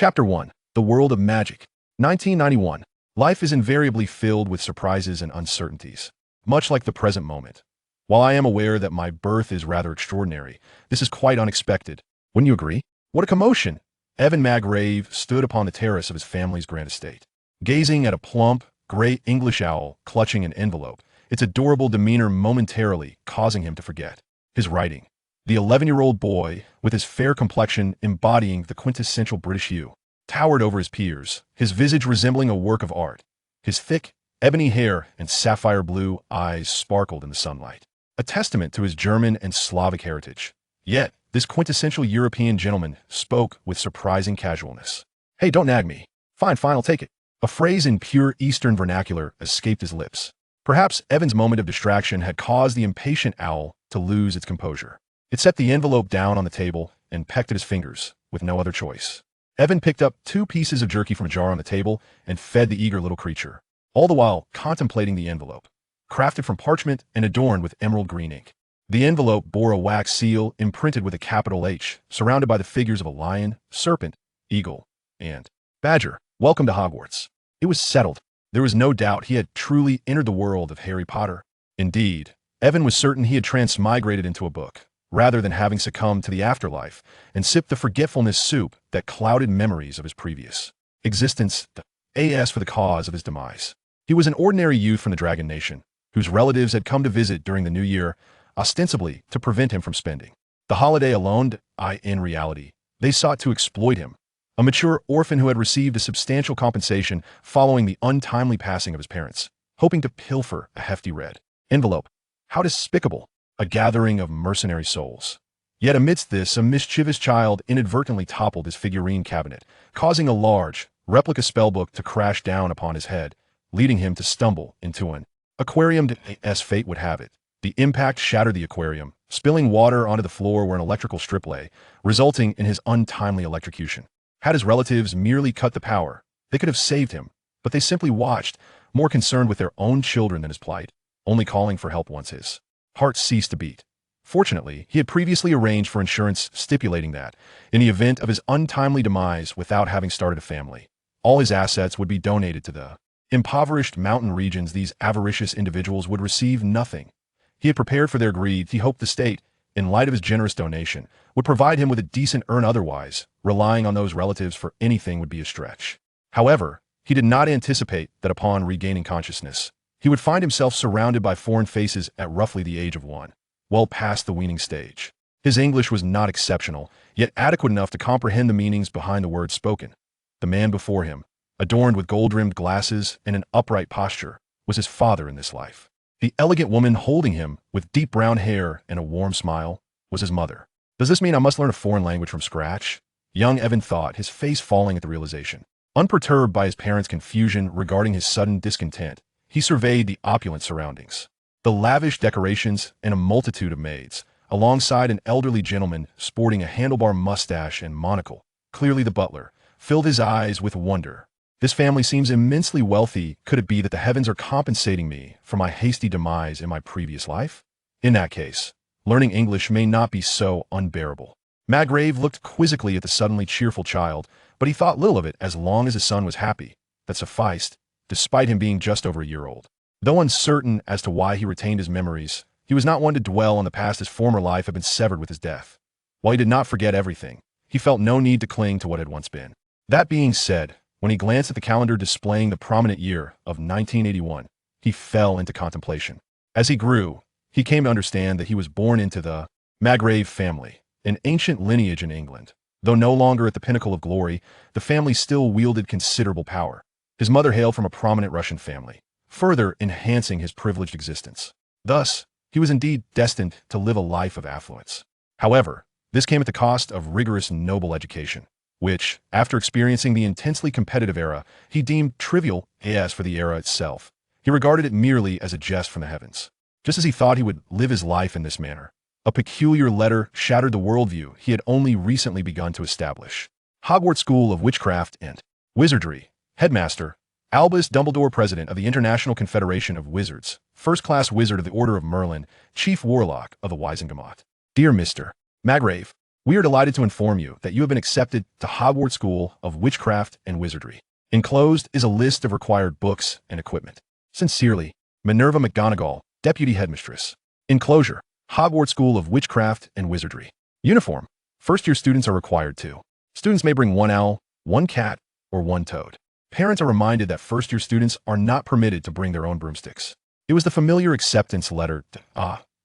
Chapter 1. The World of Magic. 1991. Life is invariably filled with surprises and uncertainties, much like the present moment. While I am aware that my birth is rather extraordinary, this is quite unexpected. Wouldn't you agree? What a commotion! Evan Magrave stood upon the terrace of his family's grand estate, gazing at a plump, gray English owl clutching an envelope, its adorable demeanor momentarily causing him to forget his writing. The 11-year-old boy, with his fair complexion embodying the quintessential British hue, towered over his peers, his visage resembling a work of art. His thick, ebony hair and sapphire blue eyes sparkled in the sunlight, a testament to his German and Slavic heritage. Yet, this quintessential European gentleman spoke with surprising casualness. "Hey, don't nag me. Fine, I'll take it." A phrase in pure Eastern vernacular escaped his lips. Perhaps Evan's moment of distraction had caused the impatient owl to lose its composure. It set the envelope down on the table and pecked at his fingers, with no other choice. Evan picked up 2 pieces of jerky from a jar on the table and fed the eager little creature, all the while contemplating the envelope, crafted from parchment and adorned with emerald green ink. The envelope bore a wax seal imprinted with a capital H, surrounded by the figures of a lion, serpent, eagle, and badger. Welcome to Hogwarts. It was settled. There was no doubt he had truly entered the world of Harry Potter. Indeed, Evan was certain he had transmigrated into a book, rather than having succumbed to the afterlife and sipped the forgetfulness soup that clouded memories of his previous existence, as for the cause of his demise. He was an ordinary youth from the Dragon Nation, whose relatives had come to visit during the new year, ostensibly to prevent him from spending the holiday alone. In reality, they sought to exploit him, a mature orphan who had received a substantial compensation following the untimely passing of his parents, hoping to pilfer a hefty red envelope. How despicable! A gathering of mercenary souls. Yet amidst this, a mischievous child inadvertently toppled his figurine cabinet, causing a large, replica spellbook to crash down upon his head, leading him to stumble into an aquarium. As fate would have it, the impact shattered the aquarium, spilling water onto the floor where an electrical strip lay, resulting in his untimely electrocution. Had his relatives merely cut the power, they could have saved him, but they simply watched, more concerned with their own children than his plight, only calling for help once his heart ceased to beat. Fortunately, he had previously arranged for insurance stipulating that, in the event of his untimely demise without having started a family, all his assets would be donated to the impoverished mountain regions. These avaricious individuals would receive nothing. He had prepared for their greed. He hoped the state, in light of his generous donation, would provide him with a decent earn. Otherwise, relying on those relatives for anything would be a stretch. However, he did not anticipate that upon regaining consciousness, he would find himself surrounded by foreign faces at roughly the age of 1, well past the weaning stage. His English was not exceptional, yet adequate enough to comprehend the meanings behind the words spoken. The man before him, adorned with gold-rimmed glasses and an upright posture, was his father in this life. The elegant woman holding him, with deep brown hair and a warm smile, was his mother. Does this mean I must learn a foreign language from scratch? Young Evan thought, his face falling at the realization. Unperturbed by his parents' confusion regarding his sudden discontent, he surveyed the opulent surroundings, the lavish decorations, and a multitude of maids, alongside an elderly gentleman sporting a handlebar mustache and monocle, clearly the butler, filled his eyes with wonder. This family seems immensely wealthy. Could it be that the heavens are compensating me for my hasty demise in my previous life? In that case, learning English may not be so unbearable. Magrave looked quizzically at the suddenly cheerful child, but he thought little of it as long as his son was happy. That sufficed, despite him being just over a year old. Though uncertain as to why he retained his memories, he was not one to dwell on the past. His former life had been severed with his death. While he did not forget everything, he felt no need to cling to what had once been. That being said, when he glanced at the calendar displaying the prominent year of 1981, he fell into contemplation. As he grew, he came to understand that he was born into the Magrave family, an ancient lineage in England. Though no longer at the pinnacle of glory, the family still wielded considerable power. His mother hailed from a prominent Russian family, further enhancing his privileged existence. Thus, he was indeed destined to live a life of affluence. However, this came at the cost of rigorous noble education, which, after experiencing the intensely competitive era, he deemed trivial. As for the era itself, he regarded it merely as a jest from the heavens. Just as he thought he would live his life in this manner, a peculiar letter shattered the worldview he had only recently begun to establish. Hogwarts School of Witchcraft and Wizardry. Headmaster, Albus Dumbledore, President of the International Confederation of Wizards, First-Class Wizard of the Order of Merlin, Chief Warlock of the Wizengamot. Dear Mr. Magrave, We are delighted to inform you that you have been accepted to Hogwarts School of Witchcraft and Wizardry. Enclosed is a list of required books and equipment. Sincerely, Minerva McGonagall, Deputy Headmistress. Enclosure, Hogwarts School of Witchcraft and Wizardry. Uniform, first-year students are required to. Students may bring one owl, one cat, or one toad. Parents are reminded that first-year students are not permitted to bring their own broomsticks. It was the familiar acceptance letter.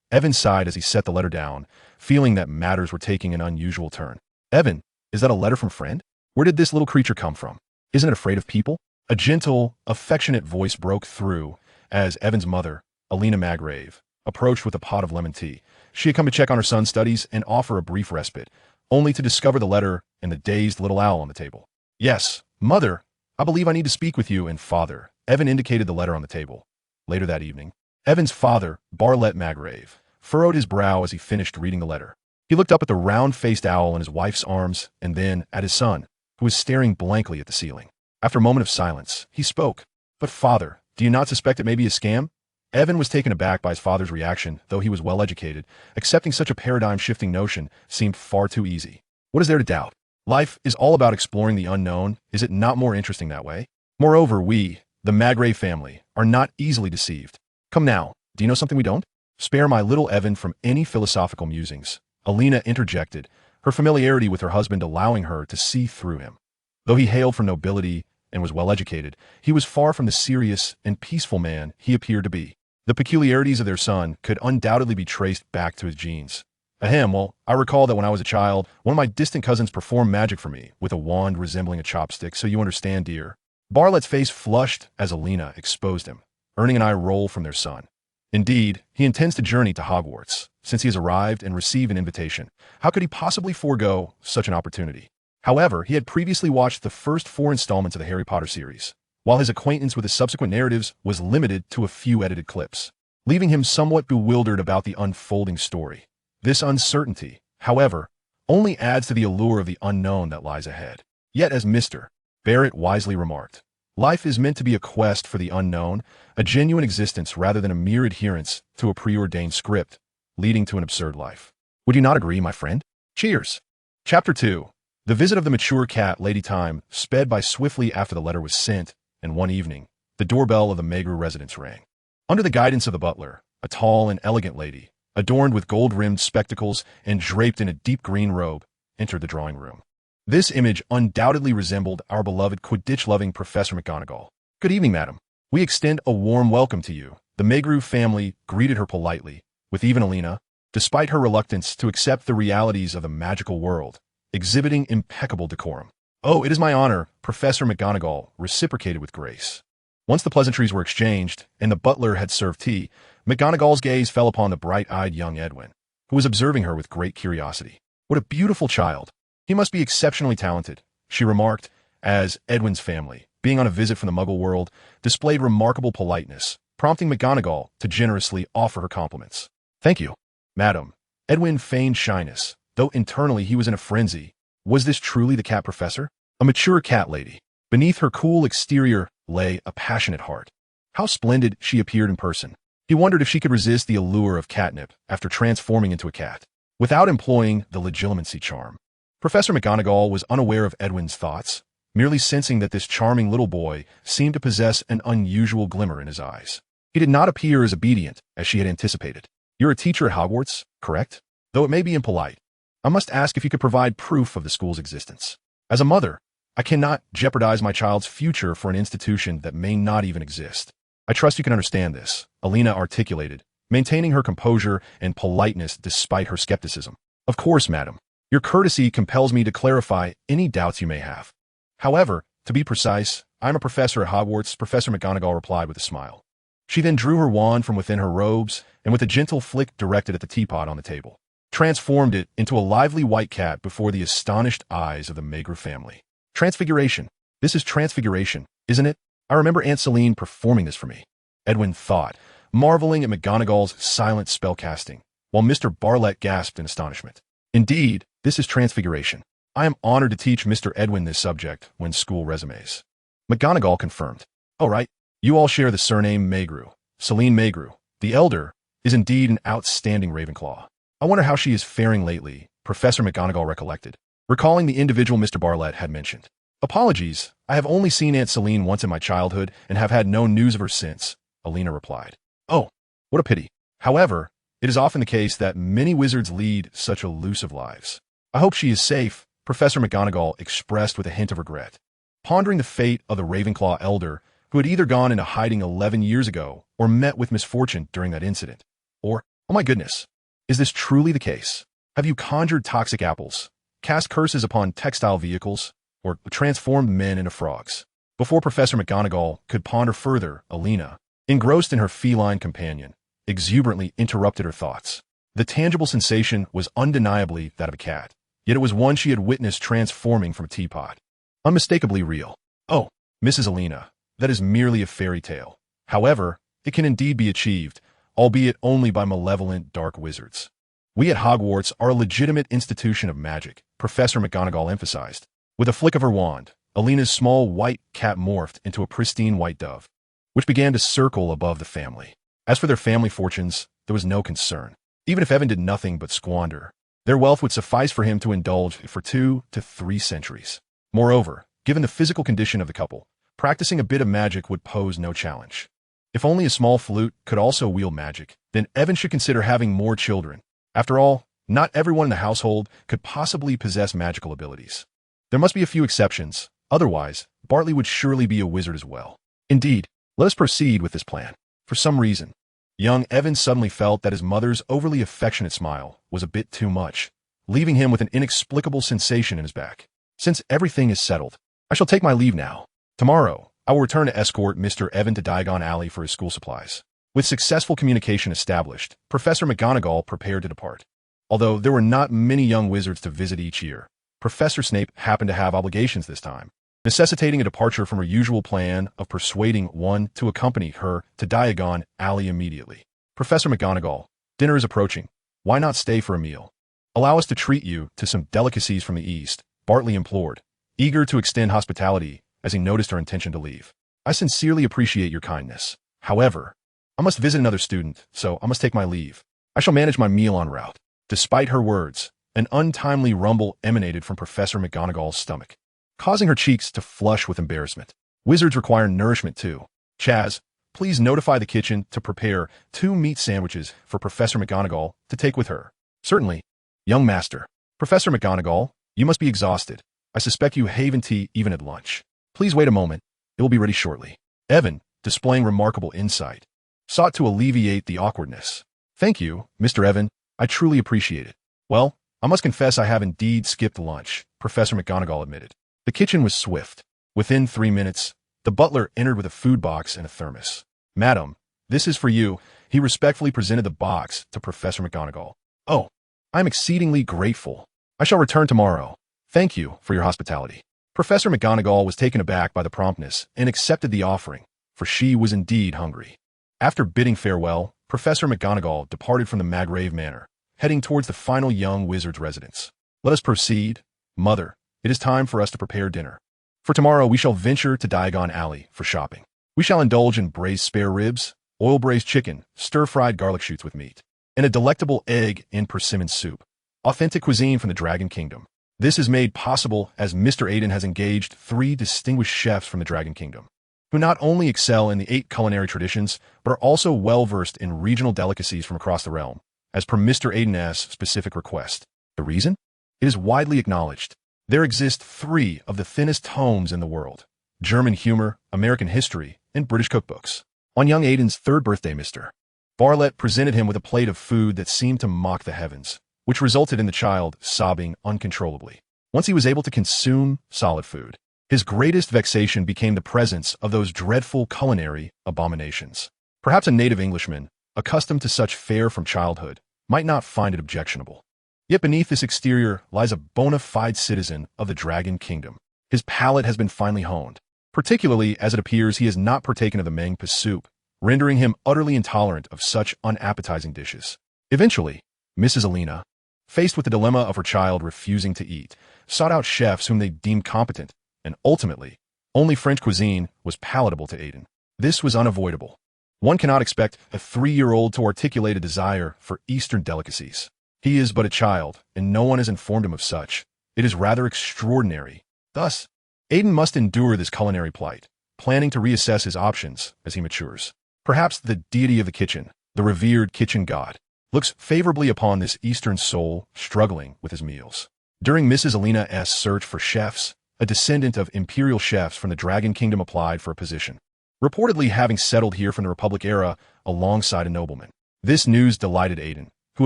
Evan sighed as he set the letter down, feeling that matters were taking an unusual turn. Evan, is that a letter from friend? Where did this little creature come from? Isn't it afraid of people? A gentle, affectionate voice broke through as Evan's mother, Alina Magrave, approached with a pot of lemon tea. She had come to check on her son's studies and offer a brief respite, only to discover the letter and the dazed little owl on the table. Yes, mother, I believe I need to speak with you. And father, Evan indicated the letter on the table. Later that evening, Evan's father, Barlett Magrave, furrowed his brow as he finished reading the letter. He looked up at the round-faced owl in his wife's arms and then at his son, who was staring blankly at the ceiling. After a moment of silence, he spoke. But father, do you not suspect it may be a scam? Evan was taken aback by his father's reaction, though he was well-educated. Accepting such a paradigm-shifting notion seemed far too easy. What is there to doubt? Life is all about exploring the unknown. Is it not more interesting that way? Moreover, we, the Magrave family, are not easily deceived. Come now, do you know something we don't? Spare my little Evan from any philosophical musings, Alina interjected, her familiarity with her husband allowing her to see through him. Though he hailed from nobility and was well-educated, he was far from the serious and peaceful man he appeared to be. The peculiarities of their son could undoubtedly be traced back to his genes. Well, I recall that when I was a child, one of my distant cousins performed magic for me with a wand resembling a chopstick, so you understand, dear. Barlett's face flushed as Alina exposed him, earning an eye roll from their son. Indeed, he intends to journey to Hogwarts, since he has arrived and received an invitation. How could he possibly forego such an opportunity? However, he had previously watched the first 4 installments of the Harry Potter series, while his acquaintance with the subsequent narratives was limited to a few edited clips, leaving him somewhat bewildered about the unfolding story. This uncertainty, however, only adds to the allure of the unknown that lies ahead. Yet, as Mr. Barrett wisely remarked, life is meant to be a quest for the unknown, a genuine existence rather than a mere adherence to a preordained script, leading to an absurd life. Would you not agree, my friend? Cheers! Chapter 2. The visit of the mature cat, Lady Time, sped by swiftly after the letter was sent, and one evening, the doorbell of the Maygrove residence rang. Under the guidance of the butler, a tall and elegant lady, adorned with gold-rimmed spectacles and draped in a deep green robe, entered the drawing room. This image undoubtedly resembled our beloved Quidditch-loving Professor McGonagall. Good evening, madam. We extend a warm welcome to you. The Maygrove family greeted her politely, with even Alina, despite her reluctance to accept the realities of the magical world, exhibiting impeccable decorum. Oh, it is my honor, Professor McGonagall reciprocated with grace. Once the pleasantries were exchanged, and the butler had served tea, McGonagall's gaze fell upon the bright-eyed young Edwin, who was observing her with great curiosity. What a beautiful child! He must be exceptionally talented, she remarked, as Edwin's family, being on a visit from the Muggle world, displayed remarkable politeness, prompting McGonagall to generously offer her compliments. Thank you, madam. Edwin feigned shyness, though internally he was in a frenzy. Was this truly the cat professor? A mature cat lady. Beneath her cool exterior lay a passionate heart. How splendid she appeared in person. He wondered if she could resist the allure of catnip after transforming into a cat, without employing the legilimency charm. Professor McGonagall was unaware of Edwin's thoughts, merely sensing that this charming little boy seemed to possess an unusual glimmer in his eyes. He did not appear as obedient as she had anticipated. You're a teacher at Hogwarts, correct? Though it may be impolite, I must ask if you could provide proof of the school's existence. As a mother, I cannot jeopardize my child's future for an institution that may not even exist. I trust you can understand this, Alina articulated, maintaining her composure and politeness despite her skepticism. Of course, madam. Your courtesy compels me to clarify any doubts you may have. However, to be precise, I am a professor at Hogwarts, Professor McGonagall replied with a smile. She then drew her wand from within her robes and with a gentle flick directed at the teapot on the table, transformed it into a lively white cat before the astonished eyes of the Maygrove family. Transfiguration. This is transfiguration, isn't it? I remember Aunt Celine performing this for me. Edwin thought, marveling at McGonagall's silent spellcasting, while Mr. Barlett gasped in astonishment. Indeed, this is transfiguration. I am honored to teach Mr. Edwin this subject when school resumes. McGonagall confirmed. All right, you all share the surname Maygrove. Celine Maygrove, the elder, is indeed an outstanding Ravenclaw. I wonder how she is faring lately, Professor McGonagall recollected, recalling the individual Mr. Bartlett had mentioned. Apologies, I have only seen Aunt Celine once in my childhood and have had no news of her since, Alina replied. Oh, what a pity. However, it is often the case that many wizards lead such elusive lives. I hope she is safe, Professor McGonagall expressed with a hint of regret, pondering the fate of the Ravenclaw elder who had either gone into hiding 11 years ago or met with misfortune during that incident. Or, oh my goodness, is this truly the case? Have you conjured toxic apples, cast curses upon textile vehicles, or transformed men into frogs? Before Professor McGonagall could ponder further, Alina, engrossed in her feline companion, exuberantly interrupted her thoughts. The tangible sensation was undeniably that of a cat, yet it was one she had witnessed transforming from a teapot. Unmistakably real. Oh, Mrs. Alina, that is merely a fairy tale. However, it can indeed be achieved, albeit only by malevolent dark wizards. We at Hogwarts are a legitimate institution of magic, Professor McGonagall emphasized. With a flick of her wand, Alina's small white cat morphed into a pristine white dove, which began to circle above the family. As for their family fortunes, there was no concern. Even if Evan did nothing but squander, their wealth would suffice for him to indulge for 2 to 3 centuries. Moreover, given the physical condition of the couple, practicing a bit of magic would pose no challenge. If only a small flute could also wield magic, then Evan should consider having more children. After all, not everyone in the household could possibly possess magical abilities. There must be a few exceptions, otherwise, Bartley would surely be a wizard as well. Indeed, let us proceed with this plan. For some reason, young Evan suddenly felt that his mother's overly affectionate smile was a bit too much, leaving him with an inexplicable sensation in his back. Since everything is settled, I shall take my leave now. Tomorrow, I will return to escort Mr. Evan to Diagon Alley for his school supplies. With successful communication established, Professor McGonagall prepared to depart. Although there were not many young wizards to visit each year, Professor Snape happened to have obligations this time, necessitating a departure from her usual plan of persuading one to accompany her to Diagon Alley immediately. Professor McGonagall, dinner is approaching. Why not stay for a meal? Allow us to treat you to some delicacies from the East, Bartley implored, eager to extend hospitality as he noticed her intention to leave. I sincerely appreciate your kindness. However, I must visit another student, so I must take my leave. I shall manage my meal en route. Despite her words, an untimely rumble emanated from Professor McGonagall's stomach, causing her cheeks to flush with embarrassment. Wizards require nourishment too. Chaz, please notify the kitchen to prepare 2 meat sandwiches for Professor McGonagall to take with her. Certainly, young master. Professor McGonagall, you must be exhausted. I suspect you haven't tea even at lunch. Please wait a moment. It will be ready shortly. Evan, displaying remarkable insight, sought to alleviate the awkwardness. Thank you, Mr. Evan. I truly appreciate it. Well, I must confess I have indeed skipped lunch, Professor McGonagall admitted. The kitchen was swift. Within 3 minutes, the butler entered with a food box and a thermos. Madam, this is for you. He respectfully presented the box to Professor McGonagall. Oh, I am exceedingly grateful. I shall return tomorrow. Thank you for your hospitality. Professor McGonagall was taken aback by the promptness and accepted the offering, for she was indeed hungry. After bidding farewell, Professor McGonagall departed from the Magrave Manor, heading towards the final young wizard's residence. Let us proceed. Mother, it is time for us to prepare dinner. For tomorrow we shall venture to Diagon Alley for shopping. We shall indulge in braised spare ribs, oil-braised chicken, stir-fried garlic shoots with meat, and a delectable egg and persimmon soup, authentic cuisine from the Dragon Kingdom. This is made possible as Mr. Aiden has engaged 3 distinguished chefs from the Dragon Kingdom, who not only excel in the 8 culinary traditions, but are also well-versed in regional delicacies from across the realm, as per Mr. Aiden's specific request. The reason? It is widely acknowledged. There exist 3 of the thinnest tomes in the world: German humor, American history, and British cookbooks. On young Aiden's 3rd birthday, Mr. Bartlett presented him with a plate of food that seemed to mock the heavens, which resulted in the child sobbing uncontrollably. Once he was able to consume solid food, his greatest vexation became the presence of those dreadful culinary abominations. Perhaps a native Englishman, accustomed to such fare from childhood, might not find it objectionable. Yet beneath this exterior lies a bona fide citizen of the Dragon Kingdom. His palate has been finely honed, particularly as it appears he has not partaken of the Mangpa soup, rendering him utterly intolerant of such unappetizing dishes. Eventually, Mrs. Alina, faced with the dilemma of her child refusing to eat, sought out chefs whom they deemed competent, and ultimately, only French cuisine was palatable to Aiden. This was unavoidable. One cannot expect a 3-year-old to articulate a desire for Eastern delicacies. He is but a child, and no one has informed him of such. It is rather extraordinary. Thus, Aiden must endure this culinary plight, planning to reassess his options as he matures. Perhaps the deity of the kitchen, the revered kitchen god, looks favorably upon this Eastern soul struggling with his meals. During Mrs. Alina S.'s search for chefs, a descendant of imperial chefs from the Dragon Kingdom applied for a position, reportedly having settled here from the Republic era alongside a nobleman. This news delighted Aiden, who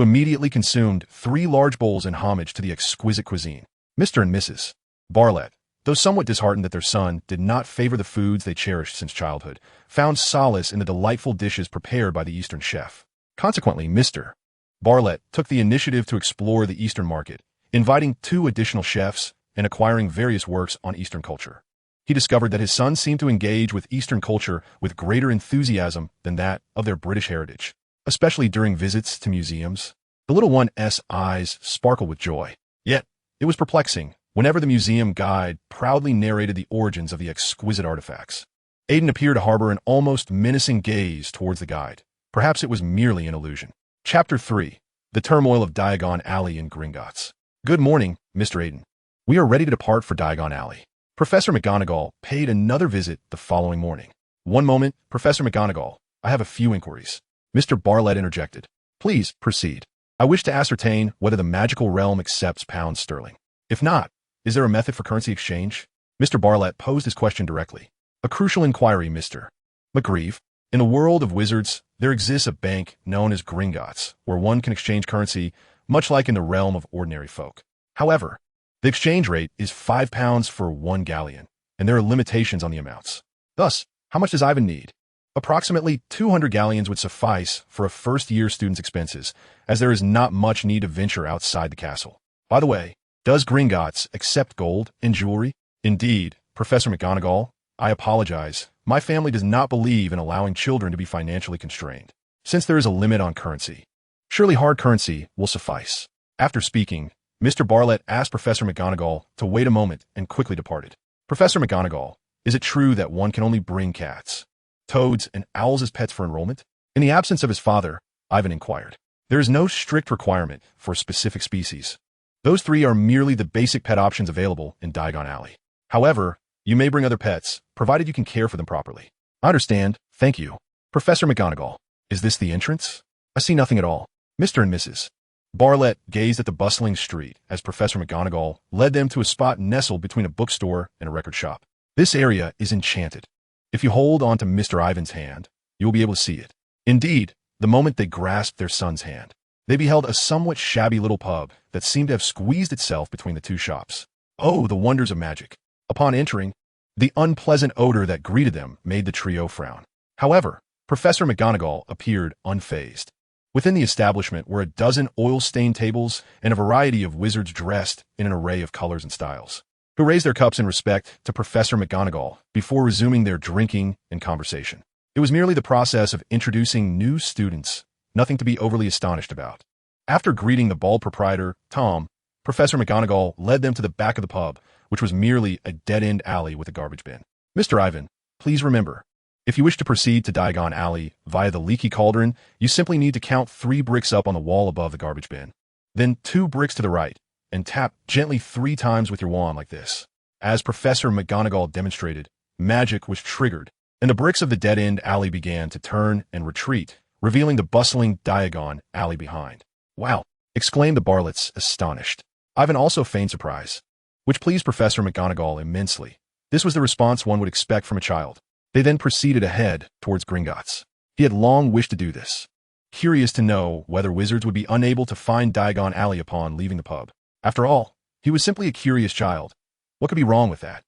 immediately consumed 3 large bowls in homage to the exquisite cuisine. Mr. and Mrs. Bartlett, though somewhat disheartened that their son did not favor the foods they cherished since childhood, found solace in the delightful dishes prepared by the Eastern chef. Consequently, Mr. Bartlett took the initiative to explore the Eastern market, inviting 2 additional chefs and acquiring various works on Eastern culture. He discovered that his son seemed to engage with Eastern culture with greater enthusiasm than that of their British heritage, especially during visits to museums. The little one's eyes sparkled with joy. Yet, it was perplexing whenever the museum guide proudly narrated the origins of the exquisite artifacts. Aiden appeared to harbor an almost menacing gaze towards the guide. Perhaps it was merely an illusion. Chapter 3. The Turmoil of Diagon Alley in Gringotts. Good morning, Mr. Aiden. We are ready to depart for Diagon Alley. Professor McGonagall paid another visit the following morning. One moment, Professor McGonagall. I have a few inquiries. Mr. Bartlett interjected. Please, proceed. I wish to ascertain whether the magical realm accepts pounds sterling. If not, is there a method for currency exchange? Mr. Bartlett posed his question directly. A crucial inquiry, Mr. McGreeve. In the world of wizards, there exists a bank known as Gringotts, where one can exchange currency, much like in the realm of ordinary folk. However, the exchange rate is £5 for 1 galleon, and there are limitations on the amounts. Thus, how much does Ivan need? Approximately 200 galleons would suffice for a first-year student's expenses, as there is not much need to venture outside the castle. By the way, does Gringotts accept gold and jewelry? Indeed, Professor McGonagall, I apologize. My family does not believe in allowing children to be financially constrained, since there is a limit on currency. Surely hard currency will suffice. After speaking, Mr. Bartlett asked Professor McGonagall to wait a moment and quickly departed. Professor McGonagall, is it true that one can only bring cats, toads, and owls as pets for enrollment? In the absence of his father, Ivan inquired. There is no strict requirement for a specific species. Those 3 are merely the basic pet options available in Diagon Alley. However, you may bring other pets, provided you can care for them properly. I understand, thank you. Professor McGonagall, is this the entrance? I see nothing at all. Mr. and Mrs. Bartlett gazed at the bustling street as Professor McGonagall led them to a spot nestled between a bookstore and a record shop. This area is enchanted. If you hold on to Mr. Ivan's hand, you will be able to see it. Indeed, the moment they grasped their son's hand, they beheld a somewhat shabby little pub that seemed to have squeezed itself between the 2 shops. Oh, the wonders of magic. Upon entering, the unpleasant odor that greeted them made the trio frown. However, Professor McGonagall appeared unfazed. Within the establishment were a dozen oil-stained tables and a variety of wizards dressed in an array of colors and styles, who raised their cups in respect to Professor McGonagall before resuming their drinking and conversation. It was merely the process of introducing new students, nothing to be overly astonished about. After greeting the bald proprietor, Tom, Professor McGonagall led them to the back of the pub, which was merely a dead-end alley with a garbage bin. Mr. Ivan, please remember, if you wish to proceed to Diagon Alley via the leaky cauldron, you simply need to count 3 bricks up on the wall above the garbage bin. Then 2 bricks to the right, and tap gently 3 times with your wand like this. As Professor McGonagall demonstrated, magic was triggered, and the bricks of the dead-end alley began to turn and retreat, revealing the bustling Diagon Alley behind. Wow! Exclaimed the Bartletts, astonished. Ivan also feigned surprise, which pleased Professor McGonagall immensely. This was the response one would expect from a child. They then proceeded ahead towards Gringotts. He had long wished to do this, curious to know whether wizards would be unable to find Diagon Alley upon leaving the pub. After all, he was simply a curious child. What could be wrong with that?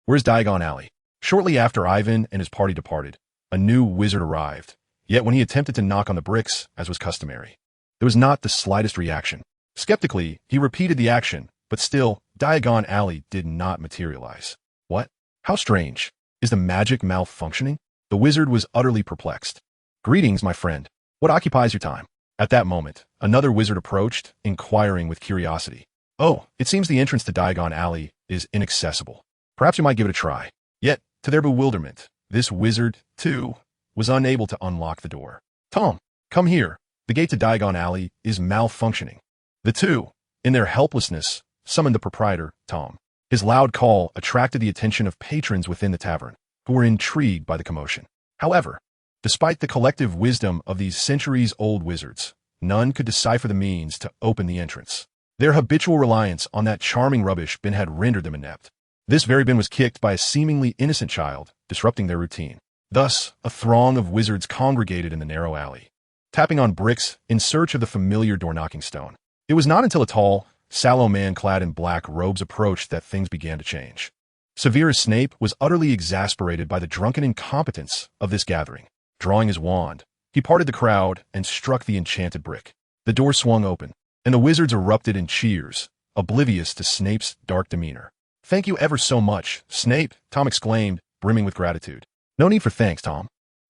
Where's Diagon Alley? Shortly after Ivan and his party departed, a new wizard arrived. Yet when he attempted to knock on the bricks, as was customary, there was not the slightest reaction. Skeptically, he repeated the action, but still, Diagon Alley did not materialize. What? How strange. Is the magic malfunctioning? The wizard was utterly perplexed. Greetings, my friend. What occupies your time? At that moment, another wizard approached, inquiring with curiosity. Oh, it seems the entrance to Diagon Alley is inaccessible. Perhaps you might give it a try. Yet, to their bewilderment, this wizard, too, was unable to unlock the door. Tom, come here. The The gate to Diagon Alley is malfunctioning. The two, in their helplessness, summoned the proprietor, Tom. His loud call attracted the attention of patrons within the tavern, who were intrigued by the commotion. However, despite the collective wisdom of these centuries-old wizards, none could decipher the means to open the entrance. Their habitual reliance on that charming rubbish bin had rendered them inept. This very bin was kicked by a seemingly innocent child, disrupting their routine. Thus, a throng of wizards congregated in the narrow alley, tapping on bricks in search of the familiar door-knocking stone. It was not until a tall, sallow man clad in black robes approached that things began to change. Severus Snape was utterly exasperated by the drunken incompetence of this gathering. Drawing his wand, he parted the crowd and struck the enchanted brick. The door swung open, and the wizards erupted in cheers, oblivious to Snape's dark demeanor. "Thank you ever so much, Snape," Tom exclaimed, brimming with gratitude. "No need for thanks, Tom.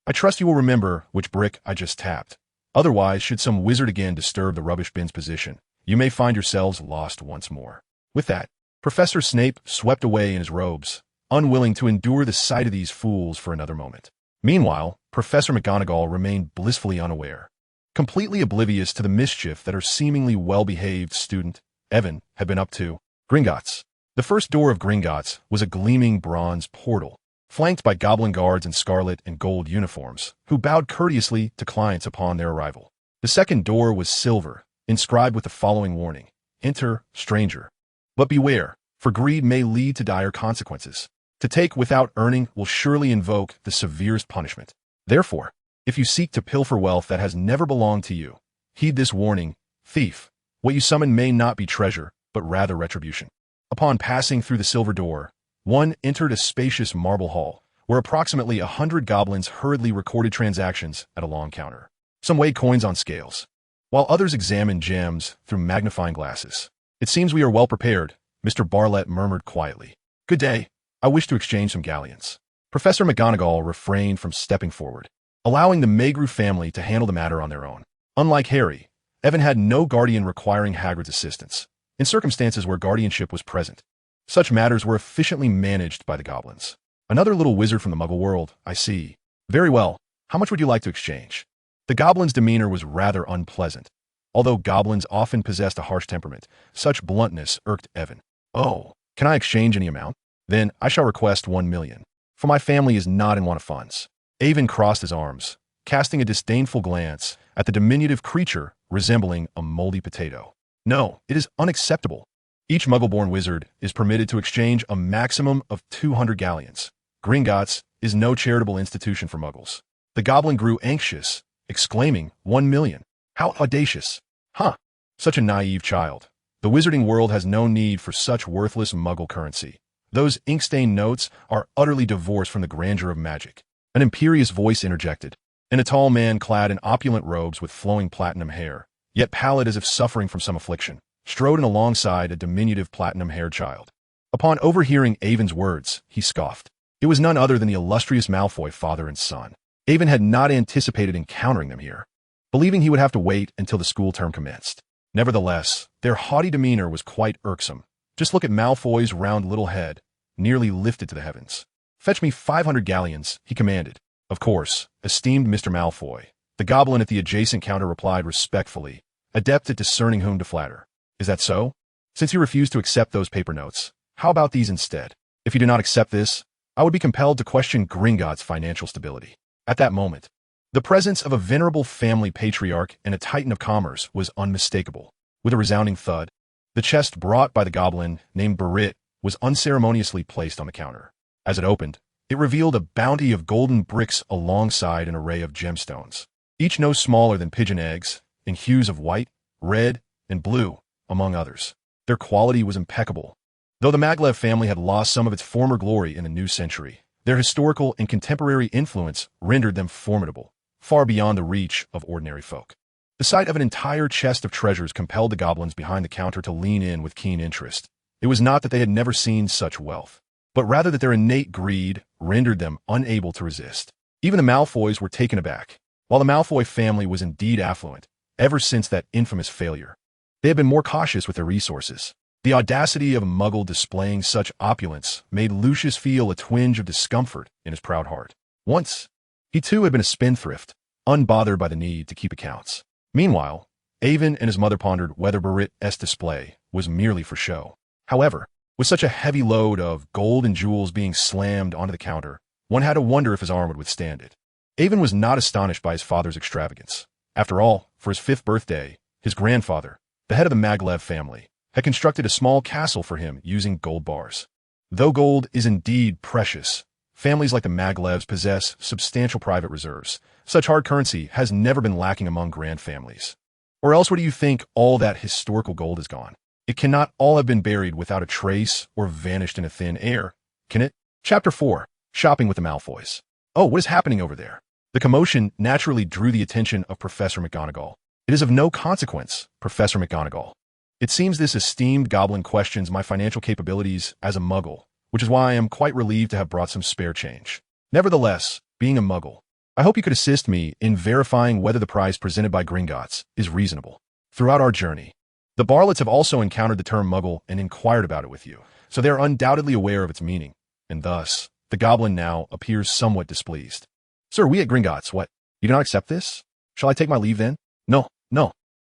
I trust you will remember which brick I just tapped. Otherwise, should some wizard again disturb the rubbish bin's position, you may find yourselves lost once more." With that, Professor Snape swept away in his robes, unwilling to endure the sight of these fools for another moment. Meanwhile, Professor McGonagall remained blissfully unaware, completely oblivious to the mischief that her seemingly well-behaved student, Evan, had been up to. Gringotts. The first door of Gringotts was a gleaming bronze portal, flanked by goblin guards in scarlet and gold uniforms, who bowed courteously to clients upon their arrival. The second door was silver, inscribed with the following warning: "Enter, stranger. But beware, for greed may lead to dire consequences. To take without earning will surely invoke the severest punishment. Therefore, if you seek to pilfer wealth that has never belonged to you, heed this warning: thief, what you summon may not be treasure, but rather retribution." Upon passing through the silver door, one entered a spacious marble hall, where approximately 100 goblins hurriedly recorded transactions at a long counter. Some weighed coins on scales, while others examined gems through magnifying glasses. "It seems we are well prepared," Mr. Bartlett murmured quietly. "Good day. I wish to exchange some galleons." Professor McGonagall refrained from stepping forward, allowing the Maygrove family to handle the matter on their own. Unlike Harry, Evan had no guardian requiring Hagrid's assistance. In circumstances where guardianship was present, such matters were efficiently managed by the goblins. "Another little wizard from the Muggle world, I see. Very well. How much would you like to exchange?" The goblin's demeanor was rather unpleasant. Although goblins often possessed a harsh temperament, such bluntness irked Evan. "Oh, can I exchange any amount? Then I shall request 1 million, for my family is not in want of funds." Evan crossed his arms, casting a disdainful glance at the diminutive creature resembling a moldy potato. "No, it is unacceptable. Each Muggle-born wizard is permitted to exchange a maximum of 200 galleons. Gringotts is no charitable institution for Muggles." The goblin grew anxious, exclaiming, 1 million. How audacious! Huh! Such a naive child. The wizarding world has no need for such worthless Muggle currency. Those ink-stained notes are utterly divorced from the grandeur of magic. An imperious voice interjected, and a tall man clad in opulent robes with flowing platinum hair, yet pallid as if suffering from some affliction, strode in alongside a diminutive platinum-haired child. Upon overhearing Avon's words, he scoffed. It was none other than the illustrious Malfoy father and son. Avon had not anticipated encountering them here, believing he would have to wait until the school term commenced. Nevertheless, their haughty demeanor was quite irksome. Just look at Malfoy's round little head, nearly lifted to the heavens. "Fetch me 500 galleons," he commanded. "Of course, esteemed Mr. Malfoy." The goblin at the adjacent counter replied respectfully, adept at discerning whom to flatter. "Is that so? Since you refuse to accept those paper notes, how about these instead? If you do not accept this, I would be compelled to question Gringotts' financial stability." At that moment, the presence of a venerable family patriarch and a titan of commerce was unmistakable. With a resounding thud, the chest brought by the goblin named Barit was unceremoniously placed on the counter. As it opened, it revealed a bounty of golden bricks alongside an array of gemstones, each no smaller than pigeon eggs, in hues of white, red, and blue, among others. Their quality was impeccable. Though the Maglev family had lost some of its former glory in the new century, their historical and contemporary influence rendered them formidable, far beyond the reach of ordinary folk. The sight of an entire chest of treasures compelled the goblins behind the counter to lean in with keen interest. It was not that they had never seen such wealth, but rather that their innate greed rendered them unable to resist. Even the Malfoys were taken aback. While the Malfoy family was indeed affluent, ever since that infamous failure, they had been more cautious with their resources. The audacity of a Muggle displaying such opulence made Lucius feel a twinge of discomfort in his proud heart. Once, he too had been a spendthrift, unbothered by the need to keep accounts. Meanwhile, Avon and his mother pondered whether Barrett's display was merely for show. However, with such a heavy load of gold and jewels being slammed onto the counter, one had to wonder if his arm would withstand it. Avon was not astonished by his father's extravagance. After all, for his 5th birthday, his grandfather, the head of the Maglev family, had constructed a small castle for him using gold bars. Though gold is indeed precious, families like the Maglevs possess substantial private reserves. Such hard currency has never been lacking among grand families. Or else where do you think all that historical gold has gone? It cannot all have been buried without a trace or vanished in a thin air, can it? Chapter 4. Shopping with the Malfoys. Oh, what is happening over there? The commotion naturally drew the attention of Professor McGonagall. It is of no consequence, Professor McGonagall. It seems this esteemed goblin questions my financial capabilities as a muggle, which is why I am quite relieved to have brought some spare change. Nevertheless, being a muggle, I hope you could assist me in verifying whether the price presented by Gringotts is reasonable. Throughout our journey, the Barletts have also encountered the term muggle and inquired about it with you, so they are undoubtedly aware of its meaning, and thus, the goblin now appears somewhat displeased. Sir, we at Gringotts, what? You do not accept this? Shall I take my leave then? No.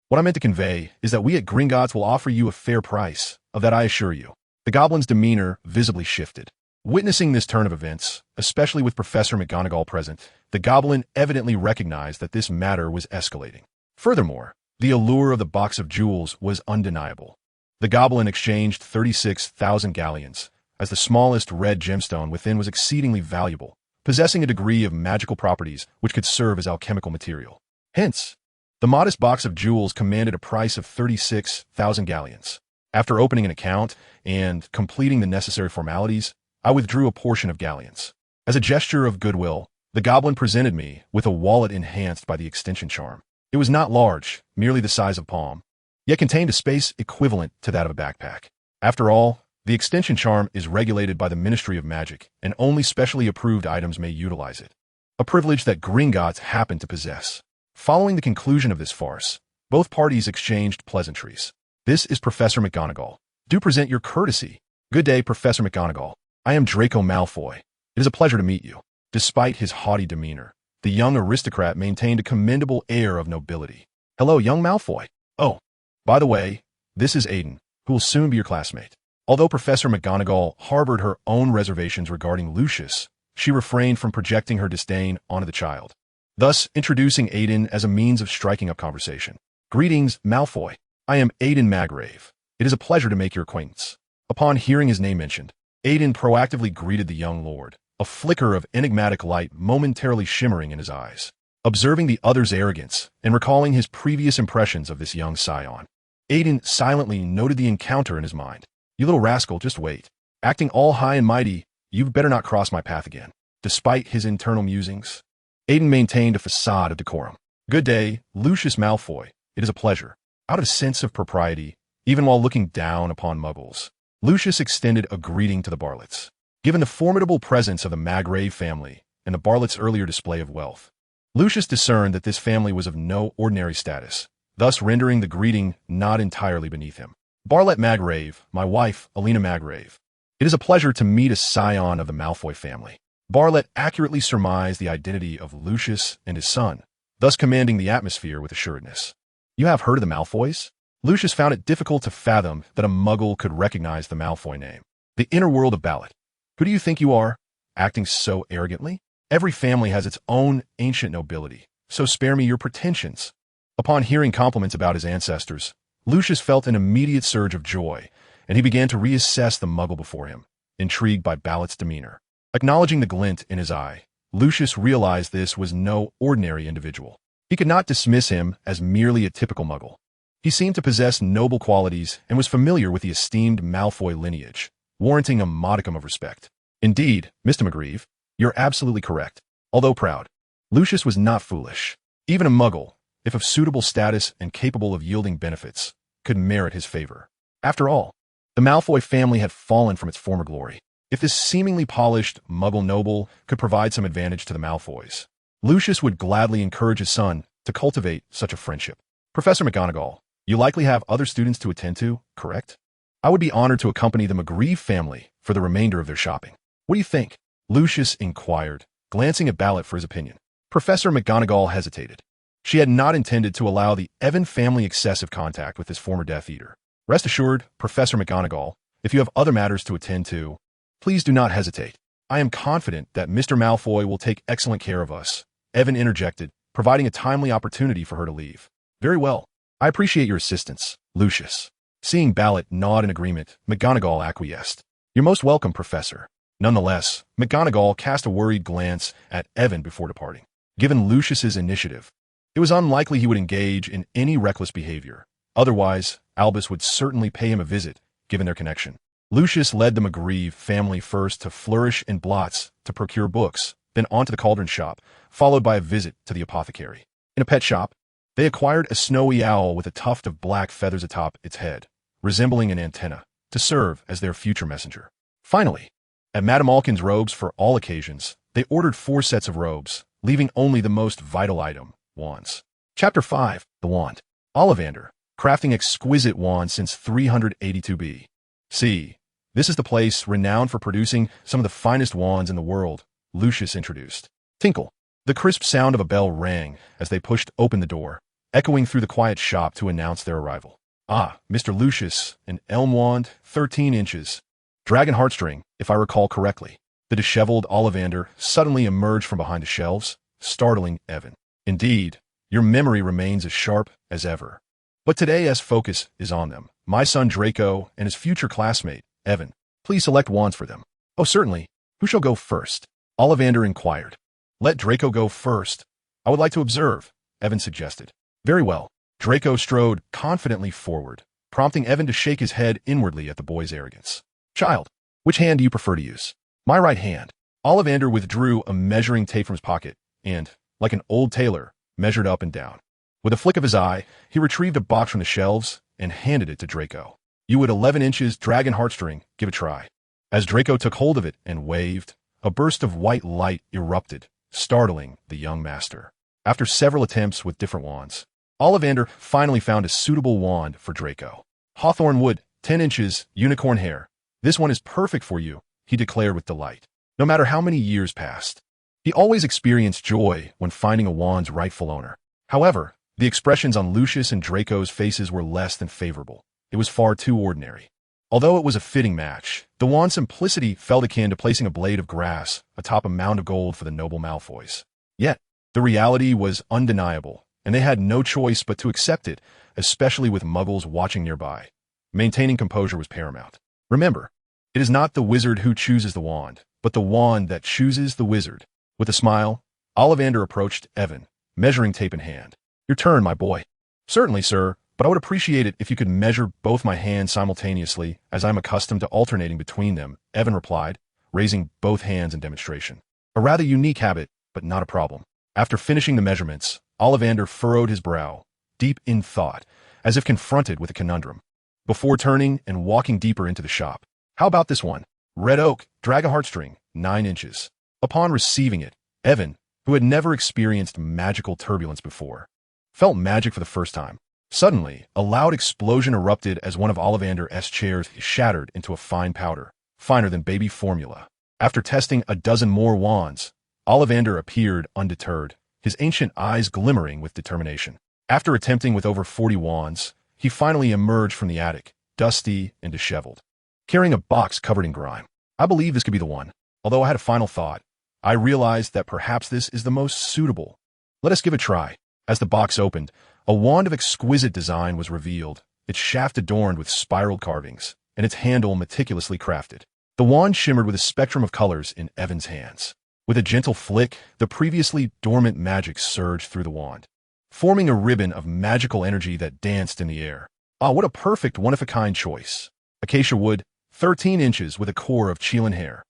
What I meant to convey is that we at Gringotts will offer you a fair price, of that I assure you. The goblin's demeanor visibly shifted. Witnessing this turn of events, especially with Professor McGonagall present, the goblin evidently recognized that this matter was escalating. Furthermore, the allure of the box of jewels was undeniable. The goblin exchanged 36,000 galleons, as the smallest red gemstone within was exceedingly valuable, possessing a degree of magical properties which could serve as alchemical material. Hence, the modest box of jewels commanded a price of 36,000 galleons. After opening an account and completing the necessary formalities, I withdrew a portion of galleons. As a gesture of goodwill, the goblin presented me with a wallet enhanced by the extension charm. It was not large, merely the size of palm, yet contained a space equivalent to that of a backpack. After all, the extension charm is regulated by the Ministry of Magic, and only specially approved items may utilize it, a privilege that Gringotts happen to possess. Following the conclusion of this farce, both parties exchanged pleasantries. This is Professor McGonagall. Do present your courtesy. Good day, Professor McGonagall. I am Draco Malfoy. It is a pleasure to meet you. Despite his haughty demeanor, the young aristocrat maintained a commendable air of nobility. Hello, young Malfoy. Oh, by the way, this is Aiden, who will soon be your classmate. Although Professor McGonagall harbored her own reservations regarding Lucius, she refrained from projecting her disdain onto the child, thus introducing Aiden as a means of striking up conversation. Greetings, Malfoy. I am Aiden Magrave. It is a pleasure to make your acquaintance. Upon hearing his name mentioned, Aiden proactively greeted the young lord, a flicker of enigmatic light momentarily shimmering in his eyes. Observing the other's arrogance and recalling his previous impressions of this young scion, Aiden silently noted the encounter in his mind. You little rascal, just wait. Acting all high and mighty, you'd better not cross my path again. Despite his internal musings, Aiden maintained a facade of decorum. Good day, Lucius Malfoy. It is a pleasure. Out of a sense of propriety, even while looking down upon muggles, Lucius extended a greeting to the Barletts. Given the formidable presence of the Magrave family and the Barletts' earlier display of wealth, Lucius discerned that this family was of no ordinary status, thus rendering the greeting not entirely beneath him. Barlett Magrave, my wife, Alina Magrave. It is a pleasure to meet a scion of the Malfoy family. Barlett accurately surmised the identity of Lucius and his son, thus commanding the atmosphere with assuredness. You have heard of the Malfoys? Lucius found it difficult to fathom that a muggle could recognize the Malfoy name. The inner world of Ballot. Who do you think you are, acting so arrogantly? Every family has its own ancient nobility, so spare me your pretensions. Upon hearing compliments about his ancestors, Lucius felt an immediate surge of joy, and he began to reassess the muggle before him, intrigued by Ballott's demeanor. Acknowledging the glint in his eye, Lucius realized this was no ordinary individual. He could not dismiss him as merely a typical muggle. He seemed to possess noble qualities and was familiar with the esteemed Malfoy lineage, warranting a modicum of respect. Indeed, Mr. McGreeve, you're absolutely correct. Although proud, Lucius was not foolish. Even a muggle, if of suitable status and capable of yielding benefits, could merit his favor. After all, the Malfoy family had fallen from its former glory. If this seemingly polished muggle noble could provide some advantage to the Malfoys, Lucius would gladly encourage his son to cultivate such a friendship. Professor McGonagall, you likely have other students to attend to, correct? I would be honored to accompany the McGreeve family for the remainder of their shopping. What do you think? Lucius inquired, glancing at Ballot for his opinion. Professor McGonagall hesitated. She had not intended to allow the Evan family excessive contact with this former Death Eater. Rest assured, Professor McGonagall, if you have other matters to attend to, please do not hesitate. I am confident that Mr. Malfoy will take excellent care of us, Evan interjected, providing a timely opportunity for her to leave. Very well. I appreciate your assistance, Lucius. Seeing Ballot nod in agreement, McGonagall acquiesced. You're most welcome, Professor. Nonetheless, McGonagall cast a worried glance at Evan before departing. Given Lucius's initiative, it was unlikely he would engage in any reckless behavior. Otherwise, Albus would certainly pay him a visit, given their connection. Lucius led the McGreeve family first to Flourish and Blots to procure books, then on to the Cauldron shop, followed by a visit to the apothecary. In a pet shop, they acquired a snowy owl with a tuft of black feathers atop its head, resembling an antenna, to serve as their future messenger. Finally, at Madame Alkin's robes for all occasions, they ordered 4 sets of robes, leaving only the most vital item, wands. Chapter 5, The Wand. Ollivander, crafting exquisite wands since 382 B.C. This is the place renowned for producing some of the finest wands in the world, Lucius introduced. Tinkle. The crisp sound of a bell rang as they pushed open the door, echoing through the quiet shop to announce their arrival. Ah, Mr. Lucius, an elm wand, 13 inches. Dragon heartstring, if I recall correctly. The disheveled Ollivander suddenly emerged from behind the shelves, startling Evan. Indeed, your memory remains as sharp as ever. But today's focus is on them. My son Draco and his future classmate, Evan. Please select wands for them. Oh, certainly. Who shall go first? Ollivander inquired. Let Draco go first. I would like to observe, Evan suggested. Very well. Draco strode confidently forward, prompting Evan to shake his head inwardly at the boy's arrogance. Child, which hand do you prefer to use? My right hand. Ollivander withdrew a measuring tape from his pocket and, like an old tailor, measured up and down. With a flick of his eye, he retrieved a box from the shelves and handed it to Draco. You would 11 inches dragon heartstring, give a try. As Draco took hold of it and waved, a burst of white light erupted, startling the young master. After several attempts with different wands, Ollivander finally found a suitable wand for Draco. Hawthorn wood, 10 inches, unicorn hair. This one is perfect for you, he declared with delight. No matter how many years passed, he always experienced joy when finding a wand's rightful owner. However, the expressions on Lucius and Draco's faces were less than favorable. It was far too ordinary. Although it was a fitting match, the wand's simplicity felt akin to placing a blade of grass atop a mound of gold for the noble Malfoys. Yet, the reality was undeniable, and they had no choice but to accept it, especially with muggles watching nearby. Maintaining composure was paramount. Remember, it is not the wizard who chooses the wand, but the wand that chooses the wizard. With a smile, Ollivander approached Evan, measuring tape in hand. Your turn, my boy. Certainly, sir, but I would appreciate it if you could measure both my hands simultaneously, as I am accustomed to alternating between them, Evan replied, raising both hands in demonstration. A rather unique habit, but not a problem. After finishing the measurements, Ollivander furrowed his brow, deep in thought, as if confronted with a conundrum. Before turning and walking deeper into the shop. How about this one? Red oak, dragon heartstring, 9 inches. Upon receiving it, Evan, who had never experienced magical turbulence before, felt magic for the first time. Suddenly, a loud explosion erupted as one of Ollivander's chairs shattered into a fine powder, finer than baby formula. After testing a dozen more wands, Ollivander appeared undeterred, his ancient eyes glimmering with determination. After attempting with over 40 wands, he finally emerged from the attic, dusty and disheveled, carrying a box covered in grime. I believe this could be the one. Although I had a final thought, I realized that perhaps this is the most suitable. Let us give it a try. As the box opened, a wand of exquisite design was revealed, its shaft adorned with spiraled carvings, and its handle meticulously crafted. The wand shimmered with a spectrum of colors in Evan's hands. With a gentle flick, the previously dormant magic surged through the wand, forming a ribbon of magical energy that danced in the air. Ah, what a perfect one-of-a-kind choice. Acacia wood, 13 inches with a core of Chelan hair.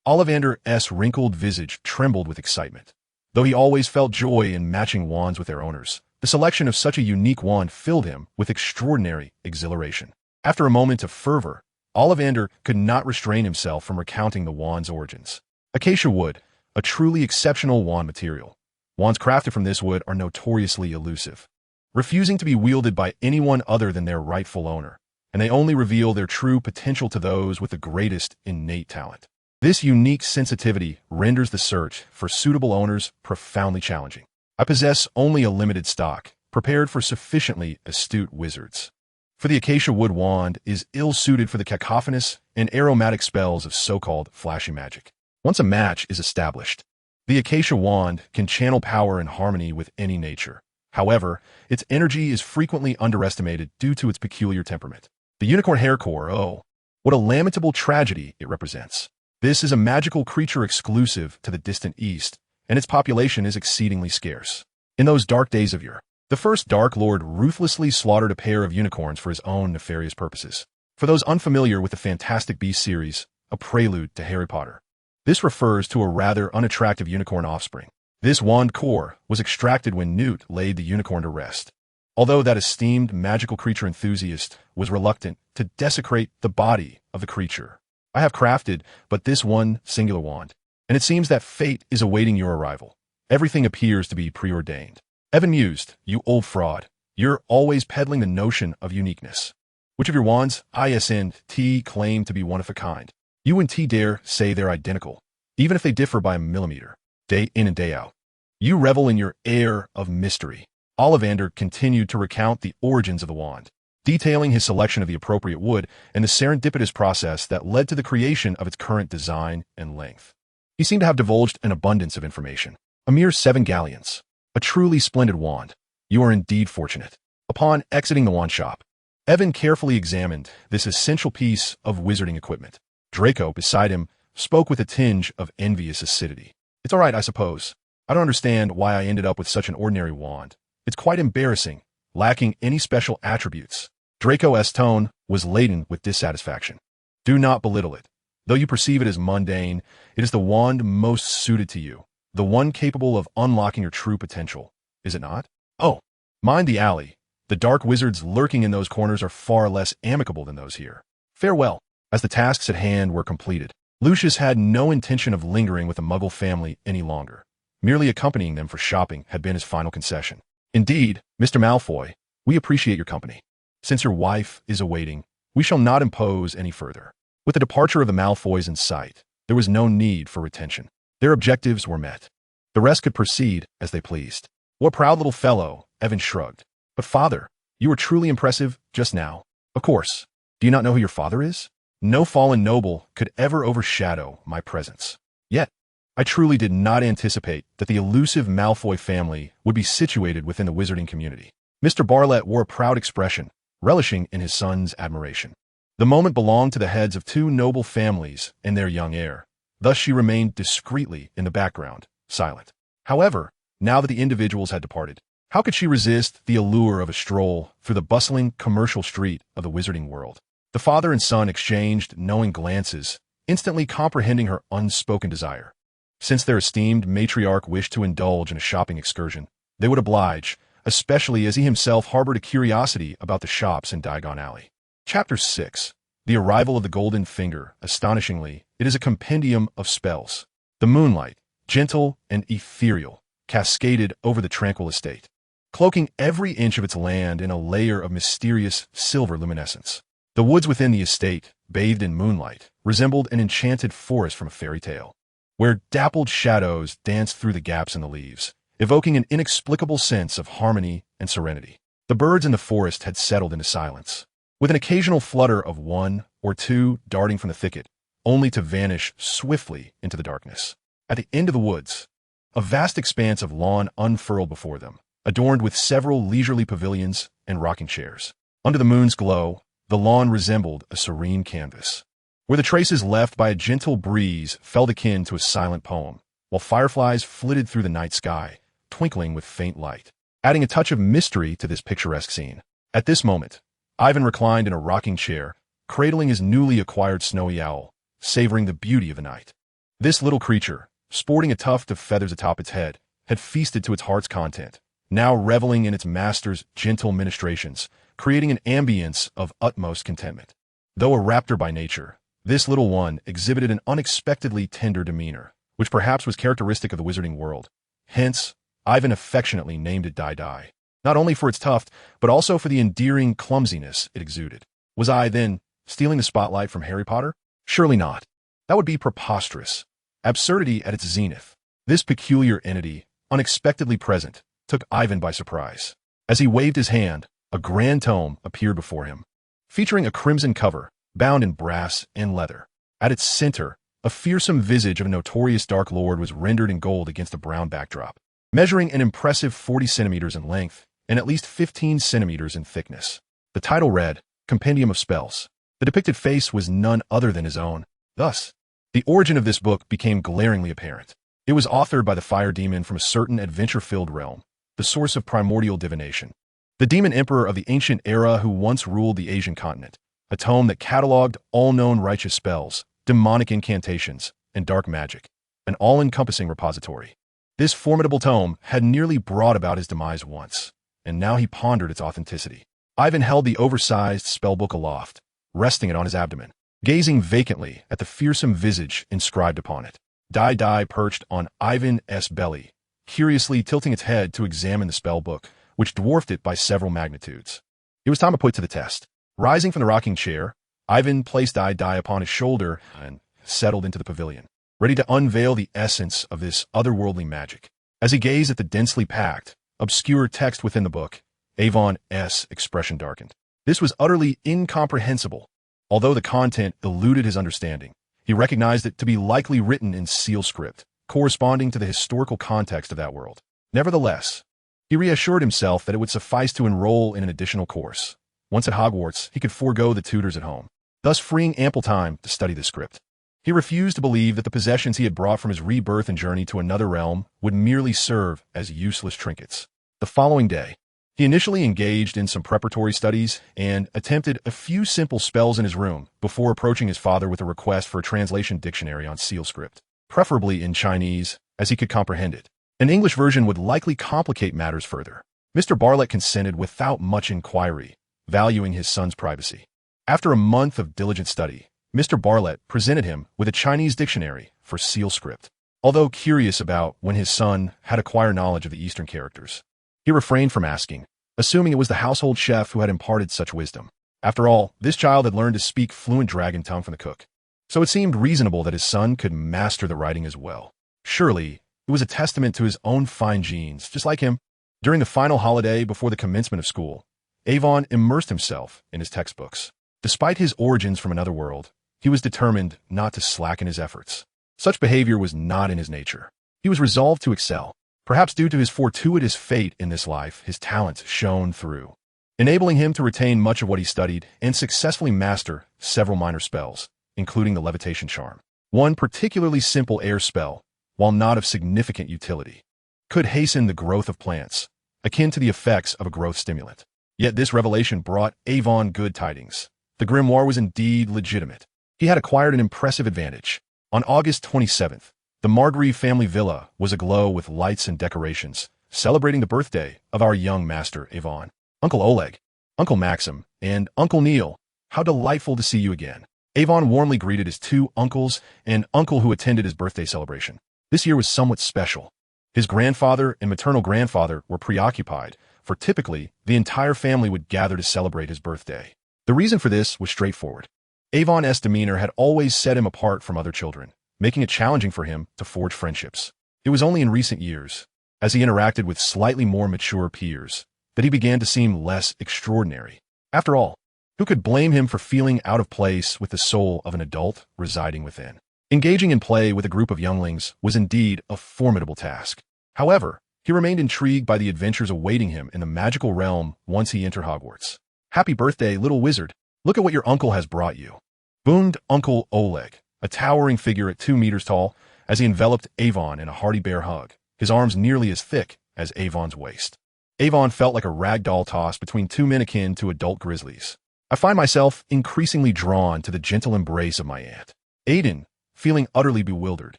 Ollivander's wrinkled visage trembled with excitement. Though he always felt joy in matching wands with their owners, the selection of such a unique wand filled him with extraordinary exhilaration. After a moment of fervor, Ollivander could not restrain himself from recounting the wand's origins. Acacia wood, a truly exceptional wand material. Wands crafted from this wood are notoriously elusive, refusing to be wielded by anyone other than their rightful owner, and they only reveal their true potential to those with the greatest innate talent. This unique sensitivity renders the search for suitable owners profoundly challenging. I possess only a limited stock, prepared for sufficiently astute wizards. For the acacia wood wand is ill-suited for the cacophonous and aromatic spells of so-called flashy magic. Once a match is established, the acacia wand can channel power and harmony with any nature. However, its energy is frequently underestimated due to its peculiar temperament. The unicorn hair core, oh, what a lamentable tragedy it represents. This is a magical creature exclusive to the distant East, and its population is exceedingly scarce. In those dark days of yore, the first Dark Lord ruthlessly slaughtered a pair of unicorns for his own nefarious purposes. For those unfamiliar with the Fantastic Beasts series, a prelude to Harry Potter, this refers to a rather unattractive unicorn offspring. This wand core was extracted when Newt laid the unicorn to rest. Although that esteemed magical creature enthusiast was reluctant to desecrate the body of the creature, I have crafted but this one singular wand, and it seems that fate is awaiting your arrival. Everything appears to be preordained. Evan mused, "You old fraud. You're always peddling the notion of uniqueness. Which of your wands, ISNT, claim to be one of a kind? You and T dare say they're identical, even if they differ by a millimeter, day in and day out. You revel in your air of mystery." Ollivander continued to recount the origins of the wand, detailing his selection of the appropriate wood and the serendipitous process that led to the creation of its current design and length. He seemed to have divulged an abundance of information. A mere 7 galleons. A truly splendid wand. You are indeed fortunate. Upon exiting the wand shop, Evan carefully examined this essential piece of wizarding equipment. Draco, beside him, spoke with a tinge of envious acidity. "It's all right, I suppose. I don't understand why I ended up with such an ordinary wand. It's quite embarrassing, lacking any special attributes." Draco's tone was laden with dissatisfaction. "Do not belittle it. Though you perceive it as mundane, it is the wand most suited to you, the one capable of unlocking your true potential, is it not? Oh, mind the alley. The dark wizards lurking in those corners are far less amicable than those here. Farewell." As the tasks at hand were completed, Lucius had no intention of lingering with the Muggle family any longer. Merely accompanying them for shopping had been his final concession. "Indeed, Mr. Malfoy, we appreciate your company. Since your wife is awaiting, we shall not impose any further." With the departure of the Malfoys in sight, there was no need for retention. Their objectives were met. The rest could proceed as they pleased. "What a proud little fellow," Evan shrugged. "But father, you were truly impressive just now." "Of course. Do you not know who your father is? No fallen noble could ever overshadow my presence. Yet, I truly did not anticipate that the elusive Malfoy family would be situated within the wizarding community." Mr. Barlett wore a proud expression, relishing in his son's admiration. The moment belonged to the heads of 2 noble families and their young heir. Thus she remained discreetly in the background, silent. However, now that the individuals had departed, how could she resist the allure of a stroll through the bustling commercial street of the wizarding world? The father and son exchanged knowing glances, instantly comprehending her unspoken desire. Since their esteemed matriarch wished to indulge in a shopping excursion, they would oblige, especially as he himself harbored a curiosity about the shops in Diagon Alley. Chapter 6. The Arrival of the Golden Finger. Astonishingly, it is a compendium of spells. The moonlight, gentle and ethereal, cascaded over the tranquil estate, cloaking every inch of its land in a layer of mysterious silver luminescence. The woods within the estate, bathed in moonlight, resembled an enchanted forest from a fairy tale, where dappled shadows danced through the gaps in the leaves, evoking an inexplicable sense of harmony and serenity. The birds in the forest had settled into silence, with an occasional flutter of 1 or 2 darting from the thicket, only to vanish swiftly into the darkness. At the end of the woods, a vast expanse of lawn unfurled before them, adorned with several leisurely pavilions and rocking chairs. Under the moon's glow, the lawn resembled a serene canvas, where the traces left by a gentle breeze felt akin to a silent poem, while fireflies flitted through the night sky, twinkling with faint light, adding a touch of mystery to this picturesque scene. At this moment, Ivan reclined in a rocking chair, cradling his newly acquired snowy owl, savoring the beauty of the night. This little creature, sporting a tuft of feathers atop its head, had feasted to its heart's content, now reveling in its master's gentle ministrations, creating an ambience of utmost contentment. Though a raptor by nature, this little one exhibited an unexpectedly tender demeanor, which perhaps was characteristic of the wizarding world. Hence, Ivan affectionately named it Dai, not only for its tuft, but also for the endearing clumsiness it exuded. Was I, then, stealing the spotlight from Harry Potter? Surely not. That would be preposterous. Absurdity at its zenith. This peculiar entity, unexpectedly present, took Ivan by surprise. As he waved his hand, a grand tome appeared before him, featuring a crimson cover, bound in brass and leather. At its center, a fearsome visage of a notorious Dark Lord was rendered in gold against a brown backdrop, measuring an impressive 40 centimeters in length and at least 15 centimeters in thickness. The title read, Compendium of Spells. The depicted face was none other than his own. Thus, the origin of this book became glaringly apparent. It was authored by the fire demon from a certain adventure-filled realm, the source of primordial divination. The demon emperor of the ancient era who once ruled the Asian continent, a tome that cataloged all known righteous spells, demonic incantations, and dark magic, an all-encompassing repository. This formidable tome had nearly brought about his demise once, and now he pondered its authenticity. Ivan held the oversized spellbook aloft, resting it on his abdomen, gazing vacantly at the fearsome visage inscribed upon it. Die perched on Ivan's belly, curiously tilting its head to examine the spellbook, which dwarfed it by several magnitudes. It was time to put it to the test. Rising from the rocking chair, Ivan placed Die upon his shoulder and settled into the pavilion, ready to unveil the essence of this otherworldly magic. As he gazed at the densely packed, obscure text within the book, Avon's expression darkened. This was utterly incomprehensible. Although the content eluded his understanding, he recognized it to be likely written in seal script, corresponding to the historical context of that world. Nevertheless, he reassured himself that it would suffice to enroll in an additional course. Once at Hogwarts, he could forego the tutors at home, thus freeing ample time to study the script. He refused to believe that the possessions he had brought from his rebirth and journey to another realm would merely serve as useless trinkets. The following day, he initially engaged in some preparatory studies and attempted a few simple spells in his room before approaching his father with a request for a translation dictionary on seal script, preferably in Chinese, as he could comprehend it. An English version would likely complicate matters further. Mr. Bartlett consented without much inquiry, valuing his son's privacy. After a month of diligent study, Mr. Bartlett presented him with a Chinese dictionary for seal script. Although curious about when his son had acquired knowledge of the Eastern characters, he refrained from asking, assuming it was the household chef who had imparted such wisdom. After all, this child had learned to speak fluent dragon tongue from the cook, so it seemed reasonable that his son could master the writing as well. Surely, it was a testament to his own fine genes, just like him. During the final holiday before the commencement of school, Avon immersed himself in his textbooks. Despite his origins from another world, he was determined not to slacken his efforts. Such behavior was not in his nature. He was resolved to excel. Perhaps due to his fortuitous fate in this life, his talents shone through, enabling him to retain much of what he studied and successfully master several minor spells, including the levitation charm. One particularly simple air spell, while not of significant utility, could hasten the growth of plants, akin to the effects of a growth stimulant. Yet this revelation brought Avon good tidings. The grimoire was indeed legitimate. He had acquired an impressive advantage. On August 27th, the Margrave family villa was aglow with lights and decorations, celebrating the birthday of our young master, Avon. Uncle Oleg, Uncle Maxim, and Uncle Neil, how delightful to see you again. Avon warmly greeted his two uncles and uncle who attended his birthday celebration. This year was somewhat special. His grandfather and maternal grandfather were preoccupied, for typically, the entire family would gather to celebrate his birthday. The reason for this was straightforward. Avon's demeanor had always set him apart from other children, making it challenging for him to forge friendships. It was only in recent years, as he interacted with slightly more mature peers, that he began to seem less extraordinary. After all, who could blame him for feeling out of place with the soul of an adult residing within? Engaging in play with a group of younglings was indeed a formidable task. However, he remained intrigued by the adventures awaiting him in the magical realm once he entered Hogwarts. Happy birthday, little wizard. Look at what your uncle has brought you, boomed Uncle Oleg, a towering figure at 2 meters tall, as he enveloped Avon in a hearty bear hug, his arms nearly as thick as Avon's waist. Avon felt like a rag doll tossed between two men akin to adult grizzlies. I find myself increasingly drawn to the gentle embrace of my aunt. Aiden, feeling utterly bewildered,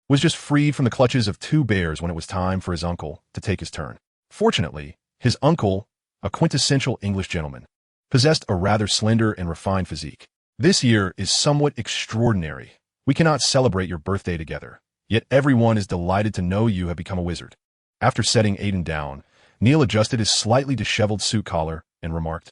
was just freed from the clutches of 2 bears when it was time for his uncle to take his turn. Fortunately, his uncle, a quintessential English gentleman, possessed a rather slender and refined physique. This year is somewhat extraordinary. We cannot celebrate your birthday together, yet everyone is delighted to know you have become a wizard. After setting Aiden down, Neil adjusted his slightly disheveled suit collar and remarked,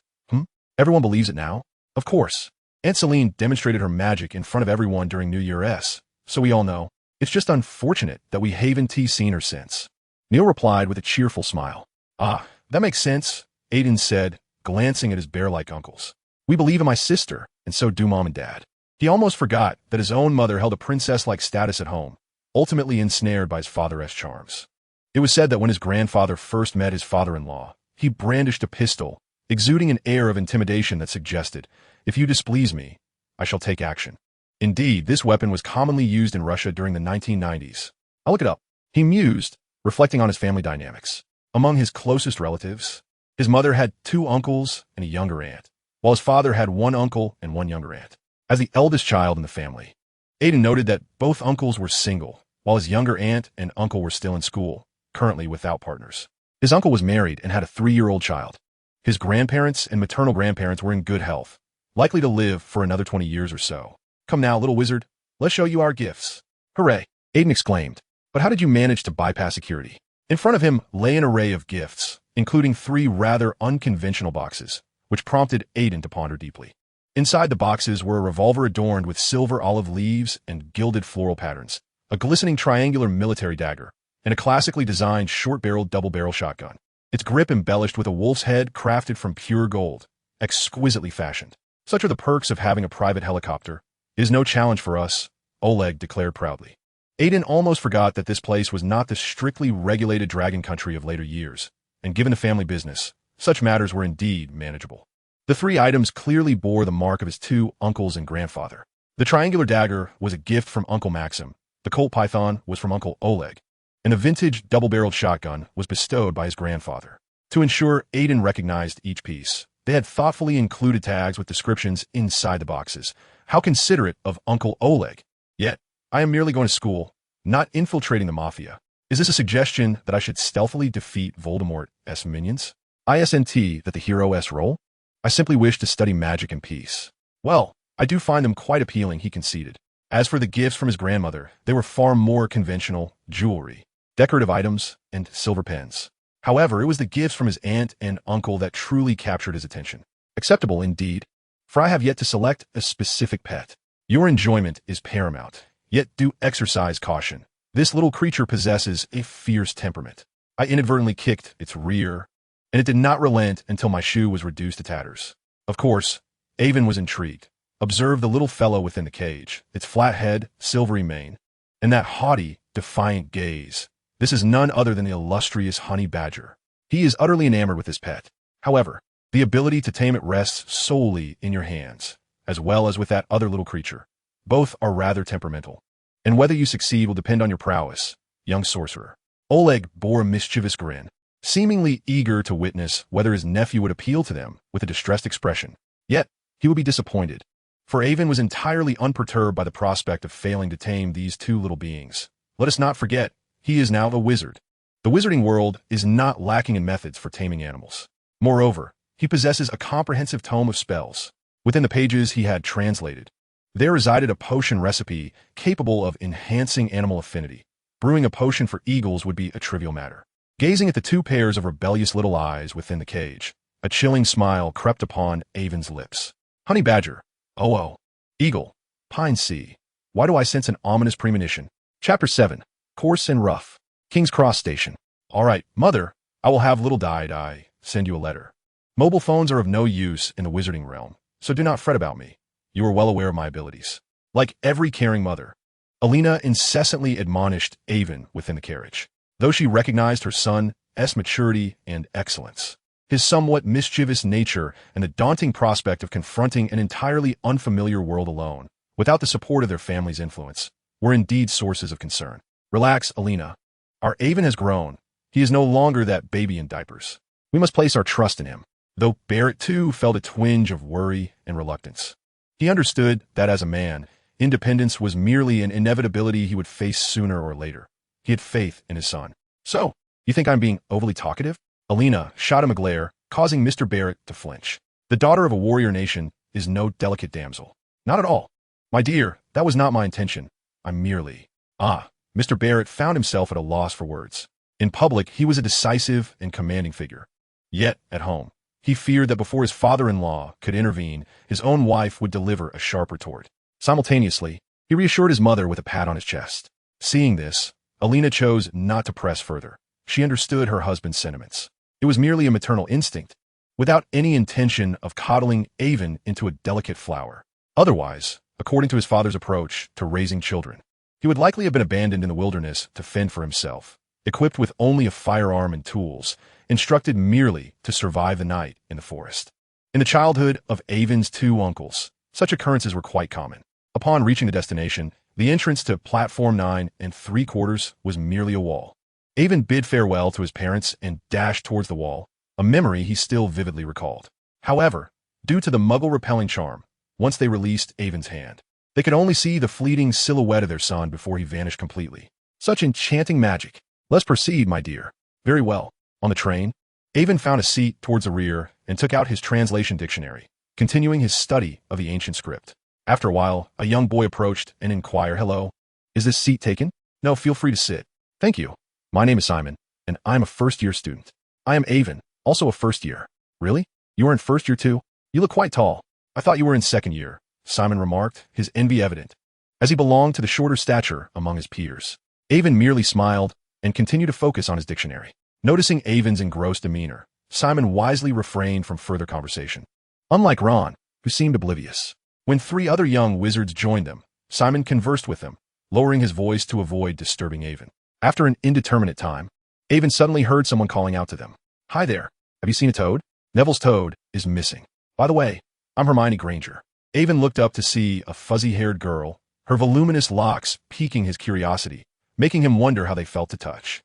Everyone believes it now? Of course. Aunt Celine demonstrated her magic in front of everyone during New Year's, so we all know. It's just unfortunate that we haven't seen her since. Neil replied with a cheerful smile. Ah, that makes sense, Aiden said, glancing at his bear-like uncles. We believe in my sister, and so do Mom and Dad. He almost forgot that his own mother held a princess-like status at home, ultimately ensnared by his father's charms. It was said that when his grandfather first met his father-in-law, he brandished a pistol, exuding an air of intimidation that suggested, "If you displease me, I shall take action." Indeed, this weapon was commonly used in Russia during the 1990s. I'll look it up. He mused, reflecting on his family dynamics. Among his closest relatives, his mother had 2 uncles and a younger aunt, while his father had 1 uncle and 1 younger aunt. As the eldest child in the family, Aiden noted that both uncles were single, while his younger aunt and uncle were still in school, currently without partners. His uncle was married and had a 3-year-old child. His grandparents and maternal grandparents were in good health, likely to live for another 20 years or so. Come now, little wizard, let's show you our gifts. Hooray, Aiden exclaimed. But how did you manage to bypass security? In front of him lay an array of gifts, including 3 rather unconventional boxes, which prompted Aiden to ponder deeply. Inside the boxes were a revolver adorned with silver olive leaves and gilded floral patterns, a glistening triangular military dagger, and a classically designed short-barreled double-barrel shotgun. Its grip embellished with a wolf's head crafted from pure gold, exquisitely fashioned. Such are the perks of having a private helicopter. It is no challenge for us, Oleg declared proudly. Aiden almost forgot that this place was not the strictly regulated dragon country of later years, and given the family business, such matters were indeed manageable. The 3 items clearly bore the mark of his 2 uncles and grandfather. The triangular dagger was a gift from Uncle Maxim, the Colt Python was from Uncle Oleg, and a vintage double-barreled shotgun was bestowed by his grandfather. To ensure Aiden recognized each piece, they had thoughtfully included tags with descriptions inside the boxes. How considerate of Uncle Oleg. Yet, I am merely going to school, not infiltrating the mafia. Is this a suggestion that I should stealthily defeat Voldemort's minions? ISNT that the hero-s role? I simply wish to study magic in peace. Well, I do find them quite appealing, he conceded. As for the gifts from his grandmother, they were far more conventional: jewelry, decorative items, and silver pens. However, it was the gifts from his aunt and uncle that truly captured his attention. Acceptable indeed, for I have yet to select a specific pet. Your enjoyment is paramount, yet do exercise caution. This little creature possesses a fierce temperament. I inadvertently kicked its rear, and it did not relent until my shoe was reduced to tatters. Of course, Avon was intrigued. Observe the little fellow within the cage, its flat head, silvery mane, and that haughty, defiant gaze. This is none other than the illustrious honey badger. He is utterly enamored with his pet. However, the ability to tame it rests solely in your hands, as well as with that other little creature. Both are rather temperamental, and whether you succeed will depend on your prowess, young sorcerer. Oleg bore a mischievous grin, seemingly eager to witness whether his nephew would appeal to them with a distressed expression. Yet, he would be disappointed, for Avon was entirely unperturbed by the prospect of failing to tame these 2 little beings. Let us not forget, he is now a wizard. The wizarding world is not lacking in methods for taming animals. Moreover, he possesses a comprehensive tome of spells. Within the pages he had translated, there resided a potion recipe capable of enhancing animal affinity. Brewing a potion for eagles would be a trivial matter. Gazing at the 2 pairs of rebellious little eyes within the cage, a chilling smile crept upon Avon's lips. Honey badger. Oh. Eagle. Pine sea. Why do I sense an ominous premonition? Chapter 7. Coarse and rough. King's Cross Station. All right, mother, I will have little die send you a letter. Mobile phones are of no use in the wizarding realm, so do not fret about me. You are well aware of my abilities. Like every caring mother, Alina incessantly admonished Avon within the carriage, though she recognized her son's maturity and excellence. His somewhat mischievous nature and the daunting prospect of confronting an entirely unfamiliar world alone, without the support of their family's influence, were indeed sources of concern. Relax, Alina. Our Avon has grown. He is no longer that baby in diapers. We must place our trust in him. Though Barrett, too, felt a twinge of worry and reluctance. He understood that as a man, independence was merely an inevitability he would face sooner or later. He had faith in his son. So, you think I'm being overly talkative? Alina shot him a glare, causing Mr. Barrett to flinch. The daughter of a warrior nation is no delicate damsel. Not at all. My dear, that was not my intention. I'm merely... Mr. Barrett found himself at a loss for words. In public, he was a decisive and commanding figure. Yet, at home, he feared that before his father-in-law could intervene, his own wife would deliver a sharp retort. Simultaneously, he reassured his mother with a pat on his chest. Seeing this, Alina chose not to press further. She understood her husband's sentiments. It was merely a maternal instinct, without any intention of coddling Avon into a delicate flower. Otherwise, according to his father's approach to raising children, he would likely have been abandoned in the wilderness to fend for himself, equipped with only a firearm and tools, instructed merely to survive the night in the forest. In the childhood of Avon's two uncles, such occurrences were quite common. Upon reaching the destination, the entrance to platform 9 3/4 was merely a wall. Avon bid farewell to his parents and dashed towards the wall, a memory he still vividly recalled. However, due to the muggle-repelling charm, once they released Avon's hand, they could only see the fleeting silhouette of their son before he vanished completely. Such enchanting magic. Let's proceed, my dear. Very well. On the train, Avon found a seat towards the rear and took out his translation dictionary, continuing his study of the ancient script. After a while, a young boy approached and inquired, "Hello, is this seat taken?" "No, feel free to sit." "Thank you. My name is Simon, and I'm a first-year student." "I am Avon, also a first year." "Really? You are in first year too? You look quite tall." "I thought you were in second year," Simon remarked, his envy evident, as he belonged to the shorter stature among his peers. Avon merely smiled and continued to focus on his dictionary. Noticing Avon's engrossed demeanor, Simon wisely refrained from further conversation. Unlike Ron, who seemed oblivious, when 3 other young wizards joined them, Simon conversed with them, lowering his voice to avoid disturbing Avon. After an indeterminate time, Avon suddenly heard someone calling out to them. "Hi there. Have you seen a toad? Neville's toad is missing. By the way, I'm Hermione Granger." Avon looked up to see a fuzzy-haired girl, her voluminous locks piquing his curiosity, making him wonder how they felt to touch.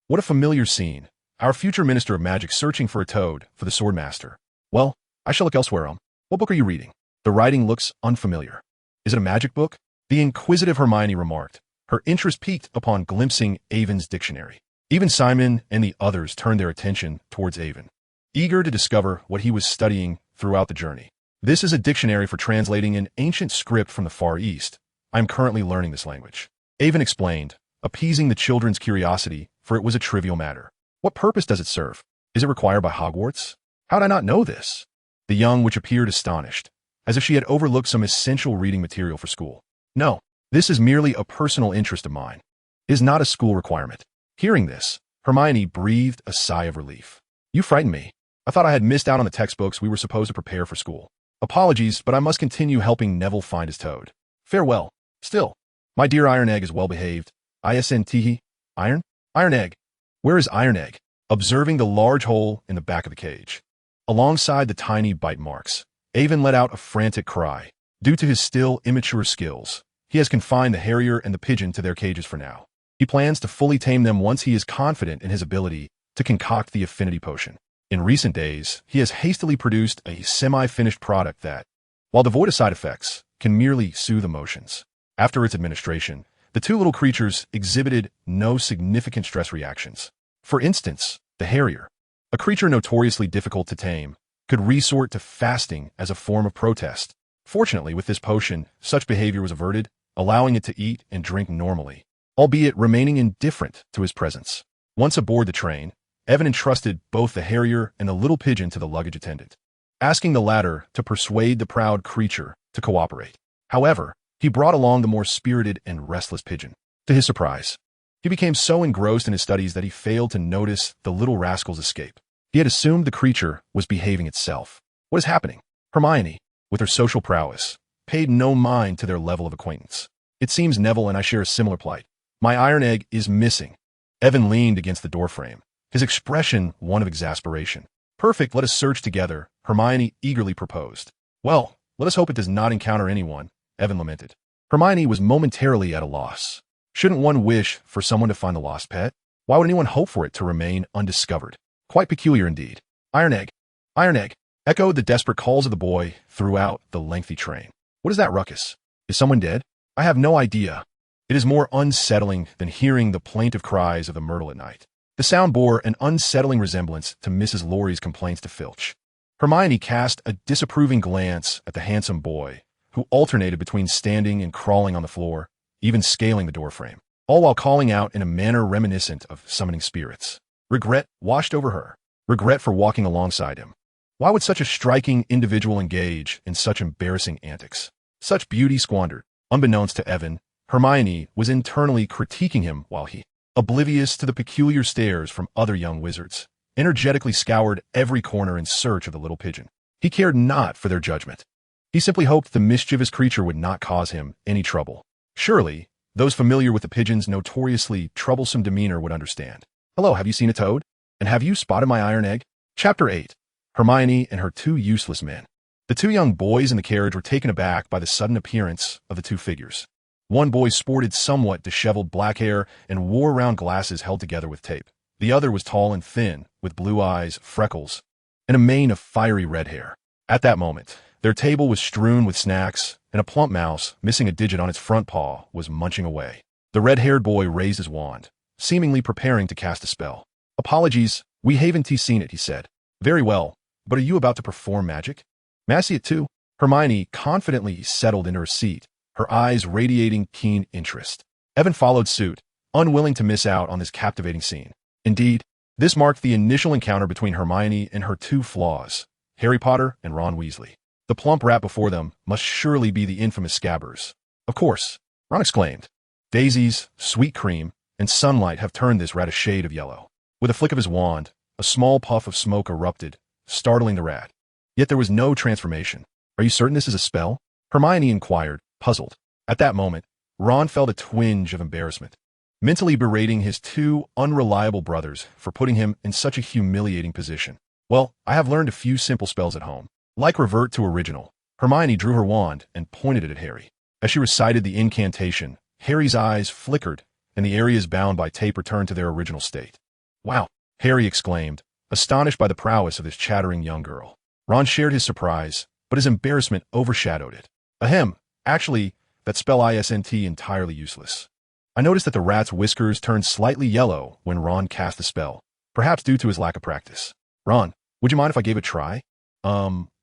What a familiar scene. Our future Minister of Magic searching for a toad for the Swordmaster. Well, I shall look elsewhere. What book are you reading? The writing looks unfamiliar. Is it a magic book? The inquisitive Hermione remarked, her interest piqued upon glimpsing Avon's dictionary. Even Simon and the others turned their attention towards Avon, eager to discover what he was studying throughout the journey. "This is a dictionary for translating an ancient script from the Far East. I am currently learning this language," Avon explained, appeasing the children's curiosity, for it was a trivial matter. "What purpose does it serve? Is it required by Hogwarts? How'd I not know this?" The young witch appeared astonished, as if she had overlooked some essential reading material for school. "No, this is merely a personal interest of mine. It is not a school requirement." Hearing this, Hermione breathed a sigh of relief. "You frightened me. I thought I had missed out on the textbooks we were supposed to prepare for school. Apologies, but I must continue helping Neville find his toad. Farewell. Still, my dear Iron Egg is well behaved. ISNT. Iron? Iron Egg. Where is Iron Egg?" Observing the large hole in the back of the cage, alongside the tiny bite marks, Avon let out a frantic cry. Due to his still immature skills, he has confined the harrier and the pigeon to their cages for now. He plans to fully tame them once he is confident in his ability to concoct the affinity potion. In recent days, he has hastily produced a semi-finished product that, while devoid of side effects, can merely soothe emotions. After its administration, the 2 little creatures exhibited no significant stress reactions. For instance, the harrier, a creature notoriously difficult to tame, could resort to fasting as a form of protest. Fortunately, with this potion, such behavior was averted, allowing it to eat and drink normally, albeit remaining indifferent to his presence. Once aboard the train, Evan entrusted both the harrier and the little pigeon to the luggage attendant, asking the latter to persuade the proud creature to cooperate. However, he brought along the more spirited and restless pigeon. To his surprise, he became so engrossed in his studies that he failed to notice the little rascal's escape. He had assumed the creature was behaving itself. What is happening? Hermione, with her social prowess, paid no mind to their level of acquaintance. "It seems Neville and I share a similar plight. My Iron Egg is missing." Evan leaned against the doorframe, his expression one of exasperation. "Perfect, let us search together," Hermione eagerly proposed. "Well, let us hope it does not encounter anyone," Evan lamented. Hermione was momentarily at a loss. Shouldn't one wish for someone to find the lost pet? Why would anyone hope for it to remain undiscovered? Quite peculiar indeed. "Iron Egg! Iron Egg!" echoed the desperate calls of the boy throughout the lengthy train. "What is that ruckus? Is someone dead? I have no idea." It is more unsettling than hearing the plaintive cries of the myrtle at night. The sound bore an unsettling resemblance to Mrs. Laurie's complaints to Filch. Hermione cast a disapproving glance at the handsome boy, who alternated between standing and crawling on the floor, even scaling the doorframe, all while calling out in a manner reminiscent of summoning spirits. Regret washed over her, regret for walking alongside him. Why would such a striking individual engage in such embarrassing antics? Such beauty squandered. Unbeknownst to Evan, Hermione was internally critiquing him while he, oblivious to the peculiar stares from other young wizards, energetically scoured every corner in search of the little pigeon. He cared not for their judgment. He simply hoped the mischievous creature would not cause him any trouble. Surely, those familiar with the pigeon's notoriously troublesome demeanor would understand. Hello, have you seen a toad? And have you spotted my iron egg? Chapter 8. Hermione and her two useless men. The two young boys in the carriage were taken aback by the sudden appearance of the two figures. One boy sported somewhat disheveled black hair and wore round glasses held together with tape. The other was tall and thin, with blue eyes, freckles, and a mane of fiery red hair. At that moment, their table was strewn with snacks, and a plump mouse, missing a digit on its front paw, was munching away. The red-haired boy raised his wand, seemingly preparing to cast a spell. Apologies, we haven't seen it, he said. Very well, but are you about to perform magic? May I see it too? Hermione confidently settled into her seat, her eyes radiating keen interest. Evan followed suit, unwilling to miss out on this captivating scene. Indeed, this marked the initial encounter between Hermione and her two flaws, Harry Potter and Ron Weasley. The plump rat before them must surely be the infamous Scabbers. Of course, Ron exclaimed. Daisies, sweet cream, and sunlight have turned this rat a shade of yellow. With a flick of his wand, a small puff of smoke erupted, startling the rat. Yet there was no transformation. Are you certain this is a spell? Hermione inquired, puzzled. At that moment, Ron felt a twinge of embarrassment, mentally berating his two unreliable brothers for putting him in such a humiliating position. Well, I have learned a few simple spells at home. Like revert to original, Hermione drew her wand and pointed it at Harry. As she recited the incantation, Harry's eyes flickered, and the areas bound by tape returned to their original state. Wow, Harry exclaimed, astonished by the prowess of this chattering young girl. Ron shared his surprise, but his embarrassment overshadowed it. Ahem, actually, that spell isn't entirely useless. I noticed that the rat's whiskers turned slightly yellow when Ron cast the spell, perhaps due to his lack of practice. Ron, would you mind if I gave it a try?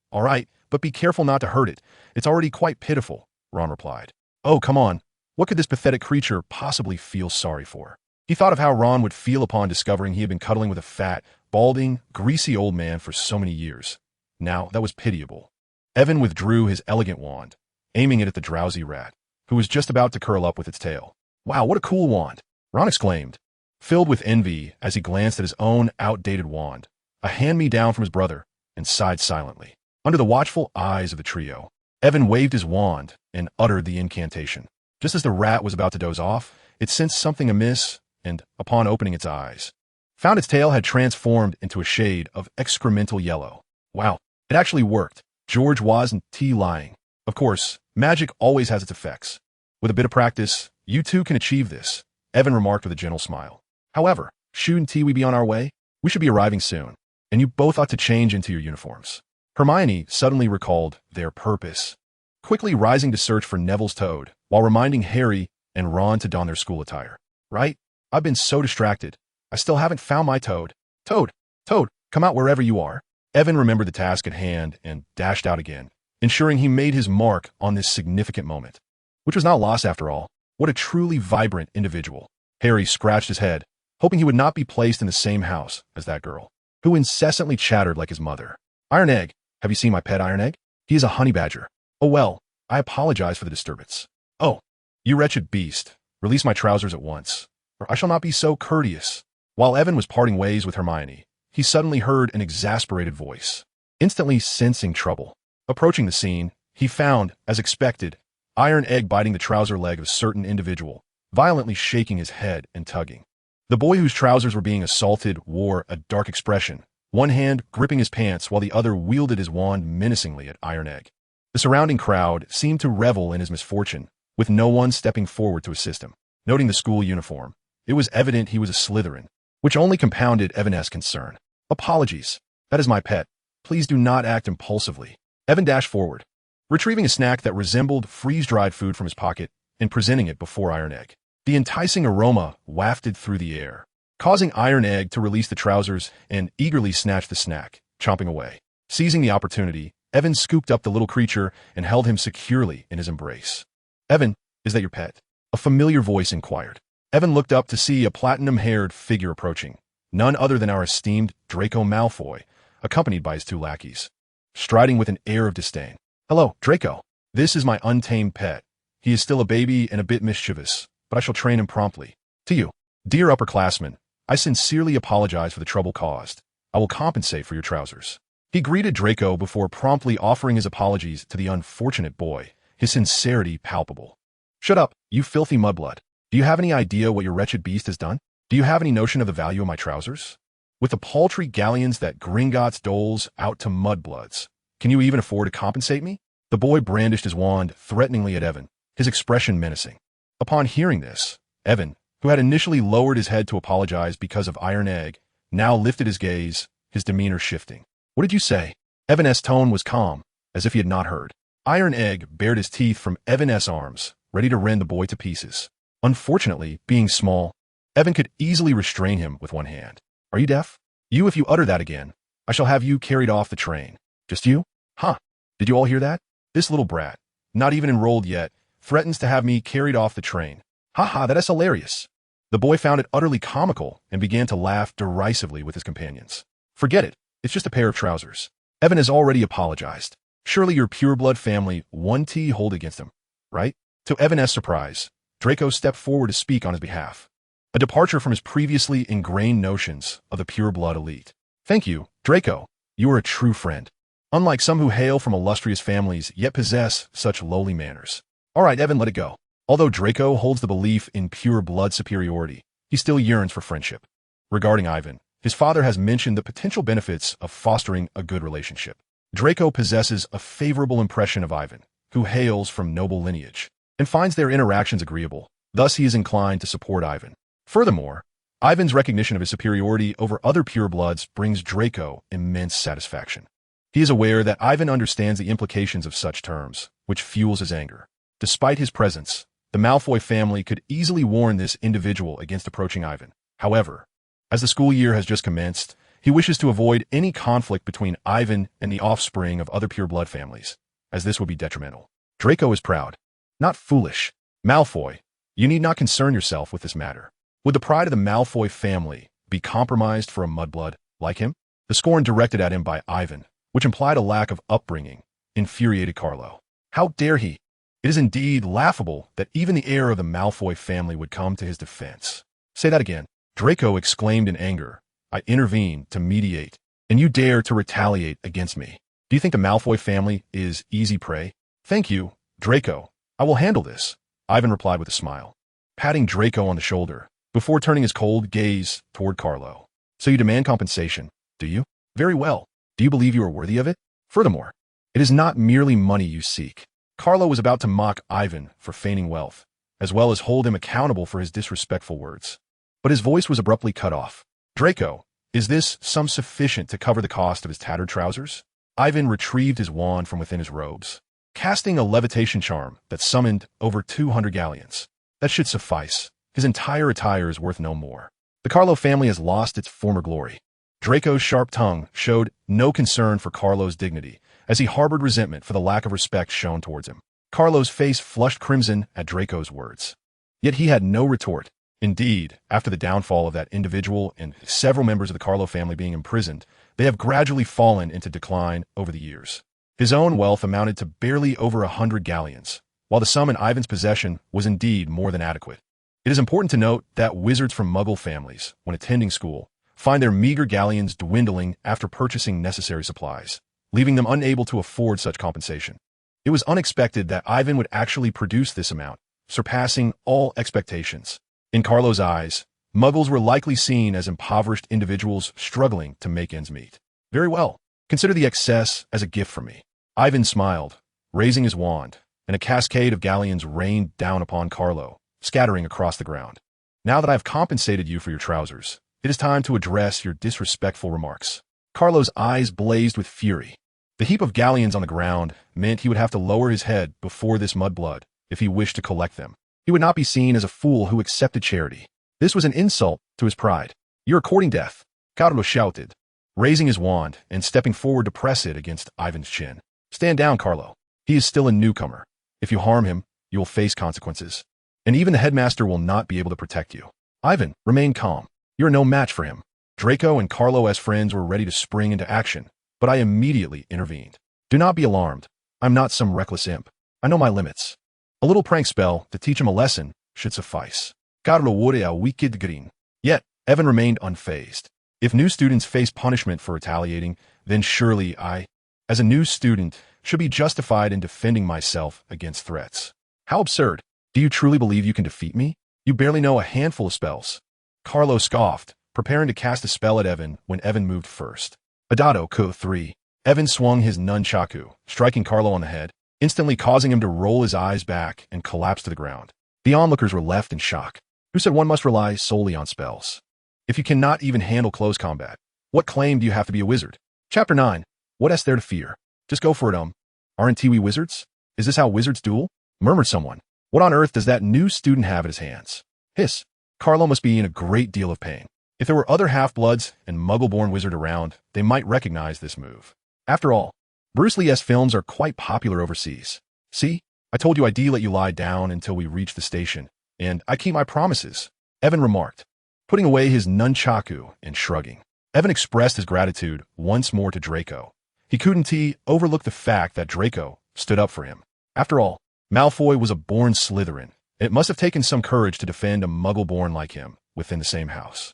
All right, but be careful not to hurt it. It's already quite pitiful, Ron replied. Oh, come on. What could this pathetic creature possibly feel sorry for? He thought of how Ron would feel upon discovering he had been cuddling with a fat, balding, greasy old man for so many years. Now, that was pitiable. Evan withdrew his elegant wand, aiming it at the drowsy rat, who was just about to curl up with its tail. Wow, what a cool wand, Ron exclaimed, filled with envy as he glanced at his own outdated wand, a hand-me-down from his brother, and sighed silently. Under the watchful eyes of the trio, Evan waved his wand and uttered the incantation. Just as the rat was about to doze off, it sensed something amiss and, upon opening its eyes, found its tail had transformed into a shade of excremental yellow. Wow, it actually worked. George wasn't lying. Of course, magic always has its effects. With a bit of practice, you too can achieve this, Evan remarked with a gentle smile. However, shouldn't we be on our way? We should be arriving soon, and you both ought to change into your uniforms. Hermione suddenly recalled their purpose, quickly rising to search for Neville's toad, while reminding Harry and Ron to don their school attire. Right? I've been so distracted. I still haven't found my toad. Toad, come out wherever you are. Evan remembered the task at hand and dashed out again, ensuring he made his mark on this significant moment, which was not lost after all. What a truly vibrant individual. Harry scratched his head, hoping he would not be placed in the same house as that girl, who incessantly chattered like his mother. Iron Egg, have you seen my pet Iron Egg? He is a honey badger. Oh well, I apologize for the disturbance. Oh, you wretched beast, release my trousers at once, or I shall not be so courteous. While Evan was parting ways with Hermione, he suddenly heard an exasperated voice. Instantly sensing trouble, approaching the scene, he found, as expected, Iron Egg biting the trouser leg of a certain individual, violently shaking his head and tugging. The boy whose trousers were being assaulted wore a dark expression, one hand gripping his pants while the other wielded his wand menacingly at Iron Egg. The surrounding crowd seemed to revel in his misfortune, with no one stepping forward to assist him. Noting the school uniform, it was evident he was a Slytherin, which only compounded Evan's concern. Apologies. That is my pet. Please do not act impulsively. Evan dashed forward, retrieving a snack that resembled freeze-dried food from his pocket and presenting it before Iron Egg. The enticing aroma wafted through the air, causing Iron Egg to release the trousers and eagerly snatch the snack, chomping away. Seizing the opportunity, Evan scooped up the little creature and held him securely in his embrace. Evan, is that your pet? A familiar voice inquired. Evan looked up to see a platinum-haired figure approaching, none other than our esteemed Draco Malfoy, accompanied by his two lackeys, striding with an air of disdain. Hello, Draco. This is my untamed pet. He is still a baby and a bit mischievous, but I shall train him promptly. To you, dear upperclassmen, I sincerely apologize for the trouble caused. I will compensate for your trousers. He greeted Draco before promptly offering his apologies to the unfortunate boy, his sincerity palpable. Shut up, you filthy mudblood. Do you have any idea what your wretched beast has done? Do you have any notion of the value of my trousers? With the paltry galleons that Gringotts doles out to mudbloods, can you even afford to compensate me? The boy brandished his wand threateningly at Evan, his expression menacing. Upon hearing this, Evan, who had initially lowered his head to apologize because of Iron Egg, now lifted his gaze, his demeanor shifting. What did you say? Evan's tone was calm, as if he had not heard. Iron Egg bared his teeth from Evan's arms, ready to rend the boy to pieces. Unfortunately, being small, Evan could easily restrain him with one hand. Are you deaf? If you utter that again, I shall have you carried off the train. Just you? Huh. Did you all hear that? This little brat, not even enrolled yet, threatens to have me carried off the train. Ha, that is hilarious. The boy found it utterly comical and began to laugh derisively with his companions. Forget it. It's just a pair of trousers. Evan has already apologized. Surely your pureblood family won't hold against him, right? To Evan's surprise, Draco stepped forward to speak on his behalf. A departure from his previously ingrained notions of the pureblood elite. Thank you, Draco. You are a true friend. Unlike some who hail from illustrious families yet possess such lowly manners. All right, Evan, let it go. Although Draco holds the belief in pure blood superiority, he still yearns for friendship. Regarding Ivan, his father has mentioned the potential benefits of fostering a good relationship. Draco possesses a favorable impression of Ivan, who hails from noble lineage, and finds their interactions agreeable. Thus, he is inclined to support Ivan. Furthermore, Ivan's recognition of his superiority over other purebloods brings Draco immense satisfaction. He is aware that Ivan understands the implications of such terms, which fuels his anger. Despite his presence, the Malfoy family could easily warn this individual against approaching Ivan. However, as the school year has just commenced, he wishes to avoid any conflict between Ivan and the offspring of other pureblood families, as this would be detrimental. Draco is proud, not foolish. Malfoy, you need not concern yourself with this matter. Would the pride of the Malfoy family be compromised for a mudblood like him? The scorn directed at him by Ivan, which implied a lack of upbringing, infuriated Carlo. How dare he? It is indeed laughable that even the heir of the Malfoy family would come to his defense. Say that again. Draco exclaimed in anger. I intervened to mediate, and you dare to retaliate against me. Do you think the Malfoy family is easy prey? Thank you, Draco. I will handle this, Ivan replied with a smile, patting Draco on the shoulder, before turning his cold gaze toward Carlo. So you demand compensation, do you? Very well. Do you believe you are worthy of it? Furthermore, it is not merely money you seek. Carlo was about to mock Ivan for feigning wealth, as well as hold him accountable for his disrespectful words. But his voice was abruptly cut off. Draco, is this sum sufficient to cover the cost of his tattered trousers? Ivan retrieved his wand from within his robes, casting a levitation charm that summoned over 200 galleons. That should suffice. His entire attire is worth no more. The Carlo family has lost its former glory. Draco's sharp tongue showed no concern for Carlo's dignity, as he harbored resentment for the lack of respect shown towards him. Carlo's face flushed crimson at Draco's words. Yet he had no retort. Indeed, after the downfall of that individual and several members of the Carlo family being imprisoned, they have gradually fallen into decline over the years. His own wealth amounted to barely over 100 galleons, while the sum in Ivan's possession was indeed more than adequate. It is important to note that wizards from Muggle families, when attending school, find their meager galleons dwindling after purchasing necessary supplies, leaving them unable to afford such compensation. It was unexpected that Ivan would actually produce this amount, surpassing all expectations. In Carlo's eyes, Muggles were likely seen as impoverished individuals struggling to make ends meet. Very well. Consider the excess as a gift from me. Ivan smiled, raising his wand, and a cascade of galleons rained down upon Carlo, scattering across the ground. Now that I have compensated you for your trousers, it is time to address your disrespectful remarks. Carlo's eyes blazed with fury. The heap of galleons on the ground meant he would have to lower his head before this mudblood if he wished to collect them. He would not be seen as a fool who accepted charity. This was an insult to his pride. You're courting death, Carlo shouted, raising his wand and stepping forward to press it against Ivan's chin. Stand down, Carlo. He is still a newcomer. If you harm him, you will face consequences. And even the headmaster will not be able to protect you. Ivan, remain calm. You're no match for him. Draco and Carlo as friends were ready to spring into action, but I immediately intervened. Do not be alarmed. I'm not some reckless imp. I know my limits. A little prank spell to teach him a lesson should suffice. Carlo wurde a wicked green. Yet, Evan remained unfazed. If new students face punishment for retaliating, then surely I, as a new student, should be justified in defending myself against threats. How absurd. Do you truly believe you can defeat me? You barely know a handful of spells. Carlo scoffed, preparing to cast a spell at Evan when Evan moved first. Adado Ko 3. Evan swung his nunchaku, striking Carlo on the head, instantly causing him to roll his eyes back and collapse to the ground. The onlookers were left in shock. Who said one must rely solely on spells? If you cannot even handle close combat, what claim do you have to be a wizard? Chapter 9. What is there to fear? Just go for it, Aren't we wizards? Is this how wizards duel? Murmured someone. What on earth does that new student have at his hands? Hiss. Carlo must be in a great deal of pain. If there were other half-bloods and muggle-born wizards around, they might recognize this move. After all, Bruce Lee's films are quite popular overseas. See, I told you I'd let you lie down until we reach the station, and I keep my promises, Evan remarked, putting away his nunchaku and shrugging. Evan expressed his gratitude once more to Draco. He couldn't overlook the fact that Draco stood up for him. After all, Malfoy was a born Slytherin, and it must have taken some courage to defend a muggle-born like him within the same house.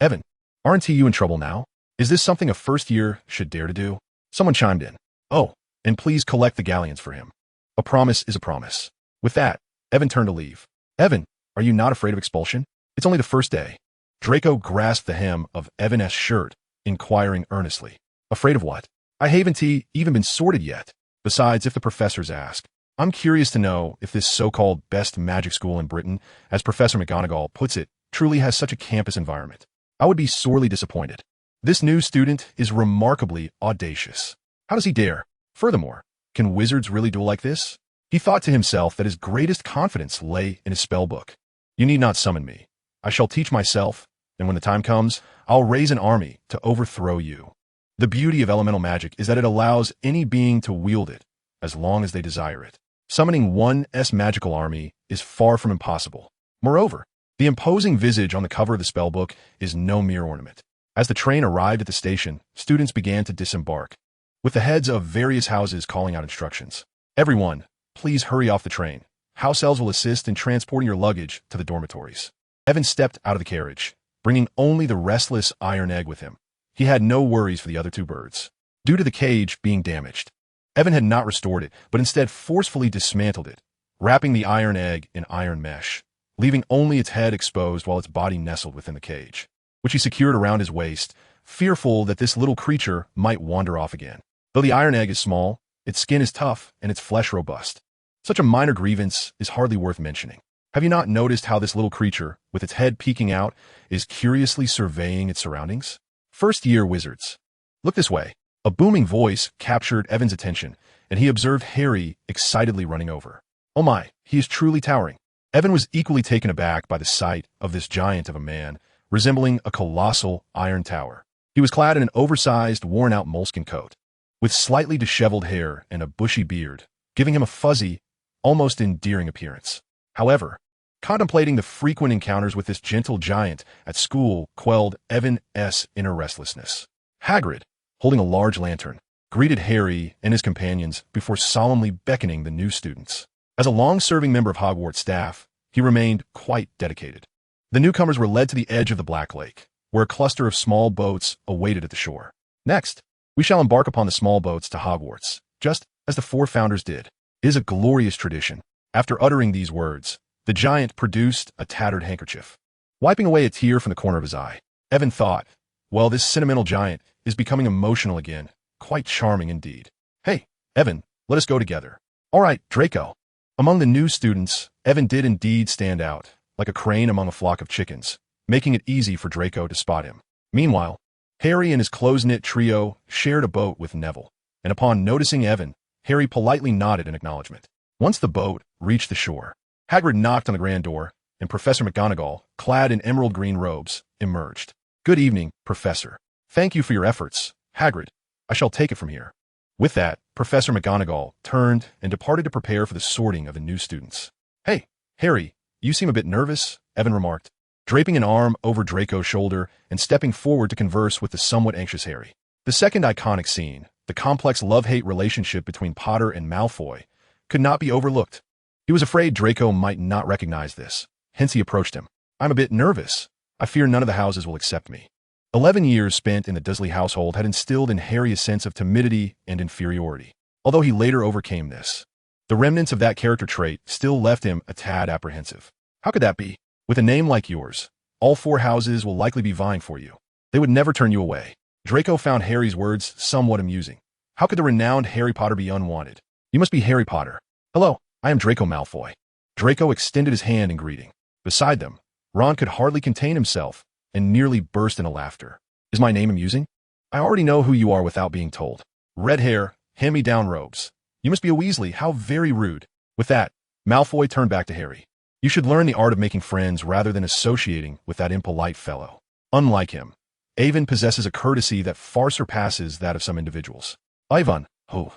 Evan, aren't you in trouble now? Is this something a first year should dare to do? Someone chimed in. Oh, and please collect the galleons for him. A promise is a promise. With that, Evan turned to leave. Evan, are you not afraid of expulsion? It's only the first day. Draco grasped the hem of Evan's shirt, inquiring earnestly. Afraid of what? I haven't even been sorted yet. Besides, if the professors ask, I'm curious to know if this so-called best magic school in Britain, as Professor McGonagall puts it, truly has such a campus environment. I would be sorely disappointed. This new student is remarkably audacious. How does he dare? Furthermore, can wizards really duel like this? He thought to himself that his greatest confidence lay in his spellbook. You need not summon me. I shall teach myself, and when the time comes, I'll raise an army to overthrow you. The beauty of elemental magic is that it allows any being to wield it, as long as they desire it. Summoning one's magical army is far from impossible. Moreover, the imposing visage on the cover of the spellbook is no mere ornament. As the train arrived at the station, students began to disembark, with the heads of various houses calling out instructions. Everyone, please hurry off the train. House elves will assist in transporting your luggage to the dormitories. Evan stepped out of the carriage, bringing only the restless iron egg with him. He had no worries for the other two birds, due to the cage being damaged. Evan had not restored it, but instead forcefully dismantled it, wrapping the iron egg in iron mesh, leaving only its head exposed while its body nestled within the cage, which he secured around his waist, fearful that this little creature might wander off again. Though the iron egg is small, its skin is tough and its flesh robust. Such a minor grievance is hardly worth mentioning. Have you not noticed how this little creature, with its head peeking out, is curiously surveying its surroundings? First-year wizards. Look this way. A booming voice captured Evan's attention, and he observed Harry excitedly running over. Oh my, he is truly towering. Evan was equally taken aback by the sight of this giant of a man, resembling a colossal iron tower. He was clad in an oversized, worn-out moleskin coat, with slightly disheveled hair and a bushy beard, giving him a fuzzy, almost endearing appearance. However, contemplating the frequent encounters with this gentle giant at school quelled Evan's inner restlessness. Hagrid, holding a large lantern, greeted Harry and his companions before solemnly beckoning the new students. As a long-serving member of Hogwarts staff, he remained quite dedicated. The newcomers were led to the edge of the Black Lake, where a cluster of small boats awaited at the shore. Next, we shall embark upon the small boats to Hogwarts, just as the four founders did. It is a glorious tradition. After uttering these words, the giant produced a tattered handkerchief. Wiping away a tear from the corner of his eye, Evan thought, well, this sentimental giant is becoming emotional again. Quite charming indeed. Hey, Evan, let us go together. All right, Draco. Among the new students, Evan did indeed stand out, like a crane among a flock of chickens, making it easy for Draco to spot him. Meanwhile, Harry and his close-knit trio shared a boat with Neville, and upon noticing Evan, Harry politely nodded in acknowledgement. Once the boat reached the shore, Hagrid knocked on the grand door, and Professor McGonagall, clad in emerald green robes, emerged. Good evening, Professor. Thank you for your efforts, Hagrid. I shall take it from here. With that, Professor McGonagall turned and departed to prepare for the sorting of the new students. Hey, Harry, you seem a bit nervous, Evan remarked, draping an arm over Draco's shoulder and stepping forward to converse with the somewhat anxious Harry. The second iconic scene, the complex love-hate relationship between Potter and Malfoy, could not be overlooked. He was afraid Draco might not recognize this, hence he approached him. I'm a bit nervous. I fear none of the houses will accept me. 11 years spent in the Dursley household had instilled in Harry a sense of timidity and inferiority. Although he later overcame this, the remnants of that character trait still left him a tad apprehensive. How could that be? With a name like yours, all four houses will likely be vying for you. They would never turn you away. Draco found Harry's words somewhat amusing. How could the renowned Harry Potter be unwanted? You must be Harry Potter. Hello, I am Draco Malfoy. Draco extended his hand in greeting. Beside them, Ron could hardly contain himself and nearly burst into laughter. Is my name amusing? I already know who you are without being told. Red hair, hand-me-down robes. You must be a Weasley. How very rude. With that, Malfoy turned back to Harry. You should learn the art of making friends rather than associating with that impolite fellow. Unlike him, Avon possesses a courtesy that far surpasses that of some individuals. Ivan, who?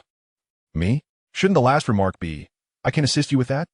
Me? Shouldn't the last remark be, I can assist you with that?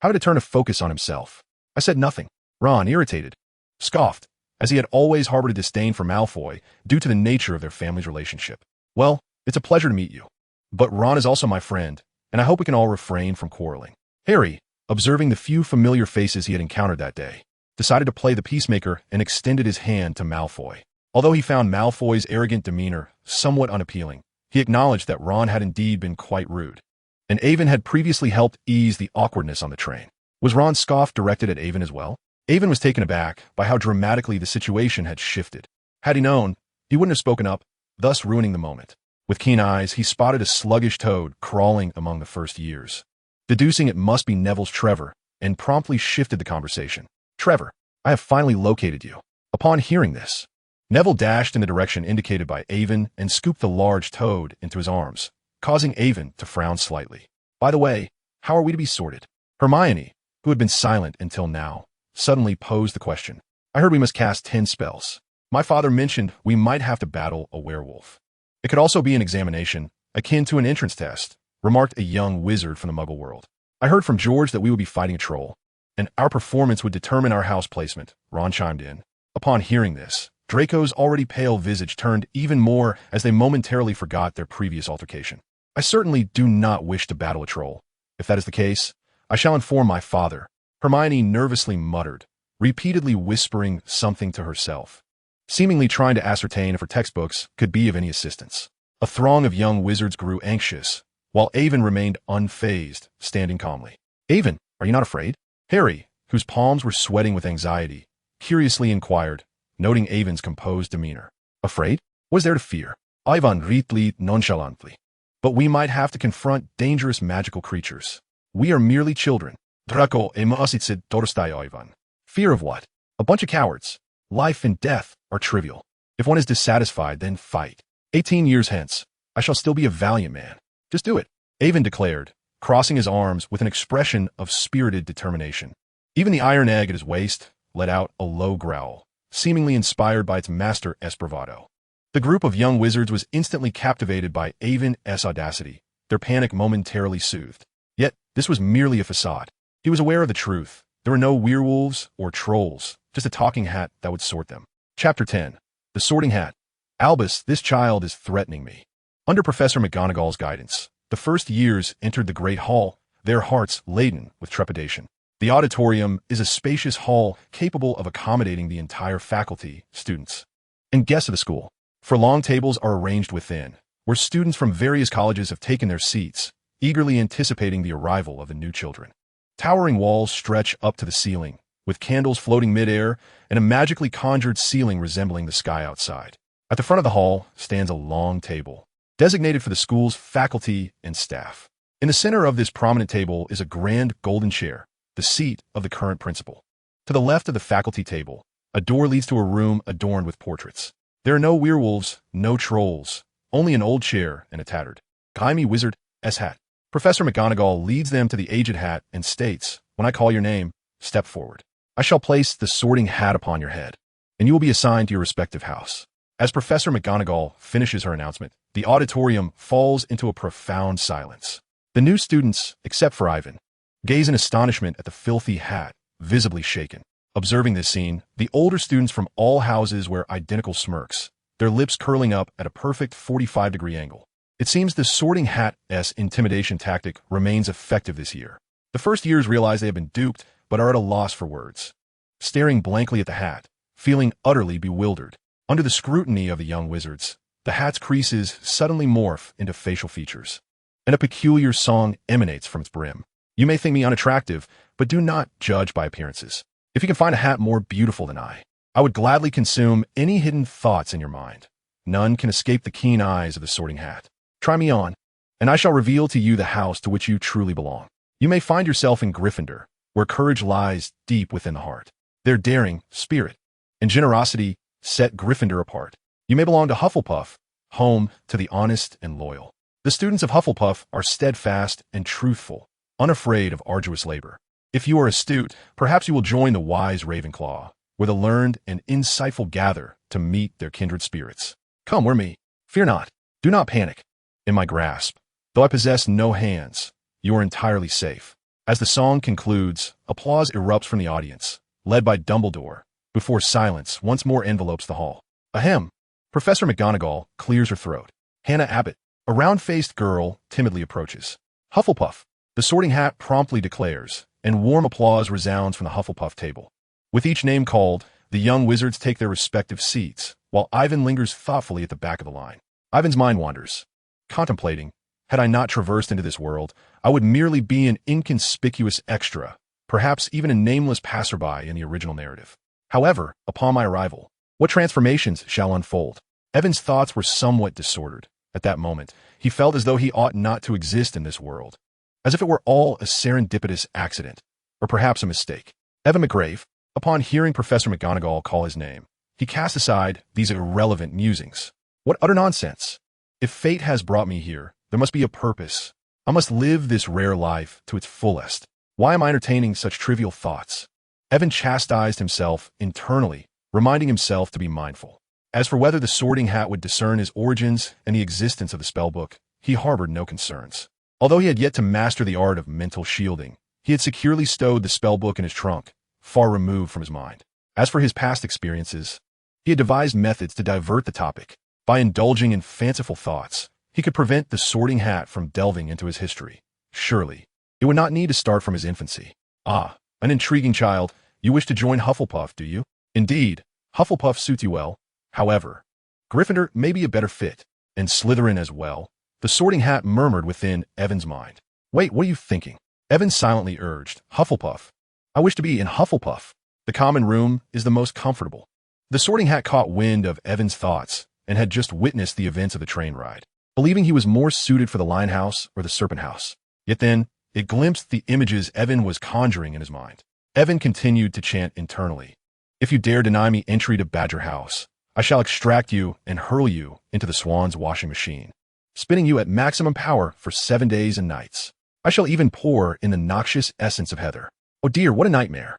How did it turn to focus on himself? I said nothing. Ron, irritated, scoffed, as he had always harbored a disdain for Malfoy due to the nature of their family's relationship. Well, it's a pleasure to meet you. But Ron is also my friend, and I hope we can all refrain from quarreling. Harry, observing the few familiar faces he had encountered that day, decided to play the peacemaker and extended his hand to Malfoy. Although he found Malfoy's arrogant demeanor somewhat unappealing, he acknowledged that Ron had indeed been quite rude, and Avon had previously helped ease the awkwardness on the train. Was Ron's scoff directed at Avon as well? Avon was taken aback by how dramatically the situation had shifted. Had he known, he wouldn't have spoken up, thus ruining the moment. With keen eyes, he spotted a sluggish toad crawling among the first years. Deducing it must be Neville's Trevor, and promptly shifted the conversation. Trevor, I have finally located you. Upon hearing this, Neville dashed in the direction indicated by Avon and scooped the large toad into his arms, causing Avon to frown slightly. By the way, how are we to be sorted? Hermione, who had been silent until now, suddenly posed the question. I heard we must cast 10 spells. My father mentioned we might have to battle a werewolf. It could also be an examination, akin to an entrance test, remarked a young wizard from the Muggle world. I heard from George that we would be fighting a troll, and our performance would determine our house placement, Ron chimed in. Upon hearing this, Draco's already pale visage turned even more as they momentarily forgot their previous altercation. I certainly do not wish to battle a troll. If that is the case, I shall inform my father. Hermione nervously muttered, repeatedly whispering something to herself, seemingly trying to ascertain if her textbooks could be of any assistance. A throng of young wizards grew anxious, while Avon remained unfazed, standing calmly. Avon, are you not afraid? Harry, whose palms were sweating with anxiety, curiously inquired, noting Avon's composed demeanor. Afraid? What is there to fear? Ivan replied nonchalantly. But we might have to confront dangerous magical creatures. We are merely children. Draco emasitzid torstai Ivan. Fear of what? A bunch of cowards. Life and death are trivial. If one is dissatisfied, then fight. 18 years hence, I shall still be a valiant man. Just do it, Avon declared, crossing his arms with an expression of spirited determination. Even the iron egg at his waist let out a low growl, seemingly inspired by its master's bravado. The group of young wizards was instantly captivated by Avon's audacity, their panic momentarily soothed. Yet, this was merely a facade. He was aware of the truth. There were no werewolves or trolls, just a talking hat that would sort them. Chapter 10. The Sorting Hat. Albus, this child is threatening me. Under Professor McGonagall's guidance, the first years entered the Great Hall, their hearts laden with trepidation. The auditorium is a spacious hall capable of accommodating the entire faculty, students, and guests of the school. For long tables are arranged within, where students from various colleges have taken their seats, eagerly anticipating the arrival of the new children. Towering walls stretch up to the ceiling, with candles floating mid-air and a magically conjured ceiling resembling the sky outside. At the front of the hall stands a long table, designated for the school's faculty and staff. In the center of this prominent table is a grand golden chair, the seat of the current principal. To the left of the faculty table, a door leads to a room adorned with portraits. There are no werewolves, no trolls, only an old chair and a tattered, grimy wizard's hat. Professor McGonagall leads them to the aged hat and states, when I call your name, step forward. I shall place the sorting hat upon your head, and you will be assigned to your respective house. As Professor McGonagall finishes her announcement, the auditorium falls into a profound silence. The new students, except for Ivan, gaze in astonishment at the filthy hat, visibly shaken. Observing this scene, the older students from all houses wear identical smirks, their lips curling up at a perfect 45-degree angle. It seems the sorting hat's intimidation tactic remains effective this year. The first years realize they have been duped, but are at a loss for words. Staring blankly at the hat, feeling utterly bewildered, Under the scrutiny of the young wizards, the hat's creases suddenly morph into facial features, and a peculiar song emanates from its brim. You may think me unattractive, but do not judge by appearances. If you can find a hat more beautiful than I would gladly consume any hidden thoughts in your mind. None can escape the keen eyes of the Sorting Hat. Try me on, and I shall reveal to you the house to which you truly belong. You may find yourself in Gryffindor, where courage lies deep within the heart. Their daring, spirit, and generosity set Gryffindor apart. You may belong to Hufflepuff, home to the honest and loyal. The students of Hufflepuff are steadfast and truthful, unafraid of arduous labor. If you are astute, perhaps you will join the wise Ravenclaw, where the learned and insightful gather to meet their kindred spirits. Come where me. Fear not. Do not panic. In my grasp, though I possess no hands, you are entirely safe. As the song concludes, applause erupts from the audience, led by Dumbledore, before silence once more envelopes the hall. Ahem. Professor McGonagall clears her throat. Hannah Abbott, a round-faced girl, timidly approaches. Hufflepuff, the Sorting Hat promptly declares, and warm applause resounds from the Hufflepuff table. With each name called, the young wizards take their respective seats, while Ivan lingers thoughtfully at the back of the line. Ivan's mind wanders, contemplating, had I not traversed into this world, I would merely be an inconspicuous extra, perhaps even a nameless passerby in the original narrative. However, upon my arrival, what transformations shall unfold? Evan's thoughts were somewhat disordered. At that moment, he felt as though he ought not to exist in this world, as if it were all a serendipitous accident, or perhaps a mistake. Evan McGrave, upon hearing Professor McGonagall call his name, he cast aside these irrelevant musings. What utter nonsense! If fate has brought me here, there must be a purpose. I must live this rare life to its fullest. Why am I entertaining such trivial thoughts? Evan chastised himself internally, reminding himself to be mindful. As for whether the Sorting Hat would discern his origins and the existence of the spellbook, he harbored no concerns. Although he had yet to master the art of mental shielding, he had securely stowed the spellbook in his trunk, far removed from his mind. As for his past experiences, he had devised methods to divert the topic. By indulging in fanciful thoughts, he could prevent the Sorting Hat from delving into his history. Surely, it would not need to start from his infancy. Ah, an intriguing child, you wish to join Hufflepuff, do you? Indeed, Hufflepuff suits you well. However, Gryffindor may be a better fit, and Slytherin as well. The Sorting Hat murmured within Evan's mind. Wait, what are you thinking? Evan silently urged. Hufflepuff. I wish to be in Hufflepuff. The common room is the most comfortable. The Sorting Hat caught wind of Evan's thoughts and had just witnessed the events of the train ride, believing he was more suited for the Linehouse or the Serpent House. Yet then, it glimpsed the images Evan was conjuring in his mind. Evan continued to chant internally. If you dare deny me entry to Badger House, I shall extract you and hurl you into the Swan's washing machine, spinning you at maximum power for 7 days and nights. I shall even pour in the noxious essence of heather. Oh dear, what a nightmare.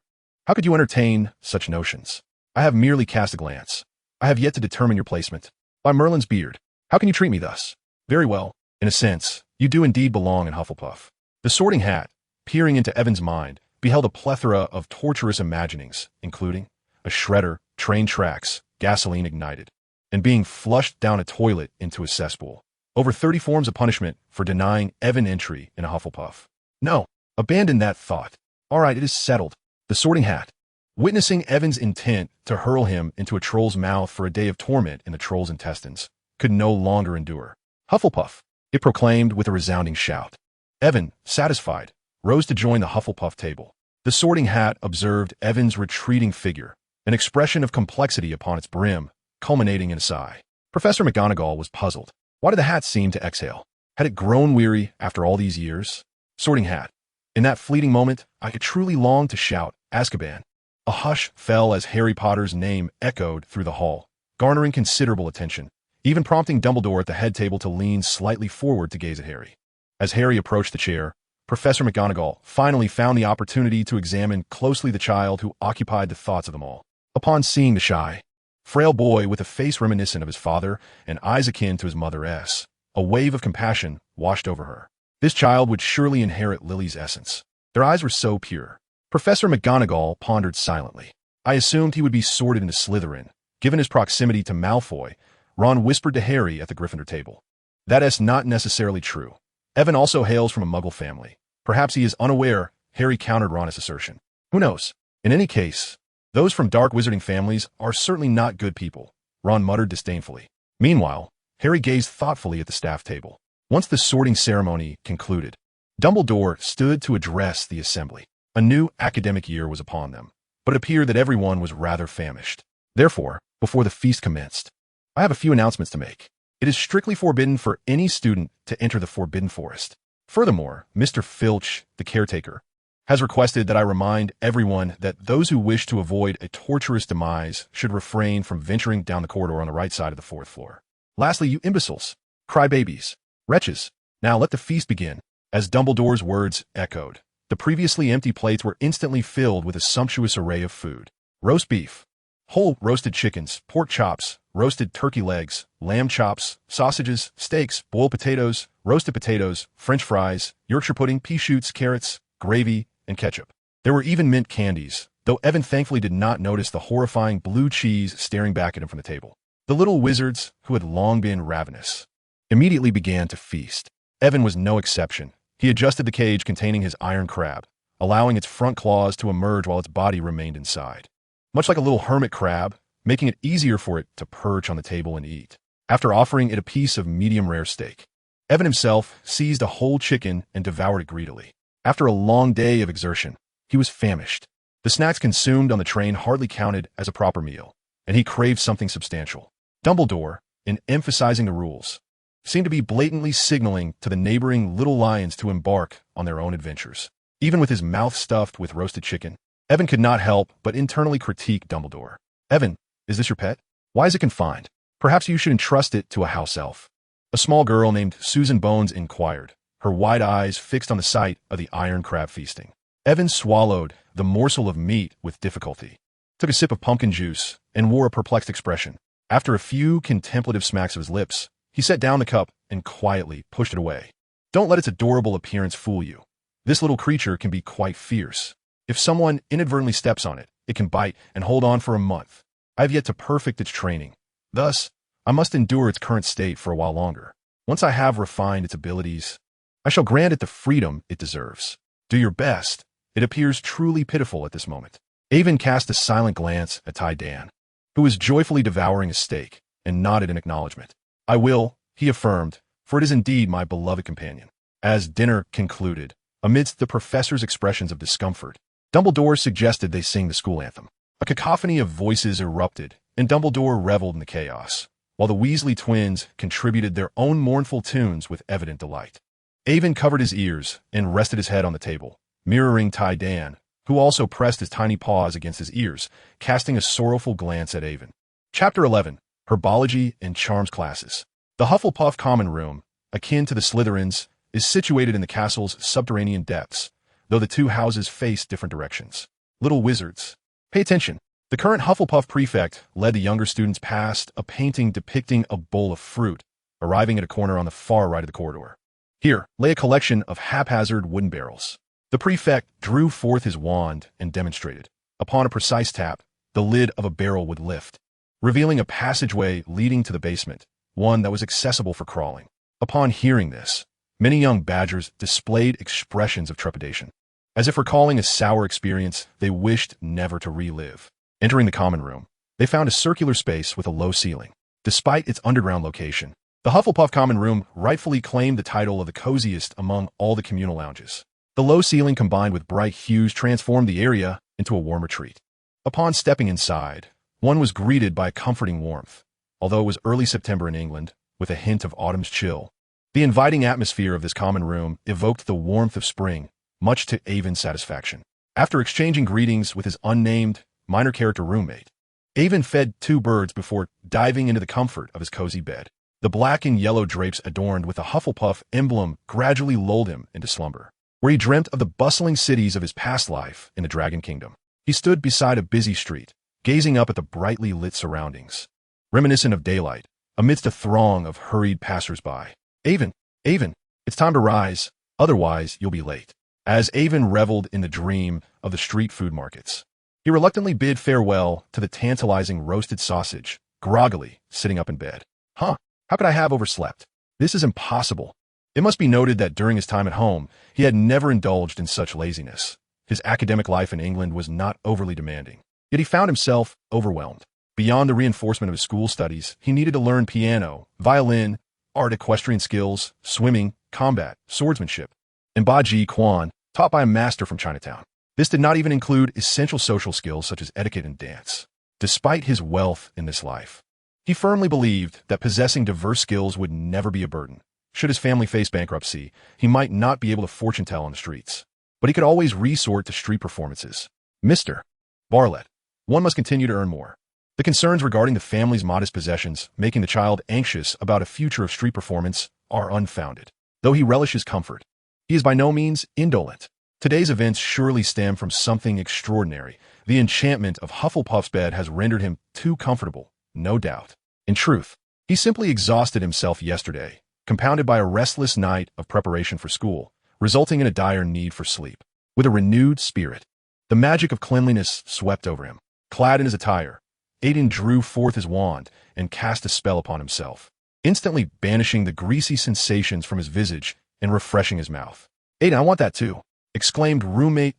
How could you entertain such notions? I have merely cast a glance. I have yet to determine your placement. By Merlin's beard, how can you treat me thus? Very well. In a sense, you do indeed belong in Hufflepuff. The Sorting Hat, peering into Evan's mind, beheld a plethora of torturous imaginings, including a shredder, train tracks, gasoline ignited, and being flushed down a toilet into a cesspool. Over 30 forms of punishment for denying Evan entry in a Hufflepuff. No, abandon that thought. All right, it is settled. The Sorting Hat, witnessing Evan's intent to hurl him into a troll's mouth for a day of torment in the troll's intestines, could no longer endure. Hufflepuff, it proclaimed with a resounding shout. Evan, satisfied, rose to join the Hufflepuff table. The Sorting Hat observed Evan's retreating figure, an expression of complexity upon its brim, culminating in a sigh. Professor McGonagall was puzzled. Why did the hat seem to exhale? Had it grown weary after all these years? Sorting Hat, in that fleeting moment, I could truly long to shout, Azkaban. A hush fell as Harry Potter's name echoed through the hall, garnering considerable attention, even prompting Dumbledore at the head table to lean slightly forward to gaze at Harry. As Harry approached the chair, Professor McGonagall finally found the opportunity to examine closely the child who occupied the thoughts of them all. Upon seeing the shy, frail boy with a face reminiscent of his father and eyes akin to his mother's, a wave of compassion washed over her. This child would surely inherit Lily's essence. Their eyes were so pure. Professor McGonagall pondered silently. I assumed he would be sorted into Slytherin. Given his proximity to Malfoy, Ron whispered to Harry at the Gryffindor table. That is not necessarily true. Evan also hails from a Muggle family. Perhaps he is unaware, Harry countered Ron's assertion. Who knows? In any case, those from dark wizarding families are certainly not good people. Ron muttered disdainfully. Meanwhile, Harry gazed thoughtfully at the staff table. Once the sorting ceremony concluded, Dumbledore stood to address the assembly. A new academic year was upon them, but it appeared that everyone was rather famished. Therefore, before the feast commenced, I have a few announcements to make. It is strictly forbidden for any student to enter the Forbidden Forest. Furthermore, Mr. Filch, the caretaker, has requested that I remind everyone that those who wish to avoid a torturous demise should refrain from venturing down the corridor on the right side of the 4th floor. Lastly, you imbeciles, crybabies, wretches, now let the feast begin. As Dumbledore's words echoed, the previously empty plates were instantly filled with a sumptuous array of food. Roast beef, whole roasted chickens, pork chops, roasted turkey legs, lamb chops, sausages, steaks, boiled potatoes, roasted potatoes, French fries, Yorkshire pudding, pea shoots, carrots, gravy, and ketchup. There were even mint candies, though Evan thankfully did not notice the horrifying blue cheese staring back at him from the table. The little wizards, who had long been ravenous, immediately began to feast. Evan was no exception. He adjusted the cage containing his iron crab, allowing its front claws to emerge while its body remained inside. Much like a little hermit crab, making it easier for it to perch on the table and eat. After offering it a piece of medium-rare steak, Evan himself seized a whole chicken and devoured it greedily. After a long day of exertion, he was famished. The snacks consumed on the train hardly counted as a proper meal, and he craved something substantial. Dumbledore, in emphasizing the rules, seemed to be blatantly signaling to the neighboring little lions to embark on their own adventures. Even with his mouth stuffed with roasted chicken, Evan could not help but internally critique Dumbledore. Evan, is this your pet? Why is it confined? Perhaps you should entrust it to a house elf. A small girl named Susan Bones inquired, her wide eyes fixed on the sight of the iron crab feasting. Evan swallowed the morsel of meat with difficulty, took a sip of pumpkin juice, and wore a perplexed expression. After a few contemplative smacks of his lips, he set down the cup and quietly pushed it away. Don't let its adorable appearance fool you. This little creature can be quite fierce. If someone inadvertently steps on it, it can bite and hold on for a month. I have yet to perfect its training. Thus, I must endure its current state for a while longer. Once I have refined its abilities, I shall grant it the freedom it deserves. Do your best. It appears truly pitiful at this moment. Avon cast a silent glance at Tai Dan, who was joyfully devouring a steak, and nodded in acknowledgement. I will, he affirmed, for it is indeed my beloved companion. As dinner concluded, amidst the professor's expressions of discomfort, Dumbledore suggested they sing the school anthem. A cacophony of voices erupted, and Dumbledore reveled in the chaos, while the Weasley twins contributed their own mournful tunes with evident delight. Avon covered his ears and rested his head on the table, mirroring Tai Dan, who also pressed his tiny paws against his ears, casting a sorrowful glance at Avon. Chapter 11. Herbology and Charms Classes. The Hufflepuff Common Room, akin to the Slytherins, is situated in the castle's subterranean depths, though the two houses face different directions. Little wizards, pay attention. The current Hufflepuff prefect led the younger students past a painting depicting a bowl of fruit, arriving at a corner on the far right of the corridor. Here lay a collection of haphazard wooden barrels. The prefect drew forth his wand and demonstrated. Upon a precise tap, the lid of a barrel would lift, revealing a passageway leading to the basement, one that was accessible for crawling. Upon hearing this, many young badgers displayed expressions of trepidation, as if recalling a sour experience they wished never to relive. Entering the common room, they found a circular space with a low ceiling. Despite its underground location, the Hufflepuff Common Room rightfully claimed the title of the coziest among all the communal lounges. The low ceiling combined with bright hues transformed the area into a warm retreat. Upon stepping inside, one was greeted by a comforting warmth. Although it was early September in England, with a hint of autumn's chill, the inviting atmosphere of this common room evoked the warmth of spring, much to Avon's satisfaction. After exchanging greetings with his unnamed, minor character roommate, Avon fed 2 birds before diving into the comfort of his cozy bed. The black and yellow drapes adorned with the Hufflepuff emblem gradually lulled him into slumber, where he dreamt of the bustling cities of his past life in the Dragon Kingdom. He stood beside a busy street, gazing up at the brightly lit surroundings, reminiscent of daylight, amidst a throng of hurried passers-by. Avon, it's time to rise, otherwise you'll be late. As Avon reveled in the dream of the street food markets, he reluctantly bid farewell to the tantalizing roasted sausage, groggily sitting up in bed. How could I have overslept? This is impossible. It must be noted that during his time at home, he had never indulged in such laziness. His academic life in England was not overly demanding, yet he found himself overwhelmed. Beyond the reinforcement of his school studies, he needed to learn piano, violin, art, equestrian skills, swimming, combat, swordsmanship, and Baji Quan, taught by a master from Chinatown. This did not even include essential social skills such as etiquette and dance. Despite his wealth in this life, he firmly believed that possessing diverse skills would never be a burden. Should his family face bankruptcy, he might not be able to fortune tell on the streets, but he could always resort to street performances. Mr. Bartlett, one must continue to earn more. The concerns regarding the family's modest possessions, making the child anxious about a future of street performance, are unfounded. Though he relishes comfort, he is by no means indolent. Today's events surely stem from something extraordinary. The enchantment of Hufflepuff's bed has rendered him too comfortable, no doubt. In truth, he simply exhausted himself yesterday, compounded by a restless night of preparation for school, resulting in a dire need for sleep. With a renewed spirit, the magic of cleanliness swept over him. Clad in his attire, Aiden drew forth his wand and cast a spell upon himself, instantly banishing the greasy sensations from his visage and refreshing his mouth. "Aiden, I want that too," exclaimed roommate,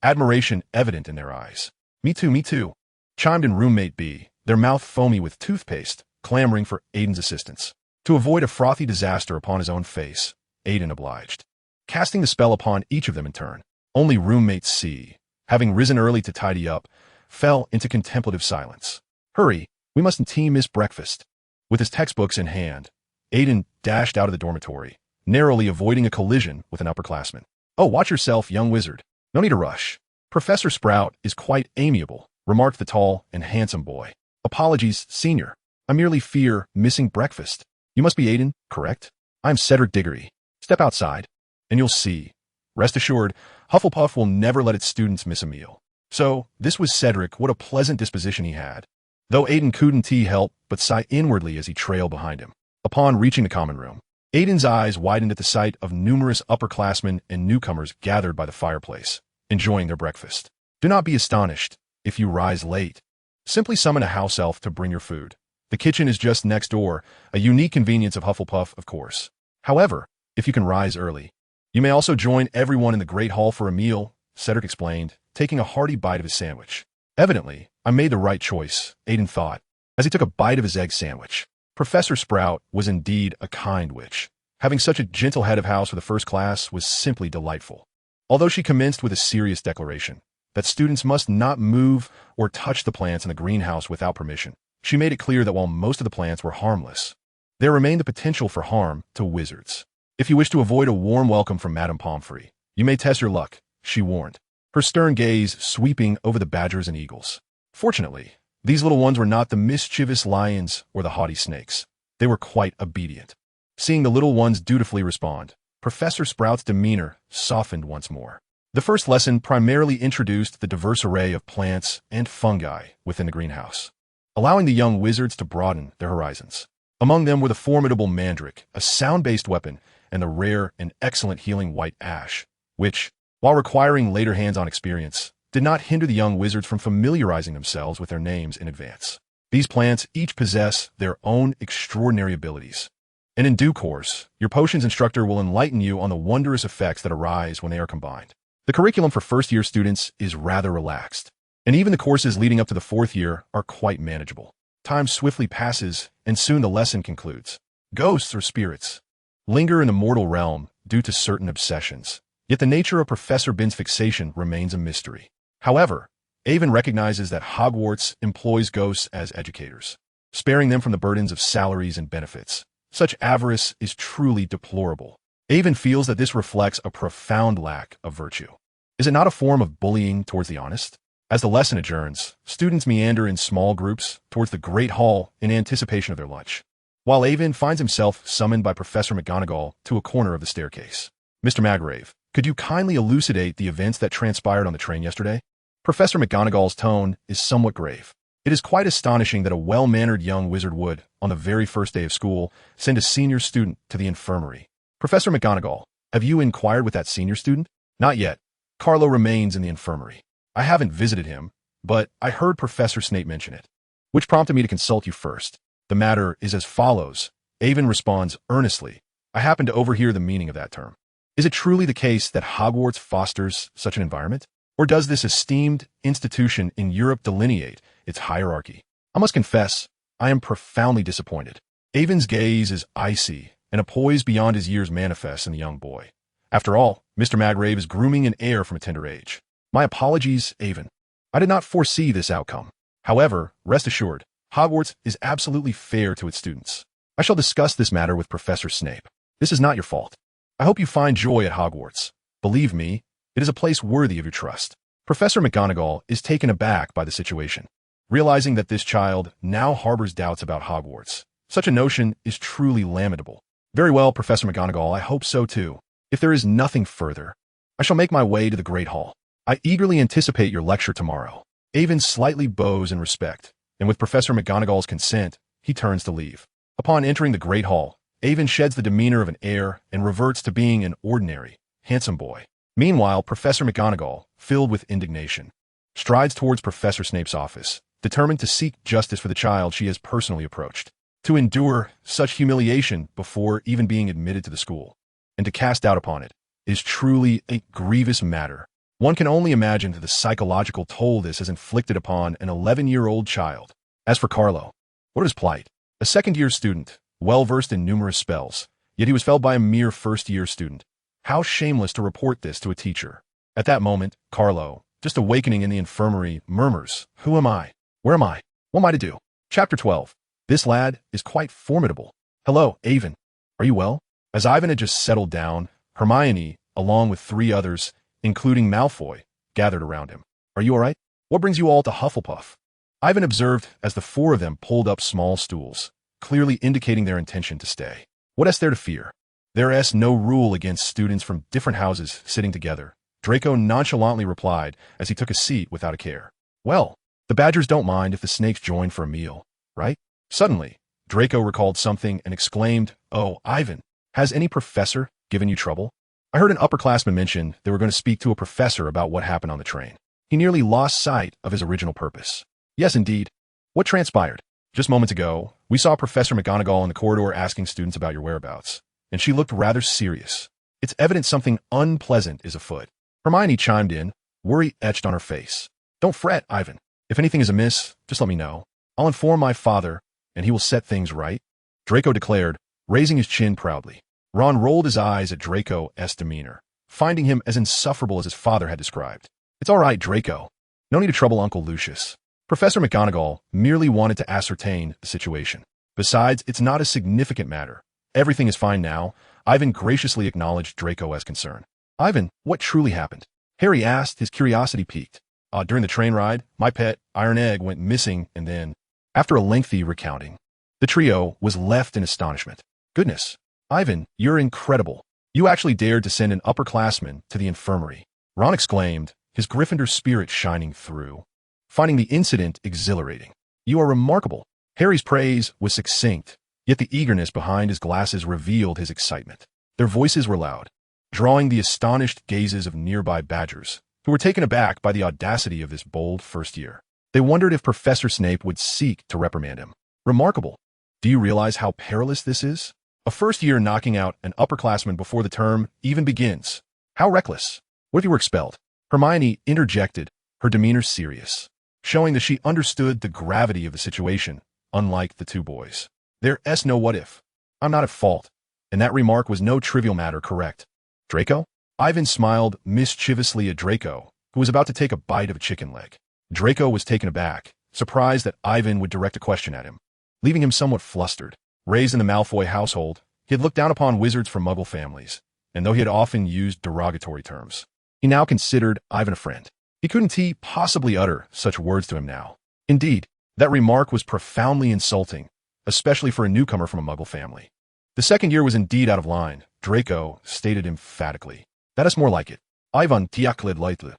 admiration evident in their eyes. Me too," chimed in roommate B, their mouth foamy with toothpaste, clamoring for Aiden's assistance. To avoid a frothy disaster upon his own face, Aiden obliged, casting the spell upon each of them in turn. Only roommate C, having risen early to tidy up, fell into contemplative silence. "Hurry, we mustn't miss breakfast." With his textbooks in hand, Aiden dashed out of the dormitory, narrowly avoiding a collision with an upperclassman. "Oh, watch yourself, young wizard. No need to rush. Professor Sprout is quite amiable," remarked the tall and handsome boy. "Apologies, senior. I merely fear missing breakfast. You must be Aiden, correct? I'm Cedric Diggory. Step outside, and you'll see. Rest assured, Hufflepuff will never let its students miss a meal." So, this was Cedric. What a pleasant disposition he had. Though Aiden couldn't help but sigh inwardly as he trailed behind him. Upon reaching the common room, Aiden's eyes widened at the sight of numerous upperclassmen and newcomers gathered by the fireplace, enjoying their breakfast. Do not be astonished if you rise late. Simply summon a house elf to bring your food. The kitchen is just next door, a unique convenience of Hufflepuff, of course. However, if you can rise early, you may also join everyone in the Great Hall for a meal, Cedric explained, taking a hearty bite of his sandwich. Evidently, I made the right choice, Aiden thought, as he took a bite of his egg sandwich. Professor Sprout was indeed a kind witch. Having such a gentle head of house for the first class was simply delightful. Although she commenced with a serious declaration that students must not move or touch the plants in the greenhouse without permission, she made it clear that while most of the plants were harmless, there remained the potential for harm to wizards. "If you wish to avoid a warm welcome from Madame Pomfrey, you may test your luck," she warned, her stern gaze sweeping over the badgers and eagles. Fortunately, these little ones were not the mischievous lions or the haughty snakes. They were quite obedient. Seeing the little ones dutifully respond, Professor Sprout's demeanor softened once more. The first lesson primarily introduced the diverse array of plants and fungi within the greenhouse, allowing the young wizards to broaden their horizons. Among them were the formidable mandrake, a sound-based weapon, and the rare and excellent healing white ash, which, while requiring later hands-on experience, did not hinder the young wizards from familiarizing themselves with their names in advance. These plants each possess their own extraordinary abilities, and in due course, your potions instructor will enlighten you on the wondrous effects that arise when they are combined. The curriculum for first-year students is rather relaxed, and even the courses leading up to the fourth year are quite manageable. Time swiftly passes, and soon the lesson concludes. Ghosts or spirits linger in the mortal realm due to certain obsessions, yet the nature of Professor Bin's fixation remains a mystery. However, Avon recognizes that Hogwarts employs ghosts as educators, sparing them from the burdens of salaries and benefits. Such avarice is truly deplorable. Avon feels that this reflects a profound lack of virtue. Is it not a form of bullying towards the honest? As the lesson adjourns, students meander in small groups towards the Great Hall in anticipation of their lunch, while Avon finds himself summoned by Professor McGonagall to a corner of the staircase. "Mr. Maggrave, could you kindly elucidate the events that transpired on the train yesterday?" Professor McGonagall's tone is somewhat grave. It is quite astonishing that a well-mannered young wizard would, on the very first day of school, send a senior student to the infirmary. "Professor McGonagall, have you inquired with that senior student?" "Not yet. Carlo remains in the infirmary. I haven't visited him, but I heard Professor Snape mention it, which prompted me to consult you first. The matter is as follows." Avon responds earnestly. "I happen to overhear the meaning of that term. Is it truly the case that Hogwarts fosters such an environment? Or does this esteemed institution in Europe delineate its hierarchy I must confess, I am profoundly disappointed. Avon's gaze is icy, and a poise beyond his years manifests in the young boy. After all, Mr. Maggrave is grooming an heir from a tender age. My apologies, Avon. I did not foresee this outcome. However, rest assured, Hogwarts is absolutely fair to its students. I shall discuss this matter with Professor Snape. This is not your fault. I hope you find joy at Hogwarts. Believe me, it is a place worthy of your trust. Professor McGonagall is taken aback by the situation, realizing that this child now harbors doubts about Hogwarts. Such a notion is truly lamentable. Very well, Professor McGonagall, I hope so too. If there is nothing further, I shall make my way to the Great Hall. I eagerly anticipate your lecture tomorrow. Avon slightly bows in respect, and with Professor McGonagall's consent, he turns to leave. Upon entering the Great Hall, Avon sheds the demeanor of an heir and reverts to being an ordinary, handsome boy. Meanwhile, Professor McGonagall, filled with indignation, strides towards Professor Snape's office, determined to seek justice for the child she has personally approached. To endure such humiliation before even being admitted to the school, and to cast doubt upon it, is truly a grievous matter. One can only imagine the psychological toll this has inflicted upon an 11-year-old child. As for Carlo, what is his plight? A second-year student, well-versed in numerous spells, yet he was felled by a mere first-year student. How shameless to report this to a teacher. At that moment, Carlo, just awakening in the infirmary, murmurs, "Who am I? Where am I? What am I to do?" Chapter 12. This lad is quite formidable. Hello, Avon. Are you well? As Ivan had just settled down, Hermione, along with 3 others, including Malfoy, gathered around him. Are you all right? What brings you all to Hufflepuff? Ivan observed as the 4 of them pulled up small stools, clearly indicating their intention to stay. What is there to fear? There is no rule against students from different houses sitting together, Draco nonchalantly replied as he took a seat without a care. Well, the Badgers don't mind if the Snakes join for a meal, right? Suddenly, Draco recalled something and exclaimed, "Oh, Ivan, has any professor given you trouble? I heard an upperclassman mention they were going to speak to a professor about what happened on the train." He nearly lost sight of his original purpose. Yes, indeed. What transpired? Just moments ago, we saw Professor McGonagall in the corridor asking students about your whereabouts, and she looked rather serious. It's evident something unpleasant is afoot. Hermione chimed in, worry etched on her face. Don't fret, Ivan. If anything is amiss, just let me know. I'll inform my father, and he will set things right, Draco declared, raising his chin proudly. Ron rolled his eyes at Draco's demeanor, finding him as insufferable as his father had described. It's all right, Draco. No need to trouble Uncle Lucius. Professor McGonagall merely wanted to ascertain the situation. Besides, it's not a significant matter. Everything is fine now. Ivan graciously acknowledged Draco's concern. Ivan, what truly happened? Harry asked, his curiosity piqued. During the train ride, my pet, Iron Egg, went missing, and then, after a lengthy recounting, the trio was left in astonishment. Goodness, Ivan, you're incredible. You actually dared to send an upperclassman to the infirmary. Ron exclaimed, his Gryffindor spirit shining through, finding the incident exhilarating. You are remarkable. Harry's praise was succinct, yet the eagerness behind his glasses revealed his excitement. Their voices were loud, drawing the astonished gazes of nearby Badgers, who were taken aback by the audacity of this bold first year. They wondered if Professor Snape would seek to reprimand him. Remarkable. Do you realize how perilous this is? A first year knocking out an upperclassman before the term even begins. How reckless. What if you were expelled? Hermione interjected, her demeanor serious, showing that she understood the gravity of the situation, unlike the 2 boys. There's no what if. I'm not at fault, and that remark was no trivial matter, correct? Draco? Ivan smiled mischievously at Draco, who was about to take a bite of a chicken leg. Draco was taken aback, surprised that Ivan would direct a question at him, leaving him somewhat flustered. Raised in the Malfoy household, he had looked down upon wizards from Muggle families, and though he had often used derogatory terms, he now considered Ivan a friend. He couldn't possibly utter such words to him now. Indeed, that remark was profoundly insulting, especially for a newcomer from a Muggle family. The second year was indeed out of line, Draco stated emphatically. That is more like it. Ivan tiakled lightly,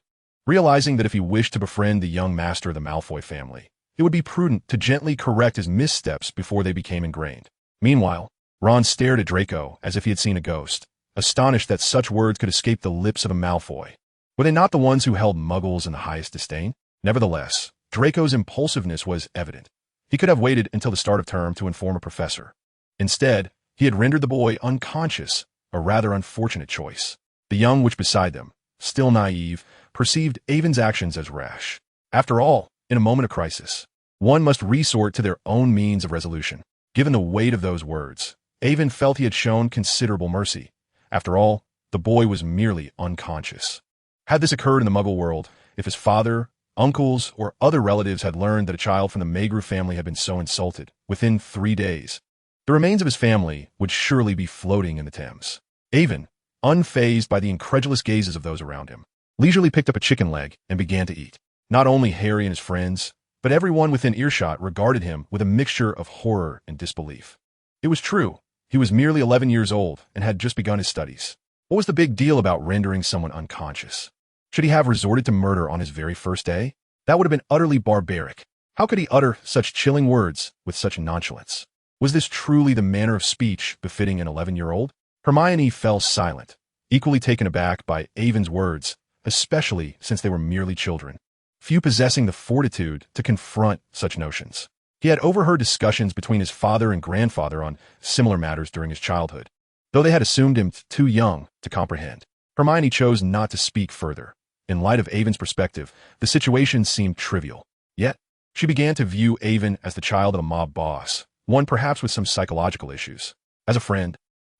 realizing that if he wished to befriend the young master of the Malfoy family, it would be prudent to gently correct his missteps before they became ingrained. Meanwhile, Ron stared at Draco as if he had seen a ghost, astonished that such words could escape the lips of a Malfoy. Were they not the ones who held Muggles in the highest disdain? Nevertheless, Draco's impulsiveness was evident. He could have waited until the start of term to inform a professor. Instead, he had rendered the boy unconscious, a rather unfortunate choice. The young witch beside them, still naive, perceived Avon's actions as rash. After all, in a moment of crisis, One must resort to their own means of resolution. Given the weight of those words, Avon felt he had shown considerable mercy. After all, the boy was merely unconscious. Had this occurred in the Muggle world, if his father, uncles, or other relatives had learned that a child from the Maygrove family had been so insulted, within 3 days, the remains of his family would surely be floating in the Thames. Avon, unfazed by the incredulous gazes of those around him, leisurely picked up a chicken leg and began to eat. Not only Harry and his friends, but everyone within earshot regarded him with a mixture of horror and disbelief. It was true. He was merely 11 years old and had just begun his studies. What was the big deal about rendering someone unconscious? Should he have resorted to murder on his very first day? That would have been utterly barbaric. How could he utter such chilling words with such nonchalance? Was this truly the manner of speech befitting an 11-year-old? Hermione fell silent, equally taken aback by Avon's words, especially since they were merely children, few possessing the fortitude to confront such notions. He had overheard discussions between his father and grandfather on similar matters during his childhood, though they had assumed him too young to comprehend. Hermione chose not to speak further. In light of Avon's perspective, the situation seemed trivial. Yet, she began to view Avon as the child of a mob boss, one perhaps with some psychological issues. As a friend,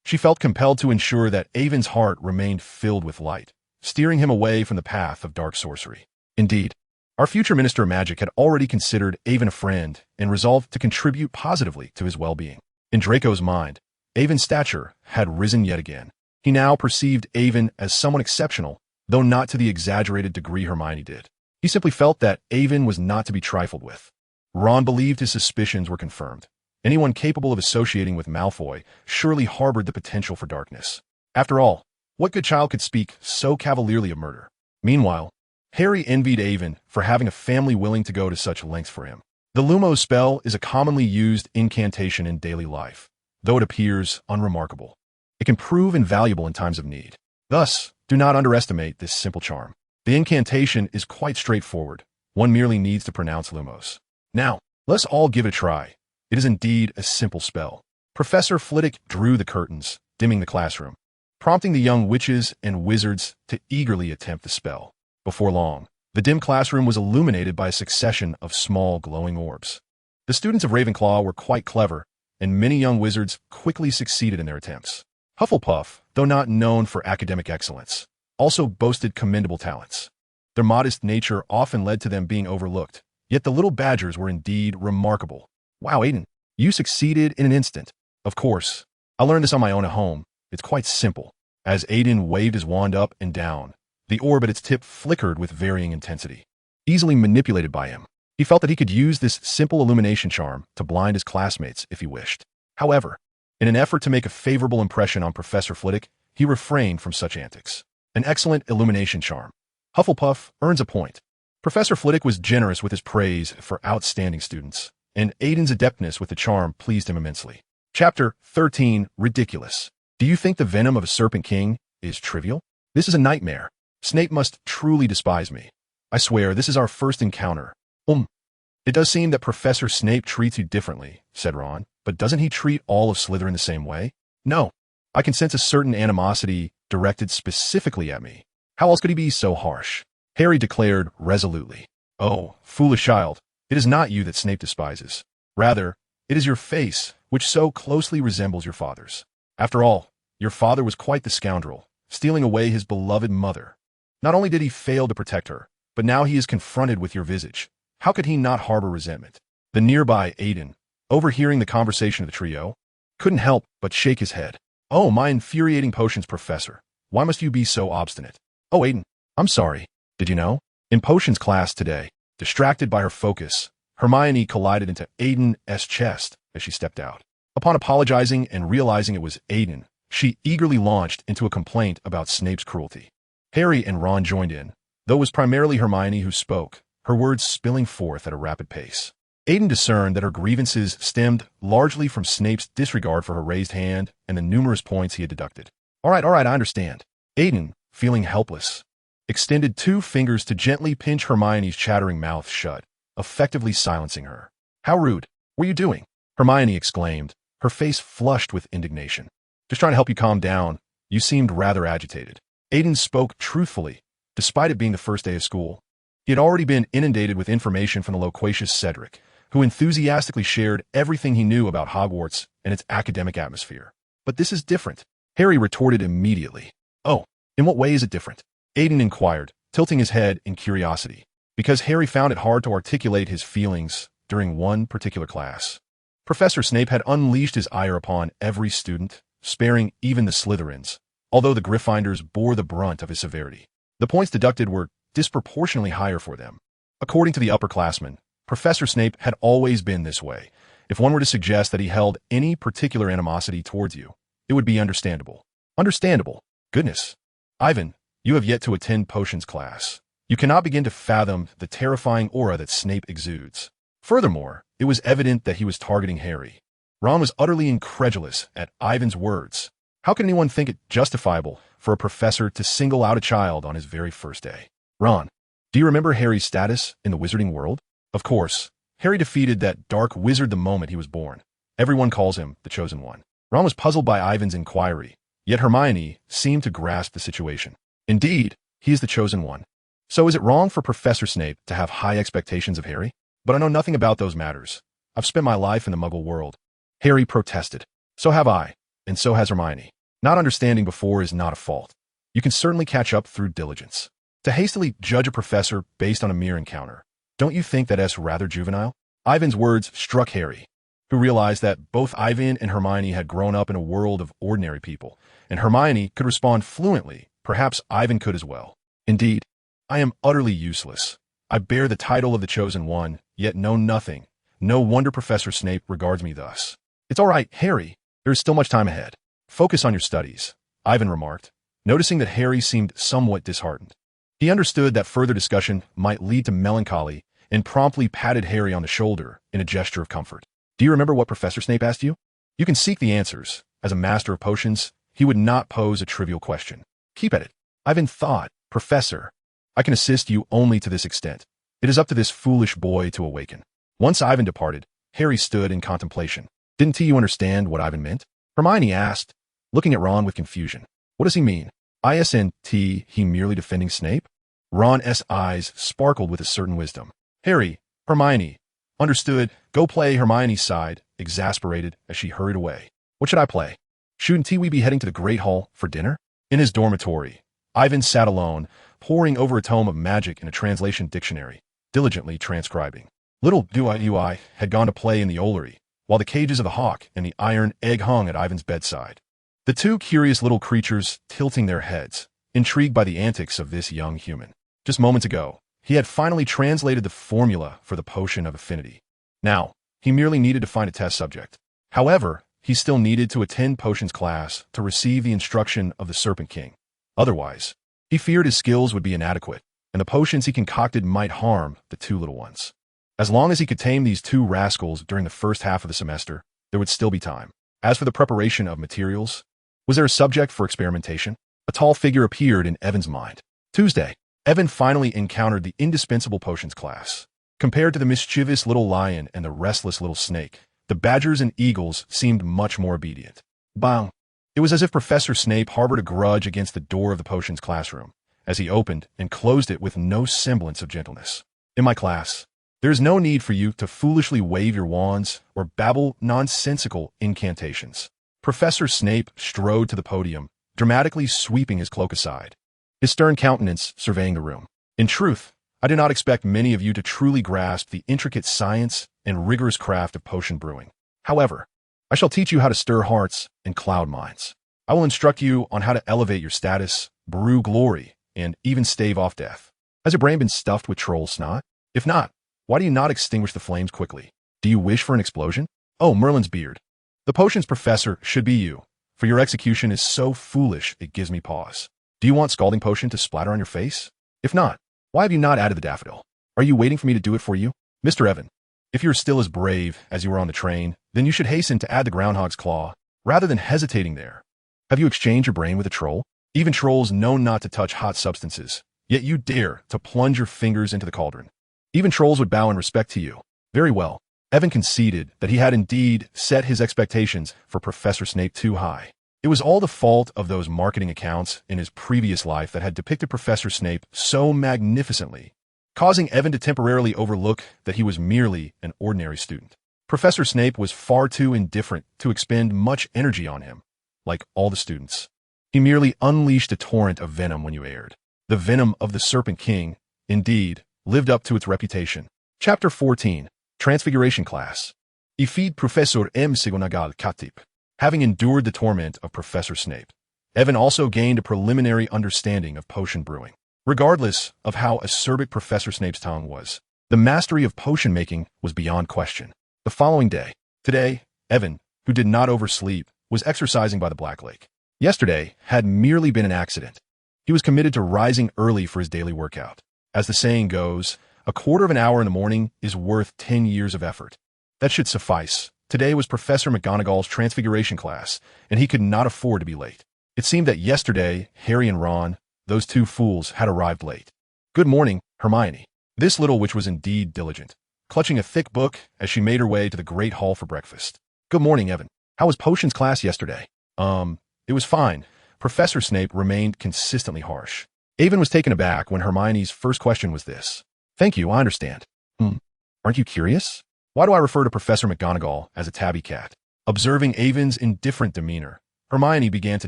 she felt compelled to ensure that Avon's heart remained filled with light, steering him away from the path of dark sorcery. Indeed, our future Minister of Magic had already considered Avon a friend and resolved to contribute positively to his well-being. In Draco's mind, Avon's stature had risen yet again. He now perceived Avon as someone exceptional, though not to the exaggerated degree Hermione did. He simply felt that Avon was not to be trifled with. Ron believed his suspicions were confirmed. Anyone capable of associating with Malfoy surely harbored the potential for darkness. After all, what good child could speak so cavalierly of murder? Meanwhile, Harry envied Avon for having a family willing to go to such lengths for him. The Lumos spell is a commonly used incantation in daily life, though it appears unremarkable. It can prove invaluable in times of need. Thus, do not underestimate this simple charm. The incantation is quite straightforward. One merely needs to pronounce Lumos. Now, let's all give it a try. It is indeed a simple spell. Professor Flitwick drew the curtains, dimming the classroom, prompting the young witches and wizards to eagerly attempt the spell. Before long, the dim classroom was illuminated by a succession of small glowing orbs. The students of Ravenclaw were quite clever, and many young wizards quickly succeeded in their attempts. Hufflepuff, though not known for academic excellence, also boasted commendable talents. Their modest nature often led to them being overlooked, yet the little badgers were indeed remarkable. Wow, Aiden, you succeeded in an instant. Of course, I learned this on my own at home. It's quite simple. As Aiden waved his wand up and down, the orb at its tip flickered with varying intensity. Easily manipulated by him, he felt that he could use this simple illumination charm to blind his classmates if he wished. However, in an effort to make a favorable impression on Professor Flitwick, he refrained from such antics. An excellent illumination charm. Hufflepuff earns a point. Professor Flitwick was generous with his praise for outstanding students, and Aiden's adeptness with the charm pleased him immensely. Chapter 13, Ridiculous. Do you think the venom of a Serpent King is trivial? This is a nightmare. Snape must truly despise me. I swear, this is our first encounter. It does seem that Professor Snape treats you differently, said Ron, but doesn't he treat all of Slytherin the same way? No. I can sense a certain animosity directed specifically at me. How else could he be so harsh? Harry declared resolutely. Oh, foolish child, it is not you that Snape despises. Rather, it is your face, which so closely resembles your father's. After all, your father was quite the scoundrel, stealing away his beloved mother. Not only did he fail to protect her, but now he is confronted with your visage. How could he not harbor resentment? The nearby Aiden, overhearing the conversation of the trio, couldn't help but shake his head. Oh, my infuriating potions professor. Why must you be so obstinate? Oh, Aiden, I'm sorry. Did you know? In potions class today, distracted by her focus, Hermione collided into Aiden's chest as she stepped out. Upon apologizing and realizing it was Aiden, she eagerly launched into a complaint about Snape's cruelty. Harry and Ron joined in, though it was primarily Hermione who spoke, her words spilling forth at a rapid pace. Aiden discerned that her grievances stemmed largely from Snape's disregard for her raised hand and the numerous points he had deducted. All right, I understand. Aiden, feeling helpless, extended 2 fingers to gently pinch Hermione's chattering mouth shut, effectively silencing her. How rude. What are you doing? Hermione exclaimed, her face flushed with indignation. Just trying to help you calm down. You seemed rather agitated. Aiden spoke truthfully, despite it being the first day of school. He had already been inundated with information from the loquacious Cedric, who enthusiastically shared everything he knew about Hogwarts and its academic atmosphere. But this is different, Harry retorted immediately. Oh, in what way is it different? Aiden inquired, tilting his head in curiosity, because Harry found it hard to articulate his feelings during one particular class. Professor Snape had unleashed his ire upon every student, sparing even the Slytherins, although the Gryffindors bore the brunt of his severity. The points deducted were disproportionately higher for them. According to the upperclassmen, Professor Snape had always been this way. If one were to suggest that he held any particular animosity towards you, it would be understandable. Understandable? Goodness. Ivan, you have yet to attend potions class. You cannot begin to fathom the terrifying aura that Snape exudes. Furthermore, it was evident that he was targeting Harry. Ron was utterly incredulous at Ivan's words. How could anyone think it justifiable for a professor to single out a child on his very first day? Ron, do you remember Harry's status in the wizarding world? Of course, Harry defeated that dark wizard the moment he was born. Everyone calls him the Chosen One. Ron was puzzled by Ivan's inquiry, yet Hermione seemed to grasp the situation. Indeed, he is the Chosen One. So is it wrong for Professor Snape to have high expectations of Harry? But I know nothing about those matters. I've spent my life in the Muggle world. Harry protested. So have I, and so has Hermione. Not understanding before is not a fault. You can certainly catch up through diligence. To hastily judge a professor based on a mere encounter, don't you think that is rather juvenile? Ivan's words struck Harry, who realized that both Ivan and Hermione had grown up in a world of ordinary people, and Hermione could respond fluently. Perhaps Ivan could as well. Indeed, I am utterly useless. I bear the title of the Chosen One, yet know nothing. No wonder Professor Snape regards me thus. It's all right, Harry. There is still much time ahead. Focus on your studies, Ivan remarked, noticing that Harry seemed somewhat disheartened. He understood that further discussion might lead to melancholy and promptly patted Harry on the shoulder in a gesture of comfort. Do you remember what Professor Snape asked you? You can seek the answers. As a master of potions, he would not pose a trivial question. Keep at it. Ivan thought, Professor, I can assist you only to this extent. It is up to this foolish boy to awaken. Once Ivan departed, Harry stood in contemplation. Didn't you understand what Ivan meant? Hermione asked, looking at Ron with confusion. What does he mean? Isn't he merely defending Snape? Ron's eyes sparkled with a certain wisdom. Harry, Hermione, understood. Go play, Hermione's sighed, exasperated as she hurried away. What should I play? Shouldn't we be heading to the Great Hall for dinner? In his dormitory, Ivan sat alone, poring over a tome of magic in a translation dictionary, diligently transcribing. Little Dui had gone to play in the Ollery, while the cages of the hawk and the iron egg hung at Ivan's bedside. The two curious little creatures tilting their heads, intrigued by the antics of this young human. Just moments ago, he had finally translated the formula for the potion of affinity. Now, he merely needed to find a test subject. However, he still needed to attend potions class to receive the instruction of the Serpent King. Otherwise, he feared his skills would be inadequate, and the potions he concocted might harm the two little ones. As long as he could tame these two rascals during the first half of the semester, there would still be time. As for the preparation of materials, was there a subject for experimentation? A tall figure appeared in Evan's mind. Tuesday, Evan finally encountered the indispensable potions class. Compared to the mischievous little lion and the restless little snake, the badgers and eagles seemed much more obedient. Bang! It was as if Professor Snape harbored a grudge against the door of the potions classroom, as he opened and closed it with no semblance of gentleness. In my class, there is no need for you to foolishly wave your wands or babble nonsensical incantations. Professor Snape strode to the podium, dramatically sweeping his cloak aside, his stern countenance surveying the room. In truth, I do not expect many of you to truly grasp the intricate science and rigorous craft of potion brewing. However, I shall teach you how to stir hearts and cloud minds. I will instruct you on how to elevate your status, brew glory, and even stave off death. Has your brain been stuffed with troll snot? If not, why do you not extinguish the flames quickly? Do you wish for an explosion? Oh, Merlin's beard. The potions professor should be you, for your execution is so foolish it gives me pause. Do you want scalding potion to splatter on your face? If not, why have you not added the daffodil? Are you waiting for me to do it for you? Mr. Evan, if you're still as brave as you were on the train, then you should hasten to add the groundhog's claw, rather than hesitating there. Have you exchanged your brain with a troll? Even trolls know not to touch hot substances, yet you dare to plunge your fingers into the cauldron. Even trolls would bow in respect to you. Very well. Evan conceded that he had indeed set his expectations for Professor Snape too high. It was all the fault of those marketing accounts in his previous life that had depicted Professor Snape so magnificently causing Evan to temporarily overlook that he was merely an ordinary student. Professor Snape was far too indifferent to expend much energy on him, like all the students. He merely unleashed a torrent of venom when you erred. The venom of the Serpent King, indeed, lived up to its reputation. Chapter 14. Transfiguration Class. Ifid Professor M. Sigonagal Katip. Having endured the torment of Professor Snape, Evan also gained a preliminary understanding of potion brewing. Regardless of how acerbic Professor Snape's tongue was, the mastery of potion making was beyond question. The following day, today, Evan, who did not oversleep, was exercising by the Black Lake. Yesterday had merely been an accident. He was committed to rising early for his daily workout. As the saying goes, a quarter of an hour in the morning is worth 10 years of effort. That should suffice. Today was Professor McGonagall's Transfiguration class, and he could not afford to be late. It seemed that yesterday, Harry and Ron, those two fools, had arrived late. Good morning, Hermione. This little witch was indeed diligent, clutching a thick book as she made her way to the great hall for breakfast. Good morning, Evan. How was potions class yesterday? It was fine. Professor Snape remained consistently harsh. Evan was taken aback when Hermione's first question was this. Thank you, I understand. Aren't you curious? Why do I refer to Professor McGonagall as a tabby cat? Observing Evan's indifferent demeanor, Hermione began to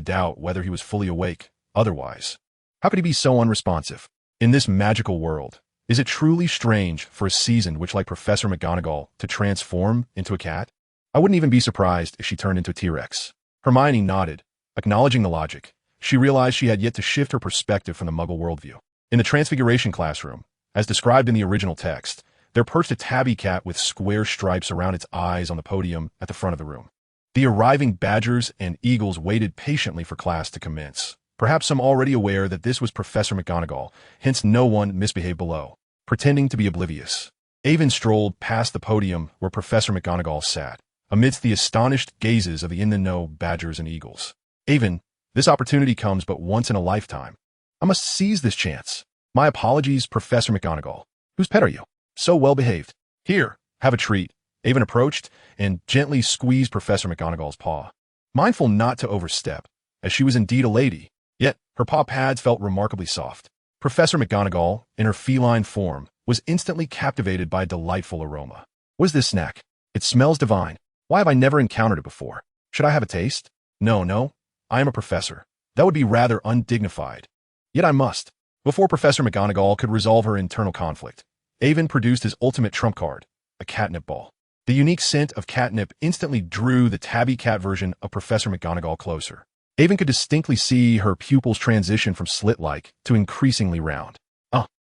doubt whether he was fully awake. Otherwise, how could he be so unresponsive? In this magical world, is it truly strange for a seasoned witch like Professor McGonagall to transform into a cat? I wouldn't even be surprised if she turned into a T-Rex. Hermione nodded, acknowledging the logic. She realized she had yet to shift her perspective from the Muggle worldview. In the Transfiguration classroom, as described in the original text, there perched a tabby cat with square stripes around its eyes on the podium at the front of the room. The arriving badgers and eagles waited patiently for class to commence, perhaps some already aware that this was Professor McGonagall, hence no one misbehaved below, pretending to be oblivious. Evan strolled past the podium where Professor McGonagall sat, amidst the astonished gazes of the in-the-know badgers and eagles. Evan, this opportunity comes but once in a lifetime. I must seize this chance. My apologies, Professor McGonagall. Whose pet are you? So well-behaved. Here, have a treat. Evan approached and gently squeezed Professor McGonagall's paw, mindful not to overstep, as she was indeed a lady, yet her paw pads felt remarkably soft. Professor McGonagall, in her feline form, was instantly captivated by a delightful aroma. What is this snack? It smells divine. Why have I never encountered it before? Should I have a taste? No. I am a professor. That would be rather undignified. Yet I must. Before Professor McGonagall could resolve her internal conflict, Evan produced his ultimate trump card, a catnip ball. The unique scent of catnip instantly drew the tabby cat version of Professor McGonagall closer. Evan could distinctly see her pupils transition from slit-like to increasingly round.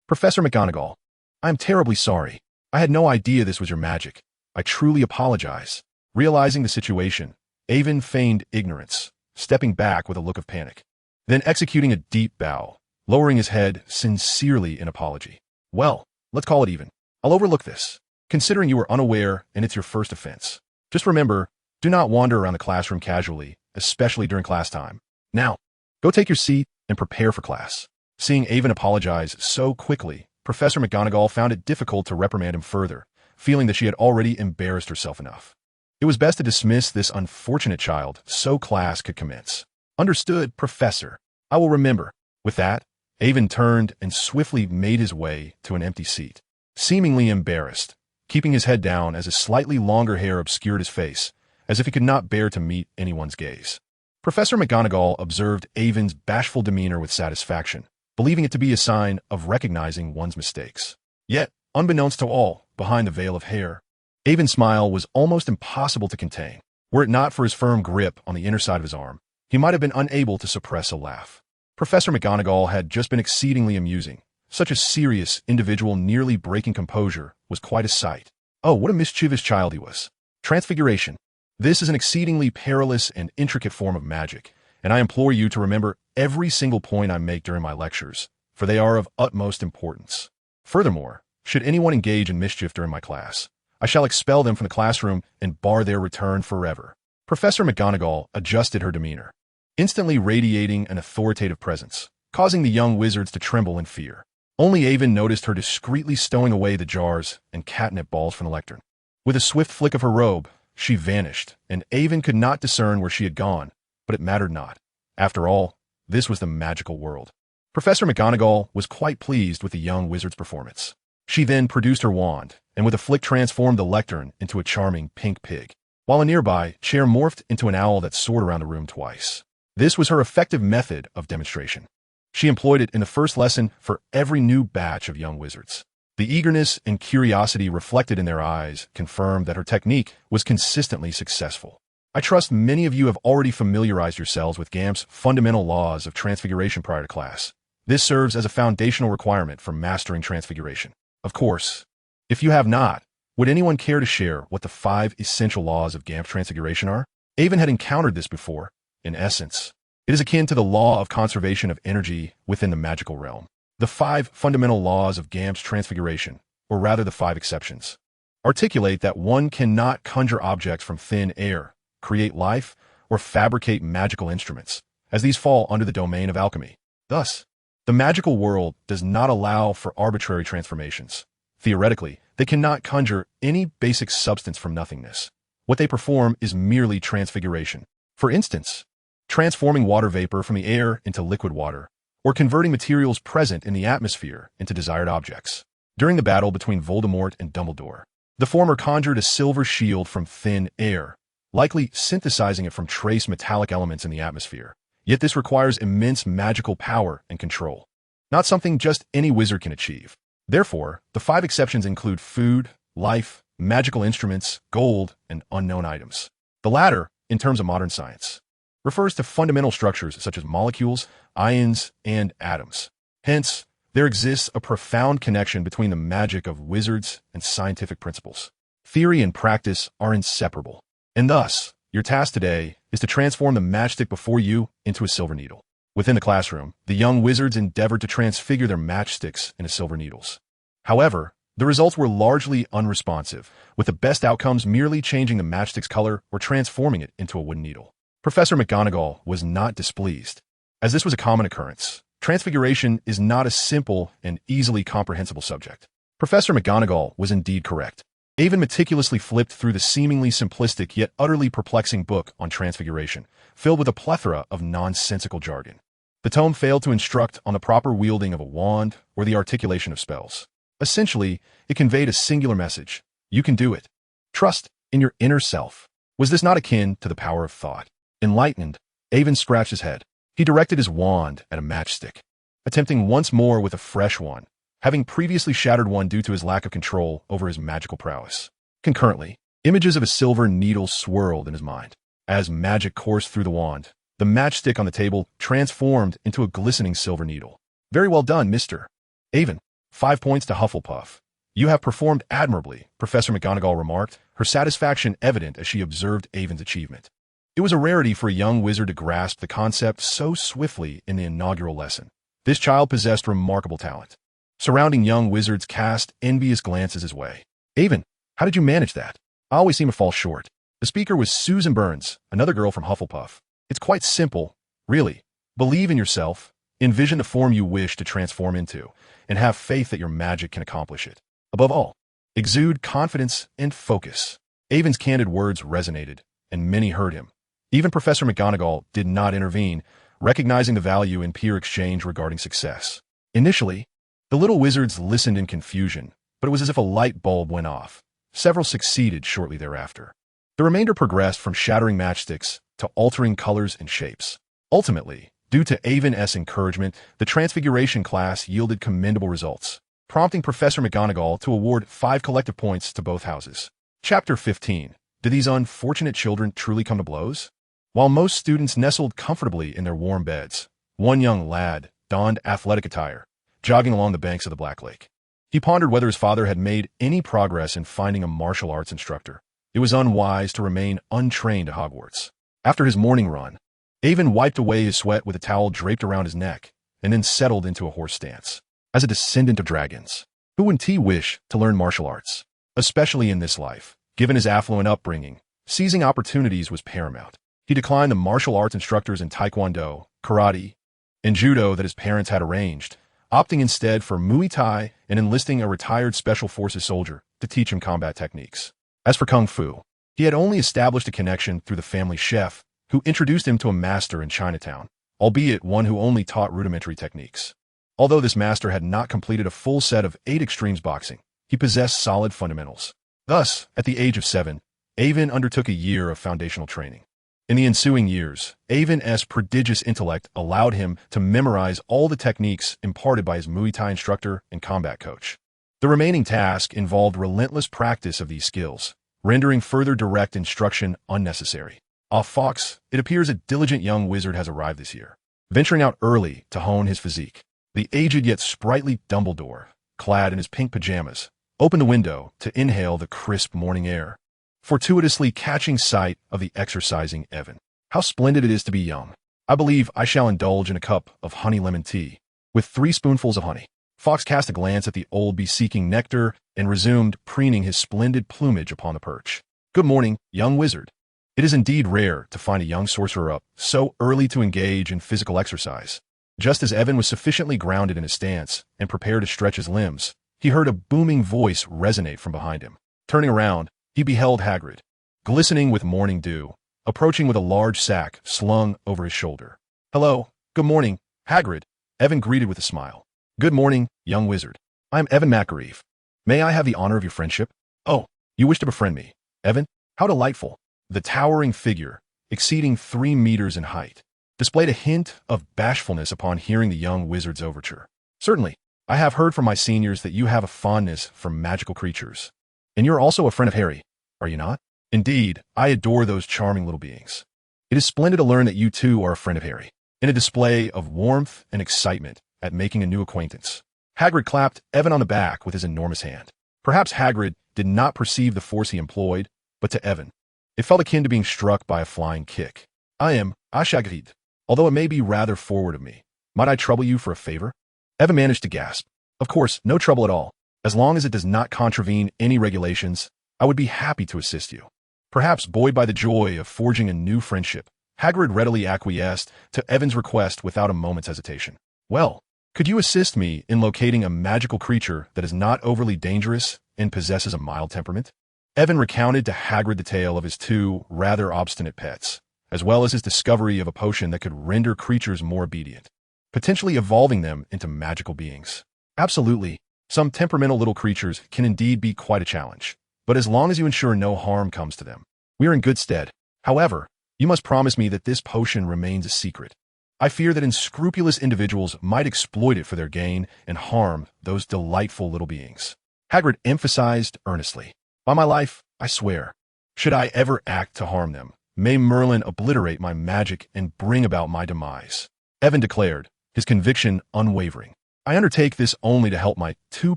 Professor McGonagall, I am terribly sorry. I had no idea this was your magic. I truly apologize. Realizing the situation, Evan feigned ignorance, stepping back with a look of panic, then executing a deep bow, lowering his head sincerely in apology. Well, let's call it even. I'll overlook this, considering you were unaware and it's your first offense. Just remember, do not wander around the classroom casually, especially during class time. Now, go take your seat and prepare for class. Seeing Evan apologize so quickly, Professor McGonagall found it difficult to reprimand him further, feeling that she had already embarrassed herself enough. It was best to dismiss this unfortunate child so class could commence. Understood, Professor. I will remember. With that, Evan turned and swiftly made his way to an empty seat, seemingly embarrassed, keeping his head down as his slightly longer hair obscured his face, as if he could not bear to meet anyone's gaze. Professor McGonagall observed Evan's bashful demeanor with satisfaction, believing it to be a sign of recognizing one's mistakes. Yet, unbeknownst to all, behind the veil of hair, Evan's smile was almost impossible to contain. Were it not for his firm grip on the inner side of his arm, he might have been unable to suppress a laugh. Professor McGonagall had just been exceedingly amusing. Such a serious individual nearly breaking composure was quite a sight. Oh, what a mischievous child he was. Transfiguration. This is an exceedingly perilous and intricate form of magic, and I implore you to remember every single point I make during my lectures, for they are of utmost importance. Furthermore, should anyone engage in mischief during my class, I shall expel them from the classroom and bar their return forever. Professor McGonagall adjusted her demeanor, instantly radiating an authoritative presence, causing the young wizards to tremble in fear. Only Evan noticed her discreetly stowing away the jars and catnip balls from the lectern. With a swift flick of her robe, she vanished, and Evan could not discern where she had gone, but it mattered not. After all, this was the magical world. Professor McGonagall was quite pleased with the young wizard's performance. She then produced her wand, and with a flick transformed the lectern into a charming pink pig, while a nearby chair morphed into an owl that soared around the room twice. This was her effective method of demonstration. She employed it in the first lesson for every new batch of young wizards. The eagerness and curiosity reflected in their eyes confirmed that her technique was consistently successful. I trust many of you have already familiarized yourselves with GAMP's fundamental laws of transfiguration prior to class. This serves as a foundational requirement for mastering transfiguration. Of course, if you have not, would anyone care to share what the 5 essential laws of GAMP transfiguration are? Avon had encountered this before. In essence, it is akin to the law of conservation of energy within the magical realm. The 5 fundamental laws of GAMP's transfiguration, or rather the 5 exceptions, articulate that one cannot conjure objects from thin air, create life, or fabricate magical instruments, as these fall under the domain of alchemy. Thus, the magical world does not allow for arbitrary transformations. Theoretically, they cannot conjure any basic substance from nothingness. What they perform is merely transfiguration. For instance, transforming water vapor from the air into liquid water, or converting materials present in the atmosphere into desired objects. During the battle between Voldemort and Dumbledore, the former conjured a silver shield from thin air, likely synthesizing it from trace metallic elements in the atmosphere. Yet this requires immense magical power and control, not something just any wizard can achieve. Therefore, the 5 exceptions include food, life, magical instruments, gold, and unknown items. The latter, in terms of modern science, refers to fundamental structures such as molecules, ions, and atoms. Hence, there exists a profound connection between the magic of wizards and scientific principles. Theory and practice are inseparable, and thus, your task today is to transform the matchstick before you into a silver needle. Within the classroom, the young wizards endeavored to transfigure their matchsticks into silver needles. However, the results were largely unresponsive, with the best outcomes merely changing the matchstick's color or transforming it into a wooden needle. Professor McGonagall was not displeased, as this was a common occurrence. Transfiguration is not a simple and easily comprehensible subject. Professor McGonagall was indeed correct. Avon meticulously flipped through the seemingly simplistic yet utterly perplexing book on transfiguration, filled with a plethora of nonsensical jargon. The tome failed to instruct on the proper wielding of a wand or the articulation of spells. Essentially, it conveyed a singular message. You can do it. Trust in your inner self. Was this not akin to the power of thought? Enlightened, Avon scratched his head. He directed his wand at a matchstick, attempting once more with a fresh one, having previously shattered one due to his lack of control over his magical prowess. Concurrently, images of a silver needle swirled in his mind. As magic coursed through the wand, the matchstick on the table transformed into a glistening silver needle. Very well done, Mr. Avon. 5 points to Hufflepuff. You have performed admirably, Professor McGonagall remarked, her satisfaction evident as she observed Avon's achievement. It was a rarity for a young wizard to grasp the concept so swiftly in the inaugural lesson. This child possessed remarkable talent. Surrounding young wizards cast envious glances his way. Avon, how did you manage that? I always seem to fall short. The speaker was Susan Burns, another girl from Hufflepuff. It's quite simple, really. Believe in yourself, envision the form you wish to transform into, and have faith that your magic can accomplish it. Above all, exude confidence and focus. Avon's candid words resonated, and many heard him. Even Professor McGonagall did not intervene, recognizing the value in peer exchange regarding success. Initially, the little wizards listened in confusion, but it was as if a light bulb went off. Several succeeded shortly thereafter. The remainder progressed from shattering matchsticks to altering colors and shapes. Ultimately, due to Avon's encouragement, the Transfiguration class yielded commendable results, prompting Professor McGonagall to award 5 collective points to both houses. Chapter 15. Did these unfortunate children truly come to blows? While most students nestled comfortably in their warm beds, one young lad donned athletic attire, jogging along the banks of the Black Lake. He pondered whether his father had made any progress in finding a martial arts instructor. It was unwise to remain untrained at Hogwarts. After his morning run, Avon wiped away his sweat with a towel draped around his neck, and then settled into a horse stance. As a descendant of dragons, who wouldn't he wish to learn martial arts? Especially in this life, given his affluent upbringing, seizing opportunities was paramount. He declined the martial arts instructors in Taekwondo, karate, and judo that his parents had arranged, opting instead for Muay Thai and enlisting a retired Special Forces soldier to teach him combat techniques. As for Kung Fu, he had only established a connection through the family chef, who introduced him to a master in Chinatown, albeit one who only taught rudimentary techniques. Although this master had not completed a full set of 8 extremes boxing, he possessed solid fundamentals. Thus, at the age of 7, Avon undertook a year of foundational training. In the ensuing years, Avon's prodigious intellect allowed him to memorize all the techniques imparted by his Muay Thai instructor and combat coach. The remaining task involved relentless practice of these skills, rendering further direct instruction unnecessary. Fox, it appears a diligent young wizard has arrived this year, venturing out early to hone his physique. The aged yet sprightly Dumbledore, clad in his pink pajamas, opened the window to inhale the crisp morning air, fortuitously catching sight of the exercising Evan. How splendid it is to be young. I believe I shall indulge in a cup of honey lemon tea, with 3 spoonfuls of honey. Fox cast a glance at the old bee seeking nectar and resumed preening his splendid plumage upon the perch. Good morning, young wizard. It is indeed rare to find a young sorcerer up so early to engage in physical exercise. Just as Evan was sufficiently grounded in his stance and prepared to stretch his limbs, he heard a booming voice resonate from behind him. Turning around, he beheld Hagrid, glistening with morning dew, approaching with a large sack slung over his shoulder. Hello, good morning, Hagrid, Evan greeted with a smile. Good morning, young wizard. I am Evan McAreeve. May I have the honor of your friendship? Oh, you wish to befriend me, Evan? How delightful. The towering figure, exceeding 3 meters in height, displayed a hint of bashfulness upon hearing the young wizard's overture. Certainly, I have heard from my seniors that you have a fondness for magical creatures. And you're also a friend of Harry, are you not? Indeed, I adore those charming little beings. It is splendid to learn that you too are a friend of Harry. In a display of warmth and excitement at making a new acquaintance, Hagrid clapped Evan on the back with his enormous hand. Perhaps Hagrid did not perceive the force he employed, but to Evan, it felt akin to being struck by a flying kick. I am Hagrid. Although it may be rather forward of me, might I trouble you for a favor? Evan managed to gasp. Of course, no trouble at all. As long as it does not contravene any regulations, I would be happy to assist you. Perhaps buoyed by the joy of forging a new friendship, Hagrid readily acquiesced to Evan's request without a moment's hesitation. Well, could you assist me in locating a magical creature that is not overly dangerous and possesses a mild temperament? Evan recounted to Hagrid the tale of his 2 rather obstinate pets, as well as his discovery of a potion that could render creatures more obedient, potentially evolving them into magical beings. Absolutely, some temperamental little creatures can indeed be quite a challenge, but as long as you ensure no harm comes to them, we are in good stead. However, you must promise me that this potion remains a secret. I fear that unscrupulous individuals might exploit it for their gain and harm those delightful little beings. Hagrid emphasized earnestly. By my life, I swear, should I ever act to harm them, may Merlin obliterate my magic and bring about my demise. Evan declared, his conviction unwavering. I undertake this only to help my 2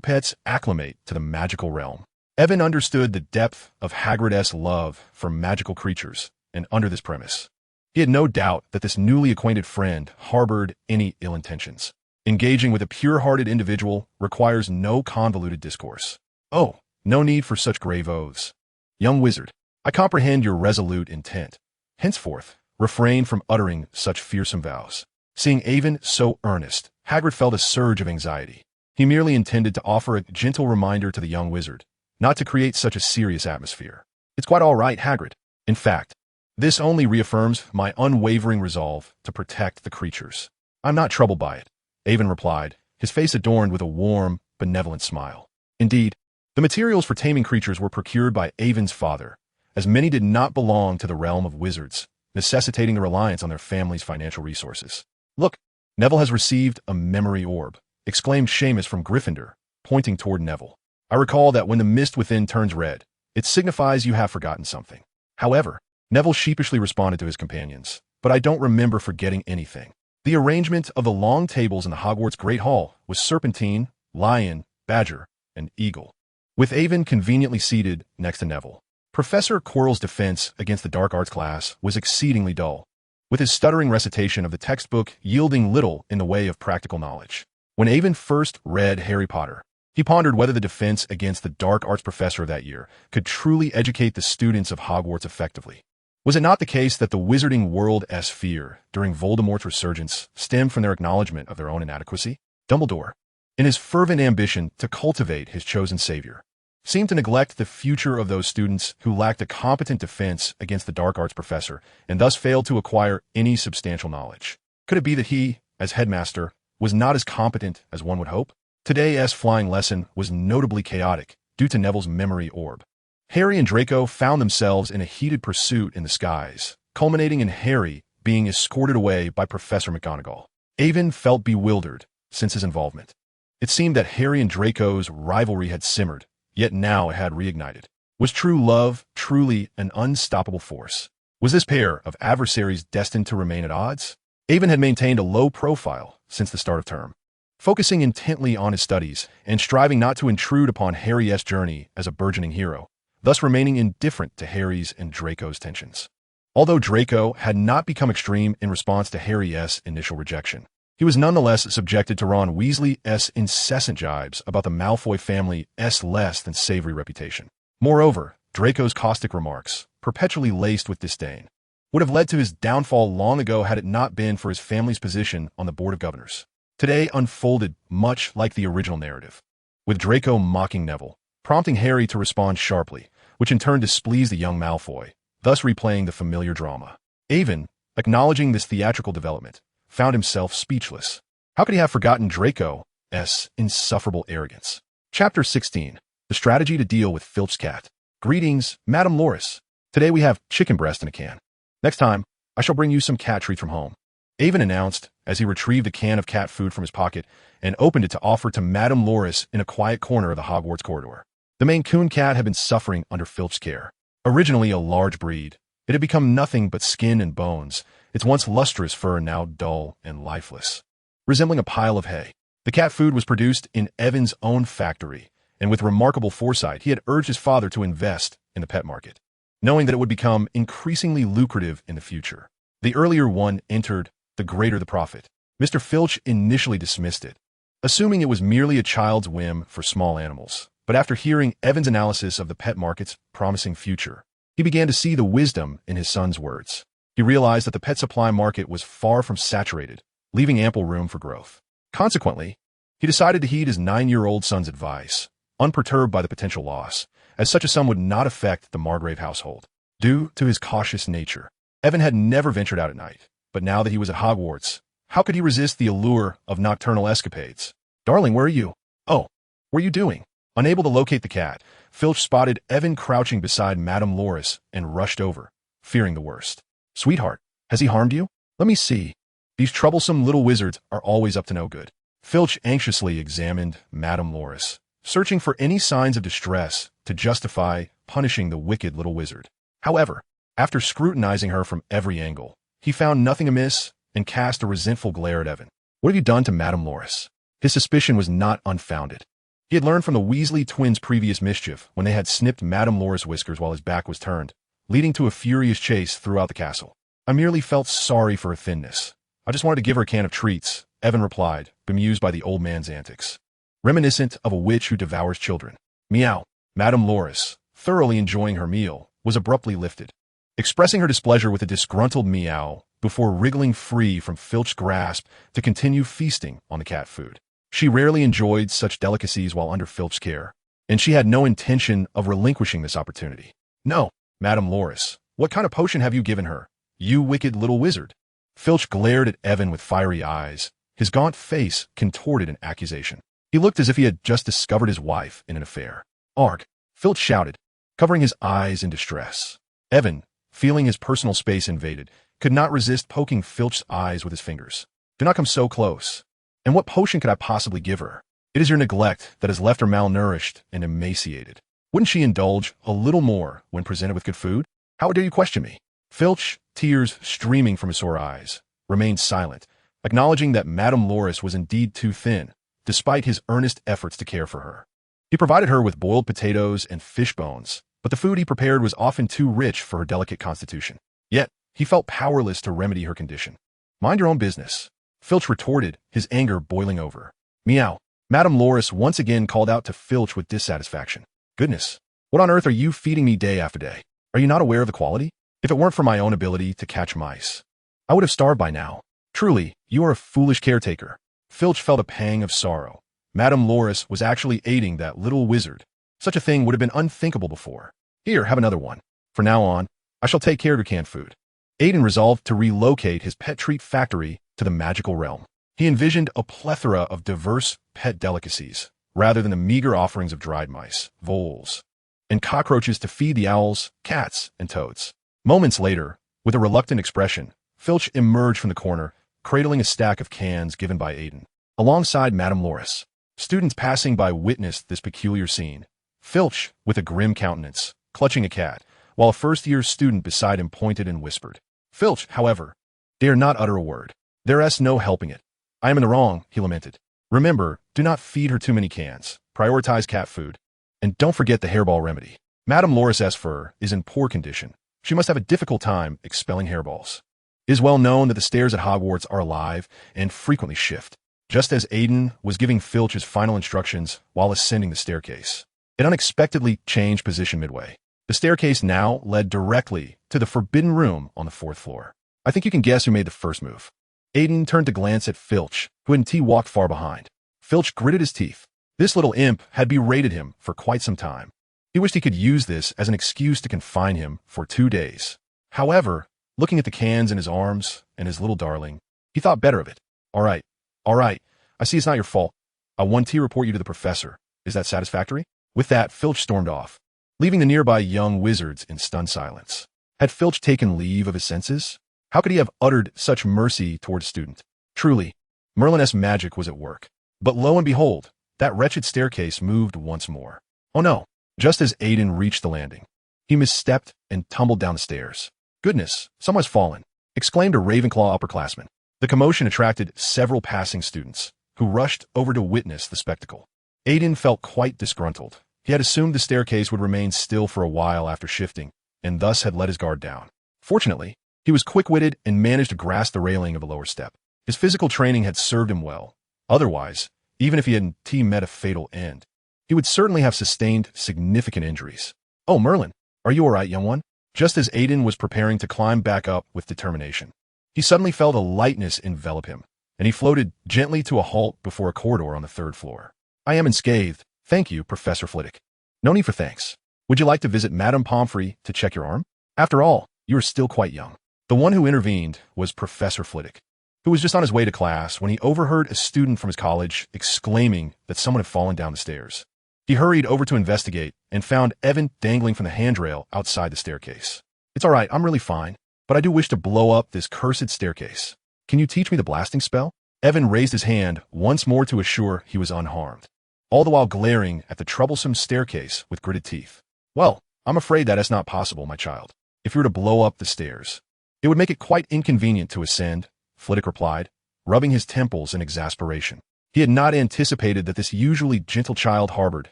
pets acclimate to the magical realm. Evan understood the depth of Hagrid's love for magical creatures, and under this premise, he had no doubt that this newly acquainted friend harbored any ill intentions. Engaging with a pure-hearted individual requires no convoluted discourse. Oh, no need for such grave oaths. Young wizard, I comprehend your resolute intent. Henceforth, refrain from uttering such fearsome vows. Seeing Avon so earnest, Hagrid felt a surge of anxiety. He merely intended to offer a gentle reminder to the young wizard, not to create such a serious atmosphere. It's quite all right, Hagrid. In fact, this only reaffirms my unwavering resolve to protect the creatures. I'm not troubled by it, Avon replied, his face adorned with a warm, benevolent smile. Indeed, the materials for taming creatures were procured by Avon's father, as many did not belong to the realm of wizards, necessitating the reliance on their family's financial resources. Look, Neville has received a memory orb, exclaimed Seamus from Gryffindor, pointing toward Neville. I recall that when the mist within turns red, it signifies you have forgotten something. However, Neville sheepishly responded to his companions, but I don't remember forgetting anything. The arrangement of the long tables in the Hogwarts Great Hall was serpentine, lion, badger, and eagle, with Avon conveniently seated next to Neville. Professor Quirrell's defense against the dark arts class was exceedingly dull, with his stuttering recitation of the textbook yielding little in the way of practical knowledge. When Avon first read Harry Potter, he pondered whether the defense against the dark arts professor of that year could truly educate the students of Hogwarts effectively. Was it not the case that the wizarding world's fear during Voldemort's resurgence stemmed from their acknowledgement of their own inadequacy? Dumbledore, in his fervent ambition to cultivate his chosen savior, seemed to neglect the future of those students who lacked a competent defense against the dark arts professor and thus failed to acquire any substantial knowledge. Could it be that he, as headmaster, was not as competent as one would hope. Today's flying lesson was notably chaotic due to Neville's memory orb. Harry and Draco found themselves in a heated pursuit in the skies, culminating in Harry being escorted away by Professor McGonagall. Avon felt bewildered since his involvement. It seemed that Harry and Draco's rivalry had simmered, yet now it had reignited. Was true love truly an unstoppable force? Was this pair of adversaries destined to remain at odds? Avon had maintained a low profile since the start of term, focusing intently on his studies and striving not to intrude upon Harry's journey as a burgeoning hero, thus remaining indifferent to Harry's and Draco's tensions. Although Draco had not become extreme in response to Harry's initial rejection, he was nonetheless subjected to Ron Weasley's incessant jibes about the Malfoy family's less than savory reputation. Moreover, Draco's caustic remarks, perpetually laced with disdain, would have led to his downfall long ago had it not been for his family's position on the Board of Governors. Today unfolded much like the original narrative, with Draco mocking Neville, prompting Harry to respond sharply, which in turn displeased the young Malfoy, thus replaying the familiar drama. Avon, acknowledging this theatrical development, found himself speechless. How could he have forgotten Draco's insufferable arrogance? Chapter 16. The Strategy to Deal with Filch's Cat. Greetings, Madame Loris. Today we have chicken breast in a can. Next time, I shall bring you some cat treats from home. Avon announced as he retrieved a can of cat food from his pocket and opened it to offer to Madame Loris in a quiet corner of the Hogwarts corridor. The Maine Coon cat had been suffering under Filch's care. Originally a large breed, it had become nothing but skin and bones, its once lustrous fur now dull and lifeless, resembling a pile of hay. The cat food was produced in Evan's own factory, and with remarkable foresight, he had urged his father to invest in the pet market, knowing that it would become increasingly lucrative in the future. The earlier one entered, the greater the profit. Mr. Filch initially dismissed it, assuming it was merely a child's whim for small animals. But after hearing Evan's analysis of the pet market's promising future, he began to see the wisdom in his son's words. He realized that the pet supply market was far from saturated, leaving ample room for growth. Consequently, he decided to heed his 9-year-old son's advice, unperturbed by the potential loss, as such a sum would not affect the Margrave household. Due to his cautious nature, Evan had never ventured out at night, but now that he was at Hogwarts, how could he resist the allure of nocturnal escapades? "Darling, where are you?" "Oh, what are you doing?" Unable to locate the cat, Filch spotted Evan crouching beside Madame Loris and rushed over, fearing the worst. "Sweetheart, has he harmed you?" "Let me see. These troublesome little wizards are always up to no good." Filch anxiously examined Madame Loris, searching for any signs of distress to justify punishing the wicked little wizard. However, after scrutinizing her from every angle, he found nothing amiss and cast a resentful glare at Evan. "What have you done to Madame Loris?" His suspicion was not unfounded. He had learned from the Weasley twins' previous mischief when they had snipped Madame Loris' whiskers while his back was turned, leading to a furious chase throughout the castle. "I merely felt sorry for her thinness. I just wanted to give her a can of treats," Evan replied, bemused by the old man's antics. Reminiscent of a witch who devours children. Meow. Madame Loris, thoroughly enjoying her meal, was abruptly lifted, expressing her displeasure with a disgruntled meow before wriggling free from Filch's grasp to continue feasting on the cat food. She rarely enjoyed such delicacies while under Filch's care, and she had no intention of relinquishing this opportunity. "No, Madame Loris, what kind of potion have you given her, you wicked little wizard?" Filch glared at Evan with fiery eyes, his gaunt face contorted in accusation. He looked as if he had just discovered his wife in an affair. "Arg!" Filch shouted, covering his eyes in distress. Evan, feeling his personal space invaded, could not resist poking Filch's eyes with his fingers. "Do not come so close. And what potion could I possibly give her? It is your neglect that has left her malnourished and emaciated. Wouldn't she indulge a little more when presented with good food? How dare you question me?" Filch, tears streaming from his sore eyes, remained silent, acknowledging that Madame Loris was indeed too thin, despite his earnest efforts to care for her. He provided her with boiled potatoes and fish bones, but the food he prepared was often too rich for her delicate constitution. Yet, he felt powerless to remedy her condition. "Mind your own business," Filch retorted, his anger boiling over. "Meow." Madame Loris once again called out to Filch with dissatisfaction. "Goodness, what on earth are you feeding me day after day? Are you not aware of the quality? If it weren't for my own ability to catch mice, I would have starved by now. Truly, you are a foolish caretaker." Filch felt a pang of sorrow. Madame Loris was actually aiding that little wizard. Such a thing would have been unthinkable before. "Here, have another one. From now on, I shall take care of your canned food." Aiden resolved to relocate his pet treat factory to the magical realm. He envisioned a plethora of diverse pet delicacies, rather than the meager offerings of dried mice, voles, and cockroaches to feed the owls, cats, and toads. Moments later, with a reluctant expression, Filch emerged from the corner, cradling a stack of cans given by Aiden. Alongside Madame Loris, students passing by witnessed this peculiar scene. Filch, with a grim countenance, clutching a cat, while a first-year student beside him pointed and whispered. Filch, however, dared not utter a word. There's no helping it. I am in the wrong, he lamented. Remember, do not feed her too many cans. Prioritize cat food. And don't forget the hairball remedy. Madame Loris's fur is in poor condition. She must have a difficult time expelling hairballs. It is well known that the stairs at Hogwarts are alive and frequently shift. Just as Aiden was giving Filch his final instructions while ascending the staircase, it unexpectedly changed position midway. The staircase now led directly to the forbidden room on the 4th floor. I think you can guess who made the first move. Aiden turned to glance at Filch, who hadn't walked far behind. Filch gritted his teeth. This little imp had berated him for quite some time. He wished he could use this as an excuse to confine him for 2 days. However, looking at the cans in his arms and his little darling, he thought better of it. All right. I see it's not your fault. I want to report you to the professor. Is that satisfactory? With that, Filch stormed off, leaving the nearby young wizards in stunned silence. Had Filch taken leave of his senses? How could he have uttered such mercy toward a student? Truly, Merlin's magic was at work. But lo and behold, that wretched staircase moved once more. Oh no! Just as Aiden reached the landing, he misstepped and tumbled down the stairs. Goodness, someone's fallen, exclaimed a Ravenclaw upperclassman. The commotion attracted several passing students, who rushed over to witness the spectacle. Aiden felt quite disgruntled. He had assumed the staircase would remain still for a while after shifting, and thus had let his guard down. Fortunately, he was quick-witted and managed to grasp the railing of the lower step. His physical training had served him well. Otherwise, even if he hadn't met a fatal end, he would certainly have sustained significant injuries. Oh, Merlin, are you all right, young one? Just as Aiden was preparing to climb back up with determination, he suddenly felt a lightness envelop him, and he floated gently to a halt before a corridor on the 3rd floor. I am unscathed. Thank you, Professor Flitwick. No need for thanks. Would you like to visit Madame Pomfrey to check your arm? After all, you are still quite young. The one who intervened was Professor Flitwick, who was just on his way to class when he overheard a student from his college exclaiming that someone had fallen down the stairs. He hurried over to investigate and found Evan dangling from the handrail outside the staircase. It's all right, I'm really fine, but I do wish to blow up this cursed staircase. Can you teach me the blasting spell? Evan raised his hand once more to assure he was unharmed, all the while glaring at the troublesome staircase with gritted teeth. Well, I'm afraid that is not possible, my child. If you were to blow up the stairs, it would make it quite inconvenient to ascend, Flitwick replied, rubbing his temples in exasperation. He had not anticipated that this usually gentle child harbored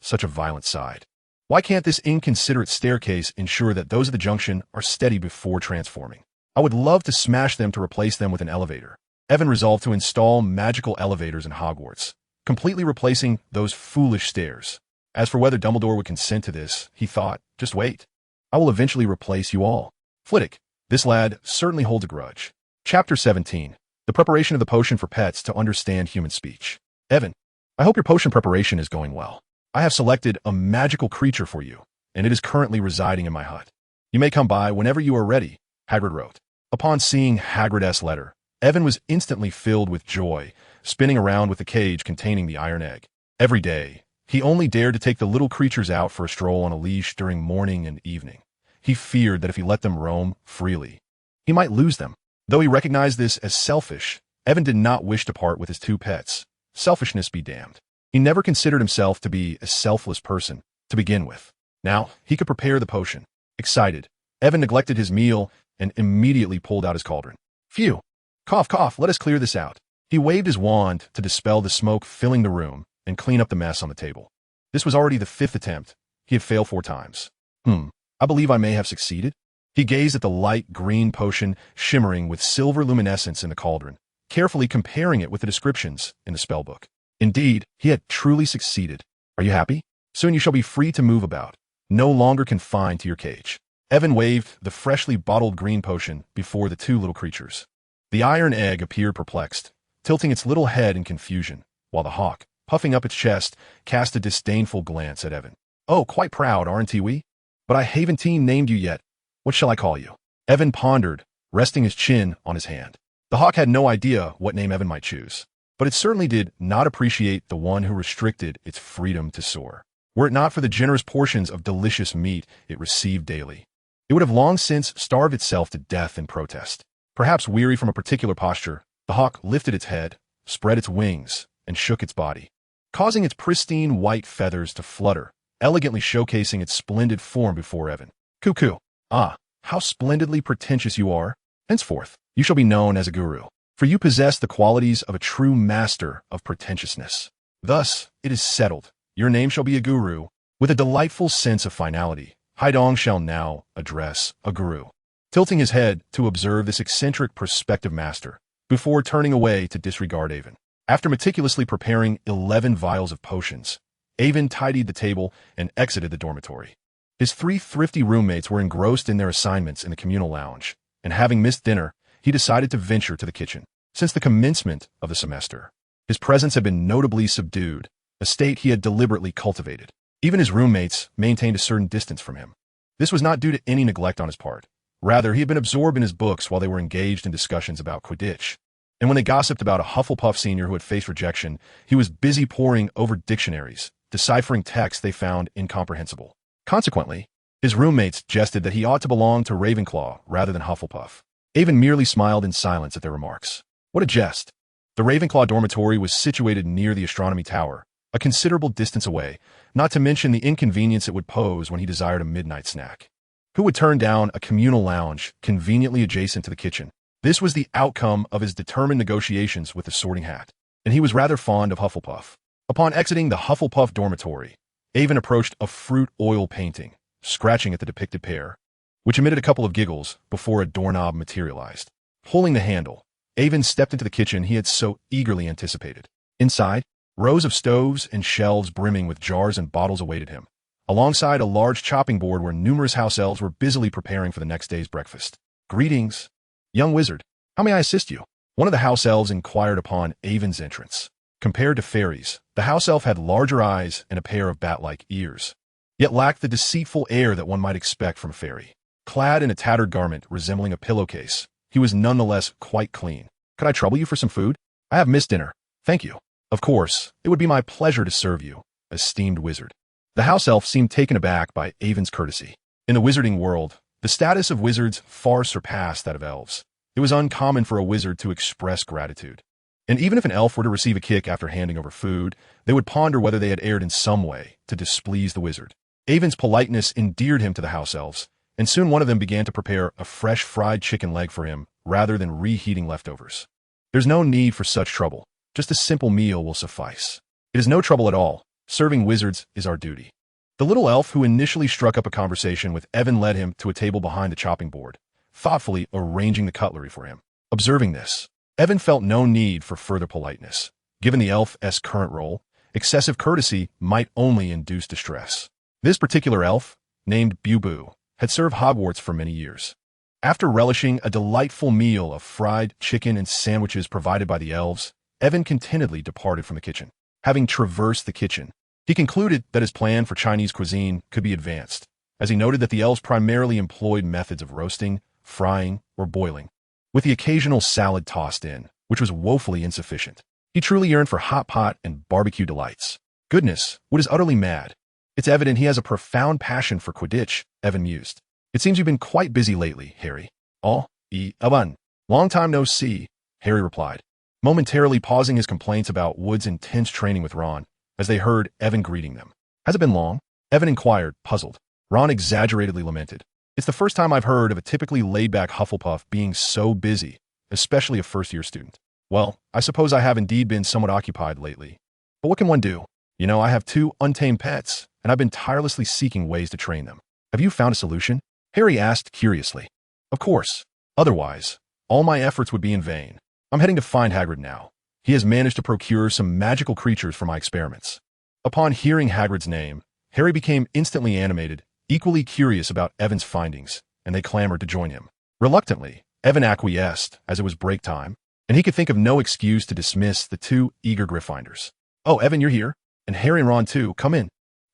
such a violent side. Why can't this inconsiderate staircase ensure that those at the junction are steady before transforming? I would love to smash them to replace them with an elevator. Evan resolved to install magical elevators in Hogwarts, completely replacing those foolish stairs. As for whether Dumbledore would consent to this, he thought, just wait. I will eventually replace you all. Flitwick, this lad certainly holds a grudge. Chapter 17. The preparation of the potion for pets to understand human speech. Evan, I hope your potion preparation is going well. I have selected a magical creature for you, and it is currently residing in my hut. You may come by whenever you are ready, Hagrid wrote. Upon seeing Hagrid's letter, Evan was instantly filled with joy, spinning around with the cage containing the iron egg. Every day, he only dared to take the little creatures out for a stroll on a leash during morning and evening. He feared that if he let them roam freely, he might lose them. Though he recognized this as selfish, Evan did not wish to part with his 2 pets. Selfishness be damned. He never considered himself to be a selfless person to begin with. Now, he could prepare the potion. Excited, Evan neglected his meal and immediately pulled out his cauldron. Phew! Cough, cough, let us clear this out. He waved his wand to dispel the smoke filling the room and clean up the mess on the table. This was already the 5th attempt. He had failed 4 times. I believe I may have succeeded. He gazed at the light green potion shimmering with silver luminescence in the cauldron, carefully comparing it with the descriptions in the spellbook. Indeed, he had truly succeeded. Are you happy? Soon you shall be free to move about, no longer confined to your cage. Evan waved the freshly bottled green potion before the 2 little creatures. The iron egg appeared perplexed, tilting its little head in confusion, while the hawk, puffing up its chest, cast a disdainful glance at Evan. Oh, quite proud, aren't we? But I haven't named you yet. What shall I call you? Evan pondered, resting his chin on his hand. The hawk had no idea what name Evan might choose. but it certainly did not appreciate the one who restricted its freedom to soar. Were it not for the generous portions of delicious meat it received daily, it would have long since starved itself to death in protest. Perhaps weary from a particular posture, the hawk lifted its head, spread its wings, and shook its body, causing its pristine white feathers to flutter, elegantly showcasing its splendid form before Evan. Cuckoo! Ah, how splendidly pretentious you are! Henceforth, you shall be known as a guru, for you possess the qualities of a true master of pretentiousness. Thus, it is settled. Your name shall be a guru. With a delightful sense of finality, Haidong shall now address a guru, tilting his head to observe this eccentric prospective master, before turning away to disregard Avon. After meticulously preparing 11 vials of potions, Avon tidied the table and exited the dormitory. His 3 thrifty roommates were engrossed in their assignments in the communal lounge, and having missed dinner, he decided to venture to the kitchen. Since the commencement of the semester, his presence had been notably subdued, a state he had deliberately cultivated. Even his roommates maintained a certain distance from him. This was not due to any neglect on his part. Rather, he had been absorbed in his books while they were engaged in discussions about Quidditch. And when they gossiped about a Hufflepuff senior who had faced rejection, he was busy poring over dictionaries, deciphering texts they found incomprehensible. Consequently, his roommates jested that he ought to belong to Ravenclaw rather than Hufflepuff. Avon merely smiled in silence at their remarks. What a jest! The Ravenclaw dormitory was situated near the astronomy tower, a considerable distance away, not to mention the inconvenience it would pose when he desired a midnight snack. Who would turn down a communal lounge conveniently adjacent to the kitchen? This was the outcome of his determined negotiations with the Sorting Hat, and he was rather fond of Hufflepuff. Upon exiting the Hufflepuff dormitory, Avon approached a fruit oil painting, scratching at the depicted pair, which emitted a couple of giggles before a doorknob materialized. Pulling the handle, Avon stepped into the kitchen he had so eagerly anticipated. Inside, rows of stoves and shelves brimming with jars and bottles awaited him, alongside a large chopping board where numerous house elves were busily preparing for the next day's breakfast. Greetings, young wizard. How may I assist you? One of the house elves inquired upon Avon's entrance. Compared to fairies, the house elf had larger eyes and a pair of bat-like ears, yet lacked the deceitful air that one might expect from a fairy. Clad in a tattered garment resembling a pillowcase, he was nonetheless quite clean. Could I trouble you for some food? I have missed dinner. Thank you. Of course, it would be my pleasure to serve you, esteemed wizard. The house elf seemed taken aback by Avon's courtesy. In the wizarding world, the status of wizards far surpassed that of elves. It was uncommon for a wizard to express gratitude. And even if an elf were to receive a kick after handing over food, they would ponder whether they had erred in some way to displease the wizard. Avon's politeness endeared him to the house elves, and soon one of them began to prepare a fresh fried chicken leg for him rather than reheating leftovers. There's no need for such trouble. Just a simple meal will suffice. It is no trouble at all. Serving wizards is our duty. The little elf who initially struck up a conversation with Evan led him to a table behind the chopping board, thoughtfully arranging the cutlery for him. Observing this, Evan felt no need for further politeness. Given the elf's current role, excessive courtesy might only induce distress. This particular elf, named Bubu, had served Hogwarts for many years. After relishing a delightful meal of fried chicken and sandwiches provided by the elves, Evan contentedly departed from the kitchen. Having traversed the kitchen, he concluded that his plan for Chinese cuisine could be advanced, as he noted that the elves primarily employed methods of roasting, frying, or boiling, with the occasional salad tossed in, which was woefully insufficient. He truly yearned for hot pot and barbecue delights. Goodness, what is utterly mad? It's evident he has a profound passion for Quidditch, Evan mused. It seems you've been quite busy lately, Harry. Oh, Aban. Long time no see, Harry replied, momentarily pausing his complaints about Wood's intense training with Ron, as they heard Evan greeting them. Has it been long? Evan inquired, puzzled. Ron exaggeratedly lamented. It's the first time I've heard of a typically laid-back Hufflepuff being so busy, especially a first-year student. Well, I suppose I have indeed been somewhat occupied lately. But what can one do? You know, I have 2 untamed pets, and I've been tirelessly seeking ways to train them. Have you found a solution? Harry asked curiously. Of course. Otherwise, all my efforts would be in vain. I'm heading to find Hagrid now. He has managed to procure some magical creatures for my experiments. Upon hearing Hagrid's name, Harry became instantly animated, equally curious about Evan's findings, and they clamored to join him. Reluctantly, Evan acquiesced, as it was break time, and he could think of no excuse to dismiss the 2 eager Gryffindors. Oh, Evan, you're here? And Harry and Ron, too. Come in.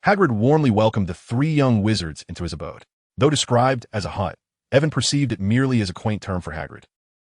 Hagrid warmly welcomed the 3 young wizards into his abode. Though described as a hut, Evan perceived it merely as a quaint term for Hagrid.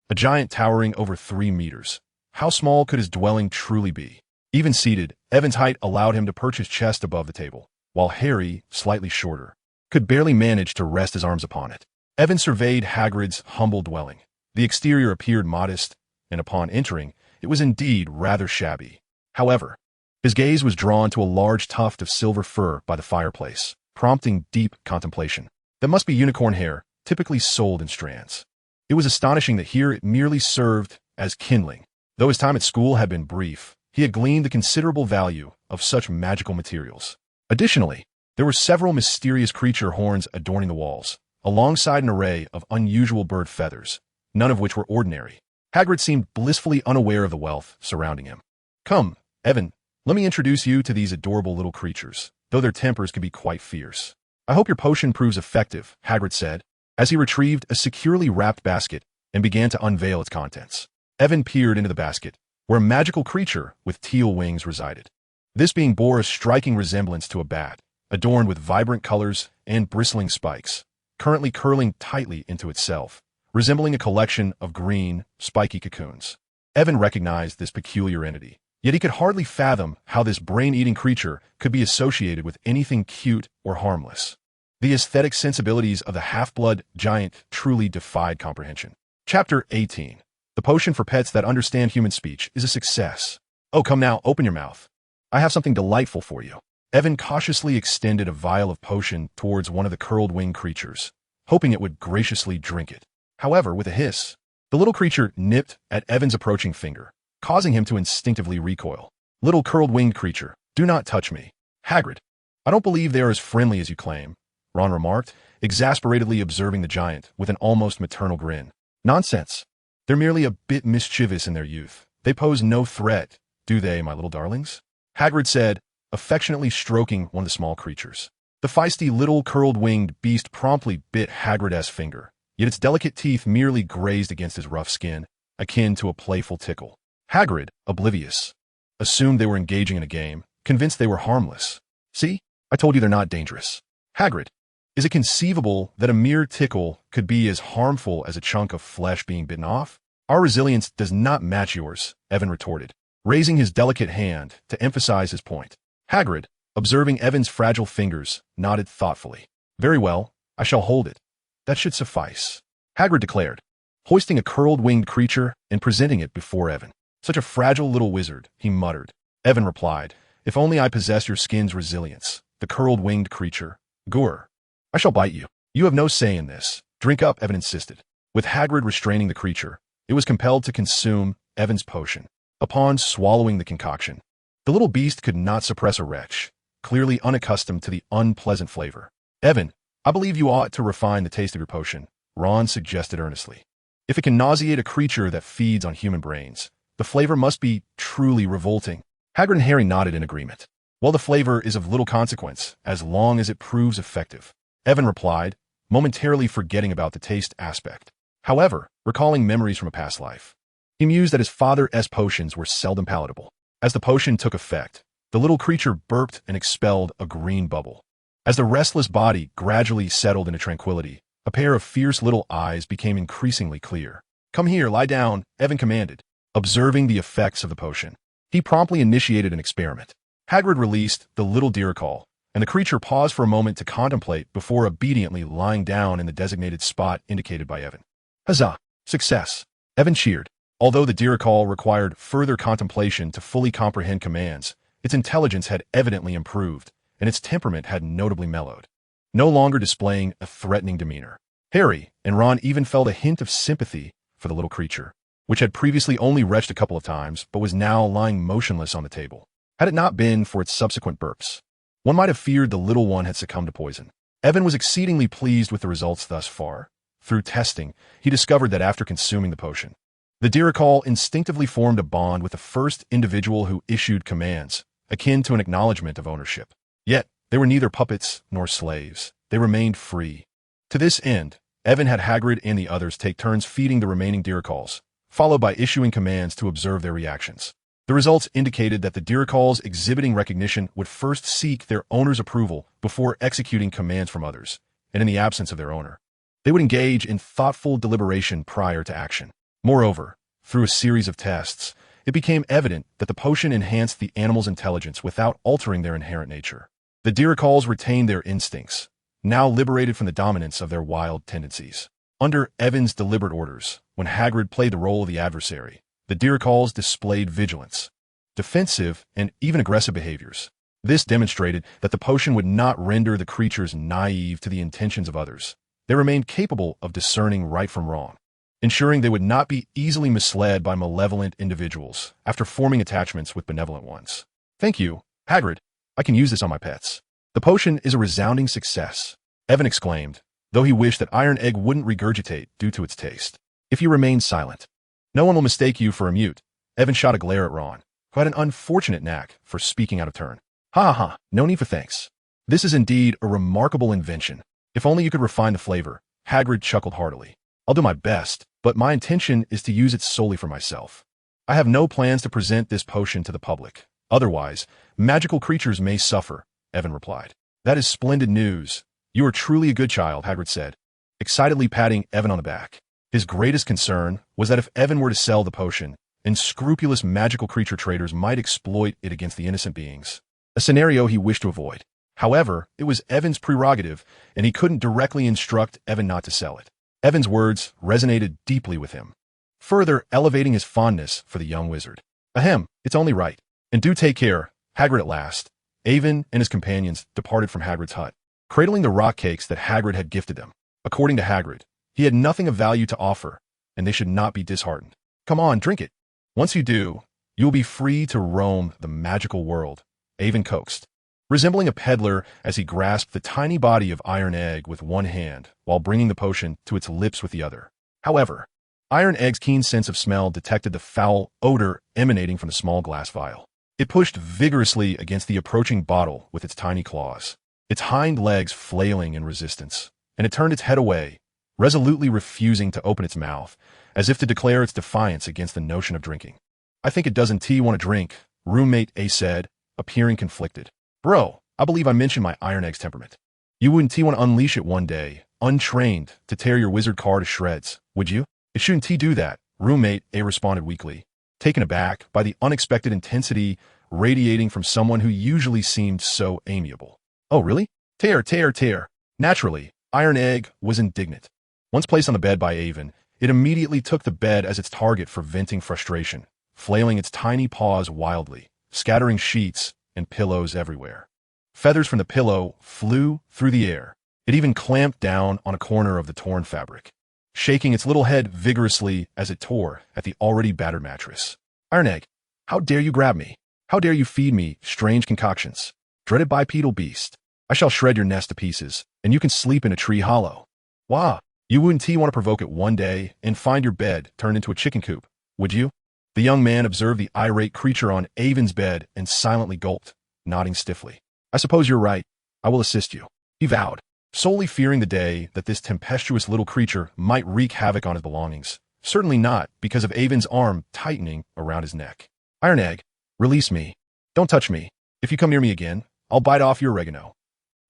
A giant towering over 3 meters, How small could his dwelling truly be? Even seated, Evan's height allowed him to perch his chest above the table, while Harry, slightly shorter, could barely manage to rest his arms upon it. Evan surveyed Hagrid's humble dwelling. The exterior appeared modest, and upon entering, it was indeed rather shabby. However, his gaze was drawn to a large tuft of silver fur by the fireplace, prompting deep contemplation. That must be unicorn hair, typically sold in strands. It was astonishing that here it merely served as kindling. Though his time at school had been brief, he had gleaned the considerable value of such magical materials. Additionally, there were several mysterious creature horns adorning the walls, alongside an array of unusual bird feathers, none of which were ordinary. Hagrid seemed blissfully unaware of the wealth surrounding him. "Come, Evan, let me introduce you to these adorable little creatures, though their tempers can be quite fierce. I hope your potion proves effective," Hagrid said, as he retrieved a securely wrapped basket and began to unveil its contents. Evan peered into the basket, where a magical creature with teal wings resided. This being bore a striking resemblance to a bat, adorned with vibrant colors and bristling spikes, currently curling tightly into itself, resembling a collection of green, spiky cocoons. Evan recognized this peculiar entity, yet he could hardly fathom how this brain-eating creature could be associated with anything cute or harmless. The aesthetic sensibilities of the half-blood giant truly defied comprehension. Chapter 18. The potion for pets that understand human speech is a success. "Oh, come now, open your mouth. I have something delightful for you." Evan cautiously extended a vial of potion towards one of the curled-winged creatures, hoping it would graciously drink it. However, with a hiss, the little creature nipped at Evan's approaching finger, causing him to instinctively recoil. "Little curled-winged creature, do not touch me." "Hagrid, I don't believe they are as friendly as you claim," Ron remarked, exasperatedly observing the giant with an almost maternal grin. "Nonsense. They're merely a bit mischievous in their youth. They pose no threat, do they, my little darlings?" Hagrid said, affectionately stroking one of the small creatures. The feisty little curled-winged beast promptly bit Hagrid's finger, yet its delicate teeth merely grazed against his rough skin, akin to a playful tickle. Hagrid, oblivious, assumed they were engaging in a game, convinced they were harmless. "See? I told you they're not dangerous." "Hagrid, is it conceivable that a mere tickle could be as harmful as a chunk of flesh being bitten off?" "Our resilience does not match yours," Evan retorted, raising his delicate hand to emphasize his point. Hagrid, observing Evan's fragile fingers, nodded thoughtfully. "Very well, I shall hold it. That should suffice," Hagrid declared, hoisting a curled-winged creature and presenting it before Evan. "Such a fragile little wizard," he muttered. Evan replied, "If only I possess your skin's resilience, the curled-winged creature. Gur, I shall bite you." "You have no say in this. Drink up," Evan insisted. With Hagrid restraining the creature, it was compelled to consume Evan's potion. Upon swallowing the concoction, the little beast could not suppress a retch, clearly unaccustomed to the unpleasant flavor. "Evan, I believe you ought to refine the taste of your potion," Ron suggested earnestly. "If it can nauseate a creature that feeds on human brains, the flavor must be truly revolting." Hagrid and Harry nodded in agreement. "Well, the flavor is of little consequence, as long as it proves effective," Evan replied, momentarily forgetting about the taste aspect. However, recalling memories from a past life, he mused that his father's potions were seldom palatable. As the potion took effect, the little creature burped and expelled a green bubble. As the restless body gradually settled into tranquility, a pair of fierce little eyes became increasingly clear. "Come here, lie down," Evan commanded, observing the effects of the potion. He promptly initiated an experiment. Hagrid released the little Diricol, and the creature paused for a moment to contemplate before obediently lying down in the designated spot indicated by Evan. "Huzzah! Success!" Evan cheered. Although the Diricol required further contemplation to fully comprehend commands, its intelligence had evidently improved, and its temperament had notably mellowed, no longer displaying a threatening demeanor. Harry and Ron even felt a hint of sympathy for the little creature, which had previously only retched a couple of times but was now lying motionless on the table. Had it not been for its subsequent burps, one might have feared the little one had succumbed to poison. Evan was exceedingly pleased with the results thus far. Through testing, he discovered that after consuming the potion, the Diricol instinctively formed a bond with the first individual who issued commands, akin to an acknowledgement of ownership. Yet, they were neither puppets nor slaves. They remained free. To this end, Evan had Hagrid and the others take turns feeding the remaining Diricols, followed by issuing commands to observe their reactions. The results indicated that the Diricols exhibiting recognition would first seek their owner's approval before executing commands from others, and in the absence of their owner, they would engage in thoughtful deliberation prior to action. Moreover, through a series of tests, It became evident that the potion enhanced the animal's intelligence without altering their inherent nature. The Diricals retained their instincts, now liberated from the dominance of their wild tendencies. Under Evan's deliberate orders, when Hagrid played the role of the adversary, the Diricals displayed vigilance, defensive, and even aggressive behaviors. This demonstrated that the potion would not render the creatures naive to the intentions of others. They remained capable of discerning right from wrong, ensuring they would not be easily misled by malevolent individuals after forming attachments with benevolent ones. Thank you, Hagrid. I can use this on my pets. The potion is a resounding success, Evan exclaimed, though he wished that Iron Egg wouldn't regurgitate due to its taste. If you remain silent, no one will mistake you for a mute. Evan shot a glare at Ron, who had an unfortunate knack for speaking out of turn. Ha ha, no need for thanks. This is indeed a remarkable invention. If only you could refine the flavor. Hagrid chuckled heartily. I'll do my best, but my intention is to use it solely for myself. I have no plans to present this potion to the public. Otherwise, magical creatures may suffer, Evan replied. That is splendid news. You are truly a good child, Hagrid said, excitedly patting Evan on the back. His greatest concern was that if Evan were to sell the potion, unscrupulous magical creature traders might exploit it against the innocent beings, a scenario he wished to avoid. However, it was Evan's prerogative, and he couldn't directly instruct Evan not to sell it. Evan's words resonated deeply with him, further elevating his fondness for the young wizard. Ahem, it's only right. And do take care, Hagrid at last. Evan and his companions departed from Hagrid's hut, cradling the rock cakes that Hagrid had gifted them. According to Hagrid, he had nothing of value to offer, and they should not be disheartened. Come on, drink it. Once you do, you will be free to roam the magical world, Evan coaxed, resembling a peddler as he grasped the tiny body of Iron Egg with one hand while bringing the potion to its lips with the other. However, Iron Egg's keen sense of smell detected the foul odor emanating from the small glass vial. It pushed vigorously against the approaching bottle with its tiny claws, its hind legs flailing in resistance, and it turned its head away, resolutely refusing to open its mouth, as if to declare its defiance against the notion of drinking. I think it doesn't T want to drink, roommate A said, appearing conflicted. Bro, I believe I mentioned my Iron Egg's temperament. You wouldn't T want to unleash it one day, untrained, to tear your wizard car to shreds, would you? It shouldn't T do that, roommate A responded weakly, taken aback by the unexpected intensity radiating from someone who usually seemed so amiable. Oh, really? Tear, tear, tear. Naturally, Iron Egg was indignant. Once placed on the bed by Evan, it immediately took the bed as its target for venting frustration, flailing its tiny paws wildly, scattering sheets and pillows everywhere. Feathers from the pillow flew through the air. It even clamped down on a corner of the torn fabric, shaking its little head vigorously as it tore at the already battered mattress. Iron Egg, how dare you grab me? How dare you feed me strange concoctions? Dreaded bipedal beast, I shall shred your nest to pieces, and you can sleep in a tree hollow. Wah, you wouldn't want to provoke it one day and find your bed turned into a chicken coop, would you? The young man observed the irate creature on Evan's bed and silently gulped, nodding stiffly. I suppose you're right. I will assist you, he vowed, solely fearing the day that this tempestuous little creature might wreak havoc on his belongings. Certainly not because of Evan's arm tightening around his neck. Iron Egg, release me. Don't touch me. If you come near me again, I'll bite off your oregano.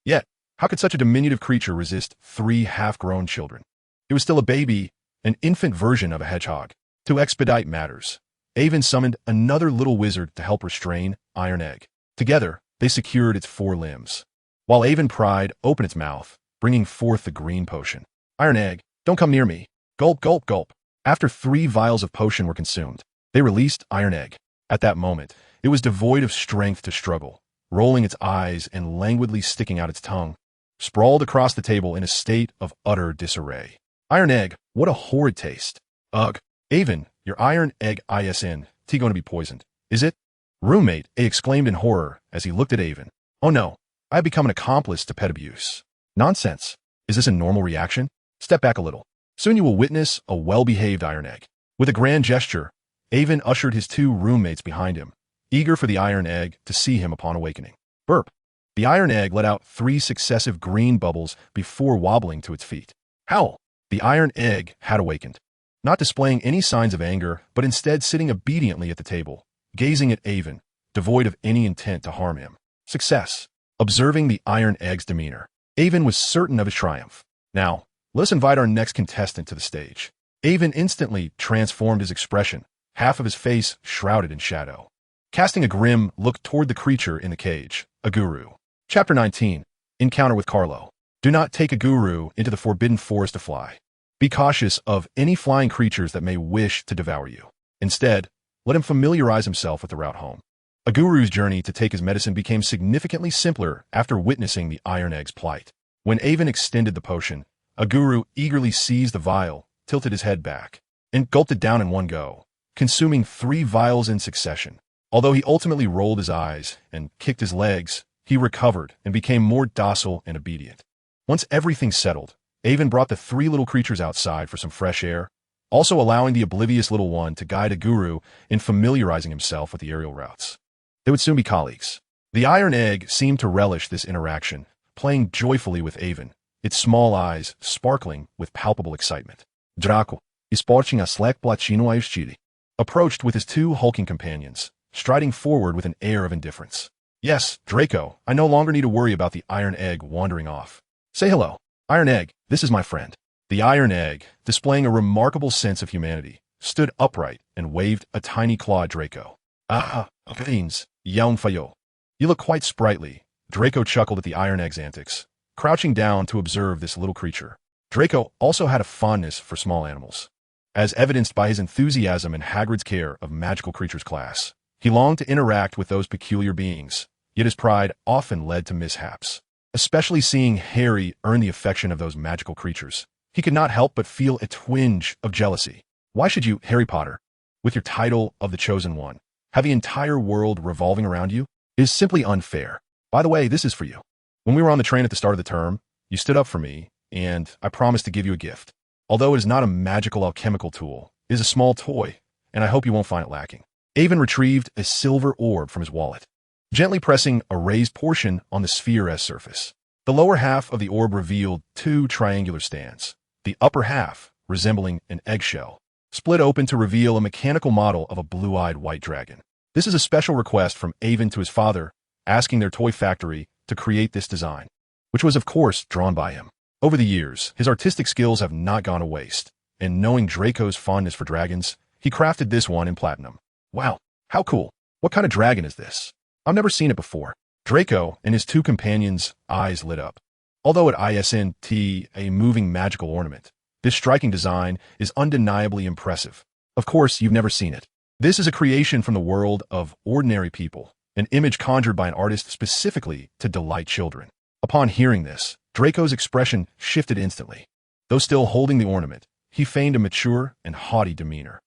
Yet, how could such a diminutive creature resist 3 half-grown children? It was still a baby, an infant version of a hedgehog. To expedite matters, Evan summoned another little wizard to help restrain Iron Egg. Together, they secured its 4 limbs, while Evan pried open its mouth, bringing forth the green potion. Iron Egg, don't come near me. Gulp, gulp, gulp. After 3 vials of potion were consumed, they released Iron Egg. At that moment, it was devoid of strength to struggle, rolling its eyes and languidly sticking out its tongue, sprawled across the table in a state of utter disarray. Iron Egg, what a horrid taste. Ugh. Evan, your Iron Egg ISN, going to be poisoned, is it? Roommate A exclaimed in horror as he looked at Evan. Oh no, I have become an accomplice to pet abuse. Nonsense. Is this a normal reaction? Step back a little. Soon you will witness a well-behaved Iron Egg. With a grand gesture, Evan ushered his 2 roommates behind him, eager for the Iron Egg to see him upon awakening. Burp. The Iron Egg let out 3 successive green bubbles before wobbling to its feet. Howl. The Iron Egg had awakened, not displaying any signs of anger, but instead sitting obediently at the table, gazing at Evan, devoid of any intent to harm him. Success. Observing the Iron Egg's demeanor, Evan was certain of his triumph. Now, let's invite our next contestant to the stage. Evan instantly transformed his expression, half of his face shrouded in shadow. Casting a grim look toward the creature in the cage, a guru. Chapter 19. Encounter with Carlo. Do not take a guru into the forbidden forest to fly. Be cautious of any flying creatures that may wish to devour you. Instead, let him familiarize himself with the route home. A guru's journey to take his medicine became significantly simpler after witnessing the iron egg's plight. When Avon extended the potion, a guru eagerly seized the vial, tilted his head back, and gulped it down in one go, consuming 3 vials in succession. Although he ultimately rolled his eyes and kicked his legs, he recovered and became more docile and obedient. Once everything settled, Avon brought the 3 little creatures outside for some fresh air, also allowing the oblivious little one to guide a guru in familiarizing himself with the aerial routes. They would soon be colleagues. The iron egg seemed to relish this interaction, playing joyfully with Avon, its small eyes sparkling with palpable excitement. Draco, esporting a slack placino a approached with his 2 hulking companions, striding forward with an air of indifference. Yes, Draco, I no longer need to worry about the iron egg wandering off. Say hello. Iron egg, this is my friend. The iron egg, displaying a remarkable sense of humanity, stood upright and waved a tiny claw at Draco. Ah, Greens, Yaun Fayo. You look quite sprightly. Draco chuckled at the iron egg's antics, crouching down to observe this little creature. Draco also had a fondness for small animals, as evidenced by his enthusiasm in Hagrid's care of magical creatures class. He longed to interact with those peculiar beings, yet his pride often led to mishaps. Especially seeing Harry earn the affection of those magical creatures, he could not help but feel a twinge of jealousy. Why should you, Harry Potter, with your title of the Chosen One, have the entire world revolving around you? It is simply unfair. By the way, this is for you. When we were on the train at the start of the term, you stood up for me, and I promised to give you a gift. Although it is not a magical alchemical tool, it is a small toy, and I hope you won't find it lacking. Avon retrieved a silver orb from his wallet, gently pressing a raised portion on the sphere-S surface. The lower half of the orb revealed 2 triangular stands, the upper half, resembling an eggshell, split open to reveal a mechanical model of a blue-eyed white dragon. This is a special request from Avon to his father, asking their toy factory to create this design, which was of course drawn by him. Over the years, his artistic skills have not gone to waste, and knowing Draco's fondness for dragons, he crafted this one in platinum. Wow, how cool. What kind of dragon is this? I've never seen it before. Draco and his 2 companions' eyes lit up. Although it isn't a moving magical ornament, this striking design is undeniably impressive. Of course, you've never seen it. This is a creation from the world of ordinary people, an image conjured by an artist specifically to delight children. Upon hearing this, Draco's expression shifted instantly. Though still holding the ornament, he feigned a mature and haughty demeanor.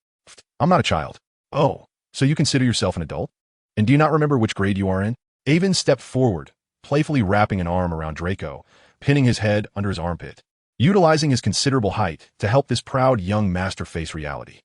I'm not a child. Oh, so you consider yourself an adult? And do you not remember which grade you are in? Avon stepped forward, playfully wrapping an arm around Draco, pinning his head under his armpit, utilizing his considerable height to help this proud young master face reality.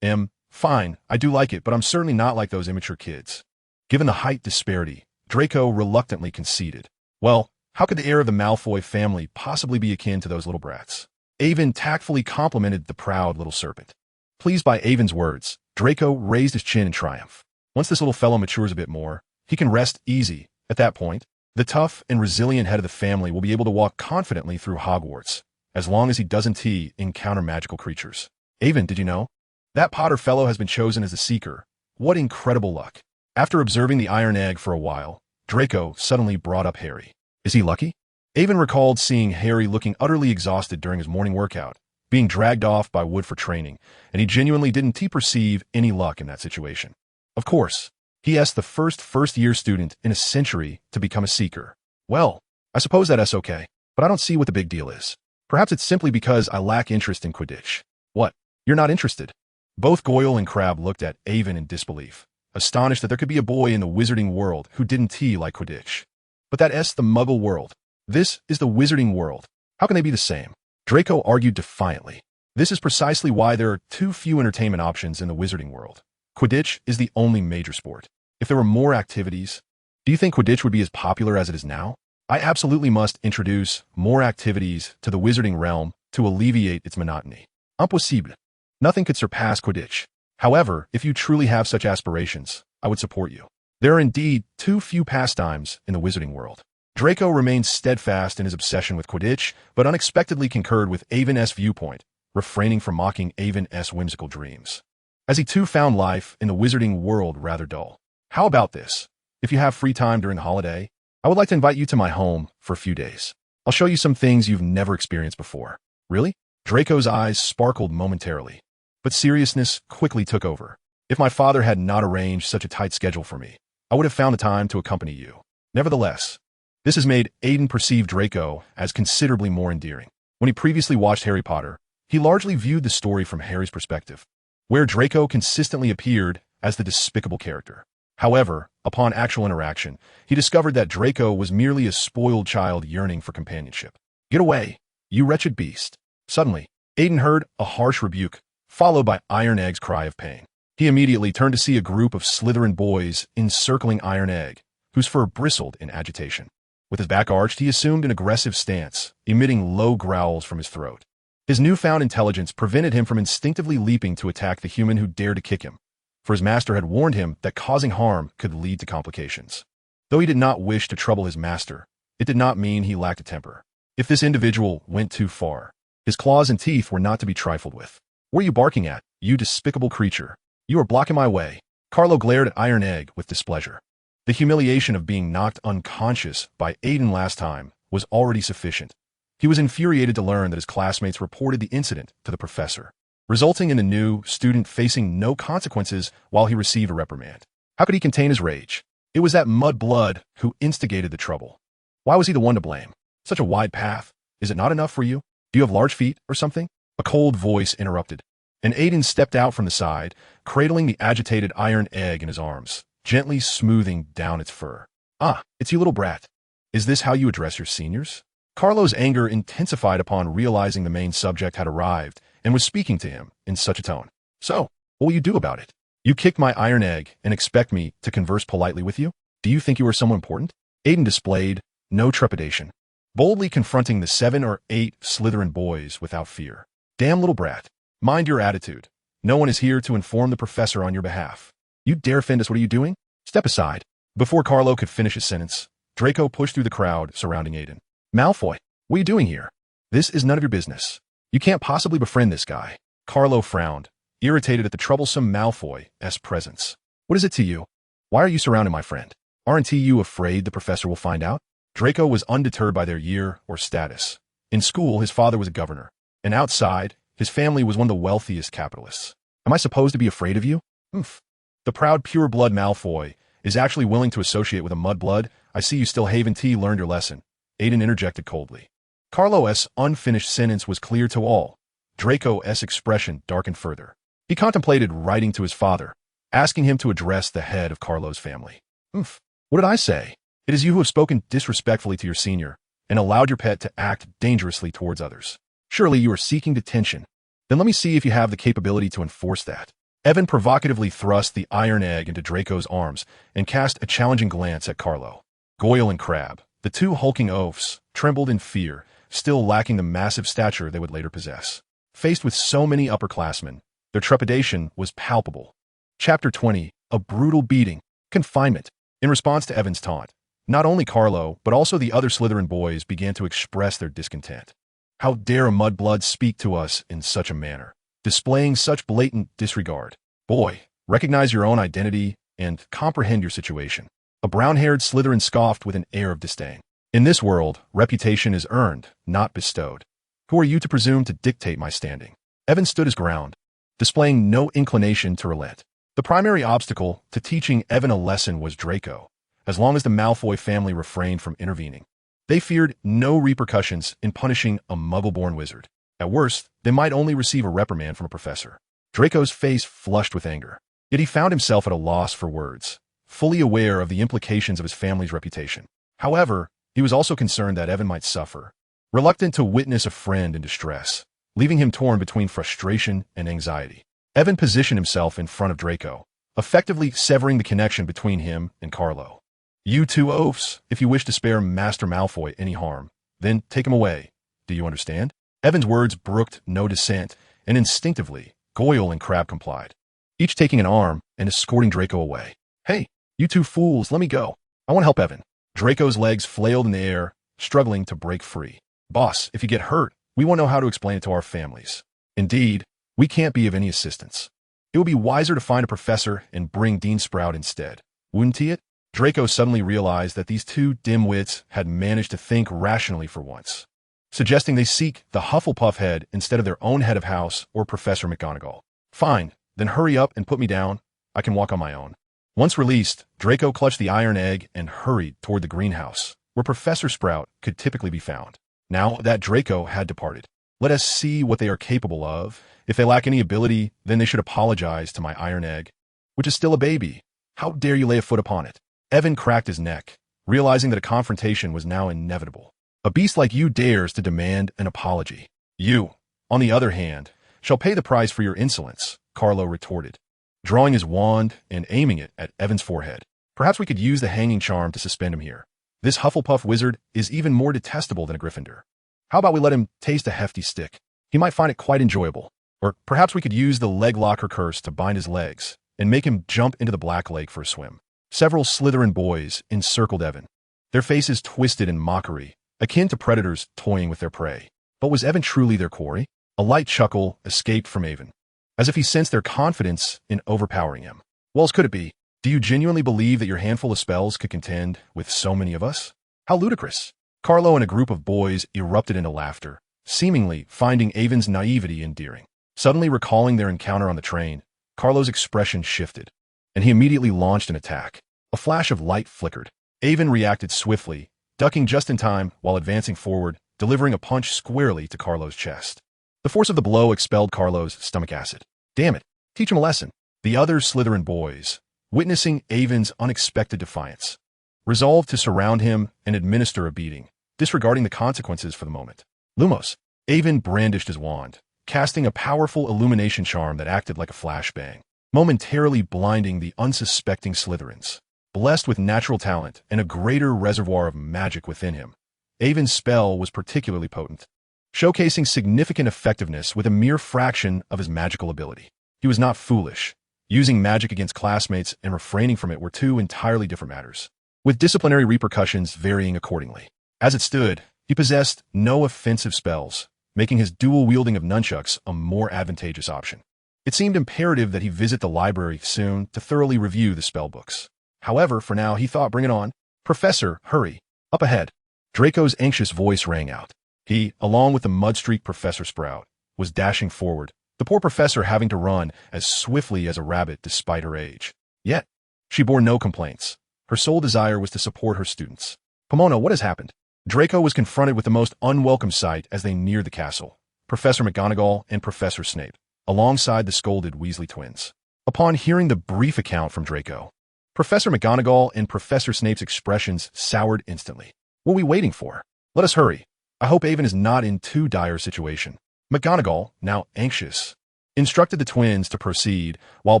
Fine, I do like it, but I'm certainly not like those immature kids. Given the height disparity, Draco reluctantly conceded. Well, how could the heir of the Malfoy family possibly be akin to those little brats? Avon tactfully complimented the proud little serpent. Pleased by Avon's words, Draco raised his chin in triumph. Once this little fellow matures a bit more, he can rest easy. At that point, the tough and resilient head of the family will be able to walk confidently through Hogwarts, as long as he doesn't encounter magical creatures. Avon, did you know? That Potter fellow has been chosen as the Seeker. What incredible luck. After observing the iron egg for a while, Draco suddenly brought up Harry. Is he lucky? Avon recalled seeing Harry looking utterly exhausted during his morning workout, being dragged off by Wood for training, and he genuinely didn't perceive any luck in that situation. Of course, he asked the first-year student in a century to become a Seeker. Well, I suppose that's okay, but I don't see what the big deal is. Perhaps it's simply because I lack interest in Quidditch. What? You're not interested? Both Goyle and Crabbe looked at Avon in disbelief, astonished that there could be a boy in the wizarding world who didn't like Quidditch. But that's the Muggle world. This is the wizarding world. How can they be the same? Draco argued defiantly. This is precisely why there are too few entertainment options in the wizarding world. Quidditch is the only major sport. If there were more activities, do you think Quidditch would be as popular as it is now? I absolutely must introduce more activities to the wizarding realm to alleviate its monotony. Impossible. Nothing could surpass Quidditch. However, if you truly have such aspirations, I would support you. There are indeed too few pastimes in the wizarding world. Draco remained steadfast in his obsession with Quidditch, but unexpectedly concurred with Avon's viewpoint, refraining from mocking Avon's whimsical dreams. as he too found life in the wizarding world rather dull. How about this? If you have free time during the holiday, I would like to invite you to my home for a few days. I'll show you some things you've never experienced before. Really? Draco's eyes sparkled momentarily, but seriousness quickly took over. If my father had not arranged such a tight schedule for me, I would have found the time to accompany you. Nevertheless, this has made Aiden perceive Draco as considerably more endearing. When he previously watched Harry Potter, he largely viewed the story from Harry's perspective, where Draco consistently appeared as the despicable character. However, upon actual interaction, he discovered that Draco was merely a spoiled child yearning for companionship. Get away, you wretched beast. Suddenly, Aiden heard a harsh rebuke, followed by Iron Egg's cry of pain. He immediately turned to see a group of Slytherin boys encircling Iron Egg, whose fur bristled in agitation. With his back arched, he assumed an aggressive stance, emitting low growls from his throat. His newfound intelligence prevented him from instinctively leaping to attack the human who dared to kick him, for his master had warned him that causing harm could lead to complications. Though he did not wish to trouble his master, it did not mean he lacked a temper. If this individual went too far, his claws and teeth were not to be trifled with. What are you barking at, you despicable creature? You are blocking my way. Carlo glared at Iron Egg with displeasure. The humiliation of being knocked unconscious by Aiden last time was already sufficient. He was infuriated to learn that his classmates reported the incident to the professor, resulting in the new student facing no consequences while he received a reprimand. How could he contain his rage? It was that mudblood who instigated the trouble. Why was he the one to blame? Such a wide path. Is it not enough for you? Do you have large feet or something? A cold voice interrupted, and Aiden stepped out from the side, cradling the agitated Iron Egg in his arms, gently smoothing down its fur. Ah, it's you little brat. Is this how you address your seniors? Carlo's anger intensified upon realizing the main subject had arrived and was speaking to him in such a tone. So, what will you do about it? You kicked my Iron Egg and expect me to converse politely with you? Do you think you are someone important? Aiden displayed no trepidation, boldly confronting the 7 or 8 Slytherin boys without fear. Damn little brat. Mind your attitude. No one is here to inform the professor on your behalf. You dare offend us, what are you doing? Step aside. Before Carlo could finish his sentence, Draco pushed through the crowd surrounding Aiden. Malfoy, what are you doing here? This is none of your business. You can't possibly befriend this guy. Carlo frowned, irritated at the troublesome Malfoy's presence. What is it to you? Why are you surrounding my friend? Aren't you afraid the professor will find out? Draco was undeterred by their year or status. In school, his father was a governor, and outside, his family was one of the wealthiest capitalists. Am I supposed to be afraid of you? Oomph. The proud pure-blood Malfoy is actually willing to associate with a mudblood. I see you still haven't learned your lesson. Aiden interjected coldly. Carlo's unfinished sentence was clear to all. Draco's expression darkened further. He contemplated writing to his father, asking him to address the head of Carlo's family. Oomph. What did I say? It is you who have spoken disrespectfully to your senior and allowed your pet to act dangerously towards others. Surely you are seeking detention. Then let me see if you have the capability to enforce that. Evan provocatively thrust the Iron Egg into Draco's arms and cast a challenging glance at Carlo. Goyle and Crabbe, the 2 hulking oafs, trembled in fear, still lacking the massive stature they would later possess. Faced with so many upperclassmen, their trepidation was palpable. Chapter 20, A Brutal Beating, Confinement. In response to Evan's taunt, not only Carlo, but also the other Slytherin boys began to express their discontent. How dare a mudblood speak to us in such a manner, displaying such blatant disregard? Boy, recognize your own identity and comprehend your situation. A brown-haired Slytherin scoffed with an air of disdain. In this world, reputation is earned, not bestowed. Who are you to presume to dictate my standing? Evan stood his ground, displaying no inclination to relent. The primary obstacle to teaching Evan a lesson was Draco, as long as the Malfoy family refrained from intervening. They feared no repercussions in punishing a muggle-born wizard. At worst, they might only receive a reprimand from a professor. Draco's face flushed with anger, yet he found himself at a loss for words, fully aware of the implications of his family's reputation. However, he was also concerned that Evan might suffer, reluctant to witness a friend in distress, leaving him torn between frustration and anxiety. Evan positioned himself in front of Draco, effectively severing the connection between him and Carlo. You 2 oafs, if you wish to spare Master Malfoy any harm, then take him away. Do you understand? Evan's words brooked no dissent, and instinctively, Goyle and Crabbe complied, each taking an arm and escorting Draco away. Hey, you 2 fools, let me go. I want to help Evan. Draco's legs flailed in the air, struggling to break free. Boss, if you get hurt, we won't know how to explain it to our families. Indeed, we can't be of any assistance. It would be wiser to find a professor and bring Dean Sprout instead, wouldn't it? Draco suddenly realized that these two dim-wits had managed to think rationally for once, suggesting they seek the Hufflepuff head instead of their own head of house or Professor McGonagall. Fine, then hurry up and put me down. I can walk on my own. Once released, Draco clutched the iron egg and hurried toward the greenhouse, where Professor Sprout could typically be found. Now that Draco had departed, let us see what they are capable of. If they lack any ability, then they should apologize to my iron egg, which is still a baby. How dare you lay a foot upon it? Evan cracked his neck, realizing that a confrontation was now inevitable. A beast like you dares to demand an apology. You, on the other hand, shall pay the price for your insolence, Carlo retorted, drawing his wand and aiming it at Evan's forehead. Perhaps we could use the hanging charm to suspend him here. This Hufflepuff wizard is even more detestable than a Gryffindor. How about we let him taste a hefty stick? He might find it quite enjoyable. Or perhaps we could use the leg locker curse to bind his legs and make him jump into the Black Lake for a swim. Several Slytherin boys encircled Evan, their faces twisted in mockery, akin to predators toying with their prey. But was Evan truly their quarry? A light chuckle escaped from Evan, as if he sensed their confidence in overpowering him. Well, as could it be? Do you genuinely believe that your handful of spells could contend with so many of us? How ludicrous! Carlo and a group of boys erupted into laughter, seemingly finding Evan's naivety endearing. Suddenly recalling their encounter on the train, Carlo's expression shifted, and he immediately launched an attack. A flash of light flickered. Evan reacted swiftly, ducking just in time while advancing forward, delivering a punch squarely to Carlo's chest. The force of the blow expelled Carlo's stomach acid. Damn it, teach him a lesson. The other Slytherin boys, witnessing Evan's unexpected defiance, resolved to surround him and administer a beating, disregarding the consequences for the moment. Lumos. Evan brandished his wand, casting a powerful illumination charm that acted like a flashbang, momentarily blinding the unsuspecting Slytherins. Blessed with natural talent and a greater reservoir of magic within him, Evan's spell was particularly potent, showcasing significant effectiveness with a mere fraction of his magical ability. He was not foolish. Using magic against classmates and refraining from it were two entirely different matters, with disciplinary repercussions varying accordingly. As it stood, he possessed no offensive spells, making his dual wielding of nunchucks a more advantageous option. It seemed imperative that he visit the library soon to thoroughly review the spellbooks. However, for now, he thought, bring it on. Professor, hurry. Up ahead. Draco's anxious voice rang out. He, along with the mud-streaked Professor Sprout, was dashing forward, the poor professor having to run as swiftly as a rabbit despite her age. Yet, she bore no complaints. Her sole desire was to support her students. Pomona, what has happened? Draco was confronted with the most unwelcome sight as they neared the castle. Professor McGonagall and Professor Snape, alongside the scolded Weasley twins. Upon hearing the brief account from Draco, Professor McGonagall and Professor Snape's expressions soured instantly. What are we waiting for? Let us hurry. I hope Evan is not in too dire a situation. McGonagall, now anxious, instructed the twins to proceed while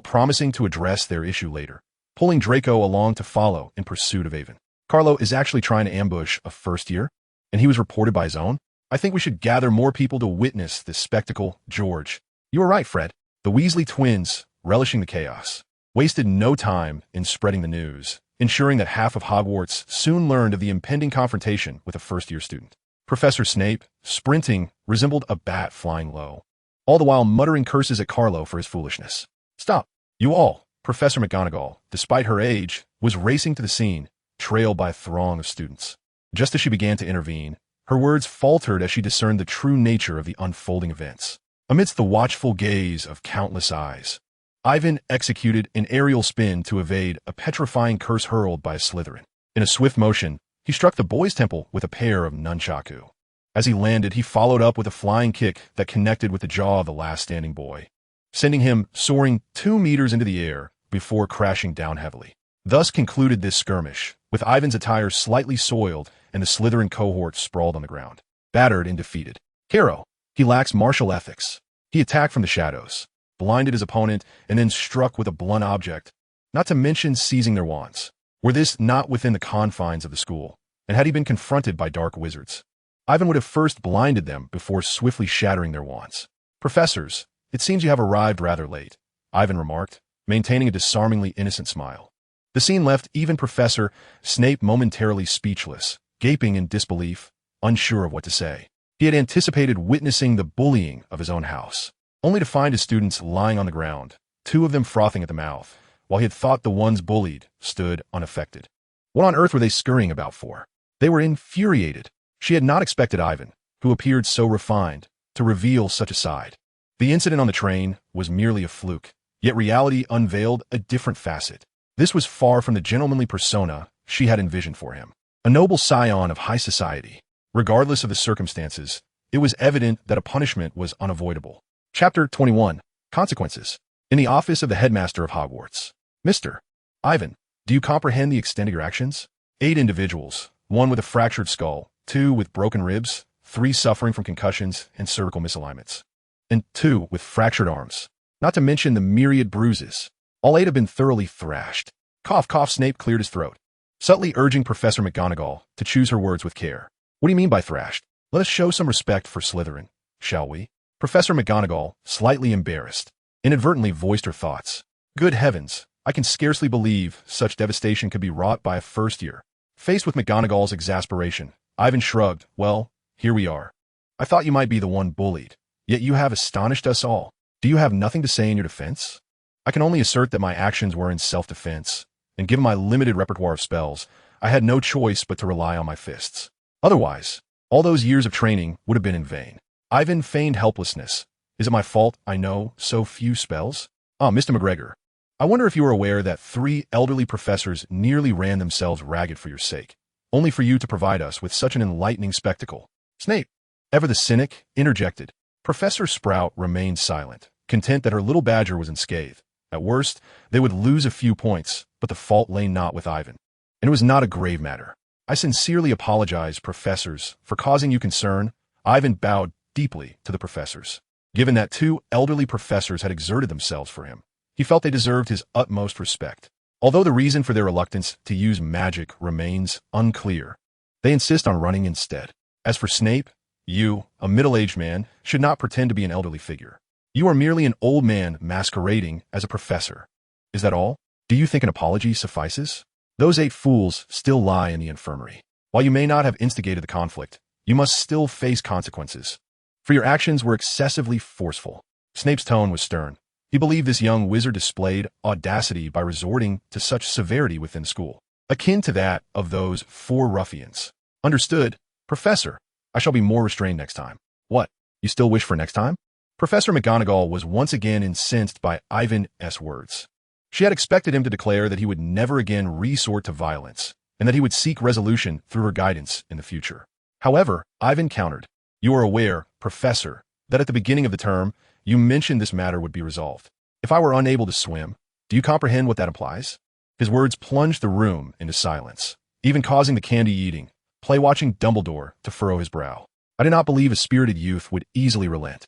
promising to address their issue later, pulling Draco along to follow in pursuit of Evan. Carlo is actually trying to ambush a first year, and he was reported by his own? I think we should gather more people to witness this spectacle, George. You were right, Fred. The Weasley twins, relishing the chaos, wasted no time in spreading the news, ensuring that half of Hogwarts soon learned of the impending confrontation with a first-year student. Professor Snape, sprinting, resembled a bat flying low, all the while muttering curses at Carlo for his foolishness. Stop, you all! Professor McGonagall, despite her age, was racing to the scene, trailed by a throng of students. Just as she began to intervene, her words faltered as she discerned the true nature of the unfolding events. Amidst the watchful gaze of countless eyes, Ivan executed an aerial spin to evade a petrifying curse hurled by a Slytherin. In a swift motion, he struck the boy's temple with a pair of nunchaku. As he landed, he followed up with a flying kick that connected with the jaw of the last standing boy, sending him soaring 2 meters into the air before crashing down heavily. Thus concluded this skirmish, with Ivan's attire slightly soiled and the Slytherin cohort sprawled on the ground, battered and defeated. Hero, he lacks martial ethics. He attacked from the shadows, blinded his opponent, and then struck with a blunt object, not to mention seizing their wands. Were this not within the confines of the school, and had he been confronted by dark wizards, Ivan would have first blinded them before swiftly shattering their wands. Professors, it seems you have arrived rather late, Ivan remarked, maintaining a disarmingly innocent smile. The scene left even Professor Snape momentarily speechless, gaping in disbelief, unsure of what to say. He had anticipated witnessing the bullying of his own house, only to find his students lying on the ground, two of them frothing at the mouth, while he had thought the ones bullied stood unaffected. What on earth were they scurrying about for? They were infuriated. She had not expected Ivan, who appeared so refined, to reveal such a side. The incident on the train was merely a fluke, yet reality unveiled a different facet. This was far from the gentlemanly persona she had envisioned for him. A noble scion of high society. Regardless of the circumstances, it was evident that a punishment was unavoidable. Chapter 21. Consequences. In the office of the headmaster of Hogwarts. Mr. Ivan, do you comprehend the extent of your actions? 8 individuals, 1 with a fractured skull, 2 with broken ribs, 3 suffering from concussions and cervical misalignments, and 2 with fractured arms. Not to mention the myriad bruises. All 8 have been thoroughly thrashed. Cough, cough. Snape cleared his throat, subtly urging Professor McGonagall to choose her words with care. What do you mean by thrashed? Let us show some respect for Slytherin, shall we? Professor McGonagall, slightly embarrassed, inadvertently voiced her thoughts. Good heavens, I can scarcely believe such devastation could be wrought by a first year. Faced with McGonagall's exasperation, Ivan shrugged. Well, here we are. I thought you might be the one bullied, yet you have astonished us all. Do you have nothing to say in your defense? I can only assert that my actions were in self-defense, and given my limited repertoire of spells, I had no choice but to rely on my fists. Otherwise, all those years of training would have been in vain. Ivan feigned helplessness. Is it my fault I know so few spells? Mr. McGregor, I wonder if you are aware that 3 elderly professors nearly ran themselves ragged for your sake, only for you to provide us with such an enlightening spectacle. Snape, ever the cynic, interjected. Professor Sprout remained silent, content that her little badger was unscathed. At worst, they would lose a few points, but the fault lay not with Ivan. And it was not a grave matter. I sincerely apologize, professors, for causing you concern. Ivan bowed deeply to the professors. Given that 2 elderly professors had exerted themselves for him, he felt they deserved his utmost respect. Although the reason for their reluctance to use magic remains unclear, they insist on running instead. As for Snape, you, a middle-aged man, should not pretend to be an elderly figure. You are merely an old man masquerading as a professor. Is that all? Do you think an apology suffices? Those 8 fools still lie in the infirmary. While you may not have instigated the conflict, you must still face consequences. For your actions were excessively forceful. Snape's tone was stern. He believed this young wizard displayed audacity by resorting to such severity within school, akin to that of those 4 ruffians. Understood, Professor. I shall be more restrained next time. What? You still wish for next time? Professor McGonagall was once again incensed by Ivan's words. She had expected him to declare that he would never again resort to violence, and that he would seek resolution through her guidance in the future. However, Ivan countered. You are aware, Professor, that at the beginning of the term, you mentioned this matter would be resolved. If I were unable to swim, do you comprehend what that implies? His words plunged the room into silence, even causing the candy-eating, play-watching Dumbledore to furrow his brow. I did not believe a spirited youth would easily relent.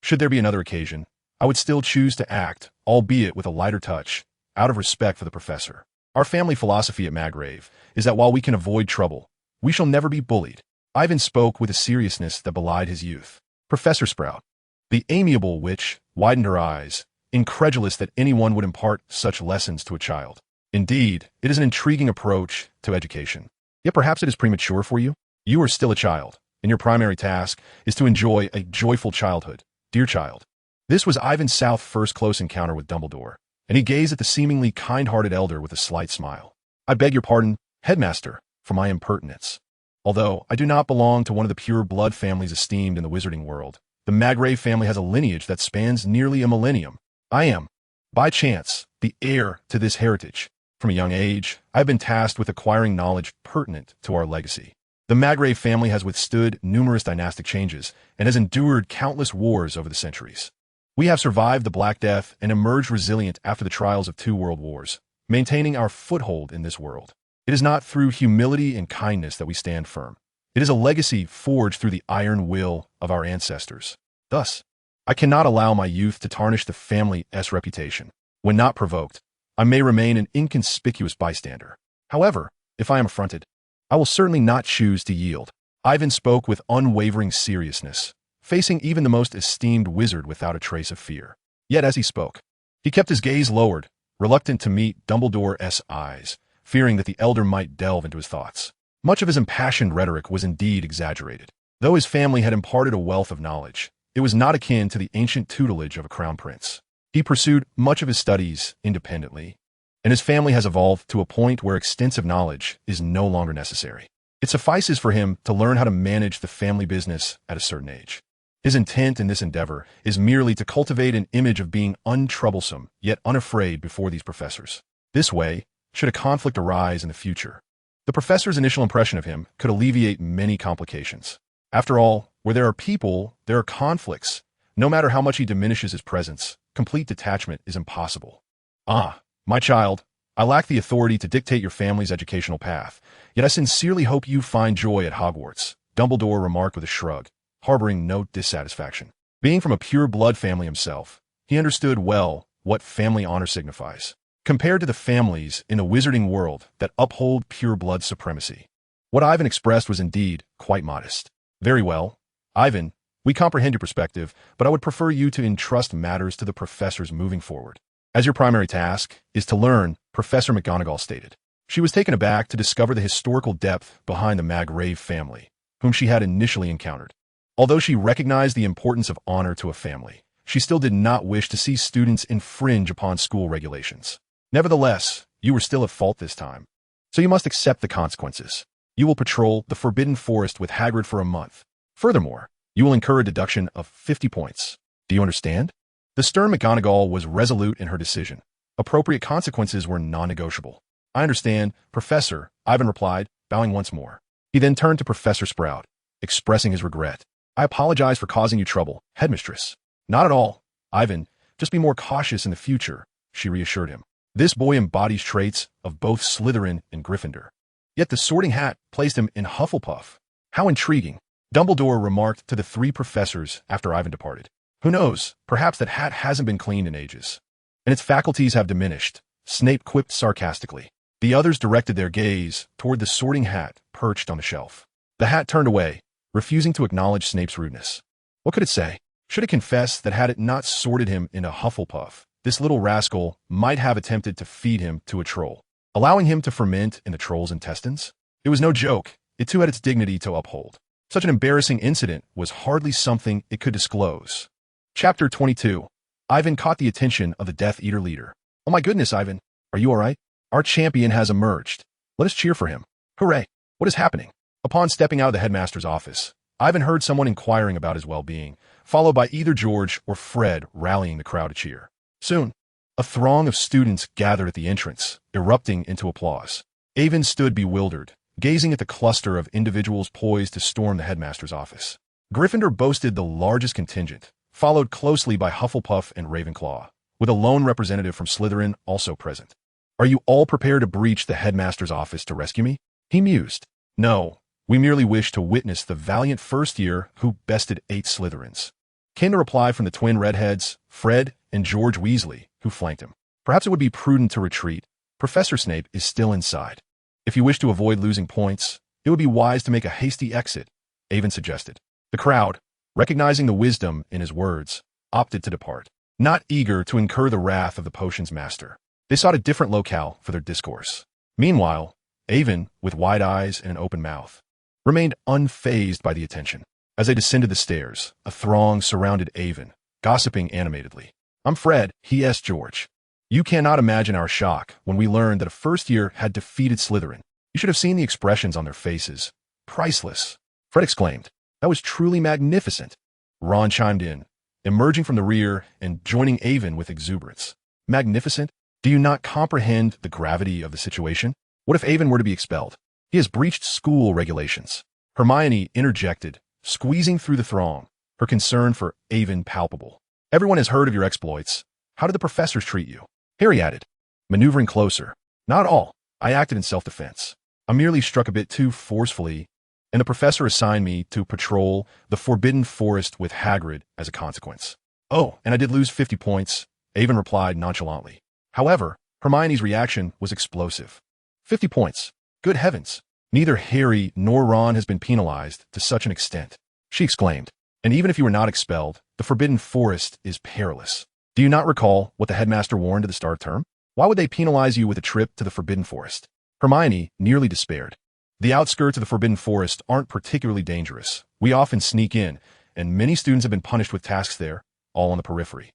Should there be another occasion, I would still choose to act, albeit with a lighter touch, out of respect for the professor. Our family philosophy at Maggrave is that while we can avoid trouble, we shall never be bullied. Ivan spoke with a seriousness that belied his youth. Professor Sprout, the amiable witch, widened her eyes, incredulous that anyone would impart such lessons to a child. Indeed, it is an intriguing approach to education. Yet perhaps it is premature for you. You are still a child, and your primary task is to enjoy a joyful childhood. Dear child. This was Ivan South's first close encounter with Dumbledore, and he gazed at the seemingly kind-hearted elder with a slight smile. I beg your pardon, headmaster, for my impertinence. Although I do not belong to one of the pure blood families esteemed in the wizarding world, the Maggrave family has a lineage that spans nearly a millennium. I am, by chance, the heir to this heritage. From a young age, I have been tasked with acquiring knowledge pertinent to our legacy. The Maggrave family has withstood numerous dynastic changes and has endured countless wars over the centuries. We have survived the Black Death and emerged resilient after the trials of 2 world wars, maintaining our foothold in this world. It is not through humility and kindness that we stand firm. It is a legacy forged through the iron will of our ancestors. Thus, I cannot allow my youth to tarnish the family's reputation. When not provoked, I may remain an inconspicuous bystander. However, if I am affronted, I will certainly not choose to yield. Ivan spoke with unwavering seriousness, facing even the most esteemed wizard without a trace of fear. Yet as he spoke, he kept his gaze lowered, reluctant to meet Dumbledore's eyes, fearing that the elder might delve into his thoughts. Much of his impassioned rhetoric was indeed exaggerated. Though his family had imparted a wealth of knowledge, it was not akin to the ancient tutelage of a crown prince. He pursued much of his studies independently, and his family has evolved to a point where extensive knowledge is no longer necessary. It suffices for him to learn how to manage the family business at a certain age. His intent in this endeavor is merely to cultivate an image of being untroublesome yet unafraid before these professors. This way, should a conflict arise in the future, the professor's initial impression of him could alleviate many complications. After all, where there are people, there are conflicts. No matter how much he diminishes his presence, complete detachment is impossible. Ah, my child, I lack the authority to dictate your family's educational path, yet I sincerely hope you find joy at Hogwarts, Dumbledore remarked with a shrug, harboring no dissatisfaction. Being from a pure blood family himself, he understood well what family honor signifies, compared to the families in a wizarding world that uphold pure blood supremacy. What Ivan expressed was indeed quite modest. Very well, Ivan, we comprehend your perspective, but I would prefer you to entrust matters to the professors moving forward. As your primary task is to learn, Professor McGonagall stated. She was taken aback to discover the historical depth behind the Magrave family, whom she had initially encountered. Although she recognized the importance of honor to a family, she still did not wish to see students infringe upon school regulations. Nevertheless, you were still at fault this time, so you must accept the consequences. You will patrol the Forbidden Forest with Hagrid for a month. Furthermore, you will incur a deduction of 50 points. Do you understand? The stern McGonagall was resolute in her decision. Appropriate consequences were non-negotiable. I understand, Professor, Ivan replied, bowing once more. He then turned to Professor Sprout, expressing his regret. I apologize for causing you trouble, Headmistress. Not at all, Ivan. Just be more cautious in the future, she reassured him. This boy embodies traits of both Slytherin and Gryffindor. Yet the Sorting Hat placed him in Hufflepuff. How intriguing, Dumbledore remarked to the three professors after Ivan departed. Who knows, perhaps that hat hasn't been cleaned in ages, and its faculties have diminished, Snape quipped sarcastically. The others directed their gaze toward the Sorting Hat perched on the shelf. The hat turned away, refusing to acknowledge Snape's rudeness. What could it say? Should it confess that had it not sorted him into Hufflepuff, this little rascal might have attempted to feed him to a troll, allowing him to ferment in the troll's intestines? It was no joke. It too had its dignity to uphold. Such an embarrassing incident was hardly something it could disclose. Chapter 22. Ivan caught the attention of the Death Eater leader. Oh my goodness, Ivan. Are you all right? Our champion has emerged. Let us cheer for him. Hooray. What is happening? Upon stepping out of the headmaster's office, Ivan heard someone inquiring about his well-being, followed by either George or Fred rallying the crowd to cheer. Soon, a throng of students gathered at the entrance, erupting into applause. Ivan stood bewildered, gazing at the cluster of individuals poised to storm the headmaster's office. Gryffindor boasted the largest contingent, followed closely by Hufflepuff and Ravenclaw, with a lone representative from Slytherin also present. Are you all prepared to breach the headmaster's office to rescue me? He mused. No, we merely wish to witness the valiant first year who bested 8 Slytherins. Came the reply from the twin redheads, Fred and George Weasley, who flanked him. Perhaps it would be prudent to retreat. Professor Snape is still inside. If you wish to avoid losing points, it would be wise to make a hasty exit, Avon suggested. The crowd, recognizing the wisdom in his words, opted to depart, not eager to incur the wrath of the potion's master. They sought a different locale for their discourse. Meanwhile, Avon, with wide eyes and an open mouth, remained unfazed by the attention. As they descended the stairs, a throng surrounded Avon, gossiping animatedly. I'm Fred, he asked George. You cannot imagine our shock when we learned that a first year had defeated Slytherin. You should have seen the expressions on their faces. Priceless. Fred exclaimed. That was truly magnificent. Ron chimed in, emerging from the rear and joining Avon with exuberance. Magnificent? Do you not comprehend the gravity of the situation? What if Avon were to be expelled? He has breached school regulations. Hermione interjected, squeezing through the throng, her concern for Avon palpable. Everyone has heard of your exploits. How did the professors treat you? Harry added, maneuvering closer. Not all. I acted in self-defense. I merely struck a bit too forcefully, and the professor assigned me to patrol the Forbidden Forest with Hagrid as a consequence. Oh, and I did lose 50 points, Avon replied nonchalantly. However, Hermione's reaction was explosive. 50 points. Good heavens. Neither Harry nor Ron has been penalized to such an extent, she exclaimed. And even if you were not expelled, the Forbidden Forest is perilous. Do you not recall what the headmaster warned at the start of term? Why would they penalize you with a trip to the Forbidden Forest? Hermione nearly despaired. The outskirts of the Forbidden Forest aren't particularly dangerous. We often sneak in, and many students have been punished with tasks there, all on the periphery.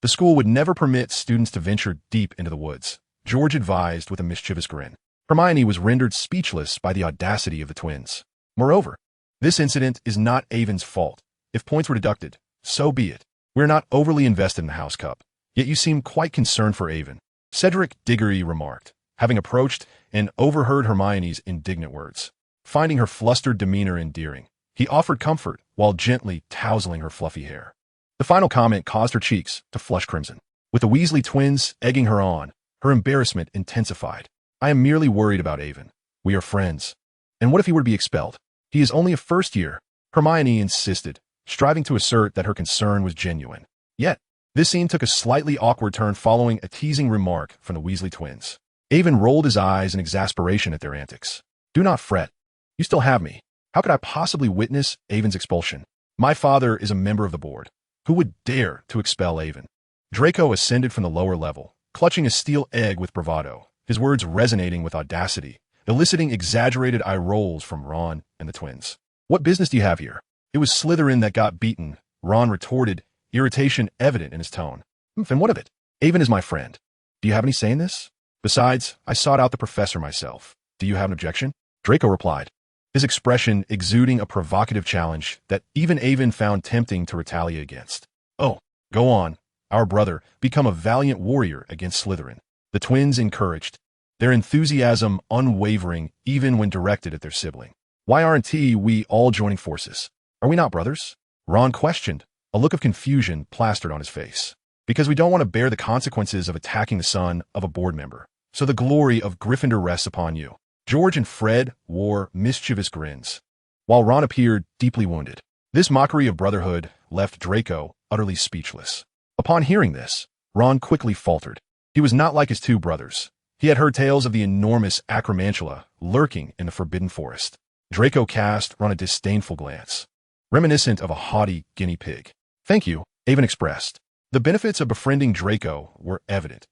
The school would never permit students to venture deep into the woods, George advised with a mischievous grin. Hermione was rendered speechless by the audacity of the twins. Moreover, this incident is not Avon's fault. If points were deducted, so be it. We're not overly invested in the House Cup, yet you seem quite concerned for Avon, Cedric Diggory remarked, having approached and overheard Hermione's indignant words. Finding her flustered demeanor endearing, he offered comfort while gently tousling her fluffy hair. The final comment caused her cheeks to flush crimson. With the Weasley twins egging her on, her embarrassment intensified. I am merely worried about Avon. We are friends. And what if he were to be expelled? He is only a first year, Hermione insisted, striving to assert that her concern was genuine. Yet, this scene took a slightly awkward turn following a teasing remark from the Weasley twins. Avon rolled his eyes in exasperation at their antics. Do not fret. You still have me. How could I possibly witness Avon's expulsion? My father is a member of the board. Who would dare to expel Avon? Draco ascended from the lower level, clutching a steel egg with bravado, his words resonating with audacity, eliciting exaggerated eye rolls from Ron and the twins. What business do you have here? It was Slytherin that got beaten, Ron retorted, irritation evident in his tone. And what of it? Avon is my friend. Do you have any say in this? Besides, I sought out the professor myself. Do you have an objection? Draco replied, his expression exuding a provocative challenge that even Avon found tempting to retaliate against. Oh, go on, our brother, become a valiant warrior against Slytherin. The twins encouraged, their enthusiasm unwavering even when directed at their sibling. Why aren't we all joining forces? Are we not brothers? Ron questioned, a look of confusion plastered on his face. Because we don't want to bear the consequences of attacking the son of a board member. So the glory of Gryffindor rests upon you. George and Fred wore mischievous grins, while Ron appeared deeply wounded. This mockery of brotherhood left Draco utterly speechless. Upon hearing this, Ron quickly faltered. He was not like his two brothers. He had heard tales of the enormous acromantula lurking in the Forbidden Forest. Draco cast Ron a disdainful glance, reminiscent of a haughty guinea pig. Thank you, Avon expressed. The benefits of befriending Draco were evident.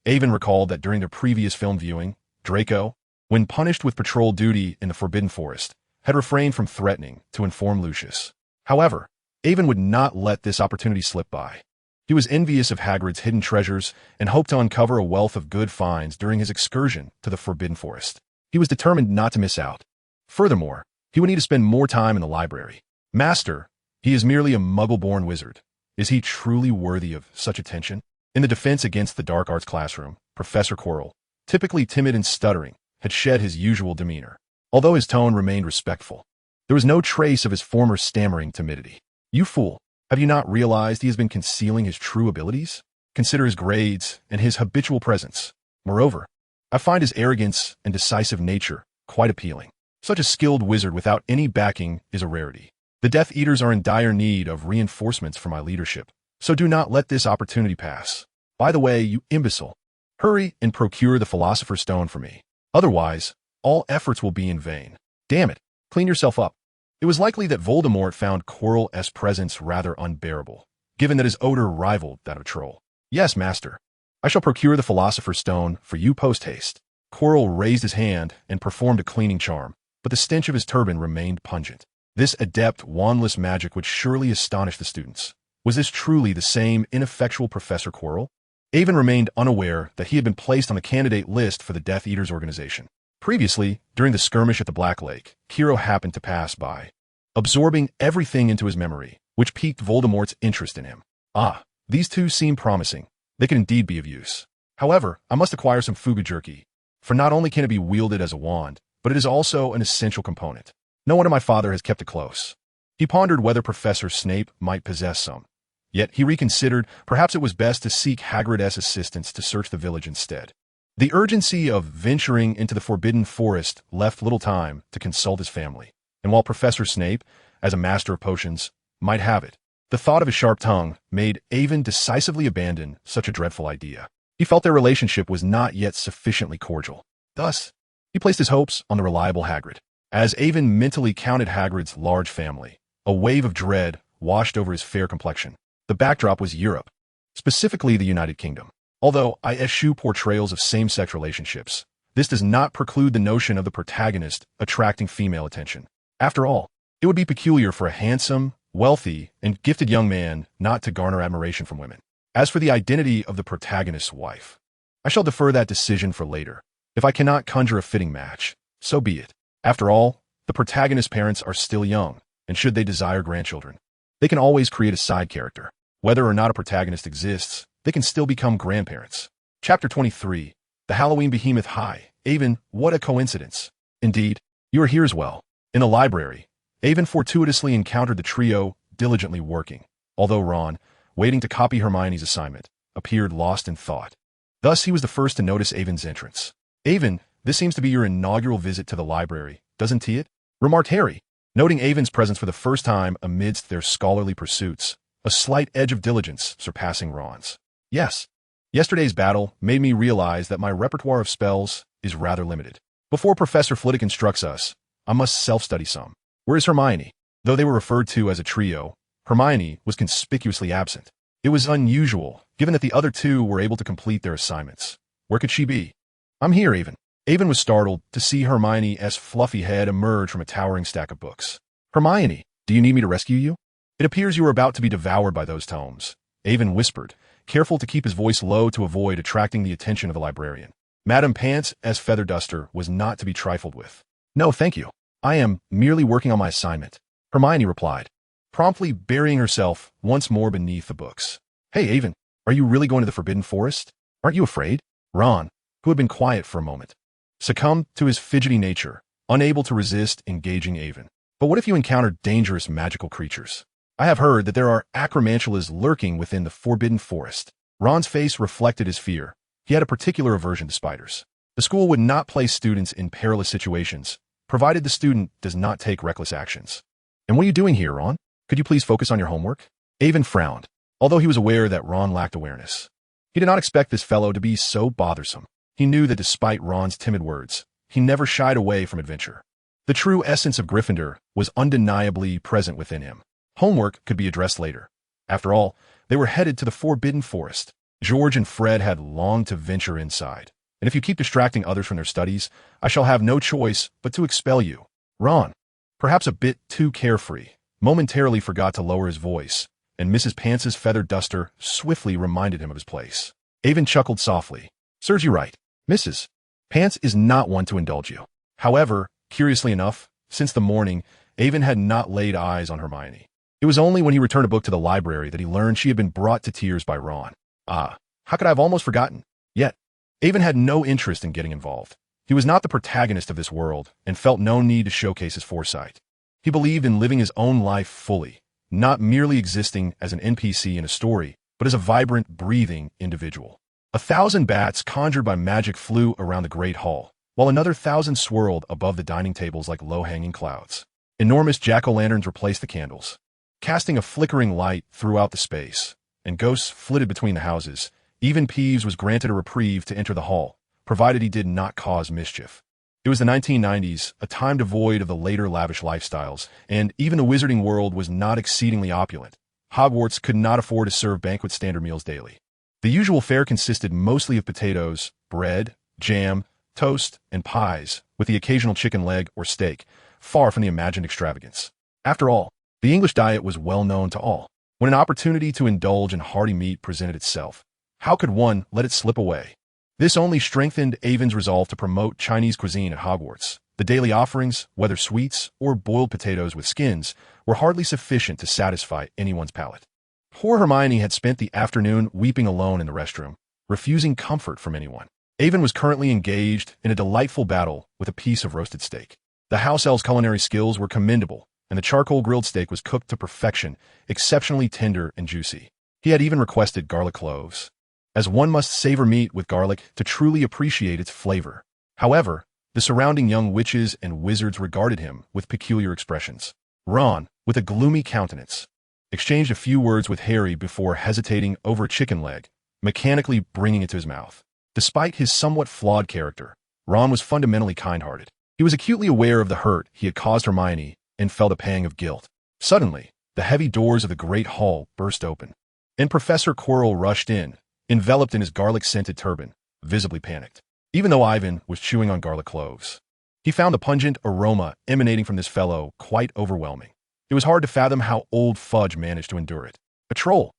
Avon recalled that during their previous film viewing, Draco, when punished with patrol duty in the Forbidden Forest, had refrained from threatening to inform Lucius. However, Avon would not let this opportunity slip by. He was envious of Hagrid's hidden treasures and hoped to uncover a wealth of good finds during his excursion to the Forbidden Forest. He was determined not to miss out. Furthermore, he would need to spend more time in the library. Master, he is merely a muggle-born wizard. Is he truly worthy of such attention? In the defense against the dark arts classroom, Professor Quirrell, typically timid and stuttering, had shed his usual demeanor. Although his tone remained respectful, there was no trace of his former stammering timidity. You fool, have you not realized he has been concealing his true abilities? Consider his grades and his habitual presence. Moreover, I find his arrogance and decisive nature quite appealing. Such a skilled wizard without any backing is a rarity. The Death Eaters are in dire need of reinforcements for my leadership, so do not let this opportunity pass. By the way, you imbecile, hurry and procure the Philosopher's Stone for me. Otherwise, all efforts will be in vain. Damn it, clean yourself up. It was likely that Voldemort found Quirrell's presence rather unbearable, given that his odor rivaled that of a troll. Yes, master. I shall procure the Philosopher's Stone for you post-haste. Quirrell raised his hand and performed a cleaning charm, but the stench of his turban remained pungent. This adept wandless magic would surely astonish the students. Was this truly the same ineffectual Professor Quirrell? Avon remained unaware that he had been placed on the candidate list for the Death Eaters organization. Previously, during the skirmish at the Black Lake, Kiro happened to pass by, absorbing everything into his memory, which piqued Voldemort's interest in him. Ah, these two seem promising. They could indeed be of use. However, I must acquire some Fugu jerky, for not only can it be wielded as a wand, but it is also an essential component. No wonder my father has kept it close. He pondered whether Professor Snape might possess some. Yet he reconsidered perhaps it was best to seek Hagrid's assistance to search the village instead. The urgency of venturing into the Forbidden Forest left little time to consult his family, and while Professor Snape, as a master of potions, might have it, the thought of his sharp tongue made Avon decisively abandon such a dreadful idea. He felt their relationship was not yet sufficiently cordial. Thus, he placed his hopes on the reliable Hagrid. As Avon mentally counted Hagrid's large family, a wave of dread washed over his fair complexion. The backdrop was Europe, specifically the United Kingdom. Although I eschew portrayals of same-sex relationships, this does not preclude the notion of the protagonist attracting female attention. After all, it would be peculiar for a handsome, wealthy, and gifted young man not to garner admiration from women. As for the identity of the protagonist's wife, I shall defer that decision for later. If I cannot conjure a fitting match, so be it. After all, the protagonist's parents are still young, and should they desire grandchildren, they can always create a side character. Whether or not a protagonist exists, they can still become grandparents. Chapter 23. The Halloween Behemoth. Hi, Avon, what a coincidence. Indeed, you are here as well. In the library, Avon fortuitously encountered the trio diligently working, although Ron, waiting to copy Hermione's assignment, appeared lost in thought. Thus he was the first to notice Avon's entrance. Avon, this seems to be your inaugural visit to the library, doesn't it? Remarked Harry, noting Avon's presence for the first time amidst their scholarly pursuits, a slight edge of diligence surpassing Ron's. Yes. Yesterday's battle made me realize that my repertoire of spells is rather limited. Before Professor Flitwick instructs us, I must self-study some. Where is Hermione? Though they were referred to as a trio, Hermione was conspicuously absent. It was unusual, given that the other two were able to complete their assignments. Where could she be? I'm here, Avon. Avon was startled to see Hermione's fluffy head emerge from a towering stack of books. Hermione, do you need me to rescue you? It appears you are about to be devoured by those tomes, Avon whispered, careful to keep his voice low to avoid attracting the attention of the librarian. Madame Pants as Feather Duster was not to be trifled with. No, thank you. I am merely working on my assignment, Hermione replied, promptly burying herself once more beneath the books. Hey, Avon, are you really going to the Forbidden Forest? Aren't you afraid? Ron, who had been quiet for a moment, succumbed to his fidgety nature, unable to resist engaging Avon. But what if you encounter dangerous magical creatures? I have heard that there are acromantulas lurking within the Forbidden Forest. Ron's face reflected his fear. He had a particular aversion to spiders. The school would not place students in perilous situations, provided the student does not take reckless actions. And what are you doing here, Ron? Could you please focus on your homework? Avon frowned, although he was aware that Ron lacked awareness. He did not expect this fellow to be so bothersome. He knew that despite Ron's timid words, he never shied away from adventure. The true essence of Gryffindor was undeniably present within him. Homework could be addressed later. After all, they were headed to the Forbidden Forest. George and Fred had longed to venture inside. And if you keep distracting others from their studies, I shall have no choice but to expel you. Ron, perhaps a bit too carefree, momentarily forgot to lower his voice, and Mrs. Pants's feather duster swiftly reminded him of his place. Avon chuckled softly. Serves you right. Mrs. Pants is not one to indulge you. However, curiously enough, since the morning, Avon had not laid eyes on Hermione. It was only when he returned a book to the library that he learned she had been brought to tears by Ron. Ah, how could I have almost forgotten? Yet, Avon had no interest in getting involved. He was not the protagonist of this world and felt no need to showcase his foresight. He believed in living his own life fully, not merely existing as an NPC in a story, but as a vibrant, breathing individual. 1,000 bats conjured by magic flew around the great hall, while another 1,000 swirled above the dining tables like low-hanging clouds. Enormous jack-o'-lanterns replaced the candles, casting a flickering light throughout the space, and ghosts flitted between the houses. Even Peeves was granted a reprieve to enter the hall, provided he did not cause mischief. It was the 1990s, a time devoid of the later lavish lifestyles, and even the wizarding world was not exceedingly opulent. Hogwarts could not afford to serve banquet standard meals daily. The usual fare consisted mostly of potatoes, bread, jam, toast, and pies, with the occasional chicken leg or steak, far from the imagined extravagance. After all, the English diet was well known to all. When an opportunity to indulge in hearty meat presented itself, how could one let it slip away? This only strengthened Avon's resolve to promote Chinese cuisine at Hogwarts. The daily offerings, whether sweets or boiled potatoes with skins, were hardly sufficient to satisfy anyone's palate. Poor Hermione had spent the afternoon weeping alone in the restroom, refusing comfort from anyone. Avon was currently engaged in a delightful battle with a piece of roasted steak. The house elf's culinary skills were commendable, and the charcoal grilled steak was cooked to perfection, exceptionally tender and juicy. He had even requested garlic cloves, as one must savor meat with garlic to truly appreciate its flavor. However, the surrounding young witches and wizards regarded him with peculiar expressions. Ron, with a gloomy countenance, exchanged a few words with Harry before hesitating over a chicken leg, mechanically bringing it to his mouth. Despite his somewhat flawed character, Ron was fundamentally kind-hearted. He was acutely aware of the hurt he had caused Hermione and felt a pang of guilt. Suddenly, the heavy doors of the great hall burst open, and Professor Quirrell rushed in, enveloped in his garlic-scented turban, visibly panicked. Even though Ivan was chewing on garlic cloves, he found the pungent aroma emanating from this fellow quite overwhelming. It was hard to fathom how old Fudge managed to endure it. A troll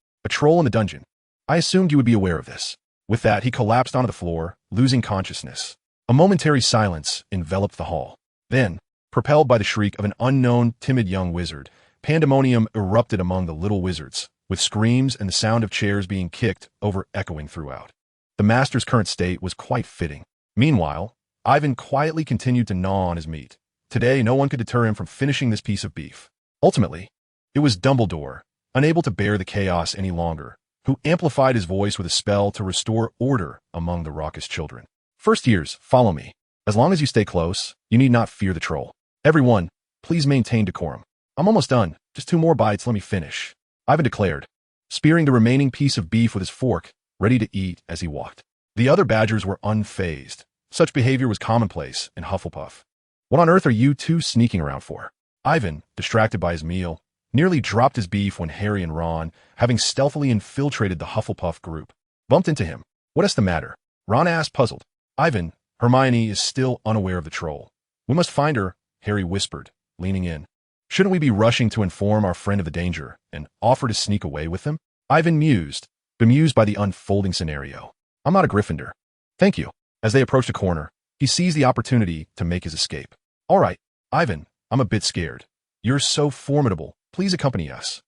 in the dungeon. I assumed you would be aware of this. With that, he collapsed onto the floor, losing consciousness. A momentary silence enveloped the hall. Then, propelled by the shriek of an unknown, timid young wizard, pandemonium erupted among the little wizards, with screams and the sound of chairs being kicked over echoing throughout. The master's current state was quite fitting. Meanwhile, Ivan quietly continued to gnaw on his meat. Today, no one could deter him from finishing this piece of beef. Ultimately, it was Dumbledore, unable to bear the chaos any longer, who amplified his voice with a spell to restore order among the raucous children. First years, follow me. As long as you stay close, you need not fear the troll. Everyone, please maintain decorum. I'm almost done. Just 2 more bites, let me finish. Ivan declared, spearing the remaining piece of beef with his fork, ready to eat as he walked. The other badgers were unfazed. Such behavior was commonplace in Hufflepuff. What on earth are you two sneaking around for? Ivan, distracted by his meal, nearly dropped his beef when Harry and Ron, having stealthily infiltrated the Hufflepuff group, bumped into him. What's the matter? Ron asked, puzzled. Ivan, Hermione is still unaware of the troll. We must find her, Harry whispered, leaning in. Shouldn't we be rushing to inform our friend of the danger and offer to sneak away with them? Ivan mused, bemused by the unfolding scenario. I'm not a Gryffindor. Thank you. As they approached a corner, he seized the opportunity to make his escape. All right, Ivan, I'm a bit scared. You're so formidable. Please accompany us.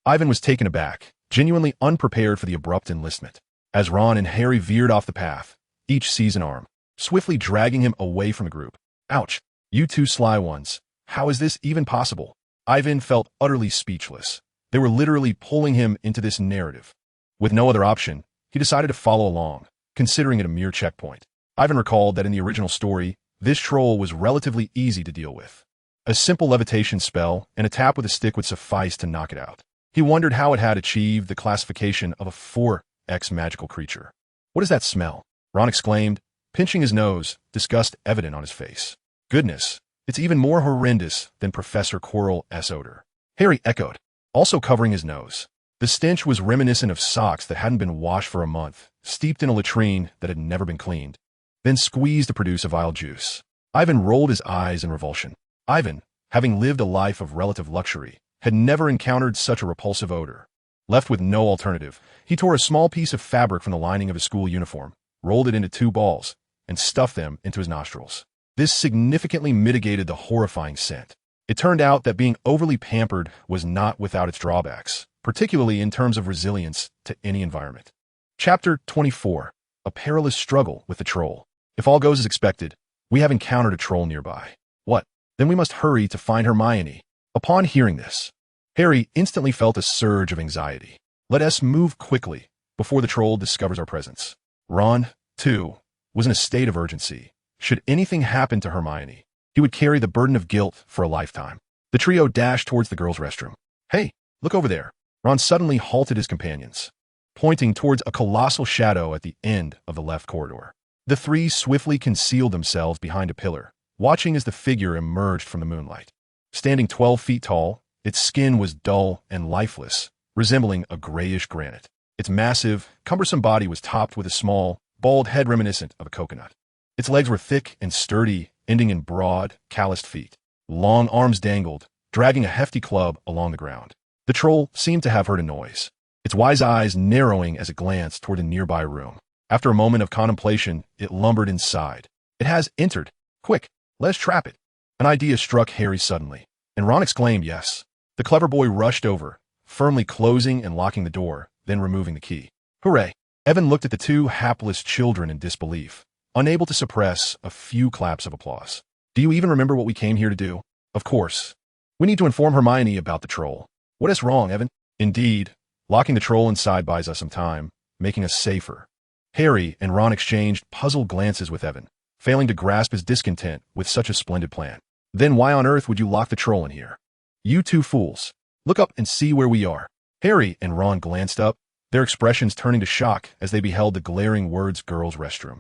Ivan was taken aback, genuinely unprepared for the abrupt enlistment. As Ron and Harry veered off the path, each seized an arm, swiftly dragging him away from the group. Ouch! You two sly ones. How is this even possible? Ivan felt utterly speechless. They were literally pulling him into this narrative. With no other option, he decided to follow along, considering it a mere checkpoint. Ivan recalled that in the original story, this troll was relatively easy to deal with. A simple levitation spell and a tap with a stick would suffice to knock it out. He wondered how it had achieved the classification of a 4X magical creature. What is that smell? Ron exclaimed, pinching his nose, disgust evident on his face. Goodness, it's even more horrendous than Professor Quirrell's odor. Harry echoed, also covering his nose. The stench was reminiscent of socks that hadn't been washed for a month, steeped in a latrine that had never been cleaned, then squeezed to produce a vile juice. Ivan rolled his eyes in revulsion. Ivan, having lived a life of relative luxury, had never encountered such a repulsive odor. Left with no alternative, he tore a small piece of fabric from the lining of his school uniform, rolled it into 2 balls, and stuffed them into his nostrils. This significantly mitigated the horrifying scent. It turned out that being overly pampered was not without its drawbacks, particularly in terms of resilience to any environment. Chapter 24. A Perilous Struggle with the Troll. If all goes as expected, we have encountered a troll nearby. What? Then we must hurry to find Hermione. Upon hearing this, Harry instantly felt a surge of anxiety. Let us move quickly before the troll discovers our presence. Ron, too, was in a state of urgency. Should anything happen to Hermione, he would carry the burden of guilt for a lifetime. The trio dashed towards the girls' restroom. Hey, look over there. Ron suddenly halted his companions, pointing towards a colossal shadow at the end of the left corridor. The 3 swiftly concealed themselves behind a pillar, watching as the figure emerged from the moonlight. Standing 12 feet tall, its skin was dull and lifeless, resembling a grayish granite. Its massive, cumbersome body was topped with a small, bald head reminiscent of a coconut. Its legs were thick and sturdy, ending in broad, calloused feet. Long arms dangled, dragging a hefty club along the ground. The troll seemed to have heard a noise, its wise eyes narrowing as it glanced toward a nearby room. After a moment of contemplation, it lumbered inside. It has entered. Quick, let's trap it. An idea struck Harry suddenly, and Ron exclaimed yes. The clever boy rushed over, firmly closing and locking the door, then removing the key. Hooray! Evan looked at the 2 hapless children in disbelief, unable to suppress a few claps of applause. Do you even remember what we came here to do? Of course. We need to inform Hermione about the troll. What is wrong, Evan? Indeed, locking the troll inside buys us some time, making us safer. Harry and Ron exchanged puzzled glances with Evan, failing to grasp his discontent with such a splendid plan. Then why on earth would you lock the troll in here? You 2 fools. Look up and see where we are. Harry and Ron glanced up, their expressions turning to shock as they beheld the glaring words girls' restroom.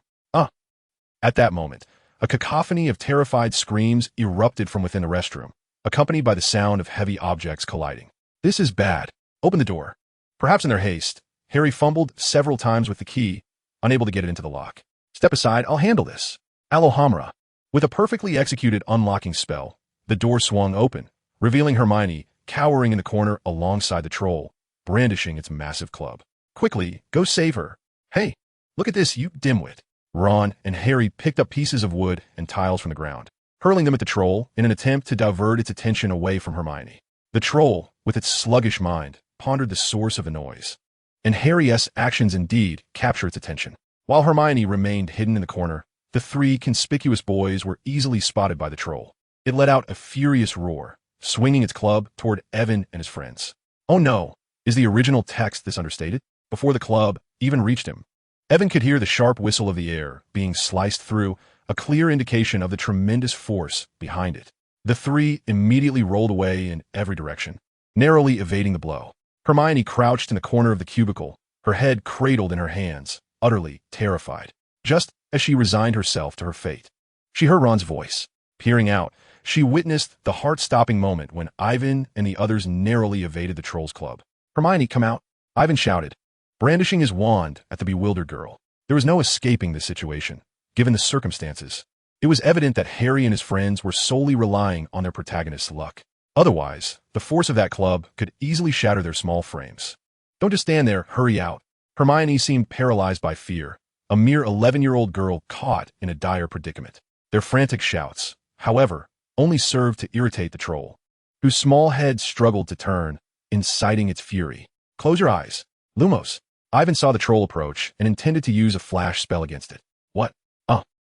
At that moment, a cacophony of terrified screams erupted from within the restroom, accompanied by the sound of heavy objects colliding. This is bad. Open the door. Perhaps in their haste, Harry fumbled several times with the key, unable to get it into the lock. Step aside, I'll handle this. Alohomora. With a perfectly executed unlocking spell, the door swung open, revealing Hermione cowering in the corner alongside the troll, brandishing its massive club. Quickly, go save her. Hey, look at this, you dimwit. Ron and Harry picked up pieces of wood and tiles from the ground, hurling them at the troll in an attempt to divert its attention away from Hermione. The troll, with its sluggish mind, pondered the source of the noise. And Harry's actions indeed captured its attention. While Hermione remained hidden in the corner, the three conspicuous boys were easily spotted by the troll. It let out a furious roar, swinging its club toward Evan and his friends. Oh no, is the original text this understated? Before the club even reached him, Evan could hear the sharp whistle of the air being sliced through, a clear indication of the tremendous force behind it. The three immediately rolled away in every direction, narrowly evading the blow. Hermione crouched in the corner of the cubicle, her head cradled in her hands, utterly terrified. Just as she resigned herself to her fate, she heard Ron's voice. Peering out, she witnessed the heart-stopping moment when Ivan and the others narrowly evaded the troll's club. "Hermione, come out!" Ivan shouted, brandishing his wand at the bewildered girl. There was no escaping this situation, given the circumstances. It was evident that Harry and his friends were solely relying on their protagonist's luck. Otherwise, the force of that club could easily shatter their small frames. "Don't just stand there, hurry out." Hermione seemed paralyzed by fear, a mere 11-year-old girl caught in a dire predicament. Their frantic shouts, however, only served to irritate the troll, whose small head struggled to turn, inciting its fury. "Close your eyes. Lumos." Ivan saw the troll approach and intended to use a flash spell against it. "What?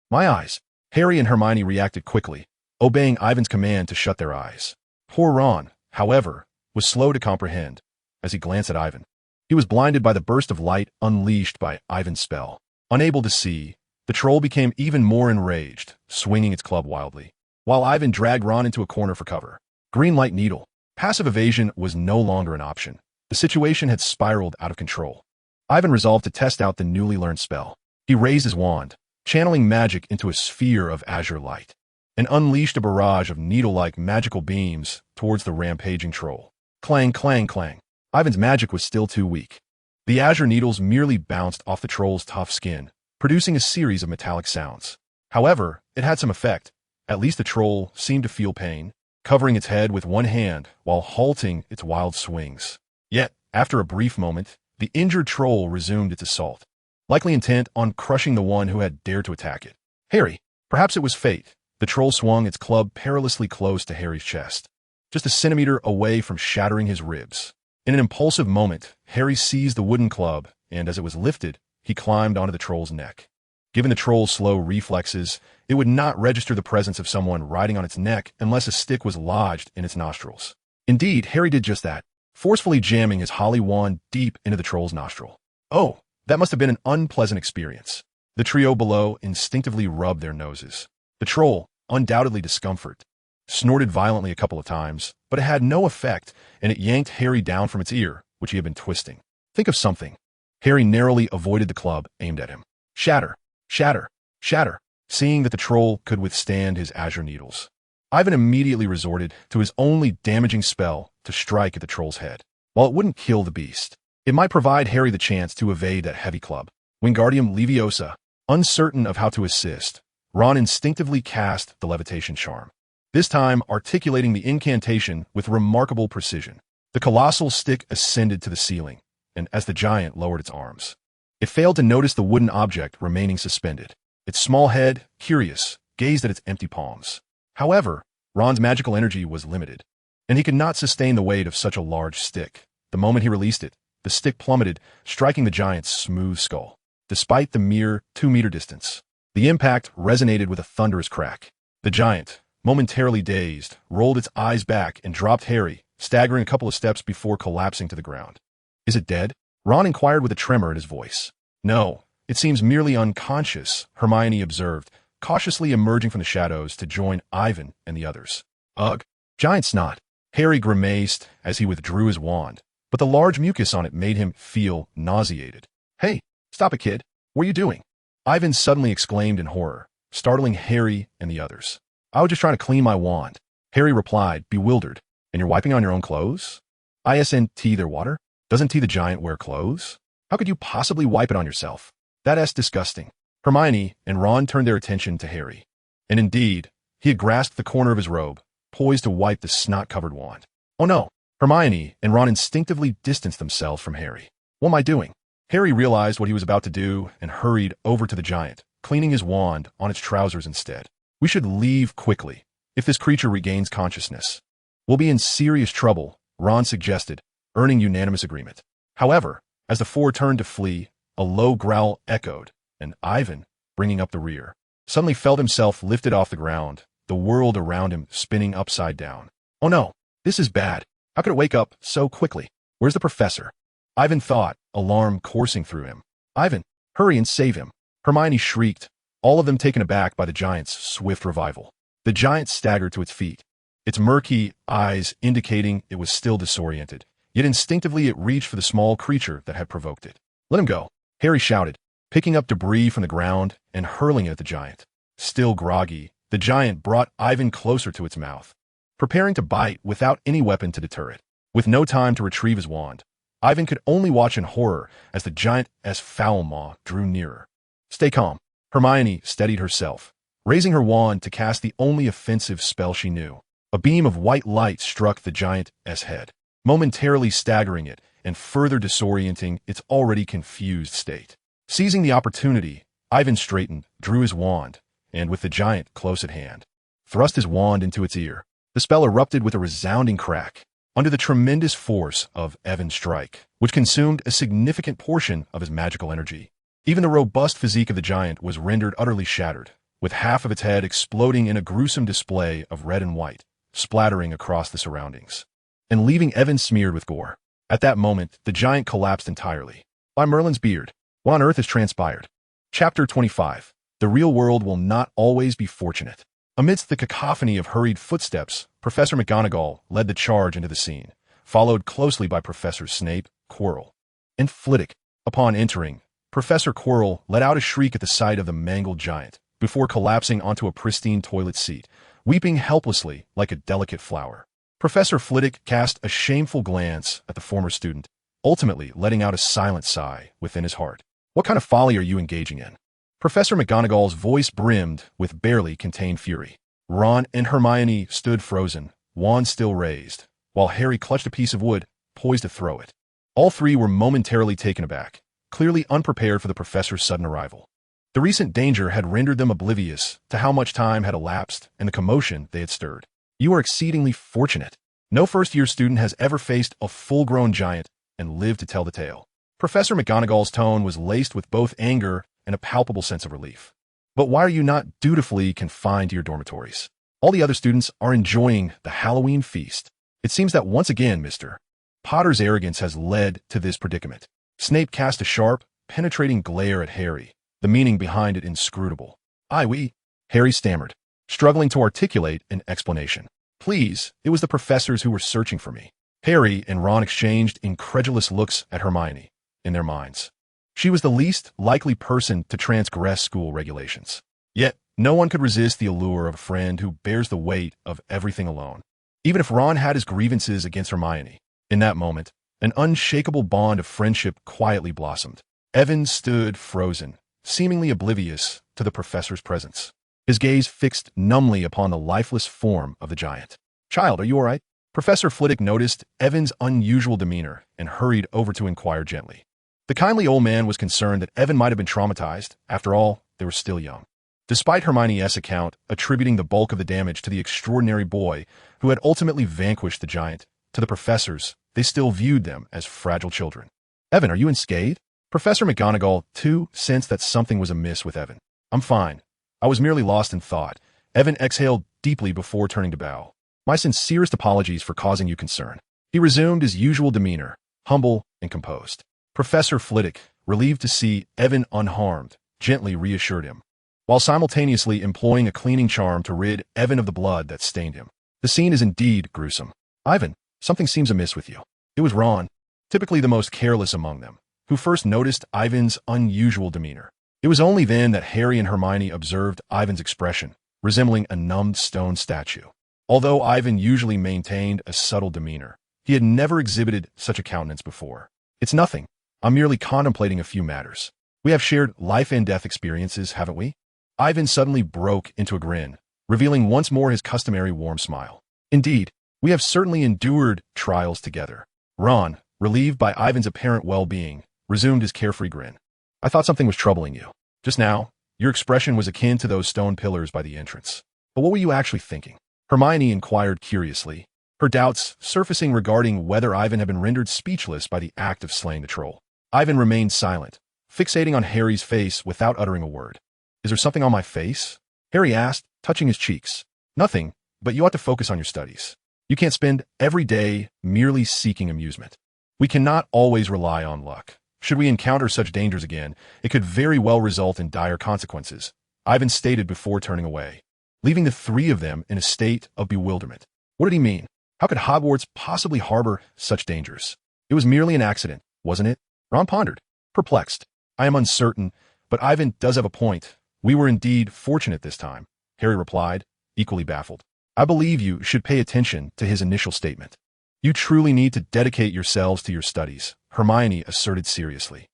My eyes." Harry and Hermione reacted quickly, obeying Ivan's command to shut their eyes. Poor Ron, however, was slow to comprehend as he glanced at Ivan. He was blinded by the burst of light unleashed by Ivan's spell. Unable to see, the troll became even more enraged, swinging its club wildly, while Ivan dragged Ron into a corner for cover. Green light needle. Passive evasion was no longer an option. The situation had spiraled out of control. Ivan resolved to test out the newly learned spell. He raised his wand, channeling magic into a sphere of azure light, and unleashed a barrage of needle-like magical beams towards the rampaging troll. Clang, clang, clang. Ivan's magic was still too weak. The azure needles merely bounced off the troll's tough skin, producing a series of metallic sounds. However, it had some effect. At least the troll seemed to feel pain, covering its head with one hand while halting its wild swings. Yet, after a brief moment, the injured troll resumed its assault, likely intent on crushing the one who had dared to attack it. Harry. Perhaps it was fate. The troll swung its club perilously close to Harry's chest, just a centimeter away from shattering his ribs. In an impulsive moment, Harry seized the wooden club, and as it was lifted, he climbed onto the troll's neck. Given the troll's slow reflexes, it would not register the presence of someone riding on its neck unless a stick was lodged in its nostrils. Indeed, Harry did just that, forcefully jamming his holly wand deep into the troll's nostril. Oh, that must have been an unpleasant experience. The trio below instinctively rubbed their noses. The troll, undoubtedly discomfort, snorted violently a couple of times, but it had no effect, and it yanked Harry down from its ear, which he had been twisting. Think of something. Harry narrowly avoided the club aimed at him. Shatter, shatter, shatter. Seeing that the troll could withstand his azure needles, Ivan immediately resorted to his only damaging spell to strike at the troll's head. While it wouldn't kill the beast, it might provide Harry the chance to evade that heavy club. Wingardium Leviosa. Uncertain of how to assist, Ron instinctively cast the levitation charm, this time articulating the incantation with remarkable precision. The colossal stick ascended to the ceiling, and as the giant lowered its arms, it failed to notice the wooden object remaining suspended. Its small head, curious, gazed at its empty palms. However, Ron's magical energy was limited, and he could not sustain the weight of such a large stick. The moment he released it, the stick plummeted, striking the giant's smooth skull. Despite the mere 2-meter distance, the impact resonated with a thunderous crack. The giant, momentarily dazed, rolled its eyes back and dropped Harry, staggering a couple of steps before collapsing to the ground. "Is it dead?" Ron inquired with a tremor in his voice. "No, it seems merely unconscious," Hermione observed, cautiously emerging from the shadows to join Ivan and the others. "Ugh, giant snot." Harry grimaced as he withdrew his wand, but the large mucus on it made him feel nauseated. "Hey, stop it, kid. What are you doing?" Ivan suddenly exclaimed in horror, startling Harry and the others. "I was just trying to clean my wand," Harry replied, bewildered. "And you're wiping on your own clothes?" "Isn't their water? Doesn't the giant wear clothes? How could you possibly wipe it on yourself? That's disgusting." Hermione and Ron turned their attention to Harry, and indeed, he had grasped the corner of his robe, poised to wipe the snot-covered wand. "Oh no!" Hermione and Ron instinctively distanced themselves from Harry. "What am I doing?" Harry realized what he was about to do and hurried over to the giant, cleaning his wand on its trousers instead. We should leave quickly. If this creature regains consciousness, we'll be in serious trouble, Ron suggested, earning unanimous agreement. However, as the four turned to flee, a low growl echoed, and Ivan, bringing up the rear, suddenly felt himself lifted off the ground, the world around him spinning upside down. Oh no, this is bad. How could it wake up so quickly? Where's the professor? Ivan thought, alarm coursing through him. Ivan, hurry and save him. Hermione shrieked, all of them taken aback by the giant's swift revival. The giant staggered to its feet, its murky eyes indicating it was still disoriented, yet instinctively it reached for the small creature that had provoked it. Let him go, Harry shouted, picking up debris from the ground and hurling it at the giant. Still groggy, the giant brought Ivan closer to its mouth, preparing to bite without any weapon to deter it. With no time to retrieve his wand, Ivan could only watch in horror as the giant's foul maw drew nearer. Stay calm. Hermione steadied herself, raising her wand to cast the only offensive spell she knew. A beam of white light struck the giant's head, momentarily staggering it and further disorienting its already confused state. Seizing the opportunity, Ivan straightened, drew his wand, and with the giant close at hand, thrust his wand into its ear. The spell erupted with a resounding crack, under the tremendous force of Evan's strike, which consumed a significant portion of his magical energy. Even the robust physique of the giant was rendered utterly shattered, with half of its head exploding in a gruesome display of red and white, splattering across the surroundings, and leaving Evan smeared with gore. At that moment, the giant collapsed entirely. By Merlin's beard, what on earth has transpired? Chapter 25. The real world will not always be fortunate. Amidst the cacophony of hurried footsteps, Professor McGonagall led the charge into the scene, followed closely by Professors Snape, Quirrell, and Flitwick. Upon entering, Professor Quirrell let out a shriek at the sight of the mangled giant, before collapsing onto a pristine toilet seat, weeping helplessly like a delicate flower. Professor Flitwick cast a shameful glance at the former student, ultimately letting out a silent sigh within his heart. What kind of folly are you engaging in? Professor McGonagall's voice brimmed with barely contained fury. Ron and Hermione stood frozen, wands still raised, while Harry clutched a piece of wood, poised to throw it. All three were momentarily taken aback, clearly unprepared for the professor's sudden arrival. The recent danger had rendered them oblivious to how much time had elapsed and the commotion they had stirred. You are exceedingly fortunate. No first-year student has ever faced a full-grown giant and lived to tell the tale. Professor McGonagall's tone was laced with both anger and a palpable sense of relief. But why are you not dutifully confined to your dormitories? All the other students are enjoying the Halloween feast. It seems that once again, Mr. Potter's arrogance has led to this predicament. Snape cast a sharp, penetrating glare at Harry, the meaning behind it inscrutable. Harry stammered, struggling to articulate an explanation. Please, it was the professors who were searching for me. Harry and Ron exchanged incredulous looks at Hermione, in their minds. She was the least likely person to transgress school regulations. Yet, no one could resist the allure of a friend who bears the weight of everything alone. Even if Ron had his grievances against Hermione, in that moment, an unshakable bond of friendship quietly blossomed. Evan stood frozen, seemingly oblivious to the professor's presence, his gaze fixed numbly upon the lifeless form of the giant. Child, are you all right? Professor Flitwick noticed Evan's unusual demeanor and hurried over to inquire gently. The kindly old man was concerned that Evan might have been traumatized. After all, they were still young. Despite Hermione's account attributing the bulk of the damage to the extraordinary boy who had ultimately vanquished the giant, to the professors, they still viewed them as fragile children. Evan, are you unscathed? Professor McGonagall, too, sensed that something was amiss with Evan. I'm fine. I was merely lost in thought. Evan exhaled deeply before turning to bow. My sincerest apologies for causing you concern. He resumed his usual demeanor, humble and composed. Professor Flitwick, relieved to see Evan unharmed, gently reassured him, while simultaneously employing a cleaning charm to rid Evan of the blood that stained him. The scene is indeed gruesome. Ivan, something seems amiss with you. It was Ron, typically the most careless among them, who first noticed Ivan's unusual demeanor. It was only then that Harry and Hermione observed Ivan's expression, resembling a numbed stone statue. Although Ivan usually maintained a subtle demeanor, he had never exhibited such a countenance before. It's nothing. I'm merely contemplating a few matters. We have shared life and death experiences, haven't we? Ivan suddenly broke into a grin, revealing once more his customary warm smile. Indeed, we have certainly endured trials together. Ron, relieved by Ivan's apparent well-being, resumed his carefree grin. I thought something was troubling you. Just now, your expression was akin to those stone pillars by the entrance. But what were you actually thinking? Hermione inquired curiously, her doubts surfacing regarding whether Ivan had been rendered speechless by the act of slaying the troll. Ivan remained silent, fixating on Harry's face without uttering a word. Is there something on my face? Harry asked, touching his cheeks. Nothing, but you ought to focus on your studies. You can't spend every day merely seeking amusement. We cannot always rely on luck. Should we encounter such dangers again, it could very well result in dire consequences, Ivan stated before turning away, leaving the three of them in a state of bewilderment. What did he mean? How could Hogwarts possibly harbor such dangers? It was merely an accident, wasn't it? Ron pondered, perplexed. I am uncertain, but Ivan does have a point. We were indeed fortunate this time, Harry replied, equally baffled. I believe you should pay attention to his initial statement. You truly need to dedicate yourselves to your studies, Hermione asserted seriously.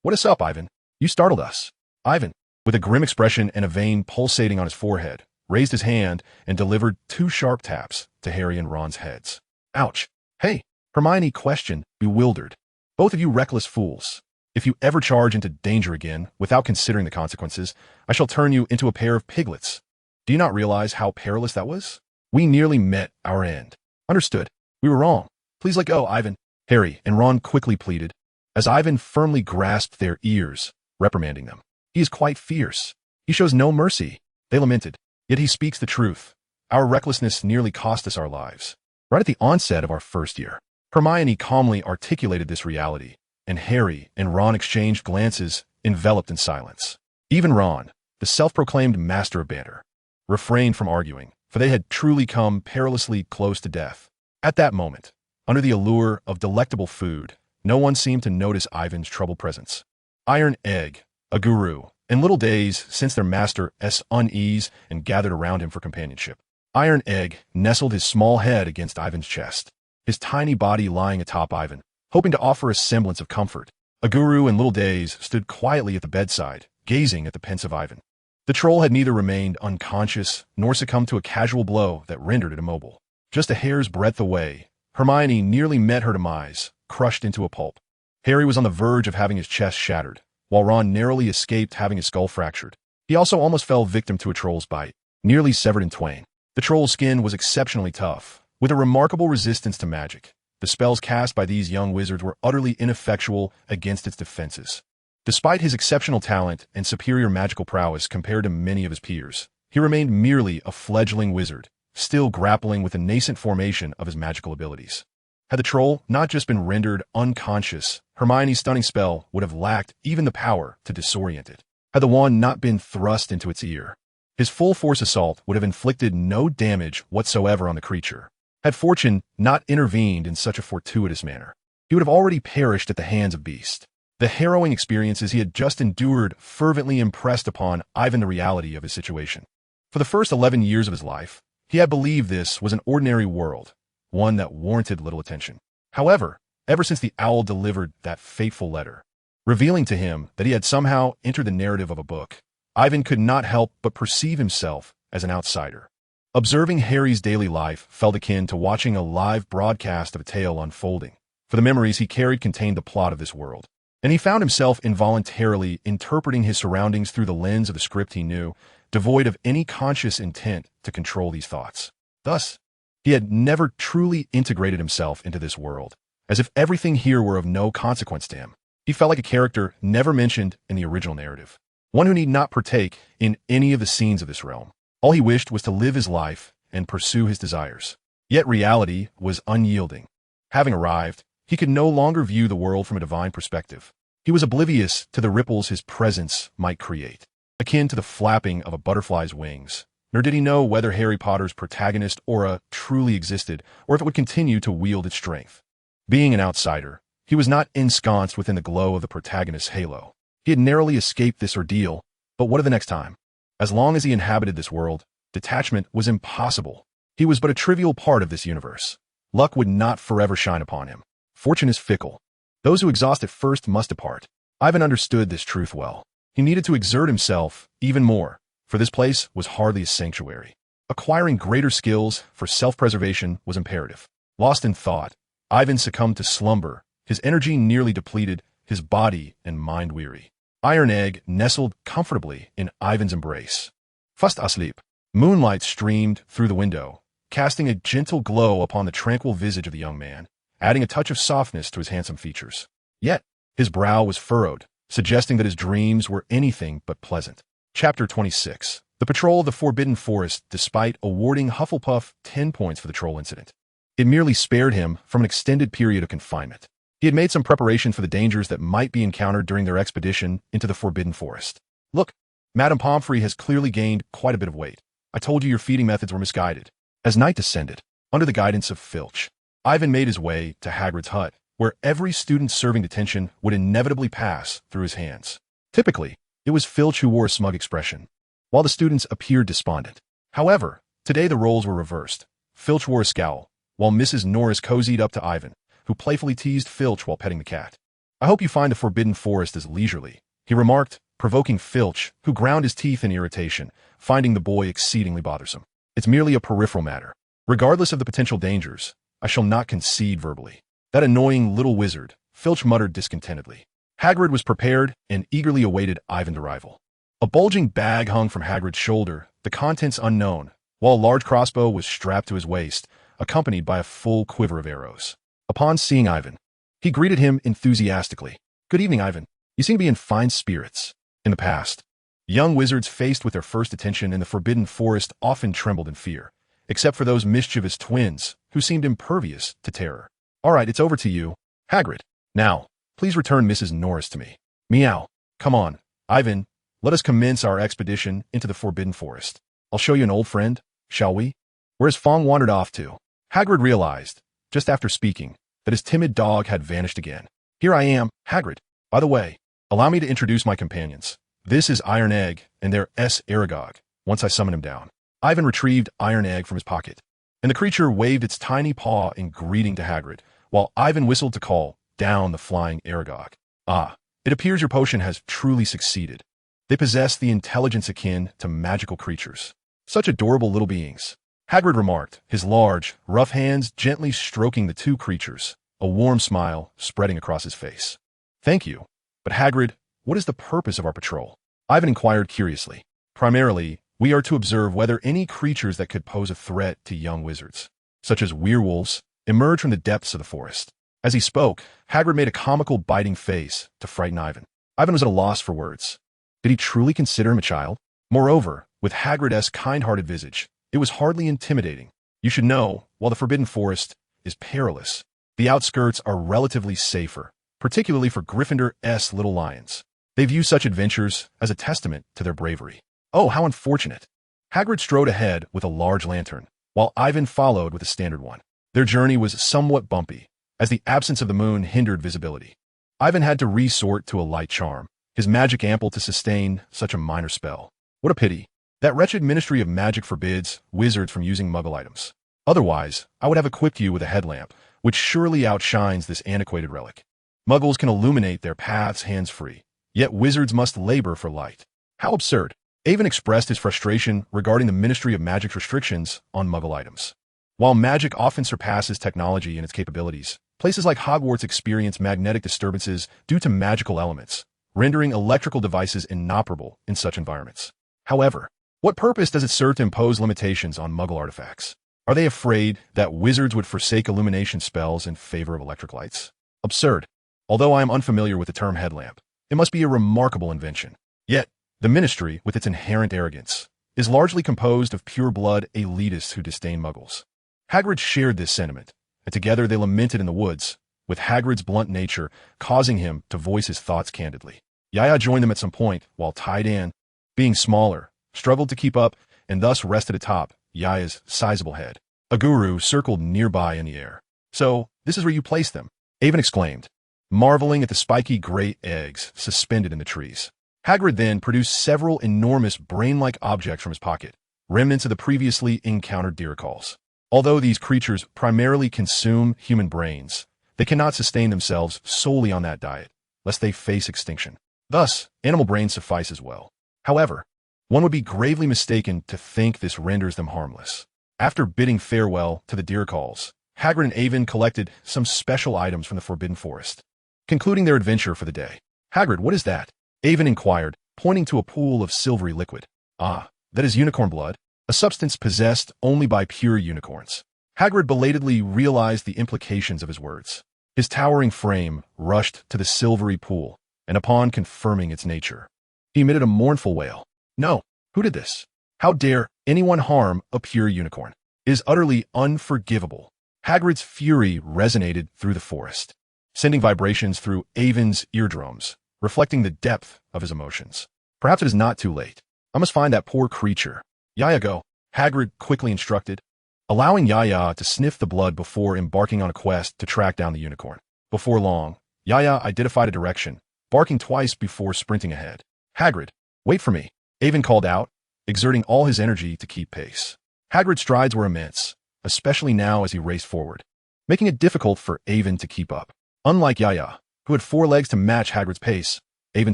What is up, Ivan? You startled us. Ivan, with a grim expression and a vein pulsating on his forehead, raised his hand and delivered 2 sharp taps to Harry and Ron's heads. Ouch. Hey, Hermione questioned, bewildered. Both of you reckless fools. If you ever charge into danger again, without considering the consequences, I shall turn you into a pair of piglets. Do you not realize how perilous that was? We nearly met our end. Understood. We were wrong. Please let go, Ivan. Harry and Ron quickly pleaded, as Ivan firmly grasped their ears, reprimanding them. He is quite fierce. He shows no mercy, they lamented. Yet he speaks the truth. Our recklessness nearly cost us our lives. Right at the onset of our first year, Hermione calmly articulated this reality, and Harry and Ron exchanged glances, enveloped in silence. Even Ron, the self-proclaimed master of banter, refrained from arguing, for they had truly come perilously close to death. At that moment, under the allure of delectable food, no one seemed to notice Ivan's troubled presence. Iron Egg, a guru, and Little Days sensed their master's unease and gathered around him for companionship. Iron Egg nestled his small head against Ivan's chest, his tiny body lying atop Ivan, hoping to offer a semblance of comfort. A guru and Little Days stood quietly at the bedside, gazing at the pensive Ivan. The troll had neither remained unconscious nor succumbed to a casual blow that rendered it immobile. Just a hair's breadth away, Hermione nearly met her demise, crushed into a pulp. Harry was on the verge of having his chest shattered, while Ron narrowly escaped having his skull fractured. He also almost fell victim to a troll's bite, nearly severed in twain. The troll's skin was exceptionally tough, with a remarkable resistance to magic. The spells cast by these young wizards were utterly ineffectual against its defenses. Despite his exceptional talent and superior magical prowess compared to many of his peers, he remained merely a fledgling wizard, still grappling with the nascent formation of his magical abilities. Had the troll not just been rendered unconscious, Hermione's stunning spell would have lacked even the power to disorient it. Had the wand not been thrust into its ear, his full-force assault would have inflicted no damage whatsoever on the creature. Had fortune not intervened in such a fortuitous manner, he would have already perished at the hands of beasts. The harrowing experiences he had just endured fervently impressed upon Ivan the reality of his situation. For the first 11 years of his life, he had believed this was an ordinary world, one that warranted little attention. However, ever since the owl delivered that fateful letter, revealing to him that he had somehow entered the narrative of a book, Ivan could not help but perceive himself as an outsider. Observing Harry's daily life felt akin to watching a live broadcast of a tale unfolding, for the memories he carried contained the plot of this world, and he found himself involuntarily interpreting his surroundings through the lens of the script he knew, devoid of any conscious intent to control these thoughts. Thus, he had never truly integrated himself into this world, as if everything here were of no consequence to him. He felt like a character never mentioned in the original narrative, one who need not partake in any of the scenes of this realm. All he wished was to live his life and pursue his desires. Yet reality was unyielding. Having arrived, he could no longer view the world from a divine perspective. He was oblivious to the ripples his presence might create, akin to the flapping of a butterfly's wings. Nor did he know whether Harry Potter's protagonist aura truly existed or if it would continue to wield its strength. Being an outsider, he was not ensconced within the glow of the protagonist's halo. He had narrowly escaped this ordeal, but what of the next time? As long as he inhabited this world, detachment was impossible. He was but a trivial part of this universe. Luck would not forever shine upon him. Fortune is fickle. Those who exhaust it first must depart. Ivan understood this truth well. He needed to exert himself even more, for this place was hardly a sanctuary. Acquiring greater skills for self-preservation was imperative. Lost in thought, Ivan succumbed to slumber, his energy nearly depleted, his body and mind weary. Iron Egg nestled comfortably in Ivan's embrace. Fast asleep. Moonlight streamed through the window, casting a gentle glow upon the tranquil visage of the young man, adding a touch of softness to his handsome features. Yet, his brow was furrowed, suggesting that his dreams were anything but pleasant. Chapter 26. The Patrol of the Forbidden Forest, despite awarding Hufflepuff 10 points for the troll incident. It merely spared him from an extended period of confinement. He had made some preparation for the dangers that might be encountered during their expedition into the Forbidden Forest. Look, Madame Pomfrey has clearly gained quite a bit of weight. I told you your feeding methods were misguided. As night descended, under the guidance of Filch, Ivan made his way to Hagrid's hut, where every student serving detention would inevitably pass through his hands. Typically, it was Filch who wore a smug expression, while the students appeared despondent. However, today the roles were reversed. Filch wore a scowl, while Mrs. Norris cozied up to Ivan, who playfully teased Filch while petting the cat. I hope you find the Forbidden Forest as leisurely, he remarked, provoking Filch, who ground his teeth in irritation, finding the boy exceedingly bothersome. It's merely a peripheral matter. Regardless of the potential dangers, I shall not concede verbally. That annoying little wizard, Filch muttered discontentedly. Hagrid was prepared and eagerly awaited Ivan's arrival. A bulging bag hung from Hagrid's shoulder, the contents unknown, while a large crossbow was strapped to his waist, accompanied by a full quiver of arrows. Upon seeing Ivan, he greeted him enthusiastically. Good evening, Ivan. You seem to be in fine spirits. In the past, young wizards faced with their first detention in the Forbidden Forest often trembled in fear, except for those mischievous twins who seemed impervious to terror. All right, it's over to you, Hagrid. Now, please return Mrs. Norris to me. Meow. Come on, Ivan. Let us commence our expedition into the Forbidden Forest. I'll show you an old friend, shall we? Where has Fong wandered off to? Hagrid realized, just after speaking, that his timid dog had vanished again. Here I am, Hagrid. By the way, allow me to introduce my companions. This is Iron Egg, and they're Aragog, once I summon him down. Ivan retrieved Iron Egg from his pocket, and the creature waved its tiny paw in greeting to Hagrid, while Ivan whistled to call down the flying Aragog. Ah, it appears your potion has truly succeeded. They possess the intelligence akin to magical creatures. Such adorable little beings. Hagrid remarked, his large, rough hands gently stroking the two creatures, a warm smile spreading across his face. Thank you. But Hagrid, what is the purpose of our patrol? Ivan inquired curiously. Primarily, we are to observe whether any creatures that could pose a threat to young wizards, such as werewolves, emerge from the depths of the forest. As he spoke, Hagrid made a comical biting face to frighten Ivan. Ivan was at a loss for words. Did he truly consider him a child? Moreover, with Hagrid's kind-hearted visage, it was hardly intimidating. You should know, while the Forbidden Forest is perilous, the outskirts are relatively safer, particularly for Gryffindor's little lions. They view such adventures as a testament to their bravery. Oh, how unfortunate. Hagrid strode ahead with a large lantern, while Ivan followed with a standard one. Their journey was somewhat bumpy, as the absence of the moon hindered visibility. Ivan had to resort to a light charm, his magic ample to sustain such a minor spell. What a pity. That wretched Ministry of Magic forbids wizards from using Muggle items. Otherwise, I would have equipped you with a headlamp, which surely outshines this antiquated relic. Muggles can illuminate their paths hands-free, yet wizards must labor for light. How absurd. Avon expressed his frustration regarding the Ministry of Magic's restrictions on Muggle items. While magic often surpasses technology in its capabilities, places like Hogwarts experience magnetic disturbances due to magical elements, rendering electrical devices inoperable in such environments. However, what purpose does it serve to impose limitations on Muggle artifacts? Are they afraid that wizards would forsake illumination spells in favor of electric lights? Absurd. Although I am unfamiliar with the term headlamp, it must be a remarkable invention. Yet, the Ministry, with its inherent arrogance, is largely composed of pure-blood elitists who disdain Muggles. Hagrid shared this sentiment, and together they lamented in the woods, with Hagrid's blunt nature causing him to voice his thoughts candidly. Yaya joined them at some point, while Tydan, being smaller, struggled to keep up and thus rested atop Yaya's sizable head. A guru circled nearby in the air. So, this is where you place them, Avon exclaimed, marveling at the spiky gray eggs suspended in the trees. Hagrid then produced several enormous brain-like objects from his pocket, remnants of the previously encountered Diracals. Although these creatures primarily consume human brains, they cannot sustain themselves solely on that diet, lest they face extinction. Thus, animal brains suffice as well. However, one would be gravely mistaken to think this renders them harmless. After bidding farewell to the Diracals, Hagrid and Avon collected some special items from the Forbidden Forest. concluding their adventure for the day. Hagrid, what is that? Avon inquired, pointing to a pool of silvery liquid. Ah, that is unicorn blood, a substance possessed only by pure unicorns. Hagrid belatedly realized the implications of his words. His towering frame rushed to the silvery pool, and upon confirming its nature, he emitted a mournful wail. No, who did this? How dare anyone harm a pure unicorn? It is utterly unforgivable. Hagrid's fury resonated through the forest, sending vibrations through Avon's eardrums, reflecting the depth of his emotions. Perhaps it is not too late. I must find that poor creature. Yaya, go, Hagrid quickly instructed, allowing Yaya to sniff the blood before embarking on a quest to track down the unicorn. Before long, Yaya identified a direction, barking twice before sprinting ahead. Hagrid, wait for me, Avon called out, exerting all his energy to keep pace. Hagrid's strides were immense, especially now as he raced forward, making it difficult for Avon to keep up. Unlike Yaya, who had 4 legs to match Hagrid's pace, Avon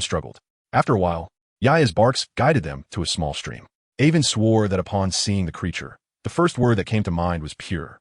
struggled. After a while, Yaya's barks guided them to a small stream. Avon swore that upon seeing the creature, the first word that came to mind was pure.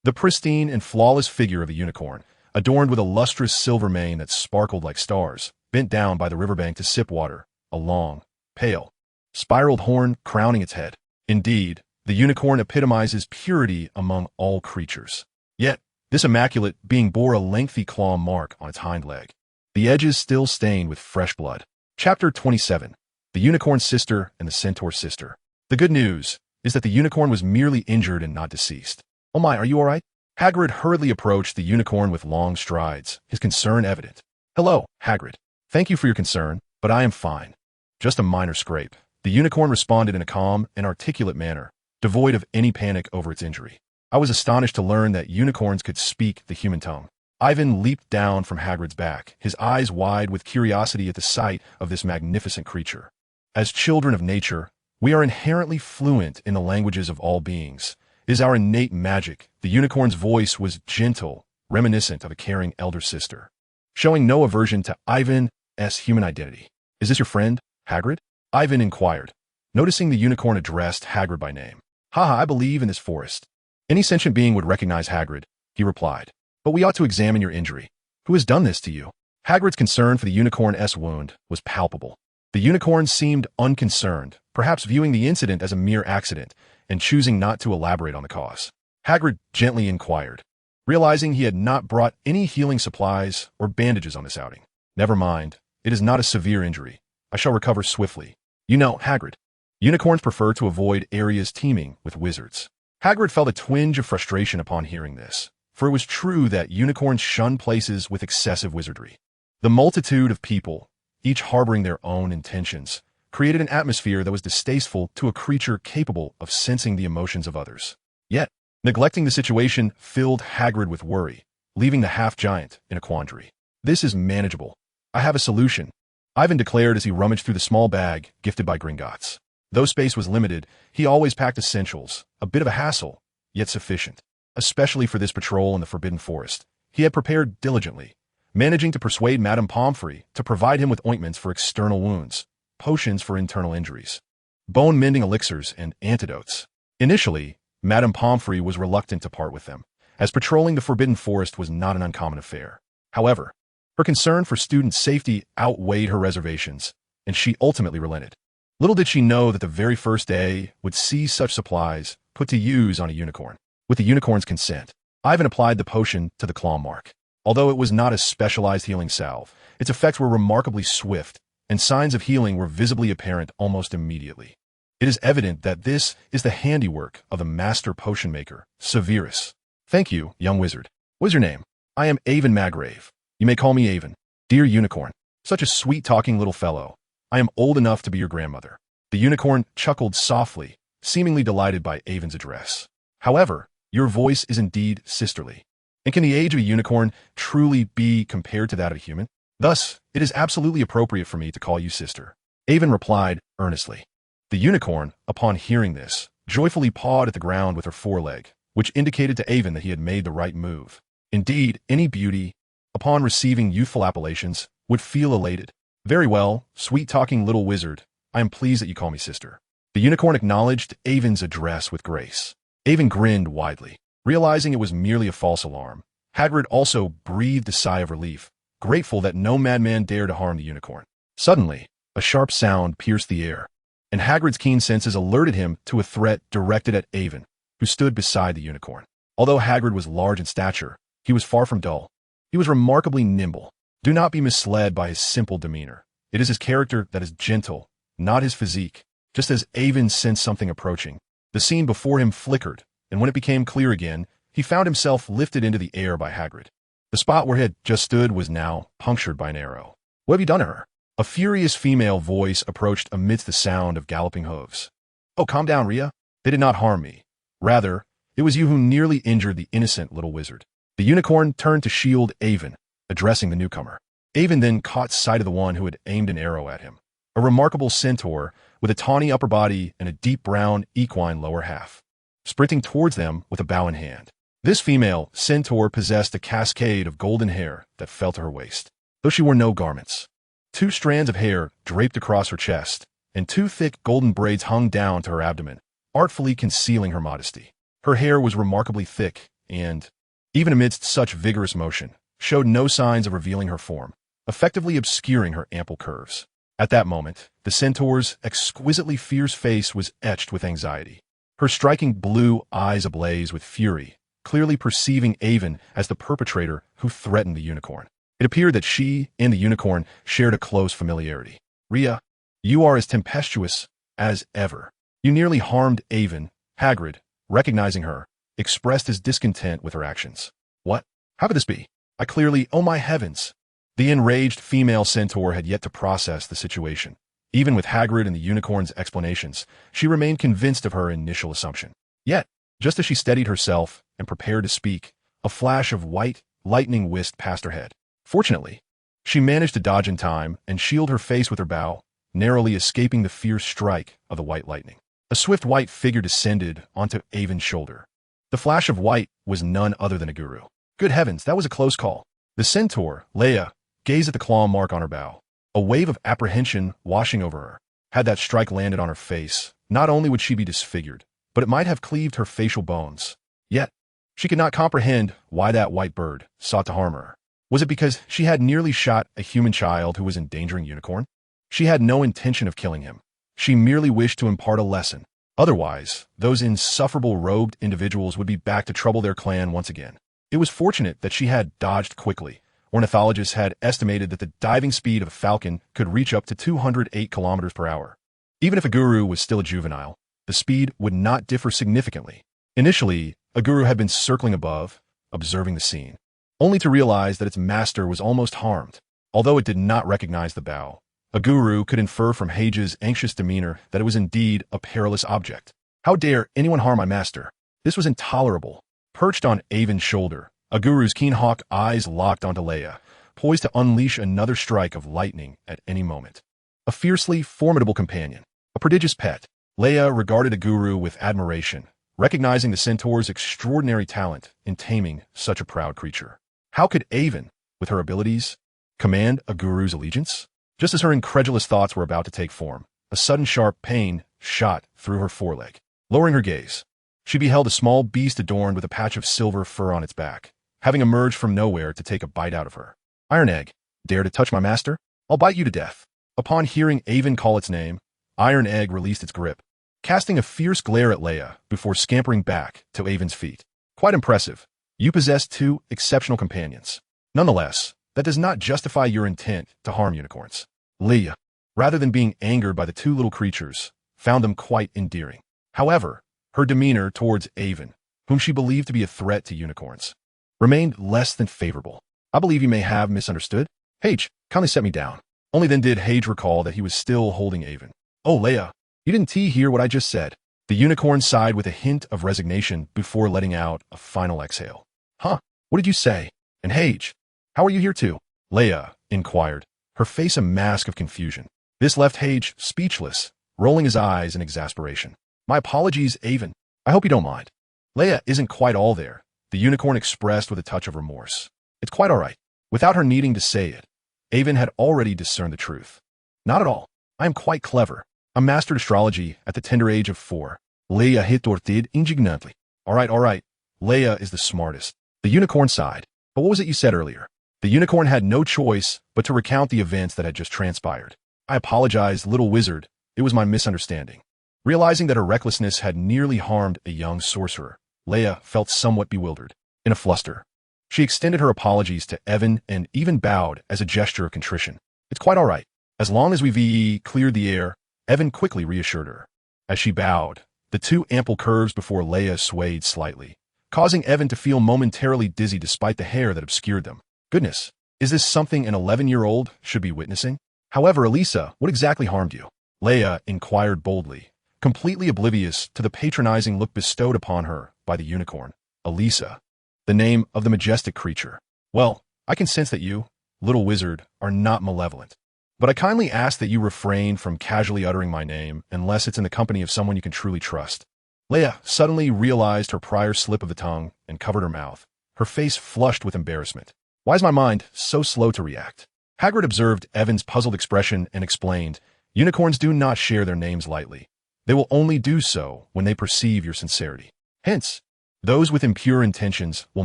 The pristine and flawless figure of a unicorn, adorned with a lustrous silver mane that sparkled like stars, bent down by the riverbank to sip water, a long, pale, spiraled horn crowning its head. Indeed, the unicorn epitomizes purity among all creatures. Yet, this immaculate being bore a lengthy claw mark on its hind leg, the edges still stained with fresh blood. Chapter 27. The Unicorn Sister and the Centaur Sister. The good news is that the unicorn was merely injured and not deceased. Oh my, are you all right? Hagrid hurriedly approached the unicorn with long strides, his concern evident. Hello, Hagrid. Thank you for your concern, but I am fine. Just a minor scrape. The unicorn responded in a calm and articulate manner, devoid of any panic over its injury. I was astonished to learn that unicorns could speak the human tongue. Ivan leaped down from Hagrid's back, his eyes wide with curiosity at the sight of this magnificent creature. As children of nature, we are inherently fluent in the languages of all beings. It is our innate magic. The unicorn's voice was gentle, reminiscent of a caring elder sister, showing no aversion to Ivan's human identity. Is this your friend, Hagrid? Ivan inquired, noticing the unicorn addressed Hagrid by name. Haha, I believe in this forest. Any sentient being would recognize Hagrid, he replied. But we ought to examine your injury. Who has done this to you? Hagrid's concern for the unicorn's wound was palpable. The unicorn seemed unconcerned, perhaps viewing the incident as a mere accident and choosing not to elaborate on the cause. Hagrid gently inquired, realizing he had not brought any healing supplies or bandages on this outing. Never mind, it is not a severe injury. I shall recover swiftly. You know, Hagrid, unicorns prefer to avoid areas teeming with wizards. Hagrid felt a twinge of frustration upon hearing this, for it was true that unicorns shun places with excessive wizardry. The multitude of people, each harboring their own intentions, created an atmosphere that was distasteful to a creature capable of sensing the emotions of others. Yet, neglecting the situation filled Hagrid with worry, leaving the half-giant in a quandary. This is manageable. I have a solution, Ivan declared as he rummaged through the small bag gifted by Gringotts. Though space was limited, he always packed essentials, a bit of a hassle, yet sufficient. Especially for this patrol in the Forbidden Forest, he had prepared diligently, managing to persuade Madame Pomfrey to provide him with ointments for external wounds, potions for internal injuries, bone-mending elixirs, and antidotes. Initially, Madame Pomfrey was reluctant to part with them, as patrolling the Forbidden Forest was not an uncommon affair. However, her concern for student safety outweighed her reservations, and she ultimately relented. Little did she know that the very first day would see such supplies put to use on a unicorn. With the unicorn's consent, Ivan applied the potion to the claw mark. Although it was not a specialized healing salve, its effects were remarkably swift, and signs of healing were visibly apparent almost immediately. It is evident that this is the handiwork of the master potion maker, Severus. Thank you, young wizard. What is your name? I am Avon Magrave. You may call me Avon. Dear unicorn, such a sweet-talking little fellow. I am old enough to be your grandmother. The unicorn chuckled softly, seemingly delighted by Avon's address. However, your voice is indeed sisterly. And can the age of a unicorn truly be compared to that of a human? Thus, it is absolutely appropriate for me to call you sister. Avon replied earnestly. The unicorn, upon hearing this, joyfully pawed at the ground with her foreleg, which indicated to Avon that he had made the right move. Indeed, any beauty, upon receiving youthful appellations, would feel elated. Very well, sweet-talking little wizard, I am pleased that you call me sister. The unicorn acknowledged Avon's address with grace. Avon grinned widely, realizing it was merely a false alarm. Hagrid also breathed a sigh of relief, grateful that no madman dared to harm the unicorn. Suddenly, a sharp sound pierced the air, and Hagrid's keen senses alerted him to a threat directed at Avon, who stood beside the unicorn. Although Hagrid was large in stature, he was far from dull. He was remarkably nimble. Do not be misled by his simple demeanor. It is his character that is gentle, not his physique. Just as Avon sensed something approaching, the scene before him flickered, and when it became clear again, he found himself lifted into the air by Hagrid. The spot where he had just stood was now punctured by an arrow. "What have you done to her?" A furious female voice approached amidst the sound of galloping hooves. "Oh, calm down, Rhea. They did not harm me. Rather, it was you who nearly injured the innocent little wizard." The unicorn turned to shield Avon, addressing the newcomer. Avon then caught sight of the one who had aimed an arrow at him, a remarkable centaur with a tawny upper body and a deep brown equine lower half, sprinting towards them with a bow in hand. This female centaur possessed a cascade of golden hair that fell to her waist, though she wore no garments. 2 strands of hair draped across her chest, and 2 thick golden braids hung down to her abdomen, artfully concealing her modesty. Her hair was remarkably thick and, even amidst such vigorous motion, showed no signs of revealing her form, effectively obscuring her ample curves. At that moment, the centaur's exquisitely fierce face was etched with anxiety, her striking blue eyes ablaze with fury, clearly perceiving Avon as the perpetrator who threatened the unicorn. It appeared that she and the unicorn shared a close familiarity. "Rhea, you are as tempestuous as ever. You nearly harmed Avon." Hagrid, recognizing her, expressed his discontent with her actions. "What? How could this be? I clearly— Oh my heavens!" The enraged female centaur had yet to process the situation. Even with Hagrid and the unicorn's explanations, she remained convinced of her initial assumption. Yet, just as she steadied herself and prepared to speak, a flash of white lightning whisked past her head. Fortunately, she managed to dodge in time and shield her face with her bow, narrowly escaping the fierce strike of the white lightning. A swift white figure descended onto Avon's shoulder. The flash of white was none other than a guru. Good heavens, that was a close call. The centaur, Leia, gazed at the claw mark on her bow, a wave of apprehension washing over her. Had that strike landed on her face, not only would she be disfigured, but it might have cleaved her facial bones. Yet, she could not comprehend why that white bird sought to harm her. Was it because she had nearly shot a human child who was endangering Unicorn? She had no intention of killing him. She merely wished to impart a lesson. Otherwise, those insufferable robed individuals would be back to trouble their clan once again. It was fortunate that she had dodged quickly. Ornithologists had estimated that the diving speed of a falcon could reach up to 208 kilometers per hour. Even if a guru was still a juvenile, the speed would not differ significantly. Initially, a guru had been circling above, observing the scene, only to realize that its master was almost harmed. Although it did not recognize the bow, a guru could infer from Hage's anxious demeanor that it was indeed a perilous object. How dare anyone harm my master? This was intolerable. Perched on Avon's shoulder, a guru's keen hawk eyes locked onto Leia, poised to unleash another strike of lightning at any moment. A fiercely formidable companion, a prodigious pet, Leia regarded a guru with admiration, recognizing the centaur's extraordinary talent in taming such a proud creature. How could Avon, with her abilities, command a guru's allegiance? Just as her incredulous thoughts were about to take form, a sudden sharp pain shot through her foreleg. Lowering her gaze, she beheld a small beast adorned with a patch of silver fur on its back, having emerged from nowhere to take a bite out of her. Iron Egg, dare to touch my master? I'll bite you to death. Upon hearing Avon call its name, Iron Egg released its grip, casting a fierce glare at Leia before scampering back to Avon's feet. Quite impressive. You possess 2 exceptional companions. Nonetheless, that does not justify your intent to harm unicorns. Leia, rather than being angered by the 2 little creatures, found them quite endearing. However, her demeanor towards Avon, whom she believed to be a threat to unicorns, remained less than favorable. I believe you may have misunderstood. Hage, kindly set me down. Only then did Hage recall that he was still holding Avon. Oh, Leia, you didn't hear what I just said. The unicorn sighed with a hint of resignation before letting out a final exhale. Huh? What did you say? And Hage, how are you here too? Leia inquired, her face a mask of confusion. This left Hage speechless, rolling his eyes in exasperation. My apologies, Avon. I hope you don't mind. Leia isn't quite all there, the unicorn expressed with a touch of remorse. It's quite all right. Without her needing to say it, Avon had already discerned the truth. Not at all. I am quite clever. I mastered astrology at the tender age of 4. Leia retorted indignantly. All right. Leia is the smartest. The unicorn sighed. But what was it you said earlier? The unicorn had no choice but to recount the events that had just transpired. I apologize, little wizard. It was my misunderstanding. Realizing that her recklessness had nearly harmed a young sorcerer, Leia felt somewhat bewildered. In a fluster, she extended her apologies to Evan and even bowed as a gesture of contrition. It's quite all right. As long as we've cleared the air, Evan quickly reassured her. As she bowed, the two ample curves before Leia swayed slightly, causing Evan to feel momentarily dizzy despite the hair that obscured them. Goodness, is this something an 11-year-old should be witnessing? However, Elisa, what exactly harmed you? Leia inquired boldly, completely oblivious to the patronizing look bestowed upon her by the unicorn. Elisa, the name of the majestic creature. Well, I can sense that you, little wizard, are not malevolent. But I kindly ask that you refrain from casually uttering my name unless it's in the company of someone you can truly trust. Leia suddenly realized her prior slip of the tongue and covered her mouth, her face flushed with embarrassment. Why is my mind so slow to react? Hagrid observed Evan's puzzled expression and explained, unicorns do not share their names lightly. They will only do so when they perceive your sincerity. Hence, those with impure intentions will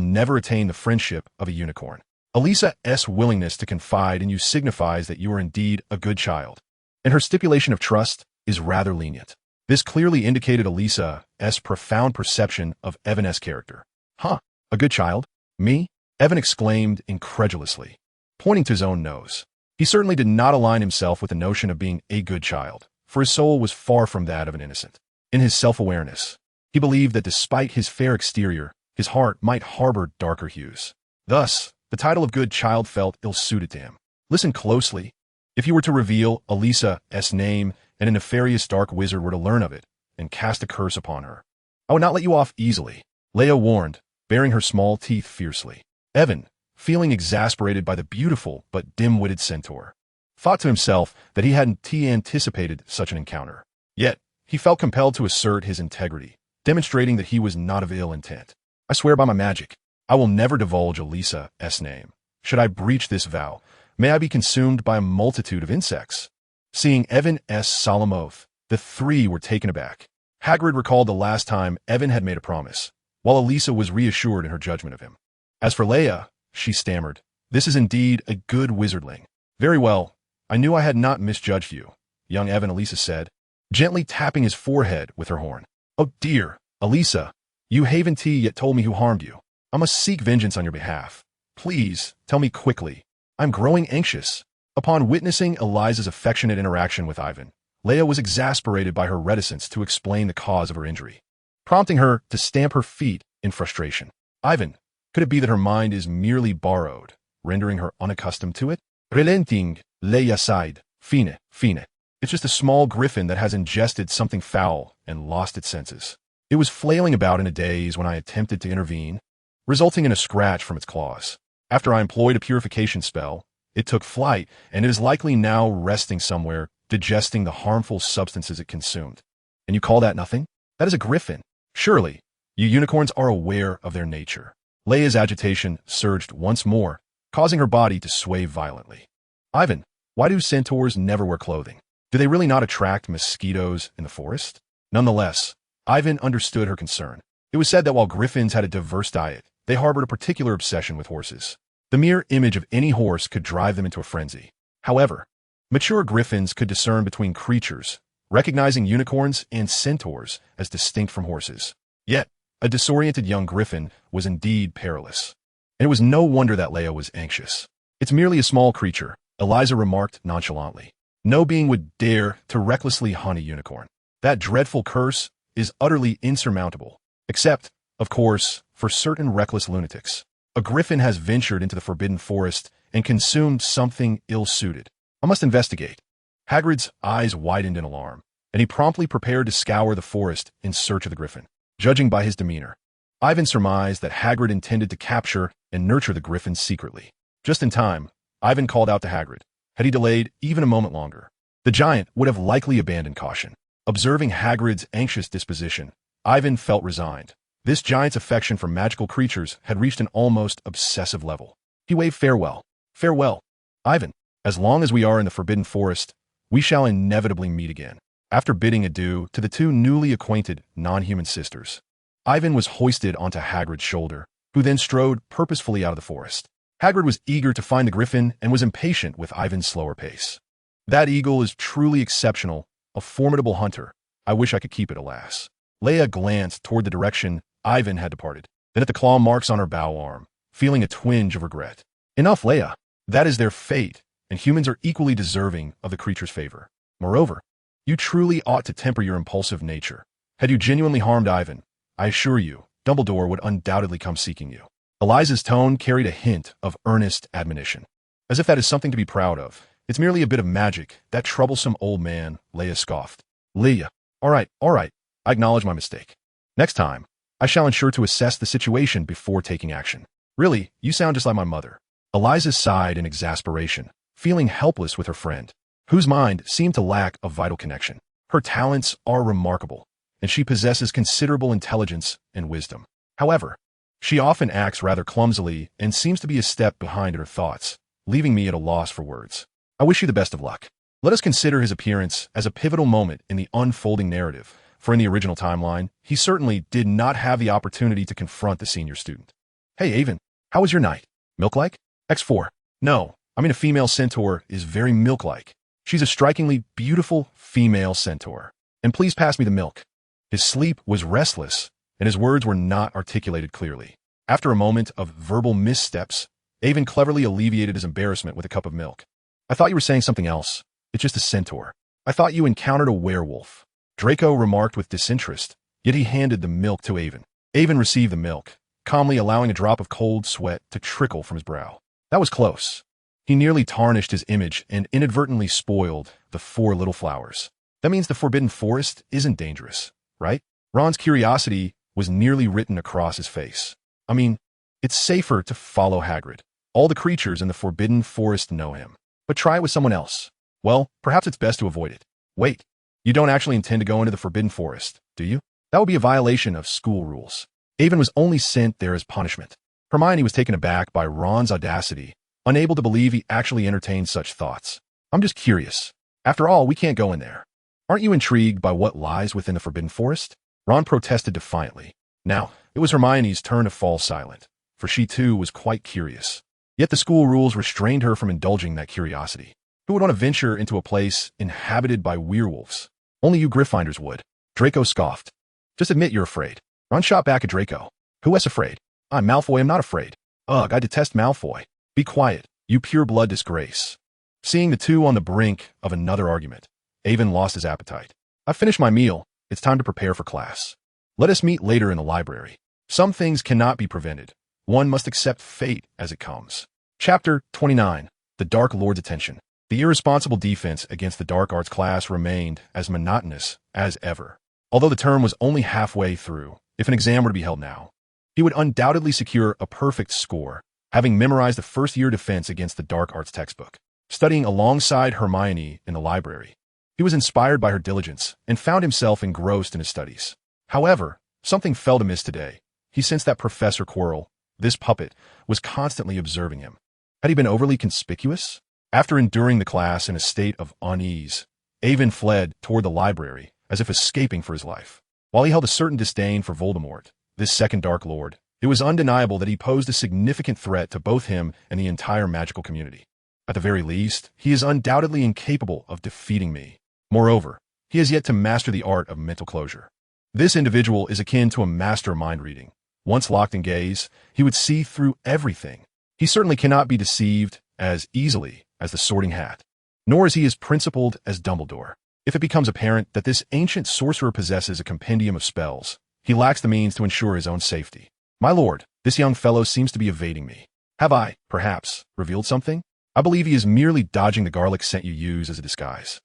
never attain the friendship of a unicorn. Elisa's willingness to confide in you signifies that you are indeed a good child, and her stipulation of trust is rather lenient. This clearly indicated Elisa's profound perception of Evan's character. Huh, a good child? Me? Evan exclaimed incredulously, pointing to his own nose. He certainly did not align himself with the notion of being a good child, for his soul was far from that of an innocent. In his self-awareness, he believed that despite his fair exterior, his heart might harbor darker hues. Thus, the title of good child felt ill-suited to him. Listen closely. If you were to reveal Elisa's name and a nefarious dark wizard were to learn of it and cast a curse upon her, I would not let you off easily, Leia warned, baring her small teeth fiercely. Evan, feeling exasperated by the beautiful but dim-witted centaur, thought to himself that he hadn't anticipated such an encounter. Yet, he felt compelled to assert his integrity, demonstrating that he was not of ill intent. I swear by my magic, I will never divulge Elisa's name. Should I breach this vow, may I be consumed by a multitude of insects. Seeing Evan's solemn oath, the three were taken aback. Hagrid recalled the last time Evan had made a promise, while Elisa was reassured in her judgment of him. As for Leia, she stammered, this is indeed a good wizardling. Very well, I knew I had not misjudged you, young Evan, Elisa said, gently tapping his forehead with her horn. Oh dear, Elisa, you haven't yet told me who harmed you. I must seek vengeance on your behalf. Please, tell me quickly. I'm growing anxious. Upon witnessing Elisa's affectionate interaction with Ivan, Leia was exasperated by her reticence to explain the cause of her injury, prompting her to stamp her feet in frustration. Ivan, could it be that her mind is merely borrowed, rendering her unaccustomed to it? Relenting, Leia sighed. Fine. It's just a small griffin that has ingested something foul and lost its senses. It was flailing about in a daze when I attempted to intervene, resulting in a scratch from its claws. After I employed a purification spell, it took flight, and it is likely now resting somewhere, digesting the harmful substances it consumed. And you call that nothing? That is a griffin. Surely, you unicorns are aware of their nature. Leia's agitation surged once more, causing her body to sway violently. Ivan, why do centaurs never wear clothing? Do they really not attract mosquitoes in the forest? Nonetheless, Ivan understood her concern. It was said that while griffins had a diverse diet, they harbored a particular obsession with horses. The mere image of any horse could drive them into a frenzy. However, mature griffins could discern between creatures, recognizing unicorns and centaurs as distinct from horses. Yet, a disoriented young griffin was indeed perilous. And it was no wonder that Leia was anxious. It's merely a small creature, Eliza remarked nonchalantly. No being would dare to recklessly hunt a unicorn. That dreadful curse is utterly insurmountable. Except, of course, for certain reckless lunatics. A griffin has ventured into the forbidden forest and consumed something ill-suited. I must investigate. Hagrid's eyes widened in alarm, and he promptly prepared to scour the forest in search of the griffin. Judging by his demeanor, Ivan surmised that Hagrid intended to capture and nurture the griffin secretly. Just in time, Ivan called out to Hagrid. Had he delayed even a moment longer, the giant would have likely abandoned caution. Observing Hagrid's anxious disposition, Ivan felt resigned. This giant's affection for magical creatures had reached an almost obsessive level. He waved farewell. Farewell, Ivan. As long as we are in the Forbidden Forest, we shall inevitably meet again. After bidding adieu to the two newly acquainted non-human sisters, Ivan was hoisted onto Hagrid's shoulder, who then strode purposefully out of the forest. Hagrid was eager to find the griffin and was impatient with Ivan's slower pace. That eagle is truly exceptional, a formidable hunter. I wish I could keep it, alas. Leia glanced toward the direction Ivan had departed, then at the claw marks on her bow arm, feeling a twinge of regret. Enough, Leia. That is their fate, and humans are equally deserving of the creature's favor. Moreover, you truly ought to temper your impulsive nature. Had you genuinely harmed Ivan, I assure you, Dumbledore would undoubtedly come seeking you. Eliza's tone carried a hint of earnest admonition. As if that is something to be proud of. It's merely a bit of magic, that troublesome old man, Leia scoffed. Leia, all right, I acknowledge my mistake. Next time, I shall ensure to assess the situation before taking action. Really, you sound just like my mother. Eliza sighed in exasperation, feeling helpless with her friend, whose mind seemed to lack a vital connection. Her talents are remarkable, and she possesses considerable intelligence and wisdom. However, she often acts rather clumsily and seems to be a step behind in her thoughts, leaving me at a loss for words. I wish you the best of luck. Let us consider his appearance as a pivotal moment in the unfolding narrative, for in the original timeline, he certainly did not have the opportunity to confront the senior student. Hey, Avon, how was your night? Milk-like? X4. No, I mean a female centaur is very milk-like. She's a strikingly beautiful female centaur. And please pass me the milk. His sleep was restless, and his words were not articulated clearly. After a moment of verbal missteps, Avon cleverly alleviated his embarrassment with a cup of milk. I thought you were saying something else. It's just a centaur. I thought you encountered a werewolf. Draco remarked with disinterest, yet he handed the milk to Avon. Avon received the milk, calmly allowing a drop of cold sweat to trickle from his brow. That was close. He nearly tarnished his image and inadvertently spoiled the 4 little flowers. That means the Forbidden Forest isn't dangerous, right? Ron's curiosity was nearly written across his face. I mean, it's safer to follow Hagrid. All the creatures in the Forbidden Forest know him. But try it with someone else. Well, perhaps it's best to avoid it. Wait, you don't actually intend to go into the Forbidden Forest, do you? That would be a violation of school rules. Avon was only sent there as punishment. Hermione was taken aback by Ron's audacity, unable to believe he actually entertained such thoughts. I'm just curious. After all, we can't go in there. Aren't you intrigued by what lies within the Forbidden Forest? Ron protested defiantly. Now, it was Hermione's turn to fall silent, for she too was quite curious. Yet the school rules restrained her from indulging that curiosity. Who would want to venture into a place inhabited by werewolves? Only you Gryffindors would. Draco scoffed. Just admit you're afraid. Ron shot back at Draco. Who is afraid? I'm Malfoy, I'm not afraid. Ugh, I detest Malfoy. Be quiet, you pure-blood disgrace. Seeing the two on the brink of another argument, Avon lost his appetite. I've finished my meal. It's time to prepare for class. Let us meet later in the library. Some things cannot be prevented. One must accept fate as it comes. Chapter 29. The Dark Lord's Attention. The irresponsible defense against the dark arts class remained as monotonous as ever. Although the term was only halfway through, if an exam were to be held now, he would undoubtedly secure a perfect score, having memorized the first-year defense against the dark arts textbook. Studying alongside Hermione in the library, he was inspired by her diligence and found himself engrossed in his studies. However, something felt amiss today. He sensed that Professor Quirrell, this puppet, was constantly observing him. Had he been overly conspicuous? After enduring the class in a state of unease, Avon fled toward the library, as if escaping for his life. While he held a certain disdain for Voldemort, this second Dark Lord, it was undeniable that he posed a significant threat to both him and the entire magical community. At the very least, he is undoubtedly incapable of defeating me. Moreover, he has yet to master the art of mental closure. This individual is akin to a master mind reading. Once locked in gaze, he would see through everything. He certainly cannot be deceived as easily as the Sorting Hat, nor is he as principled as Dumbledore. If it becomes apparent that this ancient sorcerer possesses a compendium of spells, he lacks the means to ensure his own safety. My lord, this young fellow seems to be evading me. Have I, perhaps, revealed something? I believe he is merely dodging the garlic scent you use as a disguise.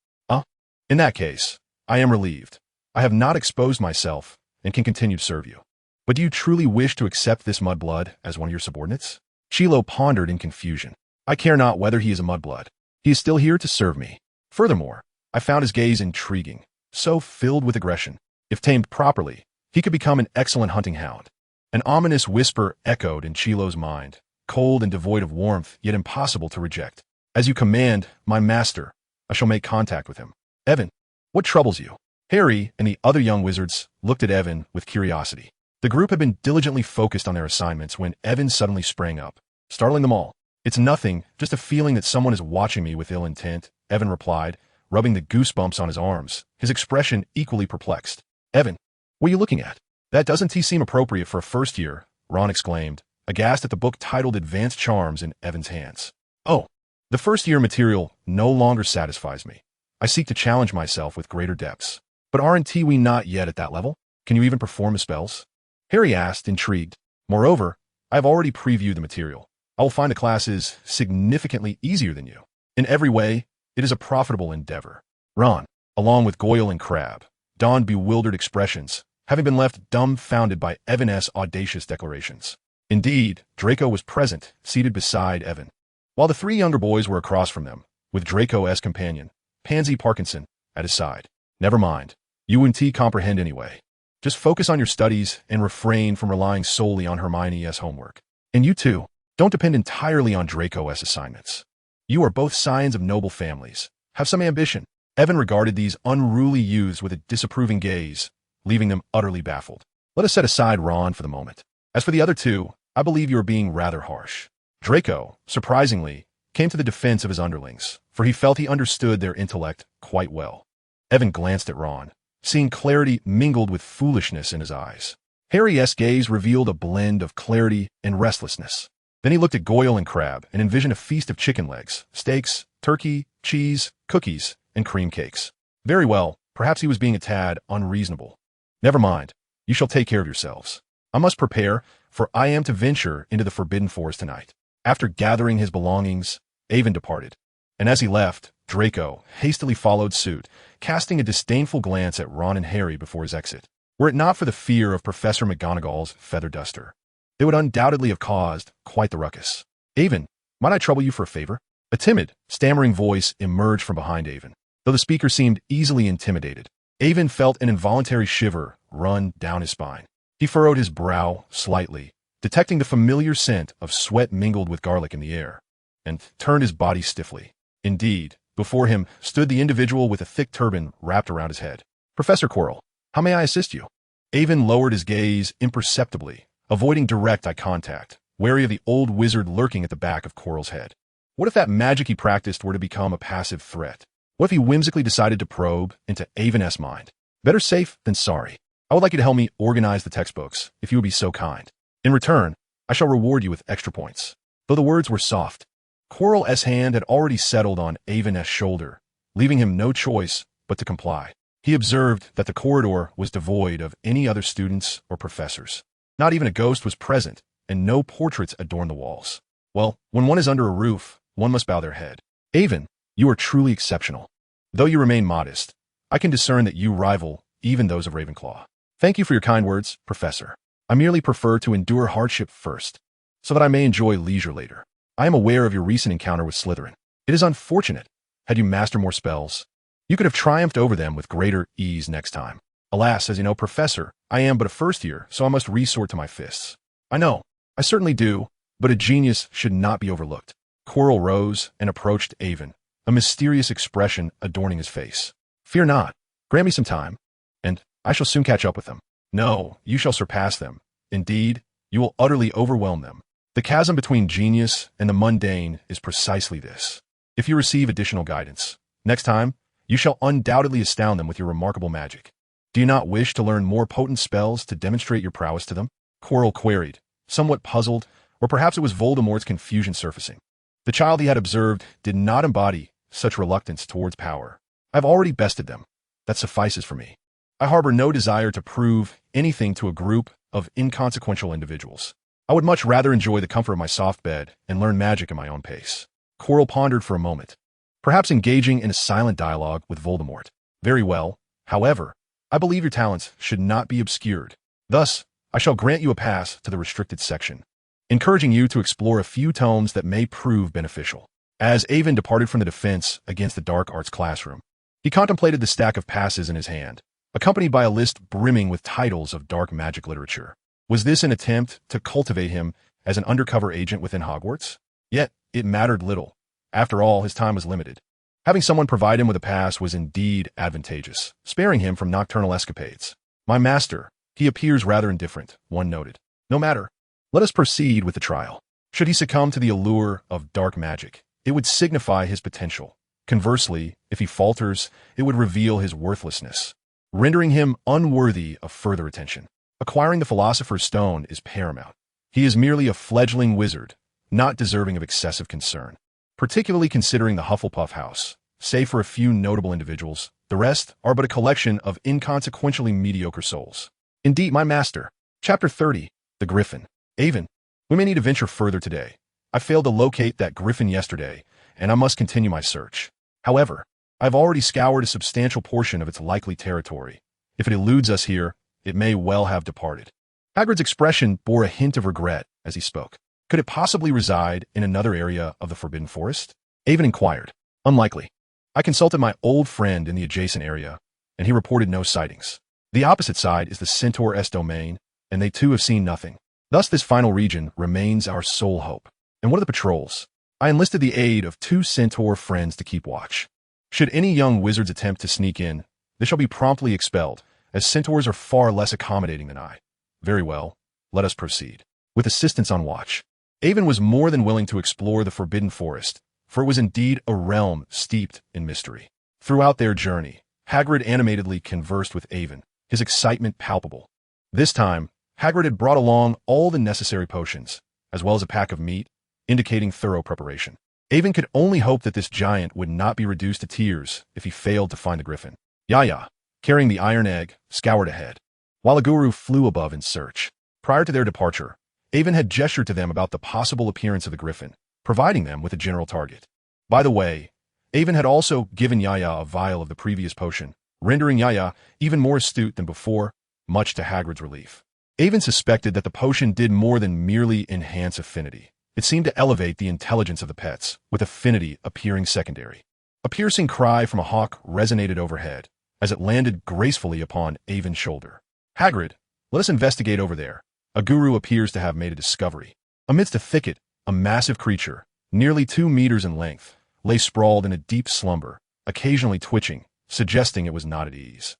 In that case, I am relieved. I have not exposed myself and can continue to serve you. But do you truly wish to accept this mudblood as one of your subordinates? Chilo pondered in confusion. I care not whether he is a mudblood. He is still here to serve me. Furthermore, I found his gaze intriguing, so filled with aggression. If tamed properly, he could become an excellent hunting hound. An ominous whisper echoed in Chilo's mind, cold and devoid of warmth, yet impossible to reject. As you command, my master, I shall make contact with him. Evan, what troubles you? Harry and the other young wizards looked at Evan with curiosity. The group had been diligently focused on their assignments when Evan suddenly sprang up, startling them all. It's nothing, just a feeling that someone is watching me with ill intent, Evan replied, rubbing the goosebumps on his arms, his expression equally perplexed. Evan, what are you looking at? That doesn't seem appropriate for a first year, Ron exclaimed, aghast at the book titled Advanced Charms in Evan's hands. Oh, the first year material no longer satisfies me. I seek to challenge myself with greater depths. But aren't we not yet at that level? Can you even perform the spells? Harry asked, intrigued. Moreover, I have already previewed the material. I will find the classes significantly easier than you. In every way, it is a profitable endeavor. Ron, along with Goyle and Crabbe, donned bewildered expressions, having been left dumbfounded by Evan's audacious declarations. Indeed, Draco was present, seated beside Evan, while the three younger boys were across from them, with Draco as companion, Pansy Parkinson, at his side. Never mind. You and T comprehend anyway. Just focus on your studies and refrain from relying solely on Hermione's homework. And you too, don't depend entirely on Draco's assignments. You are both scions of noble families. Have some ambition. Evan regarded these unruly youths with a disapproving gaze, leaving them utterly baffled. Let us set aside Ron for the moment. As for the other two, I believe you are being rather harsh. Draco, surprisingly, came to the defense of his underlings, for he felt he understood their intellect quite well. Evan glanced at Ron, seeing clarity mingled with foolishness in his eyes. Harry's gaze revealed a blend of clarity and restlessness. Then he looked at Goyle and Crabbe and envisioned a feast of chicken legs, steaks, turkey, cheese, cookies, and cream cakes. Very well, perhaps he was being a tad unreasonable. Never mind, you shall take care of yourselves. I must prepare, for I am to venture into the Forbidden Forest tonight. After gathering his belongings, Evan departed, and as he left, Draco hastily followed suit, casting a disdainful glance at Ron and Harry before his exit. Were it not for the fear of Professor McGonagall's feather duster, they would undoubtedly have caused quite the ruckus. Evan, might I trouble you for a favor? A timid, stammering voice emerged from behind Evan. Though the speaker seemed easily intimidated, Evan felt an involuntary shiver run down his spine. He furrowed his brow slightly, detecting the familiar scent of sweat mingled with garlic in the air, and turned his body stiffly. Indeed, before him stood the individual with a thick turban wrapped around his head. Professor Quirrell, how may I assist you? Evan lowered his gaze imperceptibly, avoiding direct eye contact, wary of the old wizard lurking at the back of Quirrell's head. What if that magic he practiced were to become a passive threat? What if he whimsically decided to probe into Evan's mind? Better safe than sorry. I would like you to help me organize the textbooks, if you would be so kind. In return, I shall reward you with extra points. Though the words were soft, Quirrell's hand had already settled on Evan's shoulder, leaving him no choice but to comply. He observed that the corridor was devoid of any other students or professors. Not even a ghost was present, and no portraits adorned the walls. Well, when one is under a roof, one must bow their head. Evan, you are truly exceptional. Though you remain modest, I can discern that you rival even those of Ravenclaw. Thank you for your kind words, Professor. I merely prefer to endure hardship first, so that I may enjoy leisure later. I am aware of your recent encounter with Slytherin. It is unfortunate. Had you mastered more spells, you could have triumphed over them with greater ease next time. Alas, as you know, Professor, I am but a first year, so I must resort to my fists. I know, I certainly do, but a genius should not be overlooked. Quirrell rose and approached Evan, a mysterious expression adorning his face. Fear not. Grant me some time, and I shall soon catch up with them. No, you shall surpass them. Indeed, you will utterly overwhelm them. The chasm between genius and the mundane is precisely this. If you receive additional guidance, next time, you shall undoubtedly astound them with your remarkable magic. Do you not wish to learn more potent spells to demonstrate your prowess to them? Quirrell queried, somewhat puzzled, or perhaps it was Voldemort's confusion surfacing. The child he had observed did not embody such reluctance towards power. I've already bested them. That suffices for me. I harbor no desire to prove anything to a group of inconsequential individuals. I would much rather enjoy the comfort of my soft bed and learn magic at my own pace. Quirrell pondered for a moment, perhaps engaging in a silent dialogue with Voldemort. Very well, however, I believe your talents should not be obscured. Thus, I shall grant you a pass to the restricted section, encouraging you to explore a few tomes that may prove beneficial. As Evan departed from the defense against the dark arts classroom, he contemplated the stack of passes in his hand, accompanied by a list brimming with titles of dark magic literature. Was this an attempt to cultivate him as an undercover agent within Hogwarts? Yet, it mattered little. After all, his time was limited. Having someone provide him with a pass was indeed advantageous, sparing him from nocturnal escapades. My master, he appears rather indifferent, one noted. No matter. Let us proceed with the trial. Should he succumb to the allure of dark magic, it would signify his potential. Conversely, if he falters, it would reveal his worthlessness, rendering him unworthy of further attention. Acquiring the Philosopher's Stone is paramount. He is merely a fledgling wizard, not deserving of excessive concern. Particularly considering the Hufflepuff house, save for a few notable individuals, the rest are but a collection of inconsequentially mediocre souls. Indeed, my master. Chapter 30. The Griffin. Aven. We may need to venture further today. I failed to locate that griffin yesterday, and I must continue my search. However, I've already scoured a substantial portion of its likely territory. If it eludes us here, it may well have departed. Hagrid's expression bore a hint of regret as he spoke. Could it possibly reside in another area of the Forbidden Forest? Aven inquired. Unlikely. I consulted my old friend in the adjacent area, and he reported no sightings. The opposite side is the Centaur-S domain, and they too have seen nothing. Thus this final region remains our sole hope. And what of the patrols? I enlisted the aid of 2 Centaur friends to keep watch. Should any young wizards attempt to sneak in, they shall be promptly expelled, as Centaurs are far less accommodating than I. Very well, let us proceed. With assistance on watch, Aven was more than willing to explore the Forbidden Forest, for it was indeed a realm steeped in mystery. Throughout their journey, Hagrid animatedly conversed with Aven, his excitement palpable. This time, Hagrid had brought along all the necessary potions, as well as a pack of meat, indicating thorough preparation. Aven could only hope that this giant would not be reduced to tears if he failed to find the griffin. Yaya, carrying the iron egg, scoured ahead, while a guru flew above in search. Prior to their departure, Aven had gestured to them about the possible appearance of the griffin, providing them with a general target. By the way, Aven had also given Yaya a vial of the previous potion, rendering Yaya even more astute than before, much to Hagrid's relief. Aven suspected that the potion did more than merely enhance affinity. It seemed to elevate the intelligence of the pets, with affinity appearing secondary. A piercing cry from a hawk resonated overhead, as it landed gracefully upon Aven's shoulder. Hagrid, let us investigate over there. A guru appears to have made a discovery. Amidst a thicket, a massive creature, nearly 2 meters in length, lay sprawled in a deep slumber, occasionally twitching, suggesting it was not at ease.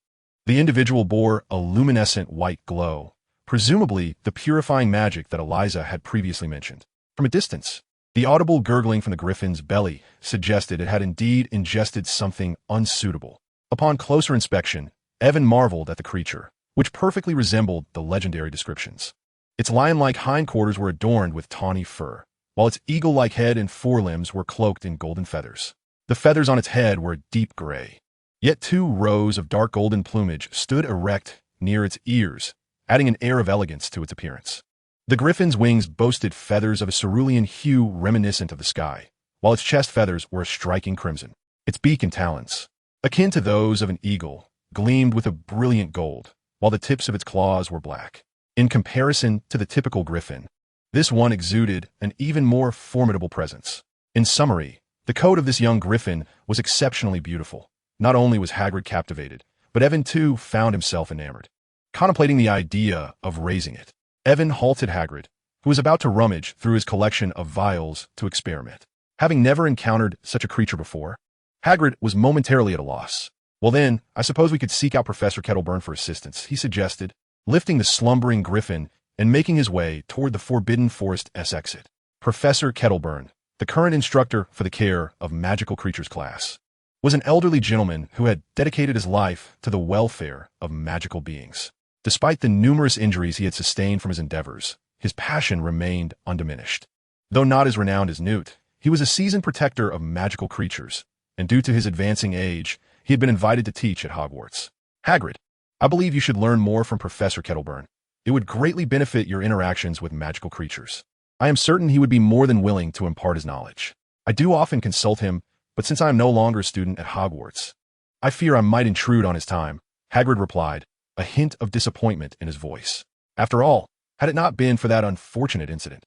The individual bore a luminescent white glow, presumably the purifying magic that Eliza had previously mentioned. From a distance, the audible gurgling from the griffin's belly suggested it had indeed ingested something unsuitable. Upon closer inspection, Evan marveled at the creature, which perfectly resembled the legendary descriptions. Its lion-like hindquarters were adorned with tawny fur, while its eagle-like head and forelimbs were cloaked in golden feathers. The feathers on its head were deep gray. Yet 2 rows of dark golden plumage stood erect near its ears, adding an air of elegance to its appearance. The griffin's wings boasted feathers of a cerulean hue reminiscent of the sky, while its chest feathers were a striking crimson. Its beak and talons, akin to those of an eagle, gleamed with a brilliant gold, while the tips of its claws were black. In comparison to the typical griffin, this one exuded an even more formidable presence. In summary, the coat of this young griffin was exceptionally beautiful. Not only was Hagrid captivated, but Evan too found himself enamored. Contemplating the idea of raising it, Evan halted Hagrid, who was about to rummage through his collection of vials to experiment. Having never encountered such a creature before, Hagrid was momentarily at a loss. Well then, I suppose we could seek out Professor Kettleburn for assistance, he suggested, lifting the slumbering griffin and making his way toward the Forbidden Forest-S exit. Professor Kettleburn, the current instructor for the care of magical creatures class, was an elderly gentleman who had dedicated his life to the welfare of magical beings. Despite the numerous injuries he had sustained from his endeavors, his passion remained undiminished. Though not as renowned as Newt, he was a seasoned protector of magical creatures, and due to his advancing age, he had been invited to teach at Hogwarts. Hagrid, I believe you should learn more from Professor Kettleburn. It would greatly benefit your interactions with magical creatures. I am certain he would be more than willing to impart his knowledge. I do often consult him, but since I am no longer a student at Hogwarts, I fear I might intrude on his time, Hagrid replied, a hint of disappointment in his voice. After all, had it not been for that unfortunate incident.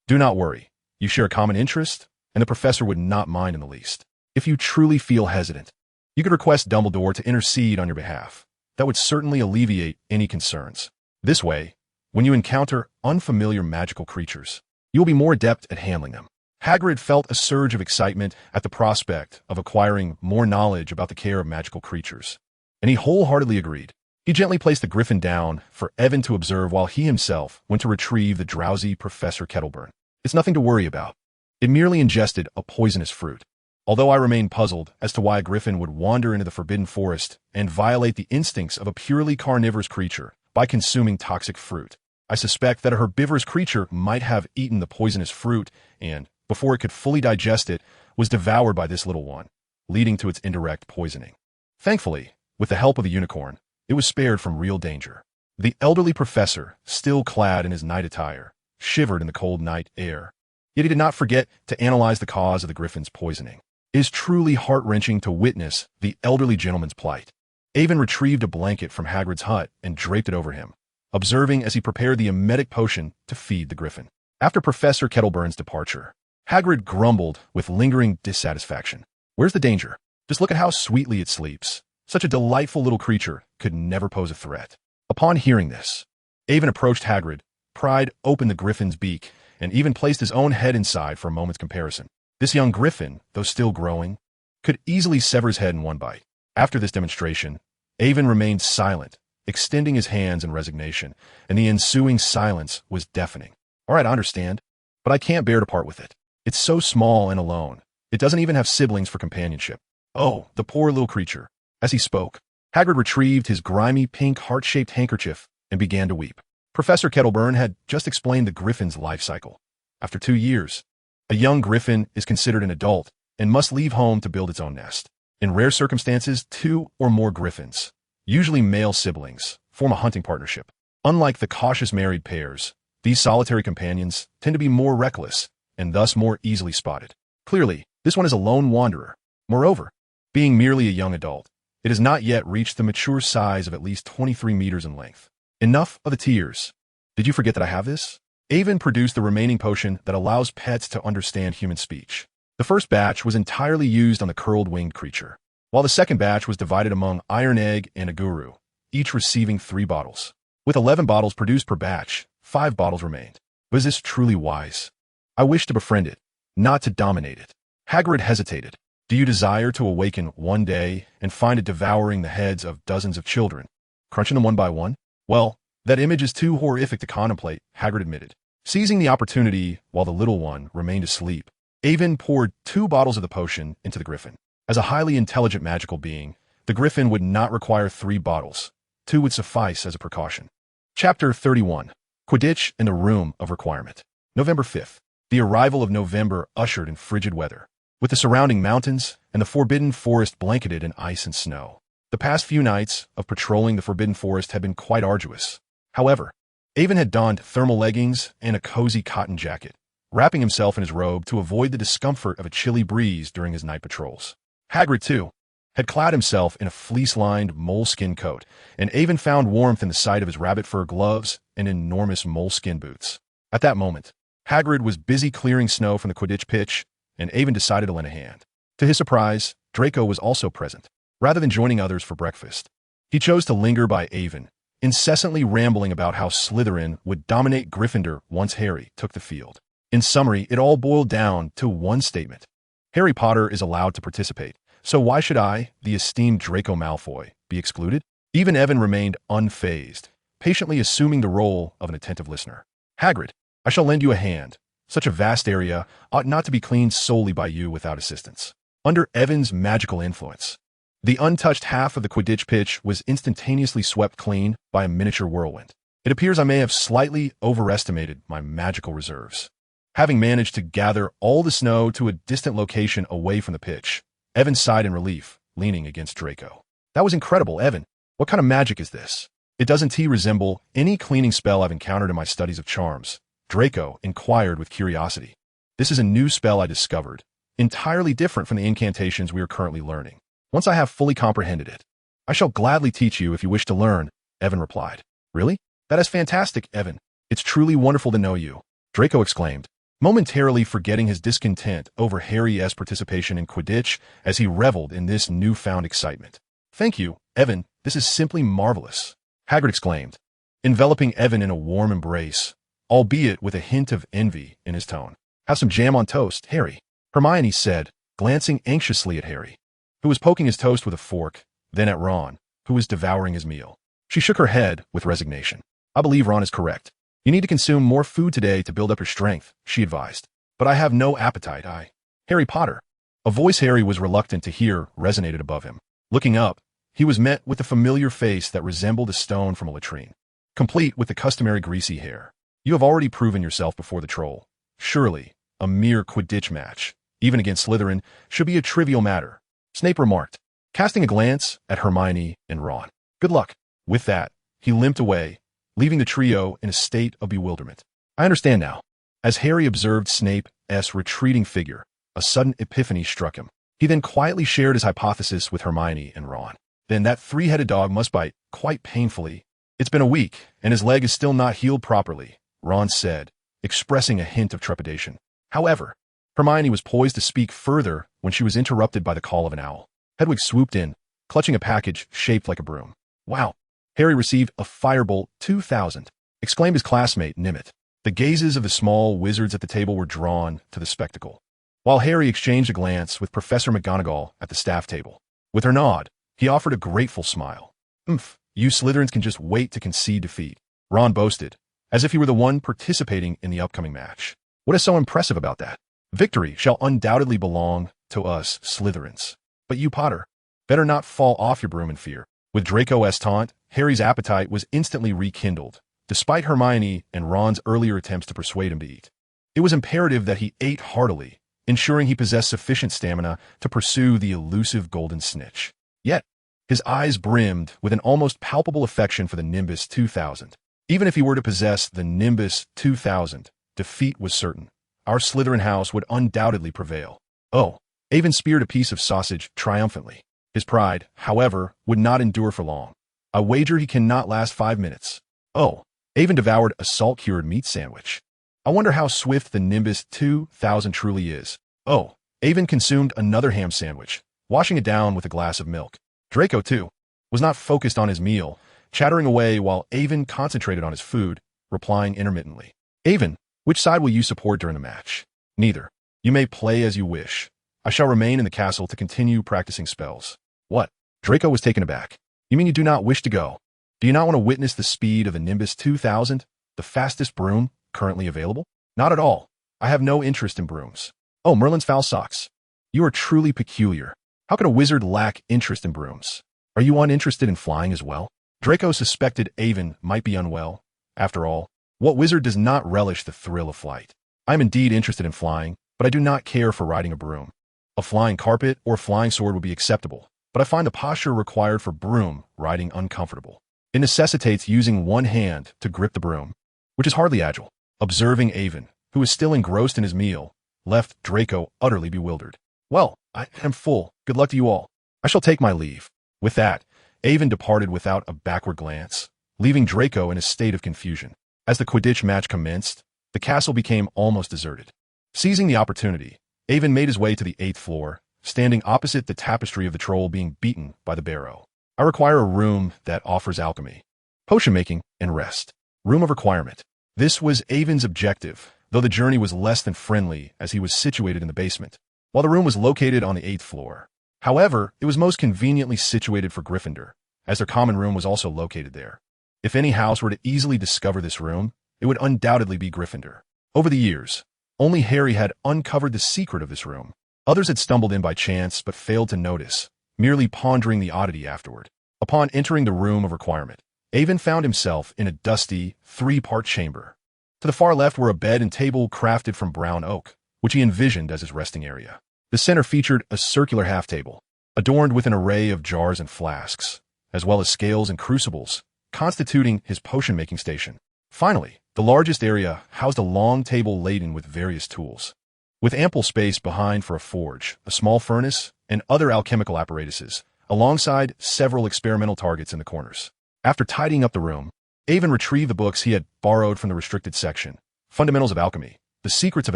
Do not worry, you share a common interest, and the professor would not mind in the least. If you truly feel hesitant, you could request Dumbledore to intercede on your behalf. That would certainly alleviate any concerns. This way, when you encounter unfamiliar magical creatures, you will be more adept at handling them. Hagrid felt a surge of excitement at the prospect of acquiring more knowledge about the care of magical creatures, and he wholeheartedly agreed. He gently placed the griffin down for Evan to observe while he himself went to retrieve the drowsy Professor Kettleburn. It's nothing to worry about. It merely ingested a poisonous fruit. Although I remain puzzled as to why a griffin would wander into the forbidden forest and violate the instincts of a purely carnivorous creature by consuming toxic fruit, I suspect that a herbivorous creature might have eaten the poisonous fruit and, before it could fully digest it, was devoured by this little one, leading to its indirect poisoning. Thankfully, with the help of the unicorn, it was spared from real danger. The elderly professor, still clad in his night attire, shivered in the cold night air. Yet he did not forget to analyze the cause of the griffin's poisoning. It is truly heart-wrenching to witness the elderly gentleman's plight. Avon retrieved a blanket from Hagrid's hut and draped it over him, observing as he prepared the emetic potion to feed the griffin. After Professor Kettleburn's departure, Hagrid grumbled with lingering dissatisfaction. Where's the danger? Just look at how sweetly it sleeps. Such a delightful little creature could never pose a threat. Upon hearing this, Avon approached Hagrid, pried open the griffin's beak, and even placed his own head inside for a moment's comparison. This young griffin, though still growing, could easily sever his head in one bite. After this demonstration, Avon remained silent, extending his hands in resignation, and the ensuing silence was deafening. All right, I understand, but I can't bear to part with it. It's so small and alone. It doesn't even have siblings for companionship. Oh, the poor little creature. As he spoke, Hagrid retrieved his grimy pink heart-shaped handkerchief and began to weep. Professor Kettleburn had just explained the griffin's life cycle. After 2 years, a young griffin is considered an adult and must leave home to build its own nest. In rare circumstances, 2 or more griffins, usually male siblings, form a hunting partnership. Unlike the cautious married pairs, these solitary companions tend to be more reckless and thus more easily spotted. Clearly, this one is a lone wanderer. Moreover, being merely a young adult, it has not yet reached the mature size of at least 23 meters in length. Enough of the tears. Did you forget that I have this? Avon produced the remaining potion that allows pets to understand human speech. The first batch was entirely used on the curled-winged creature, while the second batch was divided among Iron Egg and Aguru, each receiving 3 bottles. With 11 bottles produced per batch, 5 bottles remained. But is this truly wise? I wish to befriend it, not to dominate it. Hagrid hesitated. Do you desire to awaken one day and find it devouring the heads of dozens of children, crunching them one by one? Well, that image is too horrific to contemplate, Hagrid admitted. Seizing the opportunity while the little one remained asleep, Avon poured 2 bottles of the potion into the griffin. As a highly intelligent magical being, the griffin would not require 3 bottles. 2 would suffice as a precaution. Chapter 31. Quidditch in the Room of Requirement. November 5th. The arrival of November ushered in frigid weather, with the surrounding mountains and the forbidden forest blanketed in ice and snow. The past few nights of patrolling the forbidden forest had been quite arduous. However, Avon had donned thermal leggings and a cozy cotton jacket, wrapping himself in his robe to avoid the discomfort of a chilly breeze during his night patrols. Hagrid, too, had clad himself in a fleece-lined moleskin coat, and Avon found warmth in the sight of his rabbit fur gloves and enormous moleskin boots. At that moment, Hagrid was busy clearing snow from the Quidditch pitch, and Avon decided to lend a hand. To his surprise, Draco was also present. Rather than joining others for breakfast, he chose to linger by Avon, incessantly rambling about how Slytherin would dominate Gryffindor once Harry took the field. In summary, it all boiled down to one statement. Harry Potter is allowed to participate, so why should I, the esteemed Draco Malfoy, be excluded? Even Evan remained unfazed, patiently assuming the role of an attentive listener. Hagrid, I shall lend you a hand. Such a vast area ought not to be cleaned solely by you without assistance. Under Evan's magical influence, the untouched half of the Quidditch pitch was instantaneously swept clean by a miniature whirlwind. It appears I may have slightly overestimated my magical reserves. Having managed to gather all the snow to a distant location away from the pitch, Evan sighed in relief, leaning against Draco. That was incredible, Evan. What kind of magic is this? It doesn't resemble any cleaning spell I've encountered in my studies of charms, Draco inquired with curiosity. This is a new spell I discovered, entirely different from the incantations we are currently learning. Once I have fully comprehended it, I shall gladly teach you if you wish to learn, Evan replied. Really? That is fantastic, Evan. It's truly wonderful to know you, Draco exclaimed, momentarily forgetting his discontent over Harry's participation in Quidditch as he reveled in this newfound excitement. Thank you, Evan. This is simply marvelous, Hagrid exclaimed, enveloping Evan in a warm embrace, albeit with a hint of envy in his tone. Have some jam on toast, Harry, Hermione said, glancing anxiously at Harry, who was poking his toast with a fork, then at Ron, who was devouring his meal. She shook her head with resignation. I believe Ron is correct. You need to consume more food today to build up your strength, she advised. But I have no appetite, Harry Potter. A voice Harry was reluctant to hear resonated above him. Looking up, he was met with a familiar face that resembled a stone from a latrine, complete with the customary greasy hair. You have already proven yourself before the troll. Surely, a mere Quidditch match, even against Slytherin, should be a trivial matter, Snape remarked, casting a glance at Hermione and Ron. Good luck. With that, he limped away, leaving the trio in a state of bewilderment. I understand now. As Harry observed Snape's retreating figure, a sudden epiphany struck him. He then quietly shared his hypothesis with Hermione and Ron. Then that three-headed dog must bite, quite painfully. It's been a week, and his leg is still not healed properly, Ron said, expressing a hint of trepidation. However, Hermione was poised to speak further when she was interrupted by the call of an owl. Hedwig swooped in, clutching a package shaped like a broom. Wow! Harry received a Firebolt 2000, exclaimed his classmate Nimit. The gazes of the small wizards at the table were drawn to the spectacle, while Harry exchanged a glance with Professor McGonagall at the staff table. With her nod, he offered a grateful smile. You Slytherins can just wait to concede defeat, Ron boasted, as if he were the one participating in the upcoming match. What is so impressive about that? Victory shall undoubtedly belong to us Slytherins. But you, Potter, better not fall off your broom in fear. With Draco's taunt, Harry's appetite was instantly rekindled, despite Hermione and Ron's earlier attempts to persuade him to eat. It was imperative that he ate heartily, ensuring he possessed sufficient stamina to pursue the elusive golden snitch. Yet, his eyes brimmed with an almost palpable affection for the Nimbus 2000. Even if he were to possess the Nimbus 2000, defeat was certain. Our Slytherin house would undoubtedly prevail. Oh, Avon speared a piece of sausage triumphantly. His pride, however, would not endure for long. I wager he cannot last 5 minutes. Oh, Avon devoured a salt-cured meat sandwich. I wonder how swift the Nimbus 2000 truly is. Oh, Avon consumed another ham sandwich, washing it down with a glass of milk. Draco, too, was not focused on his meal, chattering away while Avon concentrated on his food, replying intermittently. Avon, which side will you support during the match? Neither. You may play as you wish. I shall remain in the castle to continue practicing spells. What? Draco was taken aback. You mean you do not wish to go? Do you not want to witness the speed of the Nimbus 2000, the fastest broom currently available? Not at all. I have no interest in brooms. Oh, Merlin's foul socks. You are truly peculiar. How could a wizard lack interest in brooms? Are you uninterested in flying as well? Draco suspected Avon might be unwell. After all, what wizard does not relish the thrill of flight? I am indeed interested in flying, but I do not care for riding a broom. A flying carpet or flying sword would be acceptable, but I find the posture required for broom riding uncomfortable. It necessitates using one hand to grip the broom, which is hardly agile. Observing Avon, who was still engrossed in his meal, left Draco utterly bewildered. Well, I am full. Good luck to you all. I shall take my leave. With that, Avon departed without a backward glance, leaving Draco in a state of confusion. As the Quidditch match commenced, the castle became almost deserted. Seizing the opportunity, Avon made his way to the 8th floor, standing opposite the tapestry of the troll being beaten by the barrow. I require a room that offers alchemy, potion making, and rest. Room of requirement. This was Avon's objective, though the journey was less than friendly as he was situated in the basement, while the room was located on the 8th floor. However, it was most conveniently situated for Gryffindor, as their common room was also located there. If any house were to easily discover this room, it would undoubtedly be Gryffindor. Over the years, only Harry had uncovered the secret of this room. Others had stumbled in by chance but failed to notice, merely pondering the oddity afterward. Upon entering the room of requirement, Avon found himself in a dusty, 3-part chamber. To the far left were a bed and table crafted from brown oak, which he envisioned as his resting area. The center featured a circular half-table, adorned with an array of jars and flasks, as well as scales and crucibles, constituting his potion-making station. Finally, the largest area housed a long table laden with various tools, with ample space behind for a forge, a small furnace, and other alchemical apparatuses, alongside several experimental targets in the corners. After tidying up the room, Avon retrieved the books he had borrowed from the restricted section, Fundamentals of Alchemy, The Secrets of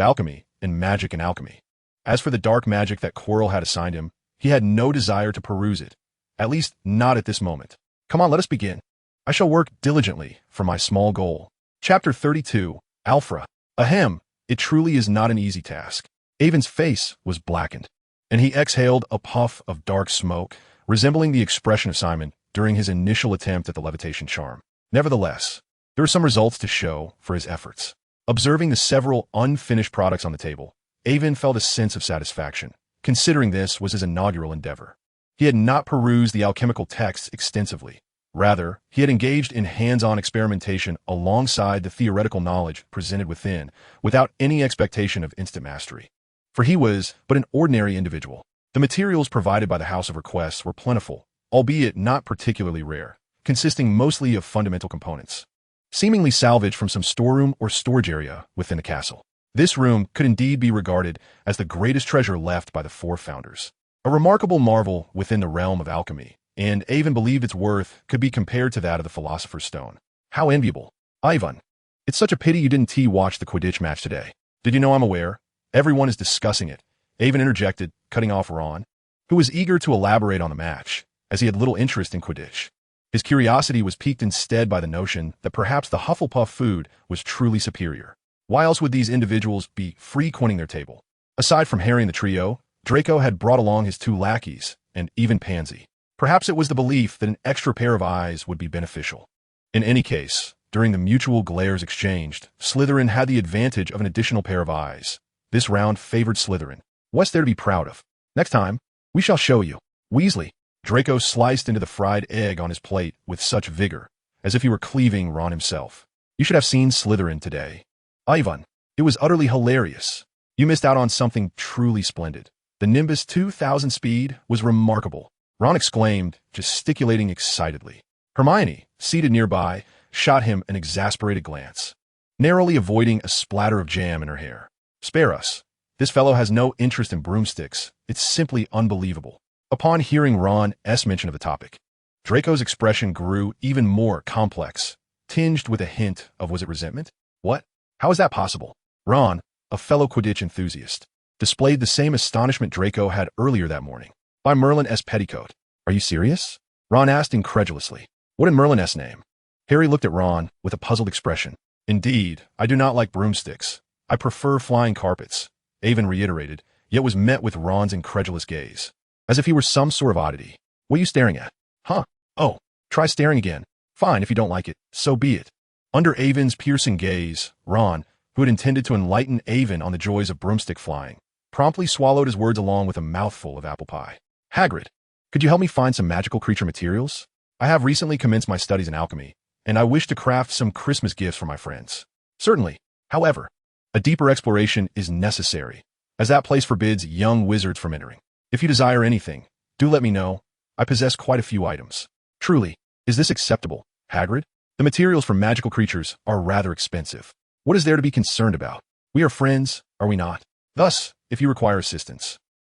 Alchemy, and Magic and Alchemy. As for the dark magic that Quirrell had assigned him, he had no desire to peruse it, at least not at this moment. Come on, let us begin. I shall work diligently for my small goal. Chapter 32, Alfra. Ahem, it truly is not an easy task. Avon's face was blackened, and he exhaled a puff of dark smoke, resembling the expression of Simon during his initial attempt at the levitation charm. Nevertheless, There were some results to show for his efforts. Observing the several unfinished products on the table, Avon felt a sense of satisfaction, considering this was his inaugural endeavor. He had not perused the alchemical texts extensively. Rather, he had engaged in hands-on experimentation alongside the theoretical knowledge presented within, without any expectation of instant mastery. For he was but an ordinary individual. The materials provided by the House of Requests were plentiful, albeit not particularly rare, consisting mostly of fundamental components, seemingly salvaged from some storeroom or storage area within the castle. This room could indeed be regarded as the greatest treasure left by the four founders. A remarkable marvel within the realm of alchemy, and Avon believed its worth could be compared to that of the Philosopher's Stone. How enviable. Ivan, it's such a pity you didn't watch the Quidditch match today. Did you know I'm aware? Everyone is discussing it. Avon interjected, cutting off Ron, who was eager to elaborate on the match, as he had little interest in Quidditch. His curiosity was piqued instead by the notion that perhaps the Hufflepuff food was truly superior. Why else would these individuals be frequenting their table? Aside from Harry and the trio, Draco had brought along his two lackeys, and even Pansy. Perhaps it was the belief that an extra pair of eyes would be beneficial. In any case, during the mutual glares exchanged, Slytherin had the advantage of an additional pair of eyes. This round favored Slytherin. What's there to be proud of? Next time, we shall show you. Weasley. Draco sliced into the fried egg on his plate with such vigor, as if he were cleaving Ron himself. You should have seen Slytherin today. Ivan, it was utterly hilarious. You missed out on something truly splendid. The Nimbus 2000 speed was remarkable, Ron exclaimed, gesticulating excitedly. Hermione, seated nearby, shot him an exasperated glance, narrowly avoiding a splatter of jam in her hair. Spare us. This fellow has no interest in broomsticks. It's simply unbelievable. Upon hearing Ron's mention of the topic, Draco's expression grew even more complex, tinged with a hint of was it resentment? What? How is that possible? Ron, a fellow Quidditch enthusiast, displayed the same astonishment Draco had earlier that morning. By Merlin's petticoat. Are you serious? Ron asked incredulously. What in Merlin's name? Harry looked at Ron with a puzzled expression. Indeed, I do not like broomsticks. I prefer flying carpets, Avon reiterated, yet was met with Ron's incredulous gaze, as if he were some sort of oddity. What are you staring at? Huh? Oh, try staring again. Fine, if you don't like it, so be it. Under Avon's piercing gaze, Ron, who had intended to enlighten Avon on the joys of broomstick flying, promptly swallowed his words along with a mouthful of apple pie. Hagrid, could you help me find some magical creature materials? I have recently commenced my studies in alchemy, and I wish to craft some Christmas gifts for my friends. Certainly. However, a deeper exploration is necessary, as that place forbids young wizards from entering. If you desire anything, do let me know. I possess quite a few items. Truly, is this acceptable, Hagrid? The materials for magical creatures are rather expensive. What is there to be concerned about? We are friends, are we not? Thus, if you require assistance,